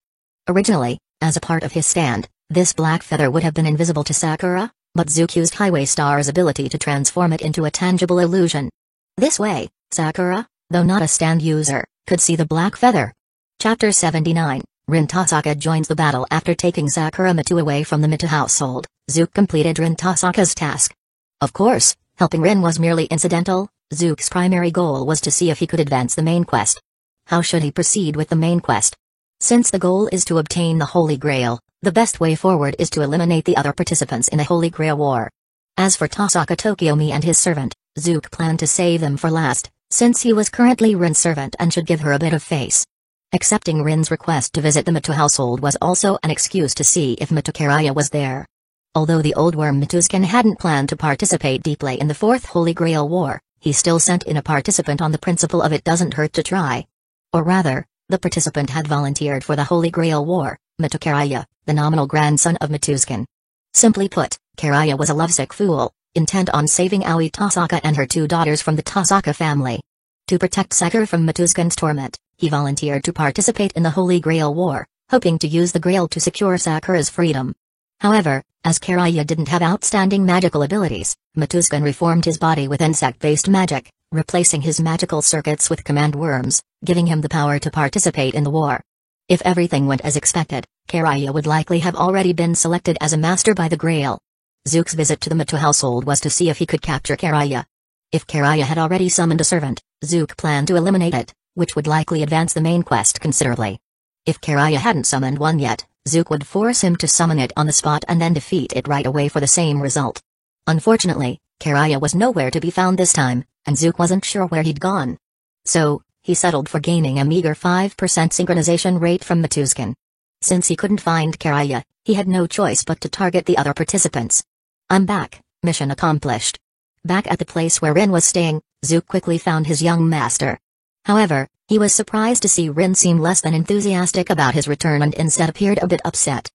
Originally, as a part of his stand, this black feather would have been invisible to Sakura, but Zuke used Highway Star's ability to transform it into a tangible illusion. This way, Sakura, though not a stand user, could see the black feather. Chapter 79, Rin Tasaka joins the battle. After taking Sakura Mitu away from the Mitu household, Zuke completed Rin Tasaka's task. Of course, helping Rin was merely incidental. Zuke's primary goal was to see if he could advance the main quest. How should he proceed with the main quest? Since the goal is to obtain the Holy Grail, the best way forward is to eliminate the other participants in the Holy Grail War. As for Tasaka Tokiomi and his servant, Zuke planned to save them for last, since he was currently Rin's servant and should give her a bit of face. Accepting Rin's request to visit the Mitu household was also an excuse to see if Mitukaraya was there. Although the old worm Mituzkan hadn't planned to participate deeply in the 4th Holy Grail War, he still sent in a participant on the principle of it doesn't hurt to try. Or rather, the participant had volunteered for the Holy Grail War, Mitukaraya, the nominal grandson of Mituzkan. Simply put, Karaya was a lovesick fool, intent on saving Aoi Tasaka and her 2 daughters from the Tasaka family. To protect Sakura from Mituzkan's torment, he volunteered to participate in the Holy Grail War, hoping to use the Grail to secure Sakura's freedom. However, as Karaya didn't have outstanding magical abilities, Mituzkan reformed his body with insect-based magic, replacing his magical circuits with command worms, giving him the power to participate in the war. If everything went as expected, Karaya would likely have already been selected as a master by the Grail. Zuke's visit to the Mitu household was to see if he could capture Karaya. If Karaya had already summoned a servant, Zuke planned to eliminate it, which would likely advance the main quest considerably. If Karaya hadn't summoned one yet, Zook would force him to summon it on the spot and then defeat it right away for the same result. Unfortunately, Karaya was nowhere to be found this time, and Zook wasn't sure where he'd gone. So, he settled for gaining a meager 5% synchronization rate from Matuskin. Since he couldn't find Karaya, he had no choice but to target the other participants. I'm back, mission accomplished. Back at the place where Rin was staying, Zook quickly found his young master. However, he was surprised to see Rin seem less than enthusiastic about his return and instead appeared a bit upset.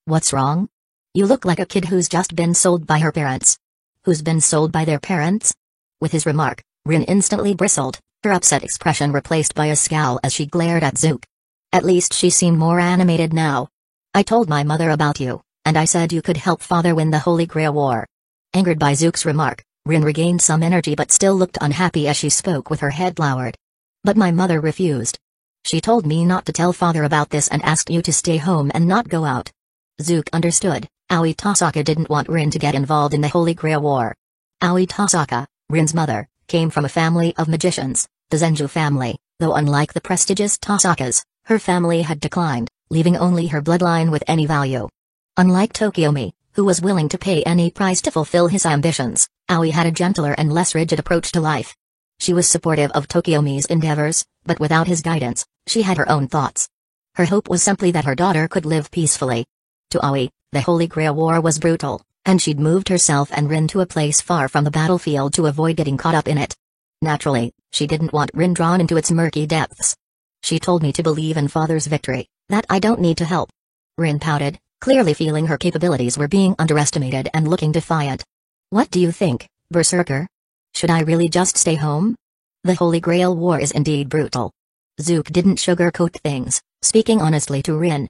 What's wrong? You look like a kid who's just been sold by her parents. Who's been sold by their parents? With his remark, Rin instantly bristled, her upset expression replaced by a scowl as she glared at Zook. At least she seemed more animated now. I told my mother about you, and I said you could help father win the Holy Grail War. Angered by Zook's remark, Rin regained some energy but still looked unhappy as she spoke with her head lowered. But my mother refused. She told me not to tell father about this and asked you to stay home and not go out. Zook understood. Aoi Tasaka didn't want Rin to get involved in the Holy Grail War. Aoi Tasaka, Rin's mother, came from a family of magicians, the Zenju family, though unlike the prestigious Tasakas, her family had declined, leaving only her bloodline with any value. Unlike Tokiomi, who was willing to pay any price to fulfill his ambitions, Aoi had a gentler and less rigid approach to life. She was supportive of Tokiomi's endeavors, but without his guidance, she had her own thoughts. Her hope was simply that her daughter could live peacefully. To Aoi, the Holy Grail War was brutal, and she'd moved herself and Rin to a place far from the battlefield to avoid getting caught up in it. Naturally, she didn't want Rin drawn into its murky depths. She told me to believe in father's victory, that I don't need to help. Rin pouted, clearly feeling her capabilities were being underestimated and looking defiant. What do you think, Berserker? Should I really just stay home? The Holy Grail War is indeed brutal. Zook didn't sugarcoat things, speaking honestly to Rin.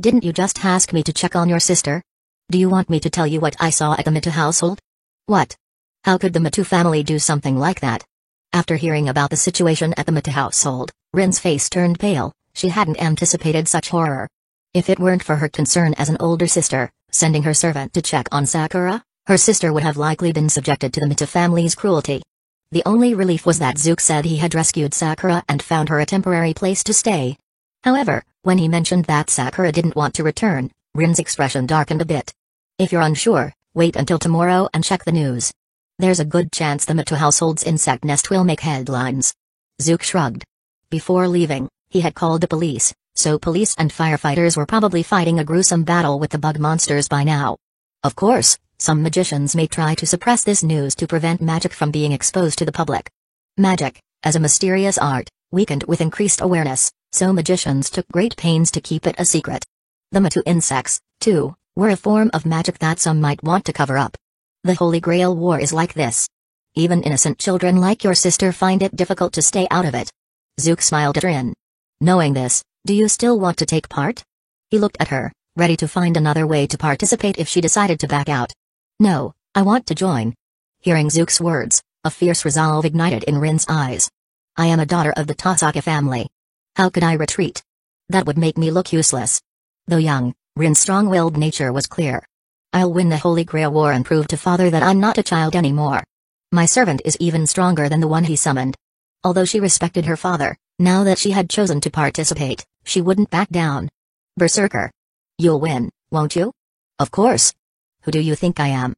Didn't you just ask me to check on your sister? Do you want me to tell you what I saw at the Matu household? What? How could the Matu family do something like that? After hearing about the situation at the Matu household, Rin's face turned pale. She hadn't anticipated such horror. If it weren't for her concern as an older sister, sending her servant to check on Sakura, her sister would have likely been subjected to the Matu family's cruelty. The only relief was that Zook said he had rescued Sakura and found her a temporary place to stay. However, when he mentioned that Sakura didn't want to return, Rin's expression darkened a bit. If you're unsure, wait until tomorrow and check the news. There's a good chance the Matu household's insect nest will make headlines. Zook shrugged. Before leaving, he had called the police, so police and firefighters were probably fighting a gruesome battle with the bug monsters by now. Of course, some magicians may try to suppress this news to prevent magic from being exposed to the public. Magic, as a mysterious art, weakened with increased awareness, so magicians took great pains to keep it a secret. The Matu insects, too, were a form of magic that some might want to cover up. The Holy Grail War is like this. Even innocent children like your sister find it difficult to stay out of it. Zook smiled at Rin. Knowing this, do you still want to take part? He looked at her, ready to find another way to participate if she decided to back out. No, I want to join. Hearing Zook's words, a fierce resolve ignited in Rin's eyes. I am a daughter of the Tasaka family. How could I retreat? That would make me look useless. Though young, Rin's strong-willed nature was clear. I'll win the Holy Grail War and prove to father that I'm not a child anymore. My servant is even stronger than the one he summoned. Although she respected her father, now that she had chosen to participate, she wouldn't back down. Berserker. You'll win, won't you? Of course. Who do you think I am?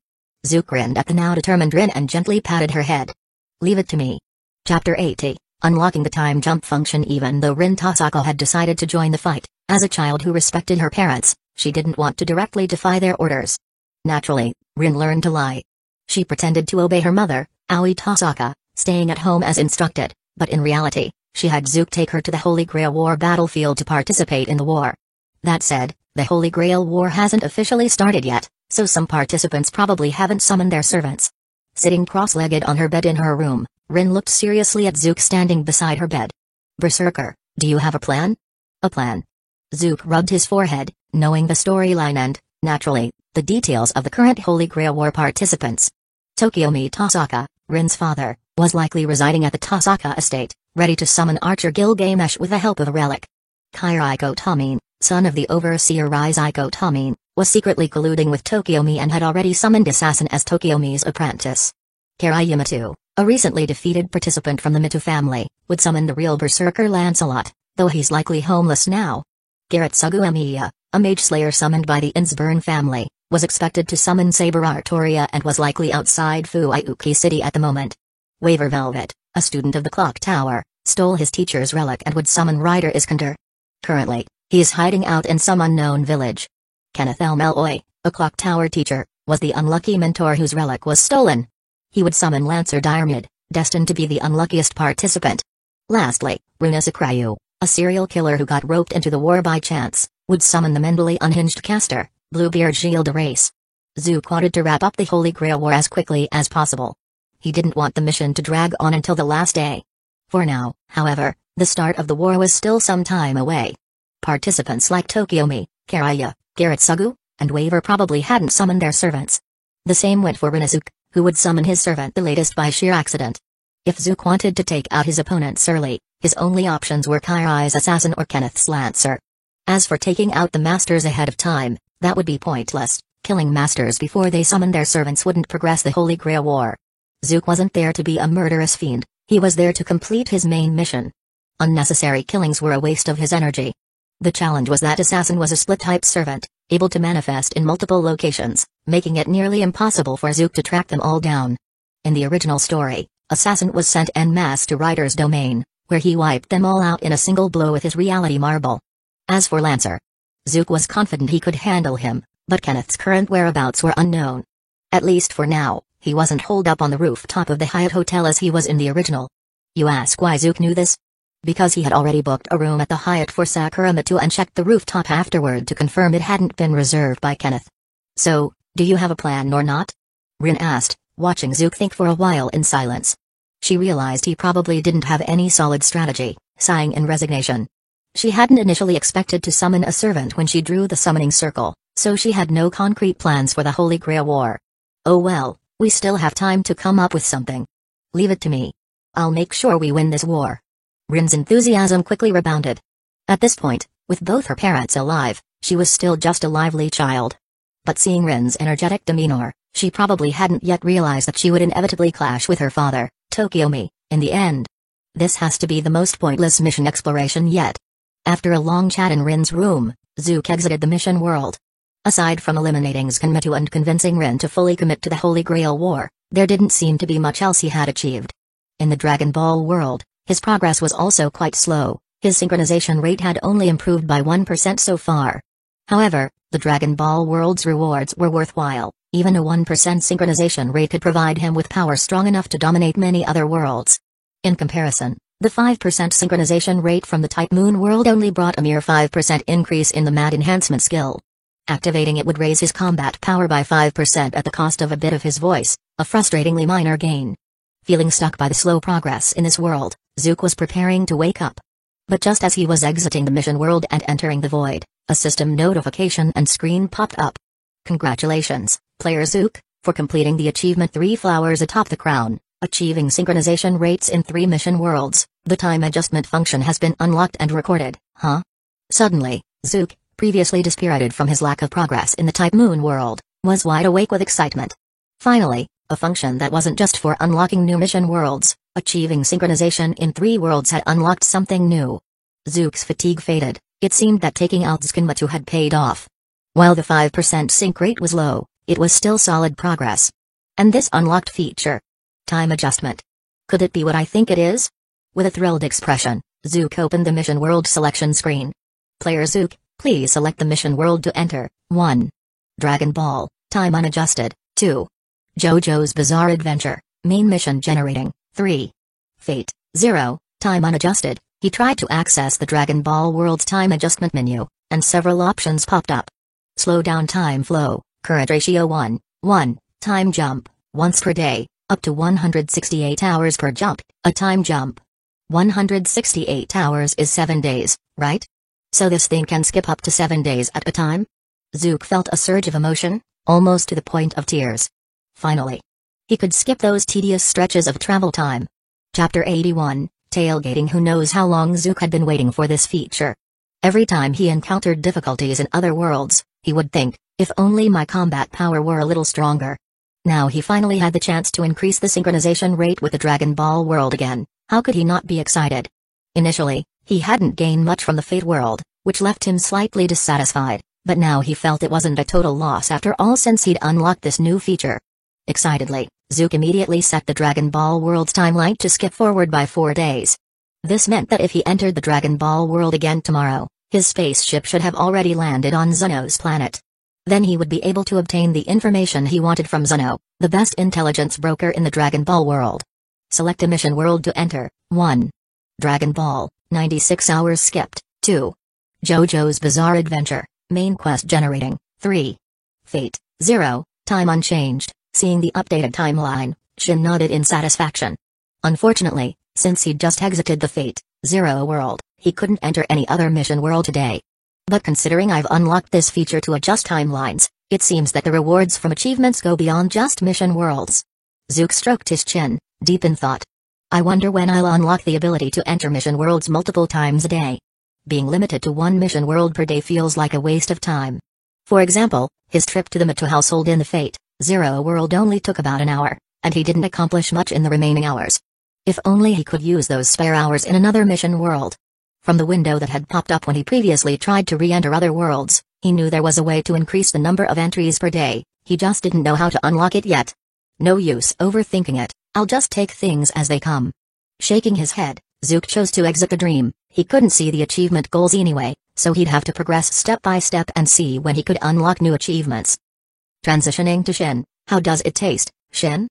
Zook grinned at the now determined Rin and gently patted her head. Leave it to me. Chapter 80, Unlocking the Time Jump Function. Even though Rin Tasaka had decided to join the fight, as a child who respected her parents, she didn't want to directly defy their orders. Naturally, Rin learned to lie. She pretended to obey her mother, Aoi Tasaka, staying at home as instructed, but in reality, she had Zook take her to the Holy Grail War battlefield to participate in the war. That said, the Holy Grail War hasn't officially started yet, so some participants probably haven't summoned their servants. Sitting cross-legged on her bed in her room, Rin looked seriously at Zook standing beside her bed. Berserker, do you have a plan? A plan? Zook rubbed his forehead, knowing the storyline and, naturally, the details of the current Holy Grail War participants. Tokiomi Tasaka, Rin's father, was likely residing at the Tasaka estate, ready to summon Archer Gilgamesh with the help of a relic. Kairaiko Tamine, son of the overseer Rizaiko Tamine, was secretly colluding with Tokiomi and had already summoned Assassin as Tokiomi's apprentice. Karaya Matu, a recently defeated participant from the Matu family, would summon the real Berserker Lancelot, though he's likely homeless now. Garetsugu Emiya, a mage slayer summoned by the Insburn family, was expected to summon Saber Artoria and was likely outside Fuyuki City at the moment. Waver Velvet, a student of the Clock Tower, stole his teacher's relic and would summon Rider Iskander. Currently, he is hiding out in some unknown village. Kenneth L. Malloy, a Clock Tower teacher, was the unlucky mentor whose relic was stolen. He would summon Lancer Diarmid, destined to be the unluckiest participant. Lastly, Runa Sakrayu, a serial killer who got roped into the war by chance, would summon the mentally unhinged caster, Bluebeard Gilda Race. Zook wanted to wrap up the Holy Grail War as quickly as possible. He didn't want the mission to drag on until the last day. For now, however, the start of the war was still some time away. Participants like Tokiomi, Karaya, Garetsugu, and Waver probably hadn't summoned their servants. The same went for Rinazuke, who would summon his servant the latest by sheer accident. If Zook wanted to take out his opponents early, his only options were Kairai's assassin or Kenneth's lancer. As for taking out the masters ahead of time, that would be pointless. Killing masters before they summoned their servants wouldn't progress the Holy Grail War. Zook wasn't there to be a murderous fiend, he was there to complete his main mission. Unnecessary killings were a waste of his energy. The challenge was that Assassin was a split-type servant, able to manifest in multiple locations, making it nearly impossible for Zook to track them all down. In the original story, Assassin was sent en masse to Rider's domain, where he wiped them all out in a single blow with his reality marble. As for Lancer, Zook was confident he could handle him, but Kenneth's current whereabouts were unknown. At least for now, he wasn't holed up on the rooftop of the Hyatt Hotel as he was in the original. You ask why Zook knew this? Because he had already booked a room at the Hyatt for Sakuramato and checked the rooftop afterward to confirm it hadn't been reserved by Kenneth. So, do you have a plan or not? Rin asked, watching Zook think for a while in silence. She realized he probably didn't have any solid strategy, sighing in resignation. She hadn't initially expected to summon a servant when she drew the summoning circle, so she had no concrete plans for the Holy Grail War. Oh well, we still have time to come up with something. Leave it to me. I'll make sure we win this war. Rin's enthusiasm quickly rebounded. At this point, with both her parents alive, she was still just a lively child. But seeing Rin's energetic demeanor, she probably hadn't yet realized that she would inevitably clash with her father, Tokiomi, in the end. This has to be the most pointless mission exploration yet. After a long chat in Rin's room, Zook exited the mission world. Aside from eliminating Tsukamoto and convincing Rin to fully commit to the Holy Grail War, there didn't seem to be much else he had achieved. In the Dragon Ball world, his progress was also quite slow, his synchronization rate had only improved by 1% so far. However, the Dragon Ball world's rewards were worthwhile, even a 1% synchronization rate could provide him with power strong enough to dominate many other worlds. In comparison, the 5% synchronization rate from the Type Moon world only brought a mere 5% increase in the Mad Enhancement skill. Activating it would raise his combat power by 5% at the cost of a bit of his voice, a frustratingly minor gain. Feeling stuck by the slow progress in this world, Zook was preparing to wake up. But just as he was exiting the mission world and entering the void, a system notification and screen popped up. Congratulations, player Zook, for completing the achievement 3 Flowers Atop the Crown, achieving synchronization rates in 3 mission worlds. The time adjustment function has been unlocked and recorded, huh? Suddenly, Zook, previously dispirited from his lack of progress in the Type Moon world, was wide awake with excitement. Finally, a function that wasn't just for unlocking new mission worlds, achieving synchronization in 3 worlds had unlocked something new. Zook's fatigue faded, it seemed that taking out Tsukamoto had paid off. While the 5% sync rate was low, it was still solid progress. And this unlocked feature. Time adjustment. Could it be what I think it is? With a thrilled expression, Zook opened the mission world selection screen. Player Zook, please select the mission world to enter. 1. Dragon Ball, time unadjusted. 2. JoJo's Bizarre Adventure, main mission generating. 3. Fate, 0, time unadjusted. He tried to access the Dragon Ball world's time adjustment menu, and several options popped up. Slow down time flow, current ratio 1:1, time jump, once per day, up to 168 hours per jump, a time jump. 168 hours is 7 days, right? So this thing can skip up to 7 days at a time? Zook felt a surge of emotion, almost to the point of tears. Finally, he could skip those tedious stretches of travel time. Chapter 81, Tailgating. Who knows how long Zook had been waiting for this feature. Every time he encountered difficulties in other worlds, he would think, if only my combat power were a little stronger. Now he finally had the chance to increase the synchronization rate with the Dragon Ball world again, how could he not be excited? Initially, He hadn't gained much from the Fate world, which left him slightly dissatisfied, but now he felt it wasn't a total loss after all since he'd unlocked this new feature. Excitedly, Zook immediately set the Dragon Ball world's timeline to skip forward by 4 days. This meant that if he entered the Dragon Ball world again tomorrow, his spaceship should have already landed on Zuno's planet. Then he would be able to obtain the information he wanted from Zuno, the best intelligence broker in the Dragon Ball world. Select a mission world to enter. 1. Dragon Ball, 96 hours skipped. 2. JoJo's Bizarre Adventure, main quest generating. 3. Fate, 0, time unchanged. Seeing the updated timeline, Shin nodded in satisfaction. Unfortunately, since he'd just exited the Fate, 0 world, he couldn't enter any other mission world today. But considering I've unlocked this feature to adjust timelines, it seems that the rewards from achievements go beyond just mission worlds. Zook stroked his chin, deep in thought. I wonder when I'll unlock the ability to enter mission worlds multiple times a day. Being limited to one mission world per day feels like a waste of time. For example, his trip to the Mito household in the Fate 0 world only took about an hour, and he didn't accomplish much in the remaining hours. If only he could use those spare hours in another mission world. From the window that had popped up when he previously tried to re-enter other worlds, he knew there was a way to increase the number of entries per day, he just didn't know how to unlock it yet. No use overthinking it, I'll just take things as they come. Shaking his head, Zook chose to exit the dream. He couldn't see the achievement goals anyway, so he'd have to progress step by step and see when he could unlock new achievements. Transitioning to Shin, how does it taste, Shin?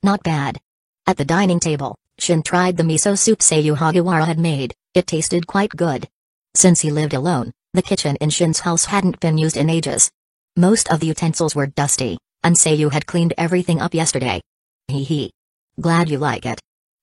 Not bad. At the dining table, Shin tried the miso soup Seiyu Hagiwara had made. It tasted quite good. Since he lived alone, the kitchen in Shin's house hadn't been used in ages. Most of the utensils were dusty, and Seiyu had cleaned everything up yesterday. Hee hee. Glad you like it.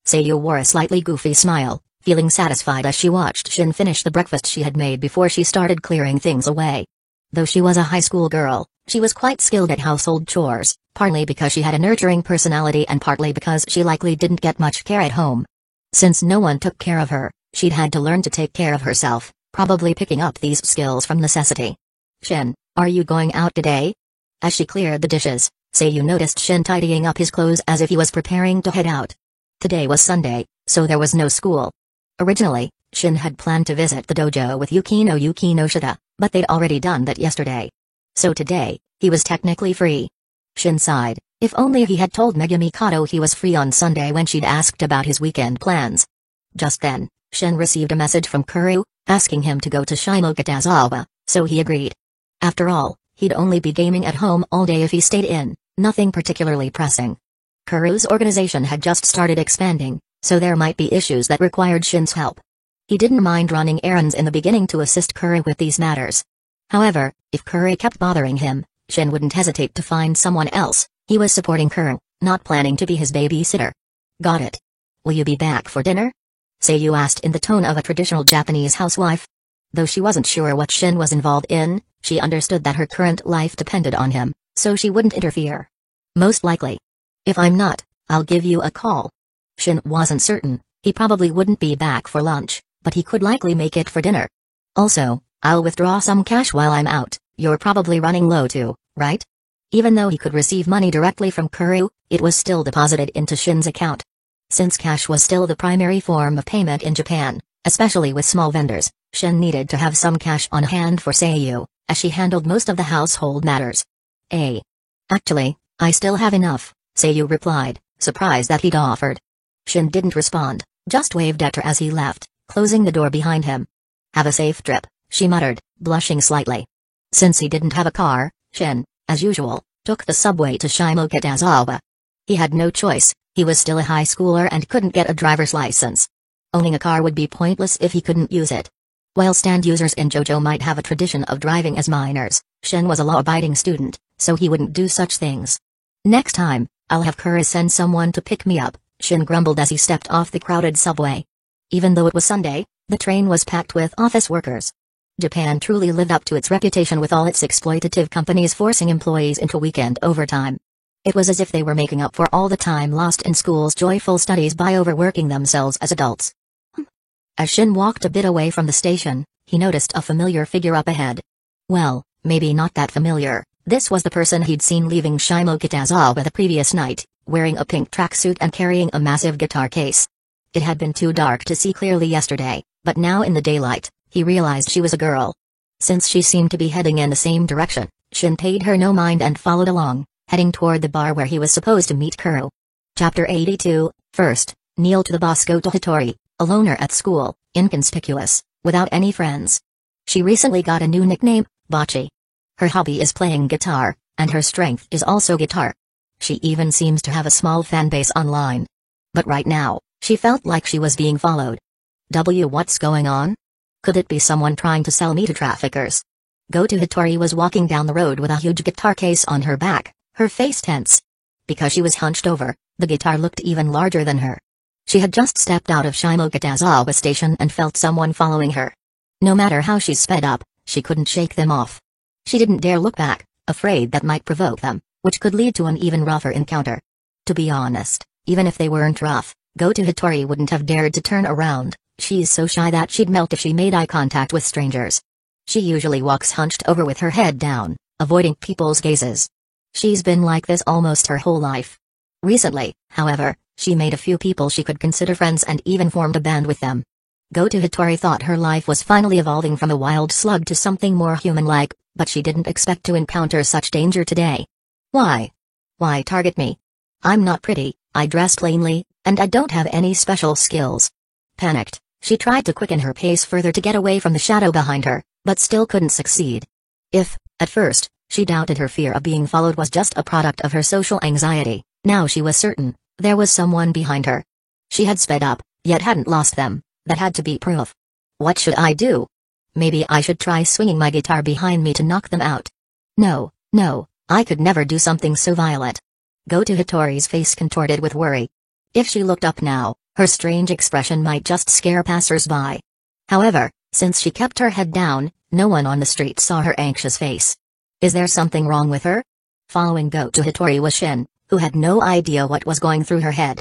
Seiyu wore a slightly goofy smile, feeling satisfied as she watched Shin finish the breakfast she had made before she started clearing things away. Though she was a high school girl, she was quite skilled at household chores, partly because she had a nurturing personality and partly because she likely didn't get much care at home. Since no one took care of her, she'd had to learn to take care of herself, probably picking up these skills from necessity. Shin, are you going out today? As she cleared the dishes, Seiyu noticed Shin tidying up his clothes as if he was preparing to head out. Today was Sunday, so there was no school. Originally, Shin had planned to visit the dojo with Yukino Shida, but they'd already done that yesterday. So today, he was technically free. Shin sighed, if only he had told Megumi Kato he was free on Sunday when she'd asked about his weekend plans. Just then, Shin received a message from Kuru, asking him to go to Shimokitazawa, so he agreed. After all, he'd only be gaming at home all day if he stayed in, nothing particularly pressing. Kuru's organization had just started expanding, so there might be issues that required Shin's help. He didn't mind running errands in the beginning to assist Kuru with these matters. However, if Kuru kept bothering him, Shin wouldn't hesitate to find someone else. He was supporting Kuru, not planning to be his babysitter. Got it. Will you be back for dinner? Seiyu asked in the tone of a traditional Japanese housewife. Though she wasn't sure what Shin was involved in, she understood that her current life depended on him, so she wouldn't interfere. Most likely. If I'm not, I'll give you a call. Shin wasn't certain, he probably wouldn't be back for lunch, but he could likely make it for dinner. Also, I'll withdraw some cash while I'm out, you're probably running low too, right? Even though he could receive money directly from Kuru, it was still deposited into Shin's account. Since cash was still the primary form of payment in Japan, especially with small vendors, Shin needed to have some cash on hand for Seiyu, as she handled most of the household matters. Actually, I still have enough, Seiyu replied, surprised that he'd offered. Shin didn't respond, just waved at her as he left, closing the door behind him. Have a safe trip, she muttered, blushing slightly. Since he didn't have a car, Shin, as usual, took the subway to Shimokitazawa. He had no choice, he was still a high schooler and couldn't get a driver's license. Owning a car would be pointless if he couldn't use it. While stand users in JoJo might have a tradition of driving as minors, Shin was a law-abiding student, so he wouldn't do such things. Next time, I'll have Kuru send someone to pick me up, Shin grumbled as he stepped off the crowded subway. Even though it was Sunday, the train was packed with office workers. Japan truly lived up to its reputation with all its exploitative companies forcing employees into weekend overtime. It was as if they were making up for all the time lost in school's joyful studies by overworking themselves as adults. As Shin walked a bit away from the station, he noticed a familiar figure up ahead. Well, maybe not that familiar. This was the person he'd seen leaving Shimokitazawa the previous night, wearing a pink tracksuit and carrying a massive guitar case. It had been too dark to see clearly yesterday, but now in the daylight, he realized she was a girl. Since she seemed to be heading in the same direction, Shin paid her no mind and followed along, heading toward the bar where he was supposed to meet Kuru. Chapter 82. First, kneel to the boss. Go to Hitori, a loner at school, inconspicuous, without any friends. She recently got a new nickname, Bocce. Her hobby is playing guitar, and her strength is also guitar. She even seems to have a small fan base online. But right now, she felt like she was being followed. What's going on? Could it be someone trying to sell me to traffickers? Go to Hitori was walking down the road with a huge guitar case on her back, her face tense. Because she was hunched over, the guitar looked even larger than her. She had just stepped out of Shimogatazawa station and felt someone following her. No matter how she sped up, she couldn't shake them off. She didn't dare look back, afraid that might provoke them, which could lead to an even rougher encounter. To be honest, even if they weren't rough, Go to Hitori wouldn't have dared to turn around. She's so shy that she'd melt if she made eye contact with strangers. She usually walks hunched over with her head down, avoiding people's gazes. She's been like this almost her whole life. Recently, however, she made a few people she could consider friends and even formed a band with them. Go to Hitori thought her life was finally evolving from a wild slug to something more human-like, but she didn't expect to encounter such danger today. Why? Why target me? I'm not pretty, I dress plainly, and I don't have any special skills. Panicked, she tried to quicken her pace further to get away from the shadow behind her, but still couldn't succeed. If, at first, she doubted her fear of being followed was just a product of her social anxiety, now she was certain, there was someone behind her. She had sped up, yet hadn't lost them, that had to be proof. What should I do? Maybe I should try swinging my guitar behind me to knock them out. No, I could never do something so violent. Go to Hitori's face contorted with worry. If she looked up now, her strange expression might just scare passers-by. However, since she kept her head down, no one on the street saw her anxious face. Is there something wrong with her? Following Go to Hitori was Shin, who had no idea what was going through her head.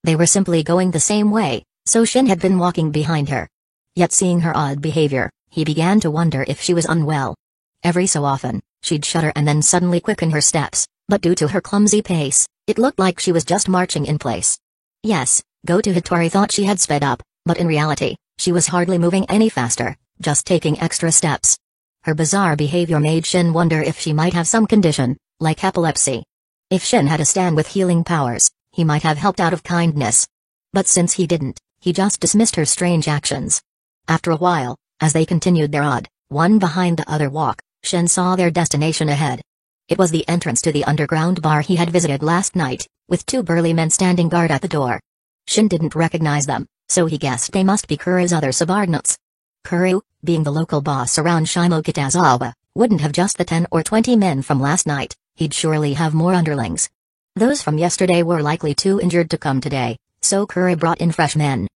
They were simply going the same way, so Shin had been walking behind her. Yet seeing her odd behavior, he began to wonder if she was unwell. Every so often, she'd shudder and then suddenly quicken her steps, but due to her clumsy pace, it looked like she was just marching in place. Yes, Go to Hitori thought she had sped up, but in reality, she was hardly moving any faster, just taking extra steps. Her bizarre behavior made Shin wonder if she might have some condition, like epilepsy. If Shin had a stand with healing powers, he might have helped out of kindness. But since he didn't, he just dismissed her strange actions. After a while, as they continued their odd, one behind the other walk, Shin saw their destination ahead. It was the entrance to the underground bar he had visited last night, with two burly men standing guard at the door. Shin didn't recognize them, so he guessed they must be Kuru's other subordinates. Kuru, being the local boss around Shimogatazawa, wouldn't have just the 10 or 20 men from last night, he'd surely have more underlings. Those from yesterday were likely too injured to come today, so Kuru brought in fresh men.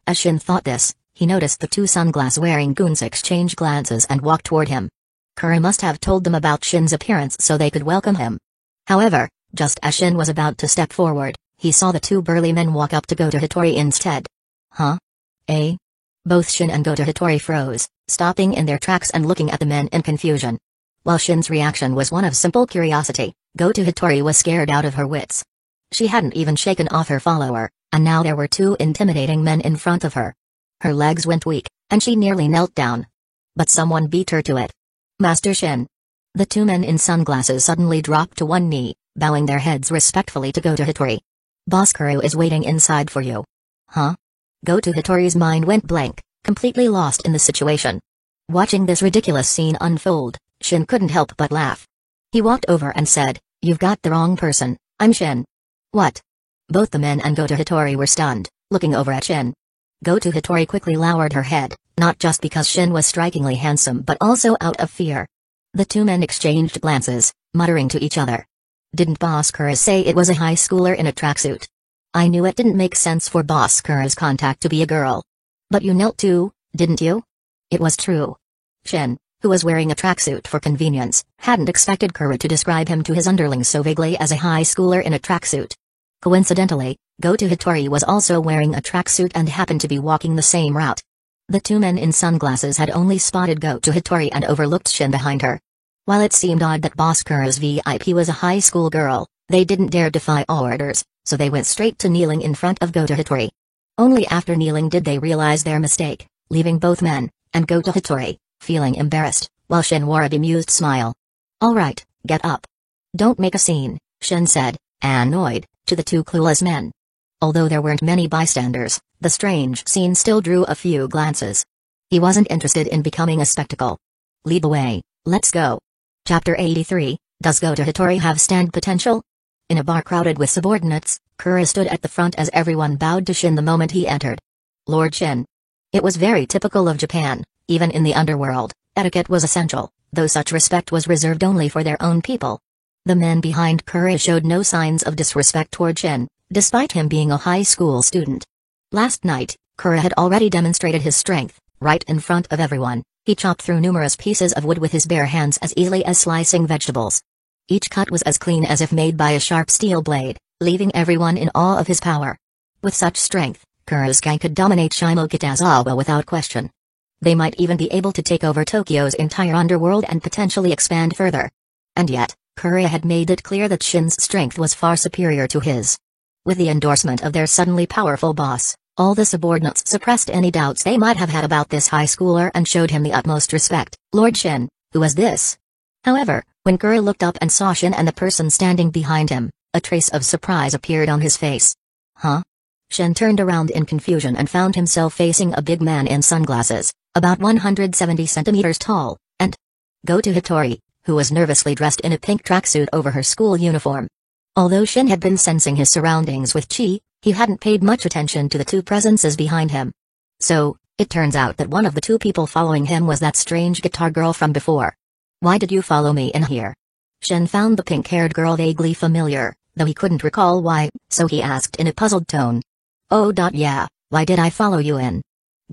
As Shin thought this, he noticed the two sunglass-wearing goons exchange glances and walked toward him. Kuru must have told them about Shin's appearance so they could welcome him. However, just as Shin was about to step forward, he saw the two burly men walk up to Go to Hitori instead. Huh? Eh? Both Shin and Go to Hitori froze, stopping in their tracks and looking at the men in confusion. While Shin's reaction was one of simple curiosity, Go to Hitori was scared out of her wits. She hadn't even shaken off her follower, and now there were two intimidating men in front of her. Her legs went weak, and she nearly knelt down. But someone beat her to it. Master Shin. The two men in sunglasses suddenly dropped to one knee, bowing their heads respectfully to Go to Hitori. Boss Kuru is waiting inside for you. Huh? Go to Hitori's mind went blank, completely lost in the situation. Watching this ridiculous scene unfold, Shin couldn't help but laugh. He walked over and said, "You've got the wrong person, I'm Shin." What? Both the men and Go to Hitori were stunned, looking over at Shin. Go to Hitori quickly lowered her head, not just because Shin was strikingly handsome but also out of fear. The two men exchanged glances, muttering to each other. Didn't Boss Kuru say it was a high schooler in a tracksuit? I knew it didn't make sense for Boss Kuru's contact to be a girl. But you knelt too, didn't you? It was true. Shin, who was wearing a tracksuit for convenience, hadn't expected Kuru to describe him to his underlings so vaguely as a high schooler in a tracksuit. Coincidentally, Go to Hitori was also wearing a tracksuit and happened to be walking the same route. The two men in sunglasses had only spotted Go to Hitori and overlooked Shin behind her. While it seemed odd that Boss Kuru's VIP was a high school girl, they didn't dare defy orders, so they went straight to kneeling in front of Go to Hitori. Only after kneeling did they realize their mistake, leaving both men, and go to Hitori, feeling embarrassed, while Shin wore a bemused smile. Alright, get up. Don't make a scene, Shin said, annoyed, to the two clueless men. Although there weren't many bystanders, the strange scene still drew a few glances. He wasn't interested in becoming a spectacle. Lead the way, let's go. Chapter 83, Does Go to Hitori have stand potential? In a bar crowded with subordinates, Kura stood at the front as everyone bowed to Shin the moment he entered. Lord Shin. It was very typical of Japan, even in the underworld, etiquette was essential, though such respect was reserved only for their own people. The men behind Kura showed no signs of disrespect toward Shin, despite him being a high school student. Last night, Kura had already demonstrated his strength, right in front of everyone. He chopped through numerous pieces of wood with his bare hands as easily as slicing vegetables. Each cut was as clean as if made by a sharp steel blade, leaving everyone in awe of his power. With such strength, Kurosuke could dominate Shimokitazawa without question. They might even be able to take over Tokyo's entire underworld and potentially expand further. And yet, Kura had made it clear that Shin's strength was far superior to his. With the endorsement of their suddenly powerful boss, all the subordinates suppressed any doubts they might have had about this high schooler and showed him the utmost respect. Lord Shin, who was this? However, when Kura looked up and saw Shin and the person standing behind him, a trace of surprise appeared on his face. Huh? Shin turned around in confusion and found himself facing a big man in sunglasses, about 170 centimeters tall, and Go to Hitori, who was nervously dressed in a pink tracksuit over her school uniform. Although Shin had been sensing his surroundings with chi, he hadn't paid much attention to the two presences behind him. So, it turns out that one of the two people following him was that strange guitar girl from before. Why did you follow me in here? Shin found the pink-haired girl vaguely familiar, though he couldn't recall why, so he asked in a puzzled tone. Oh. Yeah, why did I follow you in?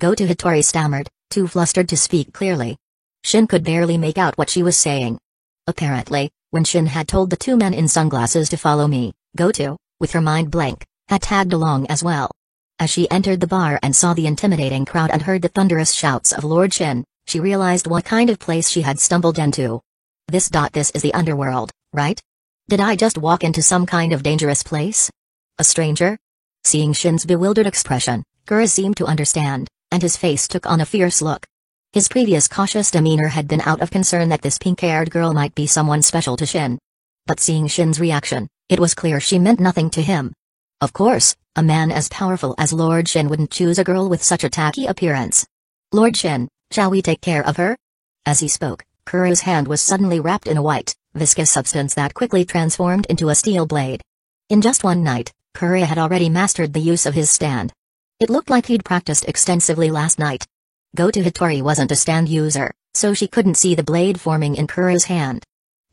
Go to Hitori stammered, too flustered to speak clearly. Shin could barely make out what she was saying. Apparently, when Shin had told the two men in sunglasses to follow me, Go to, with her mind blank, had tagged along as well. As she entered the bar and saw the intimidating crowd and heard the thunderous shouts of Lord Shin, she realized what kind of place she had stumbled into. This is the underworld, right? Did I just walk into some kind of dangerous place? A stranger? Seeing Shin's bewildered expression, Kura seemed to understand, and his face took on a fierce look. His previous cautious demeanor had been out of concern that this pink-haired girl might be someone special to Shin. But seeing Shin's reaction, it was clear she meant nothing to him. Of course, a man as powerful as Lord Shin wouldn't choose a girl with such a tacky appearance. Lord Shin, shall we take care of her? As he spoke, Kuro's hand was suddenly wrapped in a white, viscous substance that quickly transformed into a steel blade. In just one night, Kuro had already mastered the use of his stand. It looked like he'd practiced extensively last night. Go to Hitori wasn't a stand user, so she couldn't see the blade forming in Kuro's hand.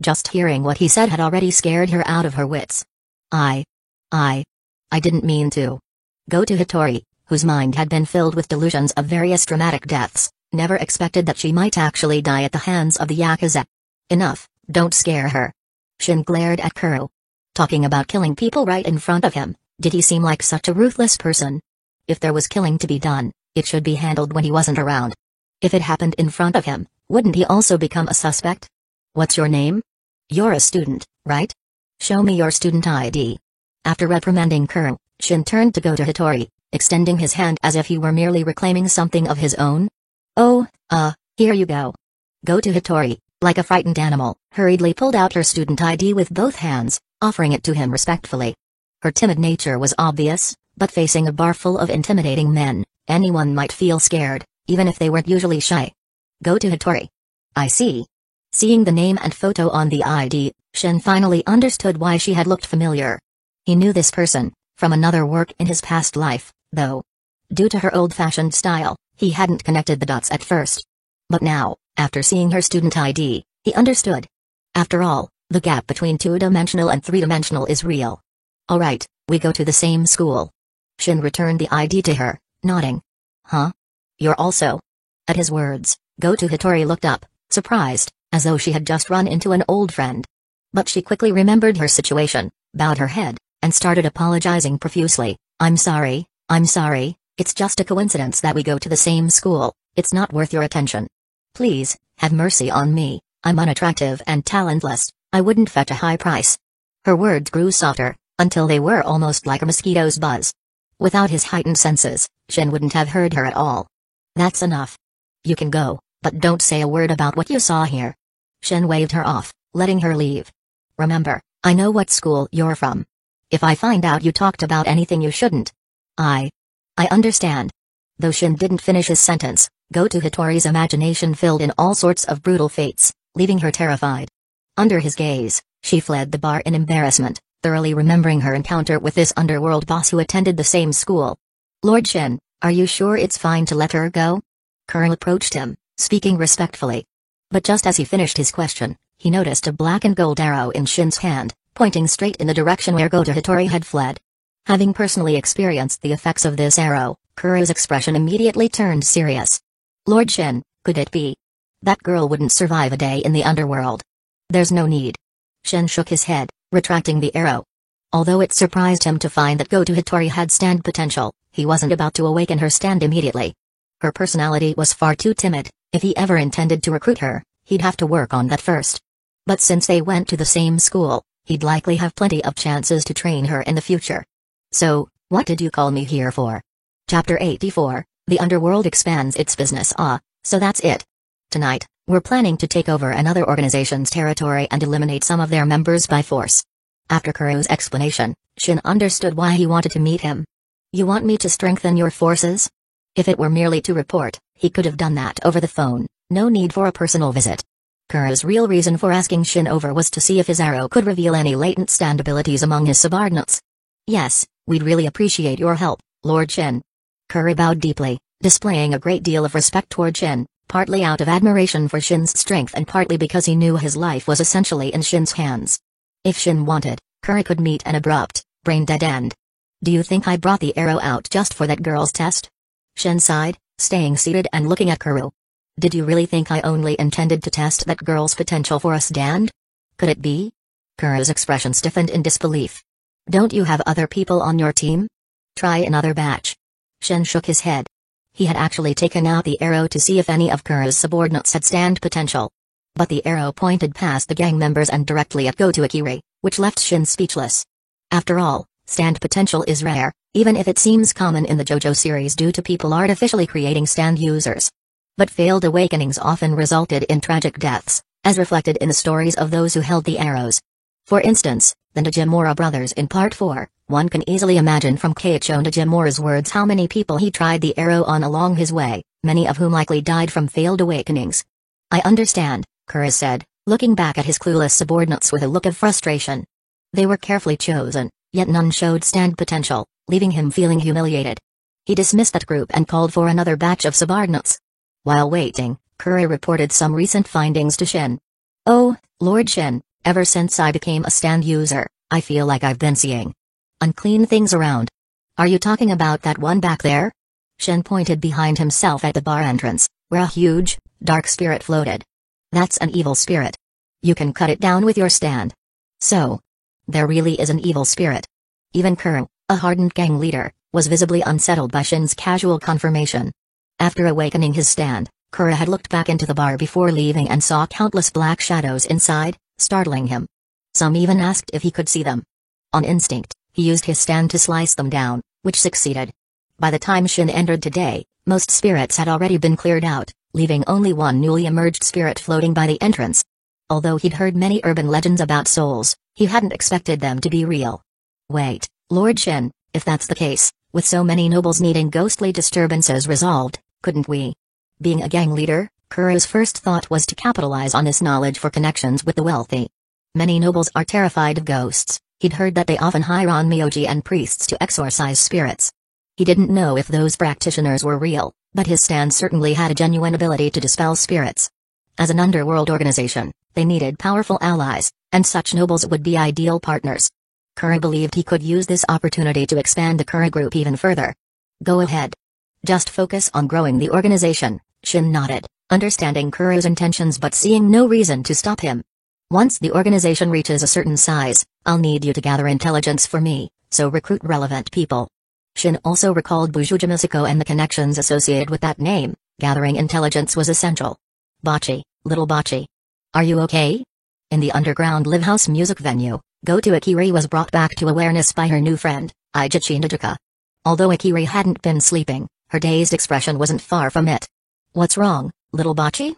Just hearing what he said had already scared her out of her wits. I didn't mean to. Go to Hitori, whose mind had been filled with delusions of various dramatic deaths, never expected that she might actually die at the hands of the Yakuza. Enough, don't scare her. Shin glared at Kuro. Talking about killing people right in front of him, did he seem like such a ruthless person? If there was killing to be done, it should be handled when he wasn't around. If it happened in front of him, wouldn't he also become a suspect? What's your name? You're a student, right? Show me your student ID. After reprimanding Kuro, Shin turned to Go to Hitori, extending his hand as if he were merely reclaiming something of his own. Oh, here you go. Go to Hitori, like a frightened animal, hurriedly pulled out her student ID with both hands, offering it to him respectfully. Her timid nature was obvious, but facing a bar full of intimidating men, anyone might feel scared, even if they weren't usually shy. Go to Hitori. I see. Seeing the name and photo on the ID, Shin finally understood why she had looked familiar. He knew this person, from another work in his past life, though. Due to her old-fashioned style, he hadn't connected the dots at first. But now, after seeing her student ID, he understood. After all, the gap between two-dimensional and three-dimensional is real. Alright, we go to the same school. Shin returned the ID to her, nodding. Huh? You're also? At his words, Go to Hitori looked up, surprised, as though she had just run into an old friend. But she quickly remembered her situation, bowed her head, and started apologizing profusely. I'm sorry, it's just a coincidence that we go to the same school, it's not worth your attention. Please, have mercy on me, I'm unattractive and talentless, I wouldn't fetch a high price. Her words grew softer, until they were almost like a mosquito's buzz. Without his heightened senses, Shin wouldn't have heard her at all. That's enough. You can go, but don't say a word about what you saw here. Shin waved her off, letting her leave. Remember, I know what school you're from. If I find out you talked about anything you shouldn't. I understand. Though Shin didn't finish his sentence, Goto Hitori's imagination filled in all sorts of brutal fates, leaving her terrified. Under his gaze, she fled the bar in embarrassment, thoroughly remembering her encounter with this underworld boss who attended the same school. Lord Shin, are you sure it's fine to let her go? Kuro approached him, speaking respectfully. But just as he finished his question, he noticed a black and gold arrow in Shin's hand, pointing straight in the direction where Goto Hitori had fled. Having personally experienced the effects of this arrow, Kuro's expression immediately turned serious. Lord Shin, could it be? That girl wouldn't survive a day in the underworld. There's no need. Shin shook his head, retracting the arrow. Although it surprised him to find that Goto Hitori had stand potential, he wasn't about to awaken her stand immediately. Her personality was far too timid. If he ever intended to recruit her, he'd have to work on that first. But since they went to the same school, he'd likely have plenty of chances to train her in the future. So, what did you call me here for? Chapter 84, The Underworld Expands Its Business. So that's it. Tonight, we're planning to take over another organization's territory and eliminate some of their members by force. After Kuro's explanation, Shin understood why he wanted to meet him. You want me to strengthen your forces? If it were merely to report, he could have done that over the phone, no need for a personal visit. Kuro's real reason for asking Shin over was to see if his arrow could reveal any latent stand abilities among his subordinates. Yes, we'd really appreciate your help, Lord Shin. Kuro bowed deeply, displaying a great deal of respect toward Shin, partly out of admiration for Shin's strength and partly because he knew his life was essentially in Shin's hands. If Shin wanted, Kuro could meet an abrupt, brain-dead end. Do you think I brought the arrow out just for that girl's test? Shin sighed, staying seated and looking at Kuro. Did you really think I only intended to test that girl's potential for a stand? Could it be? Kuro's expression stiffened in disbelief. Don't you have other people on your team? Try another batch. Shin shook his head. He had actually taken out the arrow to see if any of Kuro's subordinates had stand potential. But the arrow pointed past the gang members and directly at Goto Ikiri, which left Shin speechless. After all, stand potential is rare, even if it seems common in the JoJo series due to people artificially creating stand users. But failed awakenings often resulted in tragic deaths, as reflected in the stories of those who held the arrows. For instance, the Najimura brothers in Part 4, one can easily imagine from Keiichiro Najimura's words how many people he tried the arrow on along his way, many of whom likely died from failed awakenings. I understand, Kuro said, looking back at his clueless subordinates with a look of frustration. They were carefully chosen, yet none showed stand potential, leaving him feeling humiliated. He dismissed that group and called for another batch of subordinates. While waiting, Kuro reported some recent findings to Shin. Oh, Lord Shin, ever since I became a stand user, I feel like I've been seeing unclean things around. Are you talking about that one back there? Shin pointed behind himself at the bar entrance, where a huge, dark spirit floated. That's an evil spirit. You can cut it down with your stand. So, there really is an evil spirit. Even Kuro, a hardened gang leader, was visibly unsettled by Shin's casual confirmation. After awakening his stand, Kuro had looked back into the bar before leaving and saw countless black shadows inside, startling him. Some even asked if he could see them. On instinct, he used his stand to slice them down, which succeeded. By the time Shin entered today, most spirits had already been cleared out, leaving only one newly emerged spirit floating by the entrance. Although he'd heard many urban legends about souls, he hadn't expected them to be real. Wait, Lord Shin, if that's the case, with so many nobles needing ghostly disturbances resolved, couldn't we? Being a gang leader, Kuro's first thought was to capitalize on this knowledge for connections with the wealthy. Many nobles are terrified of ghosts. He'd heard that they often hire on Myoji and priests to exorcise spirits. He didn't know if those practitioners were real, but his stand certainly had a genuine ability to dispel spirits. As an underworld organization, they needed powerful allies, and such nobles would be ideal partners. Kuro believed he could use this opportunity to expand the Kuro group even further. Go ahead. Just focus on growing the organization, Shin nodded, understanding Kuro's intentions but seeing no reason to stop him. Once the organization reaches a certain size, I'll need you to gather intelligence for me, so recruit relevant people. Shin also recalled Bujuja Misako and the connections associated with that name. Gathering intelligence was essential. Bocce, little Bocce. Are you okay? In the underground live house music venue, Goto Ikiri was brought back to awareness by her new friend, Eiichiro Najuka. Although Akiri hadn't been sleeping, her dazed expression wasn't far from it. "What's wrong, little Bocce?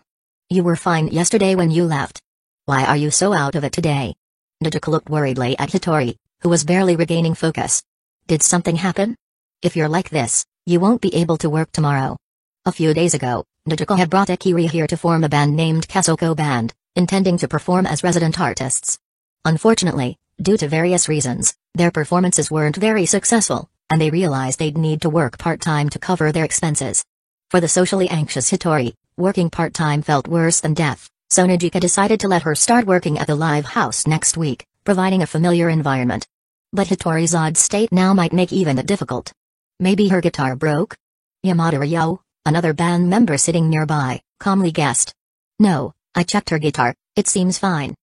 You were fine yesterday when you left. Why are you so out of it today?" Nodoka looked worriedly at Hitori, who was barely regaining focus. "Did something happen? If you're like this, you won't be able to work tomorrow." A few days ago, Nodoka had brought Akiri here to form a band named Kasoko Band, intending to perform as resident artists. Unfortunately, due to various reasons, their performances weren't very successful, and they realized they'd need to work part-time to cover their expenses. For the socially anxious Hitori, working part-time felt worse than death, so Nojika decided to let her start working at the live house next week, providing a familiar environment. But Hitori's odd state now might make even it difficult. Maybe her guitar broke? Yamada Ryo, another band member sitting nearby, calmly guessed. "No, I checked her guitar, it seems fine."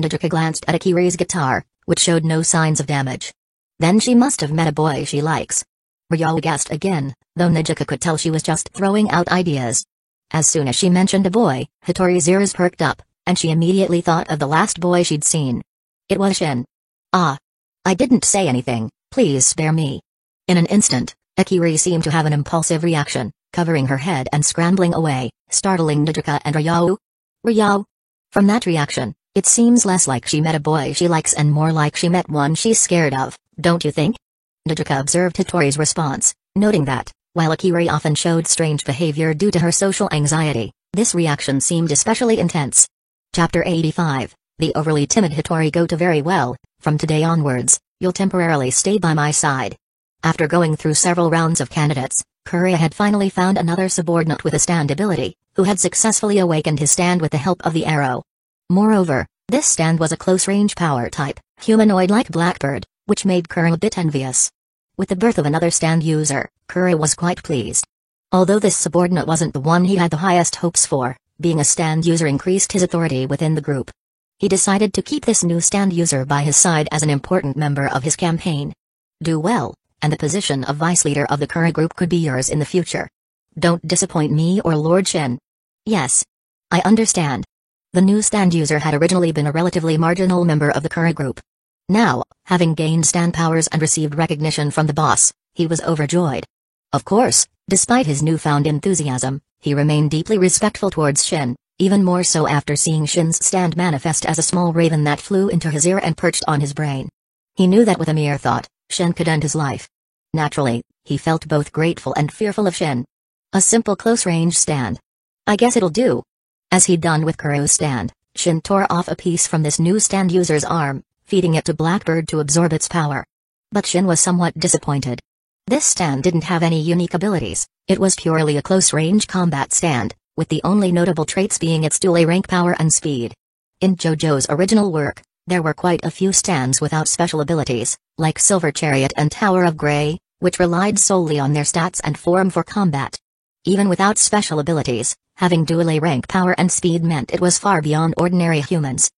Nojika glanced at Akiri's guitar, which showed no signs of damage. Then she must have met a boy she likes. Ryo guessed again, though Nojika could tell she was just throwing out ideas. As soon as she mentioned a boy, Hitori's ears perked up, and she immediately thought of the last boy she'd seen. It was Shin. "Ah. I didn't say anything, please spare me." In an instant, Akiri seemed to have an impulsive reaction, covering her head and scrambling away, startling Nojika and Ryo. "Ryo?" From that reaction, it seems less like she met a boy she likes and more like she met one she's scared of, don't you think? Nojika observed Hitori's response, noting that, while Akiri often showed strange behavior due to her social anxiety, this reaction seemed especially intense. Chapter 85, The overly timid Hitori. Go to very well, from today onwards, you'll temporarily stay by my side. After going through several rounds of candidates, Kureha had finally found another subordinate with a stand ability, who had successfully awakened his stand with the help of the arrow. Moreover, this stand was a close-range power type, humanoid-like Blackbird, which made Kureha a bit envious. With the birth of another stand user, Kureha was quite pleased. Although this subordinate wasn't the one he had the highest hopes for, being a stand user increased his authority within the group. He decided to keep this new stand user by his side as an important member of his campaign. Do well, and the position of vice leader of the Kureha group could be yours in the future. Don't disappoint me or Lord Shin. Yes. I understand. The new stand user had originally been a relatively marginal member of the Kureha group. Now, having gained stand powers and received recognition from the boss, he was overjoyed. Of course, despite his newfound enthusiasm, he remained deeply respectful towards Shin, even more so after seeing Shin's stand manifest as a small raven that flew into his ear and perched on his brain. He knew that with a mere thought, Shin could end his life. Naturally, he felt both grateful and fearful of Shin. A simple close-range stand. I guess it'll do. As he'd done with Kureha's stand, Shin tore off a piece from this new stand user's arm, feeding it to Blackbird to absorb its power. But Shin was somewhat disappointed. This stand didn't have any unique abilities, it was purely a close-range combat stand, with the only notable traits being its dual A-rank power and speed. In JoJo's original work, there were quite a few stands without special abilities, like Silver Chariot and Tower of Grey, which relied solely on their stats and form for combat. Even without special abilities, having dual A-rank power and speed meant it was far beyond ordinary humans.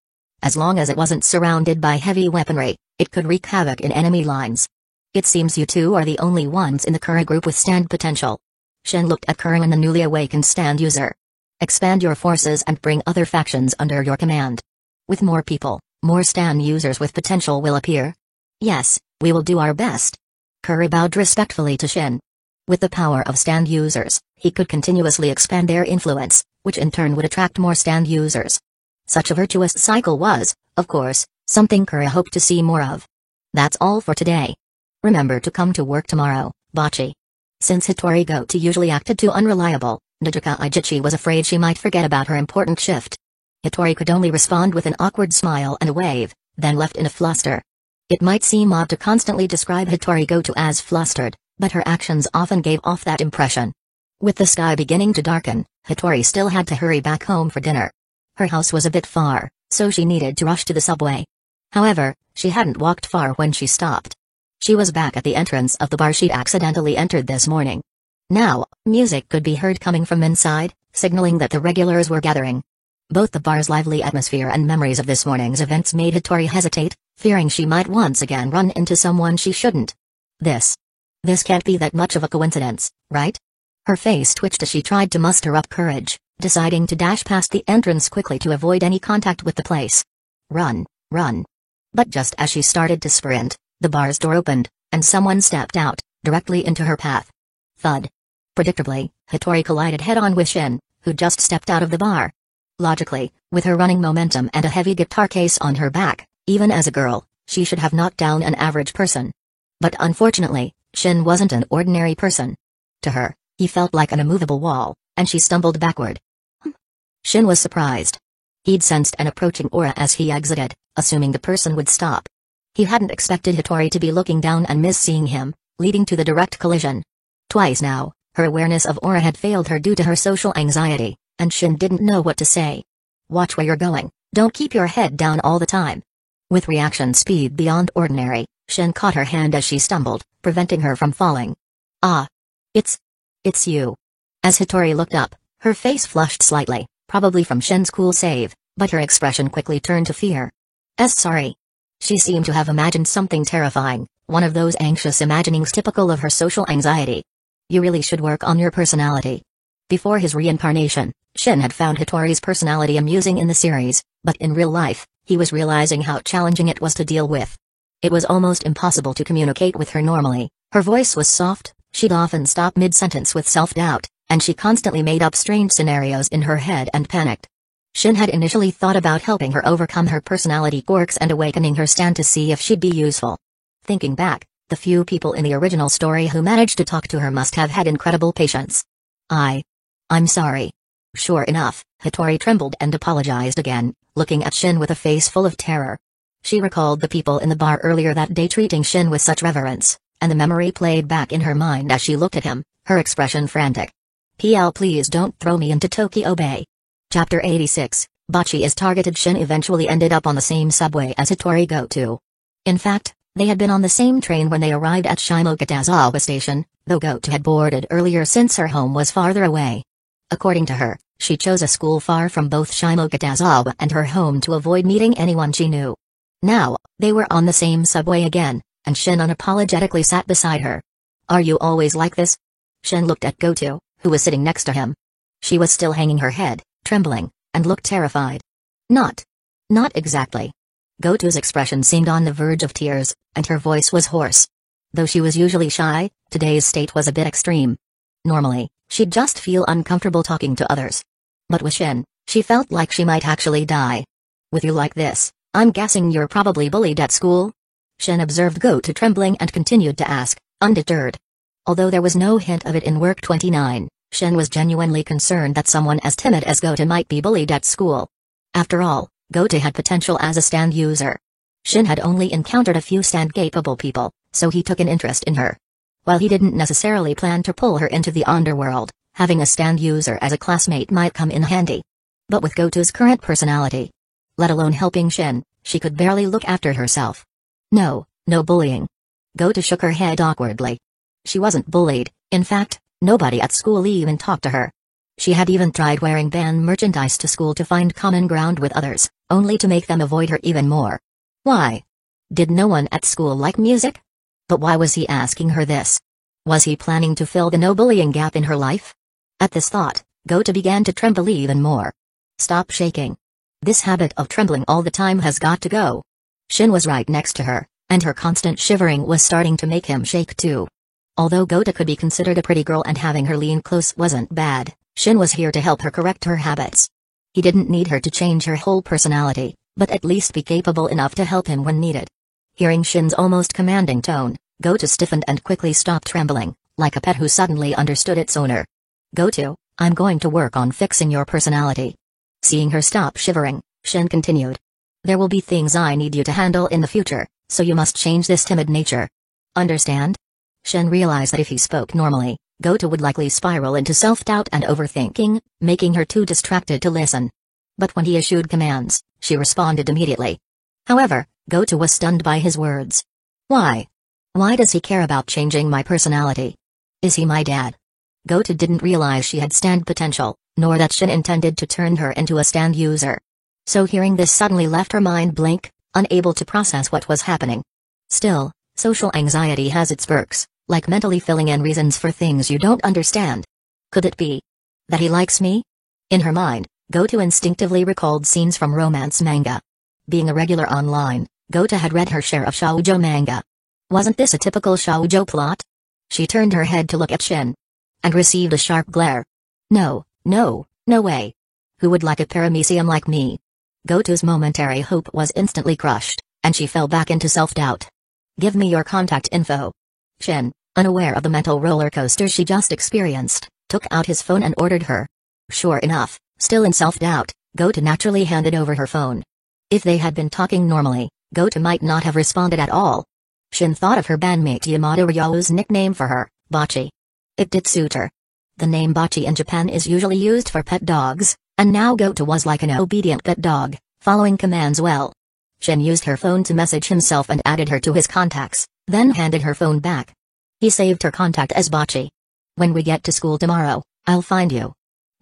As long as it wasn't surrounded by heavy weaponry, it could wreak havoc in enemy lines. It seems you two are the only ones in the Kureha group with stand potential. Shin looked at Kureha and the newly awakened stand user. Expand your forces and bring other factions under your command. With more people, more stand users with potential will appear. Yes, we will do our best. Kureha bowed respectfully to Shin. With the power of stand users, he could continuously expand their influence, which in turn would attract more stand users. Such a virtuous cycle was, of course, something Kureha hoped to see more of. That's all for today. Remember to come to work tomorrow, Bocce. Since Hitori Goto usually acted too unreliable, Nojika Ijichi was afraid she might forget about her important shift. Hitori could only respond with an awkward smile and a wave, then left in a fluster. It might seem odd to constantly describe Hitori Goto as flustered, but her actions often gave off that impression. With the sky beginning to darken, Hitori still had to hurry back home for dinner. Her house was a bit far, so she needed to rush to the subway. However, she hadn't walked far when she stopped. She was back at the entrance of the bar she'd accidentally entered this morning. Now, music could be heard coming from inside, signaling that the regulars were gathering. Both the bar's lively atmosphere and memories of this morning's events made Hitori hesitate, fearing she might once again run into someone she shouldn't. This can't be that much of a coincidence, right? Her face twitched as she tried to muster up courage, deciding to dash past the entrance quickly to avoid any contact with the place. Run. But just as she started to sprint, the bar's door opened, and someone stepped out, directly into her path. Thud. Predictably, Hitori collided head-on with Shin, who just stepped out of the bar. Logically, with her running momentum and a heavy guitar case on her back, even as a girl, she should have knocked down an average person. But unfortunately, Shin wasn't an ordinary person. To her, he felt like an immovable wall, and she stumbled backward. Shin was surprised. He'd sensed an approaching aura as he exited, assuming the person would stop. He hadn't expected Hitori to be looking down and miss seeing him, leading to the direct collision. Twice now, her awareness of aura had failed her due to her social anxiety, and Shin didn't know what to say. Watch where you're going, don't keep your head down all the time. With reaction speed beyond ordinary, Shin caught her hand as she stumbled, preventing her from falling. Ah. It's you. As Hitori looked up, her face flushed slightly, probably from Shin's cool save, but her expression quickly turned to fear. Sorry. She seemed to have imagined something terrifying, one of those anxious imaginings typical of her social anxiety. You really should work on your personality. Before his reincarnation, Shin had found Hitori's personality amusing in the series, but in real life, he was realizing how challenging it was to deal with. It was almost impossible to communicate with her normally. Her voice was soft, she'd often stop mid-sentence with self-doubt, and she constantly made up strange scenarios in her head and panicked. Shin had initially thought about helping her overcome her personality quirks and awakening her stand to see if she'd be useful. Thinking back, the few people in the original story who managed to talk to her must have had incredible patience. I'm sorry. Sure enough, Hitori trembled and apologized again, looking at Shin with a face full of terror. She recalled the people in the bar earlier that day treating Shin with such reverence, and the memory played back in her mind as she looked at him, her expression frantic. Please don't throw me into Tokyo Bay. Chapter 86, Bocchi is targeted. Shin eventually ended up on the same subway as Hitori Goto. In fact, they had been on the same train when they arrived at Shimogatazawa station, though Goto had boarded earlier since her home was farther away. According to her, she chose a school far from both Shimogatazawa and her home to avoid meeting anyone she knew. Now, they were on the same subway again, and Shin unapologetically sat beside her. Are you always like this? Shin looked at Goto, who was sitting next to him. She was still hanging her head, trembling, and looked terrified. Not exactly. Goto's expression seemed on the verge of tears, and her voice was hoarse. Though she was usually shy, today's state was a bit extreme. Normally, she'd just feel uncomfortable talking to others. But with Shin, she felt like she might actually die. With you like this, I'm guessing you're probably bullied at school? Shin observed Goto trembling and continued to ask, undeterred. Although there was no hint of it in Work 29, Shin was genuinely concerned that someone as timid as Goto might be bullied at school. After all, Goto had potential as a stand user. Shin had only encountered a few stand-capable people, so he took an interest in her. While he didn't necessarily plan to pull her into the underworld, having a stand user as a classmate might come in handy. But with Goto's current personality, let alone helping Shin, she could barely look after herself. No bullying. Goto shook her head awkwardly. She wasn't bullied, in fact, nobody at school even talked to her. She had even tried wearing band merchandise to school to find common ground with others, only to make them avoid her even more. Why? Did no one at school like music? But why was he asking her this? Was he planning to fill the no-bullying gap in her life? At this thought, Goto began to tremble even more. Stop shaking. This habit of trembling all the time has got to go. Shin was right next to her, and her constant shivering was starting to make him shake too. Although Goto could be considered a pretty girl and having her lean close wasn't bad, Shin was here to help her correct her habits. He didn't need her to change her whole personality, but at least be capable enough to help him when needed. Hearing Shin's almost commanding tone, Goto stiffened and quickly stopped trembling, like a pet who suddenly understood its owner. Goto, I'm going to work on fixing your personality. Seeing her stop shivering, Shin continued. There will be things I need you to handle in the future, so you must change this timid nature. Understand? Shin realized that if he spoke normally, Goto would likely spiral into self-doubt and overthinking, making her too distracted to listen. But when he issued commands, she responded immediately. However, Goto was stunned by his words. Why? Why does he care about changing my personality? Is he my dad? Goto didn't realize she had stand potential, nor that Shin intended to turn her into a stand user. So hearing this suddenly left her mind blank, unable to process what was happening. Still, social anxiety has its perks, like mentally filling in reasons for things you don't understand. Could it be that he likes me? In her mind, Goto instinctively recalled scenes from romance manga. Being a regular online, Goto had read her share of shoujo manga. Wasn't this a typical shoujo plot? She turned her head to look at Shin. And received a sharp glare. No, no, no way. Who would like a paramecium like me? Goto's momentary hope was instantly crushed, and she fell back into self-doubt. Give me your contact info. Shin, unaware of the mental roller coaster she just experienced, took out his phone and ordered her. Sure enough, still in self-doubt, Goto naturally handed over her phone. If they had been talking normally, Goto might not have responded at all. Shin thought of her bandmate Yamada Ryo's nickname for her, Bocce. It did suit her. The name Bocce in Japan is usually used for pet dogs, and now Goto was like an obedient pet dog, following commands well. Shin used her phone to message himself and added her to his contacts, then handed her phone back. He saved her contact as Bocce. When we get to school tomorrow, I'll find you.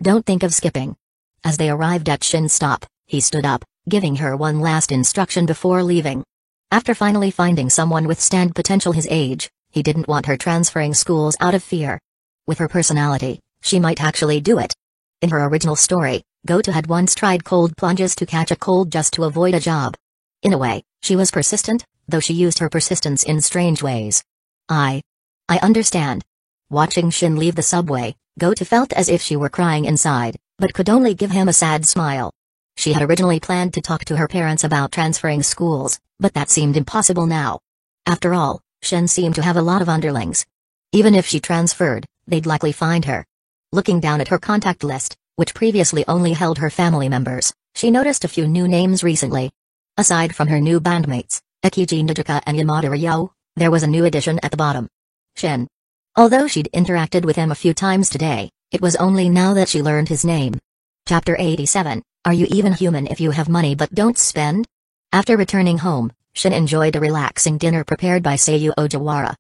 Don't think of skipping. As they arrived at Shin's stop, he stood up, giving her one last instruction before leaving. After finally finding someone with stand potential his age, he didn't want her transferring schools out of fear. With her personality, she might actually do it. In her original story, Goto had once tried cold plunges to catch a cold just to avoid a job. In a way, she was persistent, though she used her persistence in strange ways. I understand. Watching Shin leave the subway, Goto felt as if she were crying inside, but could only give him a sad smile. She had originally planned to talk to her parents about transferring schools, but that seemed impossible now. After all, Shin seemed to have a lot of underlings. Even if she transferred, they'd likely find her. Looking down at her contact list, which previously only held her family members, she noticed a few new names recently. Aside from her new bandmates, Ekiji Nijika and Yamada Ryo, there was a new addition at the bottom. Shin. Although she'd interacted with him a few times today, it was only now that she learned his name. Chapter 87, Are You Even Human If You Have Money But Don't Spend? After returning home, Shin enjoyed a relaxing dinner prepared by Seiyu Ojiwara.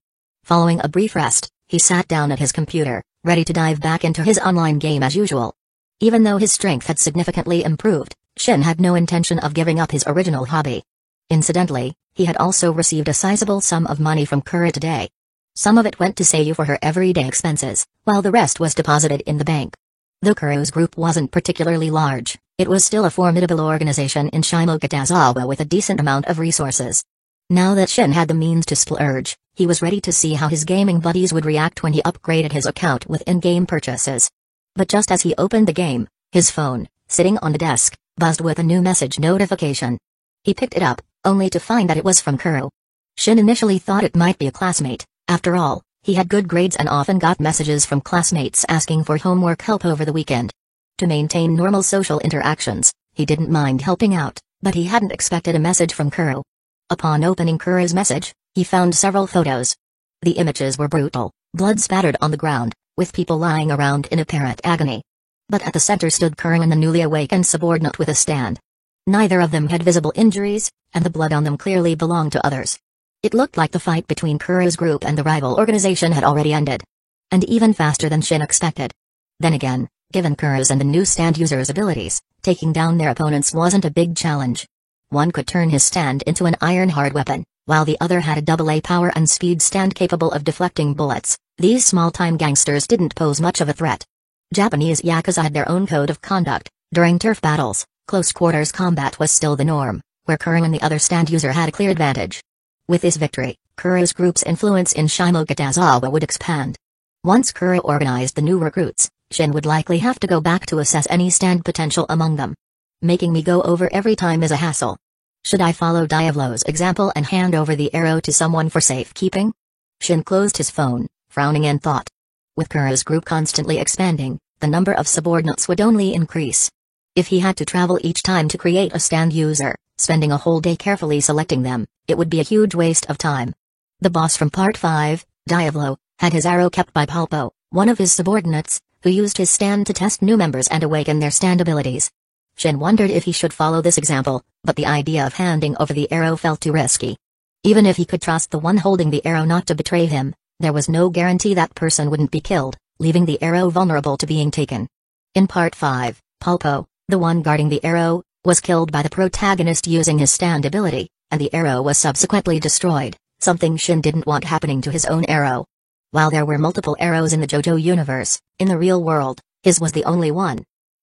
Following a brief rest, he sat down at his computer, ready to dive back into his online game as usual. Even though his strength had significantly improved, Shin had no intention of giving up his original hobby. Incidentally, he had also received a sizable sum of money from Kuro today. Some of it went to Seiyu for her everyday expenses, while the rest was deposited in the bank. Though Kuro's group wasn't particularly large, it was still a formidable organization in Shimokitazawa with a decent amount of resources. Now that Shin had the means to splurge, he was ready to see how his gaming buddies would react when he upgraded his account with in-game purchases. But just as he opened the game, his phone, sitting on the desk, buzzed with a new message notification. He picked it up, only to find that it was from Kuro. Shin initially thought it might be a classmate. After all, he had good grades and often got messages from classmates asking for homework help over the weekend. To maintain normal social interactions, he didn't mind helping out, but he hadn't expected a message from Kuro. Upon opening Kuro's message, he found several photos. The images were brutal, blood spattered on the ground, with people lying around in apparent agony. But at the center stood Kuro and the newly awakened subordinate with a stand. Neither of them had visible injuries, and the blood on them clearly belonged to others. It looked like the fight between Kuro's group and the rival organization had already ended. And even faster than Shin expected. Then again, given Kuro's and the new stand user's abilities, taking down their opponents wasn't a big challenge. One could turn his stand into an iron-hard weapon, while the other had a AA power and speed stand capable of deflecting bullets. These small-time gangsters didn't pose much of a threat. Japanese Yakuza had their own code of conduct. During turf battles, close-quarters combat was still the norm, where Kuro and the other stand user had a clear advantage. With this victory, Kuro's group's influence in Shimokitazawa would expand. Once Kuro organized the new recruits, Shin would likely have to go back to assess any stand potential among them. Making me go over every time is a hassle. Should I follow Diavolo's example and hand over the arrow to someone for safekeeping? Shin closed his phone, frowning in thought. With Kuro's group constantly expanding, the number of subordinates would only increase. If he had to travel each time to create a stand user, spending a whole day carefully selecting them, it would be a huge waste of time. The boss from Part 5, Diavolo, had his arrow kept by Pulpo, one of his subordinates, who used his stand to test new members and awaken their stand abilities. Shin wondered if he should follow this example, but the idea of handing over the arrow felt too risky. Even if he could trust the one holding the arrow not to betray him, there was no guarantee that person wouldn't be killed, leaving the arrow vulnerable to being taken. In Part 5, Pulpo, the one guarding the arrow, was killed by the protagonist using his stand ability, and the arrow was subsequently destroyed, something Shin didn't want happening to his own arrow. While there were multiple arrows in the JoJo universe, in the real world, his was the only one.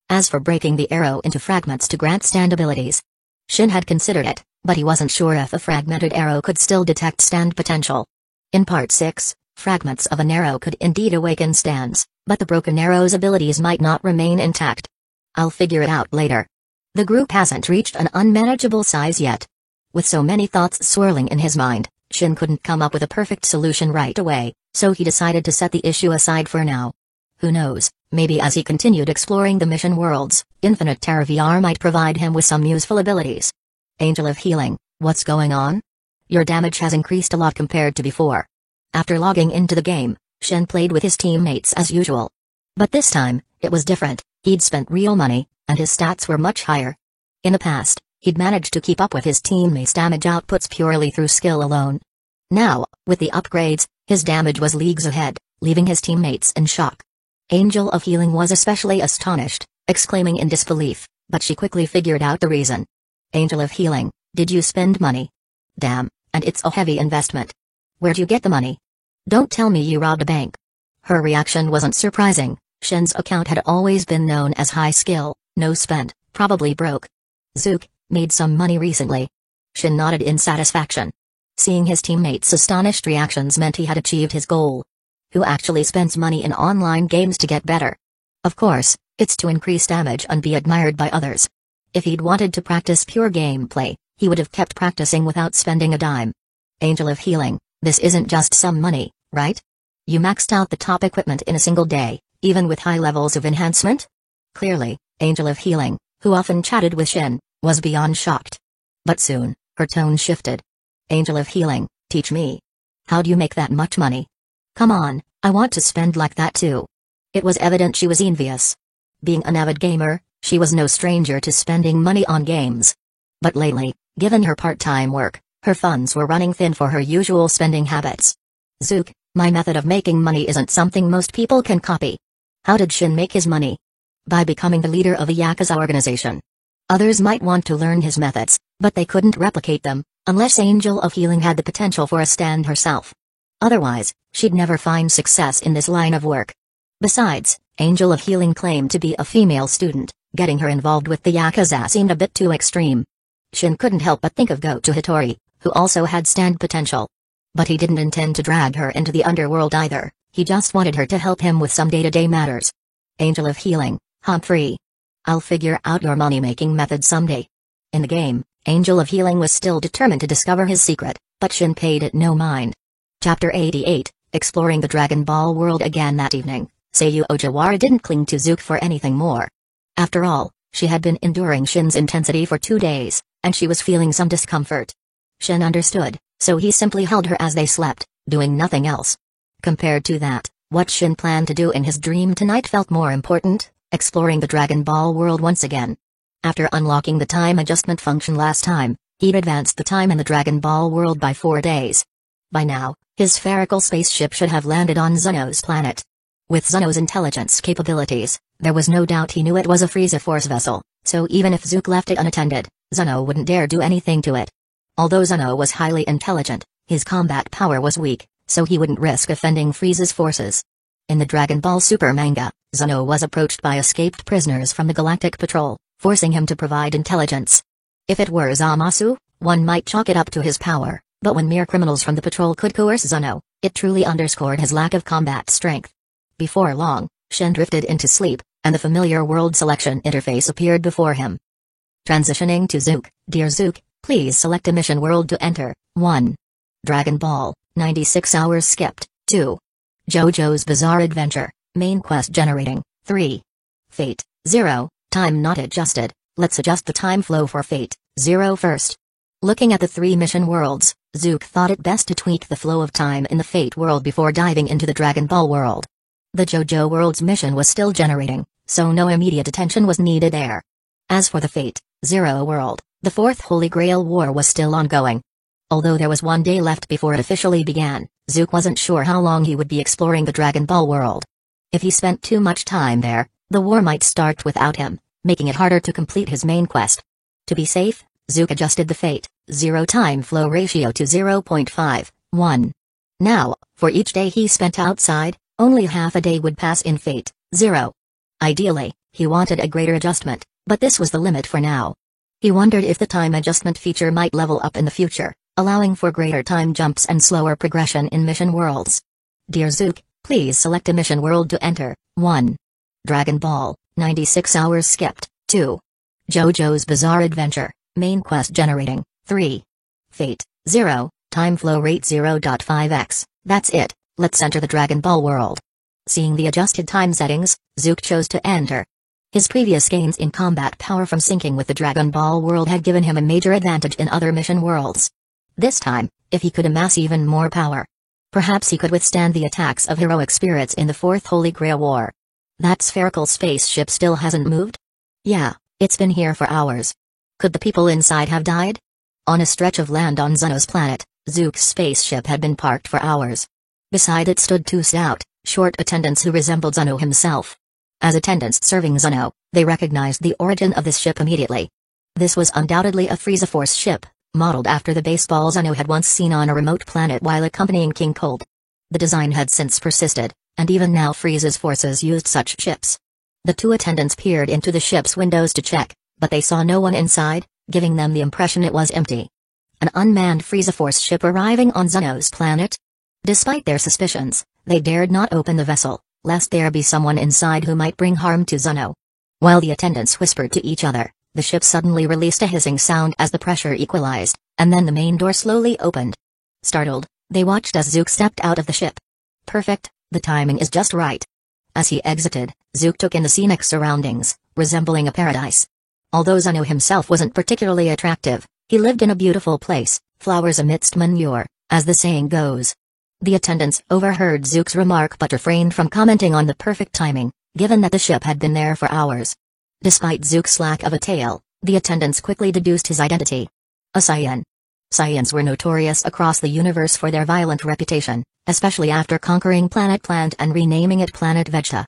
As for breaking the arrow into fragments to grant stand abilities, Shin had considered it, but he wasn't sure if a fragmented arrow could still detect stand potential. In Part 6, Fragments of an arrow could indeed awaken stands, but the broken arrow's abilities might not remain intact. I'll figure it out later. The group hasn't reached an unmanageable size yet. With so many thoughts swirling in his mind, Shin couldn't come up with a perfect solution right away, so he decided to set the issue aside for now. Who knows, maybe as he continued exploring the mission worlds, Infinite Terra VR might provide him with some useful abilities. Angel of Healing, what's going on? Your damage has increased a lot compared to before. After logging into the game, Shin played with his teammates as usual. But this time, it was different. He'd spent real money, and his stats were much higher. In the past, he'd managed to keep up with his teammates' damage outputs purely through skill alone. Now, with the upgrades, his damage was leagues ahead, leaving his teammates in shock. Angel of Healing was especially astonished, exclaiming in disbelief, but she quickly figured out the reason. Angel of Healing, did you spend money? Damn, and it's a heavy investment. Where'd you get the money? Don't tell me you robbed a bank. Her reaction wasn't surprising. Shin's account had always been known as high skill, no spent, probably broke. Zook, made some money recently. Shin nodded in satisfaction. Seeing his teammates' astonished reactions meant he had achieved his goal. Who actually spends money in online games to get better? Of course, it's to increase damage and be admired by others. If he'd wanted to practice pure gameplay, he would have kept practicing without spending a dime. Angel of Healing, this isn't just some money, right? You maxed out the top equipment in a single day, even with high levels of enhancement? Clearly, Angel of Healing, who often chatted with Shin, was beyond shocked. But soon, her tone shifted. Angel of Healing, teach me. How'd you make that much money? Come on, I want to spend like that too. It was evident she was envious. Being an avid gamer, she was no stranger to spending money on games. But lately, given her part-time work, her funds were running thin for her usual spending habits. Zook, my method of making money isn't something most people can copy. How did Shin make his money? By becoming the leader of a Yakuza organization. Others might want to learn his methods, but they couldn't replicate them, unless Angel of Healing had the potential for a stand herself. Otherwise, she'd never find success in this line of work. Besides, Angel of Healing claimed to be a female student. Getting her involved with the Yakuza seemed a bit too extreme. Shin couldn't help but think of Goto Hitori, who also had stand potential. But he didn't intend to drag her into the underworld either, he just wanted her to help him with some day-to-day matters. Angel of Healing, Humphrey. I'll figure out your money-making method someday. In the game, Angel of Healing was still determined to discover his secret, but Shin paid it no mind. Chapter 88, Exploring the Dragon Ball world again that evening, Seiyu Ojawara didn't cling to Zook for anything more. After all, she had been enduring Shin's intensity for 2 days, and she was feeling some discomfort. Shin understood, so he simply held her as they slept, doing nothing else. Compared to that, what Shin planned to do in his dream tonight felt more important, exploring the Dragon Ball world once again. After unlocking the time adjustment function last time, he'd advanced the time in the Dragon Ball world by 4 days. By now, his spherical spaceship should have landed on Zuno's planet. With Zuno's intelligence capabilities, there was no doubt he knew it was a Frieza Force vessel, so even if Zook left it unattended, Zuno wouldn't dare do anything to it. Although Zuno was highly intelligent, his combat power was weak, so he wouldn't risk offending Frieza's forces. In the Dragon Ball Super manga, Zuno was approached by escaped prisoners from the Galactic Patrol, forcing him to provide intelligence. If it were Zamasu, one might chalk it up to his power, but when mere criminals from the patrol could coerce Zuno, it truly underscored his lack of combat strength. Before long, Shin drifted into sleep, and the familiar world selection interface appeared before him. Transitioning to Zook, dear Zook, please select a mission world to enter. 1. Dragon Ball, 96 hours skipped. 2. JoJo's Bizarre Adventure, main quest generating. 3. Fate, 0, time not adjusted. Let's adjust the time flow for Fate, 0 first. Looking at the 3 mission worlds, Zook thought it best to tweak the flow of time in the Fate world before diving into the Dragon Ball world. The JoJo world's mission was still generating, so no immediate attention was needed there. As for the Fate, 0 world, the Fourth Holy Grail War was still ongoing. Although there was 1 day left before it officially began, Zook wasn't sure how long he would be exploring the Dragon Ball world. If he spent too much time there, the war might start without him, making it harder to complete his main quest. To be safe, Zook adjusted the Fate 0 time flow ratio to 0.51. Now, for each day he spent outside, only half a day would pass in Fate 0. Ideally, he wanted a greater adjustment, but this was the limit for now. He wondered if the time adjustment feature might level up in the future, allowing for greater time jumps and slower progression in mission worlds. Dear Zook, please select a mission world to enter. 1. Dragon Ball, 96 hours skipped. 2. JoJo's Bizarre Adventure, main quest generating. 3. Fate, 0, time flow rate 0.5x. That's it, let's enter the Dragon Ball world. Seeing the adjusted time settings, Zook chose to enter. His previous gains in combat power from syncing with the Dragon Ball world had given him a major advantage in other mission worlds. This time, if he could amass even more power, perhaps he could withstand the attacks of heroic spirits in the Fourth Holy Grail War. That spherical spaceship still hasn't moved? Yeah, it's been here for hours. Could the people inside have died? On a stretch of land on Zeno's planet, Zook's spaceship had been parked for hours. Beside it stood two stout, short attendants who resembled Zeno himself. As attendants serving Zeno, they recognized the origin of this ship immediately. This was undoubtedly a Frieza Force ship, modeled after the baseball Zeno had once seen on a remote planet while accompanying King Cold. The design had since persisted, and even now Frieza's forces used such ships. The two attendants peered into the ship's windows to check, but they saw no one inside, giving them the impression it was empty. An unmanned Frieza Force ship arriving on Zeno's planet? Despite their suspicions, they dared not open the vessel, lest there be someone inside who might bring harm to Zeno. While the attendants whispered to each other, the ship suddenly released a hissing sound as the pressure equalized, and then the main door slowly opened. Startled, they watched as Zook stepped out of the ship. Perfect, the timing is just right. As he exited, Zook took in the scenic surroundings, resembling a paradise. Although Zeno himself wasn't particularly attractive, he lived in a beautiful place, flowers amidst manure, as the saying goes. The attendants overheard Zook's remark but refrained from commenting on the perfect timing, given that the ship had been there for hours. Despite Zook's lack of a tail, the attendants quickly deduced his identity. A Saiyan. Saiyans were notorious across the universe for their violent reputation, especially after conquering Planet Plant and renaming it Planet Vegeta.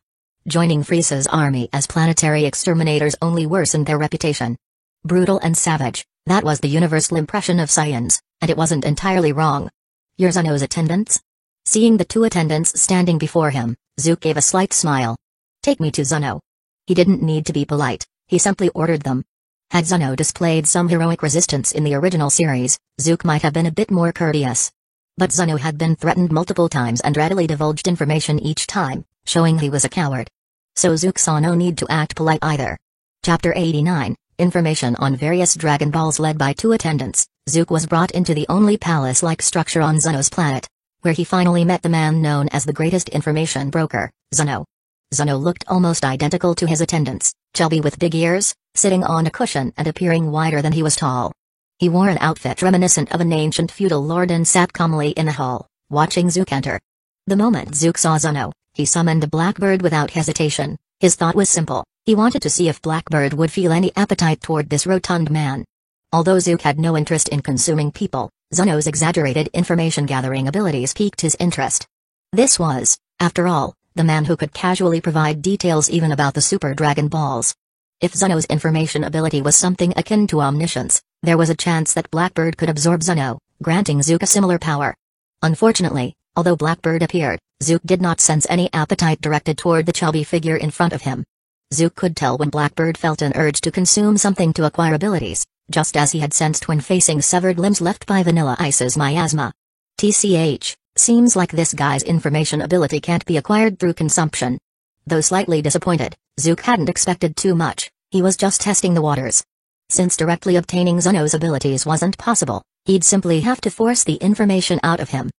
Joining Frieza's army as planetary exterminators only worsened their reputation. Brutal and savage, that was the universal impression of Saiyans, and it wasn't entirely wrong. You're Zeno's attendants? Seeing the two attendants standing before him, Zook gave a slight smile. Take me to Zeno. He didn't need to be polite, he simply ordered them. Had Zeno displayed some heroic resistance in the original series, Zook might have been a bit more courteous. But Zeno had been threatened multiple times and readily divulged information each time, showing he was a coward. So Zook saw no need to act polite either. Chapter 89, Information on various Dragon Balls. Led by two attendants, Zook was brought into the only palace-like structure on Zeno's planet, where he finally met the man known as the greatest information broker, Zeno. Zeno looked almost identical to his attendants, chubby with big ears, sitting on a cushion and appearing wider than he was tall. He wore an outfit reminiscent of an ancient feudal lord and sat calmly in the hall, watching Zook enter. The moment Zook saw Zeno, he summoned a Blackbird without hesitation. His thought was simple, he wanted to see if Blackbird would feel any appetite toward this rotund man. Although Zook had no interest in consuming people, Zeno's exaggerated information-gathering abilities piqued his interest. This was, after all, the man who could casually provide details even about the Super Dragon Balls. If Zeno's information ability was something akin to omniscience, there was a chance that Blackbird could absorb Zeno, granting Zook a similar power. Unfortunately, although Blackbird appeared, Zook did not sense any appetite directed toward the chubby figure in front of him. Zook could tell when Blackbird felt an urge to consume something to acquire abilities, just as he had sensed when facing severed limbs left by Vanilla Ice's miasma. TCH, seems like this guy's information ability can't be acquired through consumption. Though slightly disappointed, Zook hadn't expected too much, he was just testing the waters. Since directly obtaining Zeno's abilities wasn't possible, he'd simply have to force the information out of him.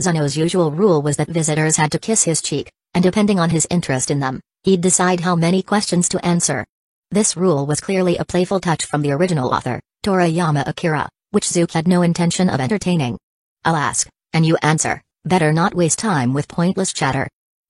Zeno's usual rule was that visitors had to kiss his cheek, and depending on his interest in them, he'd decide how many questions to answer. This rule was clearly a playful touch from the original author, Toriyama Akira, which Zook had no intention of entertaining. I'll ask, and you answer, better not waste time with pointless chatter.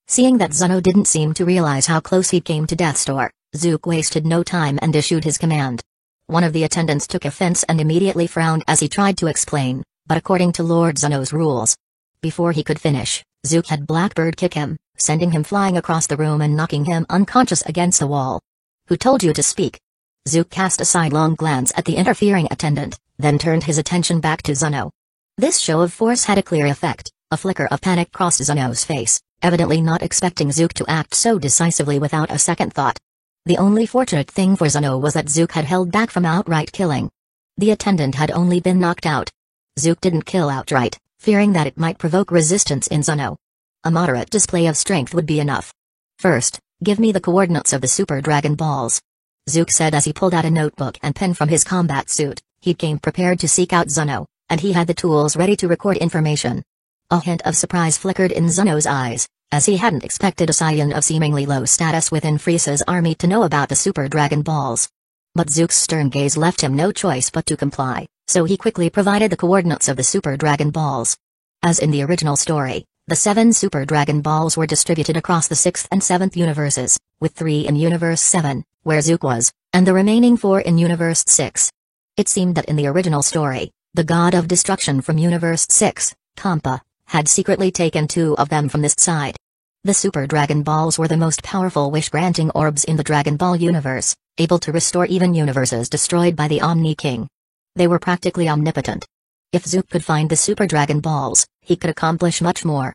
Seeing that Zeno didn't seem to realize how close he came to death's door, Zook wasted no time and issued his command. One of the attendants took offense and immediately frowned as he tried to explain, but according to Lord Zeno's rules. Before he could finish, Zook had Blackbird kick him, sending him flying across the room and knocking him unconscious against the wall. Who told you to speak? Zook cast a sidelong glance at the interfering attendant, then turned his attention back to Zeno. This show of force had a clear effect. A flicker of panic crossed Zeno's face, evidently not expecting Zook to act so decisively without a second thought. The only fortunate thing for Zeno was that Zook had held back from outright killing. The attendant had only been knocked out. Zook didn't kill outright, fearing that it might provoke resistance in Zeno. A moderate display of strength would be enough. First, give me the coordinates of the Super Dragon Balls. Zook said as he pulled out a notebook and pen from his combat suit. He came prepared to seek out Zuno, and he had the tools ready to record information. A hint of surprise flickered in Zuno's eyes, as he hadn't expected a Saiyan of seemingly low status within Frieza's army to know about the Super Dragon Balls. But Zook's stern gaze left him no choice but to comply, so he quickly provided the coordinates of the Super Dragon Balls. As in the original story, the 7 Super Dragon Balls were distributed across the 6th and 7th universes, with 3 in Universe 7, where Zook was, and the remaining 4 in Universe 6. It seemed that in the original story, the god of destruction from Universe 6, Kampa, had secretly taken 2 of them from this side. The Super Dragon Balls were the most powerful wish-granting orbs in the Dragon Ball universe, able to restore even universes destroyed by the Omni King. They were practically omnipotent. If Zook could find the Super Dragon Balls, he could accomplish much more.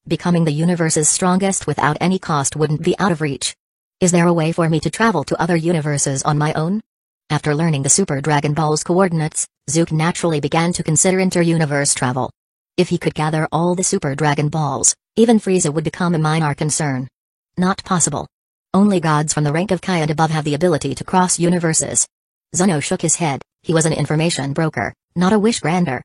Becoming the universe's strongest without any cost wouldn't be out of reach. Is there a way for me to travel to other universes on my own? After learning the Super Dragon Ball's coordinates, Zook naturally began to consider inter-universe travel. If he could gather all the Super Dragon Balls, even Frieza would become a minor concern. Not possible. Only gods from the rank of Kai and above have the ability to cross universes. Zuno shook his head. He was an information broker, not a wish granter.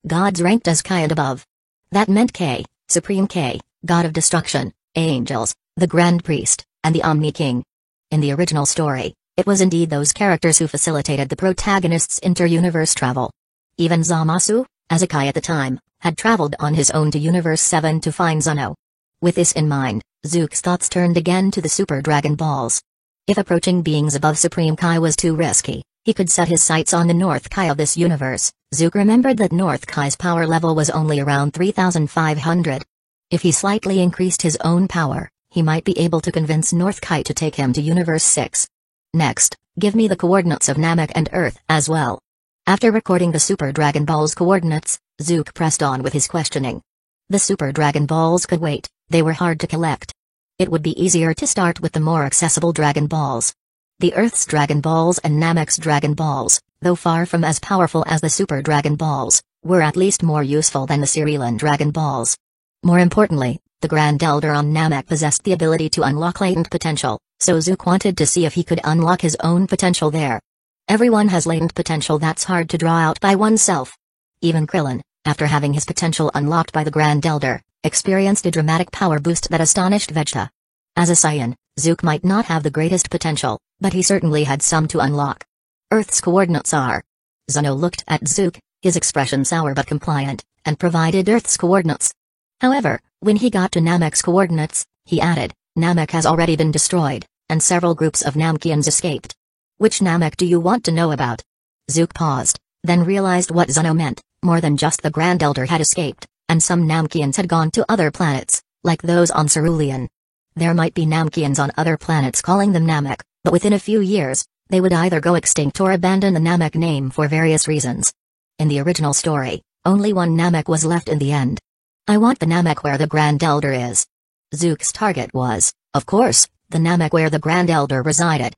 Gods ranked as Kai and above. That meant K, Supreme K, God of Destruction, angels, the Grand Priest, and the Omni King. In the original story, it was indeed those characters who facilitated the protagonist's inter-universe travel. Even Zamasu, as a Kai at the time, had traveled on his own to Universe 7 to find Zuno. With this in mind, Zook's thoughts turned again to the Super Dragon Balls. If approaching beings above Supreme Kai was too risky, he could set his sights on the North Kai of this universe. Zook remembered that North Kai's power level was only around 3,500. If he slightly increased his own power, he might be able to convince North Kai to take him to Universe 6. Next, give me the coordinates of Namek and Earth as well. After recording the Super Dragon Ball's coordinates, Zook pressed on with his questioning. The Super Dragon Balls could wait, they were hard to collect. It would be easier to start with the more accessible Dragon Balls. The Earth's Dragon Balls and Namek's Dragon Balls, though far from as powerful as the Super Dragon Balls, were at least more useful than the Cerealan Dragon Balls. More importantly, the Grand Elder on Namek possessed the ability to unlock latent potential, so Zook wanted to see if he could unlock his own potential there. Everyone has latent potential that's hard to draw out by oneself. Even Krillin, after having his potential unlocked by the Grand Elder, experienced a dramatic power boost that astonished Vegeta. As a Saiyan, Zook might not have the greatest potential, but he certainly had some to unlock. Earth's coordinates are. Zuno looked at Zook, his expression sour but compliant, and provided Earth's coordinates. However, when he got to Namek's coordinates, he added, Namek has already been destroyed, and several groups of Namkians escaped. Which Namek do you want to know about? Zook paused, then realized what Zuno meant. More than just the Grand Elder had escaped, and some Namkians had gone to other planets, like those on Cerulean. There might be Namkians on other planets calling them Namek, but within a few years, they would either go extinct or abandon the Namek name for various reasons. In the original story, only one Namek was left in the end. I want the Namek where the Grand Elder is. Zook's target was, of course, the Namek where the Grand Elder resided.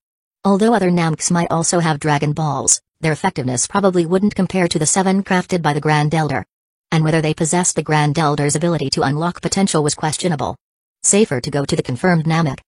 Although other Nameks might also have Dragon Balls, their effectiveness probably wouldn't compare to the 7 crafted by the Grand Elder. And whether they possessed the Grand Elder's ability to unlock potential was questionable. Safer to go to the confirmed Namek.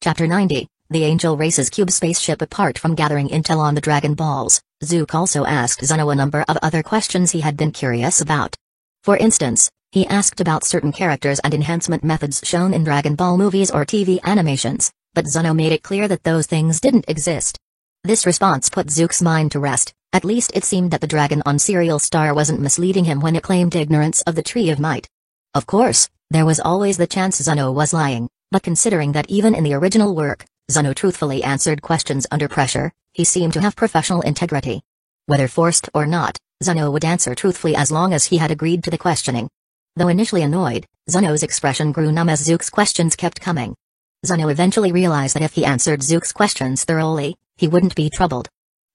Chapter 90, The Angel Race's Cube Spaceship. Apart from gathering intel on the Dragon Balls, Zook also asked Zuno a number of other questions he had been curious about. For instance, he asked about certain characters and enhancement methods shown in Dragon Ball movies or TV animations, but Zuno made it clear that those things didn't exist. This response put Zook's mind to rest. At least it seemed that the dragon on Serial Star wasn't misleading him when it claimed ignorance of the Tree of Might. Of course, there was always the chance Zuno was lying, but considering that even in the original work, Zuno truthfully answered questions under pressure, he seemed to have professional integrity. Whether forced or not, Zuno would answer truthfully as long as he had agreed to the questioning. Though initially annoyed, Zuno's expression grew numb as Zook's questions kept coming. Zuno eventually realized that if he answered Zook's questions thoroughly, he wouldn't be troubled.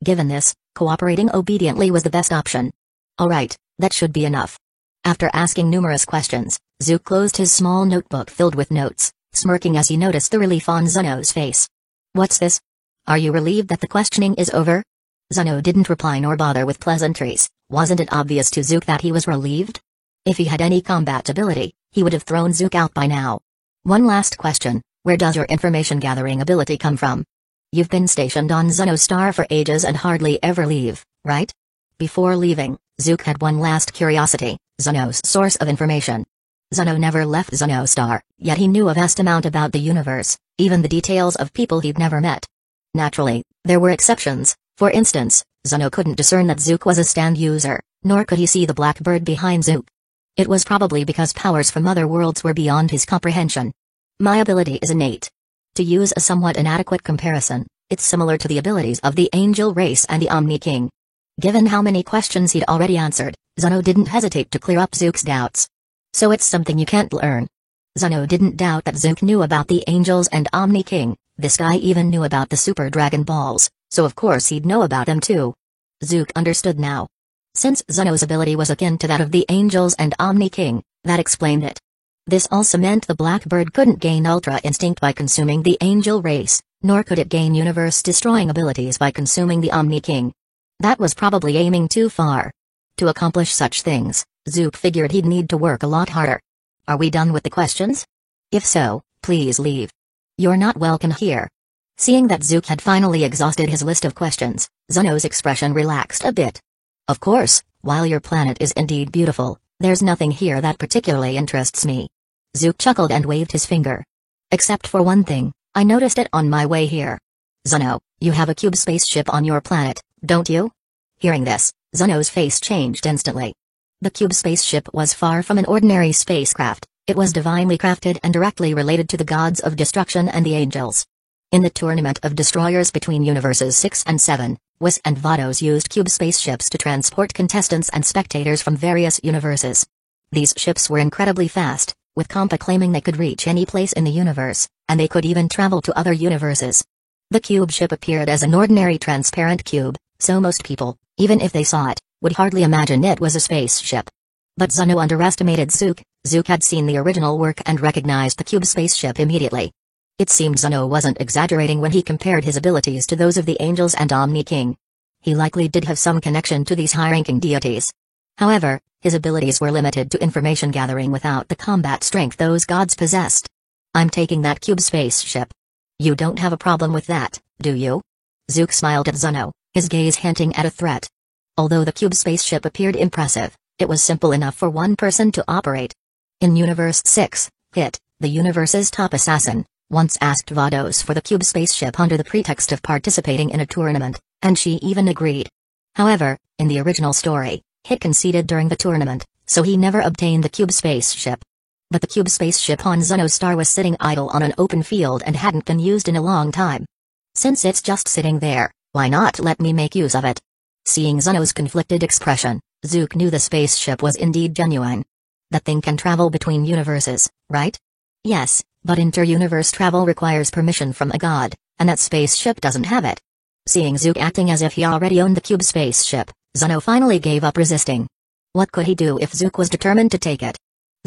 Given this, cooperating obediently was the best option. Alright, that should be enough. After asking numerous questions, Zook closed his small notebook filled with notes, smirking as he noticed the relief on Zuno's face. What's this? Are you relieved that the questioning is over? Zuno didn't reply nor bother with pleasantries. Wasn't it obvious to Zook that he was relieved? If he had any combat ability, he would have thrown Zook out by now. One last question, where does your information gathering ability come from? You've been stationed on Zonostar for ages and hardly ever leave, right? Before leaving, Zook had one last curiosity: Zono's source of information. Zono never left Zonostar, yet he knew a vast amount about the universe, even the details of people he'd never met. Naturally, there were exceptions. For instance, Zono couldn't discern that Zook was a stand user, nor could he see the blackbird behind Zook. It was probably because powers from other worlds were beyond his comprehension. My ability is innate. To use a somewhat inadequate comparison, it's similar to the abilities of the angel race and the Omni King. Given how many questions he'd already answered, Zono didn't hesitate to clear up Zook's doubts. So it's something you can't learn. Zono didn't doubt that Zook knew about the angels and Omni King. This guy even knew about the Super Dragon Balls, so of course he'd know about them too. Zook understood now. Since Zono's ability was akin to that of the angels and Omni King, that explained it. This also meant the Blackbird couldn't gain Ultra Instinct by consuming the angel race, nor could it gain universe-destroying abilities by consuming the Omni King. That was probably aiming too far. To accomplish such things, Zook figured he'd need to work a lot harder. Are we done with the questions? If so, please leave. You're not welcome here. Seeing that Zook had finally exhausted his list of questions, Zono's expression relaxed a bit. Of course, while your planet is indeed beautiful, there's nothing here that particularly interests me. Zook chuckled and waved his finger. Except for one thing, I noticed it on my way here. Zono, you have a cube spaceship on your planet, don't you? Hearing this, Zono's face changed instantly. The cube spaceship was far from an ordinary spacecraft. It was divinely crafted and directly related to the gods of destruction and the angels. In the tournament of destroyers between universes 6 and 7, Whis and Vados used cube spaceships to transport contestants and spectators from various universes. These ships were incredibly fast, with Compa claiming they could reach any place in the universe, and they could even travel to other universes. The cube ship appeared as an ordinary transparent cube, so most people, even if they saw it, would hardly imagine it was a spaceship. But Zono underestimated Zook. Zook had seen the original work and recognized the cube spaceship immediately. It seemed Zono wasn't exaggerating when he compared his abilities to those of the angels and Omni King. He likely did have some connection to these high-ranking deities. However, his abilities were limited to information gathering without the combat strength those gods possessed. I'm taking that cube spaceship. You don't have a problem with that, do you? Zook smiled at Zono, his gaze hinting at a threat. Although the cube spaceship appeared impressive, it was simple enough for one person to operate. In Universe 6, Hit, the universe's top assassin, once asked Vados for the cube spaceship under the pretext of participating in a tournament, and she even agreed. However, in the original story, Hit conceded during the tournament, so he never obtained the cube spaceship. But the cube spaceship on Zonostar was sitting idle on an open field and hadn't been used in a long time. Since it's just sitting there, why not let me make use of it? Seeing Zono's conflicted expression, Zook knew the spaceship was indeed genuine. That thing can travel between universes, right? Yes, but inter-universe travel requires permission from a god, and that spaceship doesn't have it. Seeing Zook acting as if he already owned the cube spaceship, Zono finally gave up resisting. What could he do if Zook was determined to take it?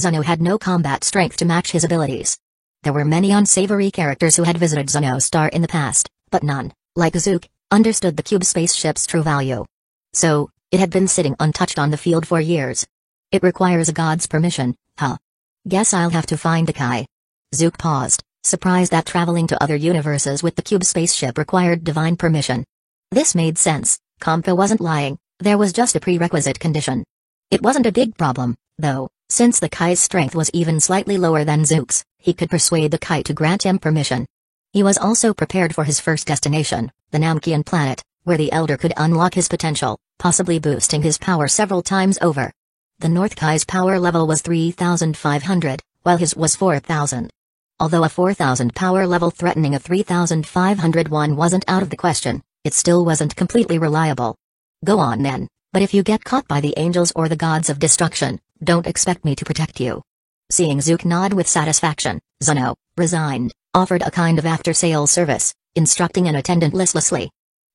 Zono had no combat strength to match his abilities. There were many unsavory characters who had visited Zonostar in the past, but none, like Zook, understood the cube spaceship's true value. So, it had been sitting untouched on the field for years. It requires a god's permission, huh? Guess I'll have to find the Kai. Zook paused, surprised that traveling to other universes with the cube spaceship required divine permission. This made sense. Compa wasn't lying, there was just a prerequisite condition. It wasn't a big problem, though, since the Kai's strength was even slightly lower than Zook's, he could persuade the Kai to grant him permission. He was also prepared for his first destination, the Namkian planet, where the Elder could unlock his potential, possibly boosting his power several times over. The North Kai's power level was 3,500, while his was 4,000. Although a 4,000 power level threatening a 3,500 one wasn't out of the question, it still wasn't completely reliable. Go on then, but if you get caught by the angels or the gods of destruction, don't expect me to protect you. Seeing Zook nod with satisfaction, Zono, resigned, offered a kind of after-sales service, instructing an attendant listlessly.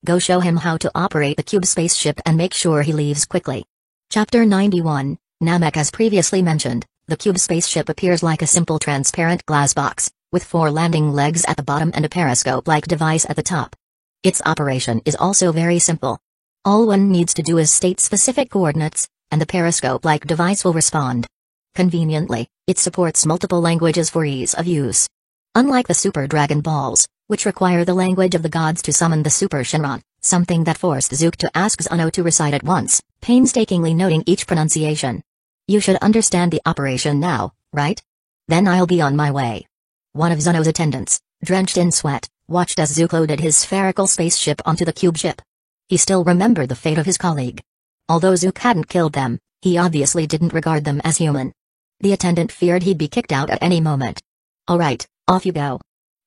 Go show him how to operate the cube spaceship and make sure he leaves quickly. Chapter 91, Namek. As previously mentioned, the cube spaceship appears like a simple transparent glass box, with 4 landing legs at the bottom and a periscope-like device at the top. Its operation is also very simple. All one needs to do is state specific coordinates, and the periscope-like device will respond. Conveniently, it supports multiple languages for ease of use. Unlike the Super Dragon Balls, which require the language of the gods to summon the Super Shenron, something that forced Zook to ask Zuno to recite at once, painstakingly noting each pronunciation. You should understand the operation now, right? Then I'll be on my way. One of Zuno's attendants, drenched in sweat, watched as Zook loaded his spherical spaceship onto the cube ship. He still remembered the fate of his colleague. Although Zook hadn't killed them, he obviously didn't regard them as human. The attendant feared he'd be kicked out at any moment. Alright, off you go.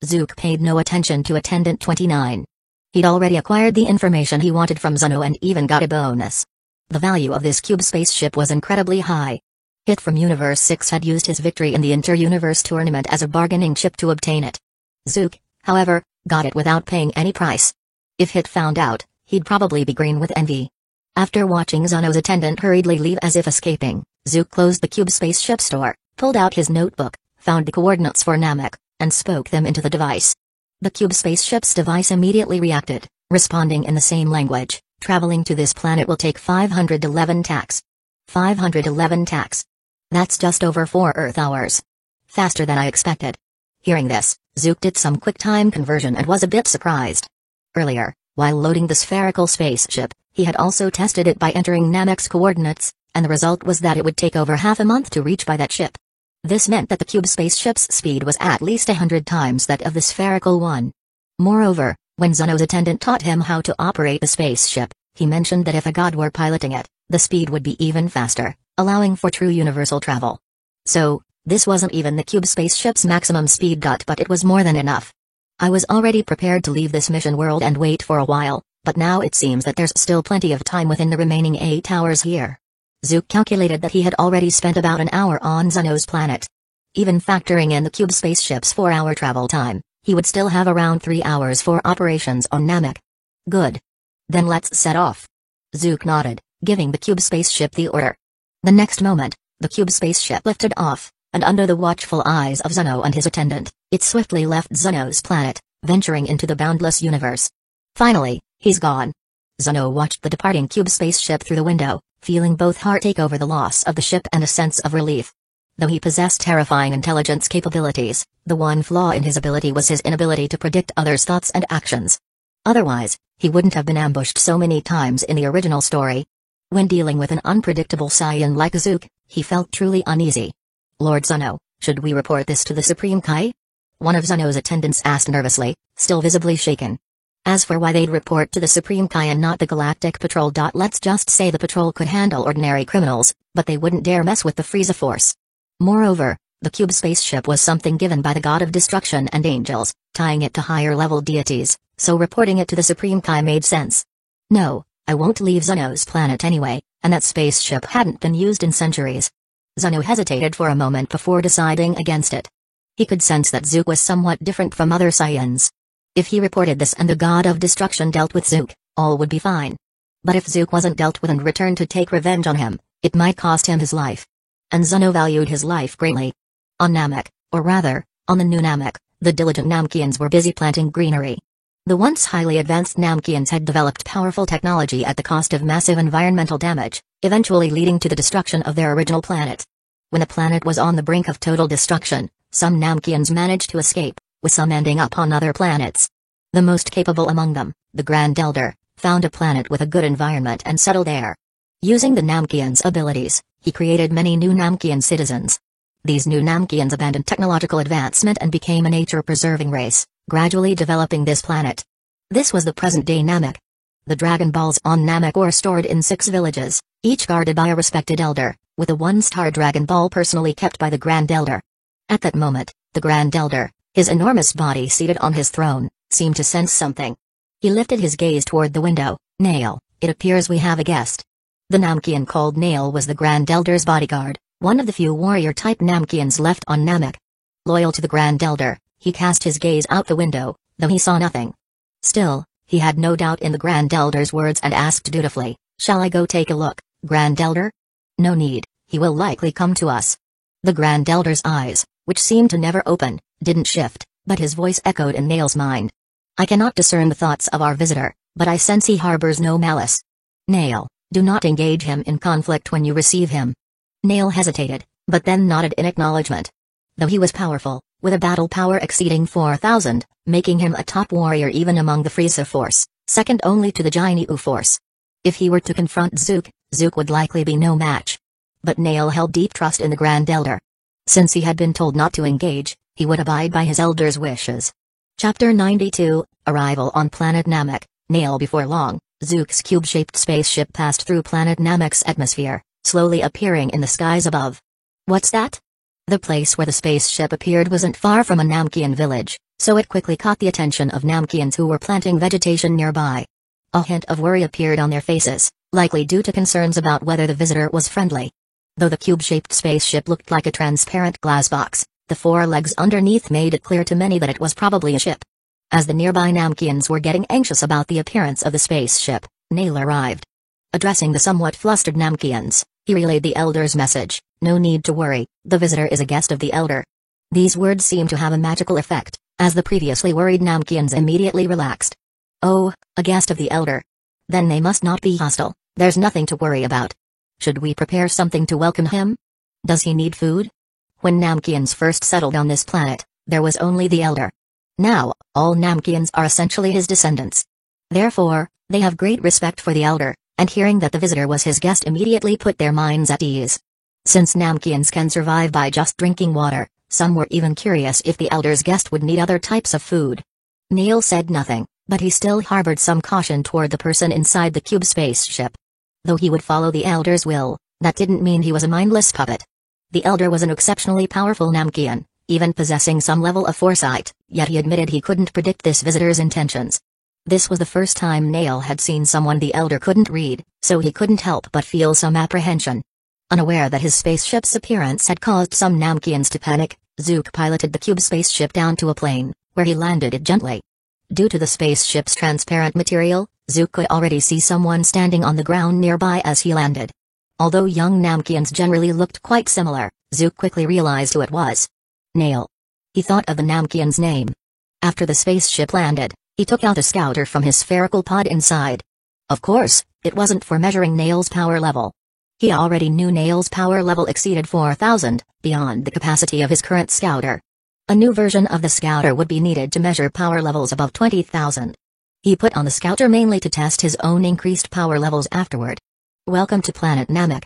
Zook paid no attention to Attendant 29. He'd already acquired the information he wanted from Zuno and even got a bonus. The value of this cube spaceship was incredibly high. Hit from Universe 6 had used his victory in the Inter-Universe tournament as a bargaining chip to obtain it. Zook, however, got it without paying any price. If Hit found out, he'd probably be green with envy. After watching Zuno's attendant hurriedly leave as if escaping, Zook closed the cube spaceship store, pulled out his notebook, found the coordinates for Namek, and spoke them into the device. The cube spaceship's device immediately reacted, responding in the same language. Traveling to this planet will take 511 tax. 511 tax. That's just over 4 Earth hours. Faster than I expected. Hearing this, Zook did some quick time conversion and was a bit surprised. Earlier, while loading the spherical spaceship, he had also tested it by entering Namek's coordinates, and the result was that it would take over half a month to reach by that ship. This meant that the cube spaceship's speed was at least 100 times that of the spherical one. Moreover, when Zuno's attendant taught him how to operate the spaceship, he mentioned that if a god were piloting it, the speed would be even faster, allowing for true universal travel. So, this wasn't even the cube spaceship's maximum speed. But it was more than enough. I was already prepared to leave this mission world and wait for a while, but now it seems that there's still plenty of time within the remaining 8 hours here. Zook calculated that he had already spent about an hour on Zuno's planet. Even factoring in the cube spaceship's 4-hour travel time, he would still have around 3 hours for operations on Namek. Good. Then let's set off. Zook nodded, giving the cube spaceship the order. The next moment, the cube spaceship lifted off, and under the watchful eyes of Zuno and his attendant, it swiftly left Zuno's planet, venturing into the boundless universe. Finally, he's gone. Zuno watched the departing cube spaceship through the window, feeling both heartache over the loss of the ship and a sense of relief. Though he possessed terrifying intelligence capabilities, the one flaw in his ability was his inability to predict others' thoughts and actions. Otherwise, he wouldn't have been ambushed so many times in the original story. When dealing with an unpredictable Saiyan like Zook, he felt truly uneasy. Lord Zuno, should we report this to the Supreme Kai? One of Zuno's attendants asked nervously, still visibly shaken. As for why they'd report to the Supreme Kai and not the Galactic Patrol. Let's just say the patrol could handle ordinary criminals, but they wouldn't dare mess with the Frieza Force. Moreover, the cube spaceship was something given by the God of Destruction and angels, tying it to higher-level deities, so reporting it to the Supreme Kai made sense. No, I won't leave Zuno's planet anyway, and that spaceship hadn't been used in centuries. Zuno hesitated for a moment before deciding against it. He could sense that Zook was somewhat different from other Saiyans. If he reported this and the God of Destruction dealt with Zook, all would be fine. But if Zook wasn't dealt with and returned to take revenge on him, it might cost him his life. And Zuno valued his life greatly. On Namek, or rather, on the new Namek, the diligent Namkians were busy planting greenery. The once highly advanced Namkians had developed powerful technology at the cost of massive environmental damage, eventually leading to the destruction of their original planet. When the planet was on the brink of total destruction, some Namkians managed to escape, with some ending up on other planets. The most capable among them, the Grand Elder, found a planet with a good environment and settled there. Using the Namkians' abilities, he created many new Namkian citizens. These new Namkians abandoned technological advancement and became a nature-preserving race, gradually developing this planet. This was the present-day Namek. The Dragon Balls on Namek were stored in 6 villages, each guarded by a respected elder, with a 1-star Dragon Ball personally kept by the Grand Elder. At that moment, the Grand Elder, his enormous body seated on his throne, seemed to sense something. He lifted his gaze toward the window. Nail, it appears we have a guest. The Namkian called Nail was the Grand Elder's bodyguard, one of the few warrior-type Namkians left on Namek. Loyal to the Grand Elder, he cast his gaze out the window, though he saw nothing. Still, he had no doubt in the Grand Elder's words and asked dutifully, "Shall I go take a look, Grand Elder?" "No need, he will likely come to us." The Grand Elder's eyes, which seemed to never open, didn't shift, but his voice echoed in Nail's mind. "I cannot discern the thoughts of our visitor, but I sense he harbors no malice. Nail, do not engage him in conflict when you receive him." Nail hesitated, but then nodded in acknowledgement. Though he was powerful, with a battle power exceeding 4,000, making him a top warrior even among the Frieza force, second only to the Jinyu force. If he were to confront Zook would likely be no match. But Nail held deep trust in the Grand Elder. Since he had been told not to engage, he would abide by his elder's wishes. Chapter 92, Arrival on Planet Namek. Nail. Before long, Zook's cube-shaped spaceship passed through planet Namek's atmosphere, slowly appearing in the skies above. What's that? The place where the spaceship appeared wasn't far from a Namkian village, so it quickly caught the attention of Namkians who were planting vegetation nearby. A hint of worry appeared on their faces, likely due to concerns about whether the visitor was friendly. Though the cube-shaped spaceship looked like a transparent glass box, the four legs underneath made it clear to many that it was probably a ship. As the nearby Namkians were getting anxious about the appearance of the spaceship, Nail arrived. Addressing the somewhat flustered Namkians, he relayed the Elder's message: "No need to worry, the visitor is a guest of the Elder." These words seemed to have a magical effect, as the previously worried Namkians immediately relaxed. "Oh, a guest of the Elder. Then they must not be hostile, there's nothing to worry about. Should we prepare something to welcome him? Does he need food?" When Namkians first settled on this planet, there was only the Elder. Now, all Namkians are essentially his descendants. Therefore, they have great respect for the Elder, and hearing that the visitor was his guest immediately put their minds at ease. Since Namkians can survive by just drinking water, some were even curious if the Elder's guest would need other types of food. Neil said nothing, but he still harbored some caution toward the person inside the cube spaceship. Though he would follow the Elder's will, that didn't mean he was a mindless puppet. The Elder was an exceptionally powerful Namkian, even possessing some level of foresight, yet he admitted he couldn't predict this visitor's intentions. This was the first time Nail had seen someone the Elder couldn't read, so he couldn't help but feel some apprehension. Unaware that his spaceship's appearance had caused some Namkians to panic, Zook piloted the cube spaceship down to a plane, where he landed it gently. Due to the spaceship's transparent material, Zook could already see someone standing on the ground nearby as he landed. Although young Namkians generally looked quite similar, Zook quickly realized who it was. Nail. He thought of the Namkian's name. After the spaceship landed, he took out a scouter from his spherical pod inside. Of course, it wasn't for measuring Nail's power level. He already knew Nail's power level exceeded 4,000, beyond the capacity of his current scouter. A new version of the scouter would be needed to measure power levels above 20,000. He put on the scouter mainly to test his own increased power levels afterward. "Welcome to Planet Namek."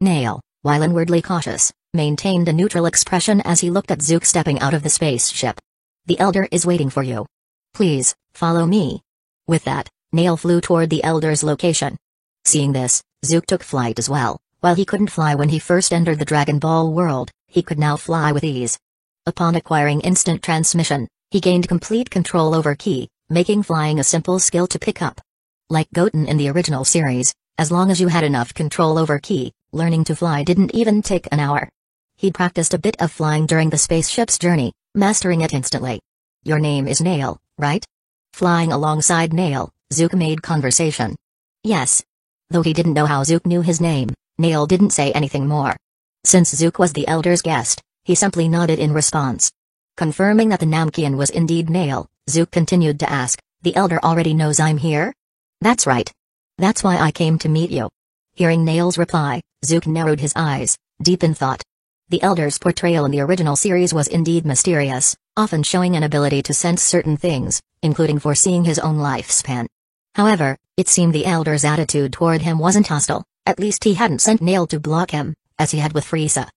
Nail, while inwardly cautious, maintained a neutral expression as he looked at Zook stepping out of the spaceship. "The Elder is waiting for you. Please, follow me." With that, Nail flew toward the Elder's location. Seeing this, Zook took flight as well. While he couldn't fly when he first entered the Dragon Ball world, he could now fly with ease. Upon acquiring instant transmission, he gained complete control over Ki, making flying a simple skill to pick up. Like Goten in the original series, as long as you had enough control over Ki, learning to fly didn't even take an hour. He'd practiced a bit of flying during the spaceship's journey, mastering it instantly. "Your name is Nail, right?" Flying alongside Nail, Zook made conversation. "Yes." Though he didn't know how Zook knew his name, Nail didn't say anything more. Since Zook was the Elder's guest, he simply nodded in response. Confirming that the Namkian was indeed Nail, Zook continued to ask, "The Elder already knows I'm here?" "That's right. That's why I came to meet you." Hearing Nail's reply, Zook narrowed his eyes, deep in thought. The Elder's portrayal in the original series was indeed mysterious, often showing an ability to sense certain things, including foreseeing his own lifespan. However, it seemed the Elder's attitude toward him wasn't hostile, at least he hadn't sent Nail to block him, as he had with Frieza.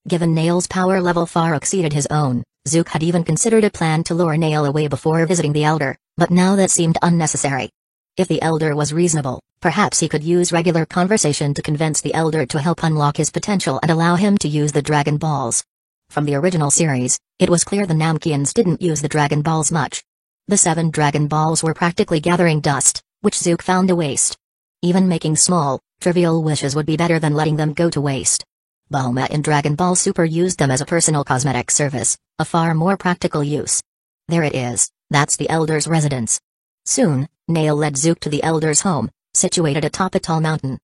Given Nail's power level far exceeded his own, Zook had even considered a plan to lure Nail away before visiting the Elder, but now that seemed unnecessary. If the Elder was reasonable, perhaps he could use regular conversation to convince the Elder to help unlock his potential and allow him to use the Dragon Balls. From the original series, it was clear the Namkians didn't use the Dragon Balls much. The 7 Dragon Balls were practically gathering dust, which Zook found a waste. Even making small, trivial wishes would be better than letting them go to waste. Bulma in Dragon Ball Super used them as a personal cosmetic service, a far more practical use. There it is, that's the Elder's residence. Soon, Nail led Zook to the Elder's home, situated atop a tall mountain.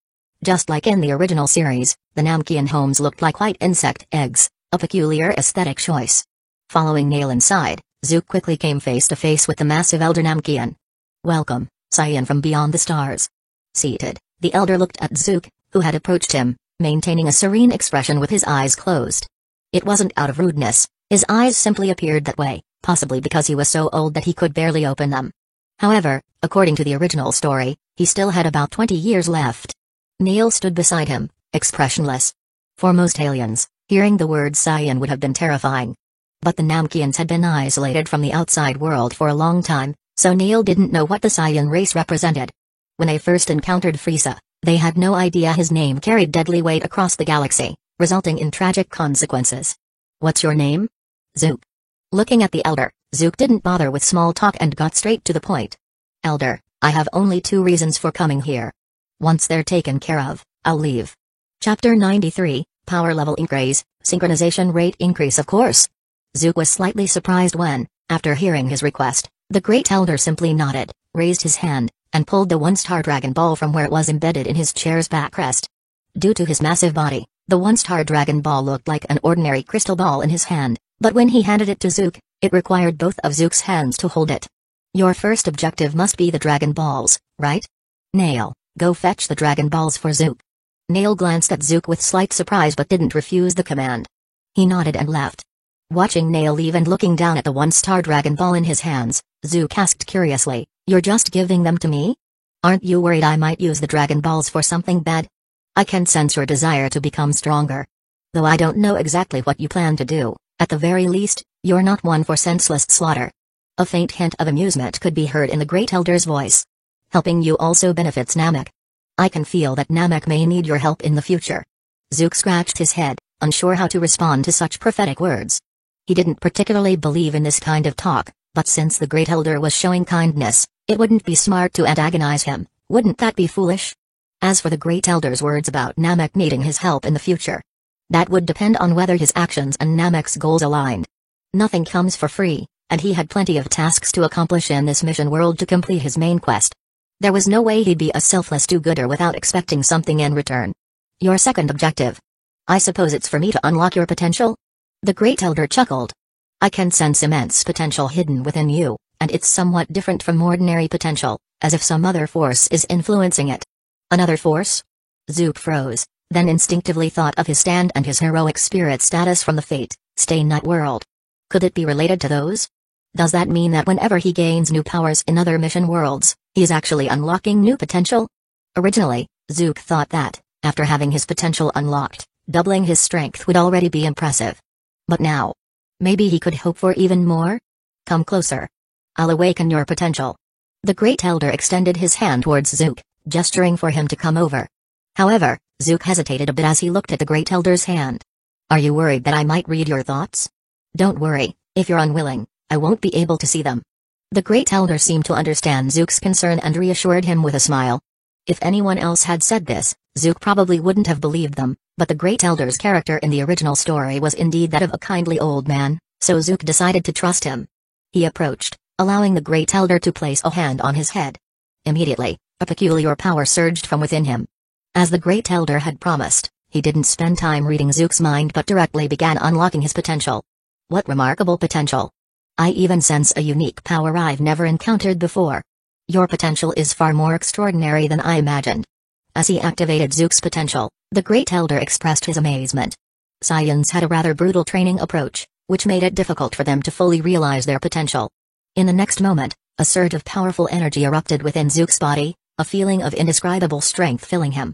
Just like in the original series, the Namkian homes looked like white insect eggs, a peculiar aesthetic choice. Following Nail inside, Zook quickly came face to face with the massive Elder Namkian. "Welcome, Saiyan from beyond the stars." Seated, the Elder looked at Zook, who had approached him, maintaining a serene expression with his eyes closed. It wasn't out of rudeness, his eyes simply appeared that way, possibly because he was so old that he could barely open them. However, according to the original story, he still had about 20 years left. Neil stood beside him, expressionless. For most aliens, hearing the word Saiyan would have been terrifying. But the Namkians had been isolated from the outside world for a long time, so Neil didn't know what the Saiyan race represented. When they first encountered Frieza, they had no idea his name carried deadly weight across the galaxy, resulting in tragic consequences. "What's your name?" "Zook." Looking at the elder, Zook didn't bother with small talk and got straight to the point. "Elder, I have only 2 reasons for coming here. Once they're taken care of, I'll leave." Chapter 93, Power Level Increase, Synchronization Rate Increase. Of course. Zook was slightly surprised when, after hearing his request, the Great Elder simply nodded, raised his hand, and pulled the one-star Dragon Ball from where it was embedded in his chair's backrest. Due to his massive body, the one-star Dragon Ball looked like an ordinary crystal ball in his hand, but when he handed it to Zook, it required both of Zook's hands to hold it. "Your first objective must be the Dragon Balls, right? Nail, go fetch the Dragon Balls for Zook." Nail glanced at Zook with slight surprise but didn't refuse the command. He nodded and left. Watching Nail leave and looking down at the one-star Dragon Ball in his hands, Zook asked curiously, "You're just giving them to me? Aren't you worried I might use the Dragon Balls for something bad? I can sense your desire to become stronger. Though I don't know exactly what you plan to do, at the very least, you're not one for senseless slaughter." A faint hint of amusement could be heard in the Great Elder's voice. "Helping you also benefits Namek. I can feel that Namek may need your help in the future." Zook scratched his head, unsure how to respond to such prophetic words. He didn't particularly believe in this kind of talk, but since the Great Elder was showing kindness, it wouldn't be smart to antagonize him, wouldn't that be foolish? As for the Great Elder's words about Namek needing his help in the future, that would depend on whether his actions and Namek's goals aligned. Nothing comes for free, and he had plenty of tasks to accomplish in this mission world to complete his main quest. There was no way he'd be a selfless do-gooder without expecting something in return. "Your second objective? I suppose it's for me to unlock your potential?" The Great Elder chuckled. "I can sense immense potential hidden within you, and it's somewhat different from ordinary potential, as if some other force is influencing it." "Another force?" Zook froze, then instinctively thought of his stand and his heroic spirit status from the Fate/Stay Night world. Could it be related to those? Does that mean that whenever he gains new powers in other mission worlds, he is actually unlocking new potential? Originally, Zook thought that, after having his potential unlocked, doubling his strength would already be impressive. But now, maybe he could hope for even more? "Come closer. I'll awaken your potential." The Great Elder extended his hand towards Zook, gesturing for him to come over. However, Zook hesitated a bit as he looked at the Great Elder's hand. "Are you worried that I might read your thoughts?" "Don't worry, if you're unwilling, I won't be able to see them." The Great Elder seemed to understand Zook's concern and reassured him with a smile. If anyone else had said this, Zook probably wouldn't have believed them, but the Great Elder's character in the original story was indeed that of a kindly old man, so Zook decided to trust him. He approached, allowing the Great Elder to place a hand on his head. Immediately, a peculiar power surged from within him. As the Great Elder had promised, he didn't spend time reading Zook's mind but directly began unlocking his potential. "What remarkable potential! I even sense a unique power I've never encountered before. Your potential is far more extraordinary than I imagined." As he activated Zook's potential, the Great Elder expressed his amazement. Saiyans had a rather brutal training approach, which made it difficult for them to fully realize their potential. In the next moment, a surge of powerful energy erupted within Zook's body, a feeling of indescribable strength filling him.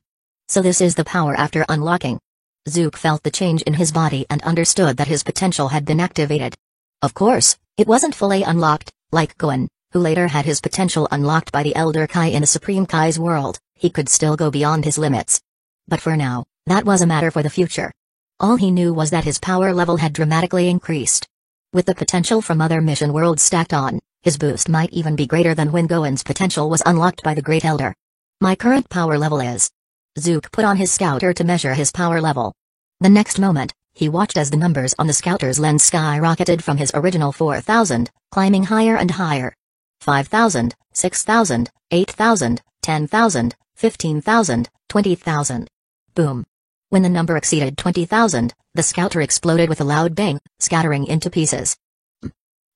So this is the power after unlocking. Zook felt the change in his body and understood that his potential had been activated. Of course, it wasn't fully unlocked, like Gohan, who later had his potential unlocked by the Elder Kai in the Supreme Kai's world. He could still go beyond his limits. But for now, that was a matter for the future. All he knew was that his power level had dramatically increased. With the potential from other mission worlds stacked on, his boost might even be greater than when Gohan's potential was unlocked by the Great Elder. "My current power level is..." Zook put on his scouter to measure his power level. The next moment, he watched as the numbers on the scouter's lens skyrocketed from his original 4,000, climbing higher and higher. 5,000, 6,000, 8,000, 10,000, 15,000, 20,000. Boom. When the number exceeded 20,000, the scouter exploded with a loud bang, scattering into pieces.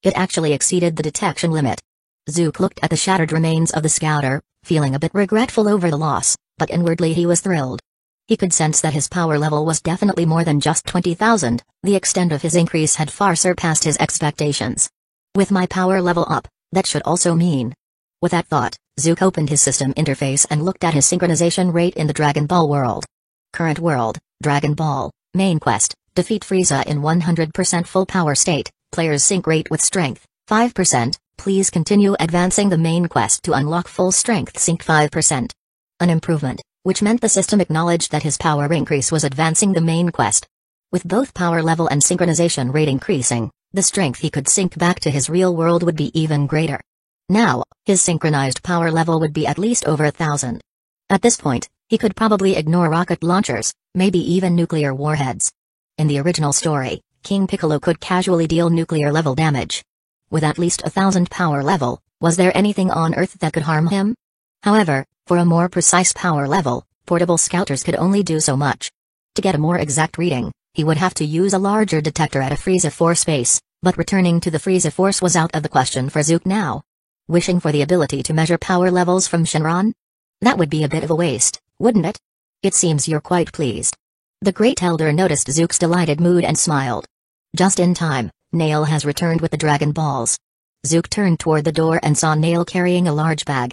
It actually exceeded the detection limit. Zook looked at the shattered remains of the scouter, feeling a bit regretful over the loss, but inwardly he was thrilled. He could sense that his power level was definitely more than just 20,000, the extent of his increase had far surpassed his expectations. With my power level up, that should also mean. With that thought, Zook opened his system interface and looked at his synchronization rate in the Dragon Ball world. Current world, Dragon Ball, main quest, defeat Frieza in 100% full power state, players sync rate with strength, 5%, please continue advancing the main quest to unlock full strength sync 5%. An improvement, which meant the system acknowledged that his power increase was advancing the main quest. With both power level and synchronization rate increasing, the strength he could sync back to his real world would be even greater. Now, his synchronized power level would be at least over 1,000. At this point, he could probably ignore rocket launchers, maybe even nuclear warheads. In the original story, King Piccolo could casually deal nuclear-level damage. With at least 1,000 power level, was there anything on Earth that could harm him? However, for a more precise power level, portable scouters could only do so much. To get a more exact reading, he would have to use a larger detector at a Frieza Force base, but returning to the Frieza Force was out of the question for Zook now. Wishing for the ability to measure power levels from Shenron? That would be a bit of a waste, wouldn't it? It seems you're quite pleased. The Great Elder noticed Zook's delighted mood and smiled. Just in time, Nail has returned with the Dragon Balls. Zook turned toward the door and saw Nail carrying a large bag.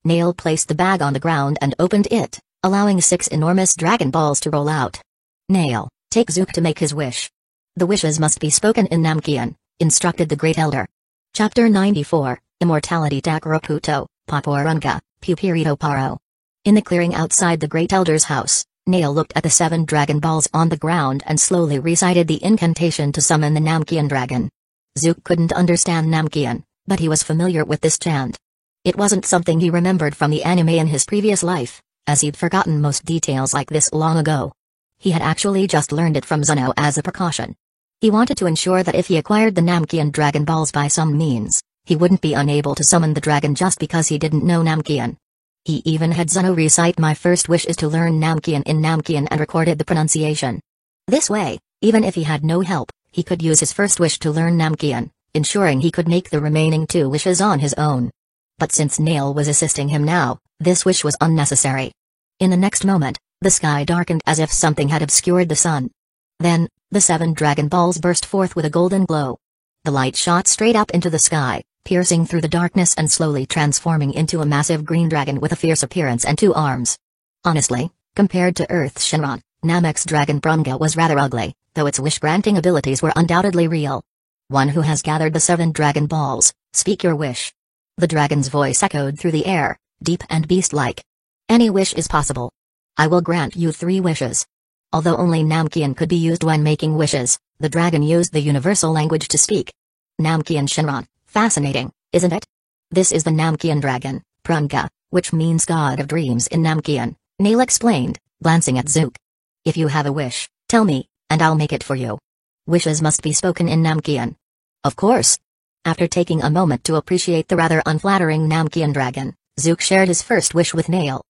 Nail placed the bag on the ground and opened it, allowing 6 enormous Dragon Balls to roll out. Nail, take Zook to make his wish. The wishes must be spoken in Namkian, instructed the Great Elder. Chapter 94, Immortality Takaraputo, Paporunga, Pupirito Paro. In the clearing outside the Great Elder's house, Nail looked at the 7 Dragon Balls on the ground and slowly recited the incantation to summon the Namkian dragon. Zook couldn't understand Namkian, but he was familiar with this chant. It wasn't something he remembered from the anime in his previous life, as he'd forgotten most details like this long ago. He had actually just learned it from Zuno as a precaution. He wanted to ensure that if he acquired the Namkian Dragon Balls by some means, he wouldn't be unable to summon the dragon just because he didn't know Namkian. He even had Zuno recite "My first wish is to learn Namkian" in Namkian and recorded the pronunciation. This way, even if he had no help, he could use his first wish to learn Namkian, ensuring he could make the remaining 2 wishes on his own. But since Nail was assisting him now, this wish was unnecessary. In the next moment, the sky darkened as if something had obscured the sun. Then, the 7 Dragon Balls burst forth with a golden glow. The light shot straight up into the sky, piercing through the darkness and slowly transforming into a massive green dragon with a fierce appearance and 2 arms. Honestly, compared to Earth's Shenron, Namek's dragon Brunga was rather ugly, though its wish-granting abilities were undoubtedly real. One who has gathered the 7 Dragon Balls, speak your wish. The dragon's voice echoed through the air, deep and beast-like. Any wish is possible. I will grant you 3 wishes. Although only Namkian could be used when making wishes, the dragon used the universal language to speak. Namkian Shenron. Fascinating, isn't it? This is the Namkian dragon, Prunga, which means God of Dreams in Namkian, Nail explained, glancing at Zook. If you have a wish, tell me, and I'll make it for you. Wishes must be spoken in Namkian. Of course. After taking a moment to appreciate the rather unflattering Namkian dragon, Zook shared his first wish with Nail.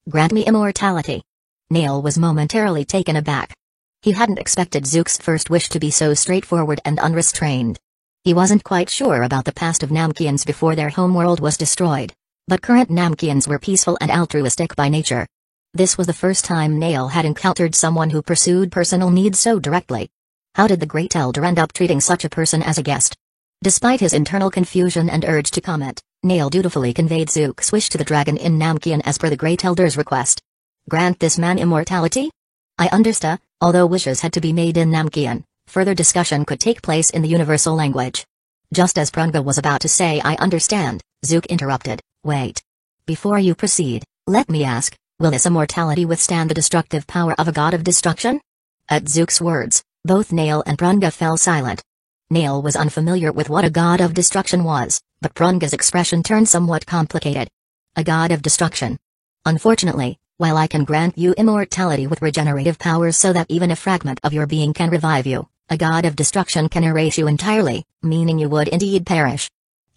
Grant me immortality. Nail was momentarily taken aback. He hadn't expected Zook's first wish to be so straightforward and unrestrained. He wasn't quite sure about the past of Namkians before their homeworld was destroyed, but current Namkians were peaceful and altruistic by nature. This was the first time Nail had encountered someone who pursued personal needs so directly. How did the Great Elder end up treating such a person as a guest? Despite his internal confusion and urge to comment, Nail dutifully conveyed Zook's wish to the dragon in Namkian as per the Great Elder's request. Grant this man immortality? I understand, although wishes had to be made in Namkian. Further discussion could take place in the universal language. Just as Prunga was about to say I understand, Zook interrupted, wait. Before you proceed, let me ask, will this immortality withstand the destructive power of a god of destruction? At Zook's words, both Nail and Prunga fell silent. Nail was unfamiliar with what a god of destruction was, but Prunga's expression turned somewhat complicated. A god of destruction. Unfortunately, while I can grant you immortality with regenerative powers so that even a fragment of your being can revive you, a god of destruction can erase you entirely, meaning you would indeed perish.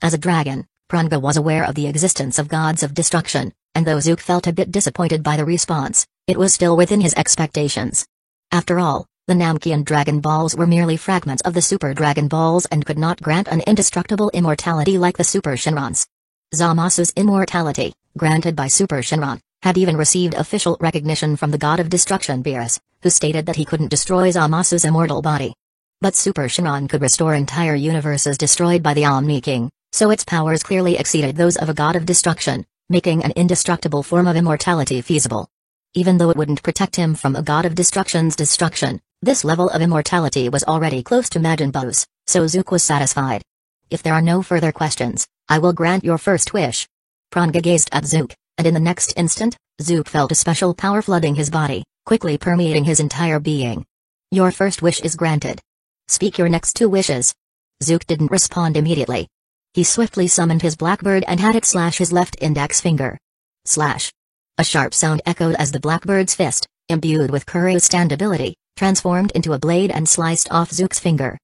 As a dragon, Prunga was aware of the existence of gods of destruction, and though Zook felt a bit disappointed by the response, it was still within his expectations. After all, the Namkian Dragon Balls were merely fragments of the Super Dragon Balls and could not grant an indestructible immortality like the Super Shenrons. Zamasu's immortality, granted by Super Shenron, had even received official recognition from the god of destruction Beerus, who stated that he couldn't destroy Zamasu's immortal body. But Super Shenron could restore entire universes destroyed by the Omni King, so its powers clearly exceeded those of a god of destruction, making an indestructible form of immortality feasible. Even though it wouldn't protect him from a god of destruction's destruction, this level of immortality was already close to Majin Buu's, so Zook was satisfied. If there are no further questions, I will grant your first wish. Pranga gazed at Zook, and in the next instant, Zook felt a special power flooding his body, quickly permeating his entire being. Your first wish is granted. Speak your next two wishes. Zook didn't respond immediately. He swiftly summoned his blackbird and had it slash his left index finger. Slash. A sharp sound echoed as the blackbird's fist, imbued with Kuryu's stand ability, transformed into a blade and sliced off Zook's finger.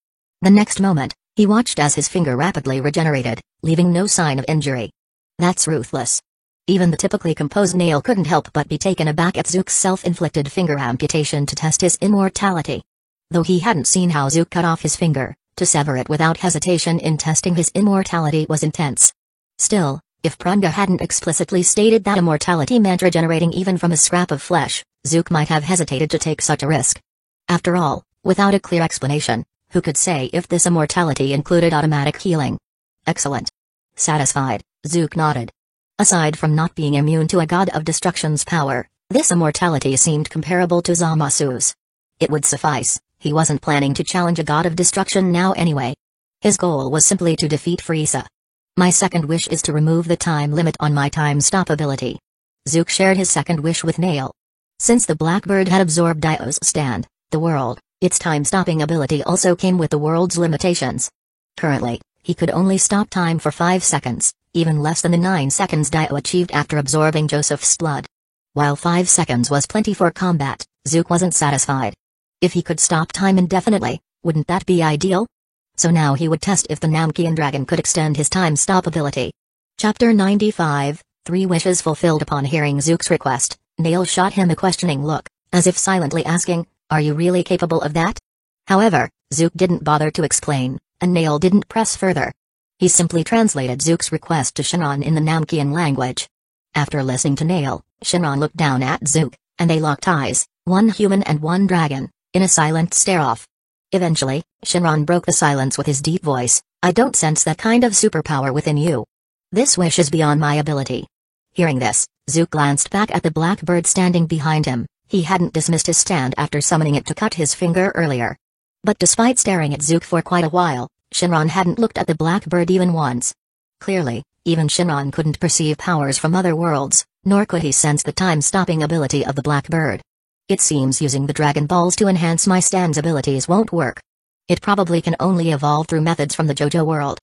The next moment, he watched as his finger rapidly regenerated, leaving no sign of injury. That's ruthless. Even the typically composed Nail couldn't help but be taken aback at Zook's self-inflicted finger amputation to test his immortality. Though he hadn't seen how Zook cut off his finger, to sever it without hesitation in testing his immortality was intense. Still, if Pranga hadn't explicitly stated that immortality meant regenerating even from a scrap of flesh, Zook might have hesitated to take such a risk. After all, without a clear explanation, who could say if this immortality included automatic healing? Excellent. Satisfied, Zook nodded. Aside from not being immune to a god of destruction's power, this immortality seemed comparable to Zamasu's. It would suffice, he wasn't planning to challenge a god of destruction now anyway. His goal was simply to defeat Frieza. My second wish is to remove the time limit on my time stop ability. Zook shared his second wish with Nail. Since the Blackbird had absorbed Dio's stand, the world, its time-stopping ability also came with the world's limitations. Currently, he could only stop time for 5 seconds, even less than the 9 seconds Dio achieved after absorbing Joseph's blood. While 5 seconds was plenty for combat, Zook wasn't satisfied. If he could stop time indefinitely, wouldn't that be ideal? So now he would test if the Namkian dragon could extend his time stop ability. Chapter 95, 3 Wishes Fulfilled. Upon hearing Zook's request, Nail shot him a questioning look, as if silently asking, "Are you really capable of that?" However, Zook didn't bother to explain, and Nail didn't press further. He simply translated Zook's request to Shenron in the Namkian language. After listening to Nail, Shenron looked down at Zook, and they locked eyes, one human and one dragon, in a silent stare-off. Eventually, Shenron broke the silence with his deep voice, "I don't sense that kind of superpower within you. This wish is beyond my ability." Hearing this, Zook glanced back at the Blackbird standing behind him. He hadn't dismissed his stand after summoning it to cut his finger earlier. But despite staring at Zook for quite a while, Shenron hadn't looked at the Blackbird even once. Clearly, even Shenron couldn't perceive powers from other worlds, nor could he sense the time-stopping ability of the Blackbird. It seems using the Dragon Balls to enhance my stand's abilities won't work. It probably can only evolve through methods from the JoJo world.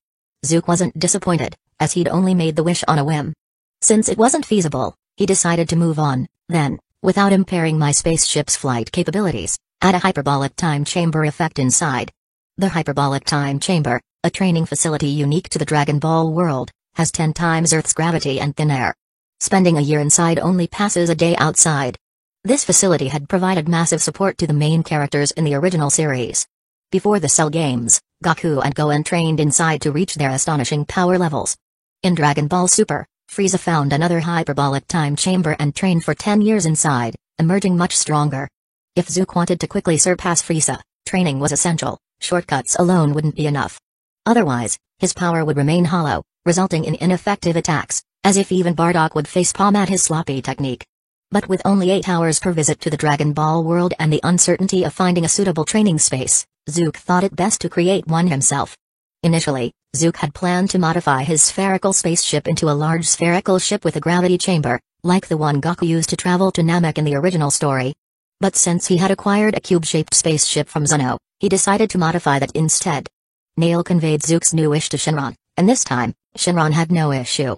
Zook wasn't disappointed, as he'd only made the wish on a whim. Since it wasn't feasible, he decided to move on, then, without impairing my spaceship's flight capabilities, add a hyperbolic time chamber effect inside. The hyperbolic time chamber, a training facility unique to the Dragon Ball world, has 10 times Earth's gravity and thin air. Spending a year inside only passes a day outside. This facility had provided massive support to the main characters in the original series. Before the Cell games, Goku and Gohan trained inside to reach their astonishing power levels. In Dragon Ball Super, Frieza found another hyperbolic time chamber and trained for 10 years inside, emerging much stronger. If Zook wanted to quickly surpass Frieza, training was essential, shortcuts alone wouldn't be enough. Otherwise, his power would remain hollow, resulting in ineffective attacks, as if even Bardock would facepalm at his sloppy technique. But with only 8 hours per visit to the Dragon Ball world and the uncertainty of finding a suitable training space, Zook thought it best to create one himself. Initially, Zook had planned to modify his spherical spaceship into a large spherical ship with a gravity chamber, like the one Goku used to travel to Namek in the original story. But since he had acquired a cube-shaped spaceship from Zuno, he decided to modify that instead. Nail conveyed Zook's new wish to Shenron, and this time, Shenron had no issue.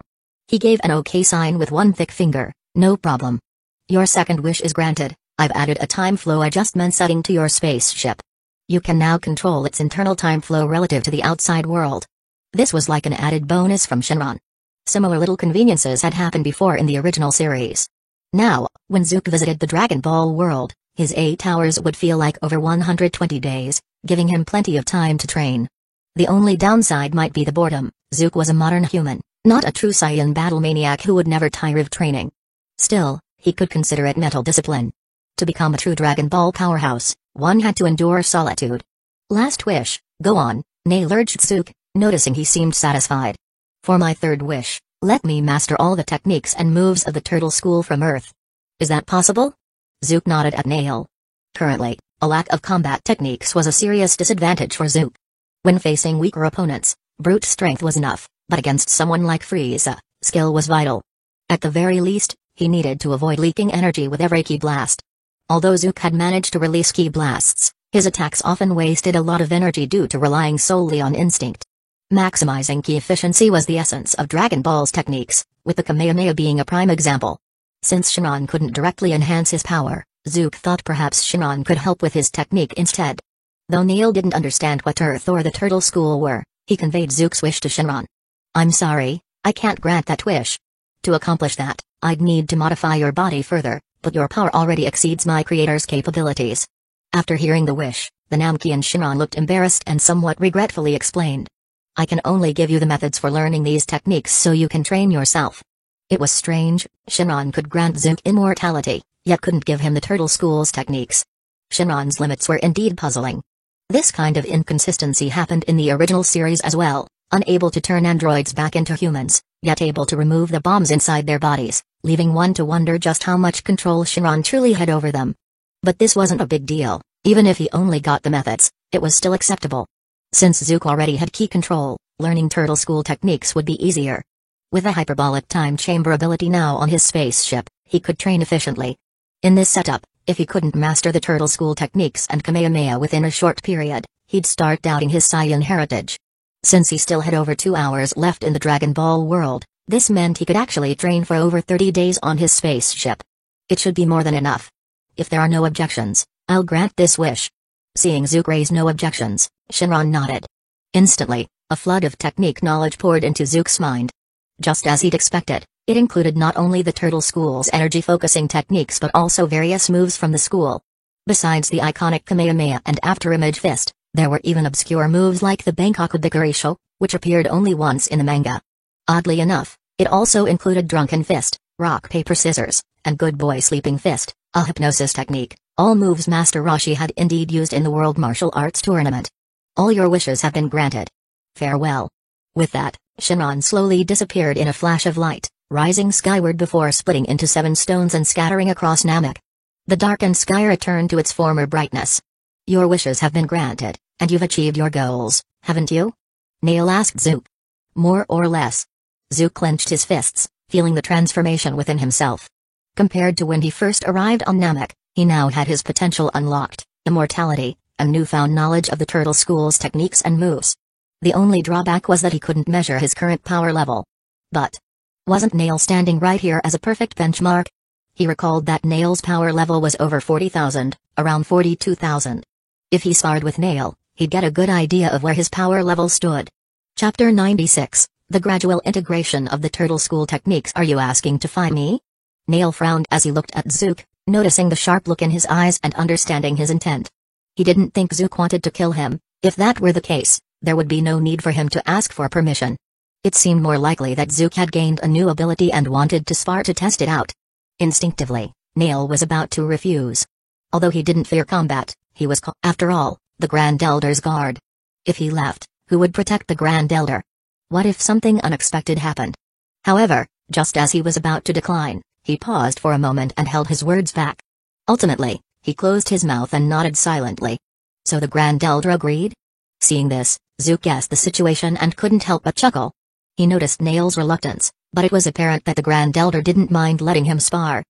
He gave an OK sign with one thick finger, "No problem. Your second wish is granted. I've added a time flow adjustment setting to your spaceship. You can now control its internal time flow relative to the outside world." This was like an added bonus from Shenron. Similar little conveniences had happened before in the original series. Now, when Zook visited the Dragon Ball world, his 8 hours would feel like over 120 days, giving him plenty of time to train. The only downside might be the boredom. Zook was a modern human, not a true Saiyan battle maniac who would never tire of training. Still, he could consider it mental discipline. To become a true Dragon Ball powerhouse, one had to endure solitude. Last wish, go on, Nail urged Zook, noticing he seemed satisfied. For my third wish, let me master all the techniques and moves of the Turtle School from Earth. Is that possible? Zook nodded at Nail. Currently, a lack of combat techniques was a serious disadvantage for Zook. When facing weaker opponents, brute strength was enough, but against someone like Frieza, skill was vital. At the very least, he needed to avoid leaking energy with every ki blast. Although Zook had managed to release ki blasts, his attacks often wasted a lot of energy due to relying solely on instinct. Maximizing ki efficiency was the essence of Dragon Ball's techniques, with the Kamehameha being a prime example. Since Shenron couldn't directly enhance his power, Zook thought perhaps Shenron could help with his technique instead. Though Nail didn't understand what Earth or the Turtle School were, he conveyed Zook's wish to Shenron. I'm sorry, I can't grant that wish. To accomplish that, I'd need to modify your body further, but your power already exceeds my creator's capabilities. After hearing the wish, the Namekian Shenron looked embarrassed and somewhat regretfully explained. I can only give you the methods for learning these techniques so you can train yourself. It was strange, Shenron could grant Zook immortality, yet couldn't give him the Turtle School's techniques. Shenron's limits were indeed puzzling. This kind of inconsistency happened in the original series as well, unable to turn androids back into humans, yet able to remove the bombs inside their bodies, leaving one to wonder just how much control Shenron truly had over them. But this wasn't a big deal, even if he only got the methods, it was still acceptable. Since Zook already had ki control, learning Turtle School techniques would be easier. With a hyperbolic time chamber ability now on his spaceship, he could train efficiently. In this setup, if he couldn't master the Turtle School techniques and Kamehameha within a short period, he'd start doubting his Saiyan heritage. Since he still had over 2 hours left in the Dragon Ball world, this meant he could actually train for over 30 days on his spaceship. It should be more than enough. If there are no objections, I'll grant this wish. Seeing Zook raise no objections, Shenron nodded. Instantly, a flood of technique knowledge poured into Zook's mind. Just as he'd expected, it included not only the Turtle School's energy-focusing techniques but also various moves from the school. Besides the iconic Kamehameha and After-Image Fist, there were even obscure moves like the Bankaku Bikarisho, which appeared only once in the manga. Oddly enough, it also included Drunken Fist, Rock Paper Scissors, and Good Boy Sleeping Fist, a hypnosis technique, all moves Master Roshi had indeed used in the World Martial Arts Tournament. All your wishes have been granted. Farewell. With that, Shenron slowly disappeared in a flash of light, rising skyward before splitting into 7 stones and scattering across Namek. The darkened sky returned to its former brightness. Your wishes have been granted, and you've achieved your goals, haven't you? Nail asked Zook. More or less. Zook clenched his fists, feeling the transformation within himself. Compared to when he first arrived on Namek, he now had his potential unlocked, immortality, and newfound knowledge of the Turtle School's techniques and moves. The only drawback was that he couldn't measure his current power level. But wasn't Nail standing right here as a perfect benchmark? He recalled that Nail's power level was over 40,000, around 42,000. If he sparred with Nail, he'd get a good idea of where his power level stood. Chapter 96, The Gradual Integration of the Turtle School Techniques. Are you asking to fight me? Nail frowned as he looked at Zook, noticing the sharp look in his eyes and understanding his intent. He didn't think Zook wanted to kill him. If that were the case, there would be no need for him to ask for permission. It seemed more likely that Zook had gained a new ability and wanted to spar to test it out. Instinctively, Nail was about to refuse. Although he didn't fear combat, he was, after all, the Grand Elder's guard. If he left, who would protect the Grand Elder? What if something unexpected happened? However, just as he was about to decline, he paused for a moment and held his words back. Ultimately, he closed his mouth and nodded silently. So the Grand Elder agreed? Seeing this, Zook guessed the situation and couldn't help but chuckle. He noticed Nail's reluctance, but it was apparent that the Grand Elder didn't mind letting him spar.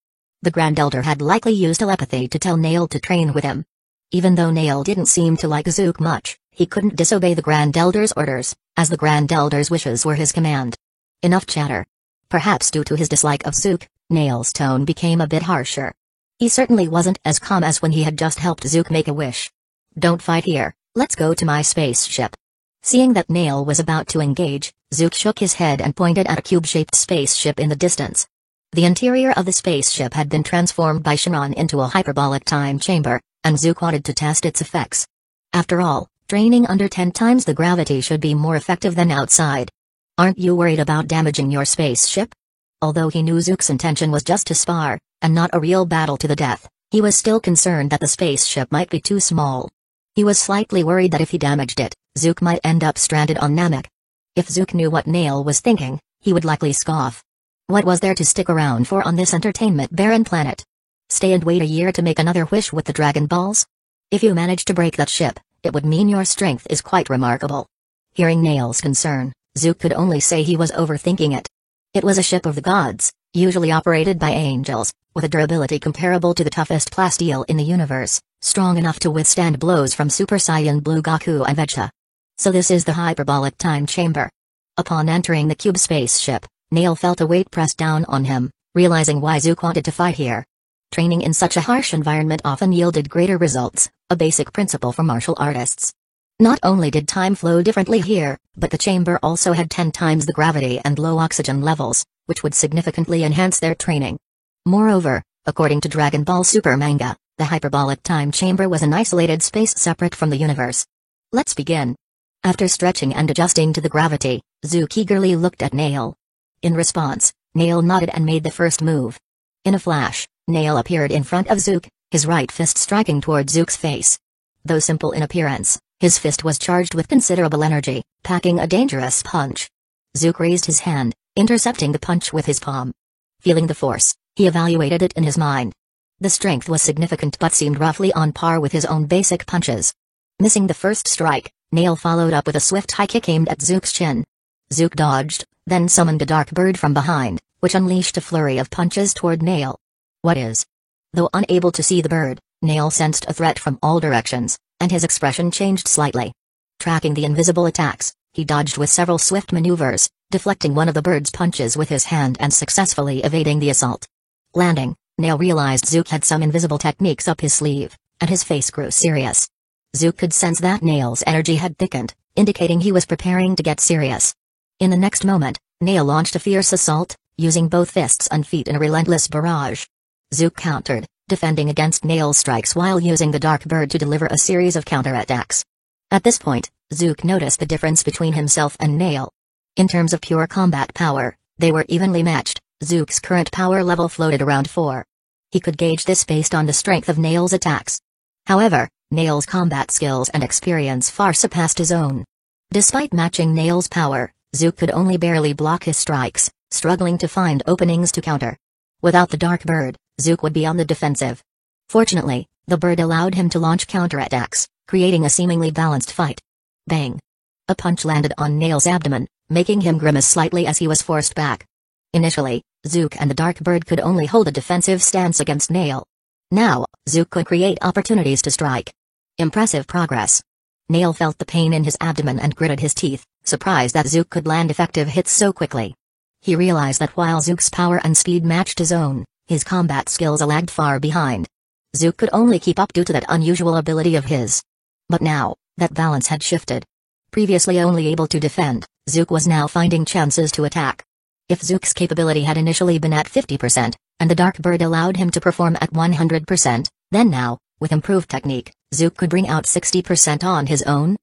The Grand Elder had likely used telepathy to tell Nail to train with him. Even though Nail didn't seem to like Zook much, he couldn't disobey the Grand Elder's orders, as the Grand Elder's wishes were his command. Enough chatter. Perhaps due to his dislike of Zook, Nail's tone became a bit harsher. He certainly wasn't as calm as when he had just helped Zook make a wish. Don't fight here, let's go to my spaceship. Seeing that Nail was about to engage, Zook shook his head and pointed at a cube-shaped spaceship in the distance. The interior of the spaceship had been transformed by Shenron into a hyperbolic time chamber, and Zook wanted to test its effects. After all, training under 10 times the gravity should be more effective than outside. Aren't you worried about damaging your spaceship? Although he knew Zook's intention was just to spar, and not a real battle to the death, he was still concerned that the spaceship might be too small. He was slightly worried that if he damaged it, Zook might end up stranded on Namek. If Zook knew what Nail was thinking, he would likely scoff. What was there to stick around for on this entertainment-barren planet? Stay and wait a year to make another wish with the Dragon Balls? If you manage to break that ship, it would mean your strength is quite remarkable. Hearing Nail's concern, Zook could only say he was overthinking it. It was a ship of the gods, usually operated by angels, with a durability comparable to the toughest plasteel in the universe, strong enough to withstand blows from Super Saiyan Blue Goku and Vegeta. So this is the hyperbolic time chamber. Upon entering the cube spaceship, Nail felt a weight pressed down on him, realizing why Zook wanted to fight here. Training in such a harsh environment often yielded greater results, a basic principle for martial artists. Not only did time flow differently here, but the chamber also had 10 times the gravity and low oxygen levels, which would significantly enhance their training. Moreover, according to Dragon Ball Super manga, the hyperbolic time chamber was an isolated space separate from the universe. Let's begin. After stretching and adjusting to the gravity, Zook eagerly looked at Nail. In response, Nail nodded and made the first move. In a flash, Nail appeared in front of Zook, his right fist striking toward Zook's face. Though simple in appearance, his fist was charged with considerable energy, packing a dangerous punch. Zook raised his hand, intercepting the punch with his palm. Feeling the force, he evaluated it in his mind. The strength was significant but seemed roughly on par with his own basic punches. Missing the first strike, Nail followed up with a swift high kick aimed at Zook's chin. Zook dodged, then summoned a dark bird from behind, which unleashed a flurry of punches toward Nail. What is? Though unable to see the bird, Nail sensed a threat from all directions, and his expression changed slightly. Tracking the invisible attacks, he dodged with several swift maneuvers, deflecting one of the bird's punches with his hand and successfully evading the assault. Landing, Nail realized Zook had some invisible techniques up his sleeve, and his face grew serious. Zook could sense that Nail's energy had thickened, indicating he was preparing to get serious. In the next moment, Nail launched a fierce assault, using both fists and feet in a relentless barrage. Zook countered, defending against Nail's strikes while using the dark bird to deliver a series of counterattacks. At this point, Zook noticed the difference between himself and Nail. In terms of pure combat power, they were evenly matched. Zook's current power level floated around 4. He could gauge this based on the strength of Nail's attacks. However, Nail's combat skills and experience far surpassed his own. Despite matching Nail's power, Zook could only barely block his strikes, struggling to find openings to counter. Without the dark bird, Zook would be on the defensive. Fortunately, the bird allowed him to launch counterattacks, creating a seemingly balanced fight. Bang! A punch landed on Nail's abdomen, making him grimace slightly as he was forced back. Initially, Zook and the dark bird could only hold a defensive stance against Nail. Now, Zook could create opportunities to strike. Impressive progress. Nail felt the pain in his abdomen and gritted his teeth, surprised that Zook could land effective hits so quickly. He realized that while Zook's power and speed matched his own, his combat skills lagged far behind. Zook could only keep up due to that unusual ability of his. But now, that balance had shifted. Previously only able to defend, Zook was now finding chances to attack. If Zook's capability had initially been at 50%, and the dark bird allowed him to perform at 100%, then now, with improved technique, Zook could bring out 60% on his own.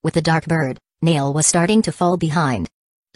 With the dark bird, Nail was starting to fall behind.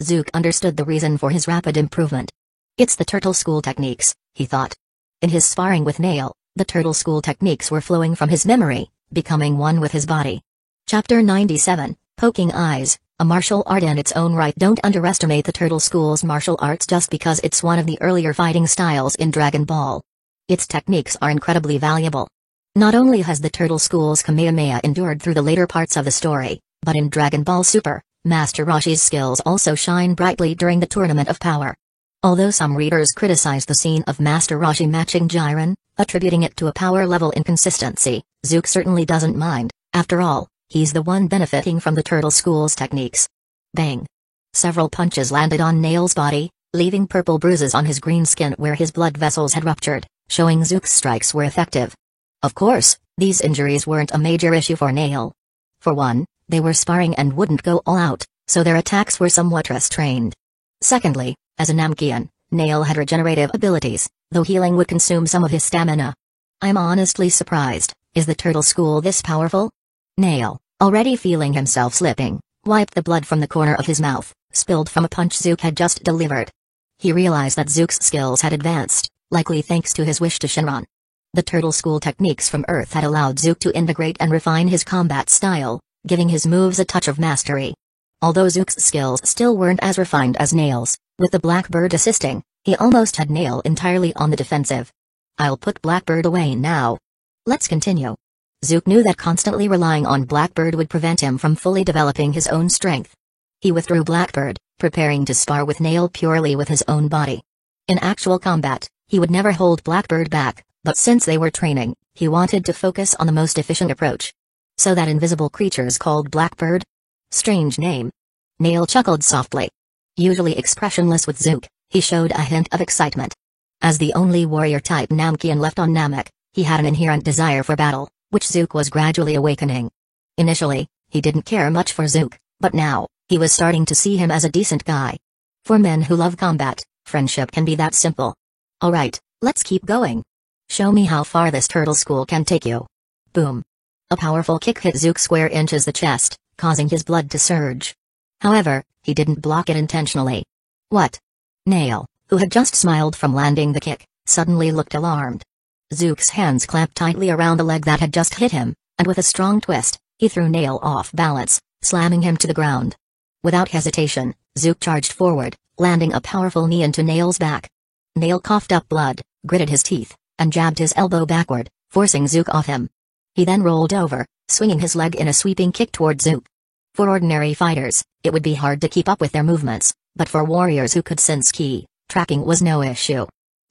Zook understood the reason for his rapid improvement. It's the Turtle School techniques, he thought. In his sparring with Nail, the Turtle School techniques were flowing from his memory, becoming one with his body. Chapter 97, Poking Eyes, a martial art in its own right. Don't underestimate the Turtle School's martial arts just because it's one of the earlier fighting styles in Dragon Ball. Its techniques are incredibly valuable. Not only has the Turtle School's Kamehameha endured through the later parts of the story, but in Dragon Ball Super, Master Roshi's skills also shine brightly during the Tournament of Power. Although some readers criticize the scene of Master Roshi matching Jiren, attributing it to a power level inconsistency, Zook certainly doesn't mind. After all, he's the one benefiting from the Turtle School's techniques. Bang! Several punches landed on Nail's body, leaving purple bruises on his green skin where his blood vessels had ruptured, showing Zook's strikes were effective. Of course, these injuries weren't a major issue for Nail. For one, they were sparring and wouldn't go all out, so their attacks were somewhat restrained. Secondly, as a Namkian, Nail had regenerative abilities, though healing would consume some of his stamina. I'm honestly surprised, is the Turtle School this powerful? Nail, already feeling himself slipping, wiped the blood from the corner of his mouth, spilled from a punch Zook had just delivered. He realized that Zook's skills had advanced, likely thanks to his wish to Shenron. The Turtle School techniques from Earth had allowed Zook to integrate and refine his combat style, giving his moves a touch of mastery. Although Zook's skills still weren't as refined as Nail's, with the Blackbird assisting, he almost had Nail entirely on the defensive. I'll put Blackbird away now. Let's continue. Zook knew that constantly relying on Blackbird would prevent him from fully developing his own strength. He withdrew Blackbird, preparing to spar with Nail purely with his own body. In actual combat, he would never hold Blackbird back, but since they were training, he wanted to focus on the most efficient approach. So that invisible creature's called Blackbird? Strange name. Nail chuckled softly. Usually expressionless with Zook, he showed a hint of excitement. As the only warrior-type Namkian left on Namek, he had an inherent desire for battle, which Zook was gradually awakening. Initially, he didn't care much for Zook, but now, he was starting to see him as a decent guy. For men who love combat, friendship can be that simple. Alright, let's keep going. Show me how far this turtle school can take you. Boom. A powerful kick hit Zook square inches the chest, causing his blood to surge. However, he didn't block it intentionally. What? Nail, who had just smiled from landing the kick, suddenly looked alarmed. Zook's hands clamped tightly around the leg that had just hit him, and with a strong twist, he threw Nail off balance, slamming him to the ground. Without hesitation, Zook charged forward, landing a powerful knee into Nail's back. Nail coughed up blood, gritted his teeth, and jabbed his elbow backward, forcing Zook off him. He then rolled over, swinging his leg in a sweeping kick toward Zook. For ordinary fighters, it would be hard to keep up with their movements, but for warriors who could sense ki, tracking was no issue.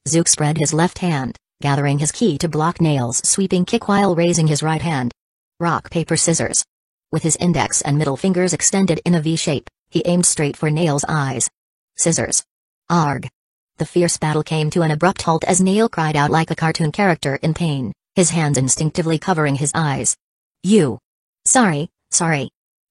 Zook spread his left hand, gathering his ki to block Nail's sweeping kick while raising his right hand. Rock, paper, scissors. With his index and middle fingers extended in a V shape, he aimed straight for Nail's eyes. Scissors. Arg. The fierce battle came to an abrupt halt as Nail cried out like a cartoon character in pain, his hands instinctively covering his eyes. You. Sorry.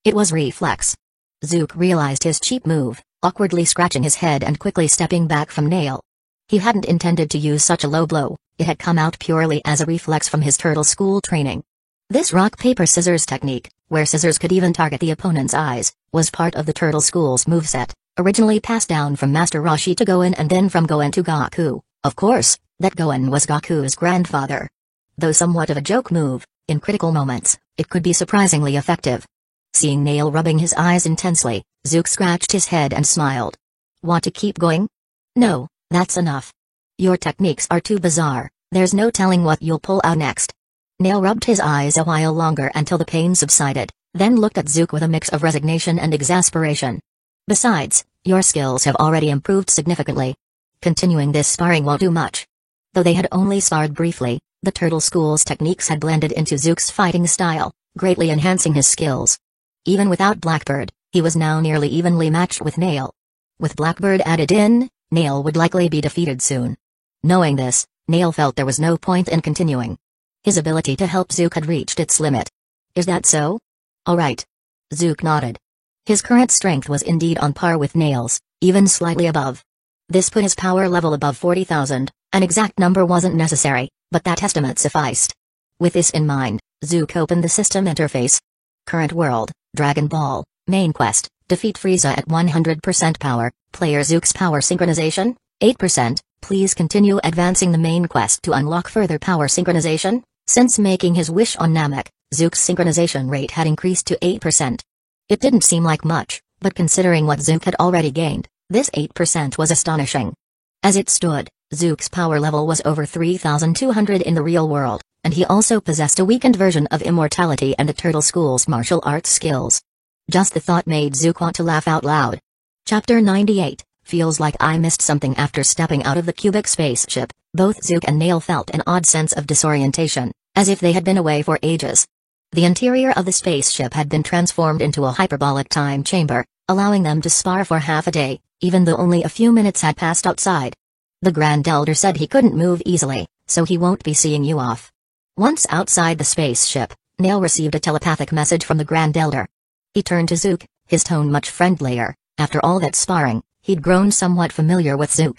It was reflex. Zook realized his cheap move, awkwardly scratching his head and quickly stepping back from Nail. He hadn't intended to use such a low blow, it had come out purely as a reflex from his turtle school training. This rock-paper-scissors technique, where scissors could even target the opponent's eyes, was part of the turtle school's moveset, originally passed down from Master Roshi to Goen and then from Goen to Gaku. Of course, that Goen was Gaku's grandfather. Though somewhat of a joke move, in critical moments, it could be surprisingly effective. Seeing Nail rubbing his eyes intensely, Zook scratched his head and smiled. Want to keep going? No, that's enough. Your techniques are too bizarre, there's no telling what you'll pull out next. Nail rubbed his eyes a while longer until the pain subsided, then looked at Zook with a mix of resignation and exasperation. Besides, your skills have already improved significantly. Continuing this sparring won't do much. Though they had only sparred briefly, the turtle school's techniques had blended into Zook's fighting style, greatly enhancing his skills. Even without Blackbird, he was now nearly evenly matched with Nail. With Blackbird added in, Nail would likely be defeated soon. Knowing this, Nail felt there was no point in continuing. His ability to help Zook had reached its limit. Is that so? Alright. Zook nodded. His current strength was indeed on par with Nail's, even slightly above. This put his power level above 40,000, an exact number wasn't necessary, but that estimate sufficed. With this in mind, Zook opened the system interface. Current world, Dragon Ball, main quest, defeat Frieza at 100% power, player Zook's power synchronization, 8%, please continue advancing the main quest to unlock further power synchronization. Since making his wish on Namek, Zook's synchronization rate had increased to 8%. It didn't seem like much, but considering what Zook had already gained, this 8% was astonishing. As it stood, Zook's power level was over 3,200 in the real world, and he also possessed a weakened version of immortality and the turtle school's martial arts skills. Just the thought made Zook want to laugh out loud. Chapter 98, feels like I missed something. After stepping out of the cubic spaceship, both Zook and Nail felt an odd sense of disorientation, as if they had been away for ages. The interior of the spaceship had been transformed into a hyperbolic time chamber, allowing them to spar for half a day, even though only a few minutes had passed outside. The Grand Elder said he couldn't move easily, so he won't be seeing you off. Once outside the spaceship, Nail received a telepathic message from the Grand Elder. He turned to Zook, his tone much friendlier. After all that sparring, he'd grown somewhat familiar with Zook.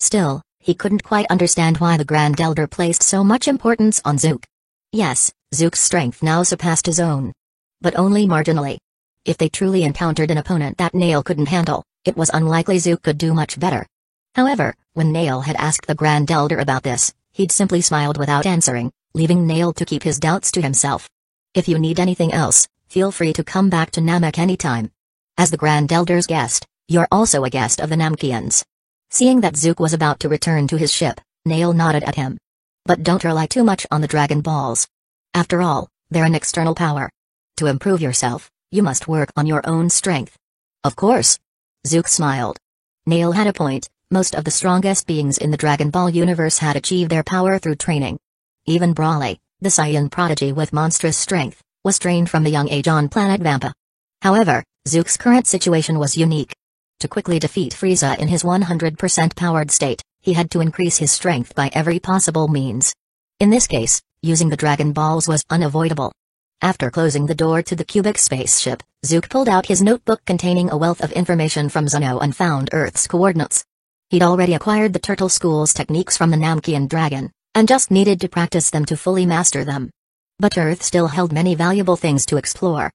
Still, he couldn't quite understand why the Grand Elder placed so much importance on Zook. Yes, Zook's strength now surpassed his own. But only marginally. If they truly encountered an opponent that Nail couldn't handle, it was unlikely Zook could do much better. However, when Nail had asked the Grand Elder about this, he'd simply smiled without answering, leaving Nail to keep his doubts to himself. If you need anything else, feel free to come back to Namek anytime. As the Grand Elder's guest, you're also a guest of the Namkians. Seeing that Zook was about to return to his ship, Nail nodded at him. But don't rely too much on the Dragon Balls. After all, they're an external power. To improve yourself, you must work on your own strength. Of course. Zook smiled. Nail had a point. Most of the strongest beings in the Dragon Ball universe had achieved their power through training. Even Broly, the Saiyan prodigy with monstrous strength, was trained from the young age on planet Vampa. However, Zook's current situation was unique. To quickly defeat Frieza in his 100% powered state, he had to increase his strength by every possible means. In this case, using the Dragon Balls was unavoidable. After closing the door to the cubic spaceship, Zook pulled out his notebook containing a wealth of information from Zeno and found Earth's coordinates. He'd already acquired the Turtle School's techniques from the Namkian Dragon, and just needed to practice them to fully master them. But Earth still held many valuable things to explore.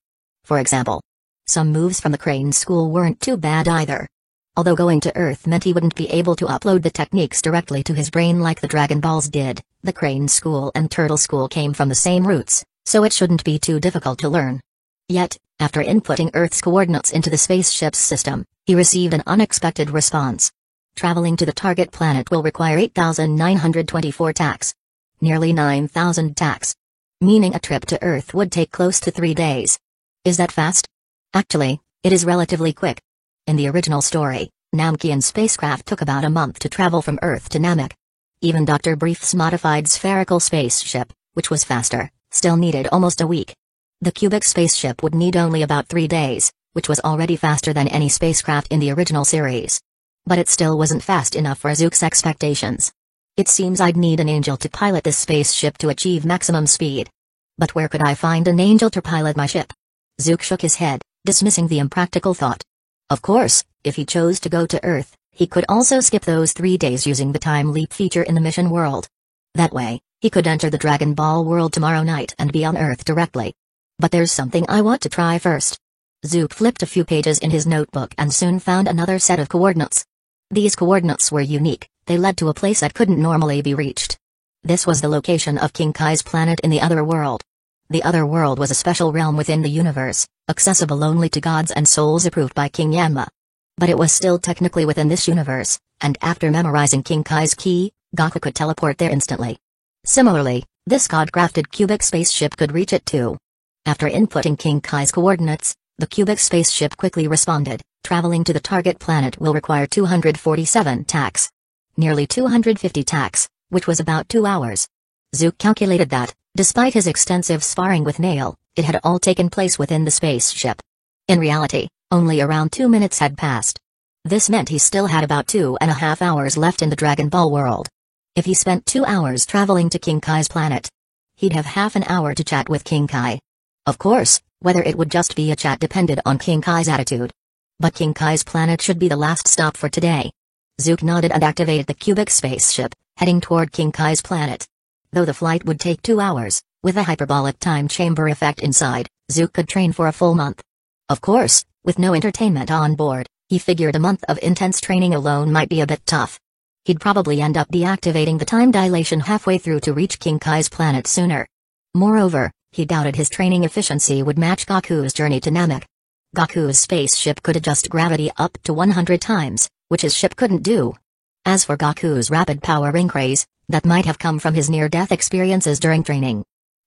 For example, some moves from the Crane School weren't too bad either. Although going to Earth meant he wouldn't be able to upload the techniques directly to his brain like the Dragon Balls did, the Crane School and Turtle School came from the same roots, so it shouldn't be too difficult to learn. Yet, after inputting Earth's coordinates into the spaceship's system, he received an unexpected response. Traveling to the target planet will require 8,924 tacks. Nearly 9,000 tacks. Meaning a trip to Earth would take close to 3 days. Is that fast? Actually, it is relatively quick. In the original story, Namkian spacecraft took about a month to travel from Earth to Namek. Even Dr. Brief's modified spherical spaceship, which was faster, still needed almost a week. The cubic spaceship would need only about 3 days, which was already faster than any spacecraft in the original series. But it still wasn't fast enough for Zook's expectations. It seems I'd need an angel to pilot this spaceship to achieve maximum speed. But where could I find an angel to pilot my ship? Zook shook his head, dismissing the impractical thought. Of course, if he chose to go to Earth, he could also skip those 3 days using the time leap feature in the mission world. That way, he could enter the Dragon Ball world tomorrow night and be on Earth directly. But there's something I want to try first. Zook flipped a few pages in his notebook and soon found another set of coordinates. These coordinates were unique, they led to a place that couldn't normally be reached. This was the location of King Kai's planet in the Other World. The Other World was a special realm within the universe, accessible only to gods and souls approved by King Yanma. But it was still technically within this universe, and after memorizing King Kai's key, Goku could teleport there instantly. Similarly, this god-crafted cubic spaceship could reach it too. After inputting King Kai's coordinates, the cubic spaceship quickly responded. Traveling to the target planet will require 247 tacks. Nearly 250 tacks, which was about 2 hours. Zook calculated that, despite his extensive sparring with Nail, it had all taken place within the spaceship. In reality, only around 2 minutes had passed. This meant he still had about 2.5 hours left in the Dragon Ball world. If he spent 2 hours traveling to King Kai's planet, he'd have half an hour to chat with King Kai. Of course, whether it would just be a chat depended on King Kai's attitude. But King Kai's planet should be the last stop for today. Zook nodded and activated the cubic spaceship, heading toward King Kai's planet. Though the flight would take 2 hours, with a hyperbolic time chamber effect inside, Zook could train for a full month. Of course, with no entertainment on board, he figured a month of intense training alone might be a bit tough. He'd probably end up deactivating the time dilation halfway through to reach King Kai's planet sooner. Moreover, he doubted his training efficiency would match Goku's journey to Namek. Goku's spaceship could adjust gravity up to 100 times, which his ship couldn't do. As for Goku's rapid power increase, that might have come from his near-death experiences during training.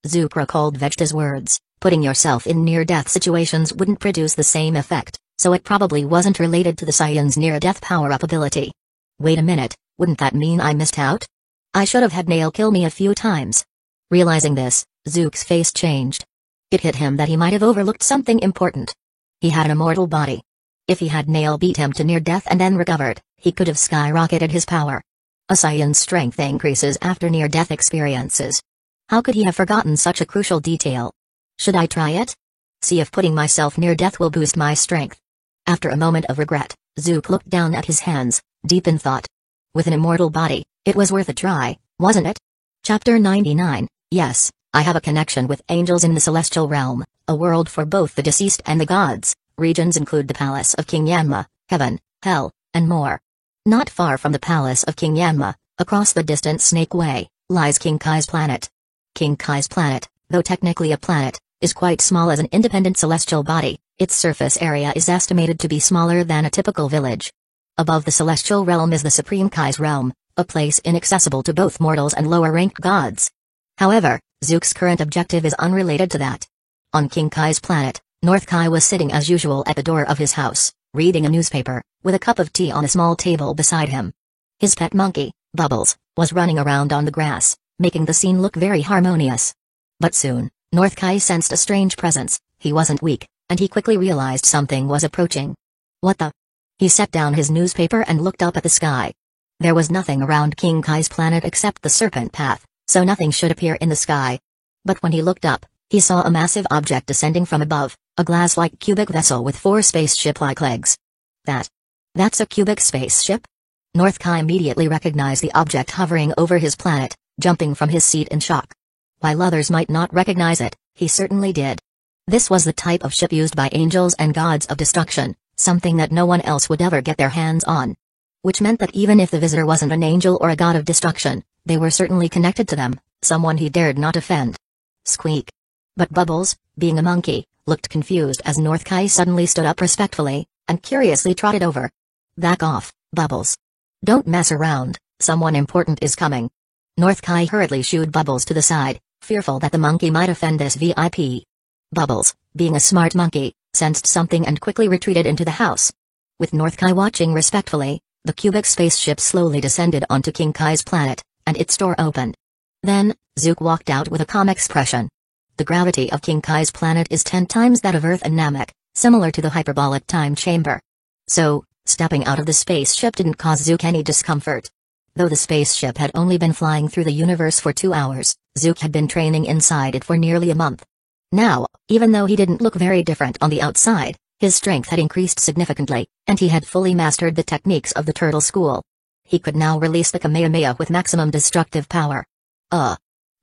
Zook recalled Vegeta's words, putting yourself in near-death situations wouldn't produce the same effect, so it probably wasn't related to the Saiyan's near-death power-up ability. Wait a minute, wouldn't that mean I missed out? I should have had Nail kill me a few times. Realizing this, Zook's face changed. It hit him that he might have overlooked something important. He had an immortal body. If he had Nail beat him to near death and then recovered, he could have skyrocketed his power. A Saiyan's strength increases after near-death experiences. How could he have forgotten such a crucial detail? Should I try it? See if putting myself near death will boost my strength. After a moment of regret, Zook looked down at his hands, deep in thought. With an immortal body, it was worth a try, wasn't it? Chapter 99, Yes, I have a connection with angels in the celestial realm, a world for both the deceased and the gods. Regions include the palace of King Yanma, heaven, hell, and more. Not far from the palace of King Yanma, across the distant Snake Way, lies King Kai's planet. King Kai's planet, though technically a planet, is quite small as an independent celestial body. Its surface area is estimated to be smaller than a typical village. Above the celestial realm is the Supreme Kai's realm, a place inaccessible to both mortals and lower-ranked gods. However, Zook's current objective is unrelated to that. On King Kai's planet, North Kai was sitting as usual at the door of his house, reading a newspaper, with a cup of tea on a small table beside him. His pet monkey, Bubbles, was running around on the grass, making the scene look very harmonious. But soon, North Kai sensed a strange presence. He wasn't weak, and he quickly realized something was approaching. What the? He set down his newspaper and looked up at the sky. There was nothing around King Kai's planet except the Serpent Path, so nothing should appear in the sky. But when he looked up, he saw a massive object descending from above, a glass-like cubic vessel with 4 spaceship-like legs. That's a cubic spaceship? North Kai immediately recognized the object hovering over his planet, jumping from his seat in shock. While others might not recognize it, he certainly did. This was the type of ship used by angels and gods of destruction, something that no one else would ever get their hands on. Which meant that even if the visitor wasn't an angel or a god of destruction, they were certainly connected to them, someone he dared not offend. Squeak. But Bubbles, being a monkey, looked confused as North Kai suddenly stood up respectfully, and curiously trotted over. Back off, Bubbles. Don't mess around, someone important is coming. North Kai hurriedly shooed Bubbles to the side, fearful that the monkey might offend this VIP. Bubbles, being a smart monkey, sensed something and quickly retreated into the house. With North Kai watching respectfully, the cubic spaceship slowly descended onto King Kai's planet, and its door opened. Then, Zook walked out with a calm expression. The gravity of King Kai's planet is 10 times that of Earth and Namek, similar to the hyperbolic time chamber. So, stepping out of the spaceship didn't cause Zook any discomfort. Though the spaceship had only been flying through the universe for 2 hours, Zook had been training inside it for nearly a month. Now, even though he didn't look very different on the outside, his strength had increased significantly, and he had fully mastered the techniques of the Turtle School. He could now release the Kamehameha with maximum destructive power.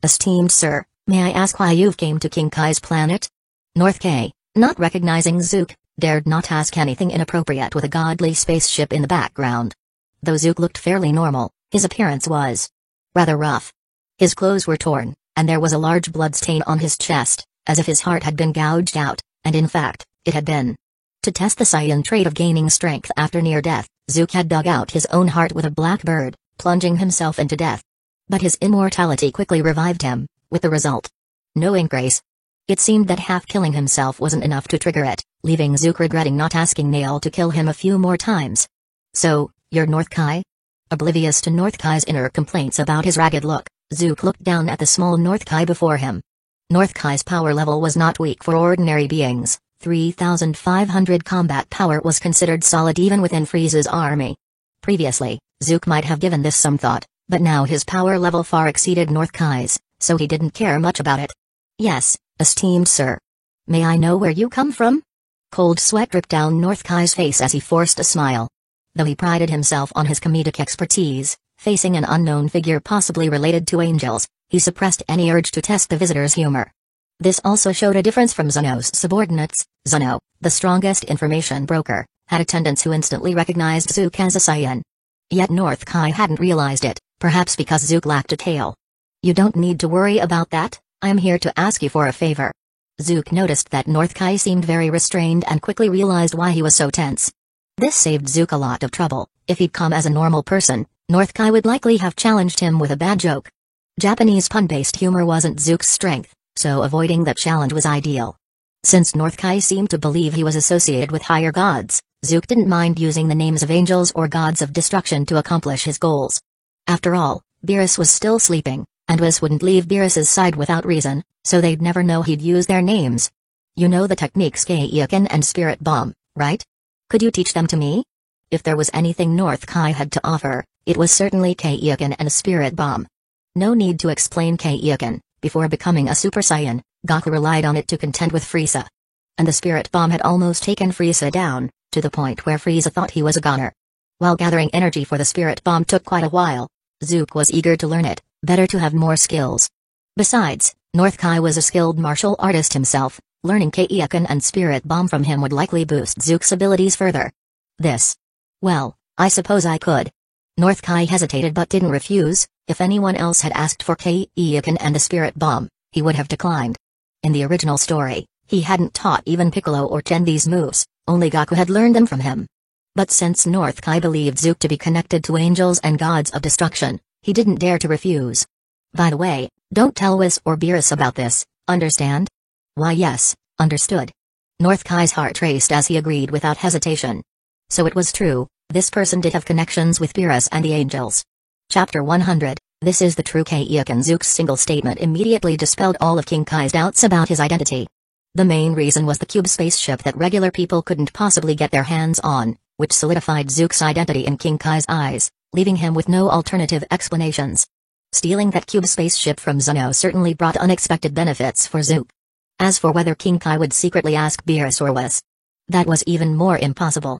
Esteemed sir, may I ask why you've came to King Kai's planet? North Kai, not recognizing Zook, dared not ask anything inappropriate with a godly spaceship in the background. Though Zook looked fairly normal, his appearance was rather rough. His clothes were torn, and there was a large blood stain on his chest, as if his heart had been gouged out, and in fact, it had been. To test the Saiyan trait of gaining strength after near death, Zook had dug out his own heart with a black bird, plunging himself into death. But his immortality quickly revived him, with the result. No increase. It seemed that half-killing himself wasn't enough to trigger it, leaving Zook regretting not asking Nail to kill him a few more times. So, you're North Kai? Oblivious to North Kai's inner complaints about his ragged look, Zook looked down at the small North Kai before him. North Kai's power level was not weak for ordinary beings. 3,500 combat power was considered solid even within Frieza's army. Previously, Zook might have given this some thought, but now his power level far exceeded North Kai's, so he didn't care much about it. Yes, esteemed sir. May I know where you come from? Cold sweat dripped down North Kai's face as he forced a smile. Though he prided himself on his comedic expertise, facing an unknown figure possibly related to angels, he suppressed any urge to test the visitor's humor. This also showed a difference from Zeno's subordinates. Zeno, the strongest information broker, had attendants who instantly recognized Zook as a Saiyan. Yet North Kai hadn't realized it, perhaps because Zook lacked a tail. You don't need to worry about that, I am here to ask you for a favor. Zook noticed that North Kai seemed very restrained and quickly realized why he was so tense. This saved Zook a lot of trouble. If he'd come as a normal person, North Kai would likely have challenged him with a bad joke. Japanese pun-based humor wasn't Zook's strength, so avoiding that challenge was ideal. Since North Kai seemed to believe he was associated with higher gods, Zook didn't mind using the names of angels or gods of destruction to accomplish his goals. After all, Beerus was still sleeping, and Whis wouldn't leave Beerus's side without reason, so they'd never know he'd use their names. You know the techniques Kaioken and Spirit Bomb, right? Could you teach them to me? If there was anything North Kai had to offer, it was certainly Kaioken and a Spirit Bomb. No need to explain Kaioken. Before becoming a Super Saiyan, Goku relied on it to contend with Frieza. And the Spirit Bomb had almost taken Frieza down, to the point where Frieza thought he was a goner. While gathering energy for the Spirit Bomb took quite a while, Zook was eager to learn it, better to have more skills. Besides, North Kai was a skilled martial artist himself, learning Kaioken and Spirit Bomb from him would likely boost Zook's abilities further. Well, I suppose I could, North Kai hesitated but didn't refuse. If anyone else had asked for Kaioken and the spirit bomb, he would have declined. In the original story, he hadn't taught even Piccolo or Chen these moves, only Goku had learned them from him. But since North Kai believed Zook to be connected to angels and gods of destruction, he didn't dare to refuse. By the way, don't tell Whis or Beerus about this, understand? Why yes, understood. North Kai's heart raced as he agreed without hesitation. So it was true, this person did have connections with Beerus and the angels. Chapter 100, This is the true Kaioken. Zook's single statement immediately dispelled all of King Kai's doubts about his identity. The main reason was the cube spaceship that regular people couldn't possibly get their hands on, which solidified Zook's identity in King Kai's eyes, leaving him with no alternative explanations. Stealing that cube spaceship from Zeno certainly brought unexpected benefits for Zook. As for whether King Kai would secretly ask Beerus or Whis, that was even more impossible.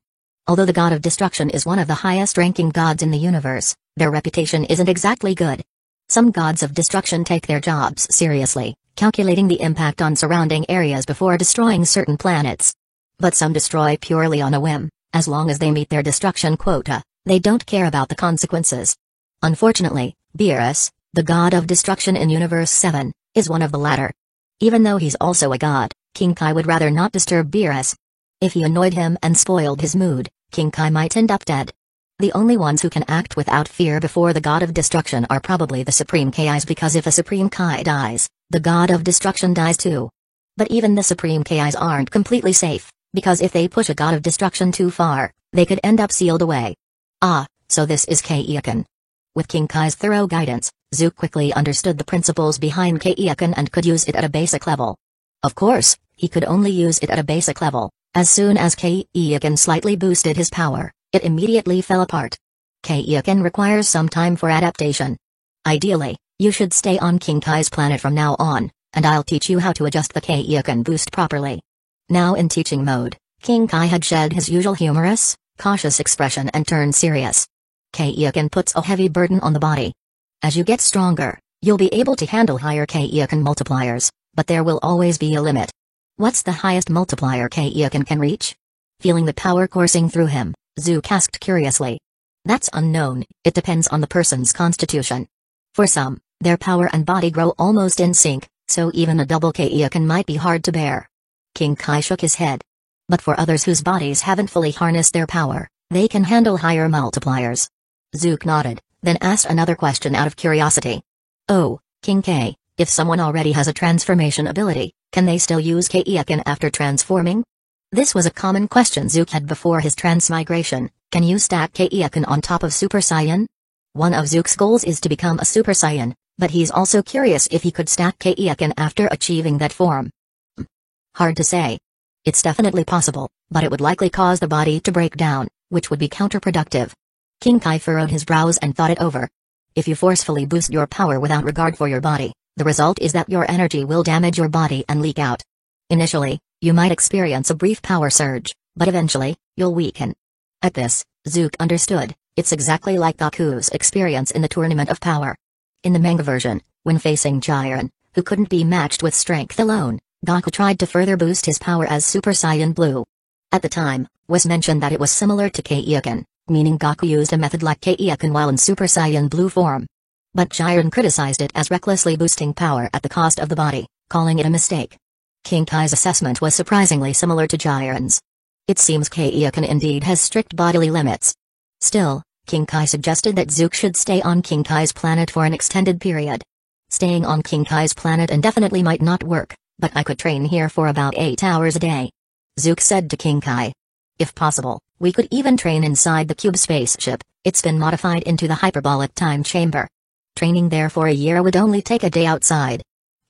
Although the god of destruction is one of the highest-ranking gods in the universe, their reputation isn't exactly good. Some gods of destruction take their jobs seriously, calculating the impact on surrounding areas before destroying certain planets. But some destroy purely on a whim. As long as they meet their destruction quota, they don't care about the consequences. Unfortunately, Beerus, the god of destruction in Universe 7, is one of the latter. Even though he's also a god, King Kai would rather not disturb Beerus. If he annoyed him and spoiled his mood, King Kai might end up dead. The only ones who can act without fear before the god of destruction are probably the Supreme Kais, because if a Supreme Kai dies, the god of destruction dies too. But even the Supreme Kais aren't completely safe, because if they push a god of destruction too far, they could end up sealed away. Ah, so this is Kaioken. With King Kai's thorough guidance, Zook quickly understood the principles behind Kaioken and could use it at a basic level. Of course, he could only use it at a basic level. As soon as Kaioken slightly boosted his power, it immediately fell apart. Kaioken requires some time for adaptation. Ideally, you should stay on King Kai's planet from now on, and I'll teach you how to adjust the Kaioken boost properly. Now in teaching mode, King Kai had shed his usual humorous, cautious expression and turned serious. Kaioken puts a heavy burden on the body. As you get stronger, you'll be able to handle higher Kaioken multipliers, but there will always be a limit. What's the highest multiplier Kaioken can reach? Feeling the power coursing through him, Zook asked curiously. That's unknown, it depends on the person's constitution. For some, their power and body grow almost in sync, so even a double Kaioken might be hard to bear. King Kai shook his head. But for others whose bodies haven't fully harnessed their power, they can handle higher multipliers. Zook nodded, then asked another question out of curiosity. Oh, King Kai, if someone already has a transformation ability, can they still use Kaioken after transforming? This was a common question Zook had before his transmigration. Can you stack Kaioken on top of Super Saiyan? One of Zook's goals is to become a Super Saiyan, but he's also curious if he could stack Kaioken after achieving that form. Hard to say. It's definitely possible, but it would likely cause the body to break down, which would be counterproductive. King Kai furrowed his brows and thought it over. If you forcefully boost your power without regard for your body, the result is that your energy will damage your body and leak out. Initially, you might experience a brief power surge, but eventually, you'll weaken. At this, Zook understood, it's exactly like Goku's experience in the Tournament of Power. In the manga version, when facing Jiren, who couldn't be matched with strength alone, Goku tried to further boost his power as Super Saiyan Blue. At the time, was mentioned that it was similar to Kaioken, meaning Goku used a method like Kaioken while in Super Saiyan Blue form. But Jiren criticized it as recklessly boosting power at the cost of the body, calling it a mistake. King Kai's assessment was surprisingly similar to Jiren's. It seems Kaioken indeed has strict bodily limits. Still, King Kai suggested that Zook should stay on King Kai's planet for an extended period. Staying on King Kai's planet indefinitely might not work, but I could train here for about 8 hours a day. Zook said to King Kai. If possible, we could even train inside the cube spaceship. It's been modified into the hyperbolic time chamber. Training there for a year would only take a day outside.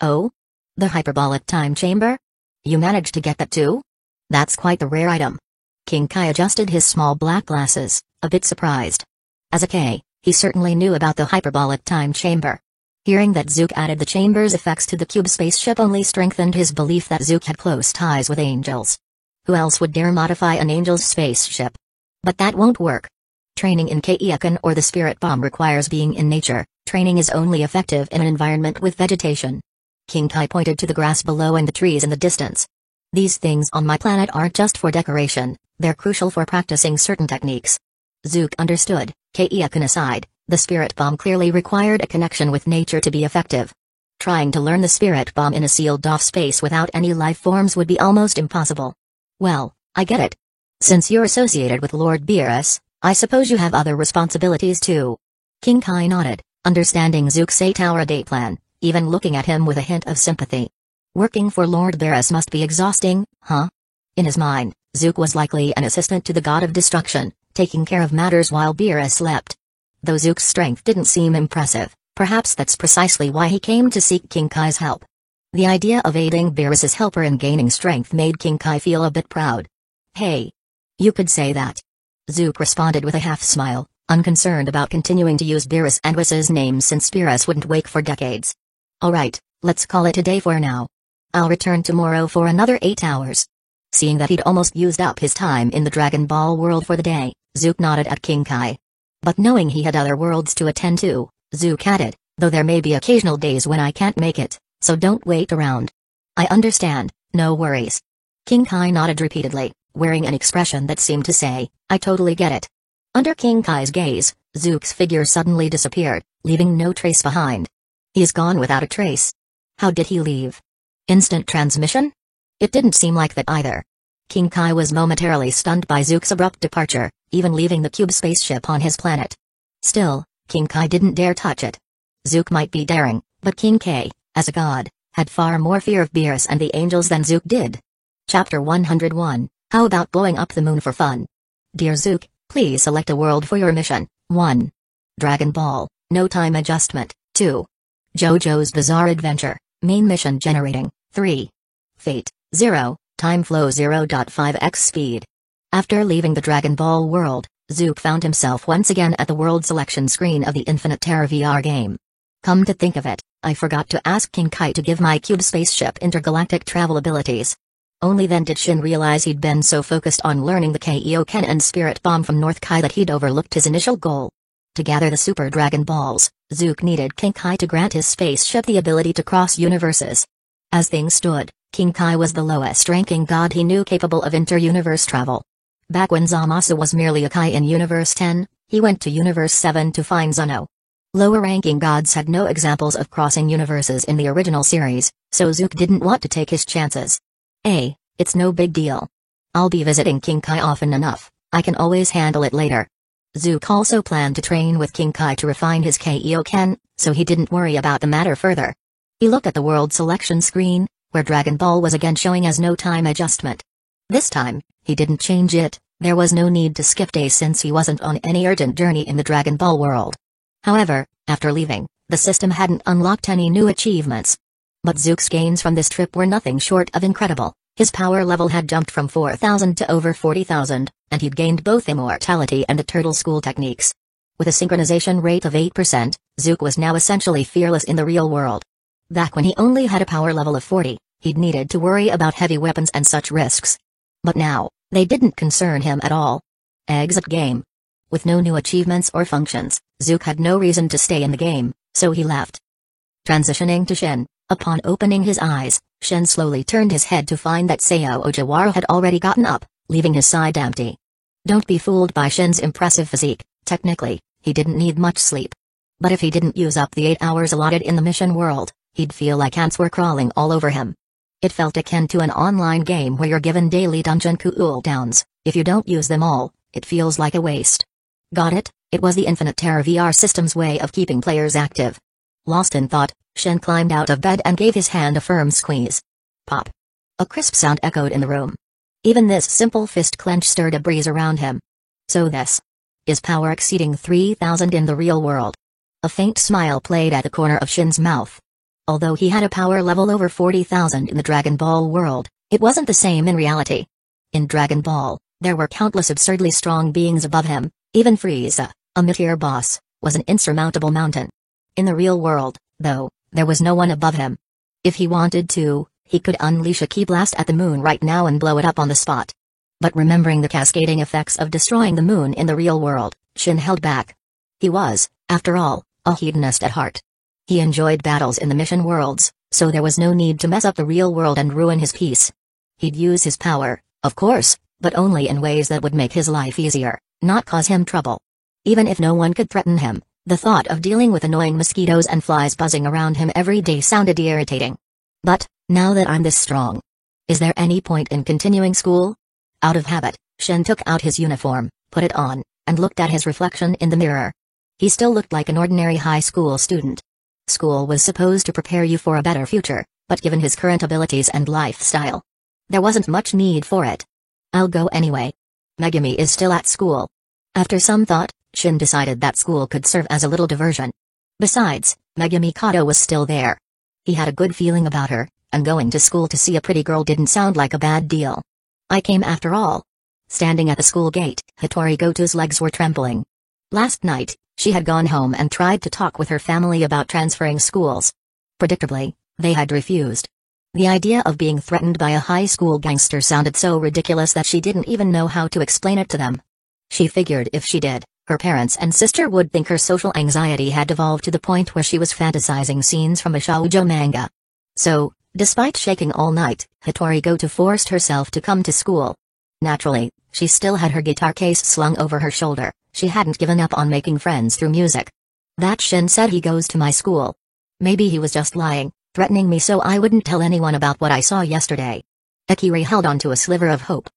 Oh? The hyperbolic time chamber? You managed to get that too? That's quite the rare item. King Kai adjusted his small black glasses, a bit surprised. As a K, he certainly knew about the hyperbolic time chamber. Hearing that Zook added the chamber's effects to the cube spaceship only strengthened his belief that Zook had close ties with angels. Who else would dare modify an angel's spaceship? But that won't work. Training in Kaioken or the spirit bomb requires being in nature. Training is only effective in an environment with vegetation. King Kai pointed to the grass below and the trees in the distance. These things on my planet aren't just for decoration, they're crucial for practicing certain techniques. Zook understood, Kaioken aside, the spirit bomb clearly required a connection with nature to be effective. Trying to learn the spirit bomb in a sealed-off space without any life forms would be almost impossible. Well, I get it. Since you're associated with Lord Beerus, I suppose you have other responsibilities too. King Kai nodded, understanding Zook's 8-hour day plan, even looking at him with a hint of sympathy. Working for Lord Beerus must be exhausting, huh? In his mind, Zook was likely an assistant to the god of destruction, taking care of matters while Beerus slept. Though Zook's strength didn't seem impressive, perhaps that's precisely why he came to seek King Kai's help. The idea of aiding Beerus's helper in gaining strength made King Kai feel a bit proud. Hey. You could say that. Zook responded with a half-smile, unconcerned about continuing to use Beerus and Whis' names since Beerus wouldn't wake for decades. Alright, let's call it a day for now. I'll return tomorrow for another 8 hours. Seeing that he'd almost used up his time in the Dragon Ball world for the day, Zook nodded at King Kai. But knowing he had other worlds to attend to, Zook added, though there may be occasional days when I can't make it, so don't wait around. I understand, no worries. King Kai nodded repeatedly, wearing an expression that seemed to say, I totally get it. Under King Kai's gaze, Zook's figure suddenly disappeared, leaving no trace behind. He's gone without a trace. How did he leave? Instant transmission? It didn't seem like that either. King Kai was momentarily stunned by Zook's abrupt departure, even leaving the cube spaceship on his planet. Still, King Kai didn't dare touch it. Zook might be daring, but King Kai, as a god, had far more fear of Beerus and the angels than Zook did. Chapter 101, How about blowing up the moon for fun? Dear Zook, please select a world for your mission. 1. Dragon Ball, no time adjustment. 2. JoJo's Bizarre Adventure, main mission generating. 3. Fate, 0, time flow 0.5x speed. After leaving the Dragon Ball world, Zook found himself once again at the world selection screen of the Infinite Terror VR game. Come to think of it, I forgot to ask King Kai to give my cube spaceship intergalactic travel abilities. Only then did Shin realize he'd been so focused on learning the Kaioken and Spirit Bomb from North Kai that he'd overlooked his initial goal. To gather the Super Dragon Balls, Zook needed King Kai to grant his spaceship the ability to cross universes. As things stood, King Kai was the lowest-ranking god he knew capable of inter-universe travel. Back when Zamasu was merely a Kai in Universe 10, he went to Universe 7 to find Zuno. Lower-ranking gods had no examples of crossing universes in the original series, so Zook didn't want to take his chances. It's no big deal. I'll be visiting King Kai often enough, I can always handle it later. Zook also planned to train with King Kai to refine his Kaioken, so he didn't worry about the matter further. He looked at the world selection screen, where Dragon Ball was again showing as no time adjustment. This time, he didn't change it, there was no need to skip days since he wasn't on any urgent journey in the Dragon Ball world. However, after leaving, the system hadn't unlocked any new achievements. But Zook's gains from this trip were nothing short of incredible. His power level had jumped from 4,000 to over 40,000, and he'd gained both immortality and the turtle school techniques. With a synchronization rate of 8%, Zook was now essentially fearless in the real world. Back when he only had a power level of 40, he'd needed to worry about heavy weapons and such risks. But now, they didn't concern him at all. Exit game. With no new achievements or functions, Zook had no reason to stay in the game, so he left. Transitioning to Shin, upon opening his eyes, Shin slowly turned his head to find that Sao Ojawara had already gotten up, leaving his side empty. Don't be fooled by Shin's impressive physique, technically, he didn't need much sleep. But if he didn't use up the 8 hours allotted in the mission world, he'd feel like ants were crawling all over him. It felt akin to an online game where you're given daily dungeon cooldowns. If you don't use them all, it feels like a waste. Got it? It was the Infinite Terror VR system's way of keeping players active. Lost in thought, Shin climbed out of bed and gave his hand a firm squeeze. Pop. A crisp sound echoed in the room. Even this simple fist clench stirred a breeze around him. So this is power exceeding 3,000 in the real world. A faint smile played at the corner of Shin's mouth. Although he had a power level over 40,000 in the Dragon Ball world, it wasn't the same in reality. In Dragon Ball, there were countless absurdly strong beings above him. Even Frieza, a mid-tier boss, was an insurmountable mountain. In the real world, though, there was no one above him. If he wanted to, he could unleash a ki blast at the moon right now and blow it up on the spot. But remembering the cascading effects of destroying the moon in the real world, Shin held back. He was, after all, a hedonist at heart. He enjoyed battles in the mission worlds, so there was no need to mess up the real world and ruin his peace. He'd use his power, of course, but only in ways that would make his life easier, not cause him trouble. Even if no one could threaten him, the thought of dealing with annoying mosquitoes and flies buzzing around him every day sounded irritating. But, now that I'm this strong, is there any point in continuing school? Out of habit, Shin took out his uniform, put it on, and looked at his reflection in the mirror. He still looked like an ordinary high school student. School was supposed to prepare you for a better future, but given his current abilities and lifestyle, there wasn't much need for it. I'll go anyway. Megumi is still at school. After some thought, Shin decided that school could serve as a little diversion. Besides, Megumi Kato was still there. He had a good feeling about her, and going to school to see a pretty girl didn't sound like a bad deal. I came after all. Standing at the school gate, Hitori Goto's legs were trembling. Last night, she had gone home and tried to talk with her family about transferring schools. Predictably, they had refused. The idea of being threatened by a high school gangster sounded so ridiculous that she didn't even know how to explain it to them. She figured if she did, her parents and sister would think her social anxiety had devolved to the point where she was fantasizing scenes from a shoujo manga. So, despite shaking all night, Hitori Goto forced herself to come to school. Naturally, she still had her guitar case slung over her shoulder. She hadn't given up on making friends through music. That Shin said he goes to my school. Maybe he was just lying, threatening me so I wouldn't tell anyone about what I saw yesterday. Akiri held on to a sliver of hope.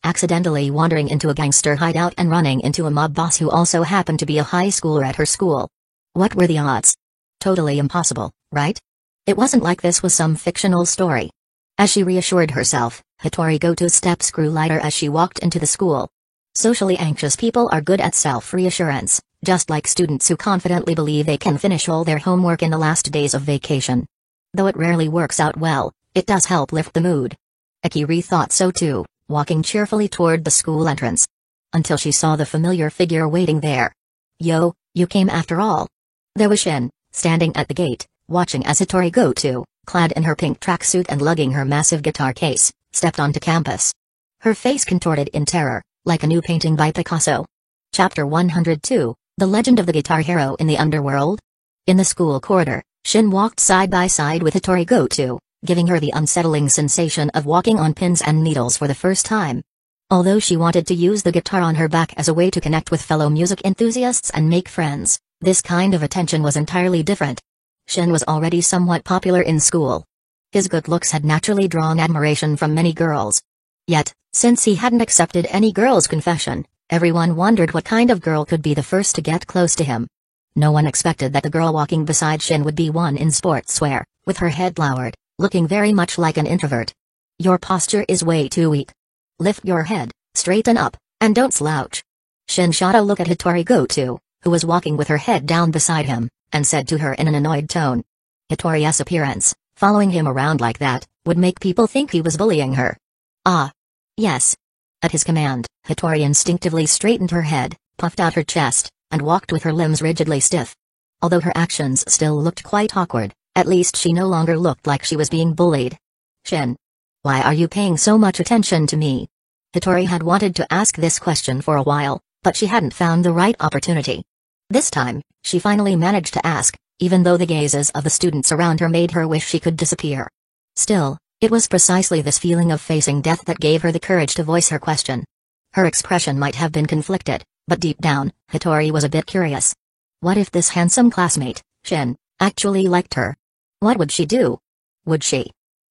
Accidentally wandering into a gangster hideout and running into a mob boss who also happened to be a high schooler at her school. What were the odds? Totally impossible, right? It wasn't like this was some fictional story. As she reassured herself, Hitori Goto's steps grew lighter as she walked into the school. Socially anxious people are good at self-reassurance, just like students who confidently believe they can finish all their homework in the last days of vacation. Though it rarely works out well, it does help lift the mood. Akiri thought so too, walking cheerfully toward the school entrance. Until she saw the familiar figure waiting there. Yo, you came after all. There was Shin, standing at the gate, watching as Hitori Goto, clad in her pink tracksuit and lugging her massive guitar case, stepped onto campus. Her face contorted in terror, like a new painting by Picasso. Chapter 102, The Legend of the Guitar Hero in the Underworld? In the school corridor, Shin walked side by side with Hitori Goto, giving her the unsettling sensation of walking on pins and needles for the first time. Although she wanted to use the guitar on her back as a way to connect with fellow music enthusiasts and make friends, this kind of attention was entirely different. Shin was already somewhat popular in school. His good looks had naturally drawn admiration from many girls. Yet, since he hadn't accepted any girl's confession, everyone wondered what kind of girl could be the first to get close to him. No one expected that the girl walking beside Shin would be one in sportswear, with her head lowered, looking very much like an introvert. Your posture is way too weak. Lift your head, straighten up, and don't slouch. Shin shot a look at Hitori Goto, who was walking with her head down beside him, and said to her in an annoyed tone. Hitori's appearance, following him around like that, would make people think he was bullying her. Ah. Yes. At his command, Hitori instinctively straightened her head, puffed out her chest, and walked with her limbs rigidly stiff. Although her actions still looked quite awkward, at least she no longer looked like she was being bullied. Shin. Why are you paying so much attention to me? Hitori had wanted to ask this question for a while, but she hadn't found the right opportunity. This time, she finally managed to ask, even though the gazes of the students around her made her wish she could disappear. Still, it was precisely this feeling of facing death that gave her the courage to voice her question. Her expression might have been conflicted, but deep down, Hitori was a bit curious. What if this handsome classmate, Shin, actually liked her? What would she do? Would she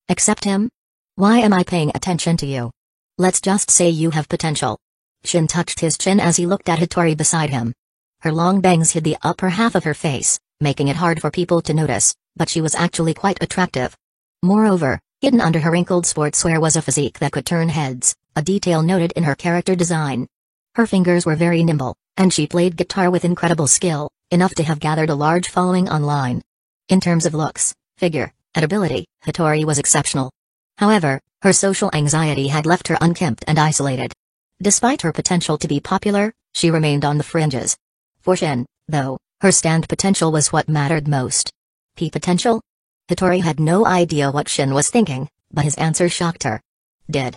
accept him? Why am I paying attention to you? Let's just say you have potential. Shin touched his chin as he looked at Hitori beside him. Her long bangs hid the upper half of her face, making it hard for people to notice, but she was actually quite attractive. Moreover, hidden under her wrinkled sportswear was a physique that could turn heads, a detail noted in her character design. Her fingers were very nimble, and she played guitar with incredible skill, enough to have gathered a large following online. In terms of looks, figure, and ability, Hitori was exceptional. However, her social anxiety had left her unkempt and isolated. Despite her potential to be popular, she remained on the fringes. For Shin, though, her stand potential was what mattered most. P potential? Hitori had no idea what Shin was thinking, but his answer shocked her. Did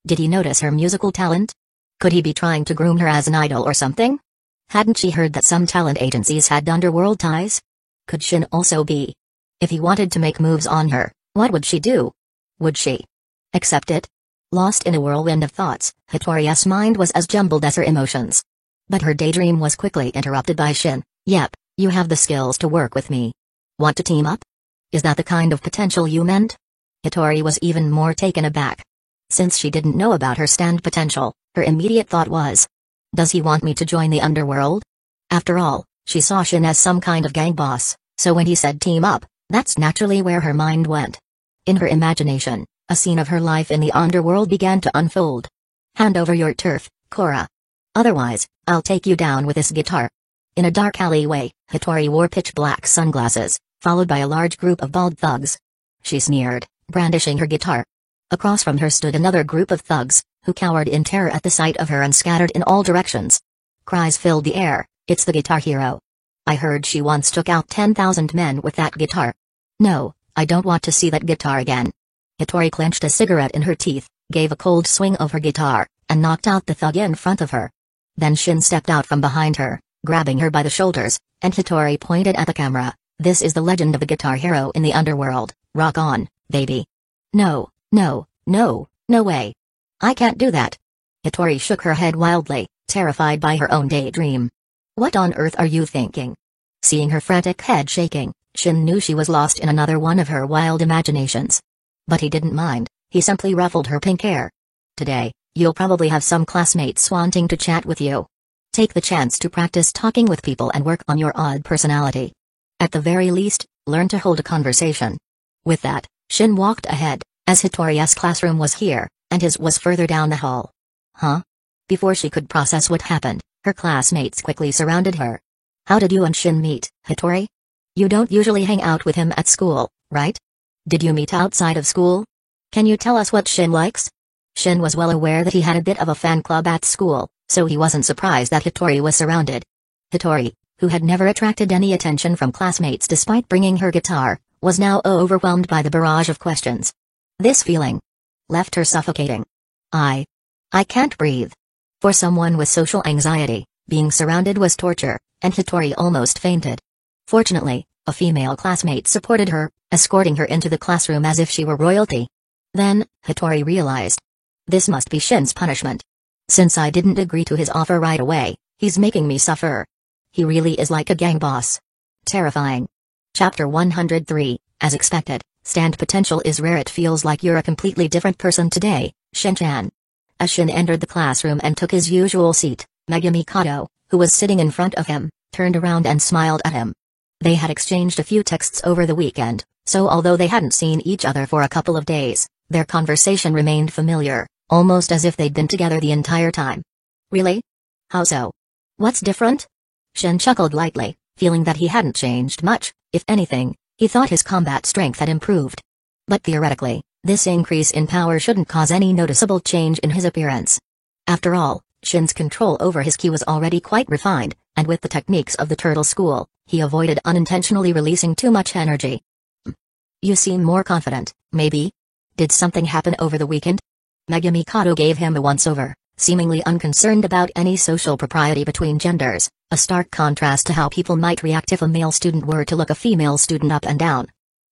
he notice her musical talent? Could he be trying to groom her as an idol or something? Hadn't she heard that some talent agencies had underworld ties? Could Shin also be? If he wanted to make moves on her, what would she do? Would she accept it? Lost in a whirlwind of thoughts, Hitori's mind was as jumbled as her emotions. But her daydream was quickly interrupted by Shin. Yep, you have the skills to work with me. Want to team up? Is that the kind of potential you meant? Hitori was even more taken aback. Since she didn't know about her stand potential, her immediate thought was, does he want me to join the underworld? After all, she saw Shin as some kind of gang boss, so when he said team up, that's naturally where her mind went. In her imagination, a scene of her life in the underworld began to unfold. Hand over your turf, Korra. Otherwise, I'll take you down with this guitar. In a dark alleyway, Hitori wore pitch-black sunglasses, followed by a large group of bald thugs. She sneered, brandishing her guitar. Across from her stood another group of thugs, who cowered in terror at the sight of her and scattered in all directions. Cries filled the air, it's the Guitar Hero. I heard she once took out 10,000 men with that guitar. No, I don't want to see that guitar again. Hitori clenched a cigarette in her teeth, gave a cold swing of her guitar, and knocked out the thug in front of her. Then Shin stepped out from behind her, grabbing her by the shoulders, and Hitori pointed at the camera. This is the legend of the Guitar Hero in the underworld. Rock on, baby. No, no, no, no way. I can't do that. Hitori shook her head wildly, terrified by her own daydream. What on earth are you thinking? Seeing her frantic head shaking, Shin knew she was lost in another one of her wild imaginations. But he didn't mind, he simply ruffled her pink hair. Today, you'll probably have some classmates wanting to chat with you. Take the chance to practice talking with people and work on your odd personality. At the very least, learn to hold a conversation. With that, Shin walked ahead, as Hitori's classroom was here, and his was further down the hall. Huh? Before she could process what happened, her classmates quickly surrounded her. How did you and Shin meet, Hitori? You don't usually hang out with him at school, right? Did you meet outside of school? Can you tell us what Shin likes? Shin was well aware that he had a bit of a fan club at school, so he wasn't surprised that Hitori was surrounded. Hitori, who had never attracted any attention from classmates despite bringing her guitar, was now overwhelmed by the barrage of questions. This feeling left her suffocating. I can't breathe. For someone with social anxiety, being surrounded was torture, and Hitori almost fainted. Fortunately, a female classmate supported her, escorting her into the classroom as if she were royalty. Then, Hitori realized. This must be Shin's punishment. Since I didn't agree to his offer right away, he's making me suffer. He really is like a gang boss. Terrifying. Chapter 103, as expected, stand potential is rare. It feels like you're a completely different person today, Shin-chan. As Shin entered the classroom and took his usual seat, Megumi Kato, who was sitting in front of him, turned around and smiled at him. They had exchanged a few texts over the weekend, so although they hadn't seen each other for a couple of days, their conversation remained familiar, almost as if they'd been together the entire time. Really? How so? What's different? Shin chuckled lightly, feeling that he hadn't changed much. If anything, he thought his combat strength had improved. But theoretically, this increase in power shouldn't cause any noticeable change in his appearance. After all, Shin's control over his ki was already quite refined, and with the techniques of the Turtle School, he avoided unintentionally releasing too much energy. You seem more confident, maybe? Did something happen over the weekend? Megumi Kato gave him a once-over, seemingly unconcerned about any social propriety between genders, a stark contrast to how people might react if a male student were to look a female student up and down.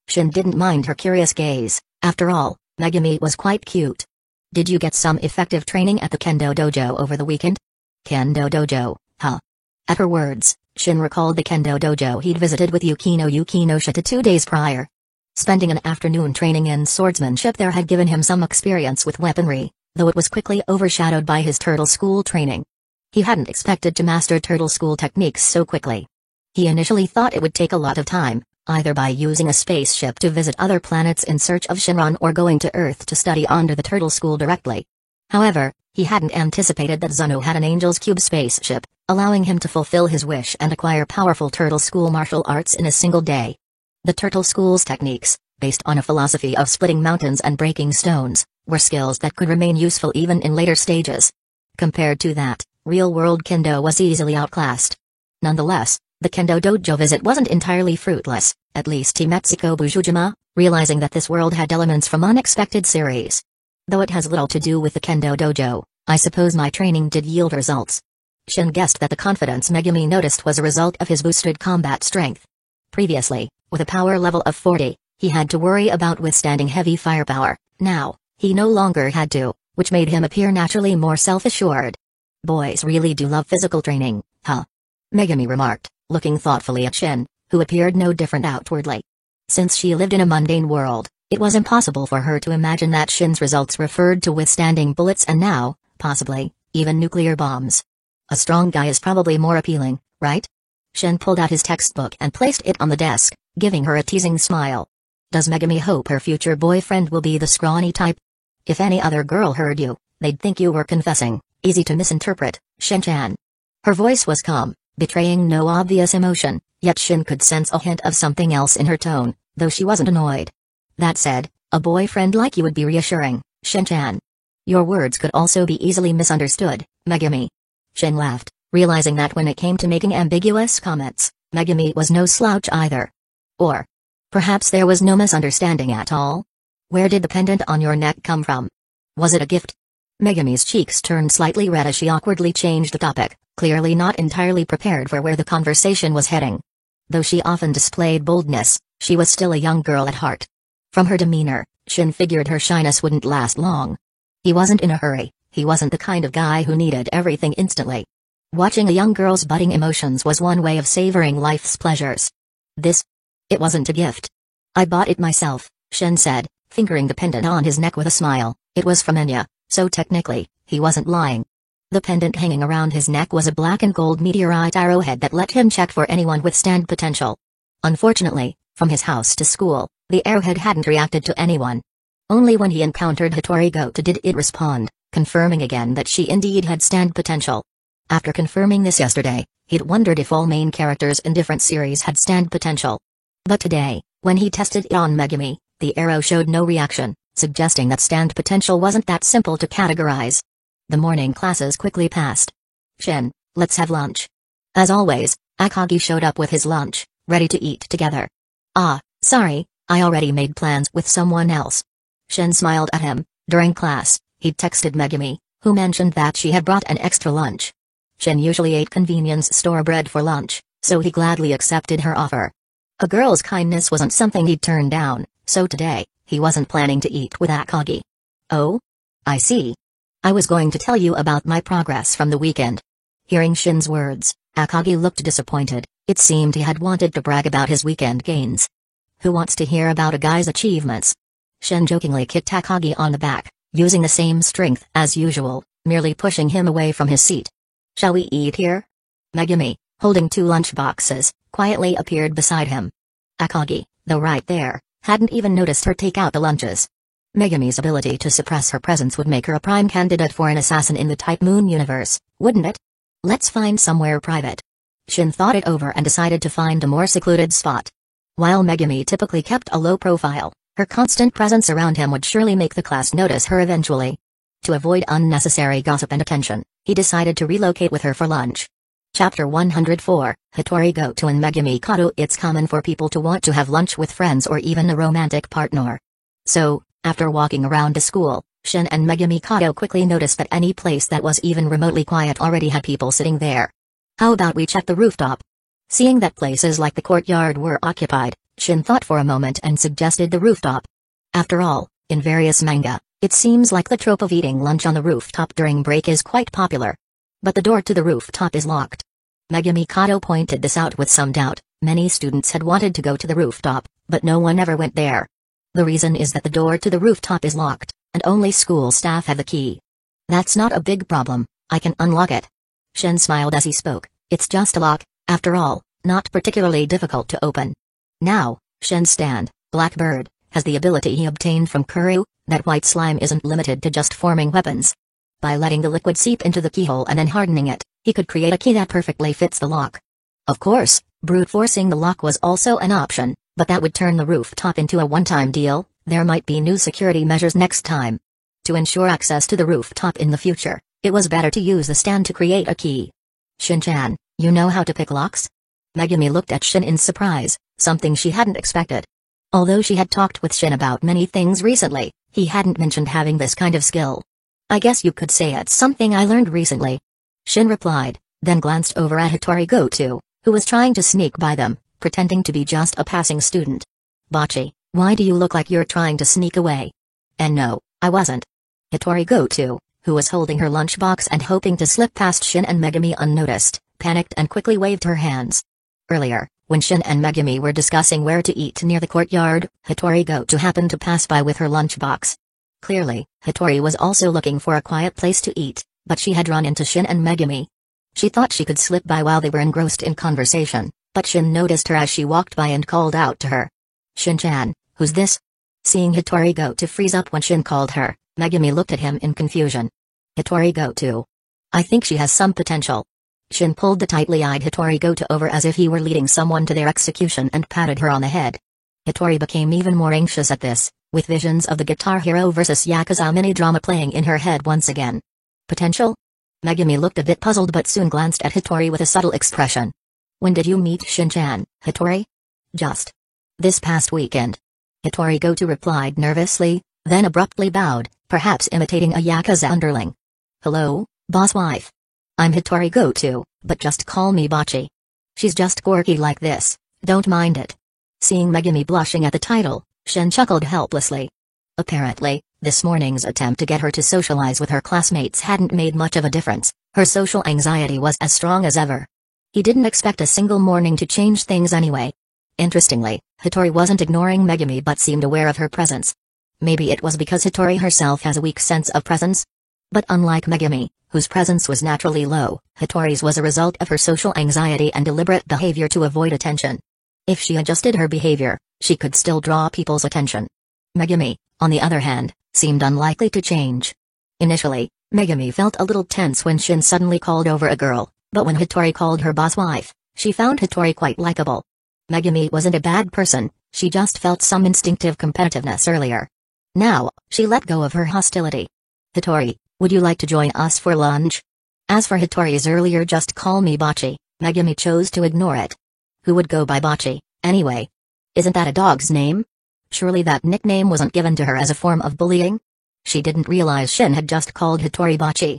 Shin didn't mind her curious gaze. After all, Megumi was quite cute. Did you get some effective training at the Kendo Dojo over the weekend? Kendo Dojo, huh? At her words, Shin recalled the Kendo Dojo he'd visited with Yukino Shita 2 days prior. Spending an afternoon training in swordsmanship there had given him some experience with weaponry, though it was quickly overshadowed by his Turtle School training. He hadn't expected to master Turtle School techniques so quickly. He initially thought it would take a lot of time, either by using a spaceship to visit other planets in search of Shinron or going to Earth to study under the Turtle School directly. However, he hadn't anticipated that Zuno had an Angel's Cube spaceship, allowing him to fulfill his wish and acquire powerful Turtle School martial arts in a single day. The Turtle School's techniques, based on a philosophy of splitting mountains and breaking stones, were skills that could remain useful even in later stages. Compared to that, real-world kendo was easily outclassed. Nonetheless, the Kendo Dojo visit wasn't entirely fruitless, at least he met Siko Bujujima, realizing that this world had elements from unexpected series. Though it has little to do with the Kendo Dojo, I suppose my training did yield results. Shin guessed that the confidence Megumi noticed was a result of his boosted combat strength. Previously, with a power level of 40, he had to worry about withstanding heavy firepower. Now, he no longer had to, which made him appear naturally more self-assured. Boys really do love physical training, huh? Megami remarked, looking thoughtfully at Shin, who appeared no different outwardly. Since she lived in a mundane world, it was impossible for her to imagine that Shin's results referred to withstanding bullets and now, possibly, even nuclear bombs. A strong guy is probably more appealing, right? Shin pulled out his textbook and placed it on the desk, giving her a teasing smile. Does Megami hope her future boyfriend will be the scrawny type? If any other girl heard you, they'd think you were confessing. Easy to misinterpret, Shin-chan. Her voice was calm, betraying no obvious emotion, yet Shin could sense a hint of something else in her tone, though she wasn't annoyed. That said, a boyfriend like you would be reassuring, Shin-chan. Your words could also be easily misunderstood, Megami. Shin laughed, realizing that when it came to making ambiguous comments, Megami was no slouch either. Or perhaps there was no misunderstanding at all? Where did the pendant on your neck come from? Was it a gift? Megami's cheeks turned slightly red as she awkwardly changed the topic, clearly not entirely prepared for where the conversation was heading. Though she often displayed boldness, she was still a young girl at heart. From her demeanor, Shin figured her shyness wouldn't last long. He wasn't in a hurry, he wasn't the kind of guy who needed everything instantly. Watching a young girl's budding emotions was one way of savoring life's pleasures. It wasn't a gift. I bought it myself, Shin said, fingering the pendant on his neck with a smile. It was from Enya. So technically, he wasn't lying. The pendant hanging around his neck was a black and gold meteorite arrowhead that let him check for anyone with stand potential. Unfortunately, from his house to school, the arrowhead hadn't reacted to anyone. Only when he encountered Hattori Goto did it respond, confirming again that she indeed had stand potential. After confirming this yesterday, he'd wondered if all main characters in different series had stand potential. But today, when he tested it on Megami, the arrow showed no reaction, suggesting that stand potential wasn't that simple to categorize. The morning classes quickly passed. Shin, let's have lunch. As always, Akagi showed up with his lunch, ready to eat together. Ah, sorry, I already made plans with someone else. Shin smiled at him. During class, he'd texted Megami, who mentioned that she had brought an extra lunch. Shin usually ate convenience store bread for lunch, so he gladly accepted her offer. A girl's kindness wasn't something he'd turn down, so today, he wasn't planning to eat with Akagi. Oh? I see. I was going to tell you about my progress from the weekend. Hearing Shin's words, Akagi looked disappointed. It seemed he had wanted to brag about his weekend gains. Who wants to hear about a guy's achievements? Shin jokingly kicked Akagi on the back, using the same strength as usual, merely pushing him away from his seat. Shall we eat here? Megami, holding 2 lunch boxes, quietly appeared beside him. Akagi, though right there, hadn't even noticed her take out the lunches. Megami's ability to suppress her presence would make her a prime candidate for an assassin in the Type Moon universe, wouldn't it? Let's find somewhere private. Shin thought it over and decided to find a more secluded spot. While Megami typically kept a low profile, her constant presence around him would surely make the class notice her eventually. To avoid unnecessary gossip and attention, he decided to relocate with her for lunch. Chapter 104, Hattori Goto and Megami Kato. It's common for people to want to have lunch with friends or even a romantic partner. So, after walking around the school, Shin and Megami Kato quickly noticed that any place that was even remotely quiet already had people sitting there. How about we check the rooftop? Seeing that places like the courtyard were occupied, Shin thought for a moment and suggested the rooftop. After all, in various manga, it seems like the trope of eating lunch on the rooftop during break is quite popular. But the door to the rooftop is locked. Megami Kato pointed this out with some doubt. Many students had wanted to go to the rooftop, but no one ever went there. The reason is that the door to the rooftop is locked, and only school staff have the key. That's not a big problem, I can unlock it. Shin smiled as he spoke. It's just a lock, after all, not particularly difficult to open. Now, Shin's stand, Blackbird, has the ability he obtained from Kuryu, that white slime isn't limited to just forming weapons. By letting the liquid seep into the keyhole and then hardening it, he could create a key that perfectly fits the lock. Of course, brute forcing the lock was also an option, but that would turn the rooftop into a one-time deal. There might be new security measures next time. To ensure access to the rooftop in the future, it was better to use the stand to create a key. Shin-chan, you know how to pick locks? Megami looked at Shin in surprise, something she hadn't expected. Although she had talked with Shin about many things recently, he hadn't mentioned having this kind of skill. I guess you could say it's something I learned recently. Shin replied, then glanced over at Hattori Goto, who was trying to sneak by them, pretending to be just a passing student. Bocchi, why do you look like you're trying to sneak away? And no, I wasn't. Hattori Goto, who was holding her lunchbox and hoping to slip past Shin and Megami unnoticed, panicked and quickly waved her hands. Earlier, when Shin and Megami were discussing where to eat near the courtyard, Hitori Goto happened to pass by with her lunchbox. Clearly, Hitori was also looking for a quiet place to eat, but she had run into Shin and Megami. She thought she could slip by while they were engrossed in conversation, but Shin noticed her as she walked by and called out to her. "Shin-chan, who's this?" Seeing Hitori Goto freeze up when Shin called her, Megami looked at him in confusion. "Hitori Goto. I think she has some potential." Shin pulled the tightly-eyed Hitori Goto over as if he were leading someone to their execution and patted her on the head. Hitori became even more anxious at this, with visions of the Guitar Hero vs. Yakuza mini-drama playing in her head once again. Potential? Megami looked a bit puzzled but soon glanced at Hitori with a subtle expression. "When did you meet Shin-chan, Hitori?" "Just this past weekend." Hitori Goto replied nervously, then abruptly bowed, perhaps imitating a Yakuza underling. "Hello, boss wife. I'm Hitori Goto, but just call me Bocchi. She's just quirky like this, don't mind it." Seeing Megami blushing at the title, Shin chuckled helplessly. Apparently, this morning's attempt to get her to socialize with her classmates hadn't made much of a difference. Her social anxiety was as strong as ever. He didn't expect a single morning to change things anyway. Interestingly, Hitori wasn't ignoring Megami but seemed aware of her presence. Maybe it was because Hitori herself has a weak sense of presence? But unlike Megami, whose presence was naturally low, Hitori's was a result of her social anxiety and deliberate behavior to avoid attention. If she adjusted her behavior, she could still draw people's attention. Megami, on the other hand, seemed unlikely to change. Initially, Megami felt a little tense when Shin suddenly called over a girl, but when Hitori called her boss wife, she found Hitori quite likable. Megami wasn't a bad person, she just felt some instinctive competitiveness earlier. Now, she let go of her hostility. "Hitori, would you like to join us for lunch?" As for Hitori's earlier "just call me Bocchi," Megami chose to ignore it. Who would go by Bocchi, anyway? Isn't that a dog's name? Surely that nickname wasn't given to her as a form of bullying? She didn't realize Shin had just called Hitori Bocchi.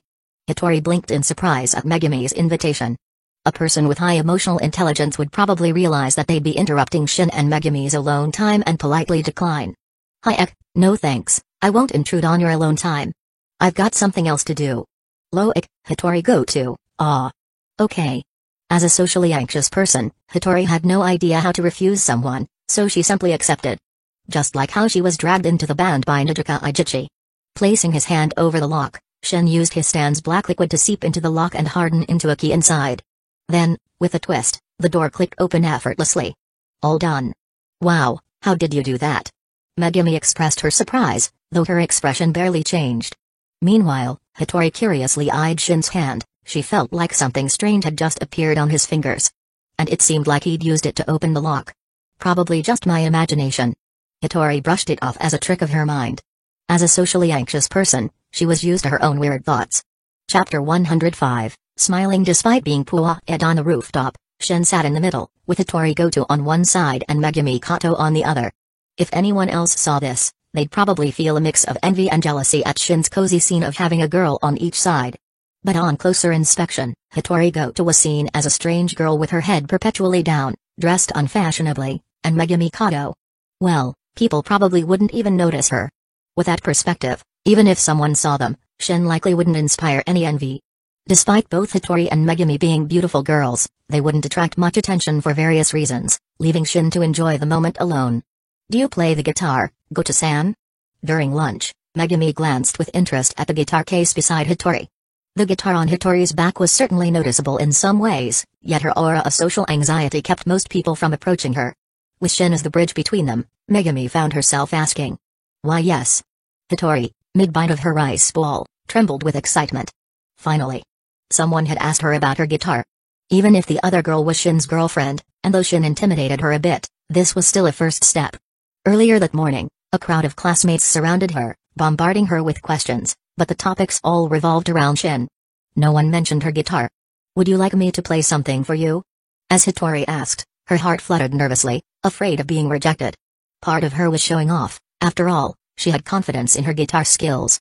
Hitori blinked in surprise at Megami's invitation. A person with high emotional intelligence would probably realize that they'd be interrupting Shin and Megami's alone time and politely decline. "Hi no thanks, I won't intrude on your alone time. I've got something else to do." "Loic, Hitori Goto, okay." As a socially anxious person, Hitori had no idea how to refuse someone, so she simply accepted. Just like how she was dragged into the band by Nijika Ijichi. Placing his hand over the lock, Shin used his stand's black liquid to seep into the lock and harden into a key inside. Then, with a twist, the door clicked open effortlessly. "All done." "Wow, how did you do that?" Megami expressed her surprise, though her expression barely changed. Meanwhile, Hitori curiously eyed Shin's hand. She felt like something strange had just appeared on his fingers. And it seemed like he'd used it to open the lock. Probably just my imagination. Hitori brushed it off as a trick of her mind. As a socially anxious person, she was used to her own weird thoughts. Chapter 105, Smiling despite being pua'ed on the rooftop, Shin sat in the middle, with Hitori Goto on one side and Megami Kato on the other. If anyone else saw this, they'd probably feel a mix of envy and jealousy at Shin's cozy scene of having a girl on each side. But on closer inspection, Hitori Goto was seen as a strange girl with her head perpetually down, dressed unfashionably, and Megami Kato. Well, people probably wouldn't even notice her. With that perspective, even if someone saw them, Shin likely wouldn't inspire any envy. Despite both Hitori and Megami being beautiful girls, they wouldn't attract much attention for various reasons, leaving Shin to enjoy the moment alone. "Do you play the guitar, Goto-san?" During lunch, Megami glanced with interest at the guitar case beside Hitori. The guitar on Hitori's back was certainly noticeable in some ways, yet her aura of social anxiety kept most people from approaching her. With Shin as the bridge between them, Megami found herself asking. "Why yes." Hitori, mid-bite of her rice ball, trembled with excitement. Finally, someone had asked her about her guitar. Even if the other girl was Shin's girlfriend, and though Shin intimidated her a bit, this was still a first step. Earlier that morning, a crowd of classmates surrounded her, bombarding her with questions, but the topics all revolved around Shin. No one mentioned her guitar. "Would you like me to play something for you?" As Hitori asked, her heart fluttered nervously, afraid of being rejected. Part of her was showing off, after all, she had confidence in her guitar skills.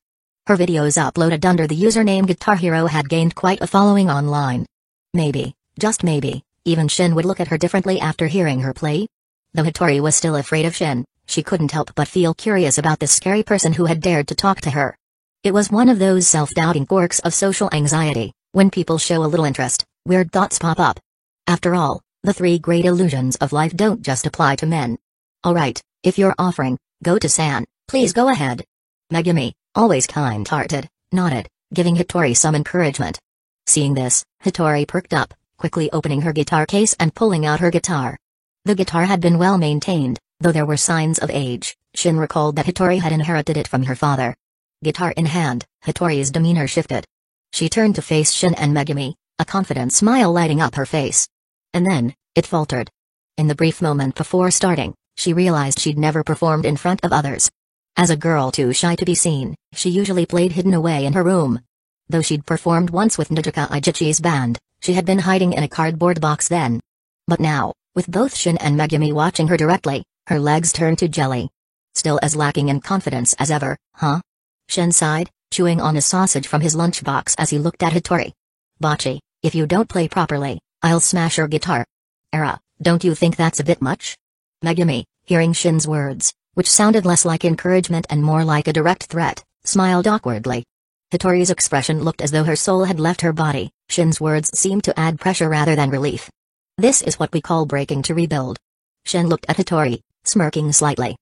Her videos uploaded under the username Guitar Hero had gained quite a following online. Maybe, just maybe, even Shin would look at her differently after hearing her play. Though Hitori was still afraid of Shin, she couldn't help but feel curious about this scary person who had dared to talk to her. It was one of those self-doubting quirks of social anxiety. When people show a little interest, weird thoughts pop up. After all, the three great illusions of life don't just apply to men. Alright, if you're offering, Goto-san, please go ahead. Megumi, always kind-hearted, nodded, giving Hitori some encouragement. Seeing this, Hitori perked up, quickly opening her guitar case and pulling out her guitar. The guitar had been well maintained, though there were signs of age. Shin recalled that Hitori had inherited it from her father. Guitar in hand, Hitori's demeanor shifted. She turned to face Shin and Megumi, a confident smile lighting up her face. And then, it faltered. In the brief moment before starting, she realized she'd never performed in front of others. As a girl too shy to be seen, she usually played hidden away in her room. Though she'd performed once with Nijika Ijichi's band, she had been hiding in a cardboard box then. But now, with both Shin and Megumi watching her directly, her legs turned to jelly. Still as lacking in confidence as ever, huh? Shin sighed, chewing on a sausage from his lunchbox as he looked at Hitori. Bocce, if you don't play properly, I'll smash your guitar. Don't you think that's a bit much? Megumi, hearing Shin's words, which sounded less like encouragement and more like a direct threat, smiled awkwardly. Hitori's expression looked as though her soul had left her body. Shin's words seemed to add pressure rather than relief. This is what we call breaking to rebuild. Shin looked at Hitori, smirking slightly.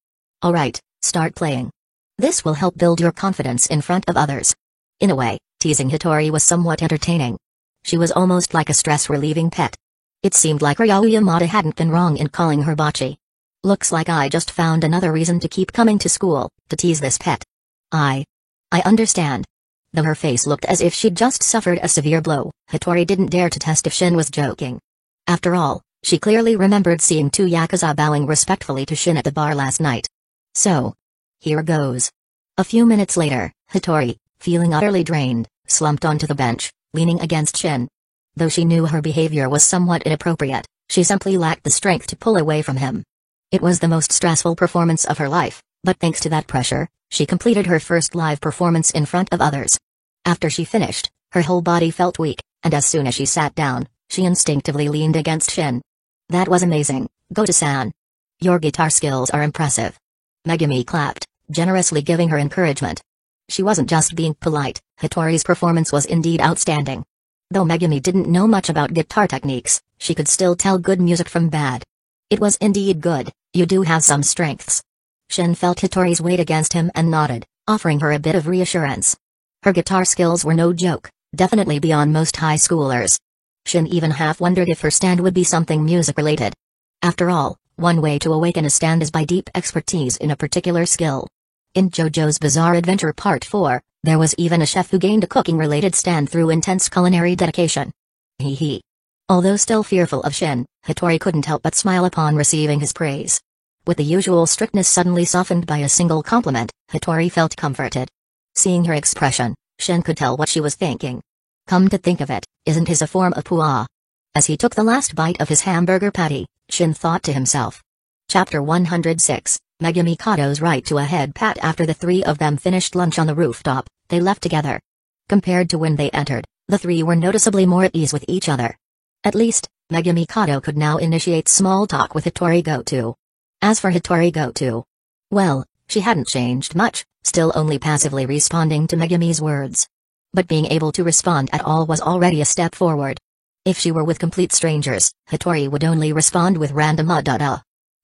Alright, start playing. This will help build your confidence in front of others. In a way, teasing Hitori was somewhat entertaining. She was almost like a stress-relieving pet. It seemed like Ryo Yamada hadn't been wrong in calling her Bocce. Looks like I just found another reason to keep coming to school, to tease this pet. I understand. Though her face looked as if she'd just suffered a severe blow, Hitori didn't dare to test if Shin was joking. After all, she clearly remembered seeing two Yakuza bowing respectfully to Shin at the bar last night. So, here goes. A few minutes later, Hitori, feeling utterly drained, slumped onto the bench, leaning against Shin. Though she knew her behavior was somewhat inappropriate, she simply lacked the strength to pull away from him. It was the most stressful performance of her life, but thanks to that pressure, she completed her first live performance in front of others. After she finished, her whole body felt weak, and as soon as she sat down, she instinctively leaned against Shin. That was amazing, Goto-san. Your guitar skills are impressive. Megumi clapped, generously giving her encouragement. She wasn't just being polite, Hitori's performance was indeed outstanding. Though Megumi didn't know much about guitar techniques, she could still tell good music from bad. It was indeed good. You do have some strengths. Shin felt Hitori's weight against him and nodded, offering her a bit of reassurance. Her guitar skills were no joke, definitely beyond most high schoolers. Shin even half wondered if her stand would be something music-related. After all, one way to awaken a stand is by deep expertise in a particular skill. In JoJo's Bizarre Adventure Part 4, there was even a chef who gained a cooking-related stand through intense culinary dedication. Hee hee. Although still fearful of Shin, Hitori couldn't help but smile upon receiving his praise. With the usual strictness suddenly softened by a single compliment, Hitori felt comforted. Seeing her expression, Shin could tell what she was thinking. Come to think of it, isn't his a form of puah? As he took the last bite of his hamburger patty, Shin thought to himself. Chapter 106, Megumi Kato's right to a head pat. After the three of them finished lunch on the rooftop, they left together. Compared to when they entered, the three were noticeably more at ease with each other. At least, Megumi Kato could now initiate small talk with Hitori Goto. As for Hitori Goto, well, she hadn't changed much, still only passively responding to Megumi's words. But being able to respond at all was already a step forward. If she were with complete strangers, Hitori would only respond with random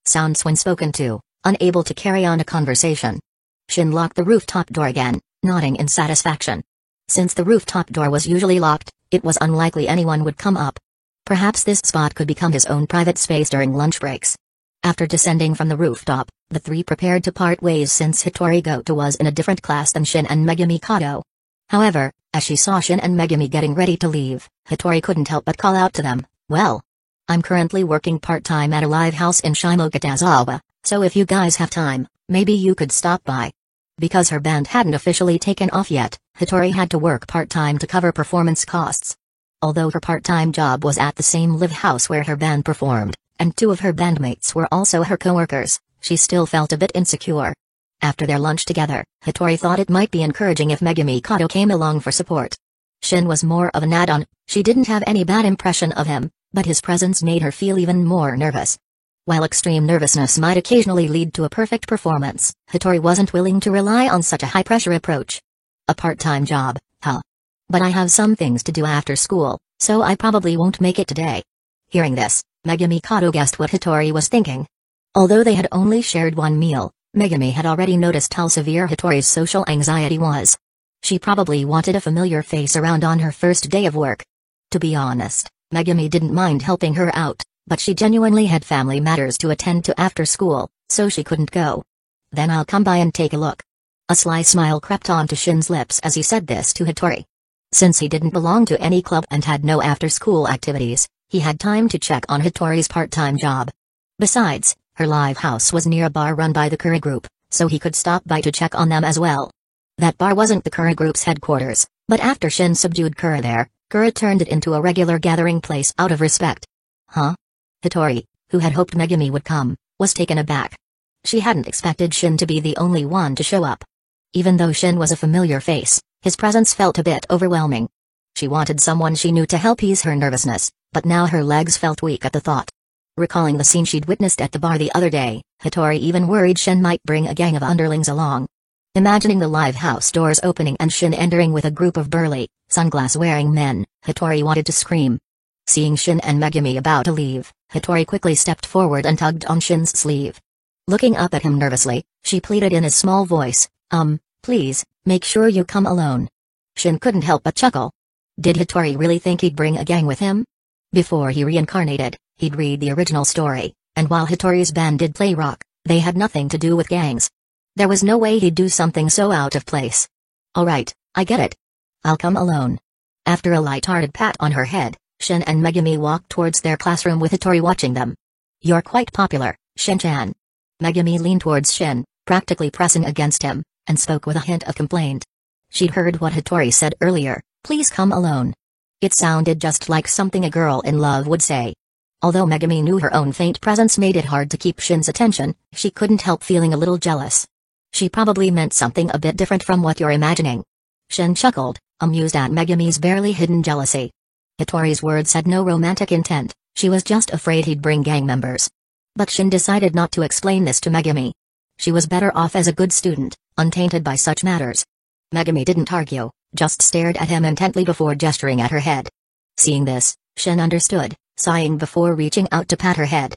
sounds when spoken to, unable to carry on a conversation. Shin locked the rooftop door again, nodding in satisfaction. Since the rooftop door was usually locked, it was unlikely anyone would come up. Perhaps this spot could become his own private space during lunch breaks. After descending from the rooftop, the three prepared to part ways since Hitori Goto was in a different class than Shin and Megumi Kato. However, as she saw Shin and Megumi getting ready to leave, Hitori couldn't help but call out to them, "Well, I'm currently working part-time at a live house in Shimokitazawa, so if you guys have time, maybe you could stop by." Because her band hadn't officially taken off yet, Hitori had to work part-time to cover performance costs. Although her part-time job was at the same live house where her band performed, and two of her bandmates were also her co-workers, she still felt a bit insecure. After their lunch together, Hitori thought it might be encouraging if Megumi Kato came along for support. Shin was more of an add-on. She didn't have any bad impression of him, but his presence made her feel even more nervous. While extreme nervousness might occasionally lead to a perfect performance, Hitori wasn't willing to rely on such a high-pressure approach. A part-time job, huh? But I have some things to do after school, so I probably won't make it today. Hearing this, Megumi Kato guessed what Hitori was thinking. Although they had only shared one meal, Megumi had already noticed how severe Hitori's social anxiety was. She probably wanted a familiar face around on her first day of work. To be honest, Megumi didn't mind helping her out, but she genuinely had family matters to attend to after school, so she couldn't go. Then I'll come by and take a look. A sly smile crept onto Shin's lips as he said this to Hitori. Since he didn't belong to any club and had no after-school activities, he had time to check on Hitori's part-time job. Besides, her live house was near a bar run by the Kura group, so he could stop by to check on them as well. That bar wasn't the Kura group's headquarters, but after Shin subdued Kura there, Kura turned it into a regular gathering place out of respect. Huh? Hitori, who had hoped Megumi would come, was taken aback. She hadn't expected Shin to be the only one to show up. Even though Shin was a familiar face, his presence felt a bit overwhelming. She wanted someone she knew to help ease her nervousness, but now her legs felt weak at the thought. Recalling the scene she'd witnessed at the bar the other day, Hitori even worried Shin might bring a gang of underlings along. Imagining the live house doors opening and Shin entering with a group of burly, sunglass-wearing men, Hitori wanted to scream. Seeing Shin and Megumi about to leave, Hitori quickly stepped forward and tugged on Shin's sleeve. Looking up at him nervously, she pleaded in a small voice, please, make sure you come alone. Shin couldn't help but chuckle. Did Hitori really think he'd bring a gang with him? Before he reincarnated, he'd read the original story, and while Hitori's band did play rock, they had nothing to do with gangs. There was no way he'd do something so out of place. Alright, I get it. I'll come alone. After a light-hearted pat on her head, Shin and Megumi walked towards their classroom with Hitori watching them. You're quite popular, Shin-chan. Megumi leaned towards Shin, practically pressing against him, and spoke with a hint of complaint. She'd heard what Hitori said earlier, please come alone. It sounded just like something a girl in love would say. Although Megumi knew her own faint presence made it hard to keep Shin's attention, she couldn't help feeling a little jealous. She probably meant something a bit different from what you're imagining. Shin chuckled, amused at Megumi's barely hidden jealousy. Hitori's words had no romantic intent, she was just afraid he'd bring gang members. But Shin decided not to explain this to Megumi. She was better off as a good student, untainted by such matters. Megumi didn't argue, just stared at him intently before gesturing at her head. Seeing this, Shin understood, sighing before reaching out to pat her head.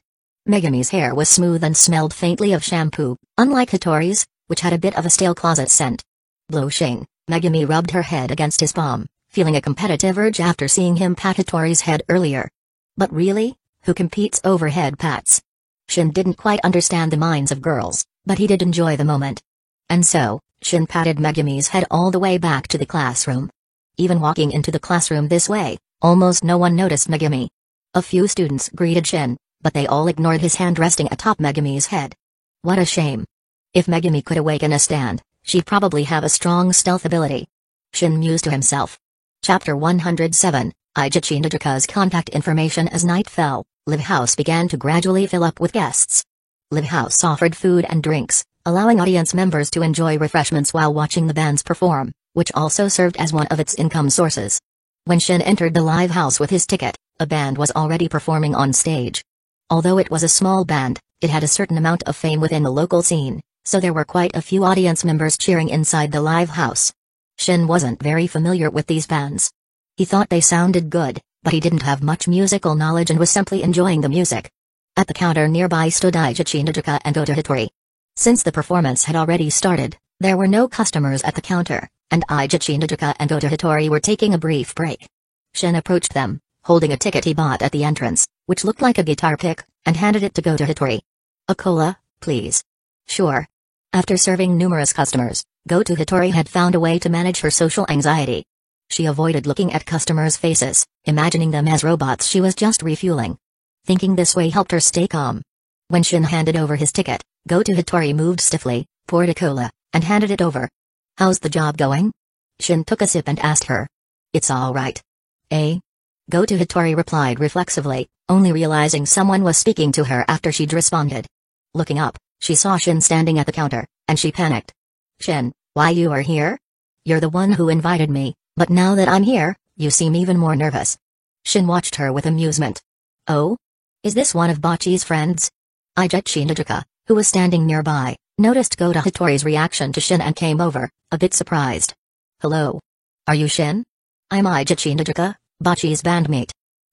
Megumi's hair was smooth and smelled faintly of shampoo, unlike Hitori's, which had a bit of a stale closet scent. Blushing, Megumi rubbed her head against his palm, feeling a competitive urge after seeing him pat Hitori's head earlier. But really, who competes over head pats? Shin didn't quite understand the minds of girls, but he did enjoy the moment. And so, Shin patted Megumi's head all the way back to the classroom. Even walking into the classroom this way, almost no one noticed Megumi. A few students greeted Shin, but they all ignored his hand resting atop Megumi's head. What a shame. If Megumi could awaken a stand, she'd probably have a strong stealth ability. Shin mused to himself. Chapter 107, Aijichi Nijuka's contact information. As night fell, Live House began to gradually fill up with guests. Live House offered food and drinks, allowing audience members to enjoy refreshments while watching the bands perform, which also served as one of its income sources. When Shin entered the live house with his ticket, a band was already performing on stage. Although it was a small band, it had a certain amount of fame within the local scene, so there were quite a few audience members cheering inside the live house. Shin wasn't very familiar with these bands. He thought they sounded good, but he didn't have much musical knowledge and was simply enjoying the music. At the counter nearby stood Aijichi Nijuka and Ota Hitori. Since the performance had already started, there were no customers at the counter, and Aijichi Nijuka and Ota Hitori were taking a brief break. Shin approached them, holding a ticket he bought at the entrance, which looked like a guitar pick, and handed it to Ota Hitori. A cola, please. Sure. After serving numerous customers, Ota Hitori had found a way to manage her social anxiety. She avoided looking at customers' faces, imagining them as robots she was just refueling. Thinking this way helped her stay calm. When Shin handed over his ticket, Ota Hitori moved stiffly, poured a cola, and handed it over. How's the job going? Shin took a sip and asked her. It's all right. Eh? Ota Hitori replied reflexively, only realizing someone was speaking to her after she'd responded. Looking up, she saw Shin standing at the counter, and she panicked. Shin, why you are here? You're the one who invited me, but now that I'm here, you seem even more nervous. Shin watched her with amusement. Oh? Is this one of Bachi's friends? Aijichi Nijuka, who was standing nearby, noticed Ota Hitori's reaction to Shin and came over, a bit surprised. Hello. Are you Shin? I'm Aijichi Nijuka, Bachi's bandmate.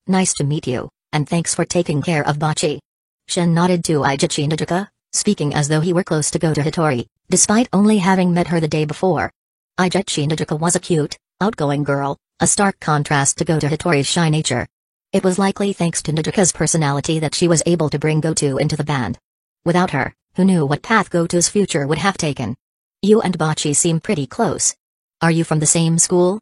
Nice to meet you, and thanks for taking care of Bachi. Shin nodded to Aijichi Nijuka, speaking as though he were close to Goto Hitori, despite only having met her the day before. Aijichi Nijuka was a cute, outgoing girl, a stark contrast to Goto Hitori's shy nature. It was likely thanks to Nijuka's personality that she was able to bring Goto into the band. Without her, who knew what path Goto's future would have taken? You and Bachi seem pretty close. Are you from the same school?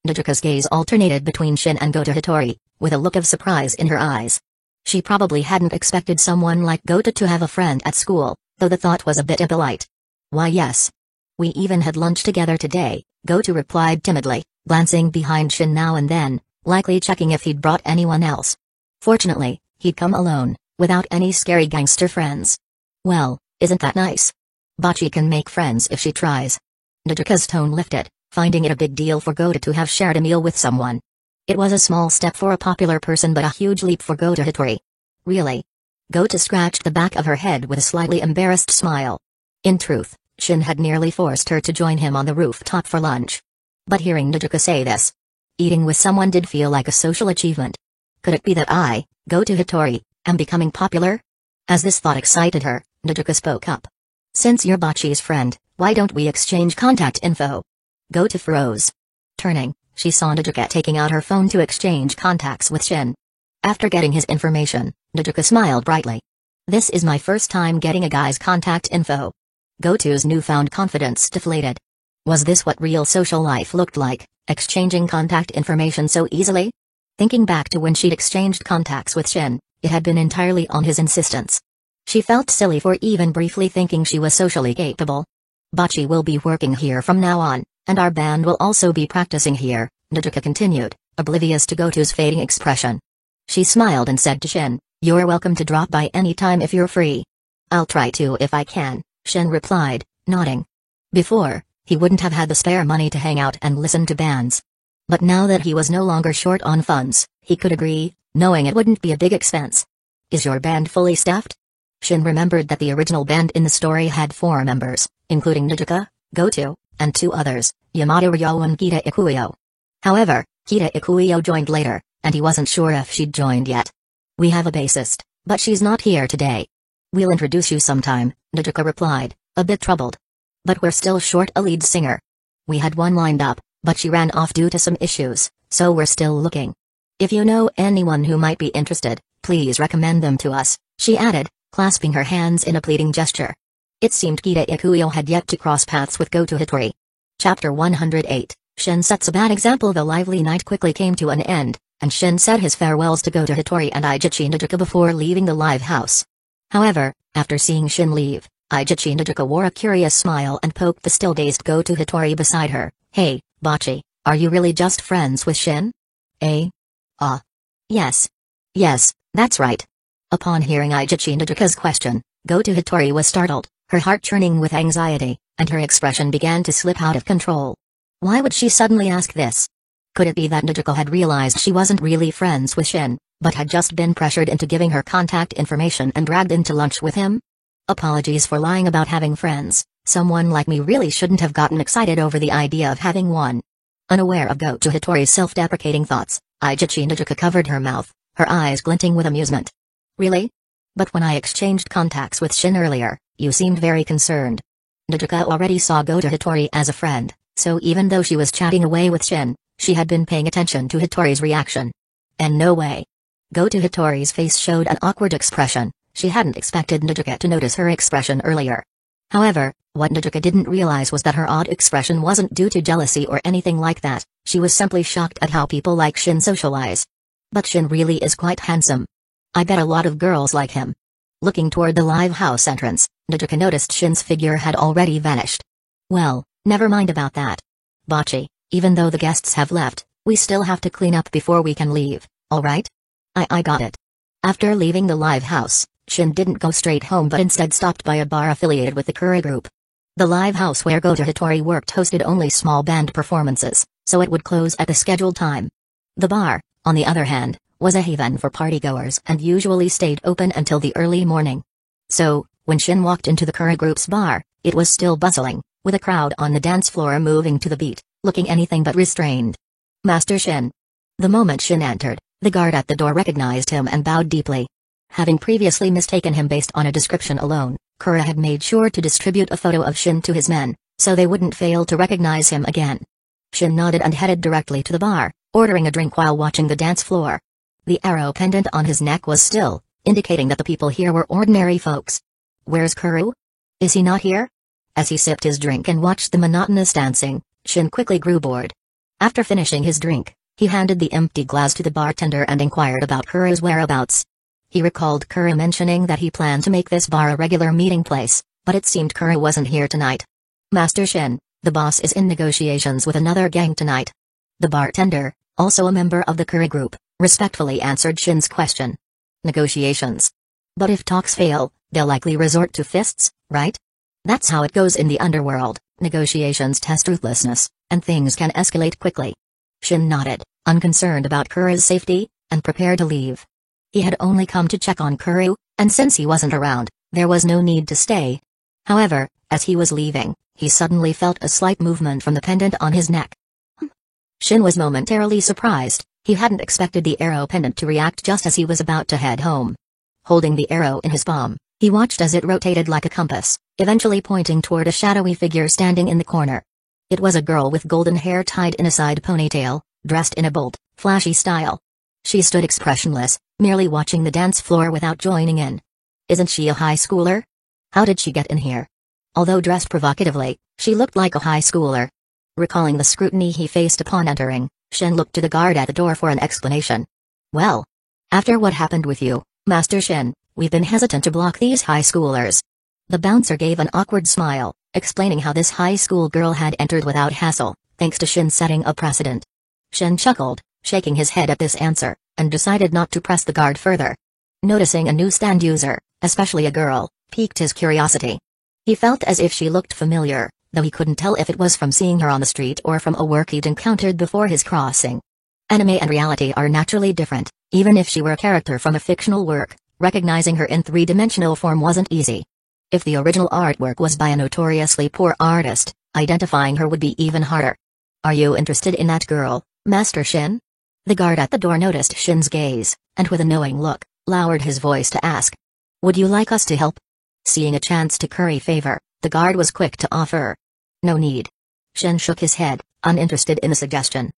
Nijuka's gaze alternated between Shin and Goto Hitori, with a look of surprise in her eyes. She probably hadn't expected someone like Goto to have a friend at school, though the thought was a bit impolite. Why yes. We even had lunch together today, Goto replied timidly, glancing behind Shin now and then, likely checking if he'd brought anyone else. Fortunately, he'd come alone, without any scary gangster friends. Well, isn't that nice? Bachi can make friends if she tries. Nijuka's tone lifted, finding it a big deal for Goto to have shared a meal with someone. It was a small step for a popular person but a huge leap for Goto Hitori. Really? Goto scratched the back of her head with a slightly embarrassed smile. In truth, Shin had nearly forced her to join him on the rooftop for lunch. But hearing Nijuka say this, eating with someone did feel like a social achievement. Could it be that I, Goto Hitori, am becoming popular? As this thought excited her, Nijuka spoke up. Since you're Bachi's friend, why don't we exchange contact info? Goto froze. Turning, she saw Nijuka taking out her phone to exchange contacts with Shin. After getting his information, Nijuka smiled brightly. This is my first time getting a guy's contact info. Goto's newfound confidence deflated. Was this what real social life looked like, exchanging contact information so easily? Thinking back to when she'd exchanged contacts with Shin, it had been entirely on his insistence. She felt silly for even briefly thinking she was socially capable. Bachi will be working here from now on, and our band will also be practicing here, Nijuka continued, oblivious to Goto's fading expression. She smiled and said to Shin, you're welcome to drop by any time if you're free. I'll try to if I can, Shin replied, nodding. Before, he wouldn't have had the spare money to hang out and listen to bands. But now that he was no longer short on funds, he could agree, knowing it wouldn't be a big expense. Is your band fully staffed? Shin remembered that the original band in the story had 4 members, including Nijuka, Goto, and 2 others, Yamada Ryo and Kita Ikuyo. However, Kita Ikuyo joined later, and he wasn't sure if she'd joined yet. We have a bassist, but she's not here today. We'll introduce you sometime, Nijuka replied, a bit troubled. But we're still short a lead singer. We had one lined up, but she ran off due to some issues, so we're still looking. If you know anyone who might be interested, please recommend them to us, she added, clasping her hands in a pleading gesture. It seemed Kita Ikuyo had yet to cross paths with Goto Hitori. Chapter 108, Shin sets a bad example. The lively night quickly came to an end, and Shin said his farewells to Goto Hitori and Aijichi Nijuka before leaving the live house. However, after seeing Shin leave, Aijichi Nijuka wore a curious smile and poked the still-dazed Goto Hitori beside her. Hey, Bachi, are you really just friends with Shin? Eh? Yes. Yes, that's right. Upon hearing Aijichi Nijuka's question, Goto Hitori was startled, her heart churning with anxiety, and her expression began to slip out of control. Why would she suddenly ask this? Could it be that Nijuka had realized she wasn't really friends with Shin, but had just been pressured into giving her contact information and dragged into lunch with him? Apologies for lying about having friends, someone like me really shouldn't have gotten excited over the idea of having one. Unaware of Goto Hitori's self-deprecating thoughts, Aijichi Nijuka covered her mouth, her eyes glinting with amusement. Really? But when I exchanged contacts with Shin earlier, you seemed very concerned. Nijuka already saw Goto Hitori as a friend, so even though she was chatting away with Shin, she had been paying attention to Hitori's reaction. And no way. Goto Hitori's face showed an awkward expression. She hadn't expected Nijuka to notice her expression earlier. However, what Nijuka didn't realize was that her odd expression wasn't due to jealousy or anything like that, she was simply shocked at how people like Shin socialize. But Shin really is quite handsome. I bet a lot of girls like him. Looking toward the live house entrance, Nijuka noticed Shin's figure had already vanished. Well, never mind about that. Bachi, even though the guests have left, we still have to clean up before we can leave, alright? I got it. After leaving the live house, Shin didn't go straight home but instead stopped by a bar affiliated with the Kura group. The live house where Goto Hitori worked hosted only small band performances, so it would close at the scheduled time. The bar, on the other hand, was a haven for partygoers and usually stayed open until the early morning. So, when Shin walked into the Kura group's bar, it was still bustling, with a crowd on the dance floor moving to the beat, looking anything but restrained. Master Shin. The moment Shin entered, the guard at the door recognized him and bowed deeply. Having previously mistaken him based on a description alone, Kura had made sure to distribute a photo of Shin to his men, so they wouldn't fail to recognize him again. Shin nodded and headed directly to the bar, ordering a drink while watching the dance floor. The arrow pendant on his neck was still, indicating that the people here were ordinary folks. Where's Kuru? Is he not here? As he sipped his drink and watched the monotonous dancing, Shin quickly grew bored. After finishing his drink, he handed the empty glass to the bartender and inquired about Kuru's whereabouts. He recalled Kuru mentioning that he planned to make this bar a regular meeting place, but it seemed Kuru wasn't here tonight. Master Shin, the boss is in negotiations with another gang tonight. The bartender, also a member of the Kuru group, respectfully answered Shin's question. Negotiations. But if talks fail, they'll likely resort to fists, right? That's how it goes in the underworld. Negotiations test ruthlessness, and things can escalate quickly. Shin nodded, unconcerned about Kuru's safety, and prepared to leave. He had only come to check on Kuru, and since he wasn't around, there was no need to stay. However, as he was leaving, he suddenly felt a slight movement from the pendant on his neck. Shin was momentarily surprised. He hadn't expected the arrow pendant to react just as he was about to head home. Holding the arrow in his palm, he watched as it rotated like a compass, eventually pointing toward a shadowy figure standing in the corner. It was a girl with golden hair tied in a side ponytail, dressed in a bold, flashy style. She stood expressionless, merely watching the dance floor without joining in. Isn't she a high schooler? How did she get in here? Although dressed provocatively, she looked like a high schooler. Recalling the scrutiny he faced upon entering, Shin looked to the guard at the door for an explanation. Well, after what happened with you, Master Shin, we've been hesitant to block these high schoolers. The bouncer gave an awkward smile, explaining how this high school girl had entered without hassle, thanks to Shin setting a precedent. Shin chuckled, shaking his head at this answer, and decided not to press the guard further. Noticing a newsstand user, especially a girl, piqued his curiosity. He felt as if she looked familiar, though he couldn't tell if it was from seeing her on the street or from a work he'd encountered before his crossing. Anime and reality are naturally different. Even if she were a character from a fictional work, recognizing her in three-dimensional form wasn't easy. If the original artwork was by a notoriously poor artist, identifying her would be even harder. Are you interested in that girl, Master Shin? The guard at the door noticed Shin's gaze, and with a knowing look, lowered his voice to ask. Would you like us to help? Seeing a chance to curry favor, the guard was quick to offer. No need. Shin shook his head, uninterested in the suggestion.